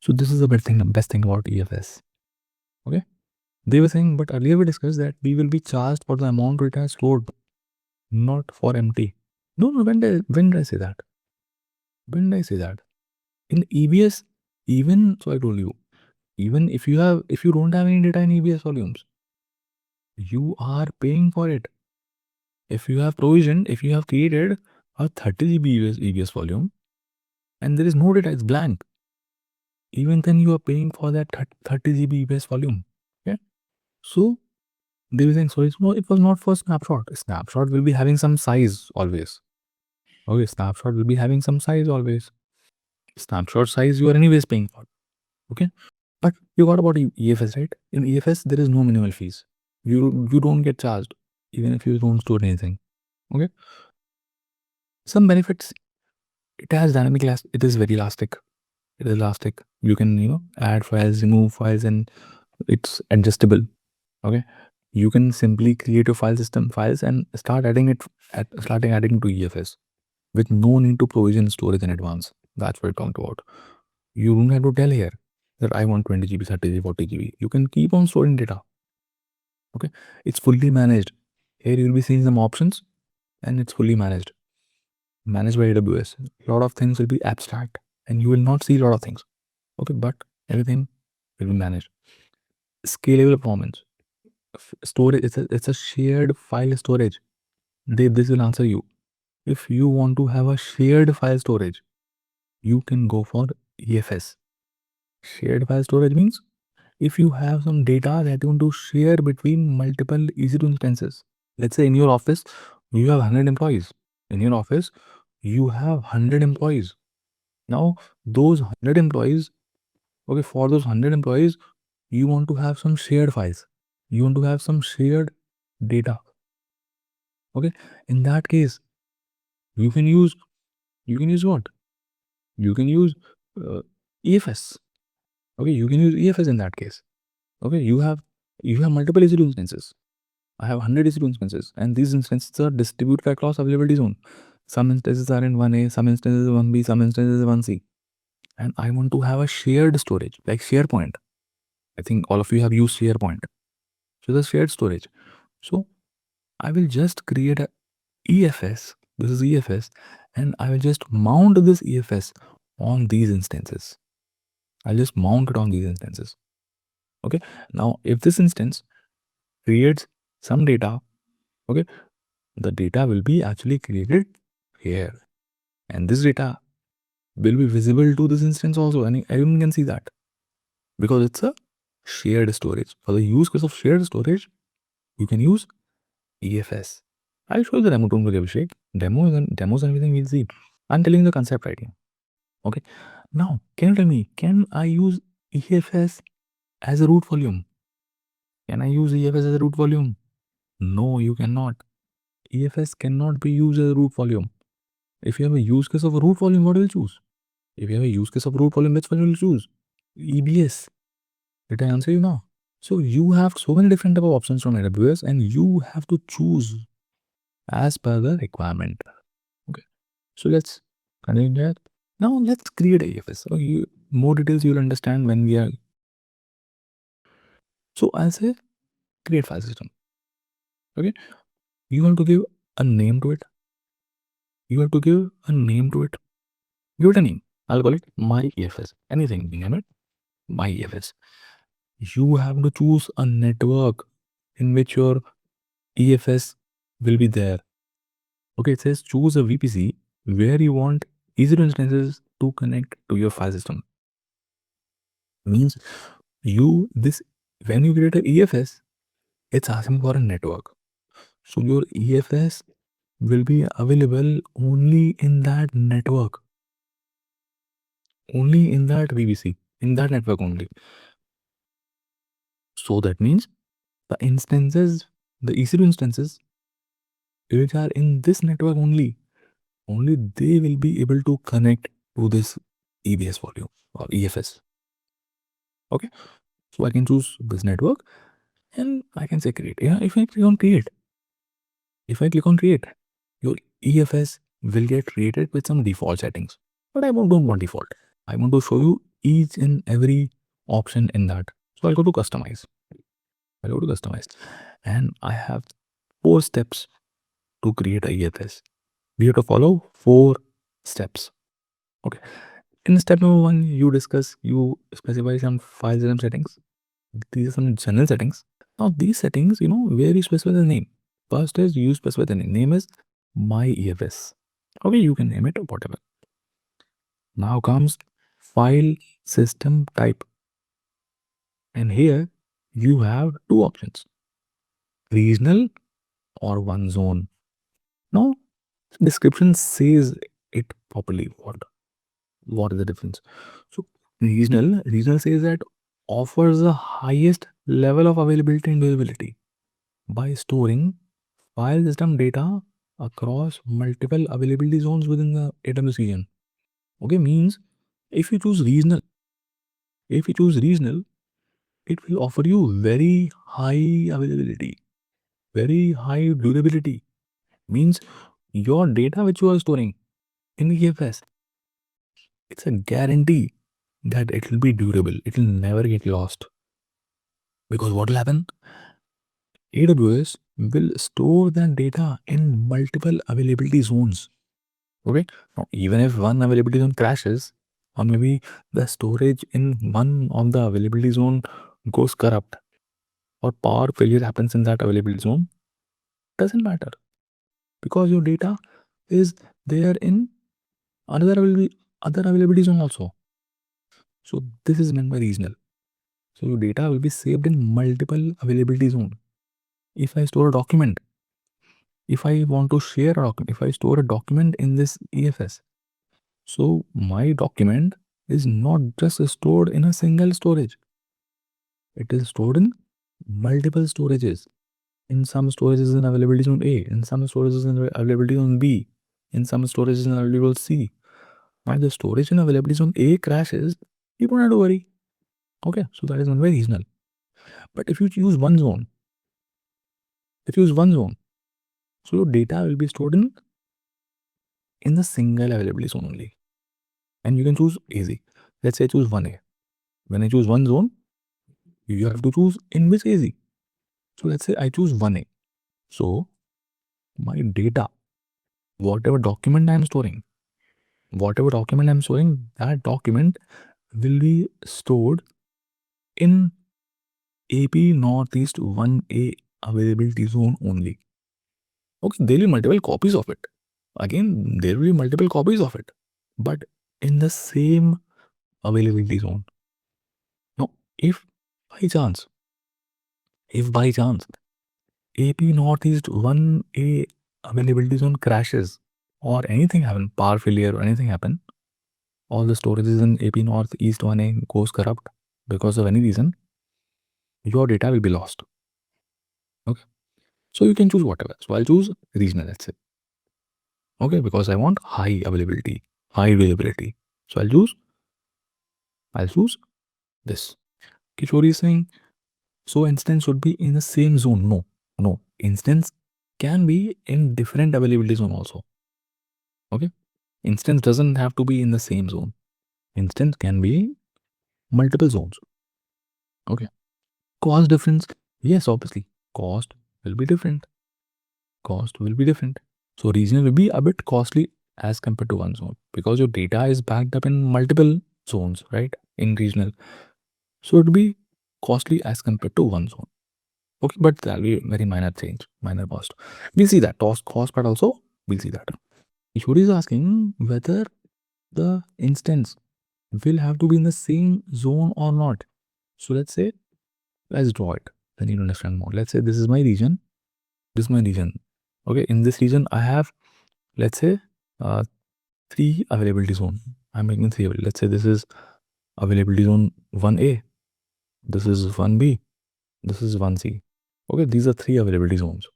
So this is the best thing about EFS. Okay. They were saying, but earlier we discussed that we will be charged for the amount of data stored, not for empty. No, when did I say that? When did I say that? In EBS, so I told you, even if you don't have any data in EBS volumes, you are paying for it. If you have created a 30 GB EBS volume and there is no data, it's blank, even then you are paying for that 30 GB EBS volume. Okay. So they were saying, sorry, no, it was not for snapshot. Snapshot will be having some size always. Okay, snapshot will be having some size always. Snapshot size you are anyways paying for. Okay. But you got about EFS, right? In EFS, there is no minimal fees. You don't get charged even if you don't store anything. Okay. Some benefits. It has dynamic elastic. It is very elastic. It is elastic. You can add files, remove files, and it's adjustable. Okay. You can simply create your files and start adding to EFS with no need to provision storage in advance. That's what it talked about. You don't have to tell here that I want 20 GB, 30 GB, 40 GB. You can keep on storing data. Okay. It's fully managed. Here you'll be seeing some options and it's fully managed. Managed by AWS. A lot of things will be abstract and you will not see a lot of things. Okay. But everything will be managed. Scalable performance. Storage, it's a shared file storage. This will answer you. If you want to have a shared file storage, you can go for EFS. Shared file storage means if you have some data that you want to share between multiple EC2 instances. Let's say in your office, you have 100 employees. In your office, you have 100 employees. Now, those 100 employees, okay, for those 100 employees, you want to have some shared files. You want to have some shared data. Okay. In that case, you can use what? You can use EFS. Okay. You can use EFS in that case. Okay. You have multiple EC2 instances. I have 100 EC2 instances, and these instances are distributed across availability zone. Some instances are in 1A, some instances 1B, some instances 1C. And I want to have a shared storage, like SharePoint. I think all of you have used SharePoint. So the shared storage. So I will just create a EFS. This is EFS, and I will just mount this EFS on these instances. I'll just mount it on these instances. Okay. Now, if this instance creates some data, okay, the data will be actually created here, and this data will be visible to this instance also, and everyone can see that because it's a shared storage. For the use case of shared storage, you can use EFS. I'll show you the demo. Don't worry, Abhishek. Demos and everything we'll see. I'm telling you the concept right here. Okay. Now, can you tell me, can I use EFS as a root volume? Can I use EFS as a root volume? No, you cannot. EFS cannot be used as a root volume. If you have a use case of a root volume, what will you choose? If you have a use case of root volume, which one will you choose? EBS. Did I answer you now? So you have so many different type of options from AWS, and you have to choose as per the requirement. Okay. So let's continue that. Now let's create EFS. So more details you'll understand when we are. So I'll say create file system. Okay. You have to give a name to it. You have to give a name to it. Give it a name. I'll call it my EFS. Anything, name it my EFS. You have to choose a network in which your EFS will be there. Okay, it says choose a VPC where you want EC2 instances to connect to your file system. Means when you create an EFS, it's asking for a network. So your EFS will be available only in that network, only in that VPC, in that network only. So that means the instances, the EC2 instances which are in this network only they will be able to connect to this EBS volume or EFS. Okay, so I can choose this network and I can say create. Yeah, if I click on create, your EFS will get created with some default settings. But I don't want default. I want to show you each and every option in that. So I'll go to customize. And I have 4 steps to create a EFS. We have to follow 4 steps. Okay. In step number 1, you specify some file system settings. These are some general settings. Now these settings, where you specify the name. First is you specify the name. Name is my EFS. Okay, you can name it or whatever. Now comes file system type. And here you have 2 options. Regional or one zone. Now description says it properly. What is the difference? So regional says that offers the highest level of availability and durability by storing file system data across multiple availability zones within the AWS region. Okay, means if you choose regional, it will offer you very high availability, very high durability. Means your data which you are storing in the EFS, it's a guarantee that it will be durable. It will never get lost. Because what will happen? AWS will store that data in multiple availability zones. Okay. Now, even if one availability zone crashes, or maybe the storage in one of the availability zone goes corrupt, or power failure happens in that availability zone, doesn't matter because your data is there in other availability zone also. So this is meant by regional. So your data will be saved in multiple availability zone. If I store a document, if I want to share a document, if I store a document in this EFS, so my document is not just stored in a single storage. It is stored in multiple storages. In some storages in availability zone A, in some storages in availability zone B, in some storages in availability zone C. When the storage in availability zone A crashes, you don't have to worry. Okay, so that is one very regional. But if you choose one zone, so your data will be stored in the single availability zone only. And you can choose easy. Let's say I choose 1A. When I choose one zone, you have to choose in which AZ. So let's say I choose 1A. So my data, whatever document I am storing, Whatever document I'm storing, that document will be stored in AP Northeast 1A availability zone only. Okay, there will be multiple copies of it. Again, there will be multiple copies of it, but in the same availability zone. Now, if by chance AP Northeast 1A availability zone crashes or anything happen, power failure or anything happen, all the storages in AP Northeast 1A goes corrupt because of any reason, your data will be lost. Okay. So you can choose whatever. So I'll choose regional, let's say. Okay, because I want high availability. So I'll choose this. Kishori is saying, so instance should be in the same zone. No. Instance can be in different availability zone also. Okay. Instance doesn't have to be in the same zone. Instance can be multiple zones. Okay. Cost difference. Yes, obviously. Cost will be different. So regional will be a bit costly as compared to one zone because your data is backed up in multiple zones, right? In regional. So it will be costly as compared to one zone. Okay, but that'll be very minor change, minor cost. We'll see that. Cost part also, we'll see that. Ishuri is asking whether the instance will have to be in the same zone or not. So let's draw it. Then you understand more. Let's say this is my region. Okay, in this region, I have, let's say, 3 availability zone. I'm making 3 available. Let's say this is availability zone 1A. This is 1B. This is 1C. Okay, these are 3 availability zones.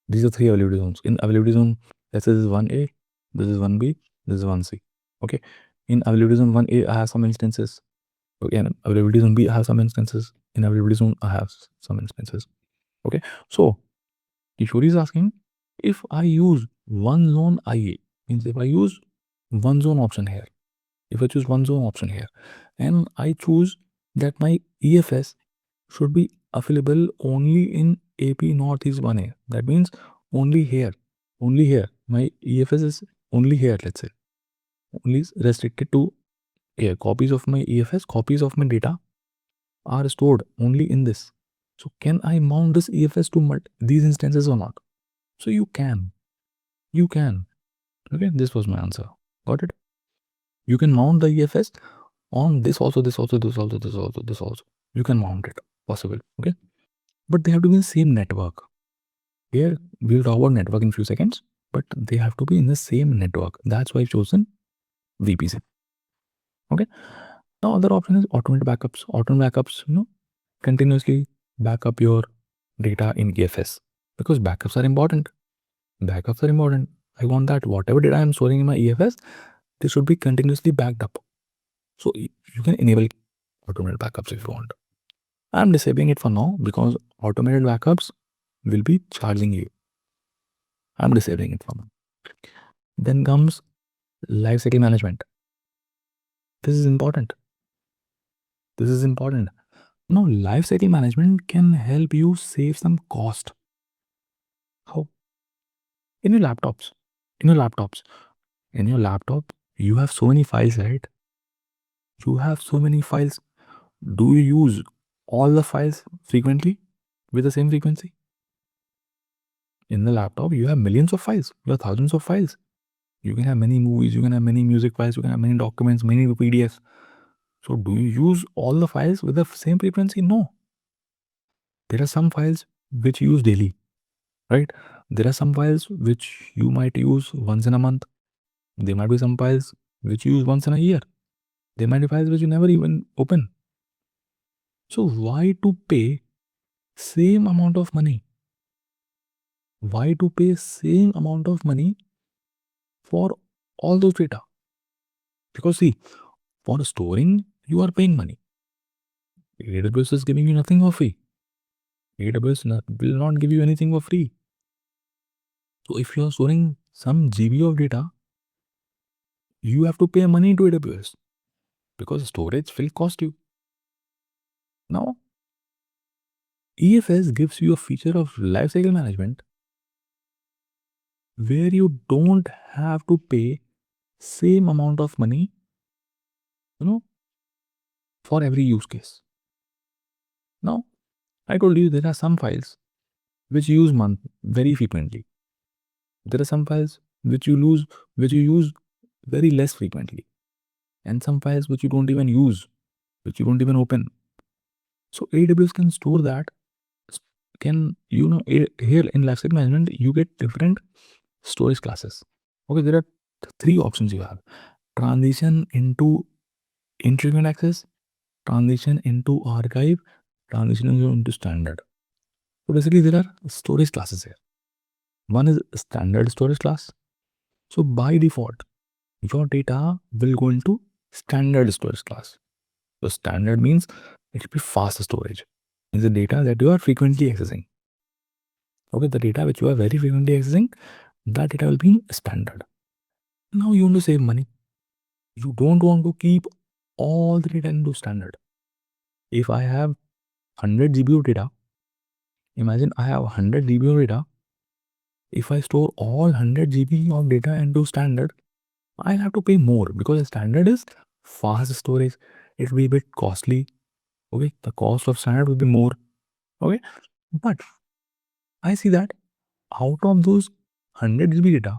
In availability zone, let's say this is 1A, this is 1B, this is 1C. Okay. In availability zone 1A, I have some instances. Okay, in availability zone B, I have some instances. In availability zone, I have some instances. Okay. So Kishori is asking if I use one zone IA, means if I use one zone option here, and I choose that my EFS should be available only in AP Northeast 1A. That means only here. My EFS is only here, let's say. Only restricted to here. Copies of my EFS, copies of my data are stored only in this. So can I mount this EFS to these instances or not? So you can. Okay, this was my answer. Got it? You can mount the EFS on this also. You can mount it. Possible. Okay. But they have to be in the same network. Here, we'll talk about network in few seconds, but they have to be in the same network. That's why I've chosen VPC. Okay. Now, other option is automated backups. Automated backups, continuously back up your data in EFS because backups are important. I want that whatever data I'm storing in my EFS, they should be continuously backed up. So you can enable automated backups if you want. I'm disabling it for now because automated backups will be charging you. I'm disabling it for now. Then comes lifecycle management. This is important. Now, lifecycle management can help you save some cost. How? In your laptops. In your laptop, you have so many files, right? Do you use all the files frequently with the same frequency? In the laptop, you have millions of files. You have thousands of files. You can have many movies, you can have many music files, you can have many documents, many PDFs. So do you use all the files with the same frequency? No. There are some files which you use daily, right? There are some files which you might use once in a month. There might be some files which you use once in a year. There might be files which you never even open. So why to pay same amount of money? For all those data? Because see, for storing, you are paying money. AWS is giving you nothing for free. Will not give you anything for free. So if you are storing some GB of data, you have to pay money to AWS because storage will cost you. Now, EFS gives you a feature of lifecycle management where you don't have to pay same amount of money, for every use case. Now, I told you there are some files which you use very frequently. There are some files which you use very less frequently, and some files which you don't even use, which you don't even open. So AWS can store that. Can here in lifecycle management you get different storage classes. Okay, there are three options you have: transition into infrequent access, transition into archive, transition into standard. So basically there are storage classes here. One is standard storage class. So by default, your data will go into standard storage class. So standard means it will be fast storage. It's the data that you are frequently accessing. Okay, the data which you are very frequently accessing, that data will be in standard. Now you want to save money. You don't want to keep all the data into standard. If I have 100 GB of data, imagine I have 100 GB of data. If I store all 100 GB of data into standard, I'll have to pay more because standard is fast storage. It will be a bit costly. Okay, the cost of standard will be more. Okay, but I see that out of those 100 GB data,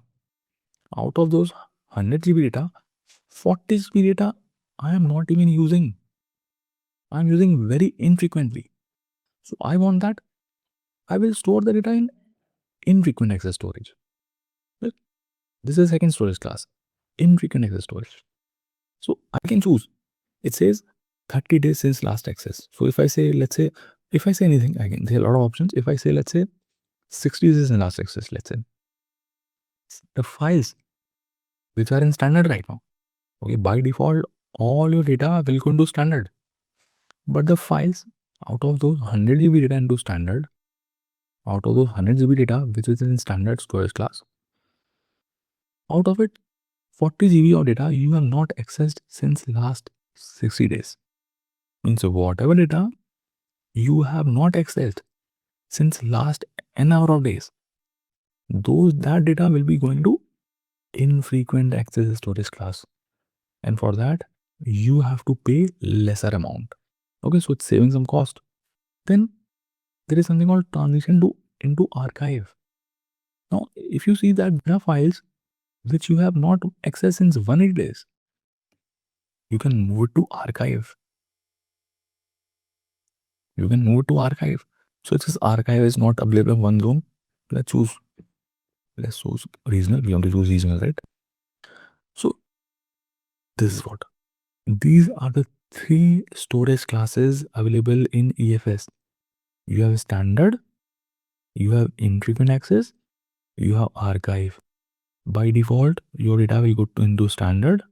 out of those 100 GB data, 40 GB data I am not even using. I'm using very infrequently. So I want that. I will store the data in infrequent access storage. Look, this is second storage class, infrequent access storage. So I can choose. It says 30 days since last access. So if I say, let's say, if I say anything, again, there are a lot of options. If I say, let's say, 60 days in last access, let's say, the files which are in standard right now, okay, by default, all your data will go into standard. But the files out of those 100 GB data into standard, out of those 100 GB data which is in standard storage class, out of it, 40 GB of data you have not accessed since last 60 days. Means whatever data you have not accessed since last n hour of days, that data will be going to infrequent access storage class, and for that you have to pay lesser amount. Okay, so it's saving some cost. Then there is something called transition to into archive. Now if you see that there are files which you have not accessed since 180 days, you can move it to archive. You can move it to archive. So it says archive is not available in one zone. Let's choose regional. We want to choose regional, right? So this is what. These are the three storage classes available in EFS. You have standard, you have infrequent access, you have archive. By default, your data will go into standard.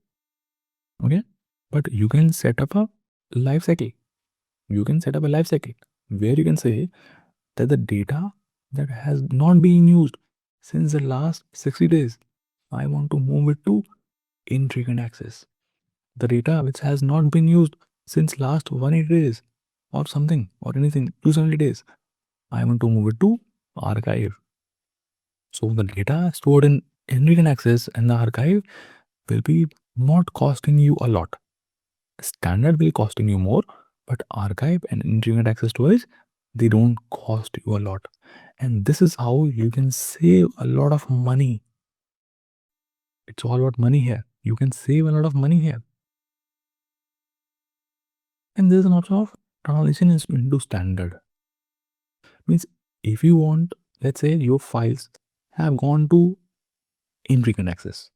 Okay, but you can set up a life cycle. You can set up a life cycle where you can say that the data that has not been used since the last 60 days, I want to move it to infrequent access. The data which has not been used since last 180 days or something or anything, 270 days, I want to move it to archive. So the data stored in infrequent access and the archive will be not costing you a lot. Standard will costing you more, but archive and infrequent access storage, they don't cost you a lot. And this is how you can save a lot of money. It's all about money here. You can save a lot of money here. And there's an option of transition into standard. Means if you want, let's say your files have gone to infrequent access.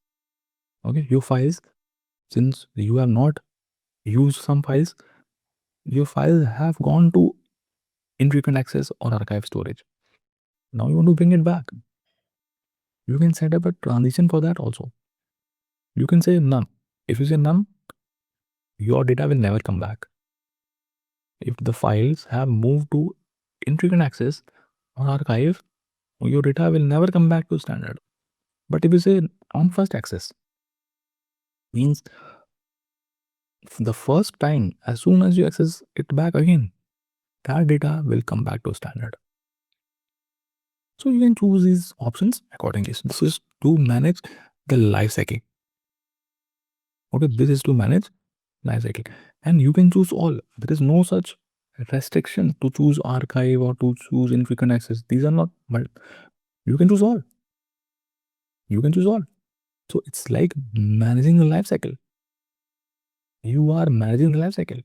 Okay, your files, since you have not used some files, your files have gone to infrequent access or archive storage. Now you want to bring it back. You can set up a transition for that also. You can say none. If you say none, your data will never come back. If the files have moved to infrequent access or archive, your data will never come back to standard. But if you say on first access, means the first time, as soon as you access it back again, that data will come back to standard. So you can choose these options accordingly. So this is to manage the life cycle. Okay, this is to manage lifecycle, and you can choose all. There is no such restriction to choose archive or to choose infrequent access. These are not, but you can choose all. You can choose all. So it's like managing the life cycle. You are managing the life cycle.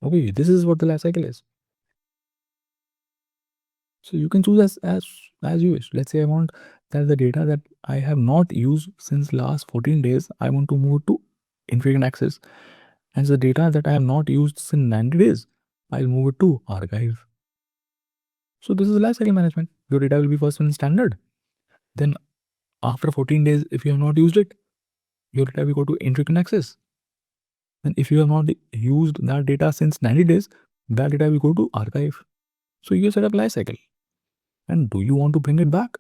Okay, this is what the life cycle is. So you can choose as you wish. Let's say I want that the data that I have not used since last 14 days, I want to move to infrequent access. And the data that I have not used since 90 days, I'll move it to archive. So this is lifecycle management. Your data will be first in standard. Then after 14 days, if you have not used it, your data will go to infrequent access. And if you have not used that data since 90 days, that data will go to archive. So you set up lifecycle. And do you want to bring it back?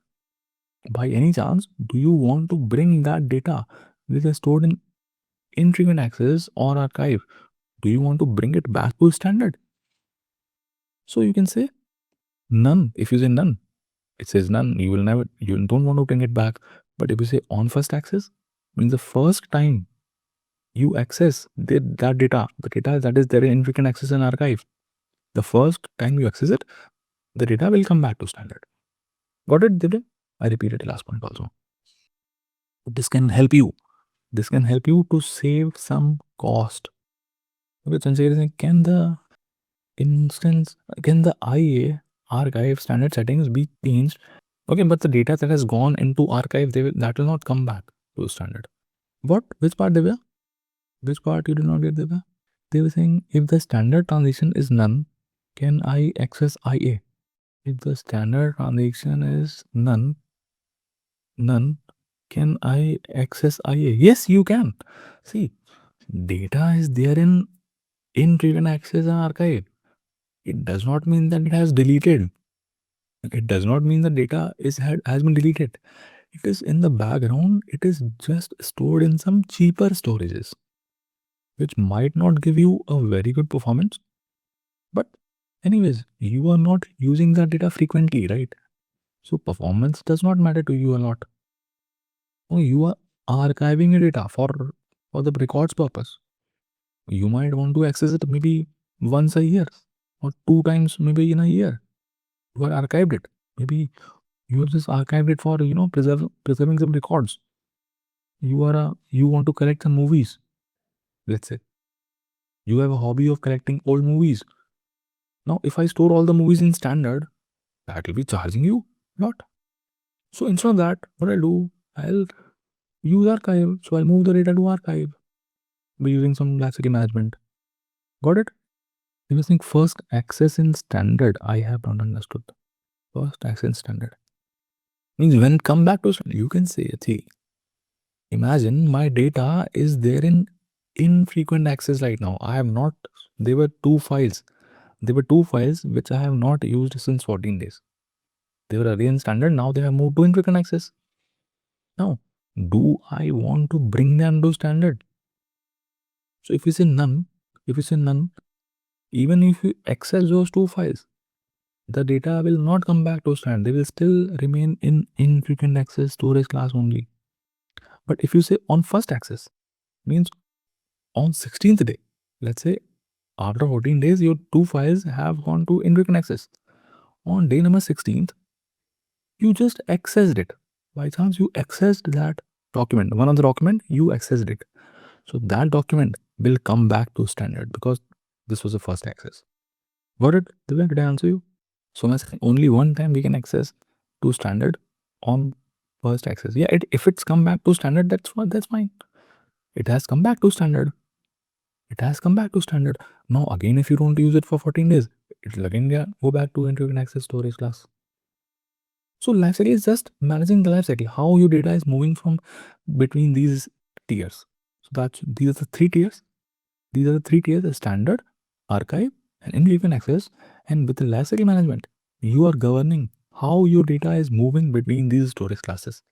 By any chance, do you want to bring that data which is stored in infrequent access or archive? Do you want to bring it back to standard? So you can say none. If you say none, it says none. You will never, you don't want to bring it back. But if you say on first access, means the first time you access that data, the data that is there in infrequent access and archive, the first time you access it, the data will come back to standard. Got it, Divya? I repeated the last point also. This can help you. This can help you to save some cost. Okay, Sanjay is saying, can the IA archive standard settings be changed? Okay, but the data that has gone into archive, that will not come back to standard. What? Which part, Divya? Which part you did not get, Divya? They were saying, if the standard transition is none, can I access IA? If the standard transition is none, can I access IA? Yes, you can. See, data is there in infrequent access and archive. It does not mean that it has deleted. It does not mean the data has been deleted. It is in the background. It is just stored in some cheaper storages, which might not give you a very good performance. But anyways, you are not using that data frequently, right? So performance does not matter to you a lot. Oh, you are archiving your data for the records purpose. You might want to access it maybe once a year or two times maybe in a year. You are archived it. Maybe you have just archived it for preserving some records. You want to collect some movies. Let's say you have a hobby of collecting old movies. Now, if I store all the movies in standard, that will be charging you a lot. So instead of that, what I'll do, I'll use archive. So I'll move the data to archive by using some lifecycle management. Got it? If you think first access in standard, I have not understood. First access in standard means when come back to standard, you can say, see, imagine my data is there in infrequent access right now. I have not, there were two files. There were two files which I have not used since 14 days. They were already in standard. Now they have moved to infrequent access. Now, do I want to bring them to standard? So if you say none, even if you access those two files, the data will not come back to standard. They will still remain in infrequent access storage class only. But if you say on first access, means on 16th day, let's say after 14 days, your two files have gone to infrequent access. On day number 16th, you just accessed it. By chance, you accessed that document. One of the document, you accessed it. So that document will come back to standard because this was the first access. Got it? Did I answer you? So I'm saying only one time we can access to standard on first access. Yeah, if it's come back to standard, that's fine. It has come back to standard. It has come back to standard. Now again, if you don't use it for 14 days, it will again go back to infrequent access storage class. So lifecycle is just managing the lifecycle, how your data is moving from between these tiers. So these are the three tiers. These are the three tiers: the standard, archive, and infrequent access. And with the lifecycle management, you are governing how your data is moving between these storage classes,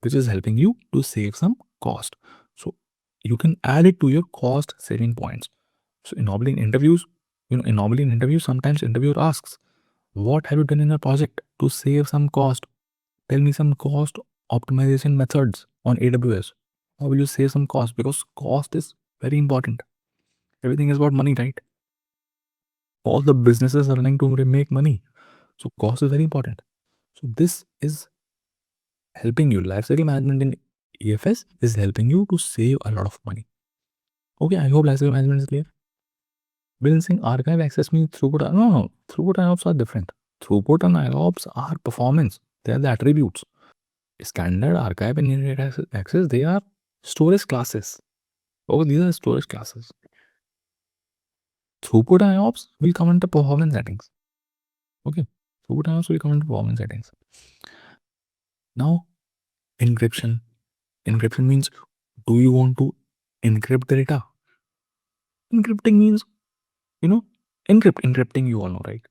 which is helping you to save some cost. So you can add it to your cost saving points. So normally in interviews, sometimes interviewer asks, what have you done in a project to save some cost? Tell me some cost optimization methods on AWS. How will you save some cost? Because cost is very important. Everything is about money, right? All the businesses are running to make money. So cost is very important. So this is helping you. Lifecycle management in EFS is helping you to save a lot of money. Okay, I hope lifecycle management is clear. Balancing archive access means throughput. No. Throughput and IOPS are different. Throughput and IOPS are performance. They are the attributes. Standard archive and inherit access, they are storage classes. Oh, these are storage classes. Throughput and IOPS will come into performance settings. Okay. Throughput and IOPS will come into performance settings. Now, encryption. Encryption means, do you want to encrypt the data? Encrypting means, encrypting you all know, right?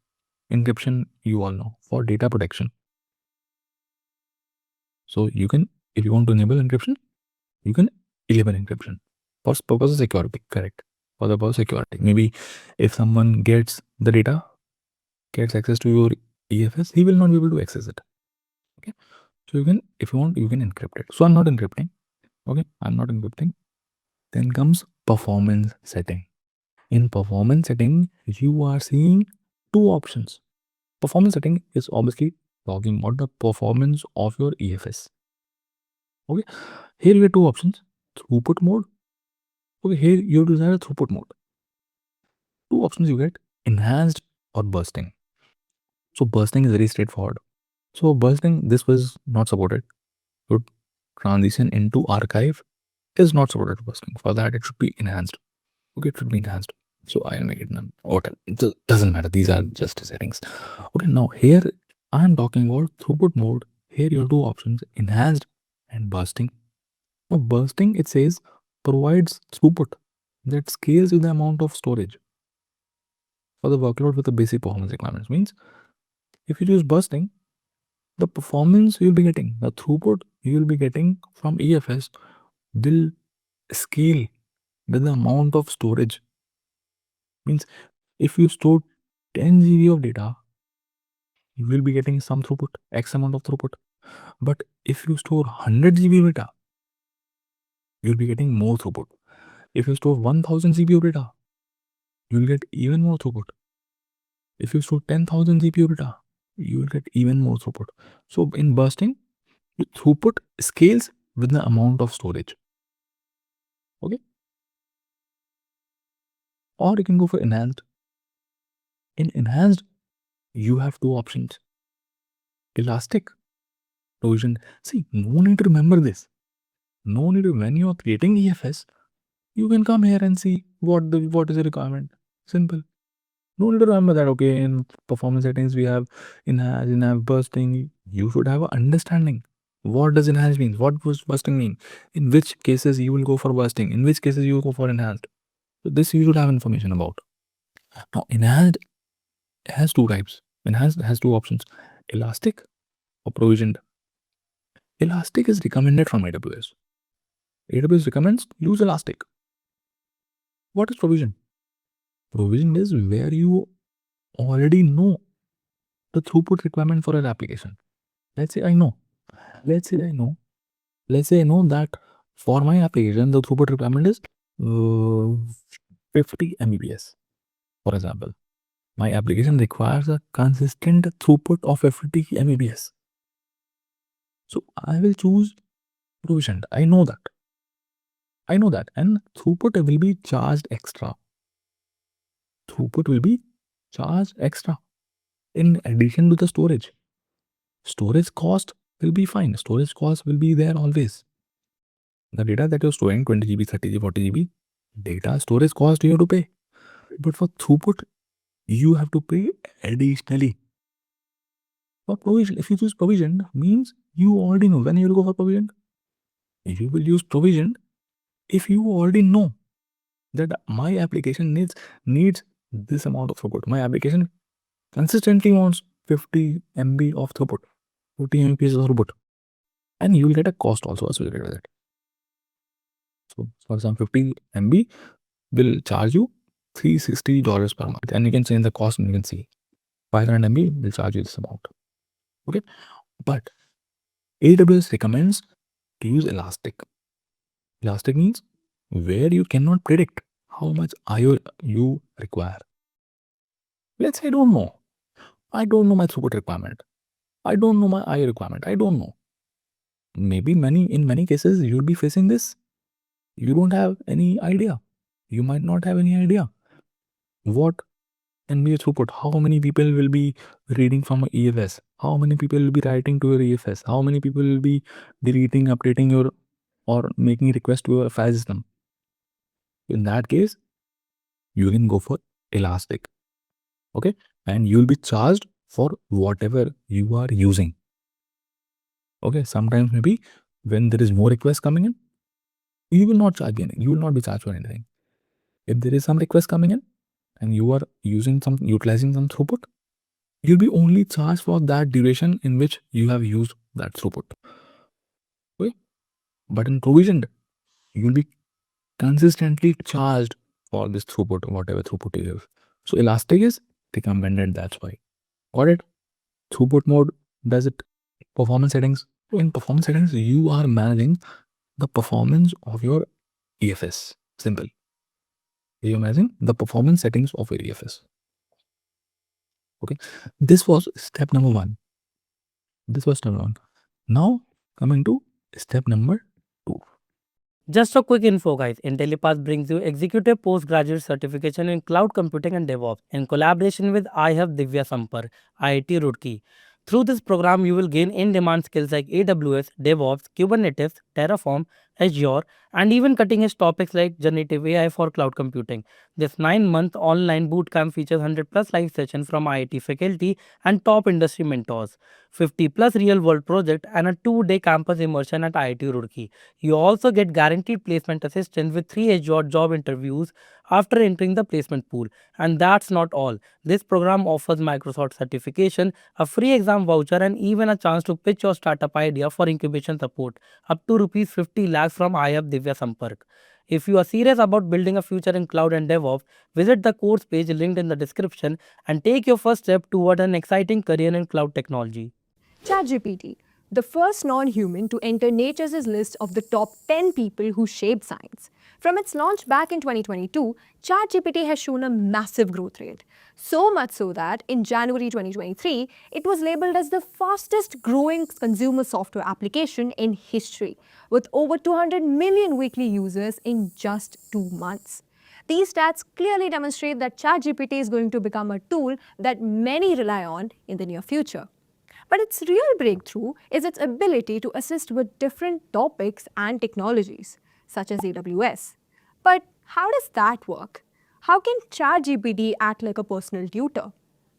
Encryption you all know for data protection. So you can, if you want to enable encryption, you can enable encryption for purpose of security, correct? For the purpose of security. Maybe if someone gets the data, gets access to your EFS, he will not be able to access it. Okay. So you can, if you want, you can encrypt it. So I'm not encrypting. Okay. I'm not encrypting. Then comes performance setting. In performance setting, you are seeing two options. Performance setting is obviously talking about the performance of your EFS. Okay. Here you get two options. Throughput mode. Okay. Here you desire throughput mode. Two options you get: enhanced or bursting. So bursting is very straightforward. So bursting, this was not supported. So transition into archive is not supported to bursting. For that, it should be enhanced. Okay, it should be enhanced. So I'll make it none. Okay, it doesn't matter. These are just settings. Okay, now here I'm talking about throughput mode. Here you have two options: enhanced and bursting. Now bursting, it says, provides throughput that scales with the amount of storage for the workload with the basic performance requirements. Means if you use bursting, the performance you'll be getting, the throughput you'll be getting from EFS will scale with the amount of storage. Means if you store 10 GB of data, you will be getting some throughput, X amount of throughput. But if you store 100 GB data, you'll be getting more throughput. If you store 1000 GB of data, you'll get even more throughput. If you store 10,000 GB of data, you will get even more throughput. So in bursting, the throughput scales with the amount of storage. Okay. Or you can go for enhanced. In enhanced, you have two options: elastic, provision. See, no need to remember this. No need to, when you are creating EFS, you can come here and see what is the requirement. Simple. No need to remember that, okay, in performance settings we have enhanced, bursting. You should have an understanding. What does enhanced mean? What does bursting mean? In which cases you will go for bursting? In which cases you will go for enhanced? So this you should have information about. Now enhanced has two types. Enhanced has two options: elastic or provisioned. Elastic is recommended from AWS. AWS recommends use elastic. What is provision? Provision is where you already know the throughput requirement for an application. Let's say I know. Let's say I know. Let's say I know that for my application the throughput requirement is 50 Mbps. For example, my application requires a consistent throughput of 50 Mbps. So I will choose provisioned. I know that. And throughput will be charged extra. Throughput will be charged extra in addition to the storage. Storage cost will be fine. Storage cost will be there always. The data that you're storing, 20 GB, 30 GB, 40 GB, data storage cost you have to pay. But for throughput, you have to pay additionally. For provision, if you choose provision, means you already know when you will go for provision. You will use provision if you already know that my application needs this amount of throughput. My application consistently wants 50 MB of throughput, 40 Mbps of throughput, and you will get a cost also associated with it. So for example, 50 MB will charge you $360 per month, and you can change the cost and you can see 500 MB will charge you this amount. Okay, but AWS recommends to use elastic. Elastic means where you cannot predict how much IO you require. Let's say I don't know. I don't know my throughput requirement. I don't know my IO requirement. I don't know. Maybe in many cases you'll be facing this. You don't have any idea. You might not have any idea what can be a throughput. How many people will be reading from a EFS? How many people will be writing to your EFS? How many people will be deleting, updating your or making request to your file system? In that case, you can go for Elastic. Okay, and you'll be charged for whatever you are using. Okay, sometimes maybe when there is more requests coming in, you will not charge anything. You will not be charged for anything. If there is some request coming in and you are utilizing some throughput, you'll be only charged for that duration in which you have used that throughput. Okay, but in provisioned, you'll be consistently charged for this throughput, whatever throughput you have. So Elastic is recommended. That's why. Got it? Throughput mode does it. Performance settings. So in performance settings, you are managing the performance of your EFS. Simple. You're managing the performance settings of your EFS. Okay. This was step number 1. This was step 1. Now coming to step number 2. Just a quick info, guys. Intellipaat brings you executive postgraduate certification in cloud computing and DevOps in collaboration with I have Divya Sampar, IIT Roorkee. Through this program, you will gain in-demand skills like AWS, DevOps, Kubernetes, Terraform, Azure, and even cutting-edge topics like generative AI for cloud computing. This 9-month online bootcamp features 100+ live sessions from IIT faculty and top industry mentors, 50+ real-world projects, and a 2-day campus immersion at IIT Roorkee. You also get guaranteed placement assistance with 3 Azure job interviews after entering the placement pool. And that's not all. This program offers Microsoft certification, a free exam voucher, and even a chance to pitch your startup idea for incubation support, up to rupees 50 lakhs from IAP Divya Sampark. If you are serious about building a future in cloud and DevOps, visit the course page linked in the description and take your first step toward an exciting career in cloud technology. ChatGPT, the first non-human to enter Nature's list of the top 10 people who shaped science. From its launch back in 2022, ChatGPT has shown a massive growth rate. So much so that in January 2023, it was labeled as the fastest growing consumer software application in history, with over 200 million weekly users in just 2 months. These stats clearly demonstrate that ChatGPT is going to become a tool that many rely on in the near future. But its real breakthrough is its ability to assist with different topics and technologies, such as AWS. But how does that work? How can ChatGPT act like a personal tutor?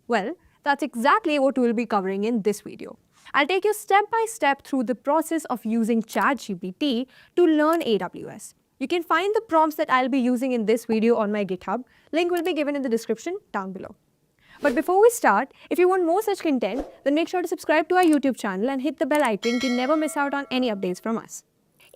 Well, that's exactly what we'll be covering in this video. I'll take you step by step through the process of using ChatGPT to learn AWS. You can find the prompts that I'll be using in this video on my GitHub. Link will be given in the description down below. But before we start, if you want more such content, then make sure to subscribe to our YouTube channel and hit the bell icon to never miss out on any updates from us.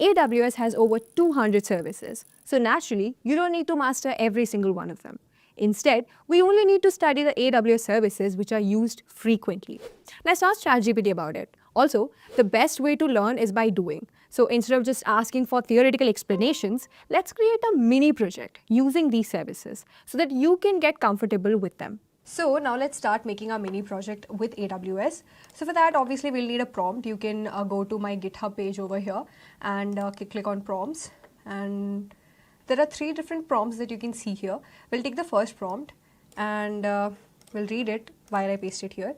AWS has over 200 services, so naturally, you don't need to master every single one of them. Instead, we only need to study the AWS services which are used frequently. Let's ask ChatGPT about it. Also, the best way to learn is by doing. So instead of just asking for theoretical explanations, let's create a mini project using these services so that you can get comfortable with them. So now let's start making our mini project with AWS. So for that, obviously we'll need a prompt. You can go to my GitHub page over here and click on prompts. And there are 3 different prompts that you can see here. We'll take the first prompt and we'll read it while I paste it here.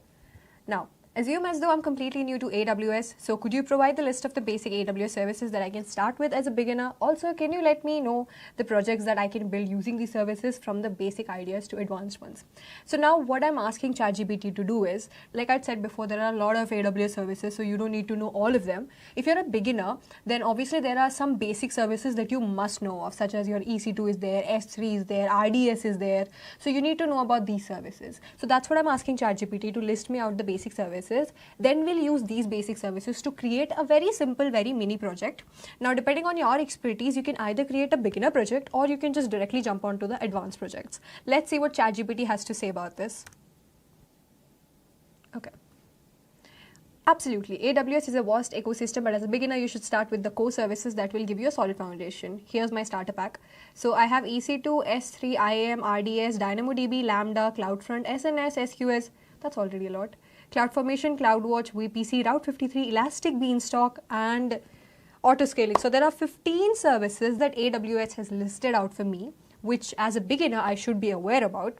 Now, assume as though I'm completely new to AWS, so could you provide the list of the basic AWS services that I can start with as a beginner? Also, can you let me know the projects that I can build using these services from the basic ideas to advanced ones? So now what I'm asking ChatGPT to do is, like I said before, there are a lot of AWS services, so you don't need to know all of them. If you're a beginner, then obviously there are some basic services that you must know of, such as your EC2 is there, S3 is there, RDS is there. So you need to know about these services. So that's what I'm asking ChatGPT to list me out the basic services. Then we'll use these basic services to create a very simple, very mini project. Now, depending on your expertise, you can either create a beginner project or you can just directly jump onto the advanced projects. Let's see what ChatGPT has to say about this. Okay. Absolutely. AWS is a vast ecosystem, but as a beginner, you should start with the core services that will give you a solid foundation. Here's my starter pack. So I have EC2, S3, IAM, RDS, DynamoDB, Lambda, CloudFront, SNS, SQS. That's already a lot. CloudFormation, CloudWatch, VPC, Route 53, Elastic Beanstalk, and autoscaling. So there are 15 services that AWS has listed out for me, which as a beginner, I should be aware about.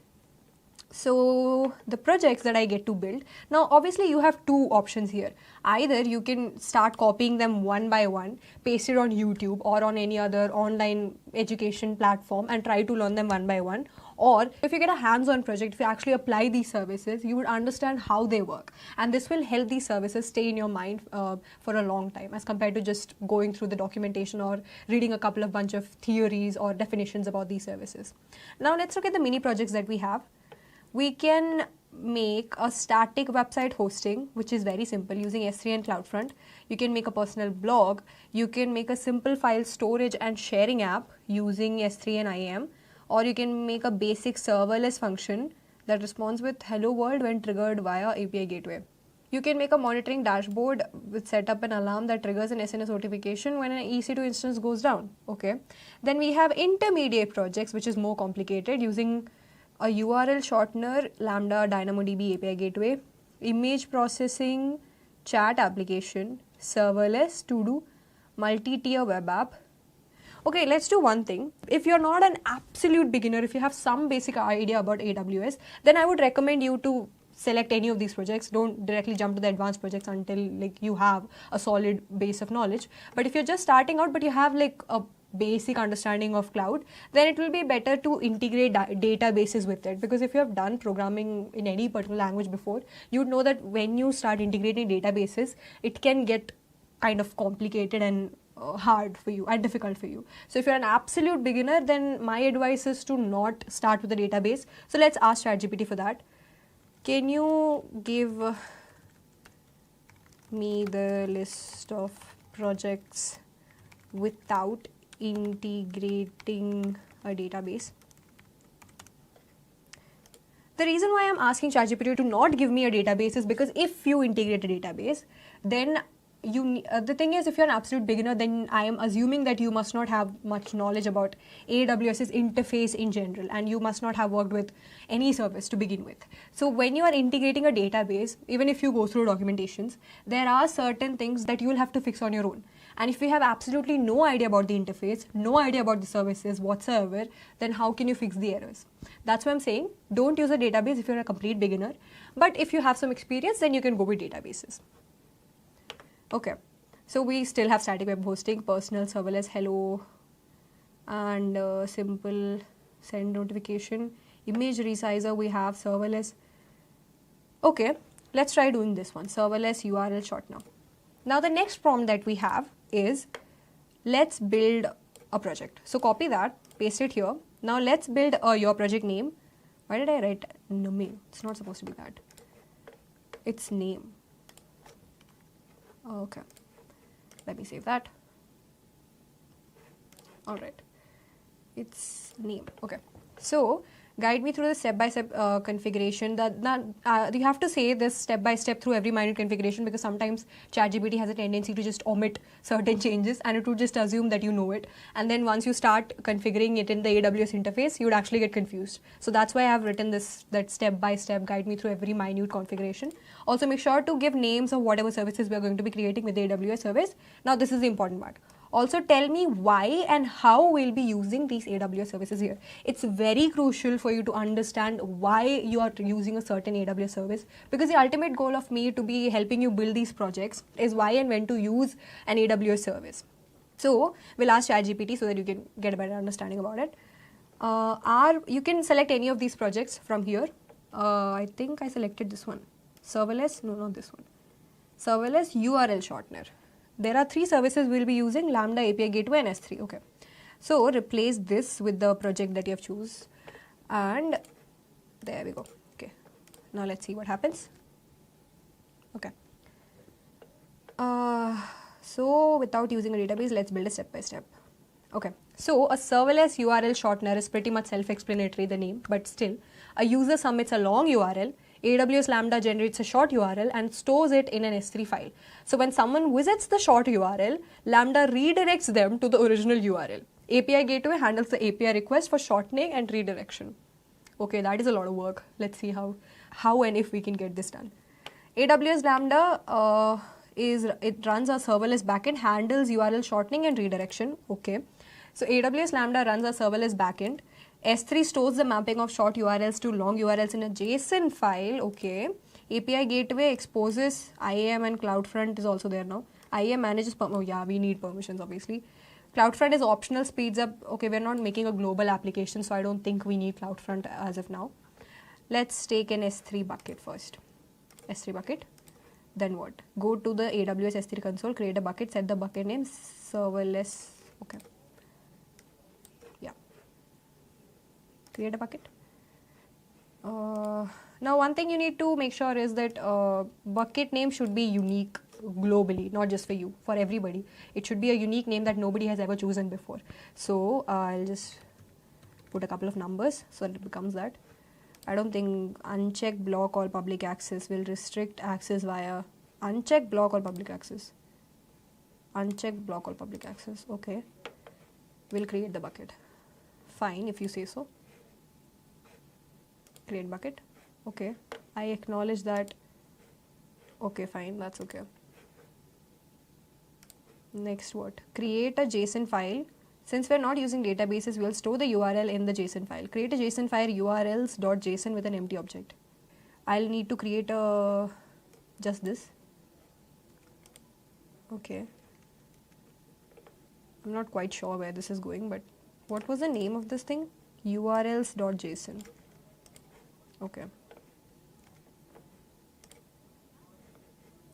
So the projects that I get to build, now obviously you have two options here. Either you can start copying them one by one, paste it on YouTube or on any other online education platform and try to learn them one by one. Or if you get a hands-on project, if you actually apply these services, you would understand how they work. And this will help these services stay in your mind for a long time as compared to just going through the documentation or reading a couple of bunch of theories or definitions about these services. Now let's look at the mini projects that we have. We can make a static website hosting, which is very simple using S3 and CloudFront. You can make a personal blog. You can make a simple file storage and sharing app using S3 and IAM. Or you can make a basic serverless function that responds with hello world when triggered via API gateway. You can make a monitoring dashboard with set up an alarm that triggers an SNS notification when an EC2 instance goes down. Okay. Then we have intermediate projects, which is more complicated, using a URL shortener, Lambda, DynamoDB API gateway, image processing, chat application, serverless, to-do, multi-tier web app. Okay, let's do one thing. If you're not an absolute beginner, if you have some basic idea about AWS, then I would recommend you to select any of these projects. Don't directly jump to the advanced projects until you have a solid base of knowledge. But if you're just starting out but you have a basic understanding of cloud, then it will be better to integrate databases with it, because if you have done programming in any particular language before, you'd know that when you start integrating databases, it can get kind of complicated and hard for you and difficult for you. So if you're an absolute beginner, then my advice is to not start with a database. So let's ask ChatGPT for that. Can you give me the list of projects without integrating a database? The reason why I'm asking ChatGPT to not give me a database is because if you integrate a database, then the thing is, if you're an absolute beginner, then I am assuming that you must not have much knowledge about AWS's interface in general, and you must not have worked with any service to begin with. So when you are integrating a database, even if you go through documentations, there are certain things that you will have to fix on your own. And if you have absolutely no idea about the interface, no idea about the services whatsoever, then how can you fix the errors? That's why I'm saying don't use a database if you're a complete beginner. But if you have some experience, then you can go with databases. Okay, so we still have static web hosting, personal, serverless, hello, and simple send notification. Image resizer, we have serverless. Okay, let's try doing this one, serverless URL shortener. Now the next prompt that we have is, let's build a project. So copy that, paste it here. Now let's build your project name. Why did I write name? It's not supposed to be that. It's name. Okay, let me save that. All right, it's name. Okay, so guide me through the step-by-step configuration. You have to say this step-by-step through every minute configuration, because sometimes ChatGPT has a tendency to just omit certain changes and it would just assume that you know it. And then once you start configuring it in the AWS interface, you would actually get confused. So that's why I have written that step-by-step guide me through every minute configuration. Also make sure to give names of whatever services we are going to be creating with the AWS service. Now this is the important part. Also tell me why and how we'll be using these AWS services here. It's very crucial for you to understand why you are using a certain AWS service, because the ultimate goal of me to be helping you build these projects is why and when to use an AWS service. So we'll ask ChatGPT so that you can get a better understanding about it. You can select any of these projects from here. I think I selected this one. Serverless, no, not this one. Serverless URL shortener. There are 3 services we'll be using, Lambda, API Gateway and S3. Okay. So replace this with the project that you have choose. And there we go. Okay. Now let's see what happens. Okay. So without using a database, let's build a step-by-step. Okay. So a serverless URL shortener is pretty much self-explanatory, the name, but still, a user submits a long URL. AWS Lambda generates a short URL and stores it in an S3 file. So when someone visits the short URL, Lambda redirects them to the original URL. API Gateway handles the API request for shortening and redirection. Okay, that is a lot of work. Let's see how and if we can get this done. AWS Lambda it runs a serverless backend, handles URL shortening and redirection. Okay, so AWS Lambda runs a serverless backend. S3 stores the mapping of short URLs to long URLs in a JSON file. Okay, API Gateway exposes IAM, and CloudFront is also there now. IAM manages oh yeah, we need permissions obviously. CloudFront is optional, speeds up. Okay, we're not making a global application, so I don't think we need CloudFront as of now. Let's take an S3 bucket first. S3 bucket. Then what? Go to the AWS S3 console, create a bucket, set the bucket name serverless. Okay. Yeah. Create a bucket. Now one thing you need to make sure is that bucket name should be unique globally, not just for you, for everybody. It should be a unique name that nobody has ever chosen before. So I'll just put a couple of numbers so that it becomes that. I don't think uncheck block all public access will restrict access via uncheck block all public access. Uncheck block all public access. Okay. We'll create the bucket. Fine, if you say so. Create bucket. Okay. I acknowledge that. Okay, fine. That's okay. Next what? Create a JSON file. Since we're not using databases, we'll store the URL in the JSON file. Create a JSON file urls.json with an empty object. I'll need to create just this. Okay. I'm not quite sure where this is going, but what was the name of this thing? urls.json. Okay.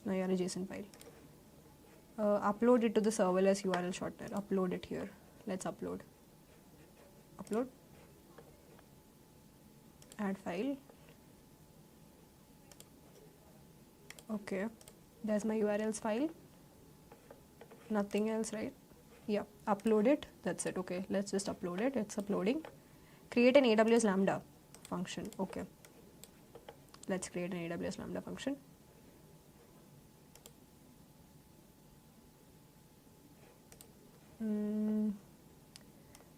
Now you're a JSON file. Upload it to the serverless URL shortener. Upload it here. Let's upload. Upload. Add file. Okay. There's my URLs file. Nothing else, right? Yeah. Upload it. That's it. Okay. Let's just upload it. It's uploading. Create an AWS Lambda function. Okay. Let's create an AWS Lambda function.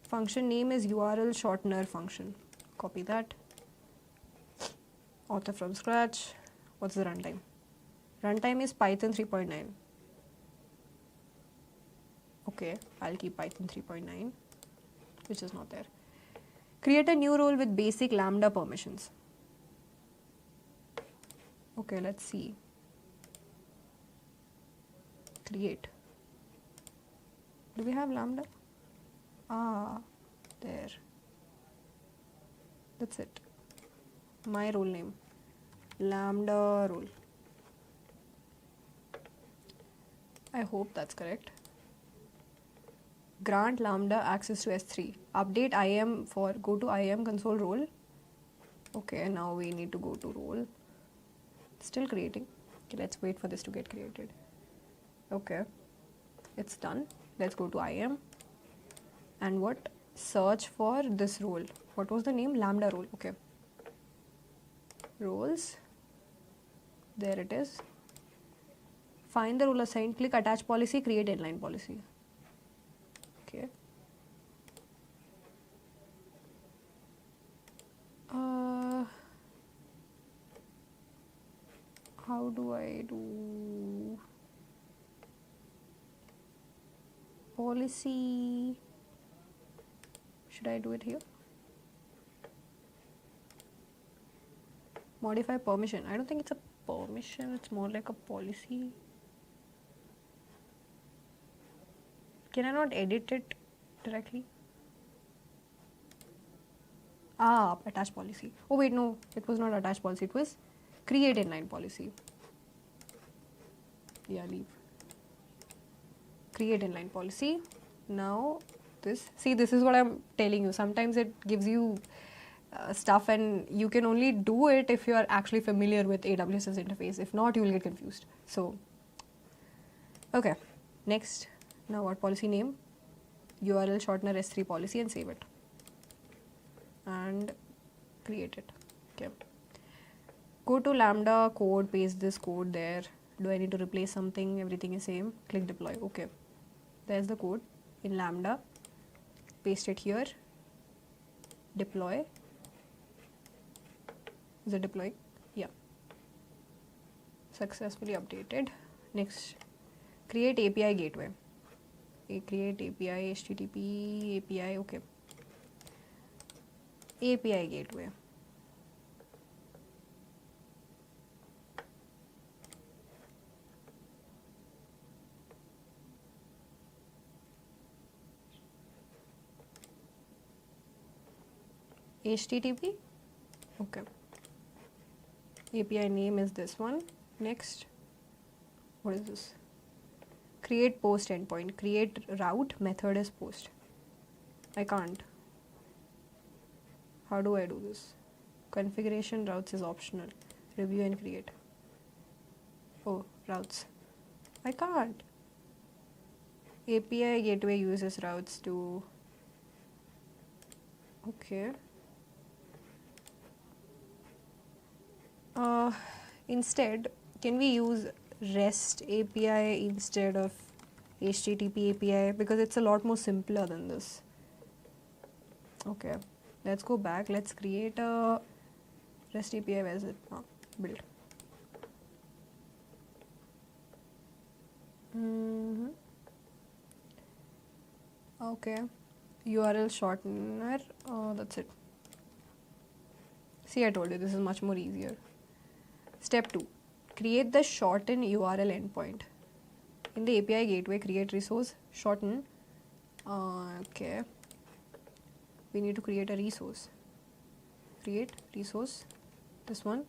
Function name is URL shortener function. Copy that. Author from scratch. What's the runtime? Runtime is Python 3.9. Okay, I'll keep Python 3.9, which is not there. Create a new role with basic Lambda permissions. Okay, let's see. Create. Do we have Lambda? Ah, there. That's it. My role name. Lambda role. I hope that's correct. Grant Lambda access to S3. Update IAM for go to IAM console role. Okay, now we need to go to role. Still creating. Okay, let's wait for this to get created. Okay, it's done. Let's go to IAM. And what? Search for this role. What was the name? Lambda role. Okay. Roles. There it is. Find the role assigned. Click attach policy. Create inline policy. Okay. How do I do policy? Should I do it here? Modify permission. I don't think it's a permission, it's more like a policy. Can I not edit it directly? Ah, attach policy. Oh wait, no, it was not attach policy, it was create inline policy. Yeah, leave. Create inline policy. Now this, see, this is what I'm telling you. Sometimes it gives you stuff and you can only do it if you are actually familiar with AWS's interface. If not, you will get confused. So, okay, next. Now what policy name? URL shortener S3 policy, and save it. And create it. Okay. Go to Lambda code, paste this code there. Do I need to replace something? Everything is same. Click deploy. Okay. There's the code in Lambda. Paste it here. Deploy. Is it deploying? Yeah. Successfully updated. Next, create API gateway. Create API, HTTP, API, okay. API gateway. HTTP, okay. API name is this one. Next, what is this? Create post endpoint. Create route method is post. I can't. How do I do this? Configuration routes is optional. Review and create. Oh, routes. I can't. API gateway uses routes to. Okay. Instead, can we use REST API instead of HTTP API, because it's a lot more simpler than this. Okay, let's go back. Let's create a REST API. Where is it? Build. Okay, URL shortener. That's it. See, I told you this is much more easier. Step 2. Create the shorten URL endpoint. In the API gateway, create resource, shorten. Okay. We need to create a resource. Create resource. This one.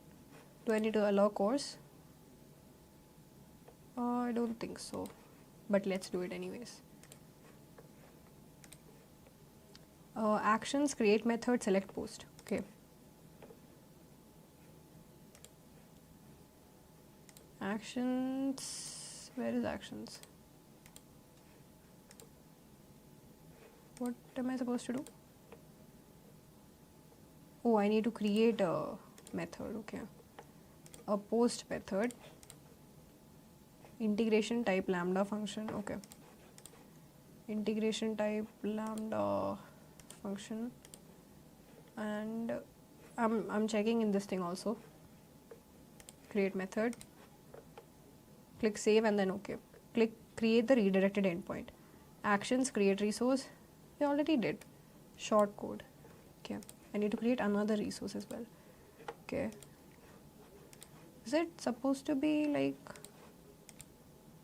Do I need to allow course? I don't think so. But let's do it anyways. Actions, create method, select post. Okay. Actions, where is actions? What am I supposed to do? Oh, I need to create a method, okay. A post method. Integration type lambda function, okay. Integration type lambda function. And I'm checking in this thing also. Create method. Click save and then okay. Click create the redirected endpoint. Actions, create resource. We already did. Short code. Okay. I need to create another resource as well. Okay. Is it supposed to be like?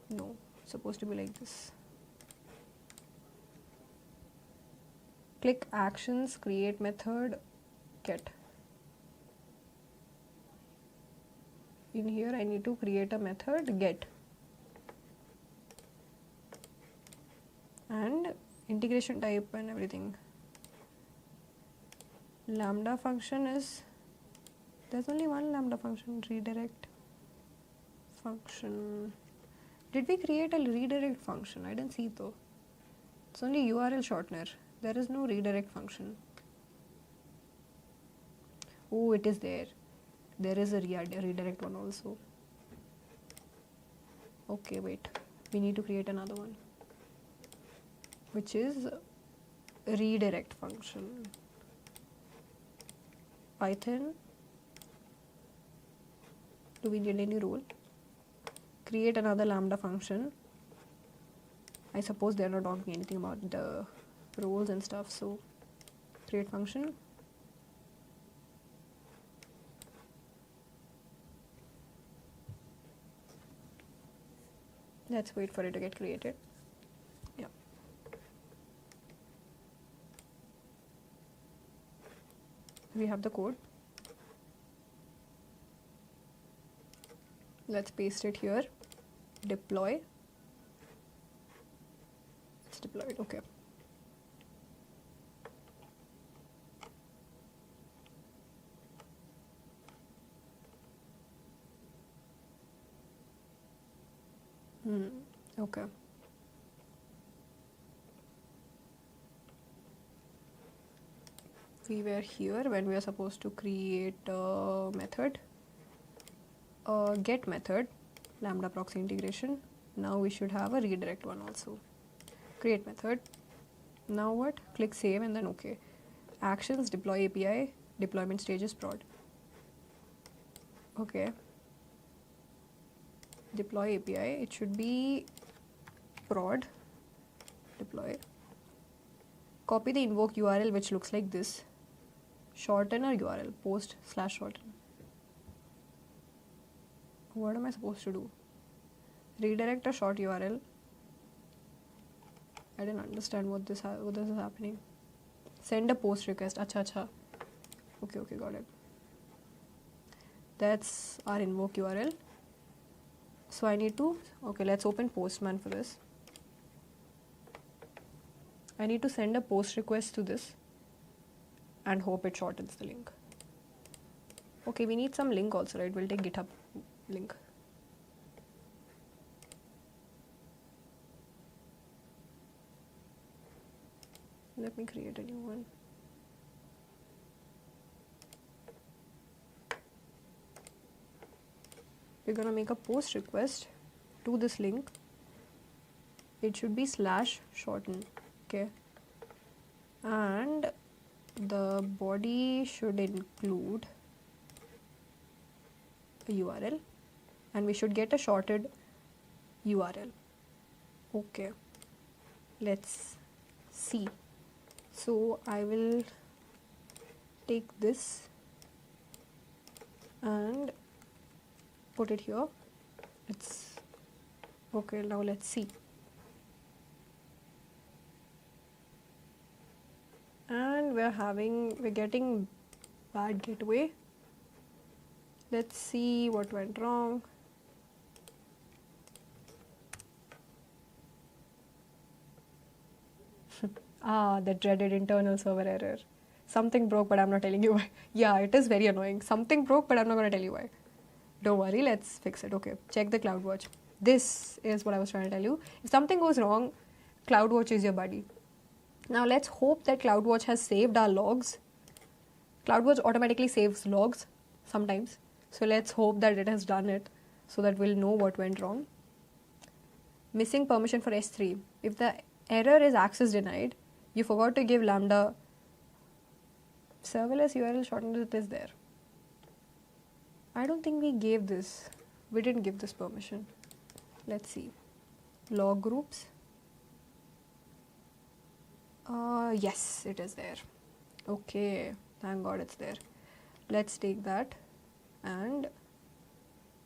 No. It's supposed to be like this. Click actions, create method, get. In here I need to create a method get. And integration type and everything. Lambda function is, there's only one lambda function, redirect function. Did we create a redirect function? I didn't see it though. It's only URL shortener. There is no redirect function. Oh, it is there. There is a redirect one also. Okay, wait. We need to create another one, which is redirect function. Python. Do we need any role? Create another lambda function. I suppose they're not talking anything about the roles and stuff, so create function. Let's wait for it to get created. Yeah. We have the code. Let's paste it here. Deploy. It's deployed. Okay. Okay. We were here when we are supposed to create a method. get method, lambda proxy integration. Now we should have a redirect one also. Create method. Now what? Click save and then OK. Actions, deploy API, deployment stages, prod. Okay. Deploy API, it should be prod, deploy. Copy the invoke URL which looks like this. Shorten our URL, post/shorten. What am I supposed to do? Redirect a short URL. I didn't understand what this is happening. Send a post request. Acha. Okay, got it. That's our invoke URL. So I need to, let's open Postman for this. I need to send a post request to this and hope it shortens the link. Okay, we need some link also, right? We'll take GitHub link. Let me create a new one. We're gonna make a post request to this link. It should be /shorten, okay? And the body should include a URL and we should get a shorted URL. Okay, let's see. So I will take this and put it here. It's okay. Now let's see. And we're getting bad gateway. Let's see what went wrong. The dreaded internal server error. Something broke, but I'm not telling you why. Yeah, it is very annoying. Something broke, but I'm not going to tell you why. Don't worry, let's fix it. Okay, check the CloudWatch. This is what I was trying to tell you. If something goes wrong, CloudWatch is your buddy. Now let's hope that CloudWatch has saved our logs. CloudWatch automatically saves logs sometimes. So let's hope that it has done it so that we'll know what went wrong. Missing permission for S3. If the error is access denied, you forgot to give lambda serverless URL shortened, it is there. I don't think we gave this. We didn't give this permission. Let's see. Log groups. Yes, it is there. Okay, thank God it's there. Let's take that and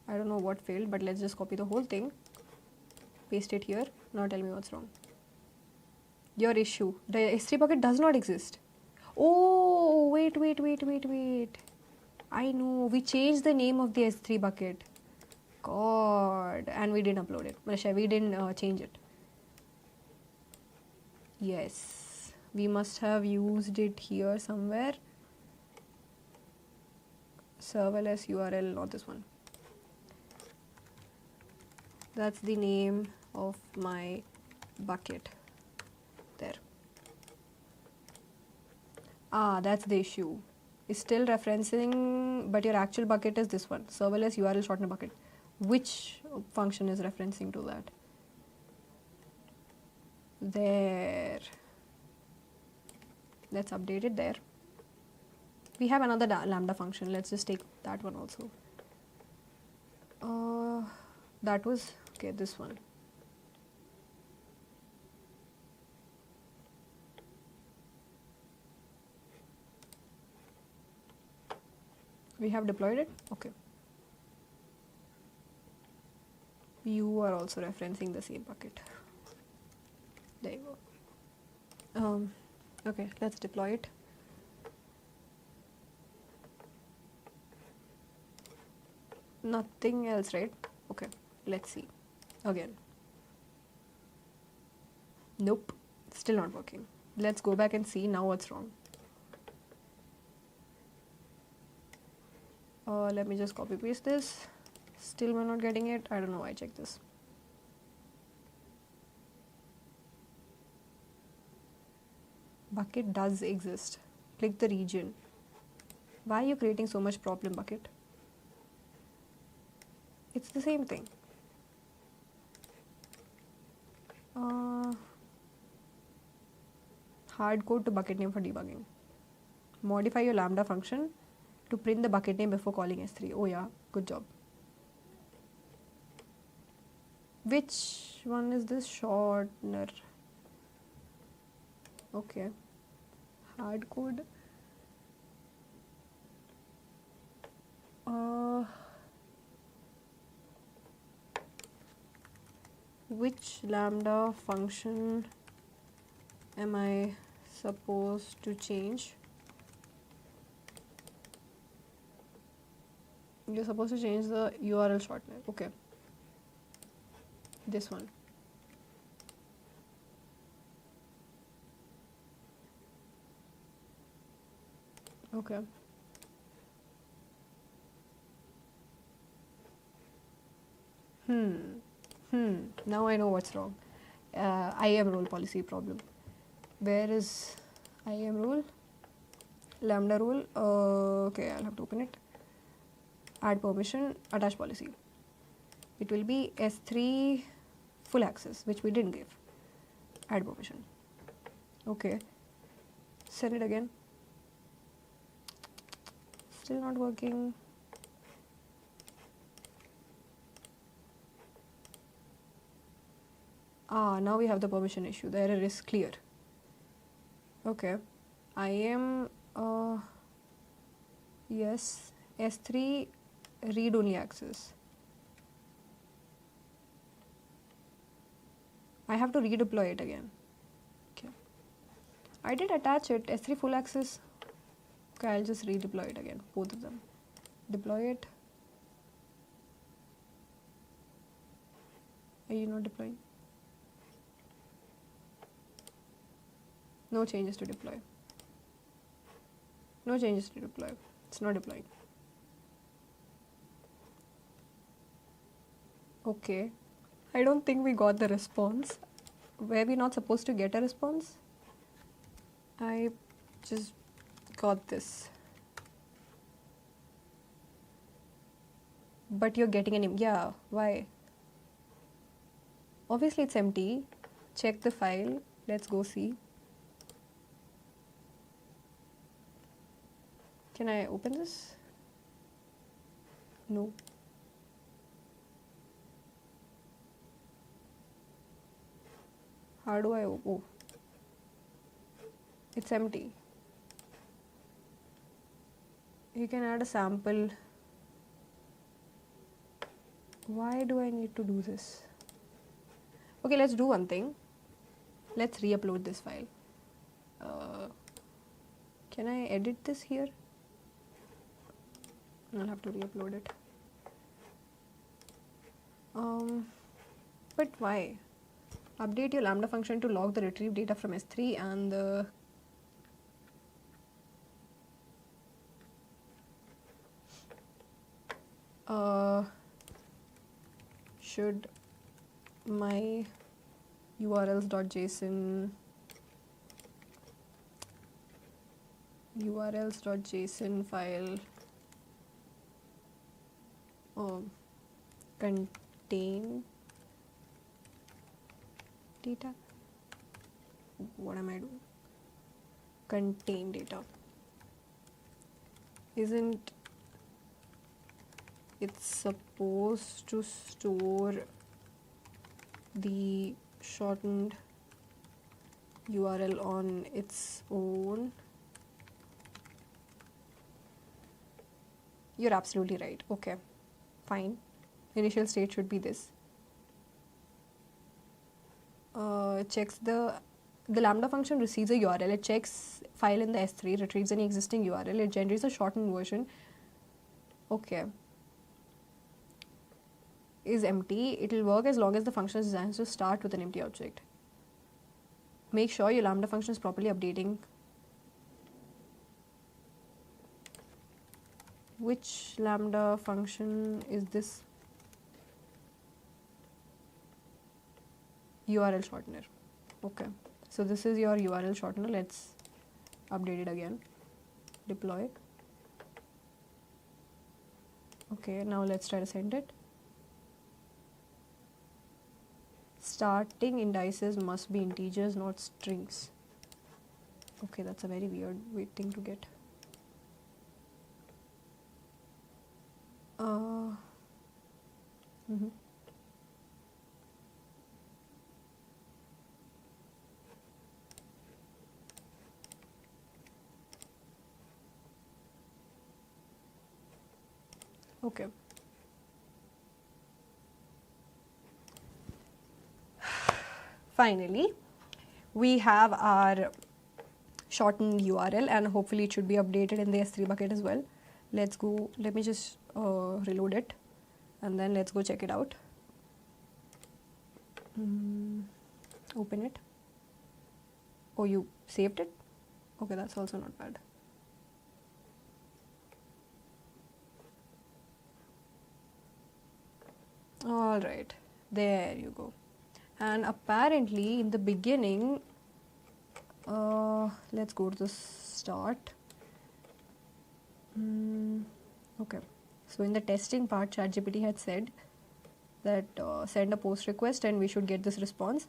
I don't know what failed, but let's just copy the whole thing. Paste it here. Now tell me what's wrong. Your issue. The S3 bucket does not exist. Oh, wait. I know. We changed the name of the S3 bucket. God. And we didn't upload it. We didn't change it. Yes. We must have used it here somewhere. Serverless URL, not this one. That's the name of my bucket. There. That's the issue. It's still referencing, but your actual bucket is this one. Serverless URL shortener bucket. Which function is referencing to that? There. Let's update it there. We have another lambda function. Let's just take that one also. That was, okay, this one. We have deployed it? Okay. You are also referencing the same bucket. There you go. Okay, let's deploy it. Nothing else, right? Okay, let's see. Again. Nope, still not working. Let's go back and see now what's wrong. Let me just copy paste this. Still we're not getting it. I don't know why. Check this. Bucket does exist. Click the region. Why are you creating so much problem, bucket? It's the same thing. Hard code to bucket name for debugging. Modify your Lambda function to print the bucket name before calling S3. Oh yeah, good job. Which one is this? Shortener. Okay. Hard code. Which Lambda function am I supposed to change? You're supposed to change the URL shortener. Okay. This one. Okay. Now I know what's wrong. IAM role policy problem. Where is IAM role? Lambda role. Okay, I'll have to open it. Add permission, attach policy. It will be S3 full access, which we didn't give. Add permission. Okay. Send it again. Still not working. Now we have the permission issue. The error is clear. Okay. I am yes, S3 read only access. I have to redeploy it again. Okay. I did attach it, S3 full access. Okay, I'll just redeploy it again, both of them. Deploy it. Are you not deploying? No changes to deploy. No changes to deploy. It's not deploying. Okay. I don't think we got the response. Were we not supposed to get a response? I just got this. But you're getting an yeah, why? Obviously it's empty. Check the file. Let's go see. Can I open this? No. How do I open? Oh. It's empty. You can add a sample. Why do I need to do this? Okay, let's do one thing. Let's re-upload this file. Can I edit this here? I'll have to re-upload it. But why? Update your Lambda function to log the retrieved data from S3 and the should my urls.json file contain data? What am I doing? Contain data. Isn't it supposed to store the shortened URL on its own? You're absolutely right. Okay, fine. Initial state should be this. Checks the Lambda function receives a URL. It checks file in the S3, retrieves any existing URL. It generates a shortened version. Okay. Is empty. It will work as long as the function is designed to start with an empty object. Make sure your Lambda function is properly updating. Which Lambda function is this? URL shortener. Okay, so this is your URL shortener. Let's update it again. Deploy. Okay, now let's try to send it. starting indices must be integers, not strings. Okay, that's a very weird thing to get. Okay. Finally, we have our shortened URL, and hopefully it should be updated in the S3 bucket as well. Let's go, let me just reload it, and then let's go check it out. Open it. Oh, you saved it? Okay, that's also not bad. All right, there you go. And apparently in the beginning, let's go to the start. Okay, so in the testing part, ChatGPT had said that send a post request and we should get this response,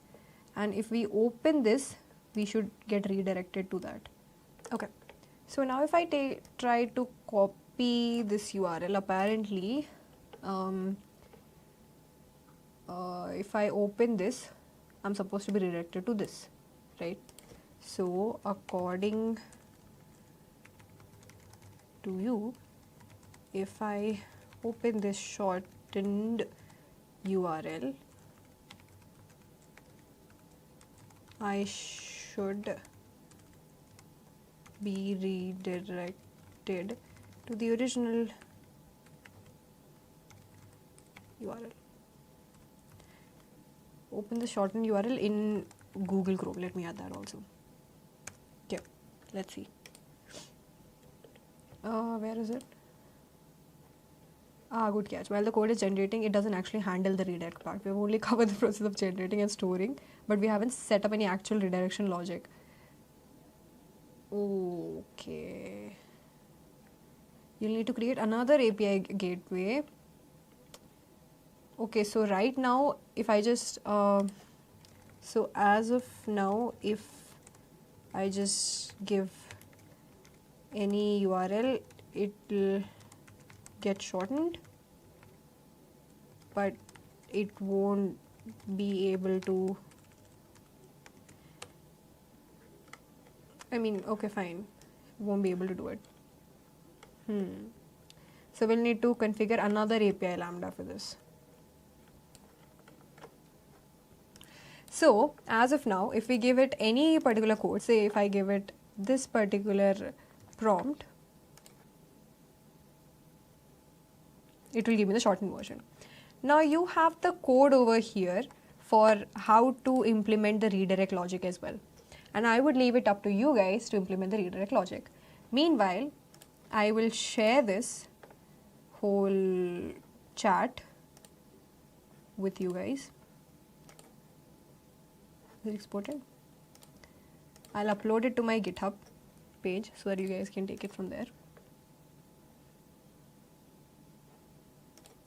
and if we open this, we should get redirected to that. Okay, so now if I try to copy this URL, apparently if I open this, I'm supposed to be redirected to this, right? So according to you, if I open this shortened URL, I should be redirected to the original URL. Open the shortened URL in Google Chrome. Let me add that also. Okay, let's see. Where is it? Good catch. While the code is generating, it doesn't actually handle the redirect part. We've only covered the process of generating and storing, but we haven't set up any actual redirection logic. Okay. You'll need to create another API gateway. Okay, so right now, if I just, so as of now, if I just give any URL, it will get shortened, but it won't be able to, I mean, okay, fine, won't be able to do it. So we'll need to configure another API lambda for this. So as of now, if we give it any particular code, say if I give it this particular prompt, it will give me the shortened version. Now you have the code over here for how to implement the redirect logic as well. And I would leave it up to you guys to implement the redirect logic. Meanwhile, I will share this whole chat with you guys. Is it exported? I'll upload it to my GitHub page so that you guys can take it from there.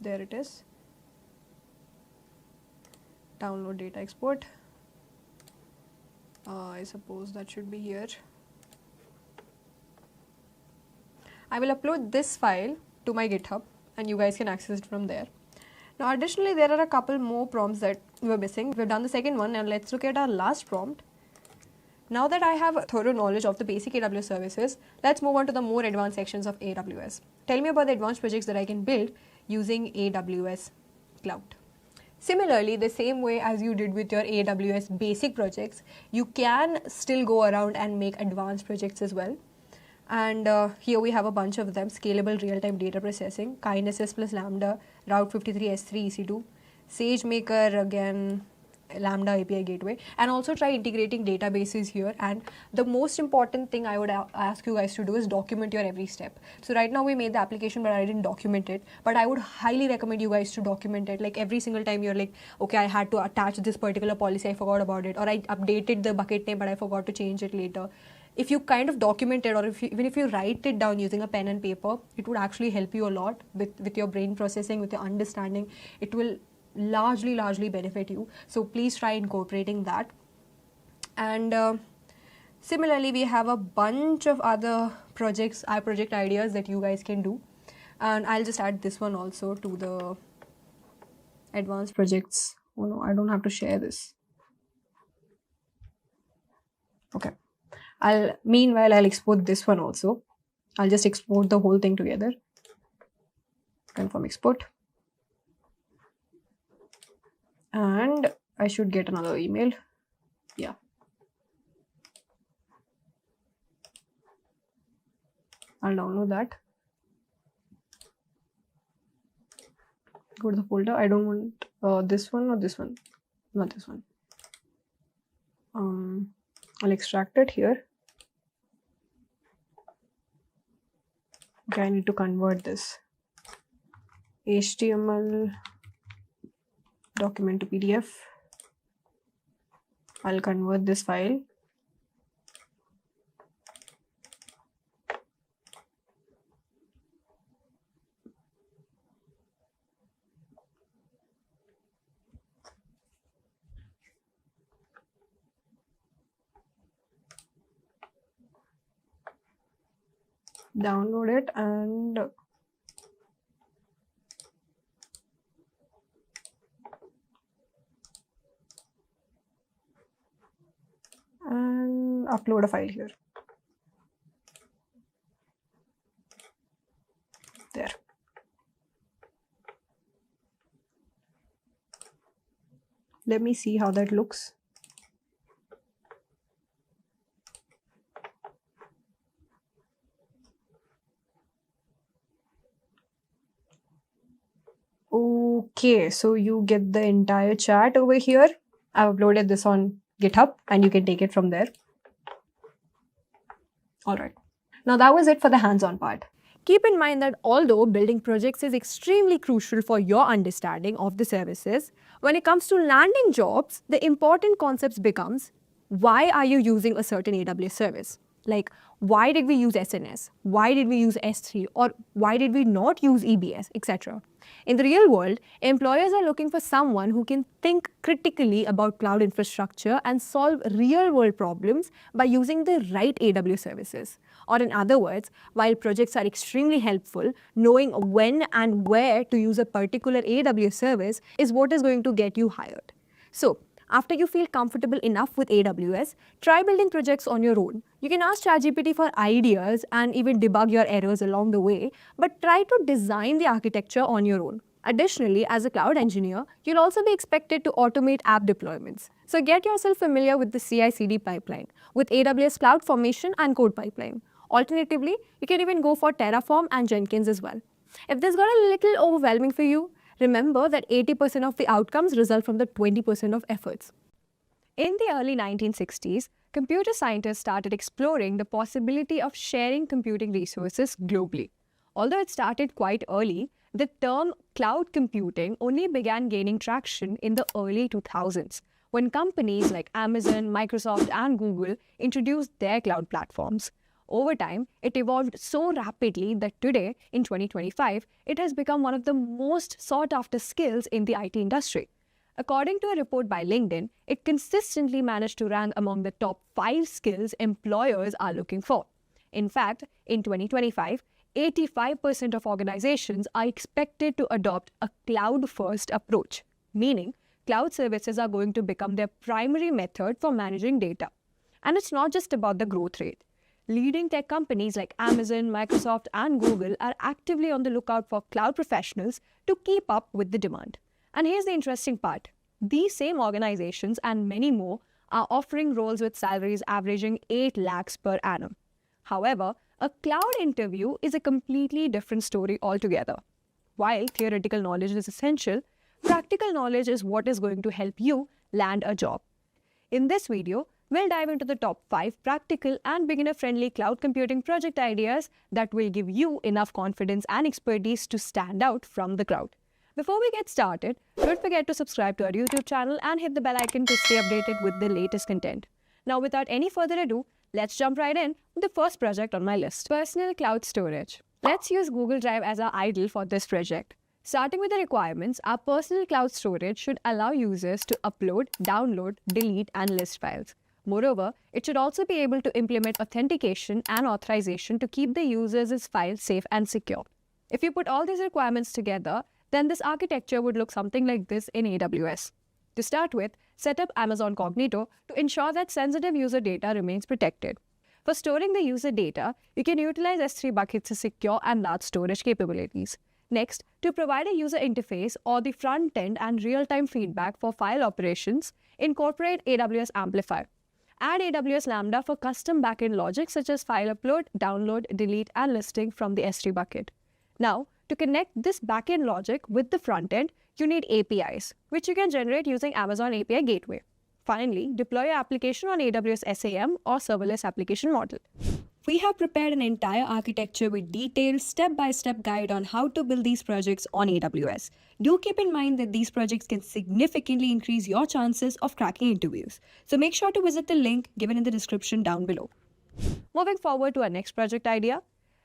There it is. Download data export. I suppose that should be here. I will upload this file to my GitHub and you guys can access it from there. Now additionally, there are a couple more prompts that we were missing. We've done the second one, and let's look at our last prompt. Now that I have a thorough knowledge of the basic AWS services, let's move on to the more advanced sections of AWS. Tell me about the advanced projects that I can build using AWS Cloud. Similarly, the same way as you did with your AWS basic projects, you can still go around and make advanced projects as well. And here we have a bunch of them: scalable real-time data processing, KindSS plus Lambda, Route 53 S3 EC2, SageMaker again, Lambda API gateway, and also try integrating databases here. And the most important thing I would ask you guys to do is document your every step. So right now we made the application, but I didn't document it. But I would highly recommend you guys to document it. Like every single time you're like, okay, I had to attach this particular policy, I forgot about it, or I updated the bucket name, but I forgot to change it later. If you kind of document it, or even if you write it down using a pen and paper, it would actually help you a lot with your brain processing, with your understanding. It will largely benefit you. So please try incorporating that. And similarly, we have a bunch of other project ideas that you guys can do, and I'll just add this one also to the advanced projects. Oh no, I don't have to share this. Okay. Meanwhile, I'll export this one also. I'll just export the whole thing together. Confirm export. And I should get another email. Yeah. I'll download that. Go to the folder. I don't want this one or this one. Not this one. I'll extract it here. Okay, I need to convert this HTML document to PDF. I'll convert this file. Download it and upload a file here. There. Let me see how that looks. Okay, so you get the entire chat over here. I've uploaded this on GitHub and you can take it from there. All right. Now that was it for the hands-on part. Keep in mind that although building projects is extremely crucial for your understanding of the services, when it comes to landing jobs, the important concepts becomes, why are you using a certain AWS service? Like, why did we use SNS? Why did we use S3? Or why did we not use EBS, etc.? In the real world, employers are looking for someone who can think critically about cloud infrastructure and solve real-world problems by using the right AWS services. Or in other words, while projects are extremely helpful, knowing when and where to use a particular AWS service is what is going to get you hired. So, after you feel comfortable enough with AWS, try building projects on your own. You can ask ChatGPT for ideas and even debug your errors along the way, but try to design the architecture on your own. Additionally, as a cloud engineer, you'll also be expected to automate app deployments. So get yourself familiar with the CI/CD pipeline, with AWS CloudFormation and Code Pipeline. Alternatively, you can even go for Terraform and Jenkins as well. If this got a little overwhelming for you, remember that 80% of the outcomes result from the 20% of efforts. In the early 1960s, computer scientists started exploring the possibility of sharing computing resources globally. Although it started quite early, the term cloud computing only began gaining traction in the early 2000s, when companies like Amazon, Microsoft, and Google introduced their cloud platforms. Over time, it evolved so rapidly that today, in 2025, it has become one of the most sought-after skills in the IT industry. According to a report by LinkedIn, it consistently managed to rank among the top 5 skills employers are looking for. In fact, in 2025, 85% of organizations are expected to adopt a cloud-first approach, meaning cloud services are going to become their primary method for managing data. And it's not just about the growth rate. Leading tech companies like Amazon, Microsoft, and Google are actively on the lookout for cloud professionals to keep up with the demand. And here's the interesting part. These same organizations and many more are offering roles with salaries averaging 8 lakhs per annum. However, a cloud interview is a completely different story altogether. While theoretical knowledge is essential, practical knowledge is what is going to help you land a job. In this video, we'll dive into the top 5 practical and beginner-friendly cloud computing project ideas that will give you enough confidence and expertise to stand out from the crowd. Before we get started, don't forget to subscribe to our YouTube channel and hit the bell icon to stay updated with the latest content. Now, without any further ado, let's jump right in with the first project on my list. Personal cloud storage. Let's use Google Drive as our idol for this project. Starting with the requirements, our personal cloud storage should allow users to upload, download, delete, and list files. Moreover, it should also be able to implement authentication and authorization to keep the user's files safe and secure. If you put all these requirements together, then this architecture would look something like this in AWS. To start with, set up Amazon Cognito to ensure that sensitive user data remains protected. For storing the user data, you can utilize S3 buckets to secure and large storage capabilities. Next, to provide a user interface or the front end and real-time feedback for file operations, incorporate AWS Amplify. Add AWS Lambda for custom backend logic such as file upload, download, delete, and listing from the S3 bucket. Now, to connect this backend logic with the front end, you need APIs, which you can generate using Amazon API Gateway. Finally, deploy your application on AWS SAM or Serverless Application Model. We have prepared an entire architecture with detailed step-by-step guide on how to build these projects on AWS. Do keep in mind that these projects can significantly increase your chances of cracking interviews. So make sure to visit the link given in the description down below. Moving forward to our next project idea,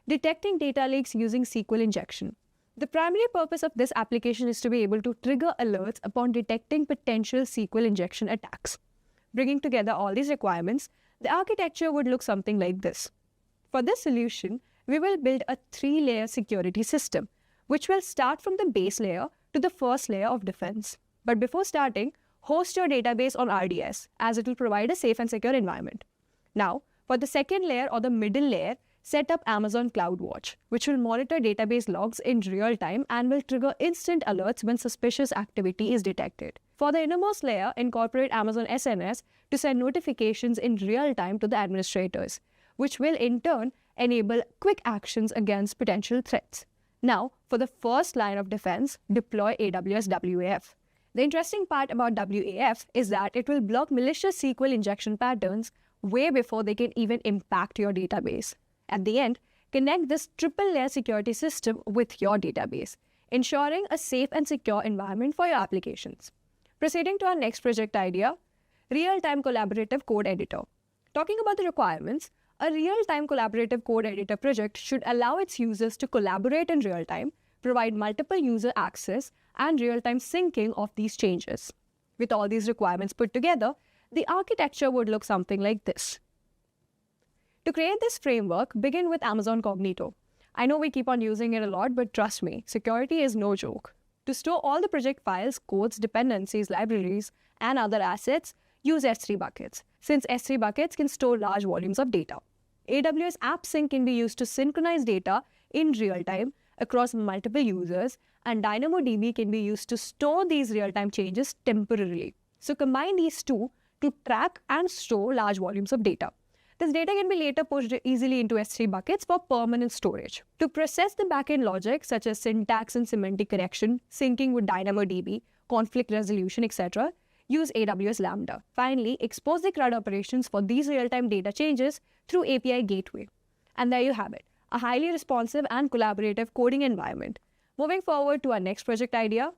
detecting data leaks using SQL injection. The primary purpose of this application is to be able to trigger alerts upon detecting potential SQL injection attacks. Bringing together all these requirements, the architecture would look something like this. For this solution, we will build a 3-layer security system, which will start from the base layer to the first layer of defense. But before starting, host your database on RDS, as it will provide a safe and secure environment. Now, for the second layer or the middle layer, set up Amazon CloudWatch, which will monitor database logs in real time and will trigger instant alerts when suspicious activity is detected. For the innermost layer, incorporate Amazon SNS to send notifications in real time to the administrators, which will in turn enable quick actions against potential threats. Now, for the first line of defense, deploy AWS WAF. The interesting part about WAF is that it will block malicious SQL injection patterns way before they can even impact your database. At the end, connect this triple-layer security system with your database, ensuring a safe and secure environment for your applications. Proceeding to our next project idea, real-time collaborative code editor. Talking about the requirements, a real-time collaborative code editor project should allow its users to collaborate in real time, provide multiple user access, and real-time syncing of these changes. With all these requirements put together, the architecture would look something like this. To create this framework, begin with Amazon Cognito. I know we keep on using it a lot, but trust me, security is no joke. To store all the project files, codes, dependencies, libraries, and other assets, use S3 buckets, since S3 buckets can store large volumes of data. AWS App Sync can be used to synchronize data in real time across multiple users, and DynamoDB can be used to store these real-time changes temporarily. So combine these two to track and store large volumes of data. This data can be later pushed easily into S3 buckets for permanent storage. To process the backend logic such as syntax and semantic correction, syncing with DynamoDB, conflict resolution, etc., use AWS Lambda. Finally, expose the CRUD operations for these real-time data changes through API Gateway. And there you have it, a highly responsive and collaborative coding environment. Moving forward to our next project idea,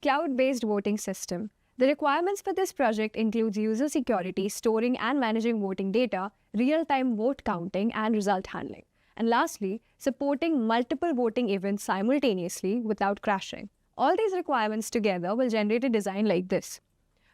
cloud-based voting system. The requirements for this project includes user security, storing and managing voting data, real-time vote counting, and result handling. And lastly, supporting multiple voting events simultaneously without crashing. All these requirements together will generate a design like this.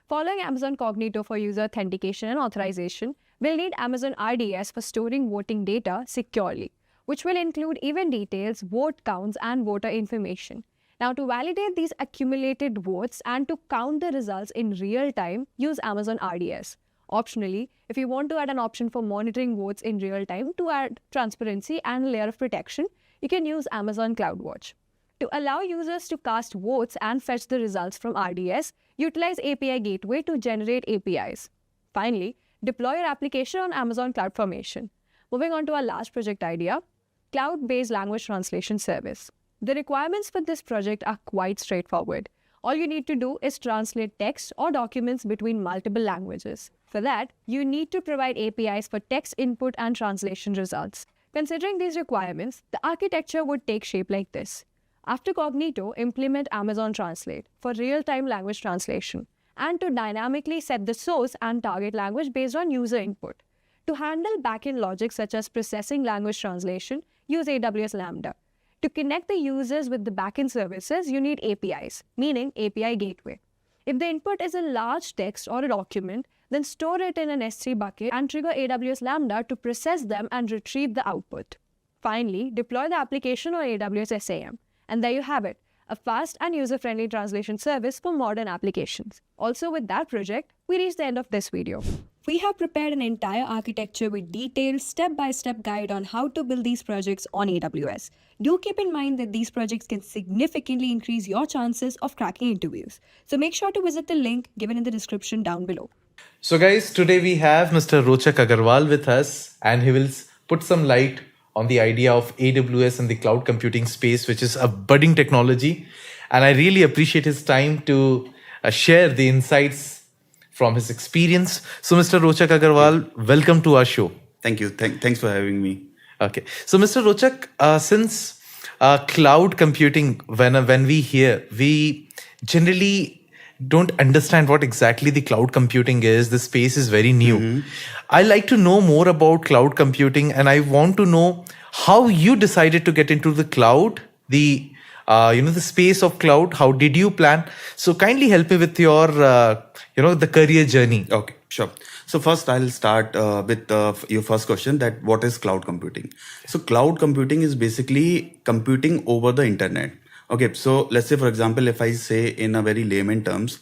Following Amazon Cognito for user authentication and authorization, we'll need Amazon RDS for storing voting data securely, which will include event details, vote counts, and voter information. Now, to validate these accumulated votes and to count the results in real time, use Amazon RDS. Optionally, if you want to add an option for monitoring votes in real time to add transparency and a layer of protection, you can use Amazon CloudWatch. To allow users to cast votes and fetch the results from RDS, utilize API Gateway to generate APIs. Finally, deploy your application on Amazon CloudFormation. Moving on to our last project idea, cloud-based language translation service. The requirements for this project are quite straightforward. All you need to do is translate text or documents between multiple languages. For that, you need to provide APIs for text input and translation results. Considering these requirements, the architecture would take shape like this. After Cognito, implement Amazon Translate for real-time language translation and to dynamically set the source and target language based on user input. To handle backend logic such as processing language translation, use AWS Lambda. To connect the users with the backend services, you need APIs, meaning API gateway. If the input is a large text or a document, then store it in an S3 bucket and trigger AWS Lambda to process them and retrieve the output. Finally, deploy the application on AWS SAM. And there you have it, a fast and user-friendly translation service for modern applications. Also, with that project, we reached the end of this video. We have prepared an entire architecture with detailed step-by-step guide on how to build these projects on AWS. Do keep in mind that these projects can significantly increase your chances of cracking interviews. So make sure to visit the link given in the description down below. So guys, today we have Mr. Rochak Agarwal with us, and he will put some light on the idea of AWS and the cloud computing space, which is a budding technology. And I really appreciate his time to share the insights from his experience. So Mr. Rochak Agarwal, welcome to our show. Thank you. Thanks for having me. Okay. So Mr. Rochak, since cloud computing, when we hear, we generally don't understand what exactly the cloud computing is. The space is very new. I like to know more about cloud computing, and I want to know how you decided to get into the cloud, the space of cloud. How did you plan? So kindly help me with your the career journey. Okay, sure. So first I'll start with your first question, that what is cloud computing? So cloud computing is basically computing over the internet. Okay, so let's say, for example, if I say in a very layman terms,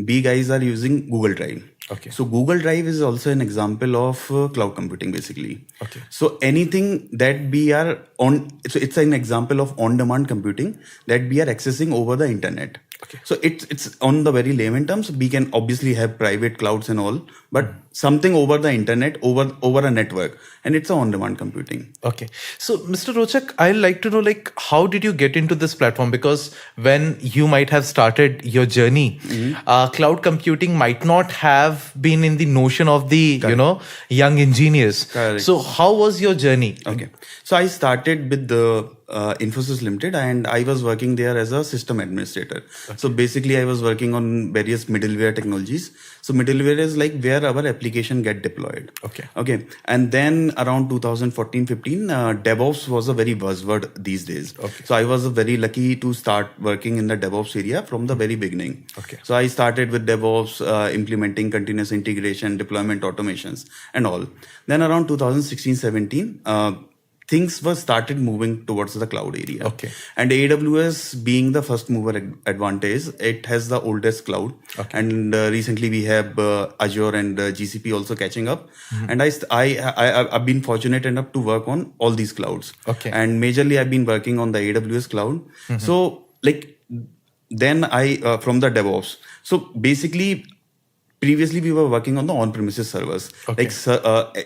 B guys are using Google Drive. Okay. So Google Drive is also an example of cloud computing, basically. Okay. So anything that we are on, so it's an example of on-demand computing that we are accessing over the internet. Okay. So it's on the very layman terms. We can obviously have private clouds and all, but something over the internet, over a network, and it's on-demand computing. Okay. So Mr. Rochak, I'd like to know, how did you get into this platform? Because when you might have started your journey, cloud computing might not have been in the notion of the, young engineers. Correct. So how was your journey? Okay. So I started with the Infosys Limited, and I was working there as a system administrator. Okay. So basically I was working on various middleware technologies. So middleware is like where our application get deployed. Okay. Okay. And then around 2014-15, DevOps was a very buzzword these days. Okay. So I was very lucky to start working in the DevOps area from the very beginning. Okay. So I started with DevOps, implementing continuous integration, deployment automations and all. Then around 2016-17, things were started moving towards the cloud area. Okay. And AWS being the first mover advantage, it has the oldest cloud. Okay. And recently we have Azure and GCP also catching up. And I've been fortunate enough to work on all these clouds. Okay. And majorly I've been working on the AWS cloud. So then from the DevOps. So basically, previously, we were working on the on-premises servers. Okay.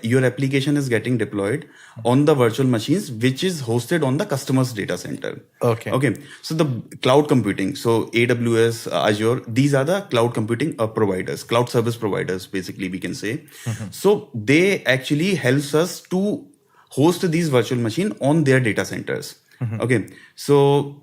Your application is getting deployed on the virtual machines, which is hosted on the customer's data center. Okay. Okay. So the cloud computing, so AWS, Azure, these are the cloud computing providers, cloud service providers, basically we can say. So they actually helps us to host these virtual machines on their data centers. Okay. So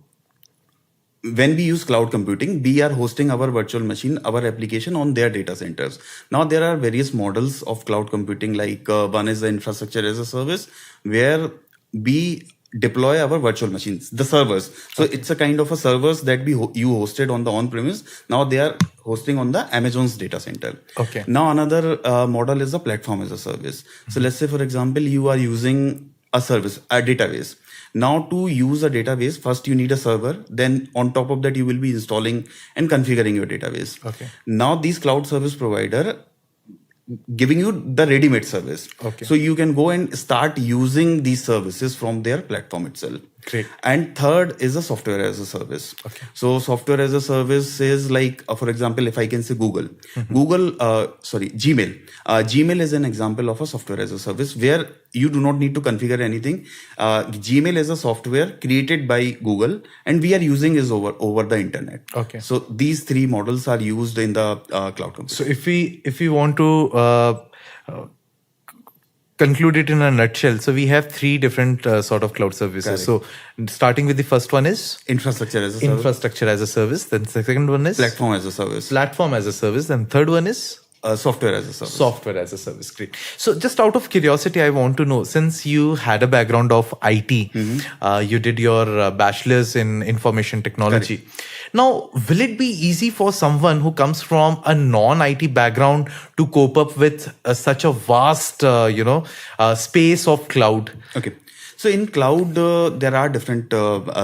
when we use cloud computing, we are hosting our virtual machine, our application on their data centers. Now, there are various models of cloud computing, like one is the infrastructure as a service, where we deploy our virtual machines, the servers. So it's a kind of a servers that you hosted on the on-premise. Now they are hosting on the Amazon's data center. Okay. Now another model is the platform as a service. So let's say, for example, you are using a service, a database. Now to use a database, first you need a server. Then on top of that, you will be installing and configuring your database. Okay. Now these cloud service provider giving you the ready-made service. Okay. So you can go and start using these services from their platform itself. Great. And third is the software as a service. Okay. So software as a service is like, for example, if I can say Gmail. Gmail is an example of a software as a service where you do not need to configure anything. Gmail is a software created by Google, and we are using is over the internet. Okay. So these three models are used in the cloud computing. So if we want to conclude it in a nutshell, so we have three different sort of cloud services. Correct. So starting with the first one is Infrastructure as a service. infrastructure as a service. Then the second one is Platform as a service. platform as a service. Then third one is Software as a service. Software as a service, great. So, just out of curiosity, I want to know, since you had a background of IT, you did your bachelor's in information technology. Now, will it be easy for someone who comes from a non-IT background to cope up with such a vast, space of cloud? Okay. So in cloud, there are different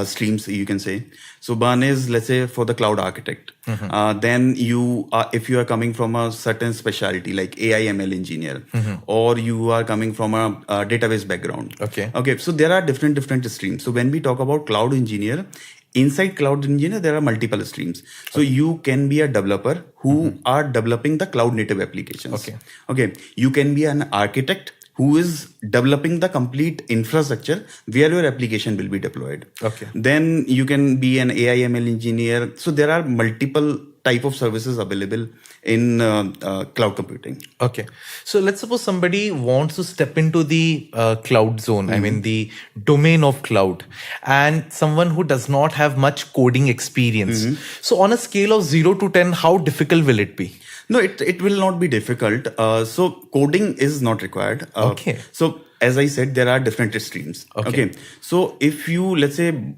streams, you can say. So one is, let's say, for the cloud architect. Then if you are coming from a certain specialty like AI ML engineer, or you are coming from a database background. Okay. So there are different streams. So when we talk about cloud engineer, inside cloud engineer, there are multiple streams. So you can be a developer who are developing the cloud native applications. Okay. You can be an architect who is developing the complete infrastructure where your application will be deployed. Then you can be an AI ML engineer. So there are multiple type of services available in cloud computing. Okay. So let's suppose somebody wants to step into the cloud zone, I mean the domain of cloud, and someone who does not have much coding experience. So on a scale of 0 to 10, how difficult will it be? No, it will not be difficult. So coding is not required. So as I said, there are different streams. Okay. So if you, let's say,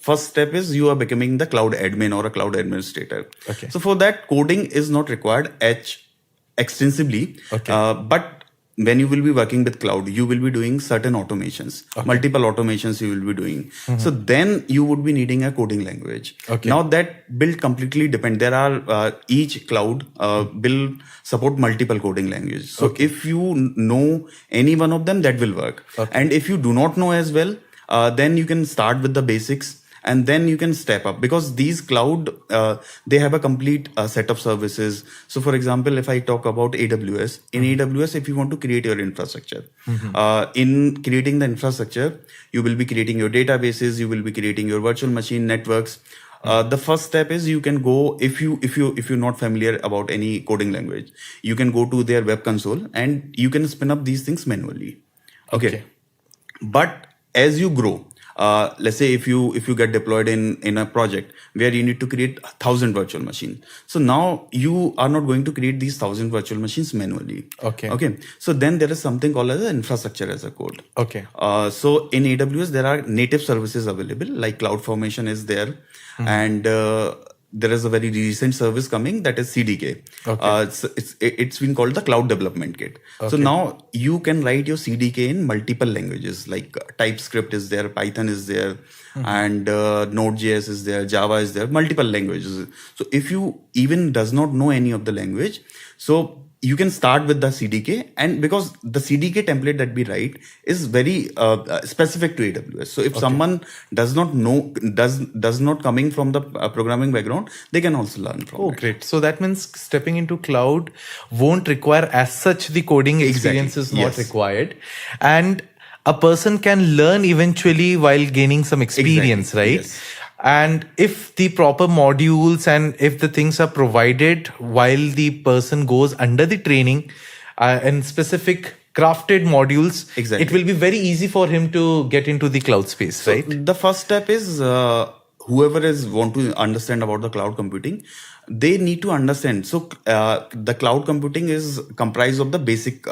first step is you are becoming the cloud admin or a cloud administrator. So for that, coding is not required extensively. But when you will be working with cloud, you will be doing certain automations, multiple automations you will be doing. So then you would be needing a coding language. Now that will completely depend. There are each cloud will support multiple coding languages. So if you know any one of them, that will work. And if you do not know as well, then you can start with the basics. And then you can step up, because these cloud, they have a complete set of services. So for example, if I talk about AWS, in AWS, if you want to create your infrastructure, in creating the infrastructure, you will be creating your databases, you will be creating your virtual machine networks. The first step is you can go, if you're not familiar about any coding language, you can go to their web console and you can spin up these things manually. Okay. But as you grow, let's say if you get deployed in a project where you need to create 1,000 virtual machines. So now you are not going to create these 1,000 virtual machines manually. Okay. So then there is something called as infrastructure as a code. So in AWS, there are native services available, like CloudFormation is there. And there is a very recent service coming, that is CDK. It's been called the Cloud Development Kit. So now you can write your CDK in multiple languages, like TypeScript is there, Python is there, and Node.js is there, Java is there, multiple languages. So if you even does not know any of the language, so you can start with the CDK, and because the CDK template that we write is very specific to AWS. So if someone does not know, does not coming from the programming background, they can also learn from it. Great. So that means stepping into cloud won't require as such the coding experience is not required. And a person can learn eventually while gaining some experience, right? And if the proper modules and if the things are provided while the person goes under the training and specific crafted modules, it will be very easy for him to get into the cloud space, right? The first step is whoever is want to understand about the cloud computing, they need to understand. So the cloud computing is comprised of the basic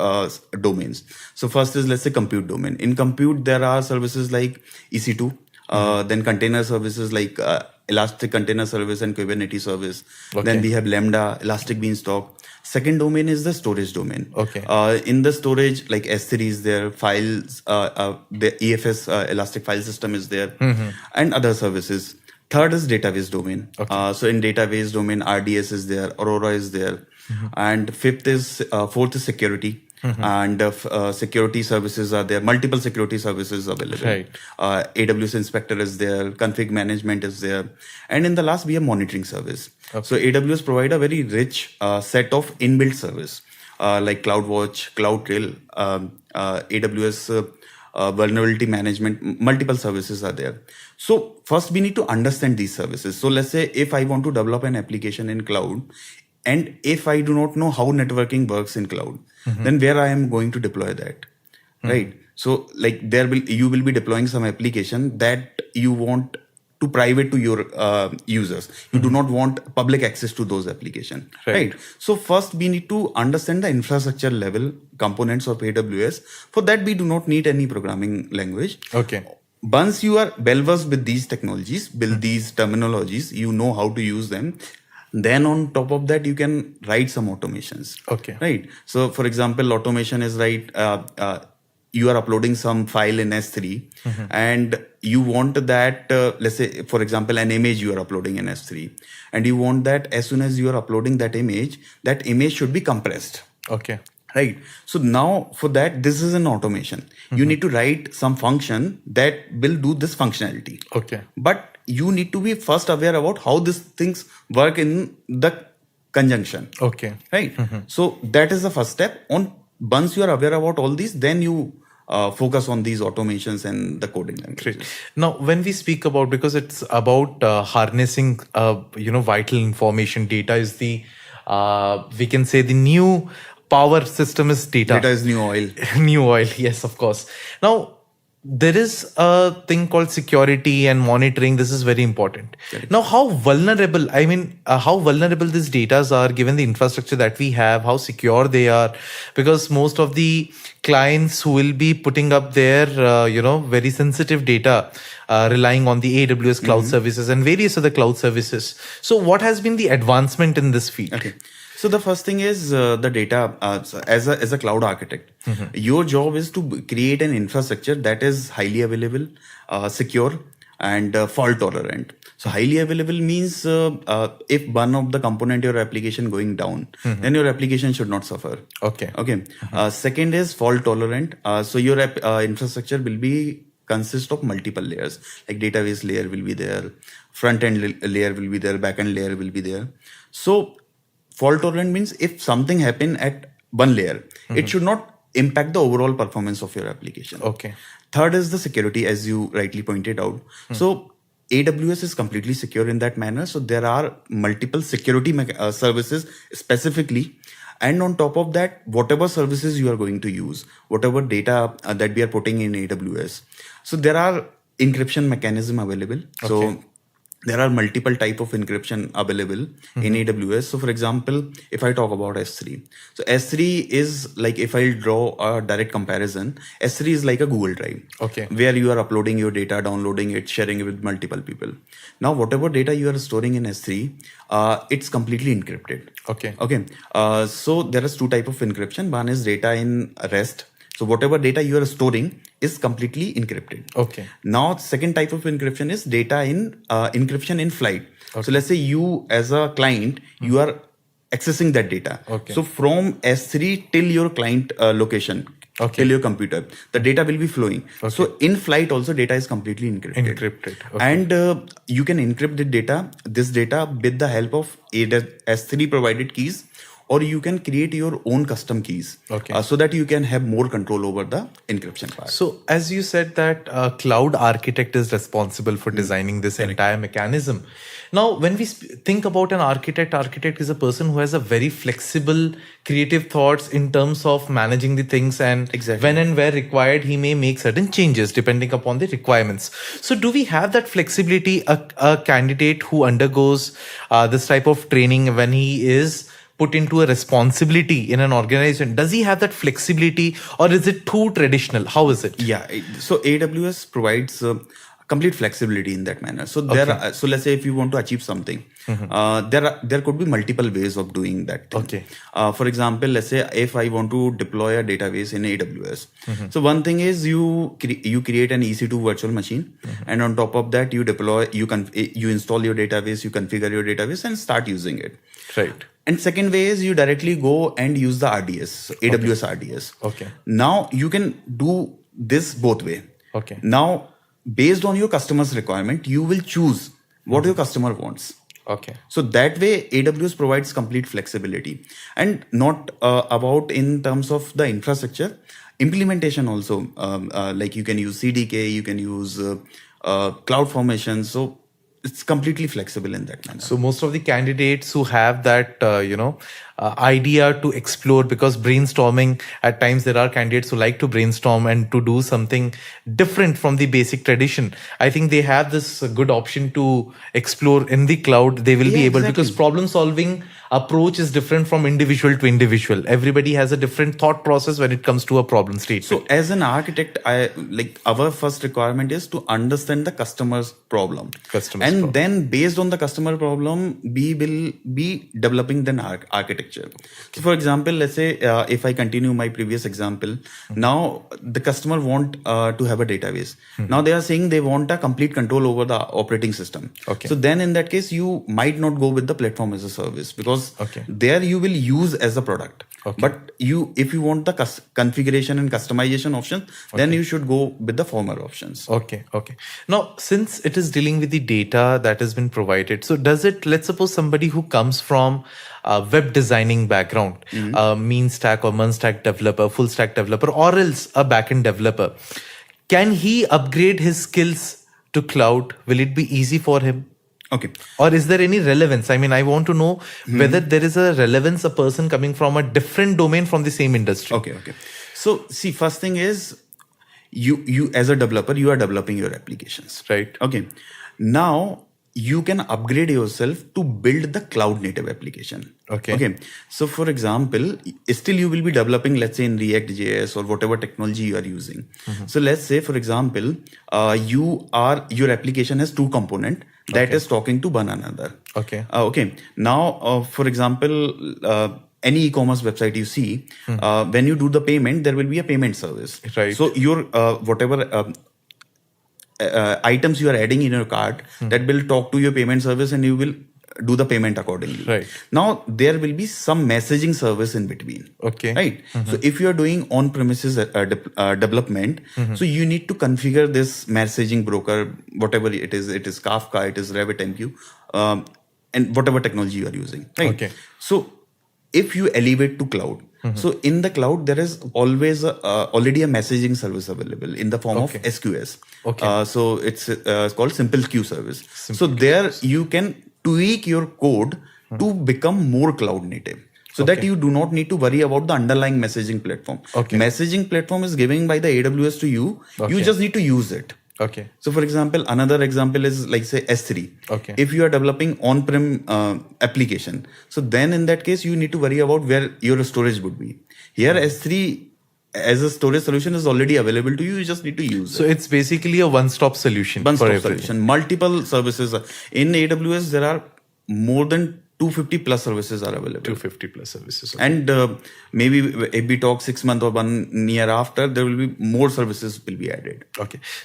domains. So first is, let's say, compute domain. In compute, there are services like EC2. Then container services like Elastic Container Service and Kubernetes Service. Then we have Lambda, Elastic Beanstalk. Second domain is the storage domain. In the storage, like S3 is there, files, the EFS Elastic File System is there, and other services. Third is database domain. So in database domain, RDS is there, Aurora is there, and fourth is security. And security services are there, multiple security services available. AWS Inspector is there, config management is there, and in the last we have monitoring service. So AWS provide a very rich set of inbuilt service like CloudWatch, CloudTrail, AWS vulnerability management, multiple services are there. So first we need to understand these services. So let's say if I want to develop an application in cloud, and if I do not know how networking works in cloud, then where I am going to deploy that, right? So like you will be deploying some application that you want to private to your users. You do not want public access to those applications, right? So first we need to understand the infrastructure level components of AWS. For that, we do not need any programming language. Okay. Once you are well versed with these technologies, build these terminologies, you know how to use them. Then on top of that, you can write some automations. Okay. Right. So for example, automation is you are uploading some file in S3 and you want that, let's say, for example, an image you are uploading in S3 and you want that as soon as you are uploading that image should be compressed. Okay. Right. So now for that, this is an automation. You need to write some function that will do this functionality. Okay. But you need to be first aware about how these things work in the conjunction. Okay. Right. So that is the first step. Once you are aware about all these, then you focus on these automations and the coding languages. Great. Now, when we speak about, because it's about harnessing, vital information, data is the, we can say the new power system is data. Data is new oil. New oil, yes, of course. Now, there is a thing called security and monitoring. This is very important. Correct. Now, how vulnerable these data are given the infrastructure that we have, how secure they are, because most of the clients who will be putting up their, very sensitive data, relying on the AWS cloud services and various other cloud services. So what has been the advancement in this field? Okay. So the first thing is the data. So as a cloud architect, your job is to create an infrastructure that is highly available, secure, and fault tolerant. So highly available means if one of the component your application going down, then your application should not suffer. Okay. Okay. Second is fault tolerant. So your infrastructure will be consist of multiple layers. Like database layer will be there, front end layer will be there, back end layer will be there. So fault tolerant means if something happen at one layer, it should not impact the overall performance of your application. Okay. Third is the security, as you rightly pointed out. So AWS is completely secure in that manner. So there are multiple security services specifically. And on top of that, whatever services you are going to use, whatever data that we are putting in AWS. So there are encryption mechanism available. Okay. So there are multiple type of encryption available in AWS. So for example, if I talk about S3, so S3 is like, if I draw a direct comparison, S3 is like a Google Drive. Okay. Where you are uploading your data, downloading it, sharing it with multiple people. Now, whatever data you are storing in S3, it's completely encrypted. Okay. Okay. So there is two type of encryption. One is data in rest. So whatever data you are storing is completely encrypted. Okay. Now, second type of encryption is data in encryption in flight. Okay. So let's say you as a client, you are accessing that data. Okay. So from S3 till your client location, till your computer, the data will be flowing. Okay. So in flight also data is completely encrypted. Okay. And you can encrypt this data with the help of either S3 provided keys, or you can create your own custom keys. Okay. So that you can have more control over the encryption part. So, as you said that cloud architect is responsible for designing this entire mechanism. Now, when we think about an architect is a person who has a very flexible, creative thoughts in terms of managing the things, and Exactly. when and where required, he may make certain changes depending upon the requirements. So, do we have that flexibility? A candidate who undergoes this type of training, when he is put into a responsibility in an organization, does he have that flexibility, or is it too traditional? How is it? Yeah. So AWS provides complete flexibility in that manner. So so let's say if you want to achieve something, there could be multiple ways of doing that thing. Okay. For example, let's say if I want to deploy a database in AWS. So one thing is you create an EC2 virtual machine, and on top of that you deploy, you install your database, you configure your database and start using it. Right. And second way is you directly go and use the RDS, AWS RDS. Okay. Now you can do this both way. Okay. Now, based on your customer's requirement, you will choose what your customer wants. Okay. So that way, AWS provides complete flexibility, and not about in terms of the infrastructure, implementation also. Like you can use CDK, you can use cloud formation. So it's completely flexible in that manner. So most of the candidates who have that, idea to explore, because brainstorming, at times there are candidates who like to brainstorm and to do something different from the basic tradition. I think they have this good option to explore in the cloud. They will be able, because problem solving approach is different from individual to individual. Everybody has a different thought process when it comes to a problem statement. So as an architect, our first requirement is to understand the customer's problem. Then based on the customer problem, we will be developing the architecture. So for example, let's say if I continue my previous example, now the customer want to have a database. Now they are saying they want a complete control over the operating system. So then in that case, you might not go with the platform as a service, because there you will use as a product. But if you want the configuration and customization options, then you should go with the former options. Okay. Now, since it is dealing with the data that has been provided, so does it, let's suppose somebody who comes from a web designing background, mean stack or mun stack developer, full stack developer, or else a backend developer, can he upgrade his skills to cloud? Will it be easy for him? Okay. Or is there any relevance? I mean, I want to know whether there is a relevance, a person coming from a different domain from the same industry. Okay. So see, first thing is you as a developer, you are developing your applications. Right. Okay. Now you can upgrade yourself to build the cloud native application. Okay. So for example, still you will be developing, let's say in React.js or whatever technology you are using. So let's say, for example, your application has two components that is talking to one another. Okay. Now, for example, any e-commerce website you see, when you do the payment, there will be a payment service. Right. So your whatever items you are adding in your cart, that will talk to your payment service and you will do the payment accordingly. Right. Now there will be some messaging service in between. Right. So if you are doing on-premises development, so you need to configure this messaging broker, whatever it is Kafka, it is RabbitMQ, and whatever technology you are using. Right. So if you elevate to cloud, so in the cloud there is always already a messaging service available in the form of SQS. So it's called Simple Queue service. There you can tweak your code to become more cloud native, so that you do not need to worry about the underlying messaging platform. Messaging platform is given by the AWS to you. You just need to use it. So for example, another example is like say S3. If you are developing on-prem application, so then in that case you need to worry about where your storage would be. Here S3 as a storage solution is already available to you. You just need to use it. So it's basically a one-stop solution. Multiple services. In AWS, there are more than 250 plus services are available. 250 plus services. And maybe if we talk 6 months or 1 year after, there will be more services will be added.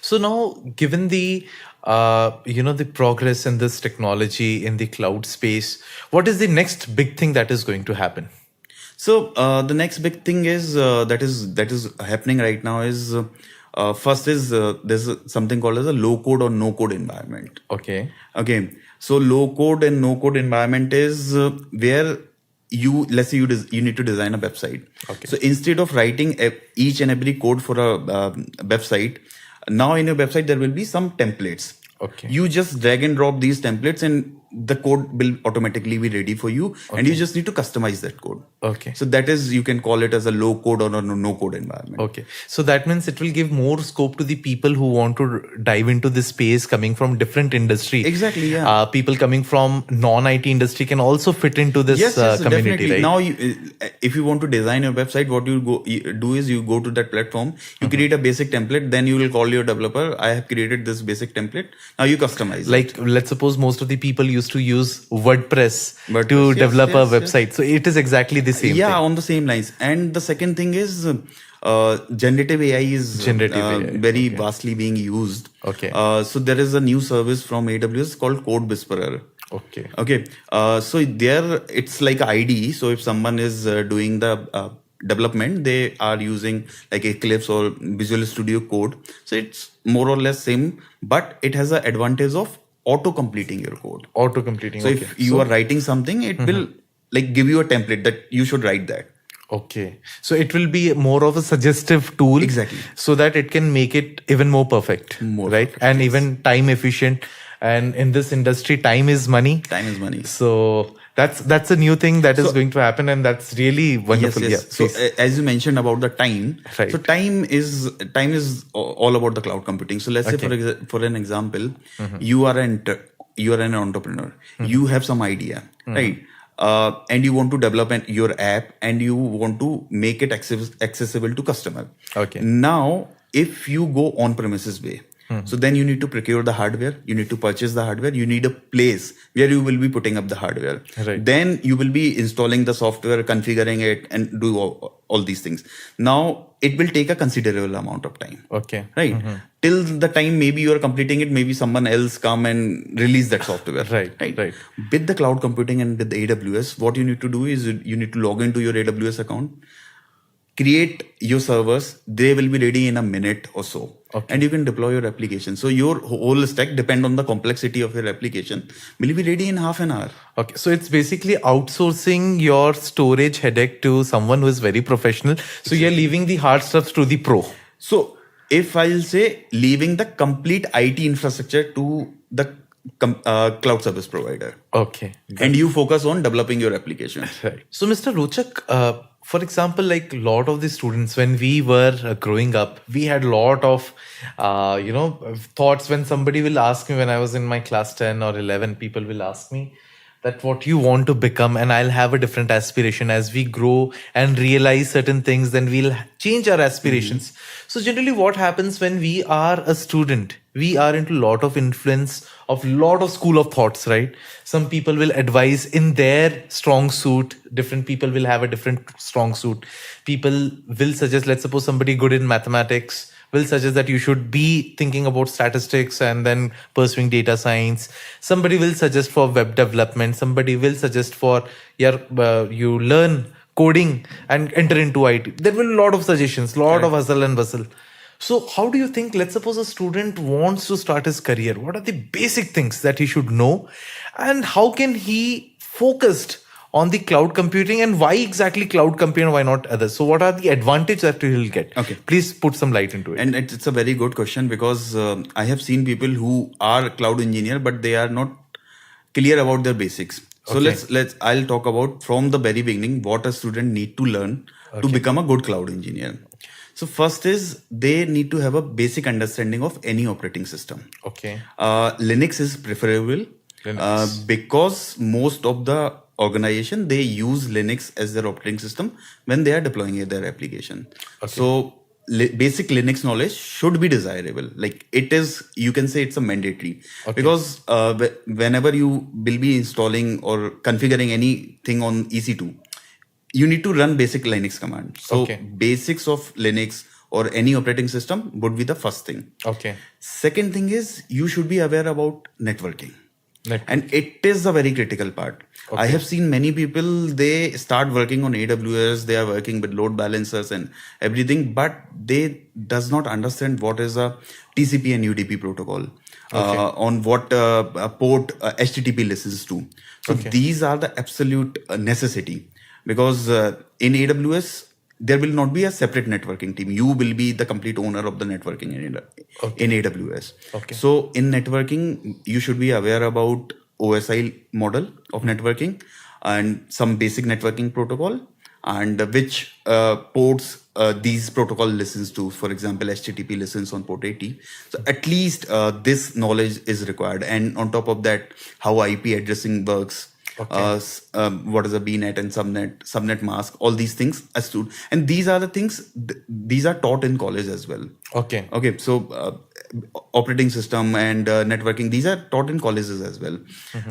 So now, given the the progress in this technology in the cloud space, what is the next big thing that is going to happen? So the next big thing is that is happening right now is first is there's something called as a low code or no code environment. Okay. So low code and no code environment is where let's say you need to design a website. So instead of writing each and every code for a website, now in your website there will be some templates. You just drag and drop these templates and the code will automatically be ready for you, and you just need to customize that code. So that is, you can call it as a low code or a no code environment. So that means it will give more scope to the people who want to dive into this space coming from different industry. Exactly, yeah. People coming from non-IT industry can also fit into this community, definitely. right? Now, if you want to design your website, what you do is you go to that platform, you create a basic template, then you will call your developer, I have created this basic template. Now you customize it. Let's suppose most of the people used to use WordPress to develop a website. So it is exactly the same thing. On the same lines. And the second thing is generative AI is very vastly being used. So there is a new service from AWS called Code Whisperer. So there it's like IDE. So if someone is doing the development, they are using like Eclipse or Visual Studio Code. So it's more or less same, but it has the advantage of auto-completing your code. So if you are writing something, it will like give you a template that you should write that. So it will be more of a suggestive tool. Exactly. So that it can make it even more perfect. And even time efficient. and in this industry, time is money. Time is money. So that's a new thing that is going to happen, and that's really wonderful. Yes. Yeah, So as you mentioned about the time, Right. so time is all about the cloud computing. So let's say for an example, you are an entrepreneur. You have some idea, right? And you want to develop your app, and you want to make it accessible to customer. Okay. Now, if you go on premises way, so then you need to procure the hardware, you need to purchase the hardware, you need a place where you will be putting up the hardware. Right. Then you will be installing the software, configuring it, and do all these things. Now, it will take a considerable amount of time. Okay. Right. Till the time maybe you are completing it, maybe someone else come and release that software. Right. With the cloud computing and with the AWS, what you need to do is you need to log into your AWS account, create your servers. They will be ready in a minute or so. Okay. And you can deploy your application. So your whole stack, depend on the complexity of your application, will be ready in half an hour. Okay, so it's basically outsourcing your storage headache to someone who is very professional. So you're leaving the hard stuff to the pro. So if I'll say leaving the complete IT infrastructure to the cloud service provider. Okay. And you focus on developing your application. Right. So, Mr. Rochak, for example, like a lot of the students, when we were growing up, we had a lot of, thoughts. When somebody will ask me, when I was in my class 10 or 11, people will ask me that what you want to become, and I'll have a different aspiration. As we grow and realize certain things, then we'll change our aspirations. So generally what happens when we are a student, we are into a lot of influence of lot of school of thoughts, right? Some people will advise in their strong suit. Different people will have a different strong suit. People will suggest, let's suppose somebody good in mathematics will suggest that you should be thinking about statistics and then pursuing data science. Somebody will suggest for web development. Somebody will suggest for you learn coding and enter into IT. There will be a lot of suggestions, lot of hustle and bustle. So how do you think, let's suppose a student wants to start his career, what are the basic things that he should know, and how can he focus on the cloud computing, and why exactly cloud computing and why not others? So what are the advantages that he'll get? Okay. Please put some light into it. And it's a very good question, because I have seen people who are cloud engineer, but they are not clear about their basics. So Okay. I'll talk about from the very beginning what a student need to learn to become a good cloud engineer. So first is they need to have a basic understanding of any operating system. Okay. Linux is preferable because most of the organization, they use Linux as their operating system when they are deploying their application. Okay. So basic Linux knowledge should be desirable. Like it is, you can say it's a mandatory, because whenever you will be installing or configuring anything on EC2, you need to run basic Linux command. So basics of Linux or any operating system would be the first thing. Okay. Second thing is you should be aware about networking. And it is a very critical part. I have seen many people, they start working on AWS, they are working with load balancers and everything, but they does not understand what is a TCP and UDP protocol, on what port HTTP listens to. So these are the absolute necessity, because in AWS, there will not be a separate networking team. You will be the complete owner of the networking in AWS. So in networking, you should be aware about OSI model of networking and some basic networking protocol, and which ports these protocol listens to. For example, HTTP listens on port 80. So at least this knowledge is required. And on top of that, how IP addressing works. What is a BNet and subnet mask, all these things and these are the things, these are taught in college as well. So operating system and networking, these are taught in colleges as well.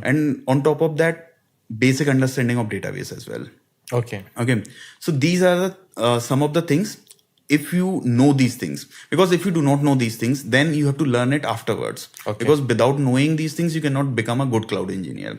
And on top of that, basic understanding of database as well. So these are some of the things, if you know these things, because if you do not know these things, then you have to learn it afterwards. Because without knowing these things, you cannot become a good cloud engineer.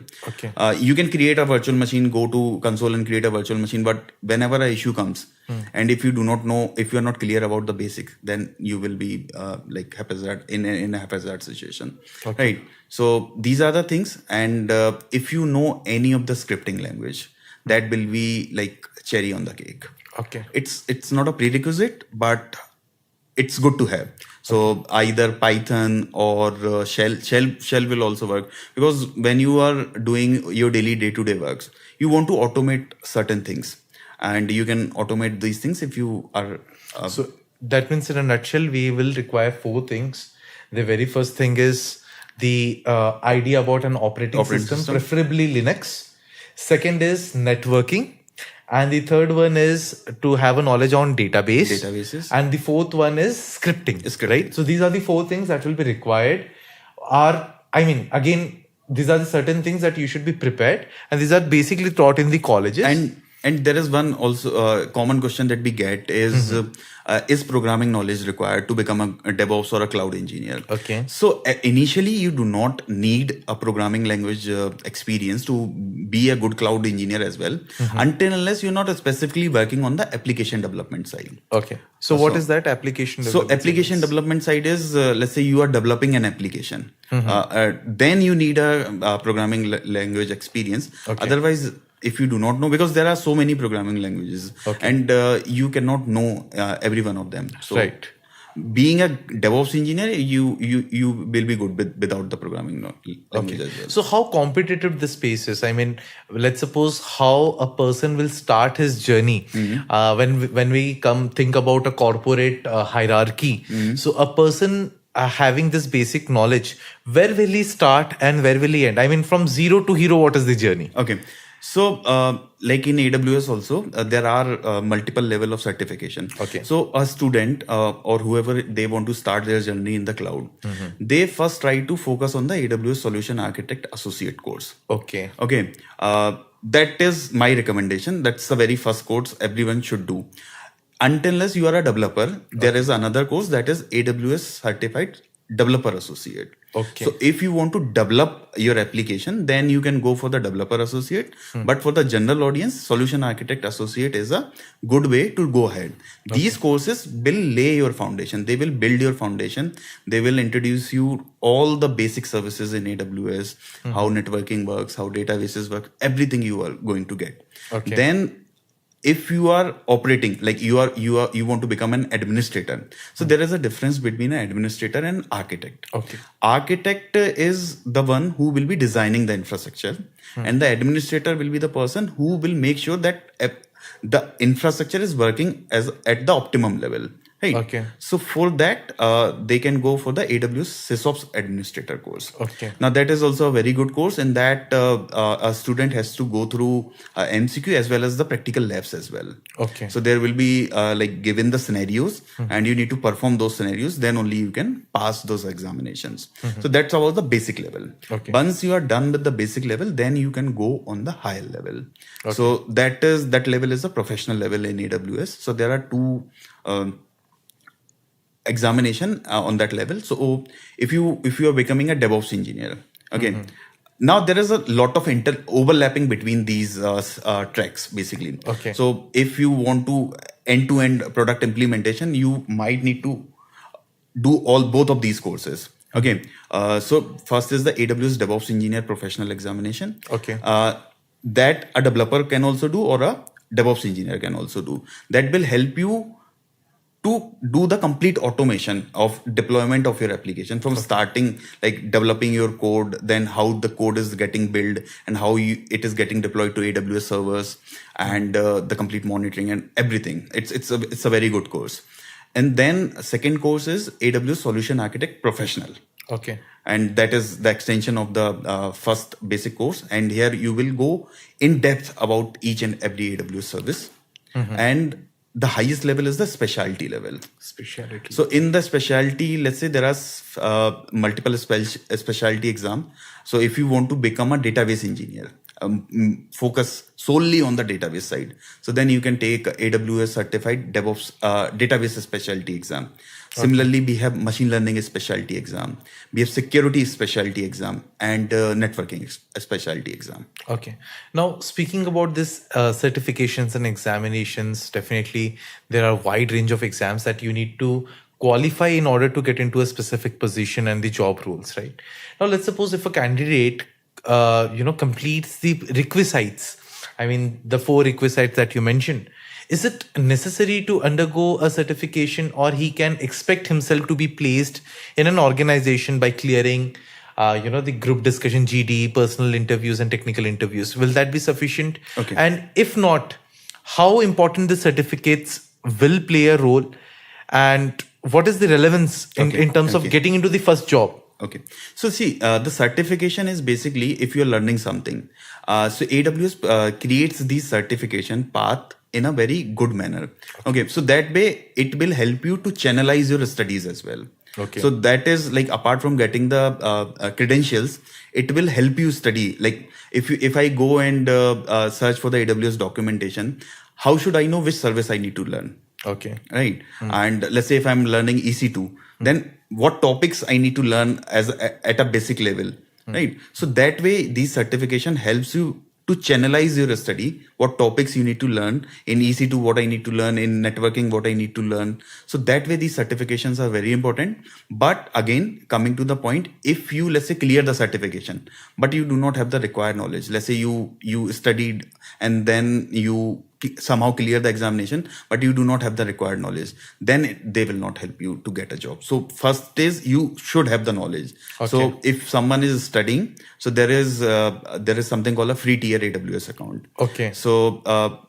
You can create a virtual machine, go to console and create a virtual machine, but whenever an issue comes, and if you do not know, if you are not clear about the basic, then you will be like haphazard in a haphazard situation. Right. So these are the things, and if you know any of the scripting language, that will be like cherry on the cake. It's not a prerequisite, but it's good to have. So either Python or Shell will also work, because when you are doing your daily day-to-day works, you want to automate certain things, and you can automate these things if you are. So that means, in a nutshell, we will require 4 things. The very first thing is the idea about an operating system, preferably Linux. Second is networking. And the third one is to have a knowledge on databases. And the fourth one is scripting. Right? So these are the 4 things that will be required. Again, these are the certain things that you should be prepared. And these are basically taught in the colleges. And there is one also common question that we get is programming knowledge required to become a DevOps or a cloud engineer? Okay. So initially, you do not need a programming language experience to be a good cloud engineer as well, until unless you're not specifically working on the application development side. Okay. So what is that application development? So application development side is, let's say you are developing an application. Then you need a programming language experience. Okay. Otherwise, if you do not know, because there are so many programming languages, and you cannot know every one of them. So right. Being a DevOps engineer, you will be good without the programming language as well. So how competitive this space is? I mean, let's suppose how a person will start his journey when we think about a corporate hierarchy. So a person having this basic knowledge, where will he start and where will he end? I mean, from zero to hero, what is the journey? Okay. So, like in AWS also, there are multiple level of certification. Okay. So, a student or whoever they want to start their journey in the cloud, they first try to focus on the AWS Solution Architect Associate course. Okay. Okay. That is my recommendation. That's the very first course everyone should do. Unless you are a developer, there is another course that is AWS Certified Developer Associate. Okay. So if you want to develop your application, then you can go for the Developer Associate. But for the general audience, Solution Architect Associate is a good way to go ahead. These courses will lay your foundation. They will build your foundation. They will introduce you all the basic services in AWS, how networking works, how databases work, everything you are going to get. Okay. Then if you are operating, like you want to become an administrator. So there is a difference between an administrator and architect. Okay. Architect is the one who will be designing the infrastructure, and the administrator will be the person who will make sure that the infrastructure is working at the optimum level. Right. Okay. So for that, they can go for the AWS SysOps Administrator course. Okay. Now that is also a very good course, in that a student has to go through MCQ as well as the practical labs as well. Okay. So there will be like given the scenarios, and you need to perform those scenarios. Then only you can pass those examinations. So that's about the basic level. Okay. Once you are done with the basic level, then you can go on the higher level. Okay. So that level is a professional level in AWS. So there are 2 examination on that level. So if you are becoming a DevOps engineer, okay, now there is a lot of overlapping between these tracks basically. Okay. So if you want to end-to-end product implementation, you might need to do both of these courses. Okay. So first is the AWS DevOps Engineer Professional Examination. Okay. That a developer can also do, or a DevOps engineer can also do. That will help you to do the complete automation of deployment of your application from starting, like developing your code, then how the code is getting built and how it is getting deployed to AWS servers, and the complete monitoring and everything. It's a very good course. And then second course is AWS Solution Architect Professional. Okay. And that is the extension of the first basic course. And here you will go in depth about each and every AWS service. And the highest level is the specialty level. Specialty. So in the specialty, let's say there are multiple specialty exam. So if you want to become a database engineer, focus solely on the database side, so then you can take AWS Certified DevOps Database Specialty exam. Similarly, we have machine learning specialty exam, we have security specialty exam, and networking specialty exam. Okay. Now, speaking about this certifications and examinations, definitely there are a wide range of exams that you need to qualify in order to get into a specific position and the job roles, right? Now, let's suppose if a candidate, completes the requisites, I mean, the 4 requisites that you mentioned. is it necessary to undergo a certification, or he can expect himself to be placed in an organization by clearing the group discussion GD, personal interviews and technical interviews? Will that be sufficient? Okay. And if not, how important the certificates will play a role, and what is the relevance in terms of getting into the first job? Okay. So see, the certification is basically if you're learning something. So AWS creates the certification path in a very good manner. Okay. So that way it will help you to channelize your studies as well. Okay. So that is like, apart from getting the credentials, it will help you study. Like if I go and search for the AWS documentation, how should I know which service I need to learn? Okay. Right. And let's say if I'm learning EC2, then what topics I need to learn at a basic level. Right. So that way, these certification helps you to channelize your study, what topics you need to learn in EC2, what I need to learn in networking, what I need to learn. So that way, these certifications are very important. But again, coming to the point, if you, let's say, clear the certification, but you do not have the required knowledge, let's say you studied and then you somehow clear the examination, but you do not have the required knowledge, then they will not help you to get a job. So first is you should have the knowledge. Okay. So if someone is studying, so there is something called a free tier AWS account. Okay. So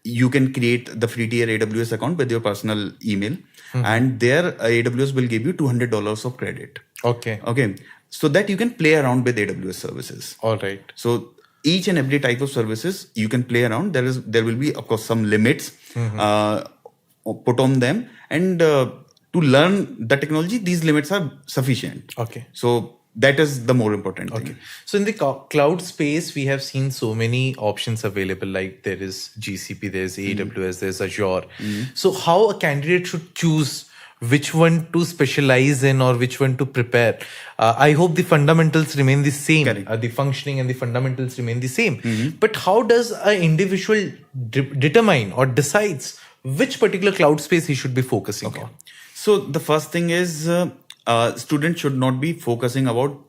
you can create the free tier AWS account with your personal email, and there AWS will give you $200 of credit. Okay. Okay. So that you can play around with AWS services. All right. So each and every type of services you can play around. There will be, of course, some limits put on them, and to learn the technology, these limits are sufficient. Okay. So that is the more important thing. Okay. So in the cloud space, we have seen so many options available. Like there is GCP, there's AWS, there's Azure. So how a candidate should choose which one to specialize in or which one to prepare? I hope the fundamentals remain the same. Correct. The functioning and the fundamentals remain the same. But how does an individual determine or decides which particular cloud space he should be focusing on? So the first thing is students should not be focusing about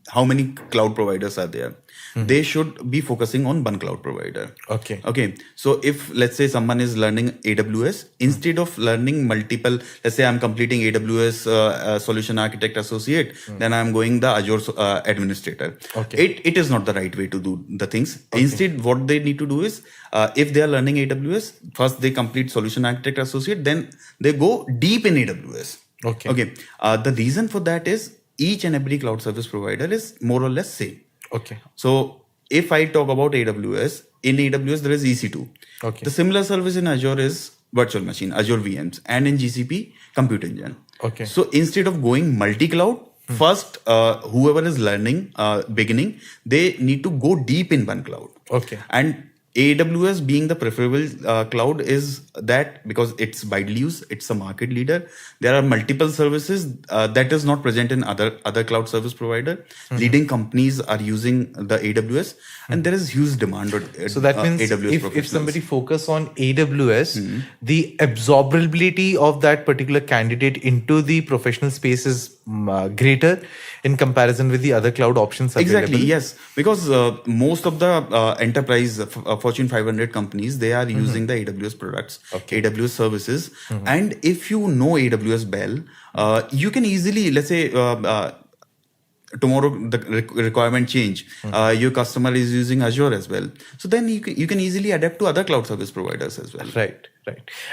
how many cloud providers are there. They should be focusing on one cloud provider. Okay. Okay. So if, let's say, someone is learning AWS, instead of learning multiple, let's say I'm completing AWS Solution Architect Associate, then I'm going the Azure Administrator. Okay. It is not the right way to do the things. Okay. Instead, what they need to do is, if they are learning AWS, first they complete Solution Architect Associate, then they go deep in AWS. Okay. Okay. The reason for that is each and every cloud service provider is more or less same. Okay. So if I talk about AWS, in AWS there is EC2. Okay. The similar service in Azure is virtual machine, Azure VMs, and in GCP, Compute Engine. Okay. So instead of going multi-cloud, first whoever is learning beginning, they need to go deep in one cloud. Okay. And AWS being the preferable cloud is that because it's widely used, it's a market leader. There are multiple services that is not present in other cloud service provider. Leading companies are using the AWS, and there is huge demand on So that means AWS if somebody focus on AWS, the absorbability of that particular candidate into the professional space is greater in comparison with the other cloud options available. Exactly, yes. Because most of the enterprise Fortune 500 companies, they are using the AWS products, AWS services. And if you know AWS well, you can easily, let's say, tomorrow the requirement change, your customer is using Azure as well. So then you can easily adapt to other cloud service providers as well. Right.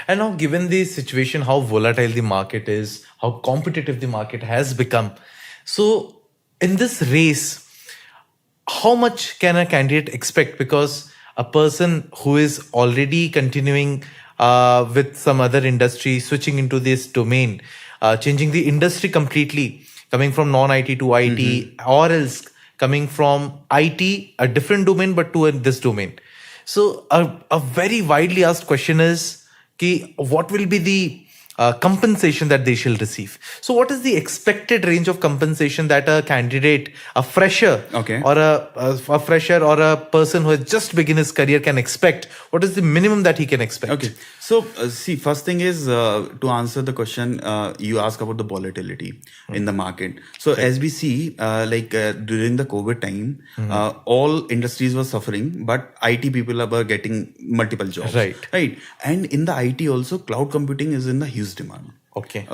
And now, given the situation, how volatile the market is, how competitive the market has become. So in this race, how much can a candidate expect? Because a person who is already continuing with some other industry, switching into this domain, changing the industry completely, coming from non-IT to IT, or else coming from IT, a different domain, but to this domain. So a very widely asked question is, what will be the compensation that they shall receive. So, what is the expected range of compensation that a candidate, a fresher, Okay. or a fresher or a person who has just begun his career can expect? What is the minimum that he can expect? Okay. So, see, first thing is to answer the question you ask about the volatility in the market. So, as we see, during the COVID time, all industries were suffering, but IT people were getting multiple jobs. Right. And in the IT also, cloud computing is in the huge demand. Okay.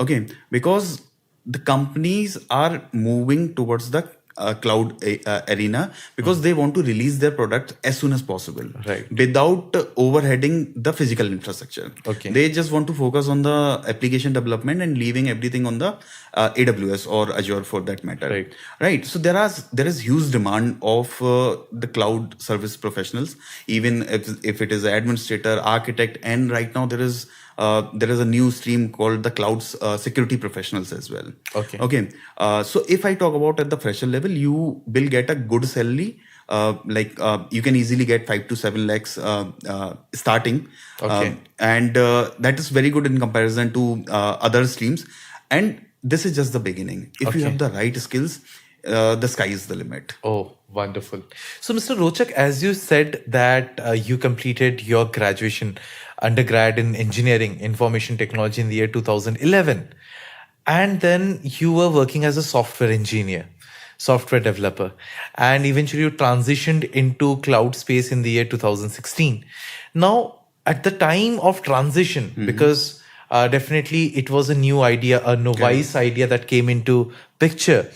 Because the companies are moving towards the cloud arena because they want to release their product as soon as possible, Right. without overheading the physical infrastructure. Okay. They just want to focus on the application development and leaving everything on the AWS or Azure for that matter. Right. So there is huge demand of the cloud service professionals, even if it is administrator, architect, and right now there is a new stream called the cloud security professionals as well. Okay. So if I talk about at the fresher level, you will get a good salary. You can easily get 5 to 7 lakhs starting. Okay. And that is very good in comparison to other streams. And this is just the beginning. If you have the right skills, the sky is the limit. Oh, wonderful. So, Mr. Rochak, as you said that you completed your graduation undergrad in engineering, information technology in the year 2011, and then you were working as a software engineer, software developer, and eventually you transitioned into cloud space in the year 2016. Now, at the time of transition, because definitely it was a new idea, a novice idea that came into picture.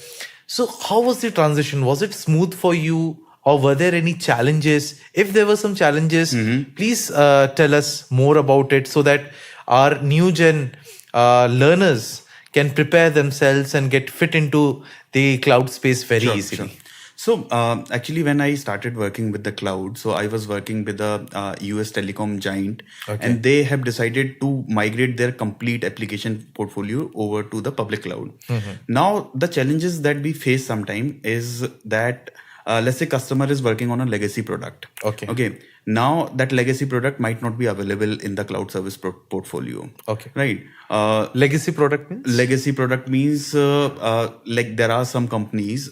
So how was the transition? Was it smooth for you, or were there any challenges? If there were some challenges, please tell us more about it so that our new gen learners can prepare themselves and get fit into the cloud space very easily. Sure. So actually, when I started working with the cloud, so I was working with a US telecom giant, and they have decided to migrate their complete application portfolio over to the public cloud. Now, the challenges that we face sometimes is that let's say customer is working on a legacy product. Okay. Now that legacy product might not be available in the cloud service portfolio. Right. Legacy product means? Legacy product means like there are some companies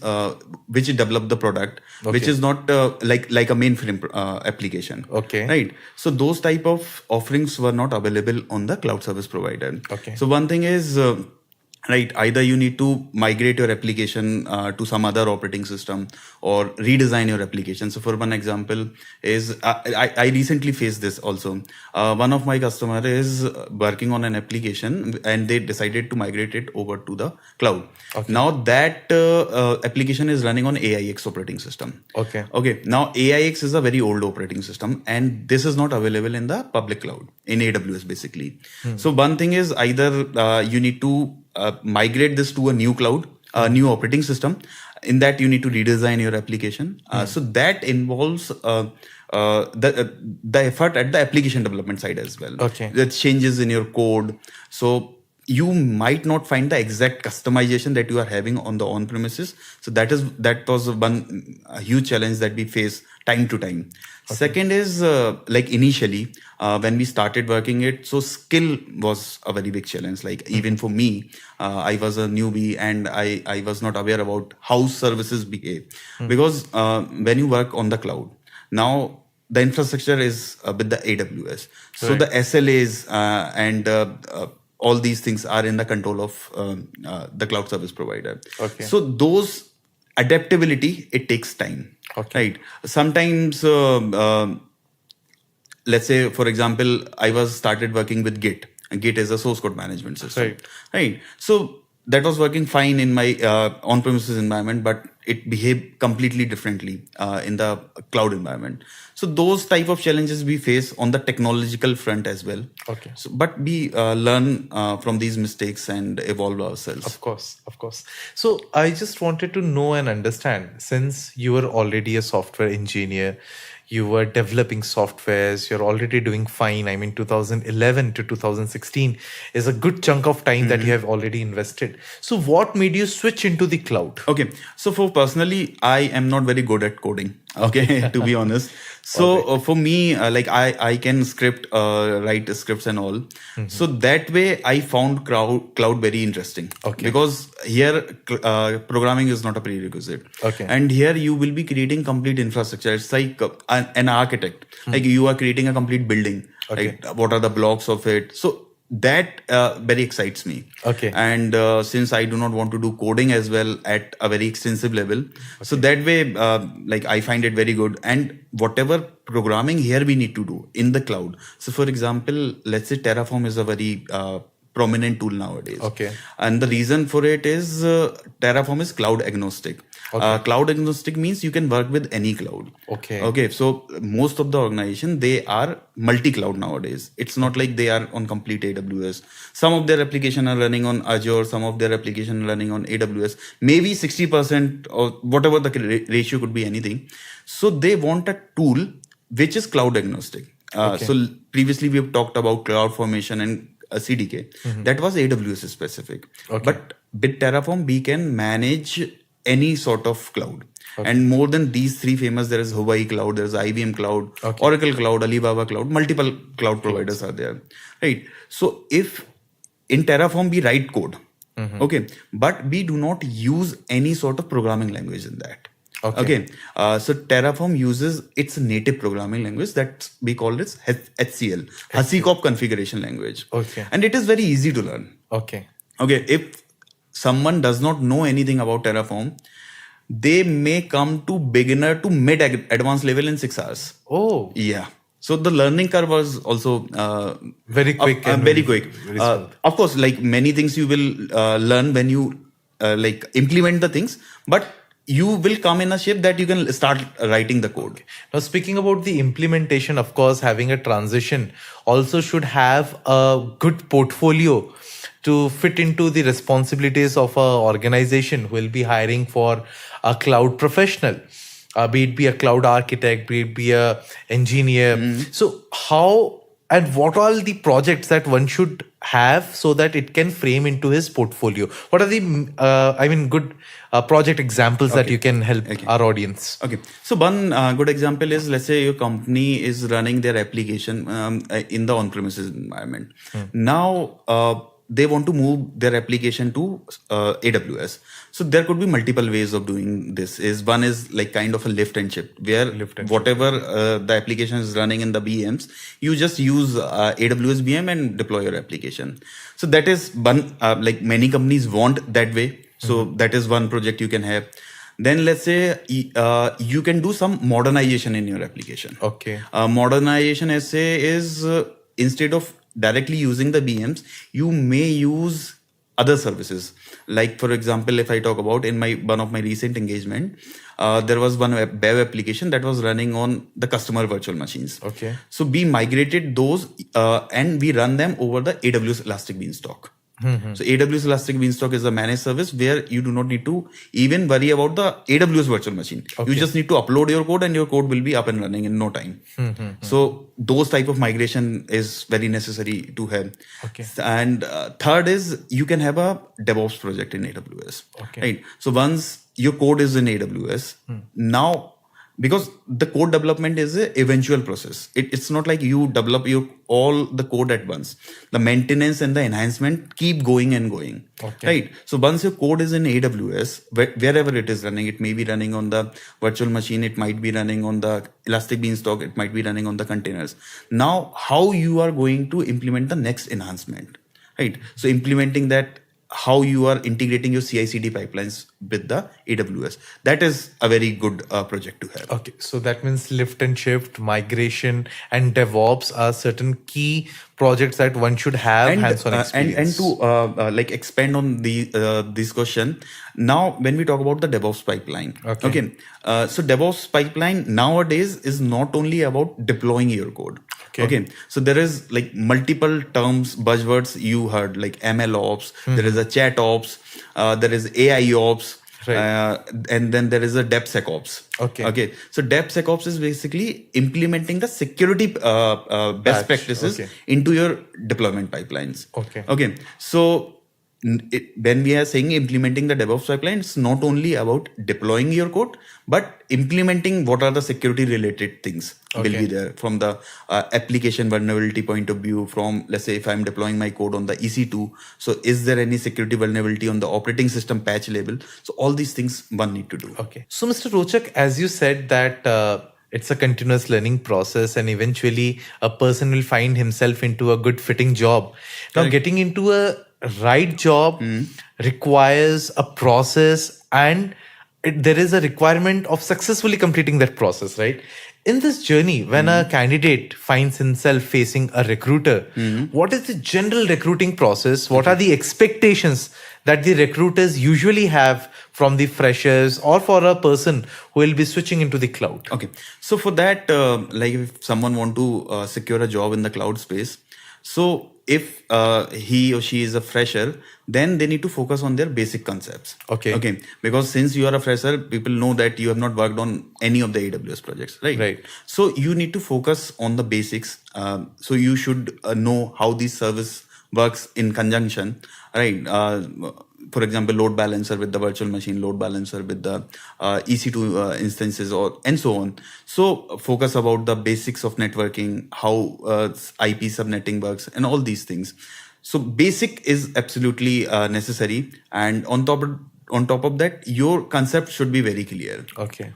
which develop the product which is not like a mainframe application. Right. So those type of offerings were not available on the cloud service provider. So one thing is right, either you need to migrate your application to some other operating system or redesign your application. So for one example is I recently faced this also. One of my customer is working on an application and they decided to migrate it over to the cloud. Now that application is running on AIX operating system. Now AIX is a very old operating system and this is not available in the public cloud, in AWS basically. So one thing is either you need to migrate this to a new cloud, a new operating system. In that, you need to redesign your application. So that involves the effort at the application development side as well. The changes in your code. So you might not find the exact customization that you are having on the on-premises. So that was one huge challenge that we face time to time. Second is like initially when we started working it, so skill was a very big challenge. Like even for me, I was a newbie and I was not aware about how services behave. Because when you work on the cloud, now the infrastructure is with the AWS. So the SLAs and all these things are in the control of the cloud service provider. So those adaptability, it takes time. Right. Sometimes, let's say, for example, I started working with Git. And Git is a source code management system. Right. So that was working fine in my on-premises environment, but it behaved completely differently in the cloud environment. So those type of challenges we face on the technological front as well. So, but we learn from these mistakes and evolve ourselves. Of course. So I just wanted to know and understand, since you were already a software engineer, you were developing softwares, you're already doing fine. I mean, 2011 to 2016 is a good chunk of time that you have already invested. So what made you switch into the cloud? So for personally, I am not very good at coding. Okay, to be honest. So for me, like I can write scripts and all. So that way, I found cloud very interesting. Okay. Because here programming is not a prerequisite. Okay. And here you will be creating complete infrastructure. It's like an architect. Like you are creating a complete building. Okay. Right? What are the blocks of it? So that very excites me. Okay. And since I do not want to do coding as well at a very extensive level, so that way, like I find it very good. And whatever programming here we need to do in the cloud. So for example, let's say Terraform is a very prominent tool nowadays. Okay. And the reason for it is Terraform is cloud agnostic. Cloud agnostic means you can work with any cloud. Okay. So most of the organization, they are multi-cloud nowadays. It's not like they are on complete AWS. Some of their application are running on Azure. Some of their application are running on AWS. Maybe 60% or whatever the ratio could be, anything. So they want a tool which is cloud agnostic. So previously we have talked about CloudFormation and CDK. That was AWS specific. But with Terraform, we can manage any sort of cloud. And more than these three famous, there is Hawaii Cloud, there is IBM Cloud, Oracle Cloud, Alibaba Cloud, multiple cloud providers are there. Right. So if in Terraform we write code, but we do not use any sort of programming language in that. So Terraform uses its native programming language that we call it HCL, HashiCorp configuration language. And it is very easy to learn. If someone does not know anything about Terraform, they may come to beginner to mid advanced level in 6 hours. Yeah. So the learning curve was also very quick. Very quick. Of course, like many things you will learn when you like implement the things, but you will come in a shape that you can start writing the code. Now, speaking about the implementation, of course, having a transition also should have a good portfolio to fit into the responsibilities of an organization who will be hiring for a cloud professional, be it be a cloud architect, be it be a engineer. So how and what are the projects that one should have so that it can frame into his portfolio? What are the, good project examples that you can help our audience? So one good example is, let's say your company is running their application in the on-premises environment. Now, they want to move their application to AWS. So there could be multiple ways of doing this. One is like kind of a lift and shift, where whatever the application is running in the VMs, you just use AWS VM and deploy your application. So that is one, like many companies want that way. So that is one project you can have. Then let's say you can do some modernization in your application. Modernization essay is instead of directly using the VMs, you may use other services. Like for example, if I talk about in one of my recent engagement, there was one web application that was running on the customer virtual machines. So we migrated those and we run them over the AWS Elastic Beanstalk. So AWS Elastic Beanstalk is a managed service where you do not need to even worry about the AWS virtual machine. You just need to upload your code and your code will be up and running in no time. So those type of migration is very necessary to have. And third is you can have a DevOps project in AWS. Right. So once your code is in AWS, now because the code development is an eventual process. It's not like you develop all the code at once. The maintenance and the enhancement keep going and going. Right. So once your code is in AWS, wherever it is running, it may be running on the virtual machine, it might be running on the Elastic Beanstalk, it might be running on the containers. Now, how you are going to implement the next enhancement? Right. So implementing that, how you are integrating your CI/CD pipelines with the AWS. That is a very good project to have. So that means lift and shift, migration, and DevOps are certain key projects that one should have hands-on experience. And to like expand on this question, now when we talk about the DevOps pipeline, so DevOps pipeline nowadays is not only about deploying your code. So there is like multiple terms, buzzwords you heard, like ML ops, there is a chat ops, there is AI ops, and then there is a DevSecOps. So DevSecOps is basically implementing the security best practices into your deployment pipelines. So when we are saying implementing the DevOps pipeline, it's not only about deploying your code, but implementing what are the security related things will be there from the application vulnerability point of view. From, let's say, if I'm deploying my code on the EC2, so is there any security vulnerability on the operating system patch level? So all these things one need to do. Okay. So, Mr. Rochak, as you said that it's a continuous learning process and eventually a person will find himself into a good fitting job. Now, getting into a right job requires a process, and there is a requirement of successfully completing that process, right? In this journey, when a candidate finds himself facing a recruiter, what is the general recruiting process? What are the expectations that the recruiters usually have from the freshers or for a person who will be switching into the cloud? Okay. So for that, like if someone want to secure a job in the cloud space, so if he or she is a fresher, then they need to focus on their basic concepts. Okay. Because since you are a fresher, people know that you have not worked on any of the AWS projects, right? Right. So you need to focus on the basics. So you should know how this service works in conjunction, right? For example, load balancer with the virtual machine, load balancer with the EC2 instances, and so on. So focus about the basics of networking, how IP subnetting works, and all these things. So basic is absolutely necessary, and on top of that, your concept should be very clear. Okay.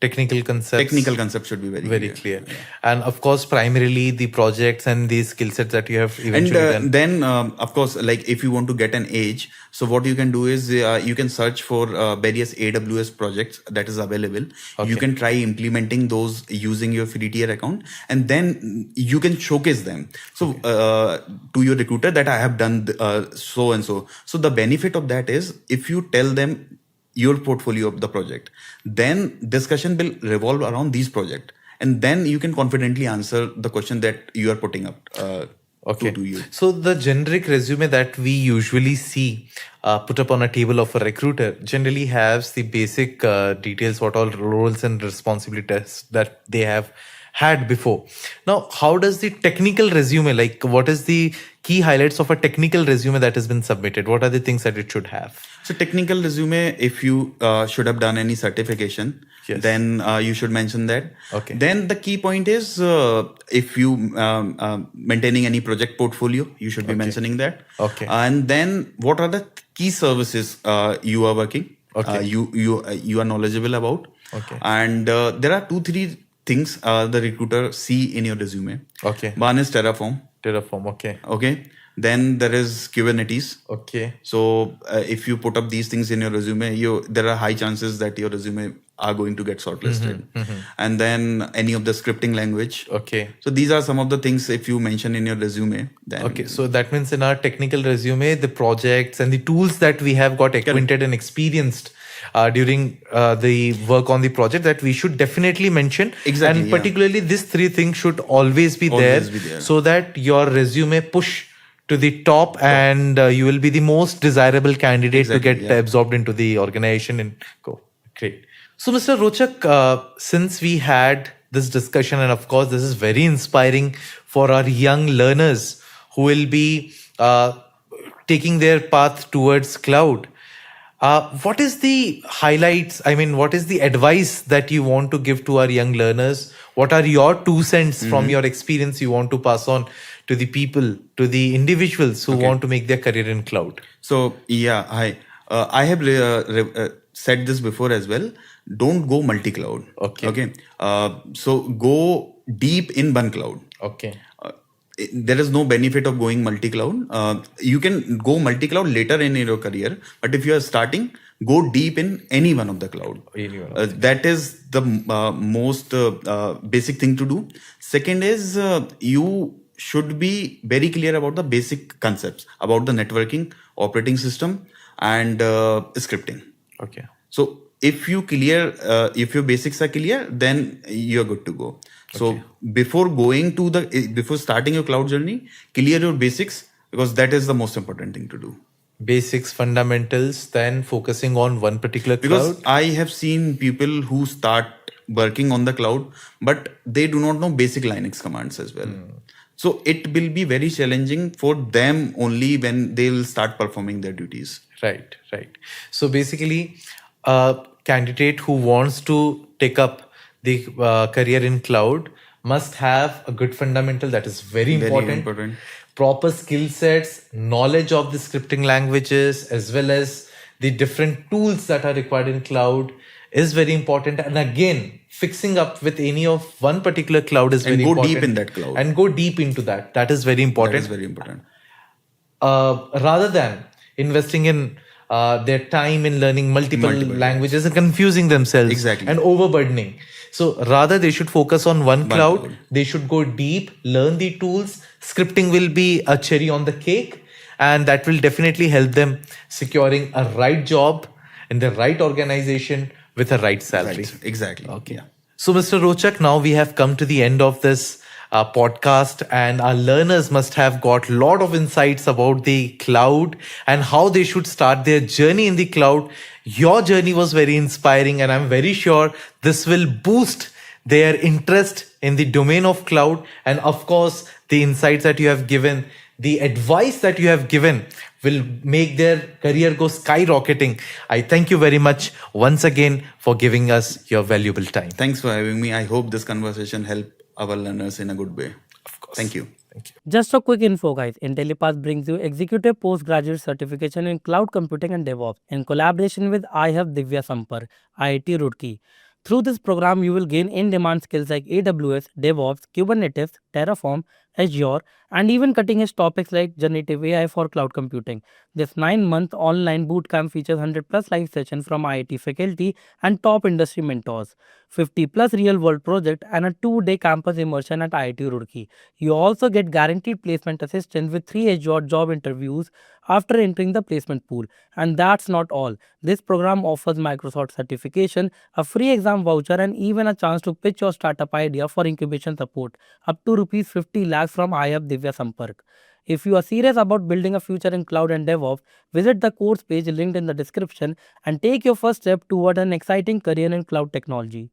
Technical concepts should be very clear. And of course, primarily the projects and the skill sets that you have eventually done. And then, of course, like if you want to get an edge, so what you can do is you can search for various AWS projects that is available. You can try implementing those using your free tier account, and then you can showcase them. So to your recruiter that I have done so and so. So the benefit of that is if you tell them your portfolio of the project, then discussion will revolve around these projects, and then you can confidently answer the question that you are putting up to you. So the generic resume that we usually see put up on a table of a recruiter generally has the basic details, what all roles and responsibilities that they have had before. Now, how does the technical resume, like what is the key highlights of a technical resume that has been submitted? What are the things that it should have? So technical resume, if you should have done any certification, then you should mention that. Okay. Then the key point is if you maintaining any project portfolio, you should be mentioning that. Okay. And then what are the key services you are working? Okay. You are knowledgeable about. Okay. And there are 2-3 things the recruiter see in your resume. Okay. One is Terraform. Okay. Then there is Kubernetes. Okay. So if you put up these things in your resume, there are high chances that your resume are going to get shortlisted. And then any of the scripting language. Okay. So these are some of the things if you mention in your resume. Then okay. So that means in our technical resume, the projects and the tools that we have got acquainted and experienced during the work on the project that we should definitely mention. Exactly. And particularly these 3 things should always be there so that your resume push to the top and you will be the most desirable candidate to get absorbed into the organization and go. Great. So Mr. Rochak, since we had this discussion, and of course this is very inspiring for our young learners who will be taking their path towards cloud, what is the highlights? I mean, what is the advice that you want to give to our young learners? What are your 2 cents from your experience you want to pass on to the people, to the individuals who want to make their career in cloud? So, I have said this before as well. Don't go multi-cloud. Okay. So go deep in one cloud. Okay. There is no benefit of going multi-cloud. You can go multi-cloud later in your career, but if you are starting, go deep in any one of the cloud. That is the most basic thing to do. Second is you should be very clear about the basic concepts about the networking, operating system, and scripting. Okay. So if your basics are clear, then you're good to go. So before starting your cloud journey, clear your basics, because that is the most important thing to do. Basics, fundamentals, then focusing on one particular cloud. Because I have seen people who start working on the cloud, but they do not know basic Linux commands as well. So it will be very challenging for them only when they will start performing their duties. Right, right. So basically, a candidate who wants to take up the career in cloud must have a good fundamental, that is very Very important. important. Proper skill sets, knowledge of the scripting languages, as well as the different tools that are required in cloud is very important. And again, fixing up with any of one particular cloud is And very go important. deep in that cloud. And go deep into that. That is very That important. is very important. Rather than investing in their time in learning multiple languages and confusing themselves. Exactly. And overburdening. So rather they should focus on one cloud. cloud. They should go deep, learn the tools. Scripting will be a cherry on the cake, and that will definitely help them securing a right job in the right organization with a right salary. Right. Exactly. Okay. Yeah. So, Mr. Rochak, now we have come to the end of this podcast, and our learners must have got a lot of insights about the cloud and how they should start their journey in the cloud. Your journey was very inspiring, and I'm very sure this will boost their interest in the domain of cloud. And of course, the insights that you have given, the advice that you have given will make their career go skyrocketing. I thank you very much once again for giving us your valuable time. Thanks for having me. I hope this conversation helped our learners in a good way. Of course. Thank you. Thank you. Just a quick info, guys. Intellipaat brings you executive postgraduate certification in cloud computing and DevOps in collaboration with I have Divya Sampar, IIT Roorkee. Through this program, you will gain in-demand skills like AWS, DevOps, Kubernetes, Terraform, Azure, and even cutting-edge topics like generative AI for cloud computing. This 9-month online bootcamp features 100 plus live sessions from IIT faculty and top industry mentors, 50 plus real-world projects, and a 2-day campus immersion at IIT Roorkee. You also get guaranteed placement assistance with 3 Azure job interviews after entering the placement pool. And that's not all. This program offers Microsoft certification, a free exam voucher, and even a chance to pitch your startup idea for incubation support, up to rupees 50 lakhs from IAP Divya Sampark. If you are serious about building a future in cloud and DevOps, visit the course page linked in the description and take your first step toward an exciting career in cloud technology.